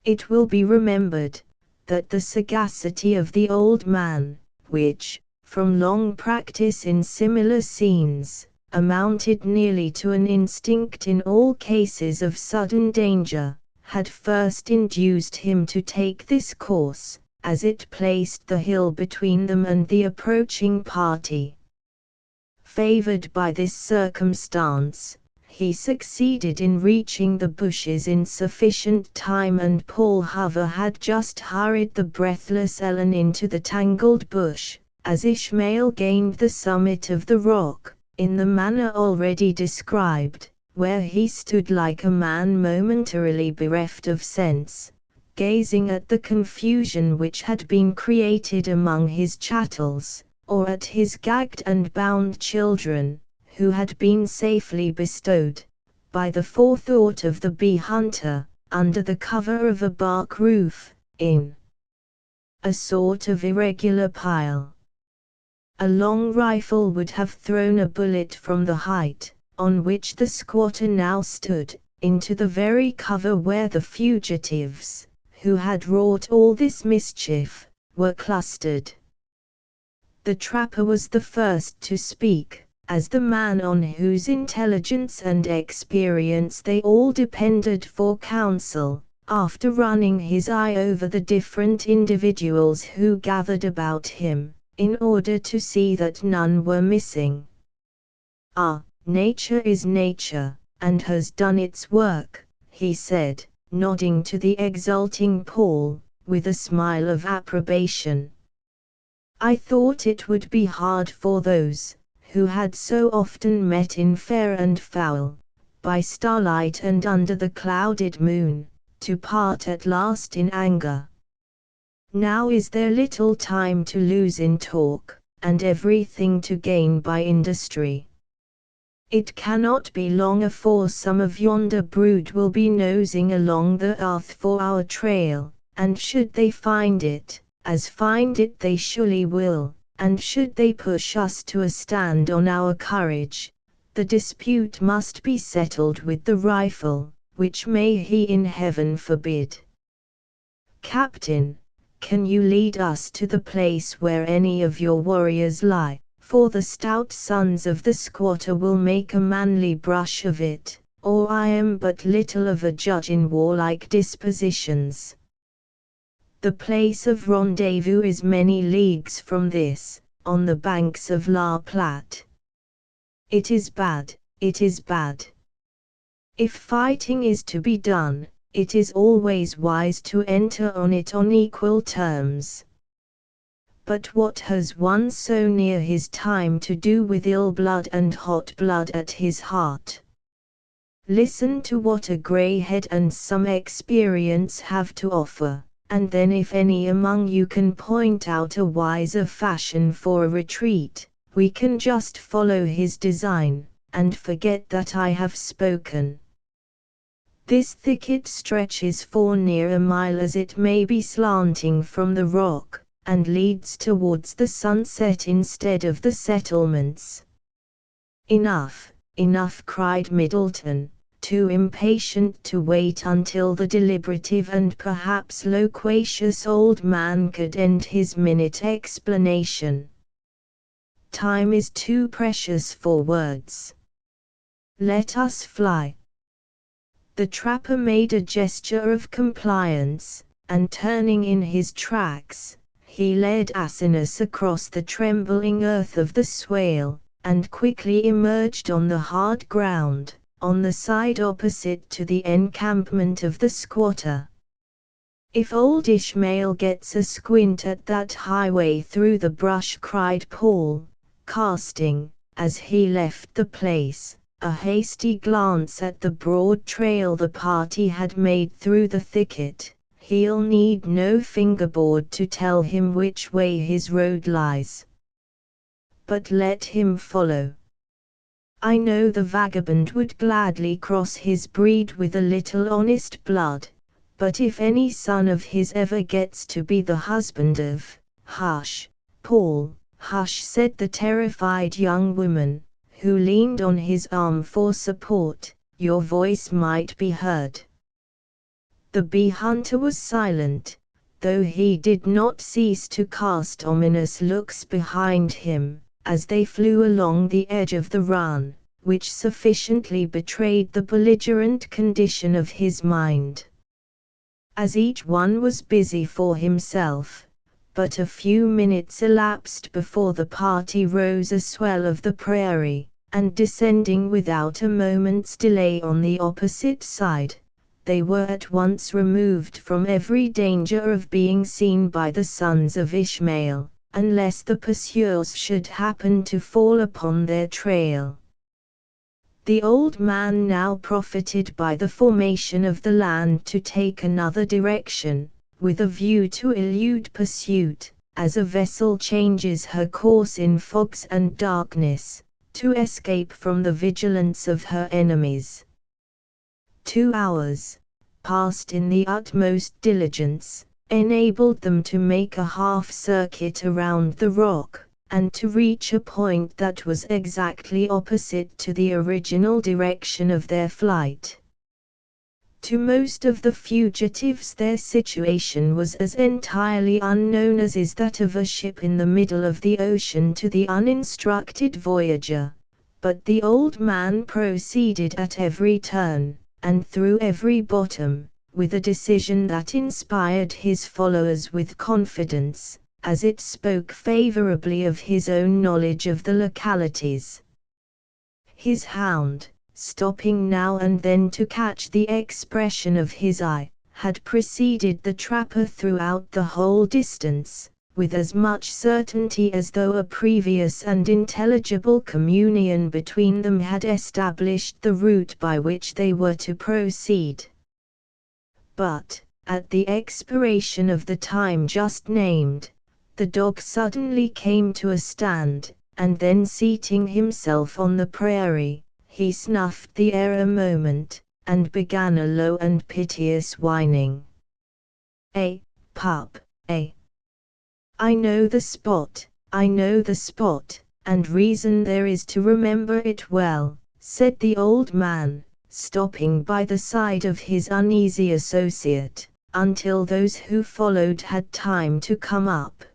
It will be remembered that the sagacity of the old man, which, from long practice in similar scenes, amounted nearly to an instinct in all cases of sudden danger, had first induced him to take this course, as it placed the hill between them and the approaching party. Favored by this circumstance, he succeeded in reaching the bushes in sufficient time, and Paul Hover had just hurried the breathless Ellen into the tangled bush, as Ishmael gained the summit of the rock, in the manner already described, where he stood like a man momentarily bereft of sense, gazing at the confusion which had been created among his chattels, or at his gagged and bound children, who had been safely bestowed, by the forethought of the bee hunter, under the cover of a bark roof, in a sort of irregular pile. A long rifle would have thrown a bullet from the height, on which the squatter now stood, into the very cover where the fugitives, who had wrought all this mischief, were clustered. The trapper was the first to speak, as the man on whose intelligence and experience they all depended for counsel, after running his eye over the different individuals who gathered about him, in order to see that none were missing. "Ah, nature is nature, and has done its work," he said, nodding to the exulting Paul, with a smile of approbation. "I thought it would be hard for those, who had so often met in fair and foul, by starlight and under the clouded moon, to part at last in anger. Now is there little time to lose in talk, and everything to gain by industry. It cannot be long afore some of yonder brood will be nosing along the earth for our trail, and should they find it, as find it they surely will, and should they push us to a stand on our courage, the dispute must be settled with the rifle, which may he in heaven forbid. Captain, can you lead us to the place where any of your warriors lie, for the stout sons of the squatter will make a manly brush of it, or I am but little of a judge in warlike dispositions. The place of rendezvous is many leagues from this, on the banks of La Platte. It is bad, it is bad. If fighting is to be done, it is always wise to enter on it on equal terms. But what has one so near his time to do with ill blood and hot blood at his heart? Listen to what a grey head and some experience have to offer, and then if any among you can point out a wiser fashion for a retreat, we can just follow his design, and forget that I have spoken. This thicket stretches for near a mile as it may be slanting from the rock, and leads towards the sunset instead of the settlements." "Enough, enough," cried Middleton, too impatient to wait until the deliberative and perhaps loquacious old man could end his minute explanation. "Time is too precious for words. Let us fly." The trapper made a gesture of compliance, and turning in his tracks, he led Asinus across the trembling earth of the swale, and quickly emerged on the hard ground, on the side opposite to the encampment of the squatter. "If old Ishmael gets a squint at that highway through the brush," cried Paul, casting, as he left the place, a hasty glance at the broad trail the party had made through the thicket, "he'll need no fingerboard to tell him which way his road lies. But let him follow. I know the vagabond would gladly cross his breed with a little honest blood, but if any son of his ever gets to be the husband of—" "Hush, Paul, hush," said the terrified young woman, who leaned on his arm for support, "your voice might be heard." The bee hunter was silent, though he did not cease to cast ominous looks behind him, as they flew along the edge of the run, which sufficiently betrayed the belligerent condition of his mind. As each one was busy for himself, but a few minutes elapsed before the party rose a swell of the prairie, and descending without a moment's delay on the opposite side, they were at once removed from every danger of being seen by the sons of Ishmael, unless the pursuers should happen to fall upon their trail. The old man now profited by the formation of the land to take another direction, with a view to elude pursuit, as a vessel changes her course in fogs and darkness, to escape from the vigilance of her enemies. 2 hours, passed in the utmost diligence, enabled them to make a half-circuit around the rock, and to reach a point that was exactly opposite to the original direction of their flight. To most of the fugitives their situation was as entirely unknown as is that of a ship in the middle of the ocean to the uninstructed voyager, but the old man proceeded at every turn, and through every bottom, with a decision that inspired his followers with confidence, as it spoke favorably of his own knowledge of the localities. His hound, stopping now and then to catch the expression of his eye, had preceded the trapper throughout the whole distance, with as much certainty as though a previous and intelligible communion between them had established the route by which they were to proceed. But, at the expiration of the time just named, the dog suddenly came to a stand, and then seating himself on the prairie, he snuffed the air a moment, and began a low and piteous whining. Pup, I know the spot, and reason there is to remember it well," said the old man, stopping by the side of his uneasy associate, until those who followed had time to come up.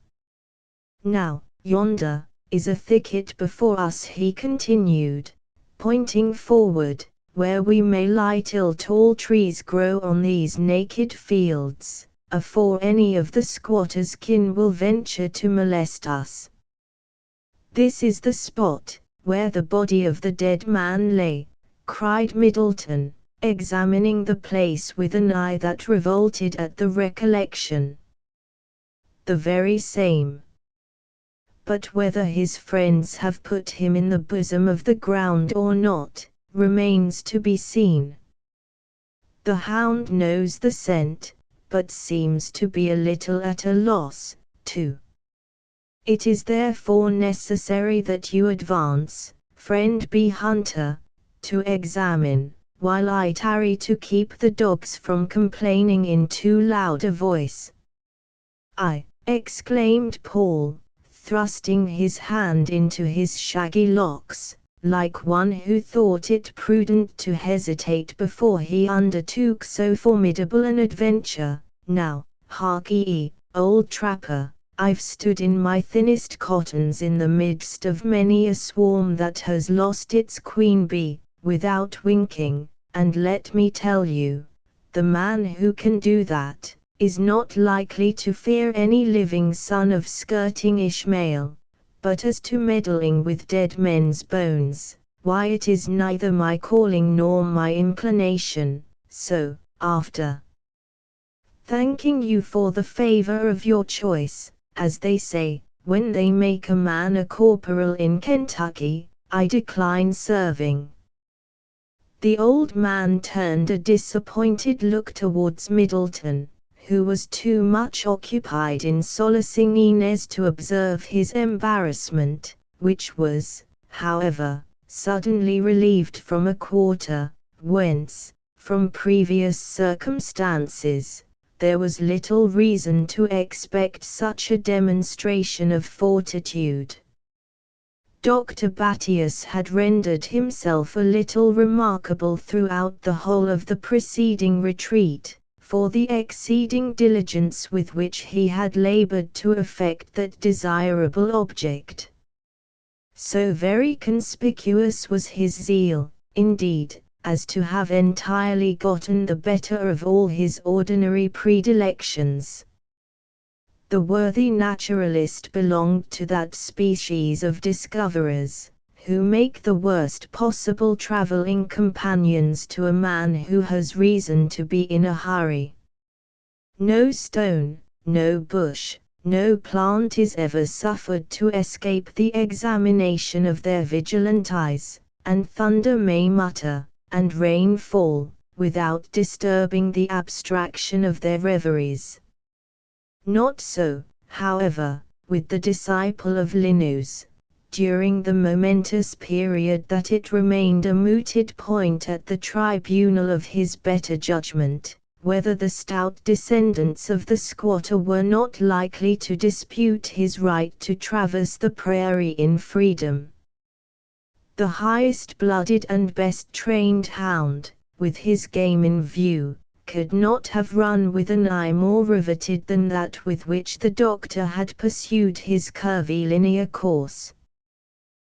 "Now, yonder is a thicket before us," he continued, pointing forward, "where we may lie till tall trees grow on these naked fields, afore any of the squatters' kin will venture to molest us. This is the spot where the body of the dead man lay," cried Middleton, examining the place with an eye that revolted at the recollection. "The very same. But whether his friends have put him in the bosom of the ground or not, remains to be seen. The hound knows the scent, but seems to be a little at a loss, too. It is therefore necessary that you advance, friend bee hunter, to examine, while I tarry to keep the dogs from complaining in too loud a voice." Exclaimed Paul, thrusting his hand into his shaggy locks, like one who thought it prudent to hesitate before he undertook so formidable an adventure. "Now, hark'ee, old trapper, I've stood in my thinnest cottons in the midst of many a swarm that has lost its queen bee, without winking, and let me tell you, the man who can do that, is not likely to fear any living son of skirting Ishmael, but as to meddling with dead men's bones, why it is neither my calling nor my inclination. So, after thanking you for the favor of your choice, as they say, when they make a man a corporal in Kentucky, I decline serving. The old man turned a disappointed look towards Middleton, who was too much occupied in solacing Inez to observe his embarrassment, which was, however, suddenly relieved from a quarter, whence, from previous circumstances, there was little reason to expect such a demonstration of fortitude. Dr. Battius had rendered himself a little remarkable throughout the whole of the preceding retreat, for the exceeding diligence with which he had labored to effect that desirable object. So very conspicuous was his zeal, indeed, as to have entirely gotten the better of all his ordinary predilections. The worthy naturalist belonged to that species of discoverers, who make the worst possible travelling companions to a man who has reason to be in a hurry. No stone, no bush, no plant is ever suffered to escape the examination of their vigilant eyes, and thunder may mutter, and rain fall, without disturbing the abstraction of their reveries. Not so, however, with the disciple of Linnaeus. During the momentous period that it remained a mooted point at the tribunal of his better judgment, whether the stout descendants of the squatter were not likely to dispute his right to traverse the prairie in freedom. The highest-blooded and best-trained hound, with his game in view, could not have run with an eye more riveted than that with which the doctor had pursued his curvilinear course.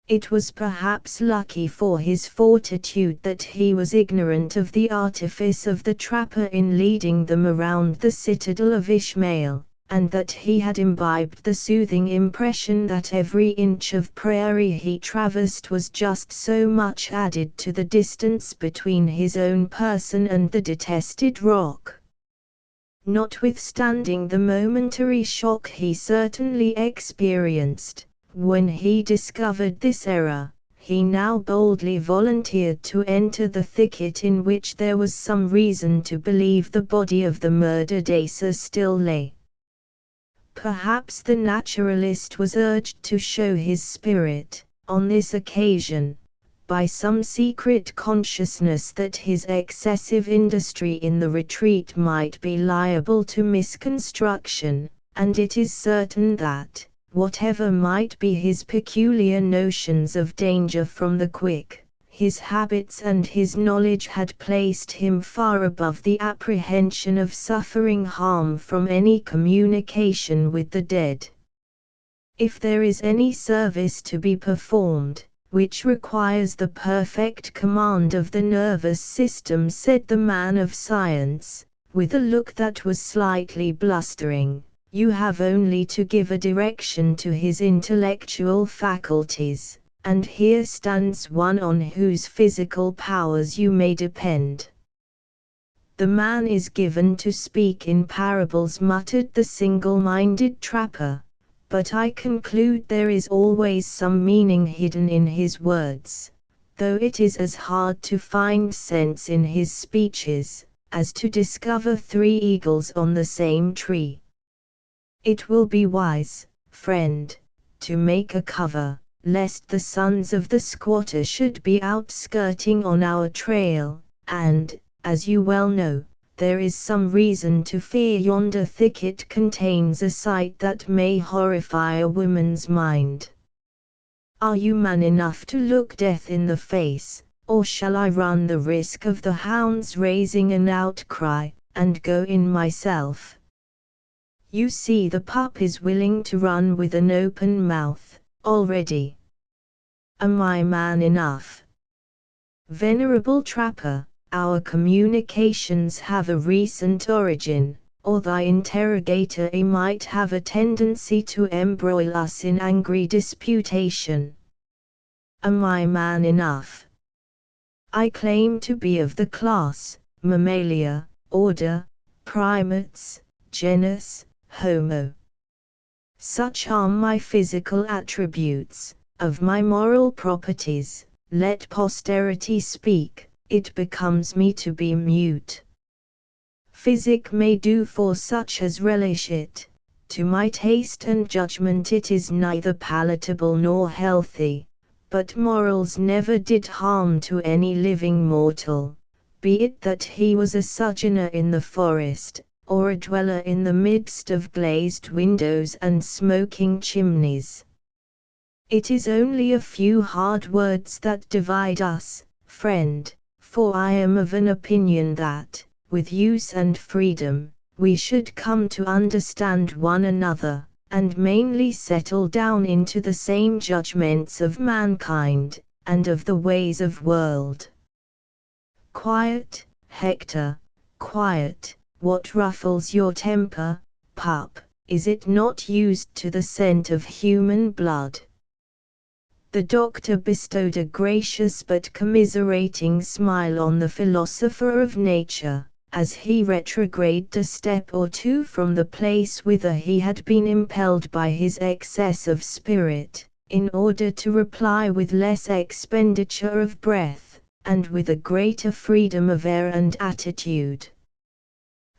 It was perhaps lucky for his fortitude that he was ignorant of the artifice of the trapper in leading them around the citadel of Ishmael, and that he had imbibed the soothing impression that every inch of prairie he traversed was just so much added to the distance between his own person and the detested rock. Notwithstanding the momentary shock he certainly experienced, when he discovered this error, he now boldly volunteered to enter the thicket in which there was some reason to believe the body of the murdered Asa still lay. Perhaps the naturalist was urged to show his spirit, on this occasion, by some secret consciousness that his excessive industry in the retreat might be liable to misconstruction, and it is certain that, whatever might be his peculiar notions of danger from the quick, his habits and his knowledge had placed him far above the apprehension of suffering harm from any communication with the dead. If there is any service to be performed, which requires the perfect command of the nervous system, said the man of science, with a look that was slightly blustering, you have only to give a direction to his intellectual faculties, and here stands one on whose physical powers you may depend. The man is given to speak in parables, muttered the single-minded trapper, but I conclude there is always some meaning hidden in his words, though it is as hard to find sense in his speeches, as to discover 3 eagles on the same tree. It will be wise, friend, to make a cover, lest the sons of the squatter should be out skirting on our trail, and, as you well know, there is some reason to fear yonder thicket contains a sight that may horrify a woman's mind. Are you man enough to look death in the face, or shall I run the risk of the hounds raising an outcry, and go in myself? You see the pup is willing to run with an open mouth, already. Am I man enough? Venerable trapper, our communications have a recent origin, or thy interrogator might have a tendency to embroil us in angry disputation. Am I man enough? I claim to be of the class, Mammalia, order, primates, genus, Homo. Such are my physical attributes. Of my moral properties, let posterity speak, it becomes me to be mute. Physic may do for such as relish it, to my taste and judgment it is neither palatable nor healthy, but morals never did harm to any living mortal, be it that he was a sojourner in the forest, or a dweller in the midst of glazed windows and smoking chimneys. It is only a few hard words that divide us, friend, for I am of an opinion that, with use and freedom, we should come to understand one another, and mainly settle down into the same judgments of mankind, and of the ways of world. Quiet, Hector, quiet, what ruffles your temper, pup, is it not used to the scent of human blood? The doctor bestowed a gracious but commiserating smile on the philosopher of nature, as he retrograded a step or two from the place whither he had been impelled by his excess of spirit, in order to reply with less expenditure of breath, and with a greater freedom of air and attitude.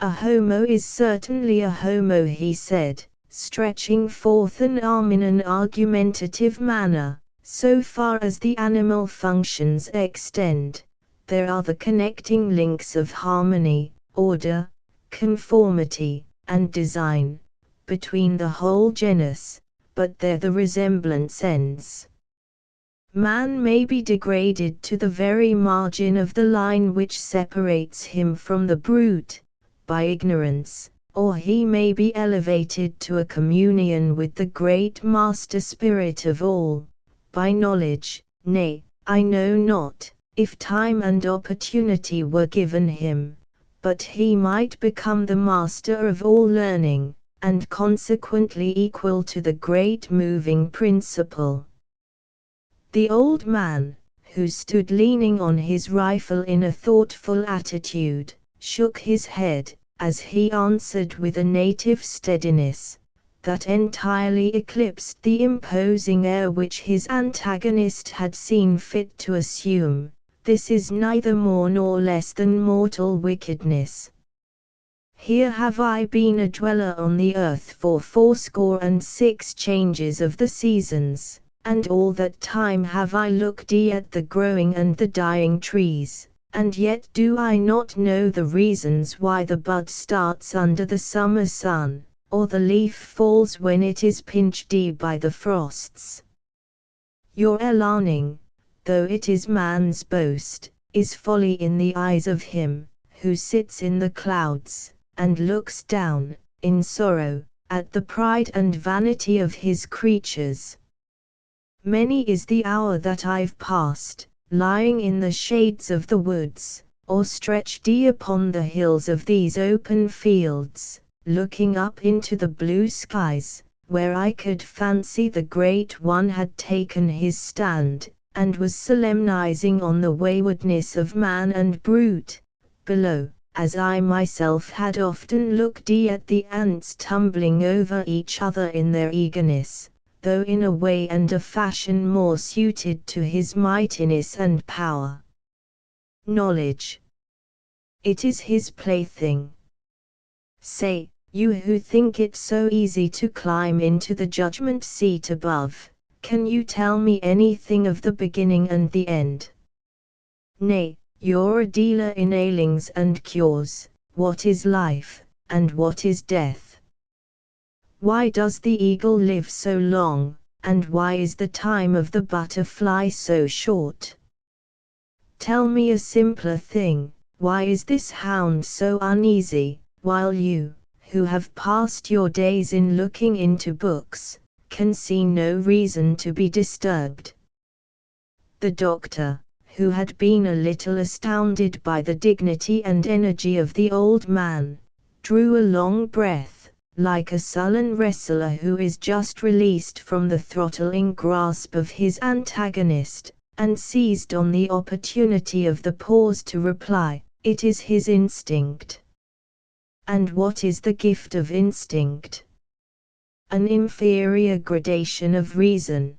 A homo is certainly a homo, he said, stretching forth an arm in an argumentative manner. So far as the animal functions extend, there are the connecting links of harmony, order, conformity, and design, between the whole genus, but there the resemblance ends. Man may be degraded to the very margin of the line which separates him from the brute, by ignorance, or he may be elevated to a communion with the great master spirit of all, by knowledge. Nay, I know not, if time and opportunity were given him, but he might become the master of all learning, and consequently equal to the great moving principle. The old man, who stood leaning on his rifle in a thoughtful attitude, shook his head, as he answered with a native steadiness that entirely eclipsed the imposing air which his antagonist had seen fit to assume. This is neither more nor less than mortal wickedness. Here have I been a dweller on the earth for 66 changes of the seasons, and all that time have I looked at the growing and the dying trees, and yet do I not know the reasons why the bud starts under the summer sun, or the leaf falls when it is pinched by the frosts. Your learning, though it is man's boast, is folly in the eyes of him who sits in the clouds, and looks down, in sorrow, at the pride and vanity of his creatures. Many is the hour that I've passed, lying in the shades of the woods, or stretched upon the hills of these open fields, looking up into the blue skies, where I could fancy the Great One had taken his stand, and was solemnizing on the waywardness of man and brute, below, as I myself had often looked at the ants tumbling over each other in their eagerness, though in a way and a fashion more suited to his mightiness and power. Knowledge. It is his plaything. Say, you who think it so easy to climb into the judgment seat above, can you tell me anything of the beginning and the end? Nay, you're a dealer in ailings and cures. What is life, and what is death? Why does the eagle live so long, and why is the time of the butterfly so short? Tell me a simpler thing, why is this hound so uneasy, while you, who have passed your days in looking into books, can see no reason to be disturbed? The doctor, who had been a little astounded by the dignity and energy of the old man, drew a long breath, like a sullen wrestler who is just released from the throttling grasp of his antagonist, and seized on the opportunity of the pause to reply, "It is his instinct." And what is the gift of instinct? An inferior gradation of reason.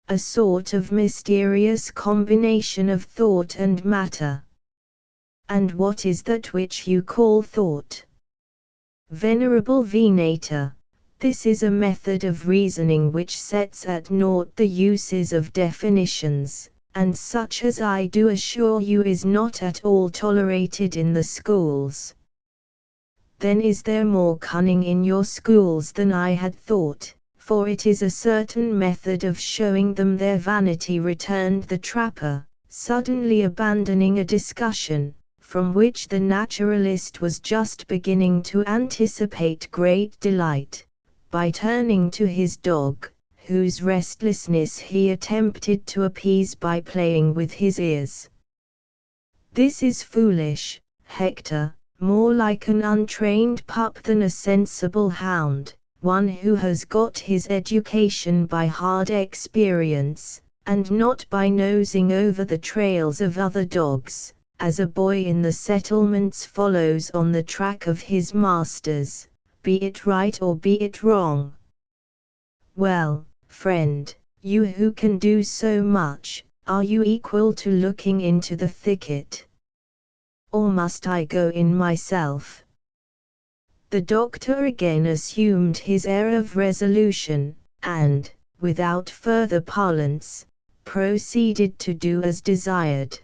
A sort of mysterious combination of thought and matter. And what is that which you call thought? Venerable Venator, this is a method of reasoning which sets at naught the uses of definitions, and such as I do assure you is not at all tolerated in the schools. Then is there more cunning in your schools than I had thought, for it is a certain method of showing them their vanity, returned the trapper, suddenly abandoning a discussion, from which the naturalist was just beginning to anticipate great delight, by turning to his dog, whose restlessness he attempted to appease by playing with his ears. "This is foolish, Hector, more like an untrained pup than a sensible hound, one who has got his education by hard experience, and not by nosing over the trails of other dogs, as a boy in the settlements follows on the track of his masters, be it right or be it wrong." "Well, friend, you who can do so much, are you equal to looking into the thicket? Or must I go in myself?" The doctor again assumed his air of resolution, and, without further parlance, proceeded to do as desired.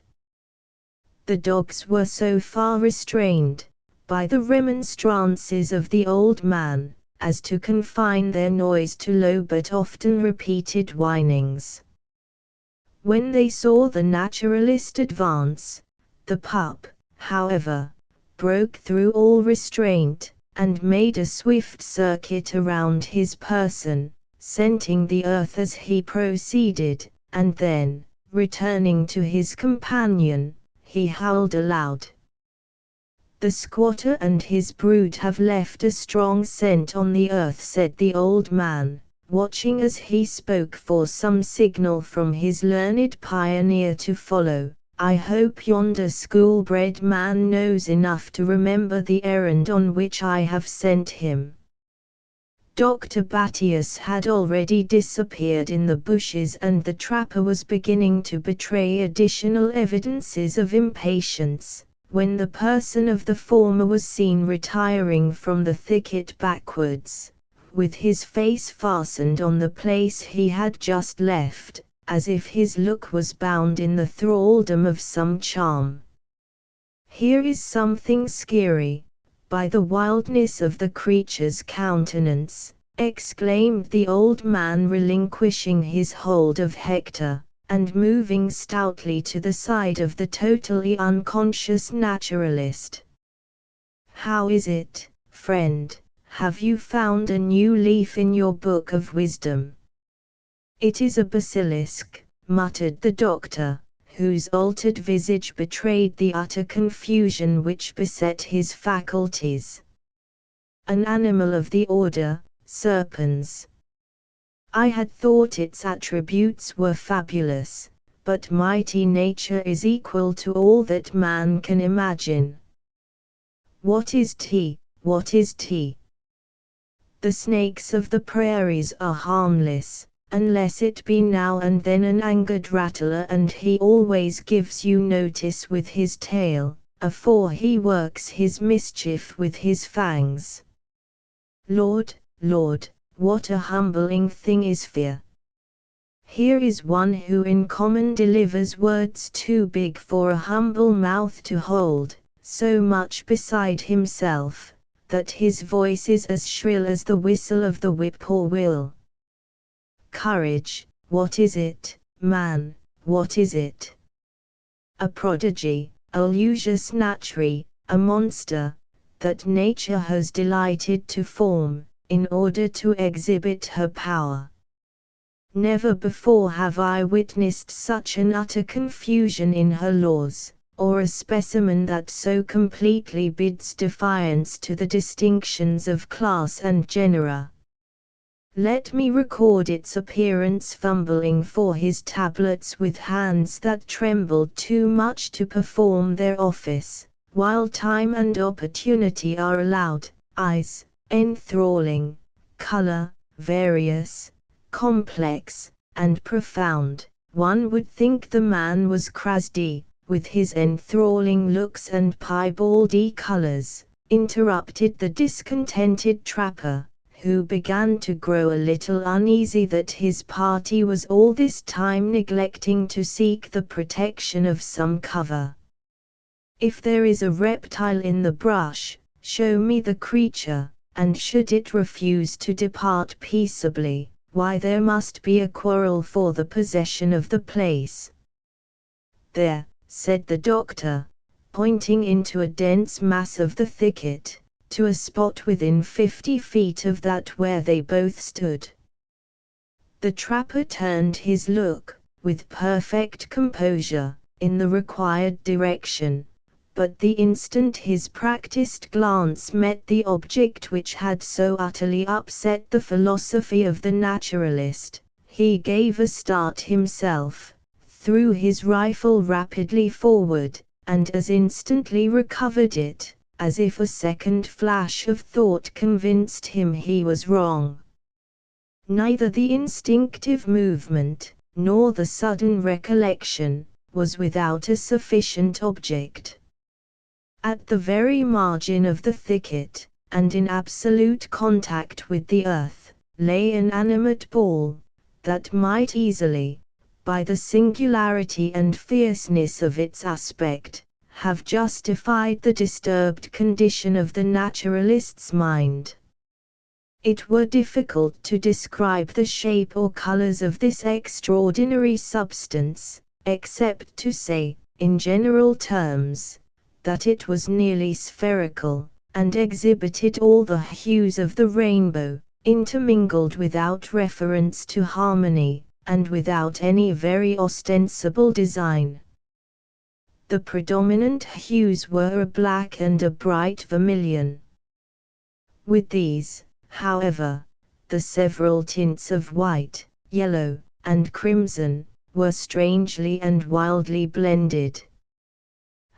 The dogs were so far restrained, by the remonstrances of the old man, as to confine their noise to low but often repeated whinings. When they saw the naturalist advance, the pup, however, broke through all restraint, and made a swift circuit around his person, scenting the earth as he proceeded, and then, returning to his companion, he howled aloud. "The squatter and his brood have left a strong scent on the earth," said the old man, watching as he spoke for some signal from his learned pioneer to follow. "I hope yonder school-bred man knows enough to remember the errand on which I have sent him." Dr. Battius had already disappeared in the bushes, and the trapper was beginning to betray additional evidences of impatience, when the person of the former was seen retiring from the thicket backwards, with his face fastened on the place he had just left, as if his look was bound in the thraldom of some charm. "Here is something scary, by the wildness of the creature's countenance," exclaimed the old man, relinquishing his hold of Hector, and moving stoutly to the side of the totally unconscious naturalist. "How is it, friend, have you found a new leaf in your book of wisdom?" "It is a basilisk," muttered the doctor, whose altered visage betrayed the utter confusion which beset his faculties. "An animal of the order, serpens. I had thought its attributes were fabulous, but mighty nature is equal to all that man can imagine." "What is tea? What is tea?" "The snakes of the prairies are harmless, unless it be now and then an angered rattler, and he always gives you notice with his tail, afore he works his mischief with his fangs. Lord, Lord, what a humbling thing is fear! Here is one who in common delivers words too big for a humble mouth to hold, so much beside himself, that his voice is as shrill as the whistle of the whippoorwill. Courage, what is it, man, what is it? A prodigy, a luscious naturi, a monster, that nature has delighted to form, in order to exhibit her power. Never before have I witnessed such an utter confusion in her laws, or a specimen that so completely bids defiance to the distinctions of class and genera. Let me record its appearance fumbling for his tablets with hands that trembled too much to perform their office, while time and opportunity are allowed, eyes, enthralling, color, various, complex, and profound. One would think the man was Krasdi, with his enthralling looks and piebaldy colors, interrupted the discontented trapper, who began to grow a little uneasy that his party was all this time neglecting to seek the protection of some cover. If there is a reptile in the brush, show me the creature, and should it refuse to depart peaceably, why there must be a quarrel for the possession of the place. There, said the doctor, pointing into a dense mass of the thicket, to a spot within 50 feet of that where they both stood. The trapper turned his look, with perfect composure, in the required direction, but the instant his practiced glance met the object which had so utterly upset the philosophy of the naturalist, he gave a start himself, threw his rifle rapidly forward, and as instantly recovered it, as if a second flash of thought convinced him he was wrong. Neither the instinctive movement, nor the sudden recollection, was without a sufficient object. At the very margin of the thicket, and in absolute contact with the earth, lay an animate ball, that might easily, by the singularity and fierceness of its aspect, have justified the disturbed condition of the naturalist's mind. It were difficult to describe the shape or colors of this extraordinary substance, except to say, in general terms, that it was nearly spherical, and exhibited all the hues of the rainbow, intermingled without reference to harmony, and without any very ostensible design. The predominant hues were a black and a bright vermilion. With these, however, the several tints of white, yellow, and crimson, were strangely and wildly blended.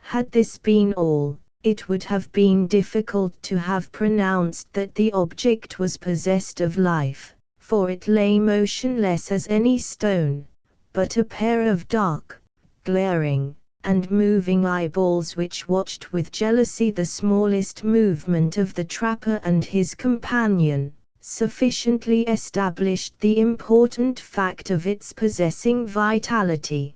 Had this been all, it would have been difficult to have pronounced that the object was possessed of life, for it lay motionless as any stone, but a pair of dark, glaring, and moving eyeballs which watched with jealousy the smallest movement of the trapper and his companion, sufficiently established the important fact of its possessing vitality.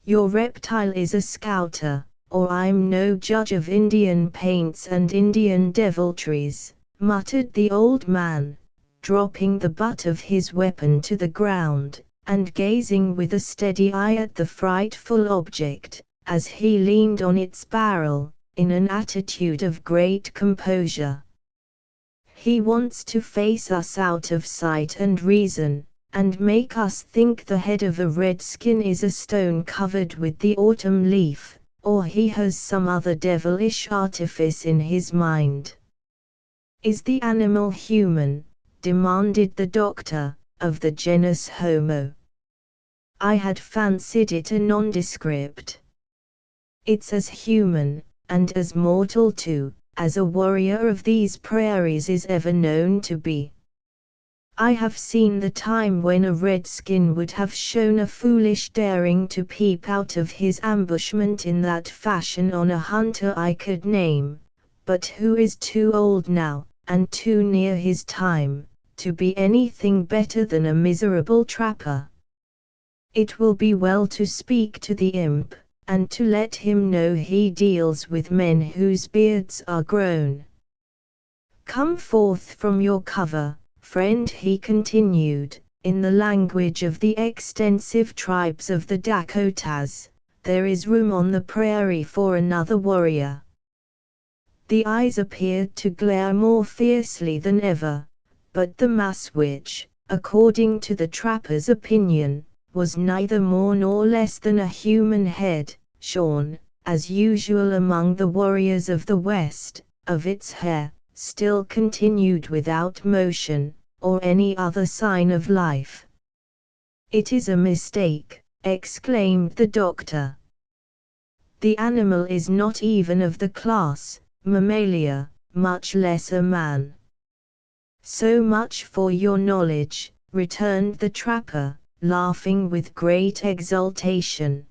Your reptile is a scouter, or I'm no judge of Indian paints and Indian deviltries, muttered the old man, dropping the butt of his weapon to the ground, and gazing with a steady eye at the frightful object, as he leaned on its barrel, in an attitude of great composure. He wants to face us out of sight and reason, and make us think the head of a redskin is a stone covered with the autumn leaf, or he has some other devilish artifice in his mind. Is the animal human? Demanded the doctor, of the genus Homo. I had fancied it a nondescript. It's as human, and as mortal too, as a warrior of these prairies is ever known to be. I have seen the time when a redskin would have shown a foolish daring to peep out of his ambushment in that fashion on a hunter I could name, but who is too old now, and too near his time, to be anything better than a miserable trapper. It will be well to speak to the imp, and to let him know he deals with men whose beards are grown. Come forth from your cover, friend, he continued, in the language of the extensive tribes of the Dakotas. There is room on the prairie for another warrior. The eyes appeared to glare more fiercely than ever, but the mass which, according to the trapper's opinion, was neither more nor less than a human head, shone, as usual among the warriors of the West, of its hair, still continued without motion, or any other sign of life. "It is a mistake," exclaimed the doctor. "The animal is not even of the class, Mammalia, much less a man." "So much for your knowledge," returned the trapper, laughing with great exultation.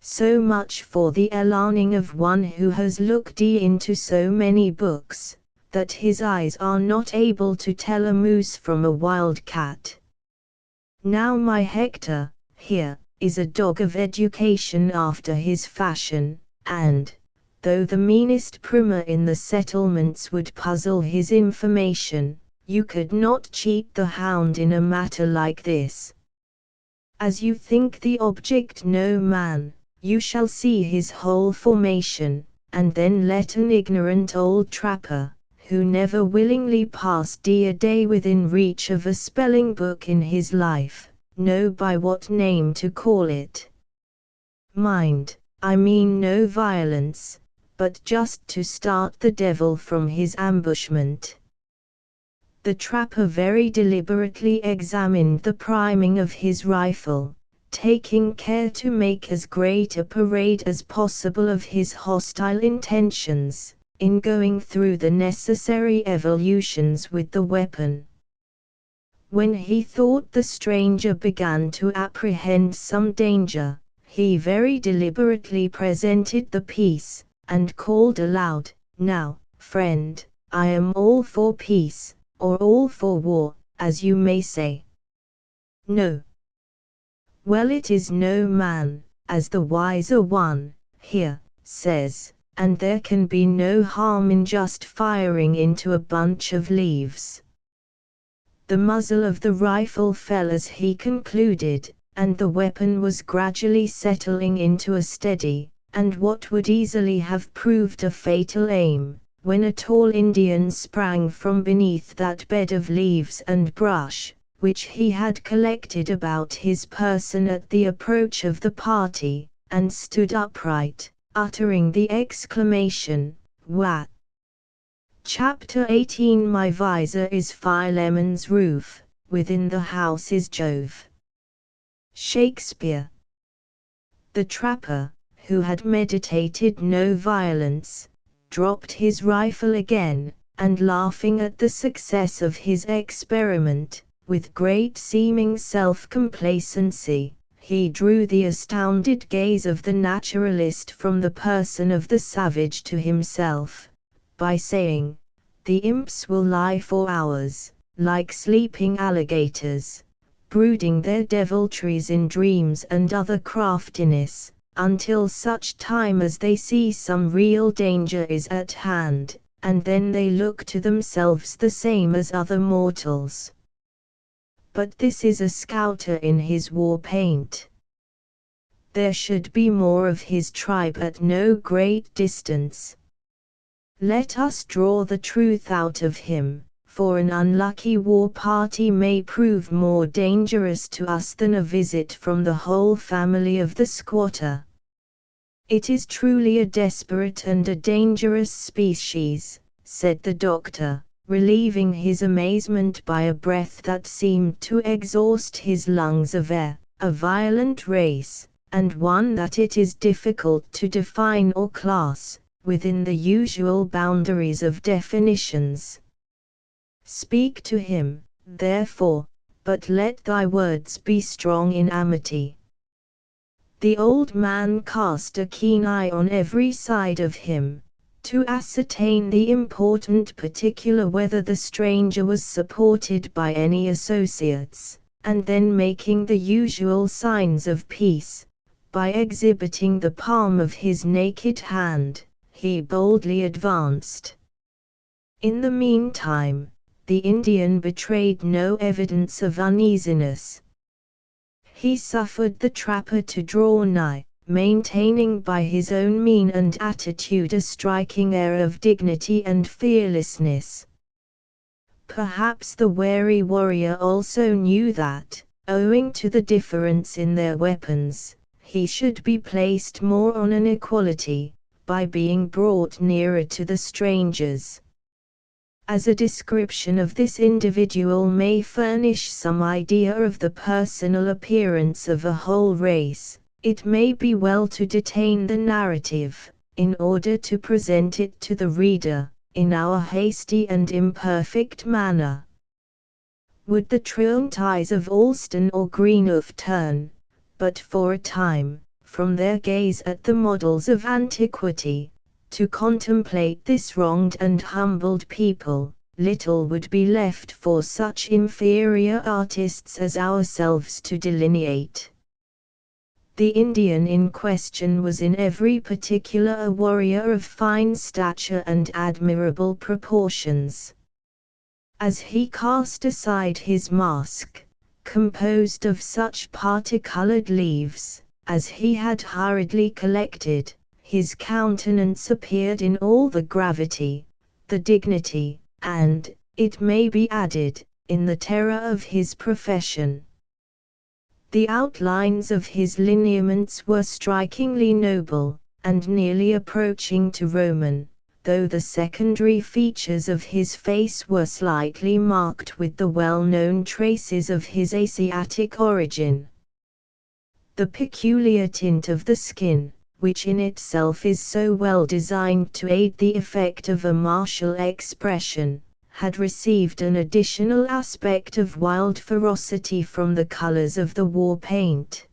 "So much for the learning of one who has looked into so many books, that his eyes are not able to tell a moose from a wild cat. Now my Hector, here, is a dog of education after his fashion, and, though the meanest primer in the settlements would puzzle his information, you could not cheat the hound in a matter like this. As you think the object no man, you shall see his whole formation, and then let an ignorant old trapper, who never willingly passed a day within reach of a spelling book in his life, know by what name to call it. Mind, I mean no violence, but just to start the devil from his ambushment." The trapper very deliberately examined the priming of his rifle, taking care to make as great a parade as possible of his hostile intentions, in going through the necessary evolutions with the weapon. When he thought the stranger began to apprehend some danger, he very deliberately presented the piece, and called aloud, "Now, friend, I am all for peace, or all for war, as you may say." "No." "Well, it is no man, as the wiser one, here, says, and there can be no harm in just firing into a bunch of leaves." The muzzle of the rifle fell as he concluded, and the weapon was gradually settling into a steady, and what would easily have proved a fatal aim, when a tall Indian sprang from beneath that bed of leaves and brush, which he had collected about his person at the approach of the party, and stood upright, uttering the exclamation, "Wah!" Chapter 18. My visor is Philemon's roof, within the house is Jove. Shakespeare. The trapper, who had meditated no violence, dropped his rifle again, and laughing at the success of his experiment, with great seeming self-complacency, he drew the astounded gaze of the naturalist from the person of the savage to himself, by saying, "The imps will lie for hours, like sleeping alligators, brooding their deviltries in dreams and other craftiness, until such time as they see some real danger is at hand, and then they look to themselves the same as other mortals." But this is a scouter in his war paint. There should be more of his tribe at no great distance. Let us draw the truth out of him, for an unlucky war party may prove more dangerous to us than a visit from the whole family of the squatter. "It is truly a desperate and a dangerous species," said the doctor, relieving his amazement by a breath that seemed to exhaust his lungs of air, "a violent race, and one that it is difficult to define or class, within the usual boundaries of definitions. Speak to him, therefore, but let thy words be strong in amity." The old man cast a keen eye on every side of him, to ascertain the important particular whether the stranger was supported by any associates, and then making the usual signs of peace, by exhibiting the palm of his naked hand, he boldly advanced. In the meantime, the Indian betrayed no evidence of uneasiness. He suffered the trapper to draw nigh, maintaining by his own mien and attitude a striking air of dignity and fearlessness. Perhaps the wary warrior also knew that, owing to the difference in their weapons, he should be placed more on an equality, by being brought nearer to the strangers. As a description of this individual may furnish some idea of the personal appearance of a whole race, it may be well to detain the narrative, in order to present it to the reader, in our hasty and imperfect manner. Would the truant eyes of Alston or Greenough turn, but for a time, from their gaze at the models of antiquity, to contemplate this wronged and humbled people, little would be left for such inferior artists as ourselves to delineate. The Indian in question was in every particular a warrior of fine stature and admirable proportions. As he cast aside his mask, composed of such parti-colored leaves, as he had hurriedly collected, his countenance appeared in all the gravity, the dignity, and, it may be added, in the terror of his profession. The outlines of his lineaments were strikingly noble, and nearly approaching to Roman, though the secondary features of his face were slightly marked with the well-known traces of his Asiatic origin. The peculiar tint of the skin, which in itself is so well designed to aid the effect of a martial expression, had received an additional aspect of wild ferocity from the colors of the war paint.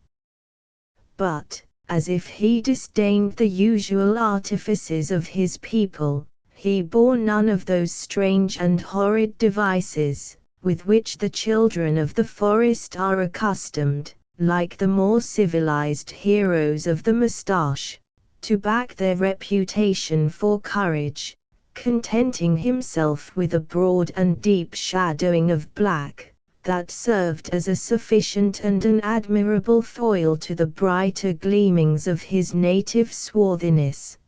But, as if he disdained the usual artifices of his people, he bore none of those strange and horrid devices, with which the children of the forest are accustomed, like the more civilized heroes of the moustache, to back their reputation for courage, contenting himself with a broad and deep shadowing of black, that served as a sufficient and an admirable foil to the brighter gleamings of his native swarthiness.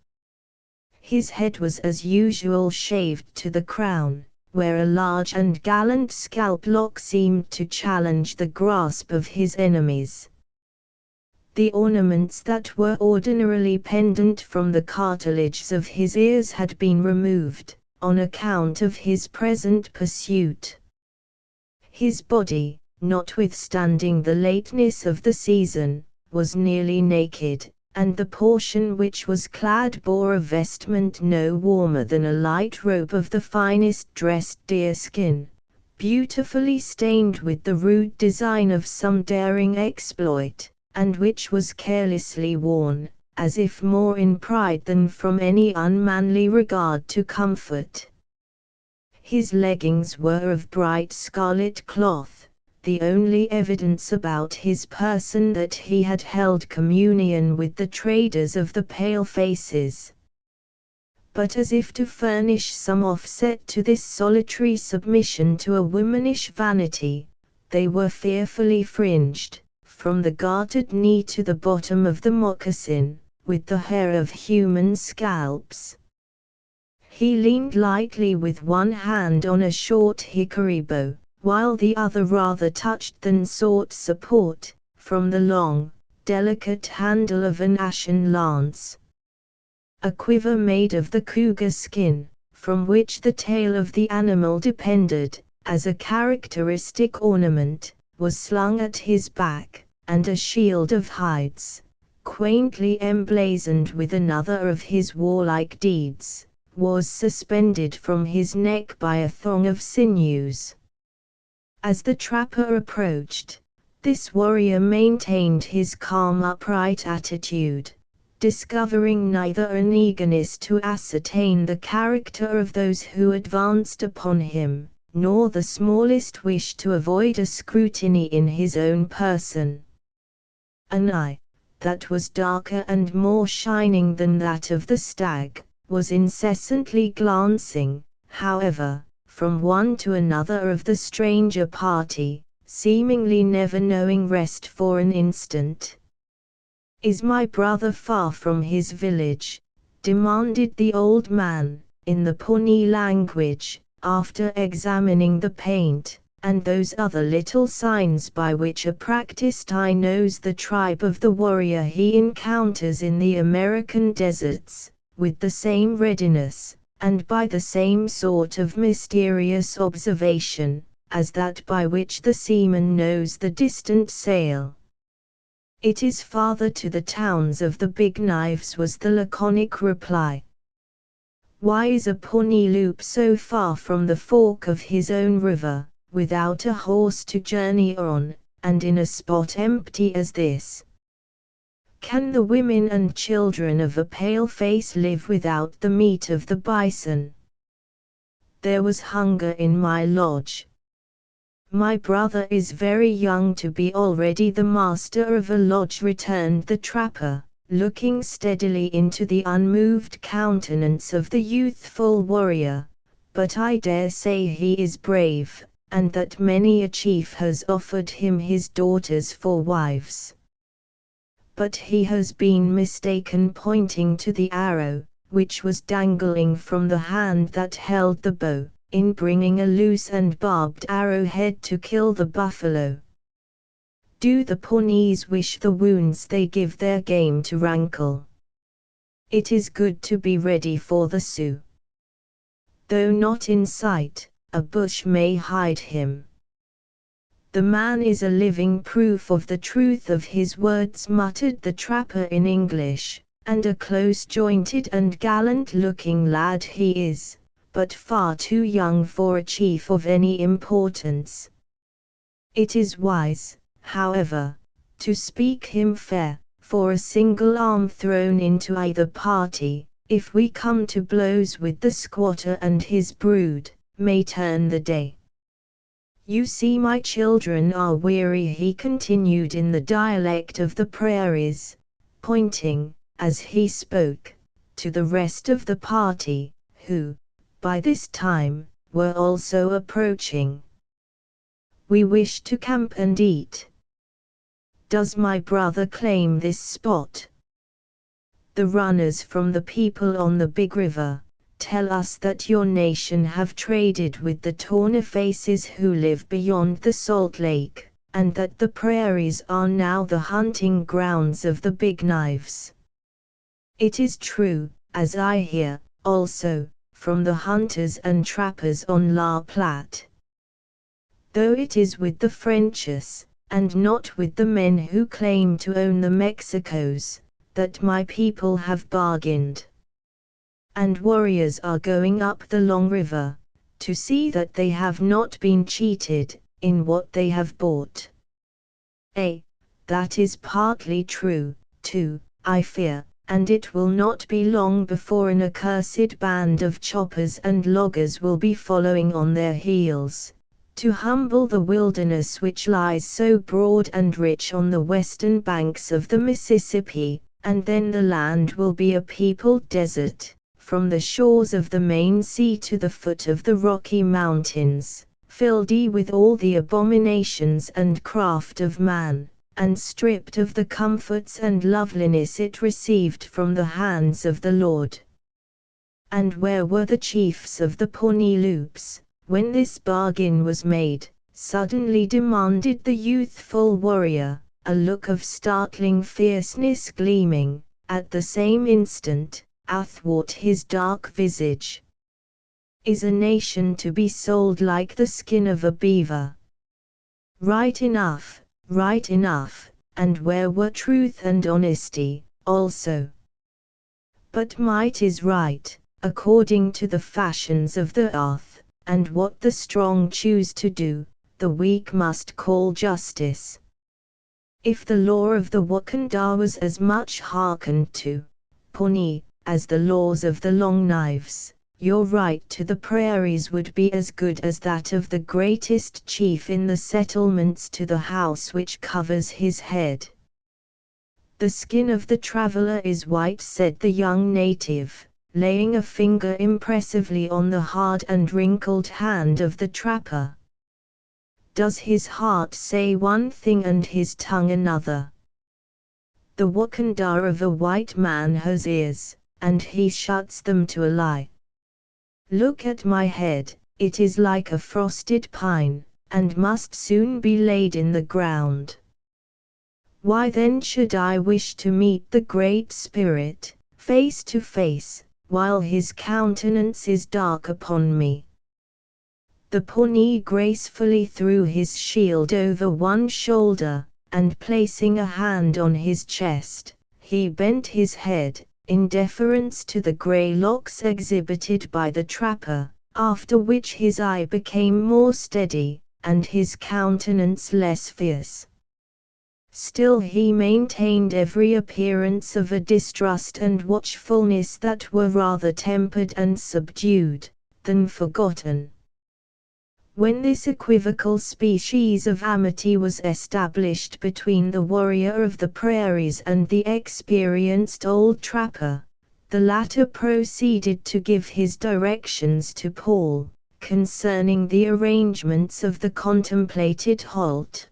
His head was as usual shaved to the crown, where a large and gallant scalp lock seemed to challenge the grasp of his enemies. The ornaments that were ordinarily pendant from the cartilages of his ears had been removed, on account of his present pursuit. His body, notwithstanding the lateness of the season, was nearly naked, and the portion which was clad bore a vestment no warmer than a light robe of the finest dressed deerskin, beautifully stained with the rude design of some daring exploit, and which was carelessly worn, as if more in pride than from any unmanly regard to comfort. His leggings were of bright scarlet cloth, the only evidence about his person that he had held communion with the traders of the pale faces. But as if to furnish some offset to this solitary submission to a womanish vanity, they were fearfully fringed, from the gartered knee to the bottom of the moccasin, with the hair of human scalps. He leaned lightly with one hand on a short hickory bow, while the other rather touched than sought support, from the long, delicate handle of an ashen lance. A quiver made of the cougar skin, from which the tail of the animal depended, as a characteristic ornament, was slung at his back, and a shield of hides, quaintly emblazoned with another of his warlike deeds, was suspended from his neck by a thong of sinews. As the trapper approached, this warrior maintained his calm upright attitude, discovering neither an eagerness to ascertain the character of those who advanced upon him, nor the smallest wish to avoid a scrutiny in his own person. An eye, that was darker and more shining than that of the stag, was incessantly glancing, however, from one to another of the stranger party, seemingly never knowing rest for an instant. "Is my brother far from his village?" demanded the old man, in the Pawnee language, after examining the paint, and those other little signs by which a practiced eye knows the tribe of the warrior he encounters in the American deserts, with the same readiness, and by the same sort of mysterious observation, as that by which the seaman knows the distant sail. "It is farther to the towns of the Big Knives," was the laconic reply. "Why is a Pawnee Loop so far from the fork of his own river, without a horse to journey on, and in a spot empty as this? Can the women and children of a pale-face live without the meat of the bison? There was hunger in my lodge. My brother is very young to be already the master of a lodge," returned the trapper, looking steadily into the unmoved countenance of the youthful warrior, "but I dare say he is brave, and that many a chief has offered him his daughters for wives. But he has been mistaken," pointing to the arrow, which was dangling from the hand that held the bow, "in bringing a loose and barbed arrowhead to kill the buffalo. Do the Pawnees wish the wounds they give their game to rankle? It is good to be ready for the Sioux. Though not in sight, a bush may hide him." "The man is a living proof of the truth of his words," muttered the trapper in English, "and a close-jointed and gallant-looking lad he is, but far too young for a chief of any importance. It is wise, however, to speak him fair, for a single arm thrown into either party, if we come to blows with the squatter and his brood, may turn the day. You see my children are weary," he continued in the dialect of the prairies, pointing, as he spoke, to the rest of the party, who, by this time, were also approaching. "We wish to camp and eat. Does my brother claim this spot? The runners from the people on the Big River tell us that your nation have traded with the Tornafaces who live beyond the Salt Lake, and that the prairies are now the hunting grounds of the Big Knives. It is true, as I hear, also, from the hunters and trappers on La Platte. Though it is with the Frenches, and not with the men who claim to own the Mexicos, that my people have bargained. And warriors are going up the Long River, to see that they have not been cheated, in what they have bought. That is partly true, too, I fear, and it will not be long before an accursed band of choppers and loggers will be following on their heels, to humble the wilderness which lies so broad and rich on the western banks of the Mississippi, and then the land will be a peopled desert, from the shores of the main sea to the foot of the Rocky Mountains, filled with all the abominations and craft of man, and stripped of the comforts and loveliness it received from the hands of the Lord. And where were the chiefs of the Pawnee Loops, when this bargain was made?" suddenly demanded the youthful warrior, a look of startling fierceness gleaming, at the same instant, athwart his dark visage. "Is a nation to be sold like the skin of a beaver? Right enough, and where were truth and honesty, also? But might is right, according to the fashions of the earth, and what the strong choose to do, the weak must call justice. If the law of the Wakanda was as much hearkened to, Pawnee, as the laws of the Long Knives, your right to the prairies would be as good as that of the greatest chief in the settlements to the house which covers his head." "The skin of the traveler is white," said the young native, laying a finger impressively on the hard and wrinkled hand of the trapper. "Does his heart say one thing and his tongue another? The Wakanda of a white man has ears, and he shuts them to a lie. Look at my head, it is like a frosted pine, and must soon be laid in the ground. Why then should I wish to meet the Great Spirit, face to face, while his countenance is dark upon me? The Pawnee gracefully threw his shield over one shoulder, and placing a hand on his chest, he bent his head, in deference to the grey locks exhibited by the trapper, after which his eye became more steady, and his countenance less fierce. Still he maintained every appearance of a distrust and watchfulness that were rather tempered and subdued, than forgotten. When this equivocal species of amity was established between the warrior of the prairies and the experienced old trapper, the latter proceeded to give his directions to Paul, concerning the arrangements of the contemplated halt.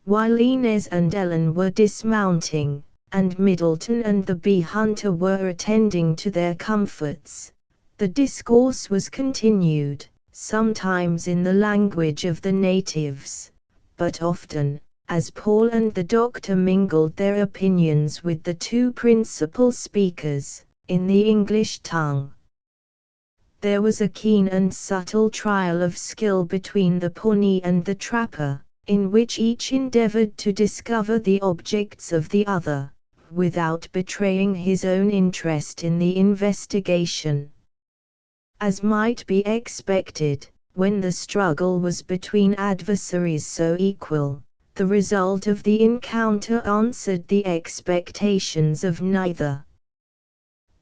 While Inez and Ellen were dismounting, and Middleton and the bee hunter were attending to their comforts, the discourse was continued, sometimes in the language of the natives, but often, as Paul and the doctor mingled their opinions with the two principal speakers, in the English tongue. There was a keen and subtle trial of skill between the Pawnee and the trapper, in which each endeavored to discover the objects of the other, without betraying his own interest in the investigation. As might be expected, when the struggle was between adversaries so equal, the result of the encounter answered the expectations of neither.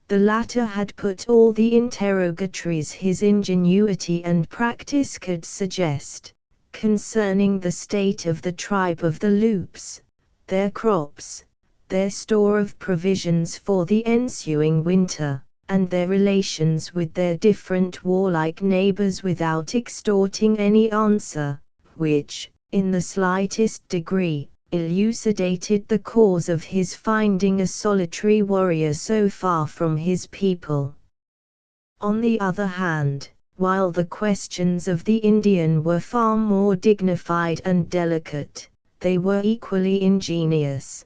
The latter had put all the interrogatories his ingenuity and practice could suggest, concerning the state of the tribe of the Loops, their crops, their store of provisions for the ensuing winter, and their relations with their different warlike neighbors without extorting any answer, which, in the slightest degree, elucidated the cause of his finding a solitary warrior so far from his people. On the other hand, while the questions of the Indian were far more dignified and delicate, they were equally ingenious.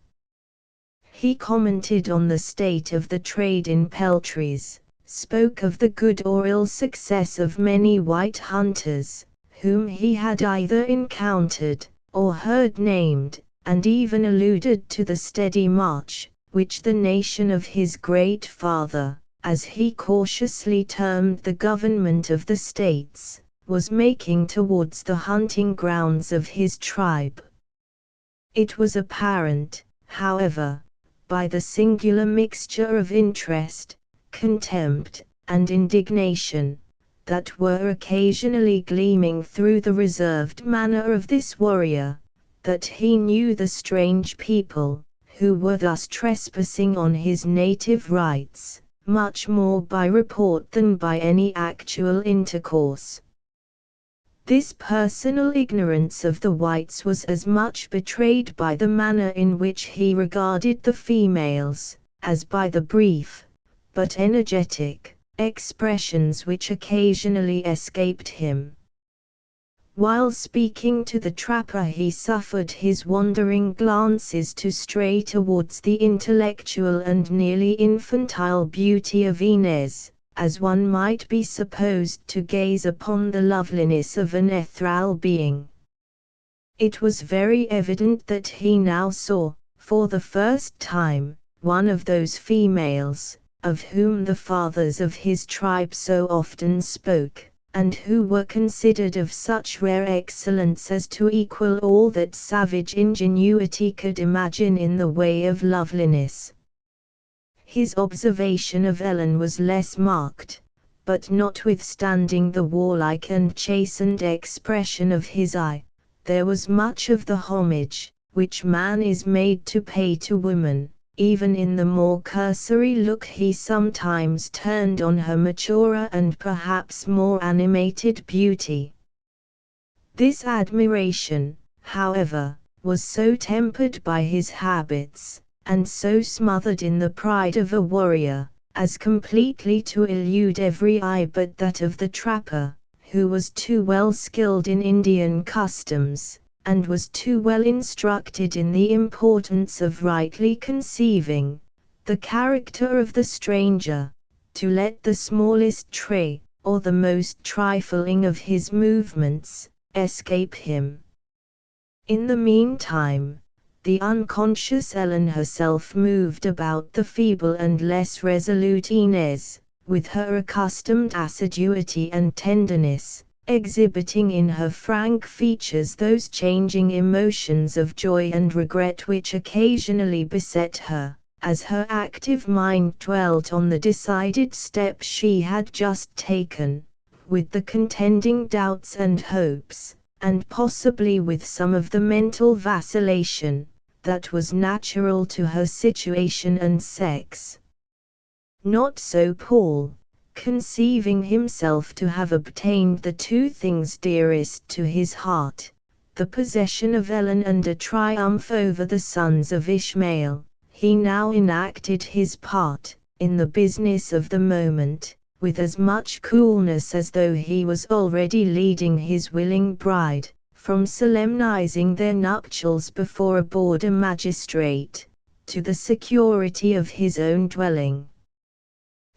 He commented on the state of the trade in peltries, spoke of the good or ill success of many white hunters, whom he had either encountered, or heard named, and even alluded to the steady march, which the nation of his great father, as he cautiously termed the government of the states, was making towards the hunting grounds of his tribe. It was apparent, however, by the singular mixture of interest, contempt, and indignation, that were occasionally gleaming through the reserved manner of this warrior, that he knew the strange people, who were thus trespassing on his native rights, much more by report than by any actual intercourse. This personal ignorance of the whites was as much betrayed by the manner in which he regarded the females, as by the brief, but energetic, expressions which occasionally escaped him. While speaking to the trapper he suffered his wandering glances to stray towards the intellectual and nearly infantile beauty of Inez, as one might be supposed to gaze upon the loveliness of an ethereal being. It was very evident that he now saw, for the first time, one of those females, of whom the fathers of his tribe so often spoke, and who were considered of such rare excellence as to equal all that savage ingenuity could imagine in the way of loveliness. His observation of Ellen was less marked, but notwithstanding the warlike and chastened expression of his eye, there was much of the homage, which man is made to pay to woman, even in the more cursory look he sometimes turned on her maturer and perhaps more animated beauty. This admiration, however, was so tempered by his habits, and so smothered in the pride of a warrior, as completely to elude every eye but that of the trapper, who was too well skilled in Indian customs, and was too well instructed in the importance of rightly conceiving the character of the stranger, to let the smallest trait, or the most trifling of his movements, escape him. In the meantime, the unconscious Ellen herself moved about the feeble and less resolute Inez, with her accustomed assiduity and tenderness, exhibiting in her frank features those changing emotions of joy and regret which occasionally beset her, as her active mind dwelt on the decided step she had just taken, with the contending doubts and hopes, and possibly with some of the mental vacillation, that was natural to her situation and sex. Not so Paul, conceiving himself to have obtained the two things dearest to his heart, the possession of Ellen and a triumph over the sons of Ishmael. He now enacted his part, in the business of the moment, with as much coolness as though he was already leading his willing bride, from solemnizing their nuptials before a border magistrate, to the security of his own dwelling.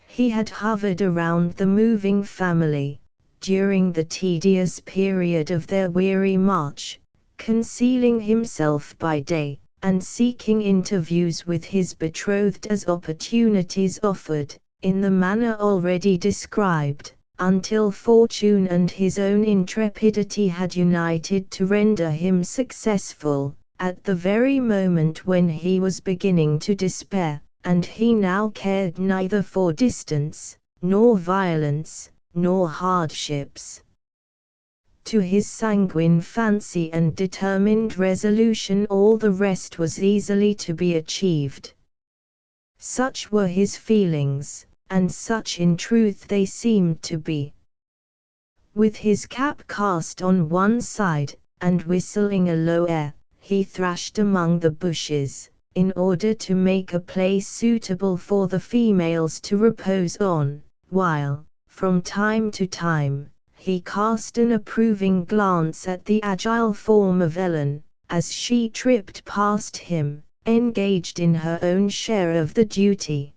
He had hovered around the moving family, during the tedious period of their weary march, concealing himself by day, and seeking interviews with his betrothed as opportunities offered, in the manner already described, until fortune and his own intrepidity had united to render him successful, at the very moment when he was beginning to despair, and he now cared neither for distance, nor violence, nor hardships. To his sanguine fancy and determined resolution all the rest was easily to be achieved. Such were his feelings, and such in truth they seemed to be. With his cap cast on one side, and whistling a low air, he thrashed among the bushes, in order to make a place suitable for the females to repose on, while, from time to time, he cast an approving glance at the agile form of Ellen, as she tripped past him, engaged in her own share of the duty.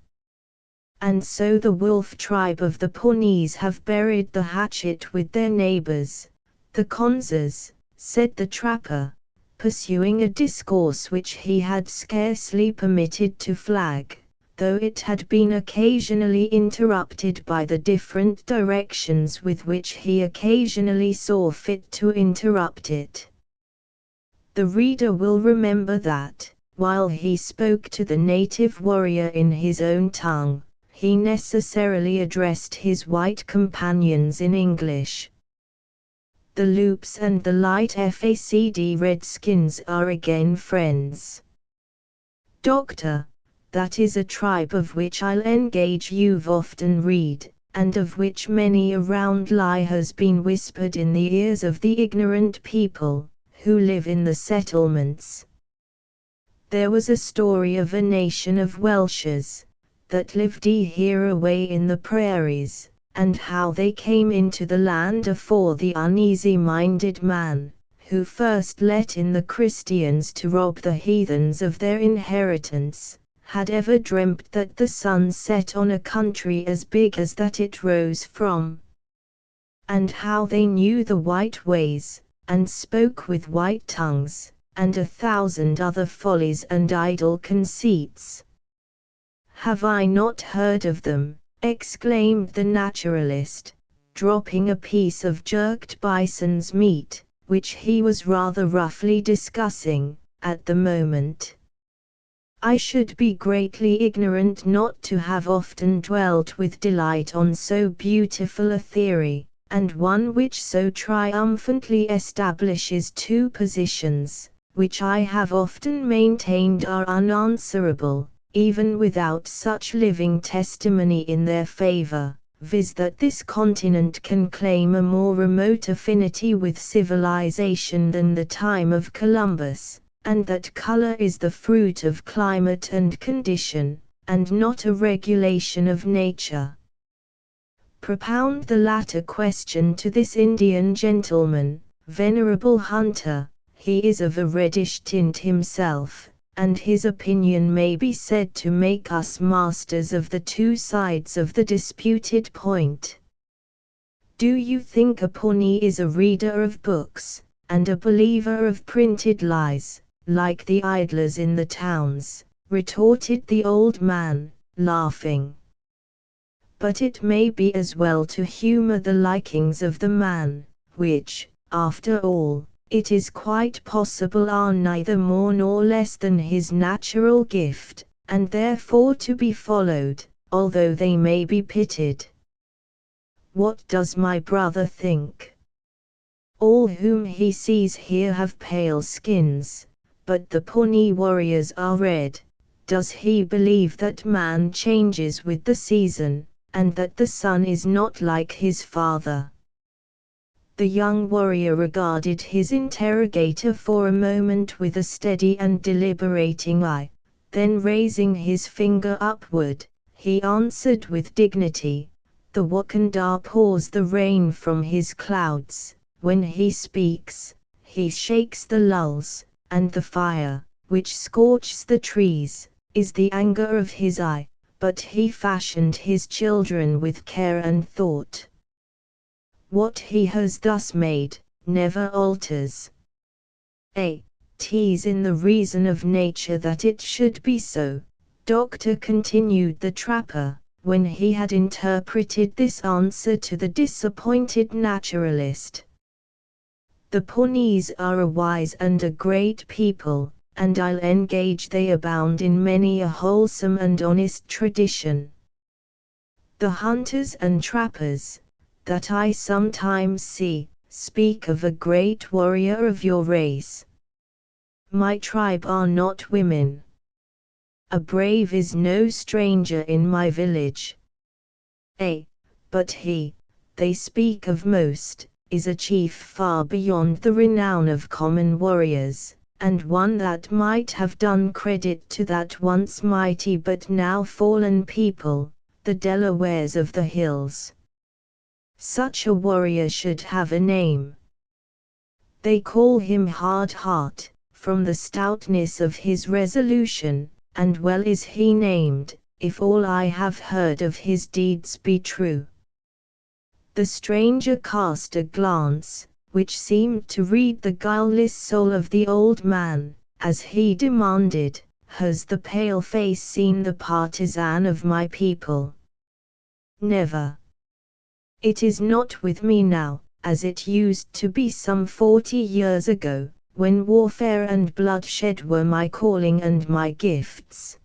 And so the wolf tribe of the Pawnees have buried the hatchet with their neighbors, the Konzas, said the trapper, pursuing a discourse which he had scarcely permitted to flag, though it had been occasionally interrupted by the different directions with which he occasionally saw fit to interrupt it. The reader will remember that, while he spoke to the native warrior in his own tongue, he necessarily addressed his white companions in English. The Loops and the light FACD Redskins are again friends. Doctor, that is a tribe of which I'll engage you've often read, and of which many a round lie has been whispered in the ears of the ignorant people, who live in the settlements. There was a story of a nation of Welshers, that lived here away in the prairies, and how they came into the land afore the uneasy-minded man, who first let in the Christians to rob the heathens of their inheritance, had ever dreamt that the sun set on a country as big as that it rose from, and how they knew the white ways, and spoke with white tongues, and 1,000 other follies and idle conceits. Have I not heard of them? Exclaimed the naturalist, dropping a piece of jerked bison's meat, which he was rather roughly discussing, at the moment. I should be greatly ignorant not to have often dwelt with delight on so beautiful a theory, and one which so triumphantly establishes two positions, which I have often maintained are unanswerable, even without such living testimony in their favor, viz. That this continent can claim a more remote affinity with civilization than the time of Columbus, and that color is the fruit of climate and condition, and not a regulation of nature. propound the latter question to this Indian gentleman, venerable hunter. He is of a reddish tint himself, and his opinion may be said to make us masters of the two sides of the disputed point. Do you think a Pawnee is a reader of books, and a believer of printed lies, like the idlers in the towns? Retorted the old man, laughing. But it may be as well to humor the likings of the man, which, after all, it is quite possible are neither more nor less than his natural gift, and therefore to be followed, although they may be pitied. What does my brother think? All whom he sees here have pale skins, but the Pawnee warriors are red. Does he believe that man changes with the season, and that the son is not like his father? The young warrior regarded his interrogator for a moment with a steady and deliberating eye, then raising his finger upward, he answered with dignity, "The Wakanda pours the rain from his clouds. When he speaks, he shakes the lulls, and the fire, which scorches the trees, is the anger of his eye, but he fashioned his children with care and thought. What he has thus made, never alters. Tis in the reason of nature that it should be so, Doctor," continued the trapper, when he had interpreted this answer to the disappointed naturalist. "The Pawnees are a wise and a great people, and I'll engage they abound in many a wholesome and honest tradition. The hunters and trappers, that I sometimes see, speak of a great warrior of your race. My tribe are not women. A brave is no stranger in my village. But he, they speak of most, is a chief far beyond the renown of common warriors, and one that might have done credit to that once mighty but now fallen people, the Delawares of the hills. Such a warrior should have a name. They call him Hard Heart, from the stoutness of his resolution, and well is he named, if all I have heard of his deeds be true." The stranger cast a glance, which seemed to read the guileless soul of the old man, as he demanded, "Has the pale-face seen the partisan of my people?" "Never. It is not with me now, as it used to be some 40 years ago, when warfare and bloodshed were my calling and my gifts."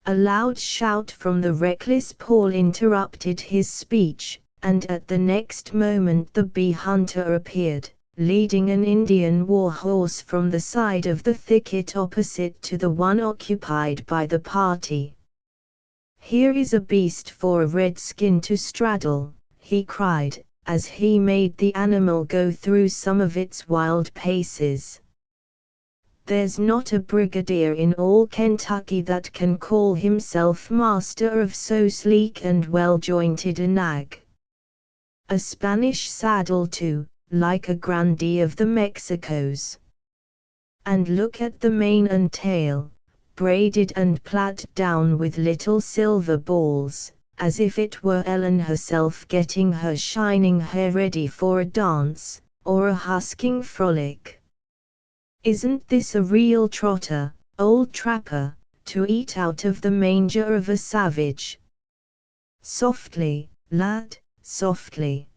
A loud shout from the reckless Paul interrupted his speech, and at the next moment the bee hunter appeared, leading an Indian war horse from the side of the thicket opposite to the one occupied by the party. "Here is a beast for a redskin to straddle," he cried, as he made the animal go through some of its wild paces. "There's not a brigadier in all Kentucky that can call himself master of so sleek and well-jointed a nag. A Spanish saddle too, like a grandee of the Mexicos. And look at the mane and tail, braided and plaited down with little silver balls, as if it were Ellen herself getting her shining hair ready for a dance, or a husking frolic. Isn't this a real trotter, old trapper, to eat out of the manger of a savage? Softly, lad, softly.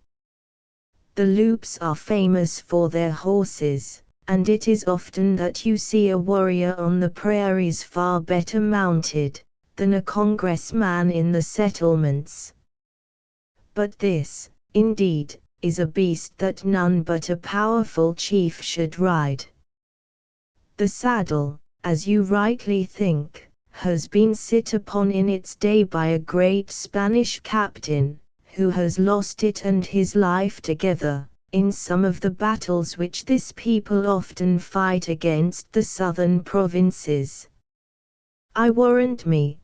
The Loups are famous for their horses, and it is often that you see a warrior on the prairies far better mounted than a congressman in the settlements. But this, indeed, is a beast that none but a powerful chief should ride. The saddle, as you rightly think, has been sit upon in its day by a great Spanish captain, who has lost it and his life together, in some of the battles which this people often fight against the southern provinces. I warrant me,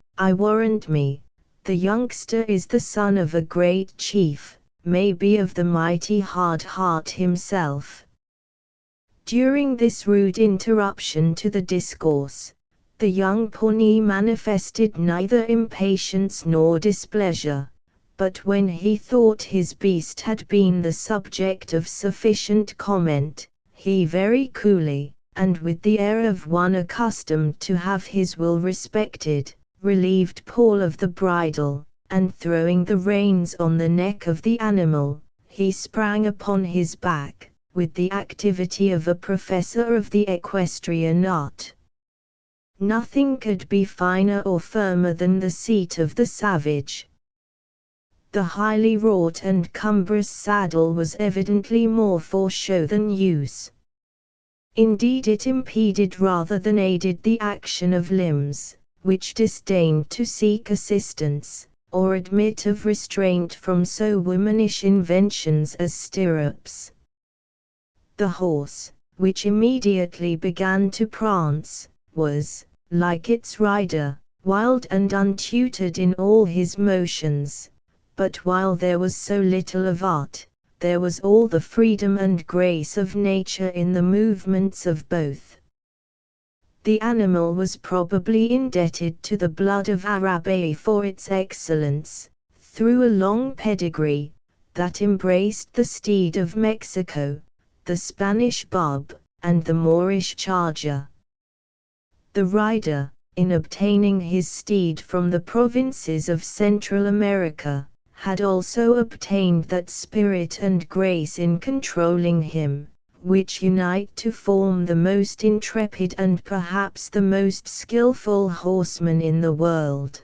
The youngster is the son of a great chief, maybe of the mighty Hard Heart himself. During this rude interruption to the discourse, the young Pawnee manifested neither impatience nor displeasure, but when he thought his beast had been the subject of sufficient comment, he very coolly, and with the air of one accustomed to have his will respected, relieved Paul of the bridle, and throwing the reins on the neck of the animal, he sprang upon his back, with the activity of a professor of the equestrian art. Nothing could be finer or firmer than the seat of the savage. The highly wrought and cumbrous saddle was evidently more for show than use. Indeed, it impeded rather than aided the action of limbs, which disdained to seek assistance, or admit of restraint from so womanish inventions as stirrups. The horse, which immediately began to prance, was, like its rider, wild and untutored in all his motions, but while there was so little of art, there was all the freedom and grace of nature in the movements of both. The animal was probably indebted to the blood of Arabe for its excellence, through a long pedigree, that embraced the steed of Mexico, the Spanish bob, and the Moorish charger. The rider, in obtaining his steed from the provinces of Central America, had also obtained that spirit and grace in controlling him, which unite to form the most intrepid and perhaps the most skillful horseman in the world.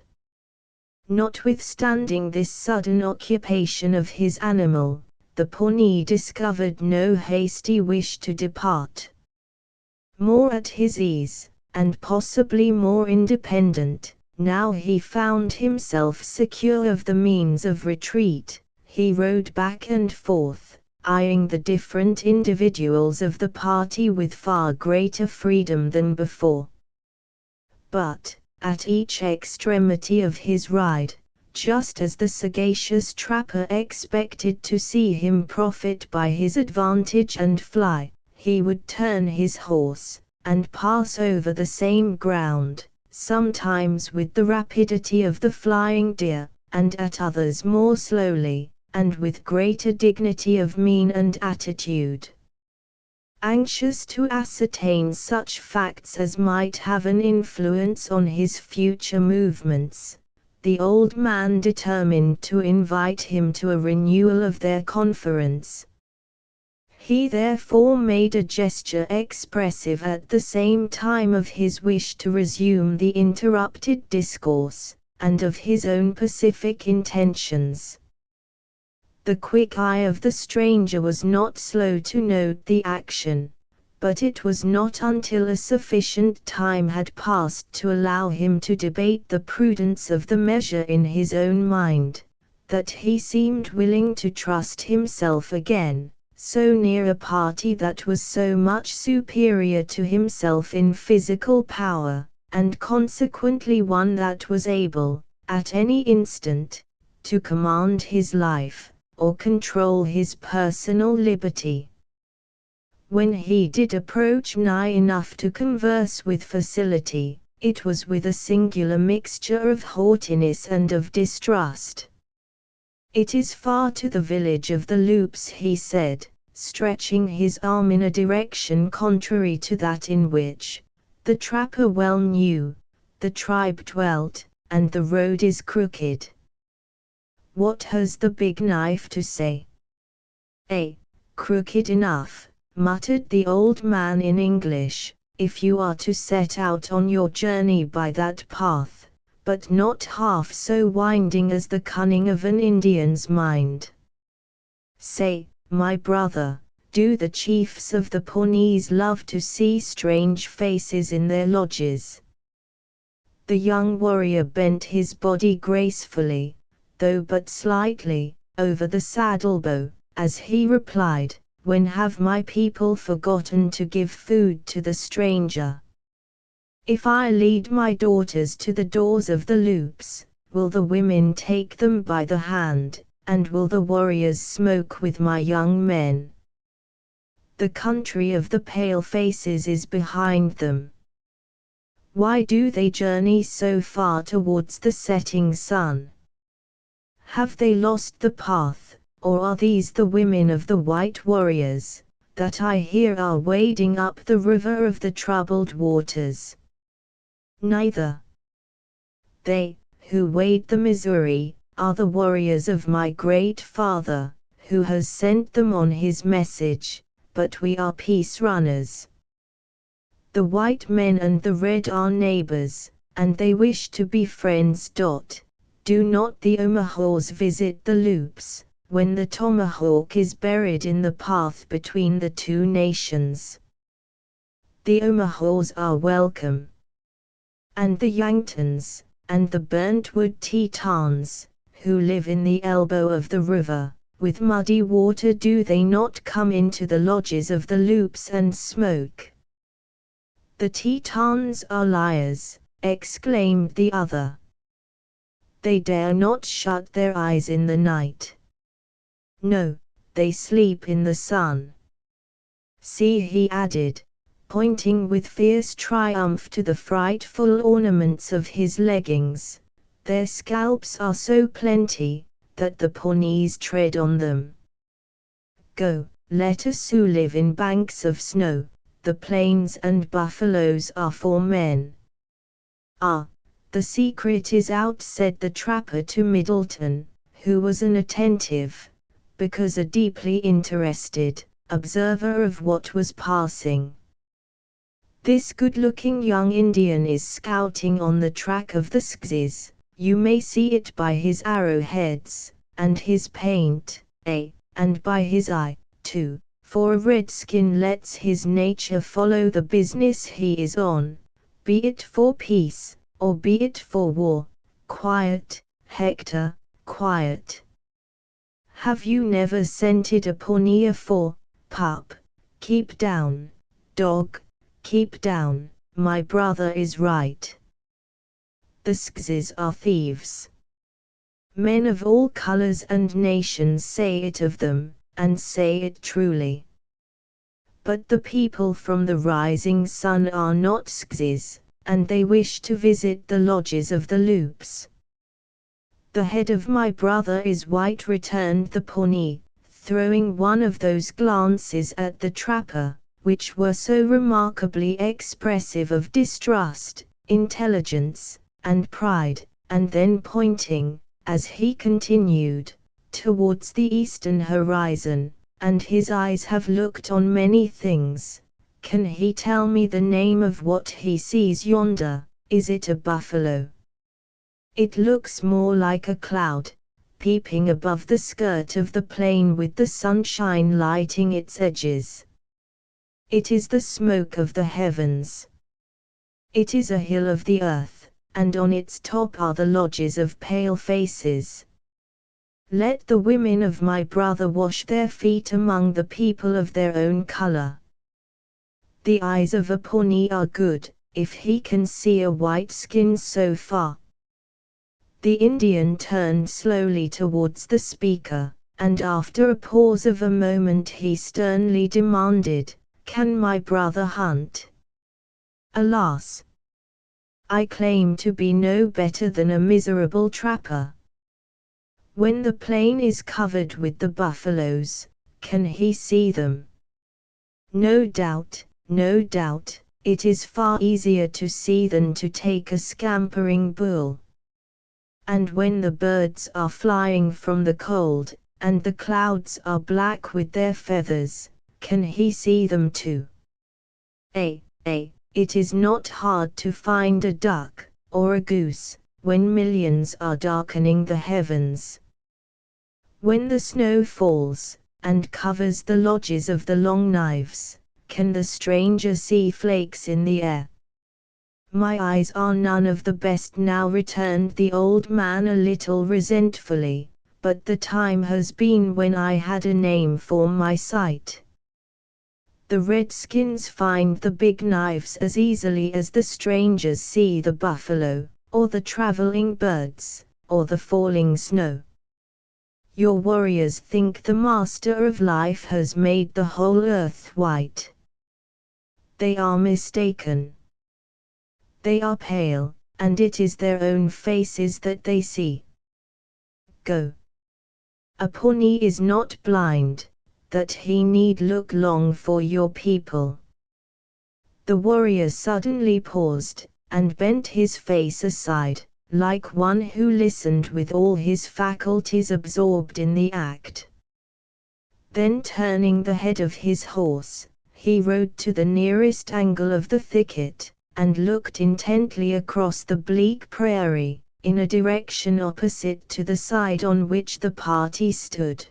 Notwithstanding this sudden occupation of his animal, the Pawnee discovered no hasty wish to depart. More at his ease, and possibly more independent, now he found himself secure of the means of retreat, he rode back and forth, eyeing the different individuals of the party with far greater freedom than before. But, at each extremity of his ride, just as the sagacious trapper expected to see him profit by his advantage and fly, he would turn his horse, and pass over the same ground, sometimes with the rapidity of the flying deer, and at others more slowly, and with greater dignity of mien and attitude. Anxious to ascertain such facts as might have an influence on his future movements, the old man determined to invite him to a renewal of their conference. He therefore made a gesture expressive at the same time of his wish to resume the interrupted discourse, and of his own pacific intentions. The quick eye of the stranger was not slow to note the action, but it was not until a sufficient time had passed to allow him to debate the prudence of the measure in his own mind, that he seemed willing to trust himself again, so near a party that was so much superior to himself in physical power, and consequently one that was able, at any instant, to command his life, or control his personal liberty. When he did approach nigh enough to converse with facility, it was with a singular mixture of haughtiness and of distrust. "It is far to the village of the Loops," he said, stretching his arm in a direction contrary to that in which, the trapper well knew, the tribe dwelt, and the road is crooked. "What has the big knife to say?" Crooked enough," muttered the old man in English, "if you are to set out on your journey by that path, but not half so winding as the cunning of an Indian's mind. Say, my brother, do the chiefs of the Pawnees love to see strange faces in their lodges?" The young warrior bent his body gracefully, though but slightly, over the saddlebow, as he replied, "When have my people forgotten to give food to the stranger? If I lead my daughters to the doors of the Loops, will the women take them by the hand, and will the warriors smoke with my young men? The country of the pale-faces is behind them. Why do they journey so far towards the setting sun? Have they lost the path, or are these the women of the white warriors, that I hear are wading up the river of the troubled waters? Neither. They, who wade the Missouri, are the warriors of my great father, who has sent them on his message, but we are peace runners. The white men and the red are neighbors, and they wish to be friends. Do not the Omahas visit the Loops, when the tomahawk is buried in the path between the two nations? The Omahas are welcome. And the Yanktons, and the Burntwood Tetons, who live in the elbow of the river, with muddy water, do they not come into the lodges of the Loops and smoke? The Tetons are liars, exclaimed the other. They dare not shut their eyes in the night. No, they sleep in the sun. See, he added, pointing with fierce triumph to the frightful ornaments of his leggings, their scalps are so plenty, that the Pawnees tread on them. Go, let us who live in banks of snow, the plains and buffaloes are for men. Ah, the secret is out, said the trapper to Middleton, who was an attentive, because a deeply interested, observer of what was passing. This good-looking young Indian is scouting on the track of the Skzes, you may see it by his arrowheads, and his paint, and by his eye, too, for a redskin lets his nature follow the business he is on, be it for peace, or be it for war. Quiet, Hector, quiet. Have you never scented a Pawnee afore? Pup, keep down. Dog, keep down, my brother is right. The Skzes are thieves. Men of all colors and nations say it of them, and say it truly. But the people from the rising sun are not Skzes, and they wish to visit the lodges of the Loops. The head of my brother is white, returned the Pawnee, throwing one of those glances at the trapper, which were so remarkably expressive of distrust, intelligence, and pride, and then pointing, as he continued, towards the eastern horizon, and his eyes have looked on many things. Can he tell me the name of what he sees yonder? Is it a buffalo? It looks more like a cloud, peeping above the skirt of the plain with the sunshine lighting its edges. It is the smoke of the heavens. It is a hill of the earth, and on its top are the lodges of pale faces. Let the women of my brother wash their feet among the people of their own color. The eyes of a Pawnee are good, if he can see a white skin so far. The Indian turned slowly towards the speaker, and after a pause of a moment he sternly demanded, "Can my brother hunt?" Alas! I claim to be no better than a miserable trapper. When the plain is covered with the buffaloes, can he see them? No doubt, it is far easier to see than to take a scampering bull. And when the birds are flying from the cold, and the clouds are black with their feathers, can he see them too? It is not hard to find a duck, or a goose, when millions are darkening the heavens. When the snow falls, and covers the lodges of the Long Knives, can the stranger see flakes in the air? My eyes are none of the best now, returned the old man a little resentfully, but the time has been when I had a name for my sight. The redskins find the big knives as easily as the strangers see the buffalo, or the traveling birds, or the falling snow. Your warriors think the Master of Life has made the whole earth white. They are mistaken. They are pale, and it is their own faces that they see. Go. A Pawnee is not blind, that he need look long for your people. The warrior suddenly paused, and bent his face aside, like one who listened with all his faculties absorbed in the act. Then turning the head of his horse, he rode to the nearest angle of the thicket, and looked intently across the bleak prairie, in a direction opposite to the side on which the party stood.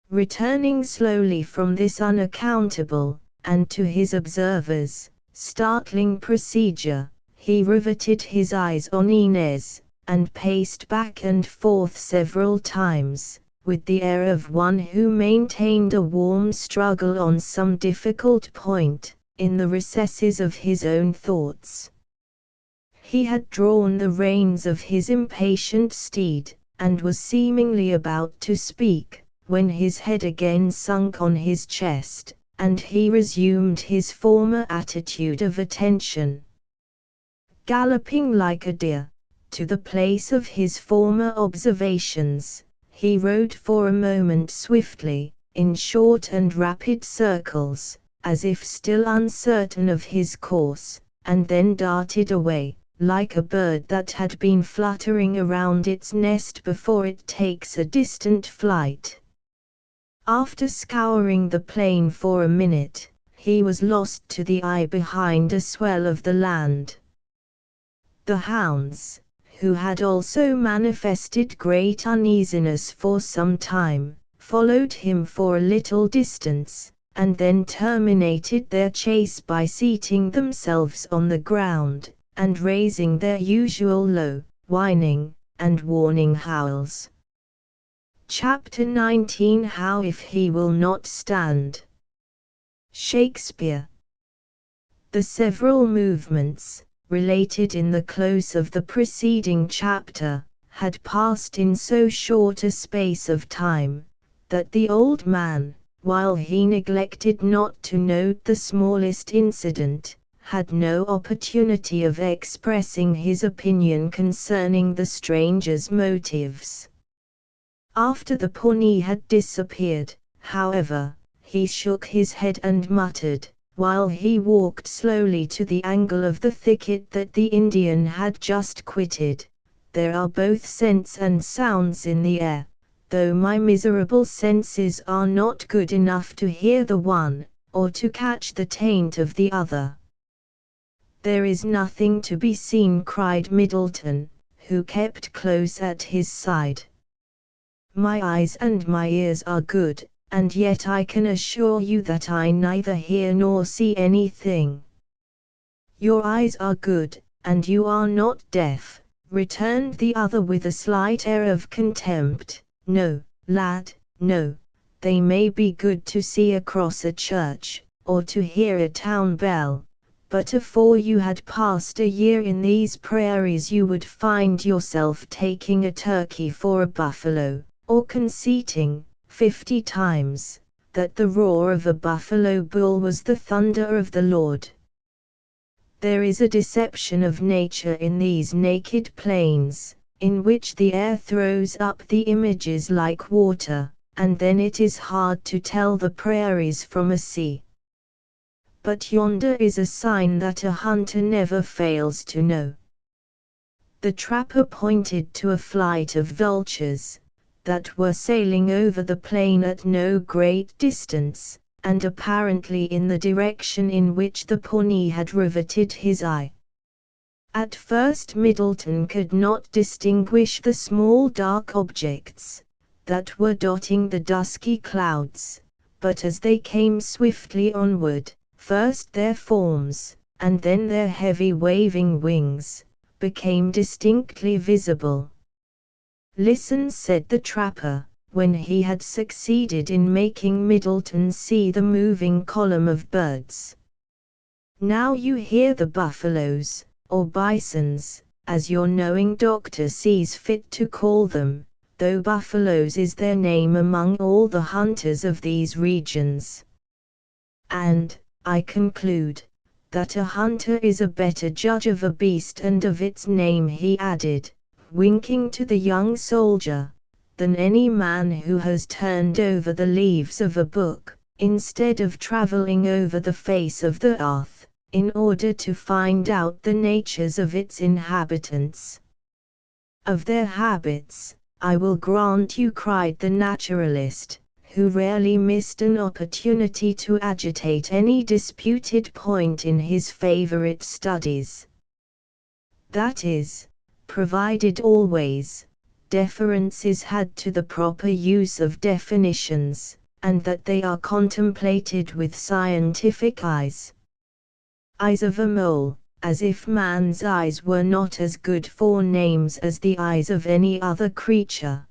Returning slowly from this unaccountable, and to his observers, startling procedure, he riveted his eyes on Inez, and paced back and forth several times, with the air of one who maintained a warm struggle on some difficult point, in the recesses of his own thoughts. He had drawn the reins of his impatient steed, and was seemingly about to speak, when his head again sunk on his chest, and he resumed his former attitude of attention. Galloping like a deer, to the place of his former observations, he rode for a moment swiftly, in short and rapid circles, as if still uncertain of his course, and then darted away, like a bird that had been fluttering around its nest before it takes a distant flight. After scouring the plain for a minute, he was lost to the eye behind a swell of the land. The hounds, who had also manifested great uneasiness for some time, followed him for a little distance, and then terminated their chase by seating themselves on the ground, and raising their usual low, whining, and warning howls. Chapter 19 How if he will not stand? Shakespeare. The several movements, related in the close of the preceding chapter, had passed in so short a space of time, that the old man, while he neglected not to note the smallest incident, had no opportunity of expressing his opinion concerning the stranger's motives. After the Pawnee had disappeared, however, he shook his head and muttered, while he walked slowly to the angle of the thicket that the Indian had just quitted, "There are both scents and sounds in the air, though my miserable senses are not good enough to hear the one, or to catch the taint of the other." "There is nothing to be seen," cried Middleton, who kept close at his side. "My eyes and my ears are good, and yet I can assure you that I neither hear nor see anything." "Your eyes are good, and you are not deaf," returned the other with a slight air of contempt. "No, lad, no. They may be good to see across a church, or to hear a town bell, but afore you had passed a year in these prairies you would find yourself taking a turkey for a buffalo, or conceiting, 50 times, that the roar of a buffalo bull was the thunder of the Lord. There is a deception of nature in these naked plains, in which the air throws up the images like water, and then it is hard to tell the prairies from a sea. But yonder is a sign that a hunter never fails to know." The trapper pointed to a flight of vultures, that were sailing over the plain at no great distance, and apparently in the direction in which the Pawnee had riveted his eye. At first Middleton could not distinguish the small dark objects, that were dotting the dusky clouds, but as they came swiftly onward, first their forms, and then their heavy waving wings, became distinctly visible. "Listen," said the trapper, when he had succeeded in making Middleton see the moving column of birds. "Now you hear the buffaloes, or bisons, as your knowing doctor sees fit to call them, though buffaloes is their name among all the hunters of these regions. And, I conclude, that a hunter is a better judge of a beast and of its name, he added, winking to the young soldier, than any man who has turned over the leaves of a book, instead of traveling over the face of the earth, in order to find out the natures of its inhabitants. Of their habits, I will grant you, cried the naturalist, who rarely missed an opportunity to agitate any disputed point in his favorite studies. That is, provided always, deference is had to the proper use of definitions, and that they are contemplated with scientific eyes. Eyes of a mole, as if man's eyes were not as good for names as the eyes of any other creature.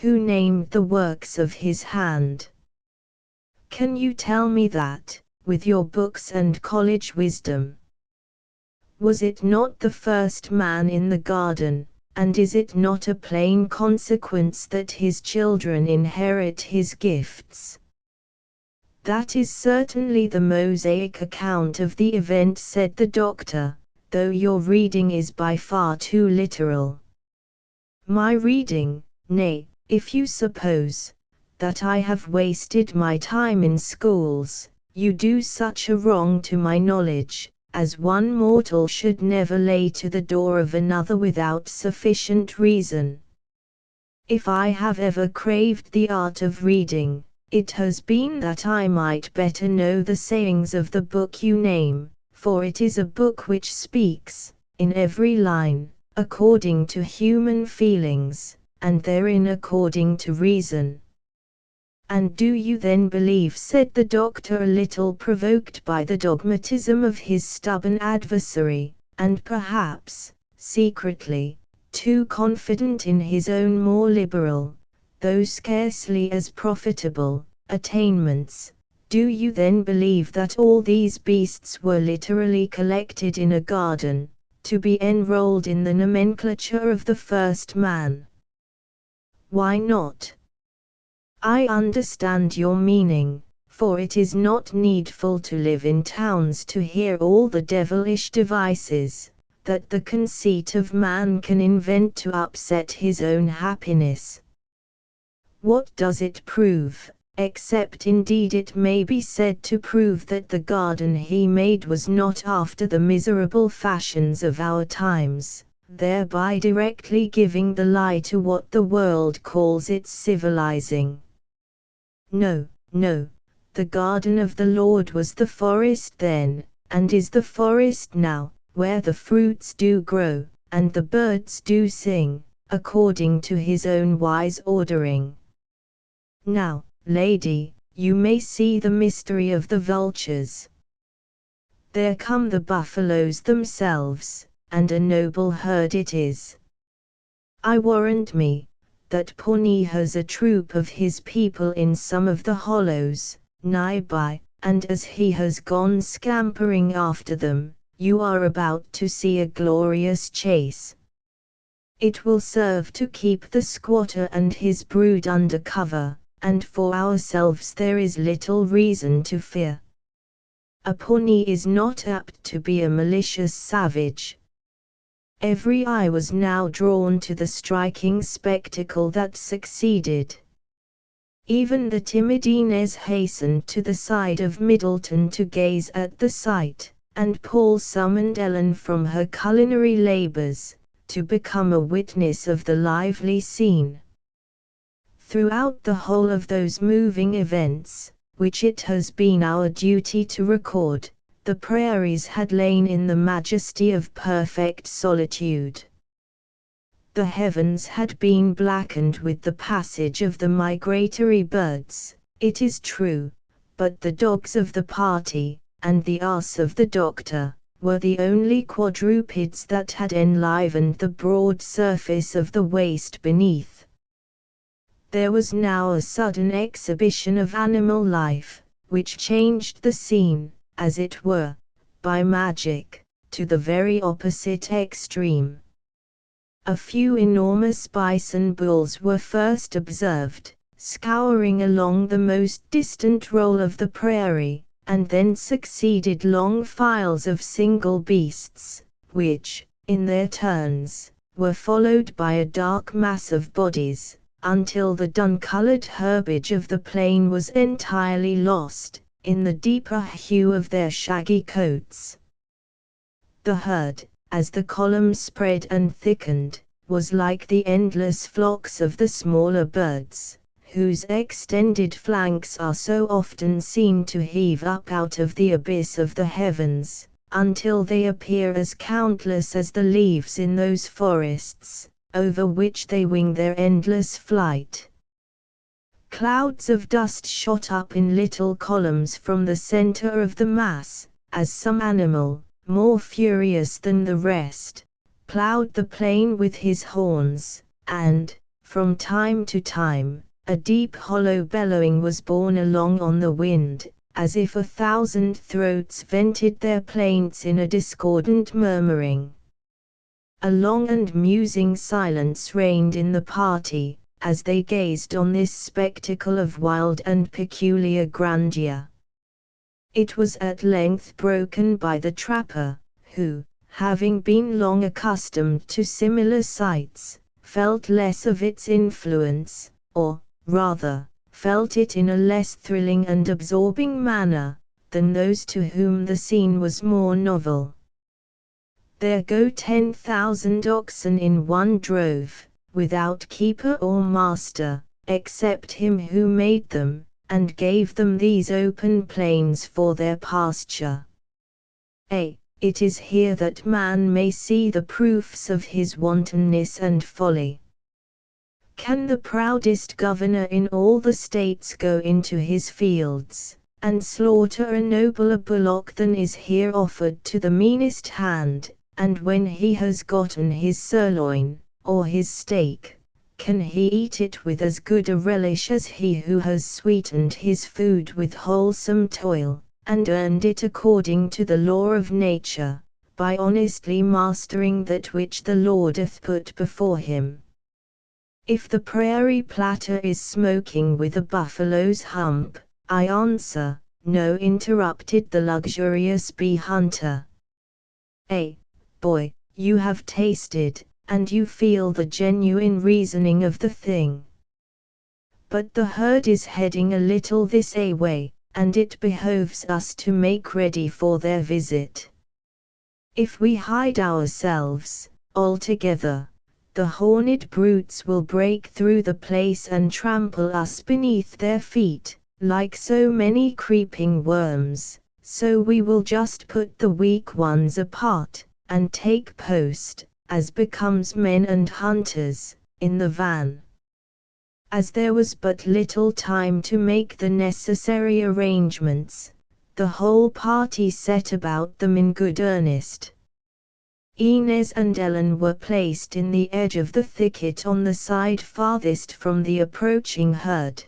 Who named the works of his hand? Can you tell me that, with your books and college wisdom? Was it not the first man in the garden, and is it not a plain consequence that his children inherit his gifts? That is certainly the Mosaic account of the event, said the doctor, though your reading is by far too literal. My reading, nay, if you suppose that I have wasted my time in schools, you do such a wrong to my knowledge, as one mortal should never lay to the door of another without sufficient reason. If I have ever craved the art of reading, it has been that I might better know the sayings of the book you name, for it is a book which speaks, in every line, according to human feelings, and therein according to reason. And do you then believe, said the doctor, a little provoked by the dogmatism of his stubborn adversary, and perhaps, secretly, too confident in his own more liberal, though scarcely as profitable, attainments, do you then believe that all these beasts were literally collected in a garden, to be enrolled in the nomenclature of the first man? Why not? I understand your meaning, for it is not needful to live in towns to hear all the devilish devices that the conceit of man can invent to upset his own happiness. What does it prove, except indeed it may be said to prove that the garden he made was not after the miserable fashions of our times, thereby directly giving the lie to what the world calls its civilizing? No, no, the garden of the Lord was the forest then, and is the forest now, where the fruits do grow, and the birds do sing, according to his own wise ordering. Now, lady, you may see the mystery of the vultures. There come the buffaloes themselves, and a noble herd it is. I warrant me, that Pawnee has a troop of his people in some of the hollows, nigh by, and as he has gone scampering after them, you are about to see a glorious chase. It will serve to keep the squatter and his brood under cover, and for ourselves there is little reason to fear. A Pawnee is not apt to be a malicious savage. Every eye was now drawn to the striking spectacle that succeeded. Even the timid Inez hastened to the side of Middleton to gaze at the sight, and Paul summoned Ellen from her culinary labors, to become a witness of the lively scene. Throughout the whole of those moving events, which it has been our duty to record, the prairies had lain in the majesty of perfect solitude. The heavens had been blackened with the passage of the migratory birds, it is true, but the dogs of the party, and the ass of the doctor, were the only quadrupeds that had enlivened the broad surface of the waste beneath. There was now a sudden exhibition of animal life, which changed the scene, as it were, by magic, to the very opposite extreme. A few enormous bison bulls were first observed, scouring along the most distant roll of the prairie, and then succeeded long files of single beasts, which, in their turns, were followed by a dark mass of bodies, until the dun-colored herbage of the plain was entirely lost, in the deeper hue of their shaggy coats. The herd, as the column spread and thickened, was like the endless flocks of the smaller birds, whose extended flanks are so often seen to heave up out of the abyss of the heavens, until they appear as countless as the leaves in those forests, over which they wing their endless flight. Clouds of dust shot up in little columns from the center of the mass, as some animal, more furious than the rest, plowed the plain with his horns, and, from time to time, a deep hollow bellowing was borne along on the wind, as if 1,000 throats vented their plaints in a discordant murmuring. A long and musing silence reigned in the party, as they gazed on this spectacle of wild and peculiar grandeur. It was at length broken by the trapper, who, having been long accustomed to similar sights, felt less of its influence, or, rather, felt it in a less thrilling and absorbing manner, than those to whom the scene was more novel. There go 10,000 oxen in one drove, without keeper or master, except him who made them, and gave them these open plains for their pasture. It is here that man may see the proofs of his wantonness and folly. Can the proudest governor in all the states go into his fields, and slaughter a nobler bullock than is here offered to the meanest hand, and when he has gotten his sirloin, or his steak, can he eat it with as good a relish as he who has sweetened his food with wholesome toil, and earned it according to the law of nature, by honestly mastering that which the Lord hath put before him? If the prairie platter is smoking with a buffalo's hump, I answer, no, interrupted the luxurious bee hunter. Boy, you have tasted, and you feel the genuine reasoning of the thing. But the herd is heading a little this way, and it behoves us to make ready for their visit. If we hide ourselves, altogether, the horned brutes will break through the place and trample us beneath their feet, like so many creeping worms, so we will just put the weak ones apart, and take post, as becomes men and hunters, in the van. As there was but little time to make the necessary arrangements, the whole party set about them in good earnest. Inez and Ellen were placed in the edge of the thicket on the side farthest from the approaching herd.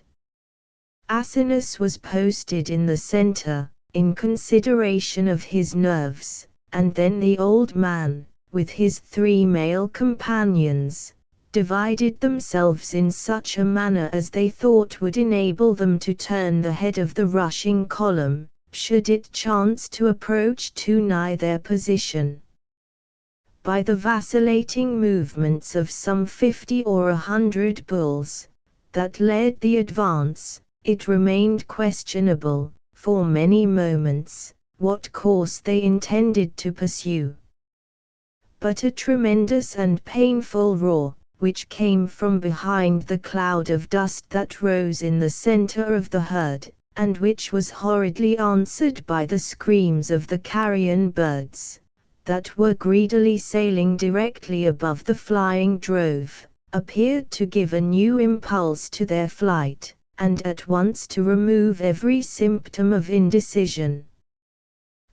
Asinus was posted in the center, in consideration of his nerves, and then the old man, with his 3 male companions, divided themselves in such a manner as they thought would enable them to turn the head of the rushing column, should it chance to approach too nigh their position. By the vacillating movements of some 50 or 100 bulls, that led the advance, it remained questionable, for many moments, what course they intended to pursue. But a tremendous and painful roar, which came from behind the cloud of dust that rose in the center of the herd, and which was horridly answered by the screams of the carrion birds, that were greedily sailing directly above the flying drove, appeared to give a new impulse to their flight, and at once to remove every symptom of indecision.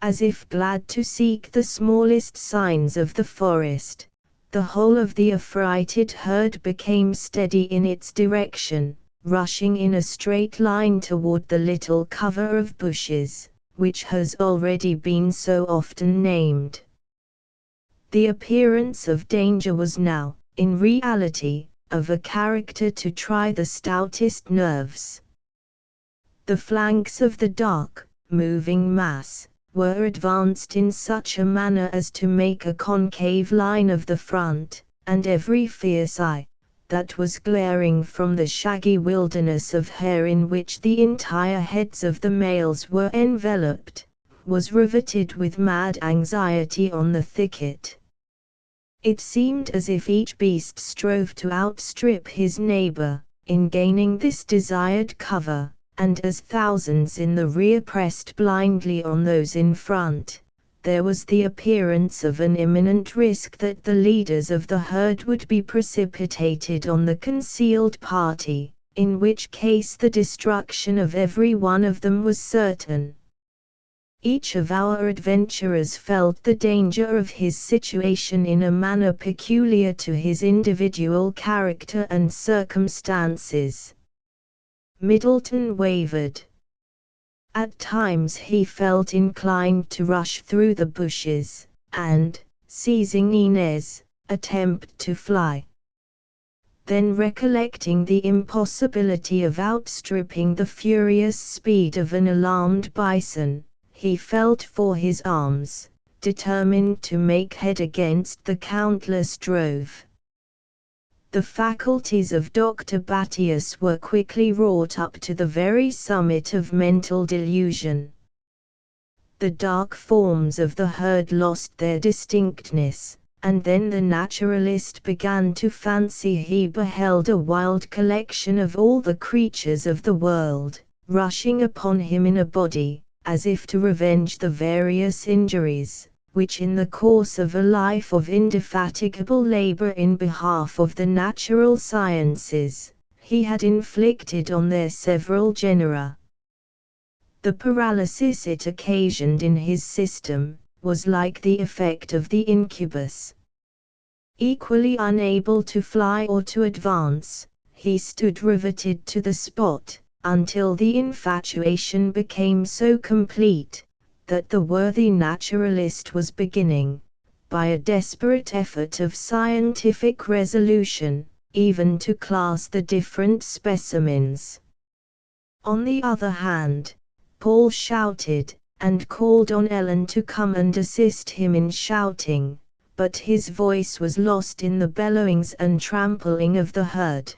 As if glad to seek the smallest signs of the forest, the whole of the affrighted herd became steady in its direction, rushing in a straight line toward the little cover of bushes, which has already been so often named. The appearance of danger was now, in reality, of a character to try the stoutest nerves. The flanks of the dark, moving mass, were advanced in such a manner as to make a concave line of the front, and every fierce eye, that was glaring from the shaggy wilderness of hair in which the entire heads of the males were enveloped, was riveted with mad anxiety on the thicket. It seemed as if each beast strove to outstrip his neighbor, in gaining this desired cover, and as thousands in the rear pressed blindly on those in front, there was the appearance of an imminent risk that the leaders of the herd would be precipitated on the concealed party, in which case the destruction of every one of them was certain. Each of our adventurers felt the danger of his situation in a manner peculiar to his individual character and circumstances. Middleton wavered. At times he felt inclined to rush through the bushes, and, seizing Inez, attempt to fly. Then recollecting the impossibility of outstripping the furious speed of an alarmed bison, he felt for his arms, determined to make head against the countless drove. The faculties of Dr. Battius were quickly wrought up to the very summit of mental delusion. The dark forms of the herd lost their distinctness, and then the naturalist began to fancy he beheld a wild collection of all the creatures of the world, rushing upon him in a body, as if to revenge the various injuries, which in the course of a life of indefatigable labor in behalf of the natural sciences, he had inflicted on their several genera. The paralysis it occasioned in his system, was like the effect of the incubus. Equally unable to fly or to advance, he stood riveted to the spot, until the infatuation became so complete, that the worthy naturalist was beginning, by a desperate effort of scientific resolution, even to class the different specimens. On the other hand, Paul shouted, and called on Ellen to come and assist him in shouting, but his voice was lost in the bellowings and trampling of the herd.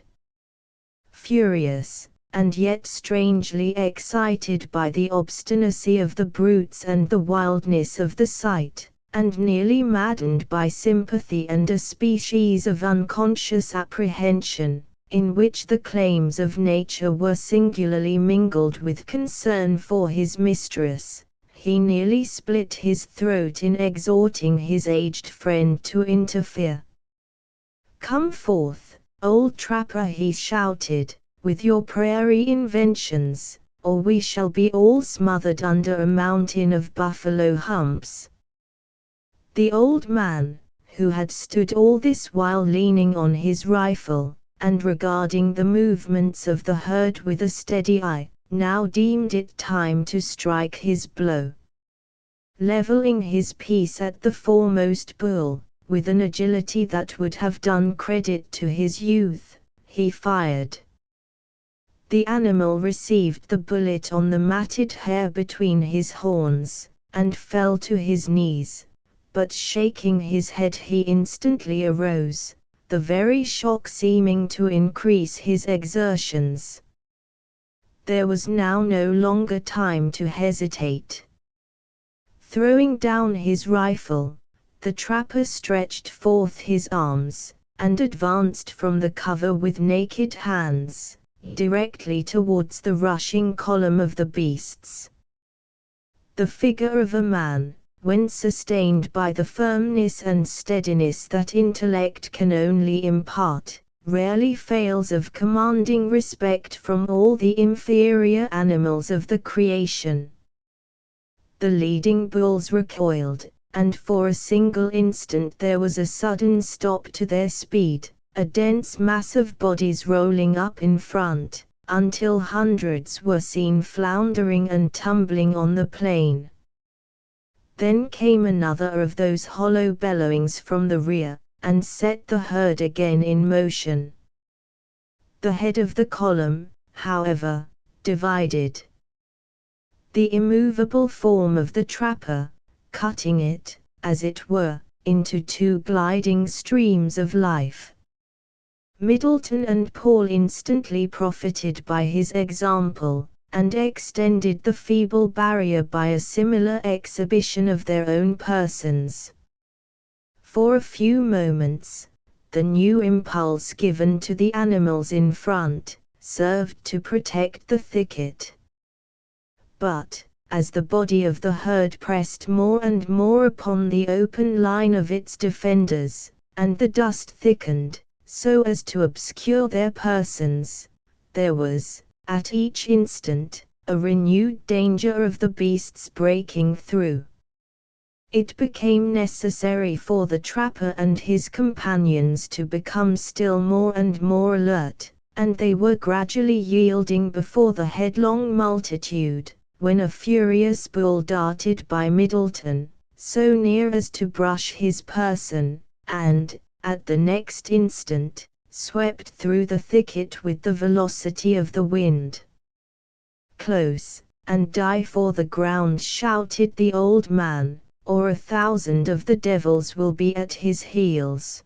Furious, and yet strangely excited by the obstinacy of the brutes and the wildness of the sight, and nearly maddened by sympathy and a species of unconscious apprehension, in which the claims of nature were singularly mingled with concern for his mistress, he nearly split his throat in exhorting his aged friend to interfere. "Come forth, old trapper," he shouted, "with your prairie inventions, or we shall be all smothered under a mountain of buffalo humps." The old man, who had stood all this while leaning on his rifle, and regarding the movements of the herd with a steady eye, now deemed it time to strike his blow. Leveling his piece at the foremost bull, with an agility that would have done credit to his youth, he fired. The animal received the bullet on the matted hair between his horns, and fell to his knees, but shaking his head he instantly arose, the very shock seeming to increase his exertions. There was now no longer time to hesitate. Throwing down his rifle, the trapper stretched forth his arms, and advanced from the cover with naked hands, directly towards the rushing column of the beasts. The figure of a man, when sustained by the firmness and steadiness that intellect can only impart, rarely fails of commanding respect from all the inferior animals of the creation. The leading bulls recoiled, and for a single instant there was a sudden stop to their speed, a dense mass of bodies rolling up in front, until hundreds were seen floundering and tumbling on the plain. Then came another of those hollow bellowings from the rear, and set the herd again in motion. The head of the column, however, divided. The immovable form of the trapper, cutting it, as it were, into two gliding streams of life. Middleton and Paul instantly profited by his example, and extended the feeble barrier by a similar exhibition of their own persons. For a few moments, the new impulse given to the animals in front, served to protect the thicket. But, as the body of the herd pressed more and more upon the open line of its defenders, and the dust thickened, so as to obscure their persons, there was, at each instant, a renewed danger of the beasts breaking through. It became necessary for the trapper and his companions to become still more and more alert, and they were gradually yielding before the headlong multitude, when a furious bull darted by Middleton, so near as to brush his person, and, at the next instant, swept through the thicket with the velocity of the wind. "Close, and die for the ground," shouted the old man, "or 1,000 of the devils will be at his heels."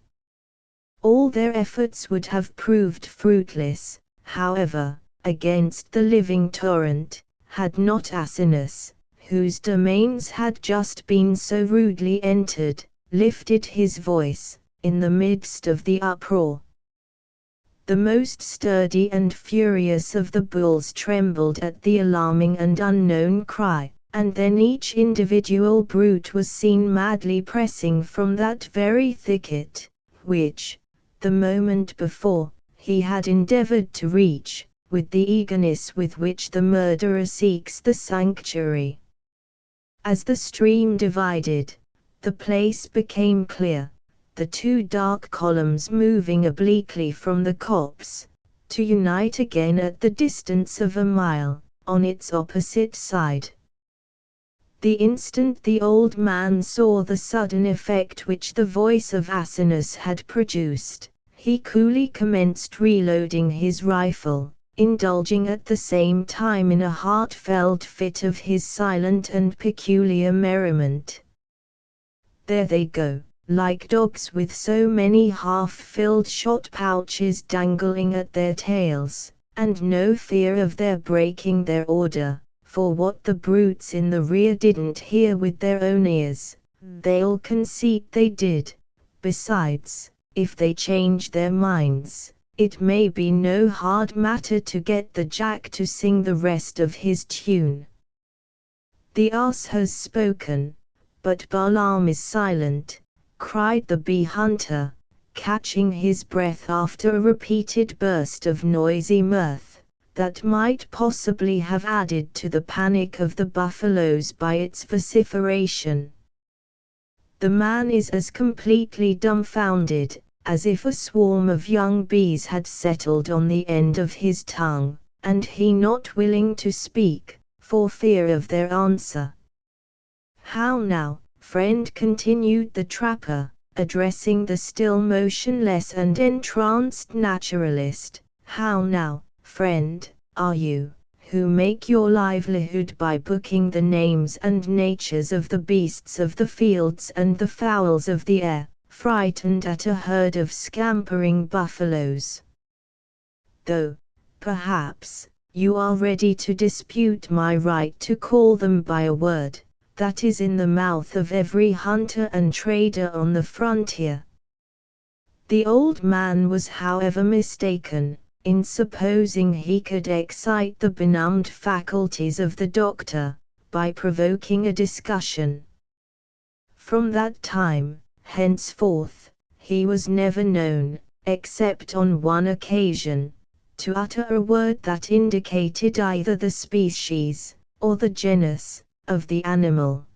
All their efforts would have proved fruitless, however, against the living torrent, had not Asinus, whose domains had just been so rudely entered, lifted his voice, in the midst of the uproar. The most sturdy and furious of the bulls trembled at the alarming and unknown cry, and then each individual brute was seen madly pressing from that very thicket, which, the moment before, he had endeavored to reach, with the eagerness with which the murderer seeks the sanctuary. As the stream divided, the place became clear, the two dark columns moving obliquely from the copse, to unite again at the distance of a mile, on its opposite side. The instant the old man saw the sudden effect which the voice of Asinus had produced, he coolly commenced reloading his rifle, indulging at the same time in a heartfelt fit of his silent and peculiar merriment. "There they go, like dogs with so many half-filled shot pouches dangling at their tails, and no fear of their breaking their order, for what the brutes in the rear didn't hear with their own ears, they'll concede they did. Besides, if they change their minds, it may be no hard matter to get the jack to sing the rest of his tune. The ass has spoken, but Balaam is silent," cried the bee hunter, catching his breath after a repeated burst of noisy mirth, that might possibly have added to the panic of the buffaloes by its vociferation. The man is as completely dumbfounded, as if a swarm of young bees had settled on the end of his tongue, and he not willing to speak, for fear of their answer. "How now, friend," continued the trapper, addressing the still motionless and entranced naturalist, "how now, friend, are you, who make your livelihood by booking the names and natures of the beasts of the fields and the fowls of the air, frightened at a herd of scampering buffaloes? Though, perhaps, you are ready to dispute my right to call them by a word that is in the mouth of every hunter and trader on the frontier." The old man was however mistaken, in supposing he could excite the benumbed faculties of the doctor, by provoking a discussion. From that time, henceforth, he was never known, except on one occasion, to utter a word that indicated either the species, or the genus, of the animal.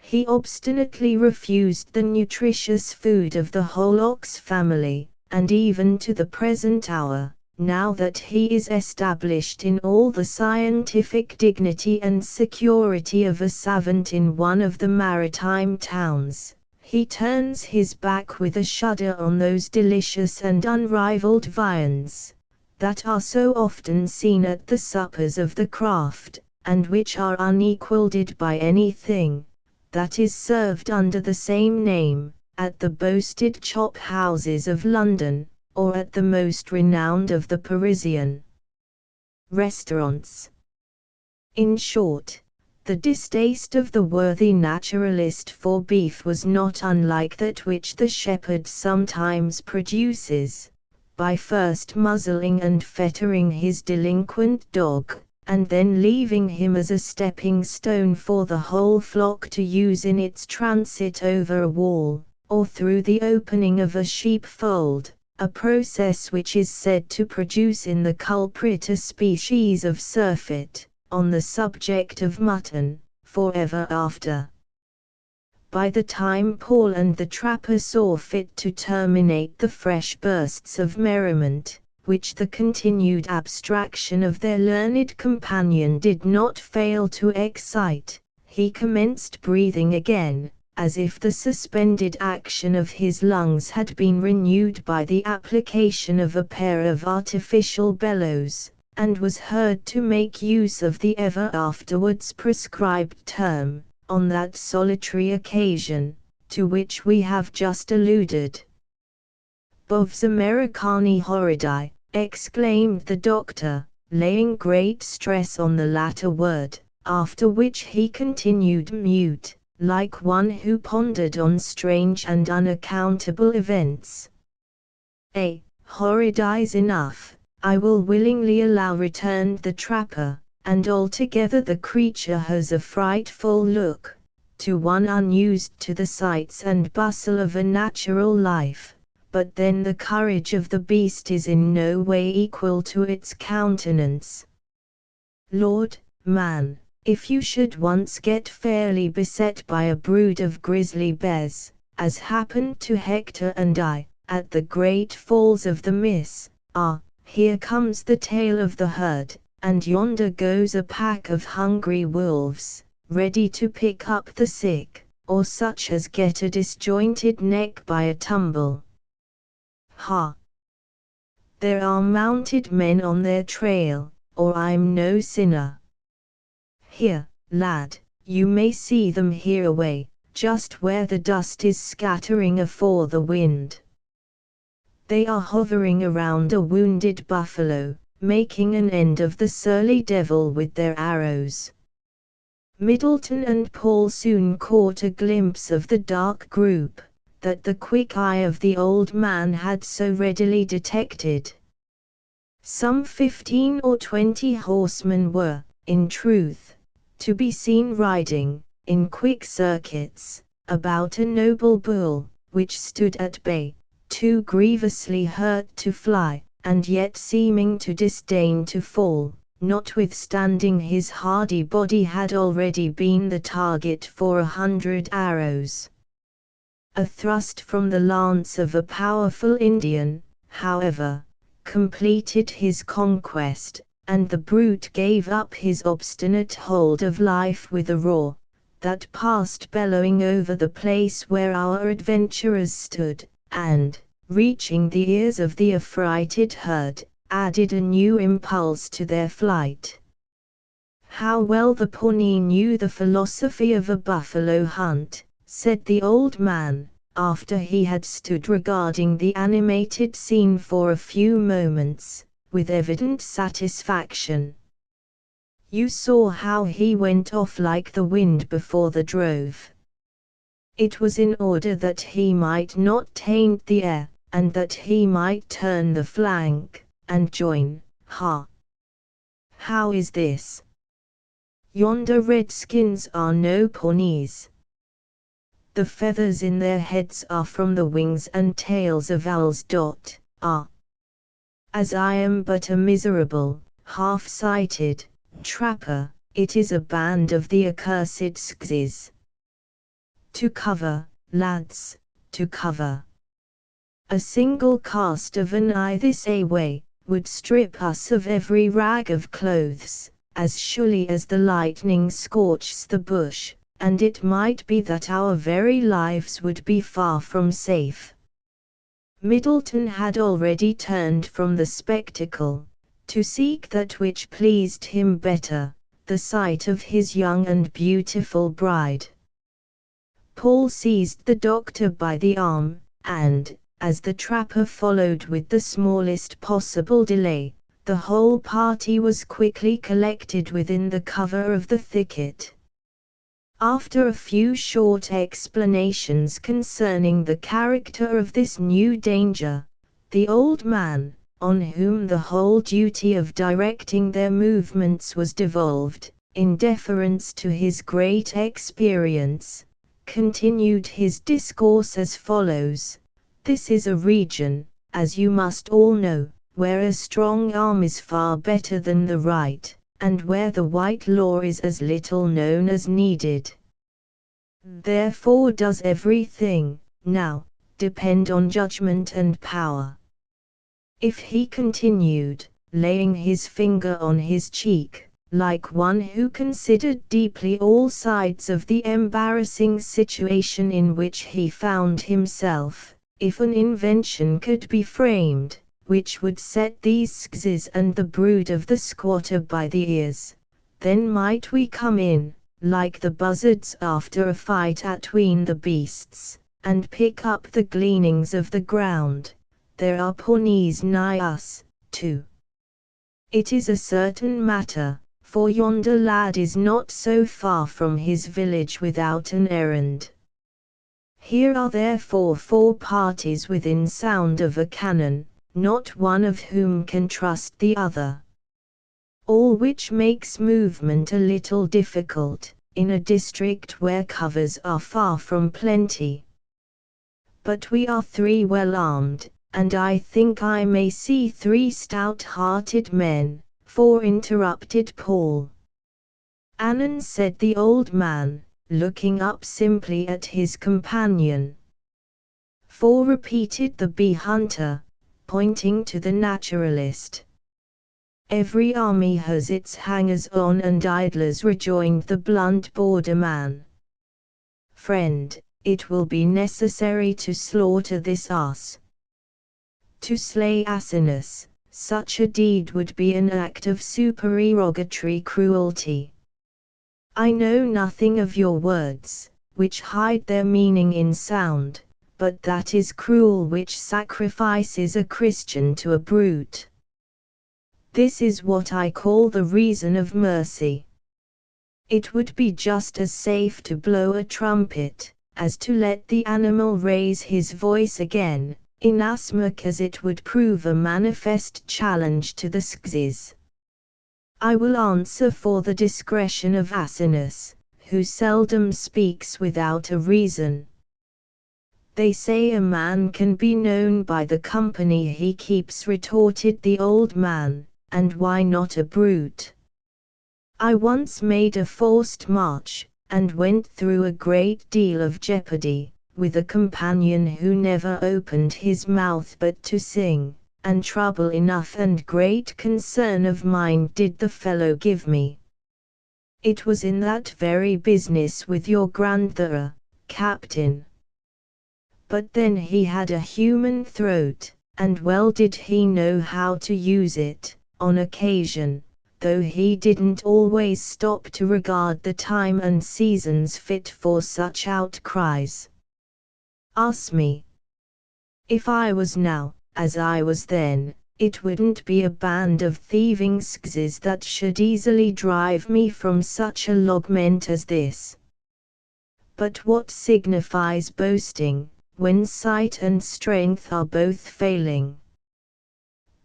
He obstinately refused the nutritious food of the whole ox family, and even to the present hour, now that he is established in all the scientific dignity and security of a savant in one of the maritime towns, he turns his back with a shudder on those delicious and unrivaled viands that are so often seen at the suppers of the craft, and which are unequalled by anything that is served under the same name at the boasted chop houses of London, or at the most renowned of the Parisian restaurants. In short, the distaste of the worthy naturalist for beef was not unlike that which the shepherd sometimes produces, by first muzzling and fettering his delinquent dog, and then leaving him as a stepping stone for the whole flock to use in its transit over a wall, or through the opening of a sheepfold, a process which is said to produce in the culprit a species of surfeit, on the subject of mutton, forever after. By the time Paul and the trapper saw fit to terminate the fresh bursts of merriment, which the continued abstraction of their learned companion did not fail to excite, he commenced breathing again, as if the suspended action of his lungs had been renewed by the application of a pair of artificial bellows, and was heard to make use of the ever afterwards prescribed term, on that solitary occasion, to which we have just alluded. "Bovs Americani horridi," exclaimed the doctor, laying great stress on the latter word, after which he continued mute, like one who pondered on strange and unaccountable events. Horridi's enough, I will willingly allow," returned the trapper, "and altogether the creature has a frightful look, to one unused to the sights and bustle of a natural life, but then the courage of the beast is in no way equal to its countenance. Lord, man, if you should once get fairly beset by a brood of grizzly bears, as happened to Hector and I, at the great falls of the Miss, here comes the tail of the herd, and yonder goes a pack of hungry wolves, ready to pick up the sick, or such as get a disjointed neck by a tumble. There are mounted men on their trail, or I'm no sinner. Here, lad, you may see them hereaway, just where the dust is scattering afore the wind. They are hovering around a wounded buffalo, making an end of the surly devil with their arrows." Middleton and Paul soon caught a glimpse of the dark group that the quick eye of the old man had so readily detected. Some 15 or 20 horsemen were, in truth, to be seen riding, in quick circuits, about a noble bull, which stood at bay, too grievously hurt to fly, and yet seeming to disdain to fall, notwithstanding his hardy body had already been the target for 100 arrows. A thrust from the lance of a powerful Indian, however, completed his conquest, and the brute gave up his obstinate hold of life with a roar that passed bellowing over the place where our adventurers stood, and, reaching the ears of the affrighted herd, added a new impulse to their flight. "How well the Pawnee knew the philosophy of a buffalo hunt," said the old man, after he had stood regarding the animated scene for a few moments, with evident satisfaction. "You saw how he went off like the wind before the drove. It was in order that he might not taint the air, and that he might turn the flank, and join. How is this? Yonder redskins are no Pawnees. The feathers in their heads are from the wings and tails of owls. As I am but a miserable, half-sighted trapper, it is a band of the accursed Skzis. To cover, lads, to cover. A single cast of an eye this way, would strip us of every rag of clothes, as surely as the lightning scorches the bush, and it might be that our very lives would be far from safe. Middleton had already turned from the spectacle, to seek that which pleased him better, the sight of his young and beautiful bride. Paul seized the doctor by the arm, and, as the trapper followed with the smallest possible delay, the whole party was quickly collected within the cover of the thicket. After a few short explanations concerning the character of this new danger, the old man, on whom the whole duty of directing their movements was devolved, in deference to his great experience, continued his discourse as follows: "This is a region, as you must all know, where a strong arm is far better than the right, and where the white law is as little known as needed. Therefore does everything, now, depend on judgment and power." If he continued, laying his finger on his cheek, like one who considered deeply all sides of the embarrassing situation in which he found himself, if an invention could be framed, which would set these skzes and the brood of the squatter by the ears, then might we come in, like the buzzards after a fight atween the beasts, and pick up the gleanings of the ground. There are pawnees nigh us, too. It is a certain matter, for yonder lad is not so far from his village without an errand. Here are therefore 4 parties within sound of a cannon, not one of whom can trust the other. All which makes movement a little difficult, in a district where covers are far from plenty. But we are 3 well armed, and I think I may see 3 stout-hearted men, 4 interrupted Paul. "Anan," said the old man, looking up simply at his companion. "4," repeated the bee hunter, pointing to the naturalist. "Every army has its hangers-on and idlers," rejoined the blunt borderman. "Friend, it will be necessary to slaughter this ass." To slay Asinus, such a deed would be an act of supererogatory cruelty. I know nothing of your words, which hide their meaning in sound, but that is cruel which sacrifices a Christian to a brute. This is what I call the reason of mercy. It would be just as safe to blow a trumpet, as to let the animal raise his voice again, inasmuch as it would prove a manifest challenge to the skzes. I will answer for the discretion of Asinus, who seldom speaks without a reason. They say a man can be known by the company he keeps, retorted the old man, and why not a brute? I once made a forced march, and went through a great deal of jeopardy, with a companion who never opened his mouth but to sing, and trouble enough and great concern of mind did the fellow give me. It was in that very business with your grandmother, Captain. But then he had a human throat, and well did he know how to use it, on occasion, though he didn't always stop to regard the time and seasons fit for such outcries. Ask me. If I was now, as I was then, it wouldn't be a band of thieving skzes that should easily drive me from such a logment as this. But what signifies boasting, when sight and strength are both failing?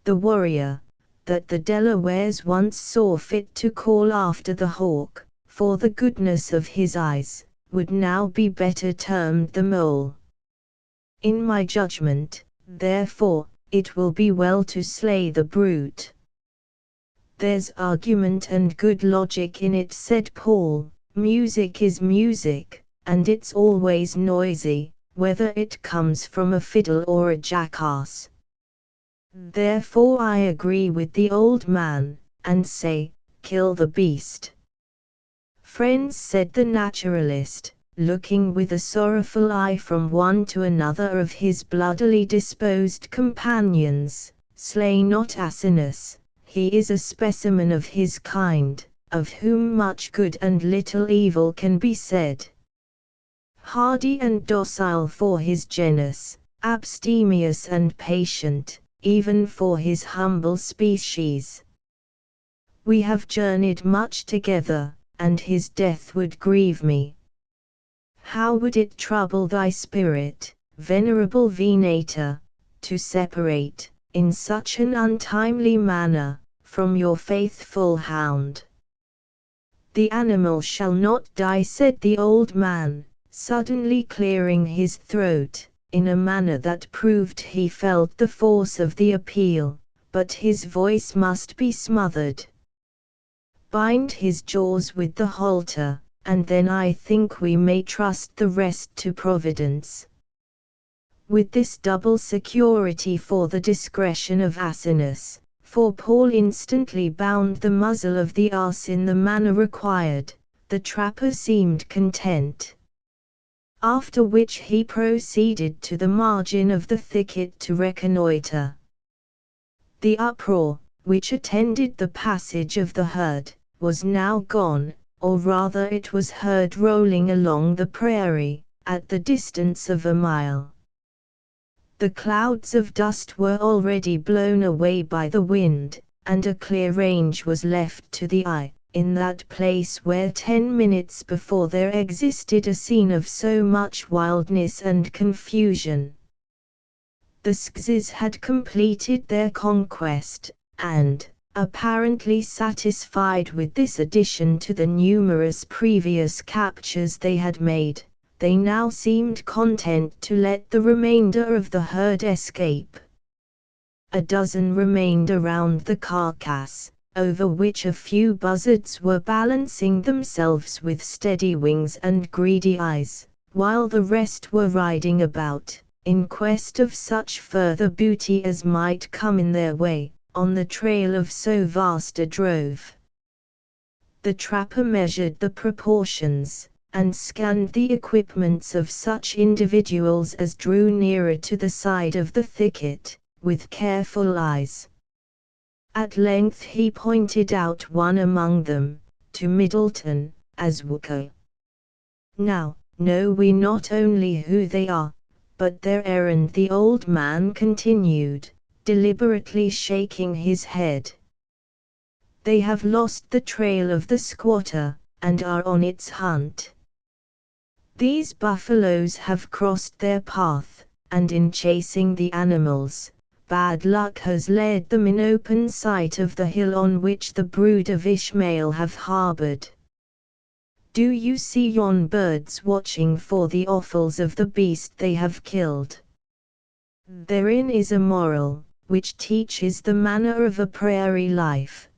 The warrior, that the Delawares once saw fit to call after the hawk, for the goodness of his eyes, would now be better termed the mole. In my judgment, therefore, it will be well to slay the brute. There's argument and good logic in it, said Paul. Music is music, and it's always noisy, whether it comes from a fiddle or a jackass. Therefore I agree with the old man, and say, kill the beast. Friends, said the naturalist, looking with a sorrowful eye from one to another of his bloodily disposed companions, slay not Asinus, he is a specimen of his kind, of whom much good and little evil can be said. Hardy and docile for his genus, abstemious and patient, even for his humble species. We have journeyed much together, and his death would grieve me. How would it trouble thy spirit, venerable Venator, to separate, in such an untimely manner, from your faithful hound? The animal shall not die, said the old man, suddenly clearing his throat, in a manner that proved he felt the force of the appeal, but his voice must be smothered. Bind his jaws with the halter, and then I think we may trust the rest to Providence. With this double security for the discretion of Asinus, for Paul instantly bound the muzzle of the ass in the manner required, the trapper seemed content. After which he proceeded to the margin of the thicket to reconnoiter. The uproar, which attended the passage of the herd, was now gone, or rather it was heard rolling along the prairie, at the distance of a mile. The clouds of dust were already blown away by the wind, and a clear range was left to the eye, in that place where 10 minutes before there existed a scene of so much wildness and confusion. The Skzes had completed their conquest, and, apparently satisfied with this addition to the numerous previous captures they had made, they now seemed content to let the remainder of the herd escape. A dozen remained around the carcass, over which a few buzzards were balancing themselves with steady wings and greedy eyes, while the rest were riding about, in quest of such further booty as might come in their way, on the trail of so vast a drove. The trapper measured the proportions, and scanned the equipments of such individuals as drew nearer to the side of the thicket, with careful eyes. At length he pointed out one among them, to Middleton, as Wooker. Now, know we not only who they are, but their errand, the old man continued, deliberately shaking his head. They have lost the trail of the squatter, and are on its hunt. These buffaloes have crossed their path, and in chasing the animals, bad luck has led them in open sight of the hill on which the brood of Ishmael have harbored. Do you see yon birds watching for the offals of the beast they have killed? Therein is a moral, which teaches the manner of a prairie life.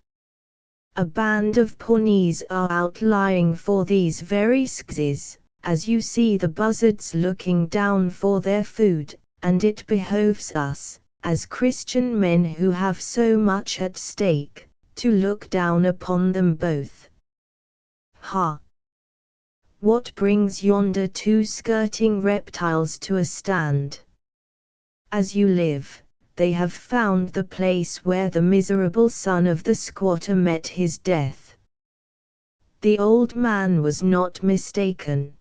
A band of Pawnees are outlying for these very Skzes, as you see the buzzards looking down for their food, and it behoves us, as Christian men who have so much at stake, to look down upon them both. Ha! What brings yonder two skirting reptiles to a stand? As you live, they have found the place where the miserable son of the squatter met his death. The old man was not mistaken.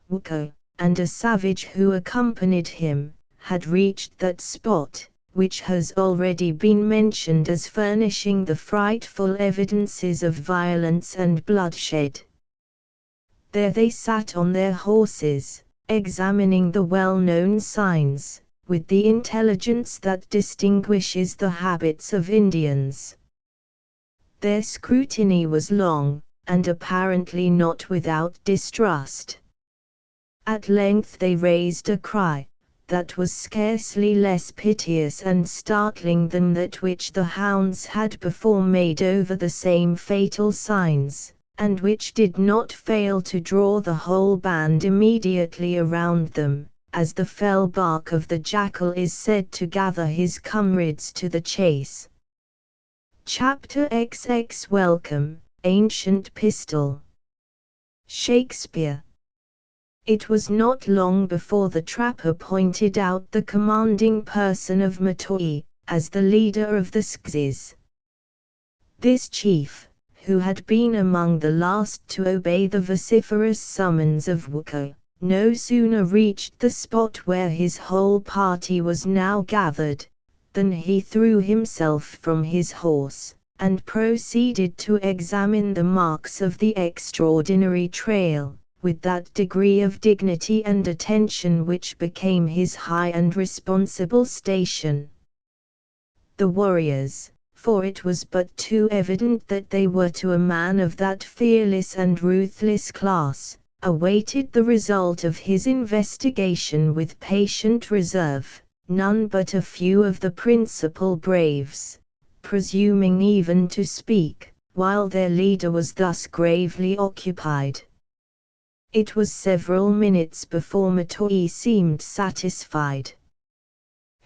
Wooker, and a savage who accompanied him, had reached that spot, which has already been mentioned as furnishing the frightful evidences of violence and bloodshed. There they sat on their horses, examining the well-known signs, with the intelligence that distinguishes the habits of Indians. Their scrutiny was long, and apparently not without distrust. At length they raised a cry, that was scarcely less piteous and startling than that which the hounds had before made over the same fatal signs, and which did not fail to draw the whole band immediately around them, as the fell bark of the jackal is said to gather his comrades to the chase. Chapter XX Welcome, Ancient Pistol. Shakespeare. It was not long before the trapper pointed out the commanding person of Matoi, as the leader of the Skzis. This chief, who had been among the last to obey the vociferous summons of Wuko, no sooner reached the spot where his whole party was now gathered, than he threw himself from his horse, and proceeded to examine the marks of the extraordinary trail, with that degree of dignity and attention which became his high and responsible station. The warriors, for it was but too evident that they were to a man of that fearless and ruthless class, awaited the result of his investigation with patient reserve, none but a few of the principal braves, presuming even to speak, while their leader was thus gravely occupied. It was several minutes before Matoi seemed satisfied.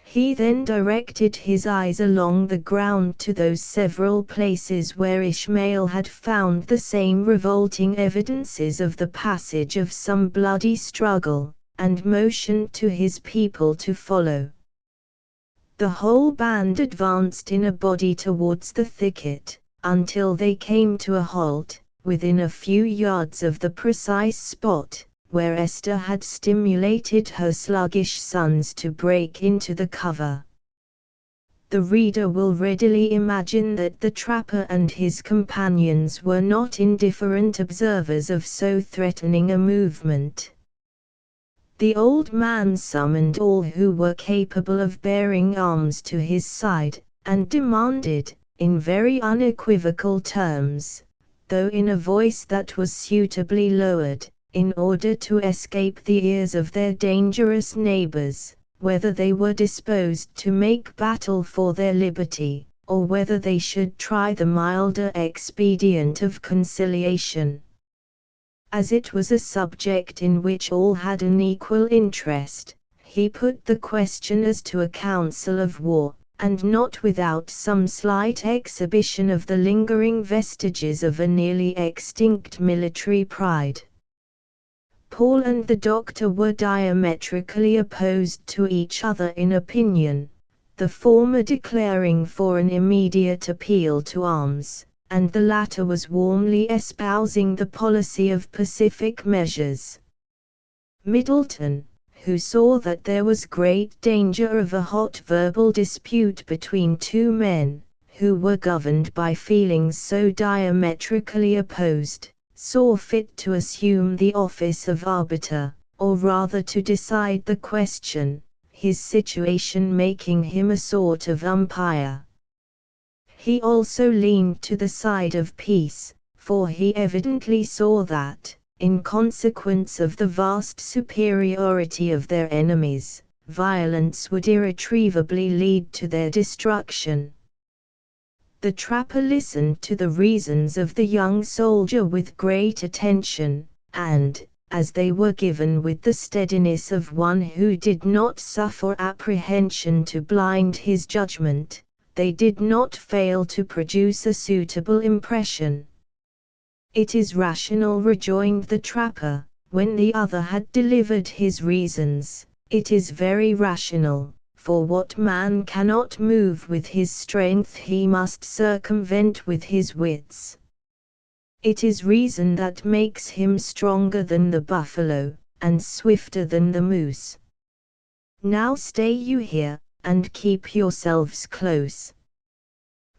He then directed his eyes along the ground to those several places where Ishmael had found the same revolting evidences of the passage of some bloody struggle, and motioned to his people to follow. The whole band advanced in a body towards the thicket, until they came to a halt, within a few yards of the precise spot where Esther had stimulated her sluggish sons to break into the cover. The reader will readily imagine that the trapper and his companions were not indifferent observers of so threatening a movement. The old man summoned all who were capable of bearing arms to his side, and demanded, in very unequivocal terms, though in a voice that was suitably lowered, in order to escape the ears of their dangerous neighbors, whether they were disposed to make battle for their liberty, or whether they should try the milder expedient of conciliation. As it was a subject in which all had an equal interest, he put the question as to a council of war, and not without some slight exhibition of the lingering vestiges of a nearly extinct military pride. Paul and the doctor were diametrically opposed to each other in opinion, the former declaring for an immediate appeal to arms, and the latter was warmly espousing the policy of pacific measures. Middleton, who saw that there was great danger of a hot verbal dispute between two men, who were governed by feelings so diametrically opposed, saw fit to assume the office of arbiter, or rather to decide the question, his situation making him a sort of umpire. He also leaned to the side of peace, for he evidently saw that, in consequence of the vast superiority of their enemies, violence would irretrievably lead to their destruction. The trapper listened to the reasons of the young soldier with great attention, and, as they were given with the steadiness of one who did not suffer apprehension to blind his judgment, they did not fail to produce a suitable impression. "It is rational," rejoined the trapper, when the other had delivered his reasons, "it is very rational. For what man cannot move with his strength he must circumvent with his wits. It is reason that makes him stronger than the buffalo, and swifter than the moose. Now stay you here, and keep yourselves close.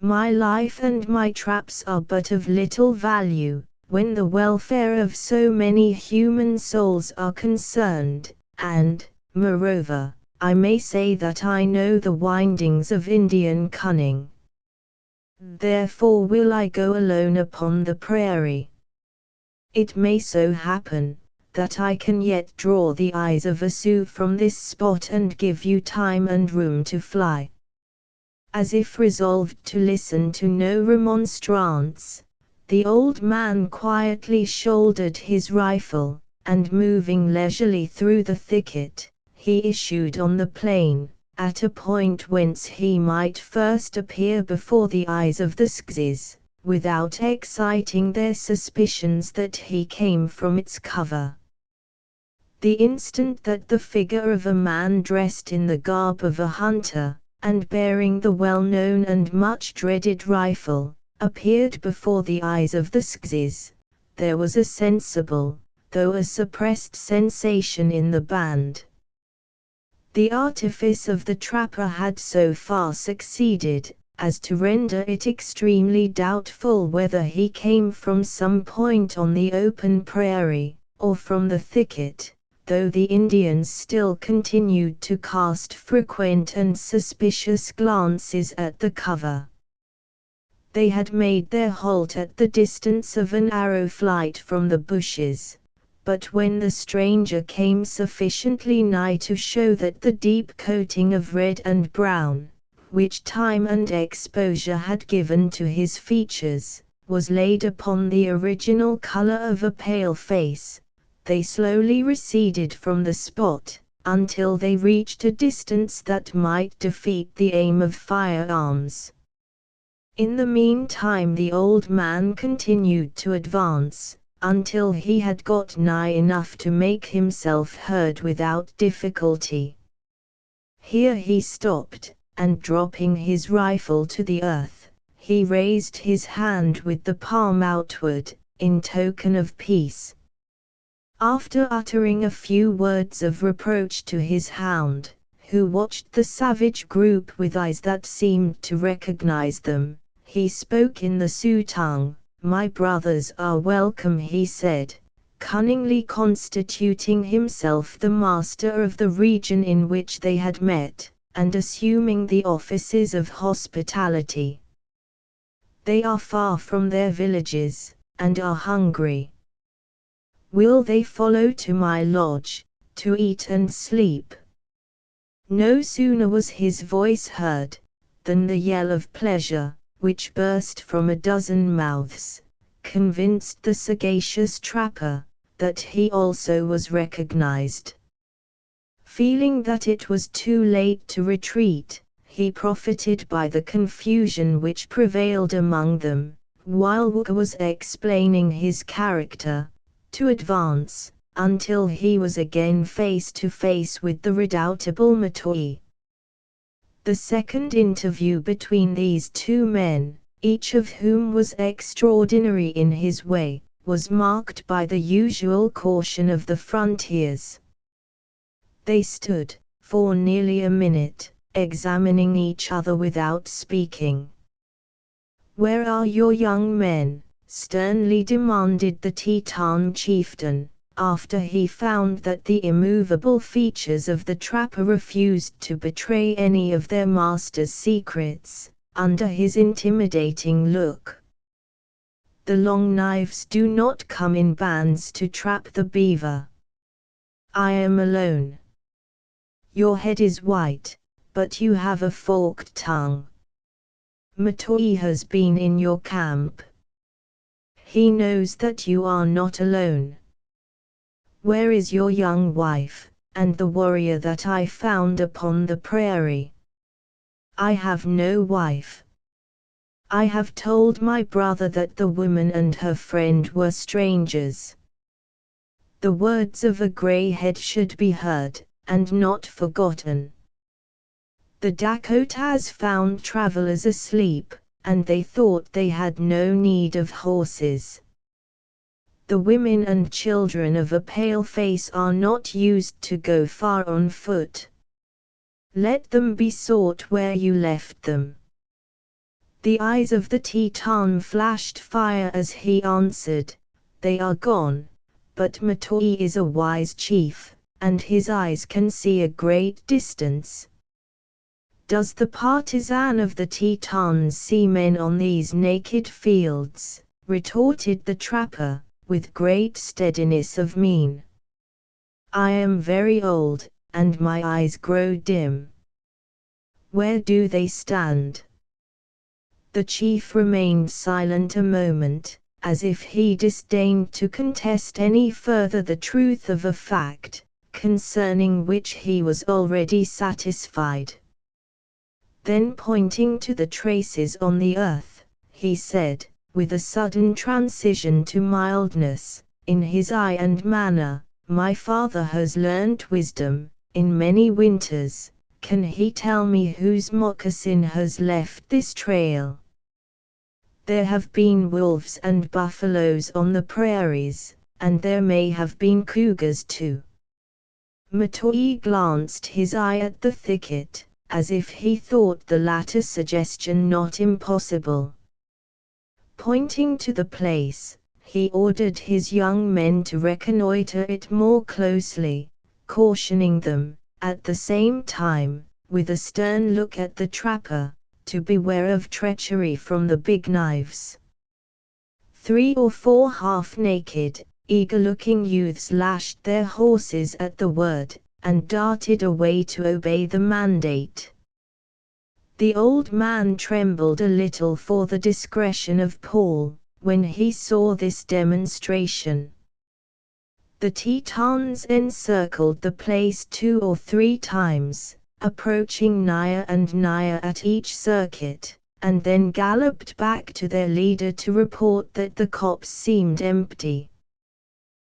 My life and my traps are but of little value, when the welfare of so many human souls are concerned, and, moreover, I may say that I know the windings of Indian cunning. Therefore will I go alone upon the prairie. It may so happen, that I can yet draw the eyes of a Sioux from this spot and give you time and room to fly." As if resolved to listen to no remonstrance, the old man quietly shouldered his rifle, and moving leisurely through the thicket, he issued on the plain, at a point whence he might first appear before the eyes of the Skzys, without exciting their suspicions that he came from its cover. The instant that the figure of a man dressed in the garb of a hunter, and bearing the well-known and much-dreaded rifle, appeared before the eyes of the Skzys, there was a sensible, though a suppressed sensation in the band. The artifice of the trapper had so far succeeded, as to render it extremely doubtful whether he came from some point on the open prairie, or from the thicket, though the Indians still continued to cast frequent and suspicious glances at the cover. They had made their halt at the distance of an arrow flight from the bushes, but when the stranger came sufficiently nigh to show that the deep coating of red and brown, which time and exposure had given to his features, was laid upon the original color of a pale face, they slowly receded from the spot, until they reached a distance that might defeat the aim of firearms. In the meantime the old man continued to advance, until he had got nigh enough to make himself heard without difficulty. Here he stopped, and dropping his rifle to the earth, he raised his hand with the palm outward, in token of peace. After uttering a few words of reproach to his hound, who watched the savage group with eyes that seemed to recognize them, he spoke in the Sioux tongue. "My brothers are welcome," he said, cunningly constituting himself the master of the region in which they had met, and assuming the offices of hospitality. "They are far from their villages, and are hungry. Will they follow to my lodge, to eat and sleep?" No sooner was his voice heard, than the yell of pleasure, which burst from a dozen mouths, convinced the sagacious trapper that he also was recognized. Feeling that it was too late to retreat, he profited by the confusion which prevailed among them, while Wooka was explaining his character, to advance, until he was again face to face with the redoubtable Matoi. The second interview between these two men, each of whom was extraordinary in his way, was marked by the usual caution of the frontiers. They stood, for nearly a minute, examining each other without speaking. "Where are your young men?" sternly demanded the Teton chieftain, after he found that the immovable features of the trapper refused to betray any of their master's secrets, under his intimidating look. "The Long Knives do not come in bands to trap the beaver. I am alone. Your head is white, but you have a forked tongue. Matoi has been in your camp. He knows that you are not alone. Where is your young wife, and the warrior that I found upon the prairie?" "I have no wife. I have told my brother that the woman and her friend were strangers." The words of a grey-head should be heard, and not forgotten. The Dakotas found travelers asleep, and they thought they had no need of horses. The women and children of a pale-face are not used to go far on foot. Let them be sought where you left them. The eyes of the Teton flashed fire as he answered, "They are gone, but Matoi is a wise chief, and his eyes can see a great distance." "Does the partisan of the Tetons see men on these naked fields?" retorted the trapper, with great steadiness of mien. "I am very old, and my eyes grow dim." "Where do they stand?" The chief remained silent a moment, as if he disdained to contest any further the truth of a fact, concerning which he was already satisfied. Then pointing to the traces on the earth, he said, with a sudden transition to mildness, in his eye and manner, "My father has learnt wisdom, in many winters. Can he tell me whose moccasin has left this trail? There have been wolves and buffaloes on the prairies, and there may have been cougars too." Matoi glanced his eye at the thicket, as if he thought the latter suggestion not impossible. Pointing to the place, he ordered his young men to reconnoiter it more closely, cautioning them, at the same time, with a stern look at the trapper, to beware of treachery from the big knives. 3 or 4 half-naked, eager-looking youths lashed their horses at the word, and darted away to obey the mandate. The old man trembled a little for the discretion of Paul, when he saw this demonstration. The Tetons encircled the place 2 or 3 times, approaching nigher and nigher at each circuit, and then galloped back to their leader to report that the copse seemed empty.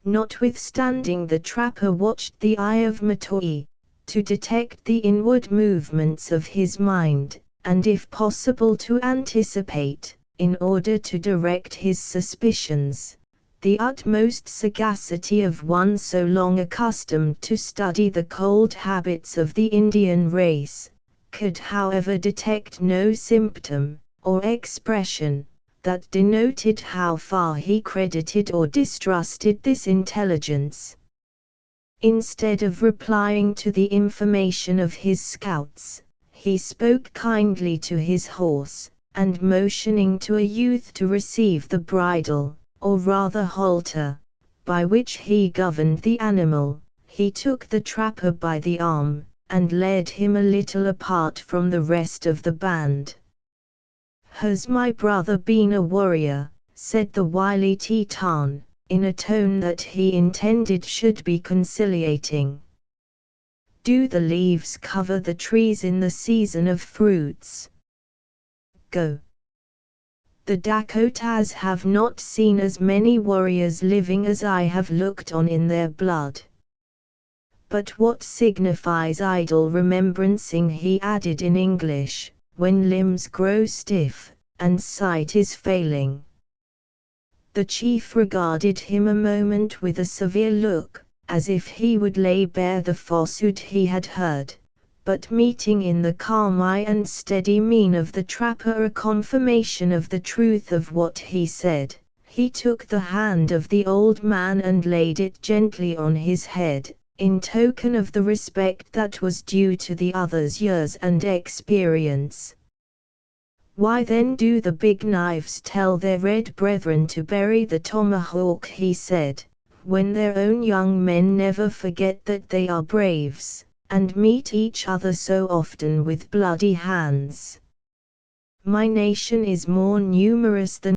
Notwithstanding the trapper watched the eye of Matoi, to detect the inward movements of his mind, and if possible to anticipate, in order to direct his suspicions, the utmost sagacity of one so long accustomed to study the cold habits of the Indian race, could however detect no symptom, or expression, that denoted how far he credited or distrusted this intelligence. Instead of replying to the information of his scouts, he spoke kindly to his horse, and motioning to a youth to receive the bridle, or rather halter, by which he governed the animal, he took the trapper by the arm, and led him a little apart from the rest of the band. "Has my brother been a warrior?" said the wily Teton, in a tone that he intended should be conciliating. "Do the leaves cover the trees in the season of fruits? Go. The Dakotas have not seen as many warriors living as I have looked on in their blood. But what signifies idle remembrancing," he added in English, "when limbs grow stiff, and sight is failing?" The chief regarded him a moment with a severe look, as if he would lay bare the falsehood he had heard, but meeting in the calm eye and steady mien of the trapper a confirmation of the truth of what he said, he took the hand of the old man and laid it gently on his head, in token of the respect that was due to the other's years and experience. "Why then do the big knives tell their red brethren to bury the tomahawk," he said, "when their own young men never forget that they are braves, and meet each other so often with bloody hands? My nation is more numerous than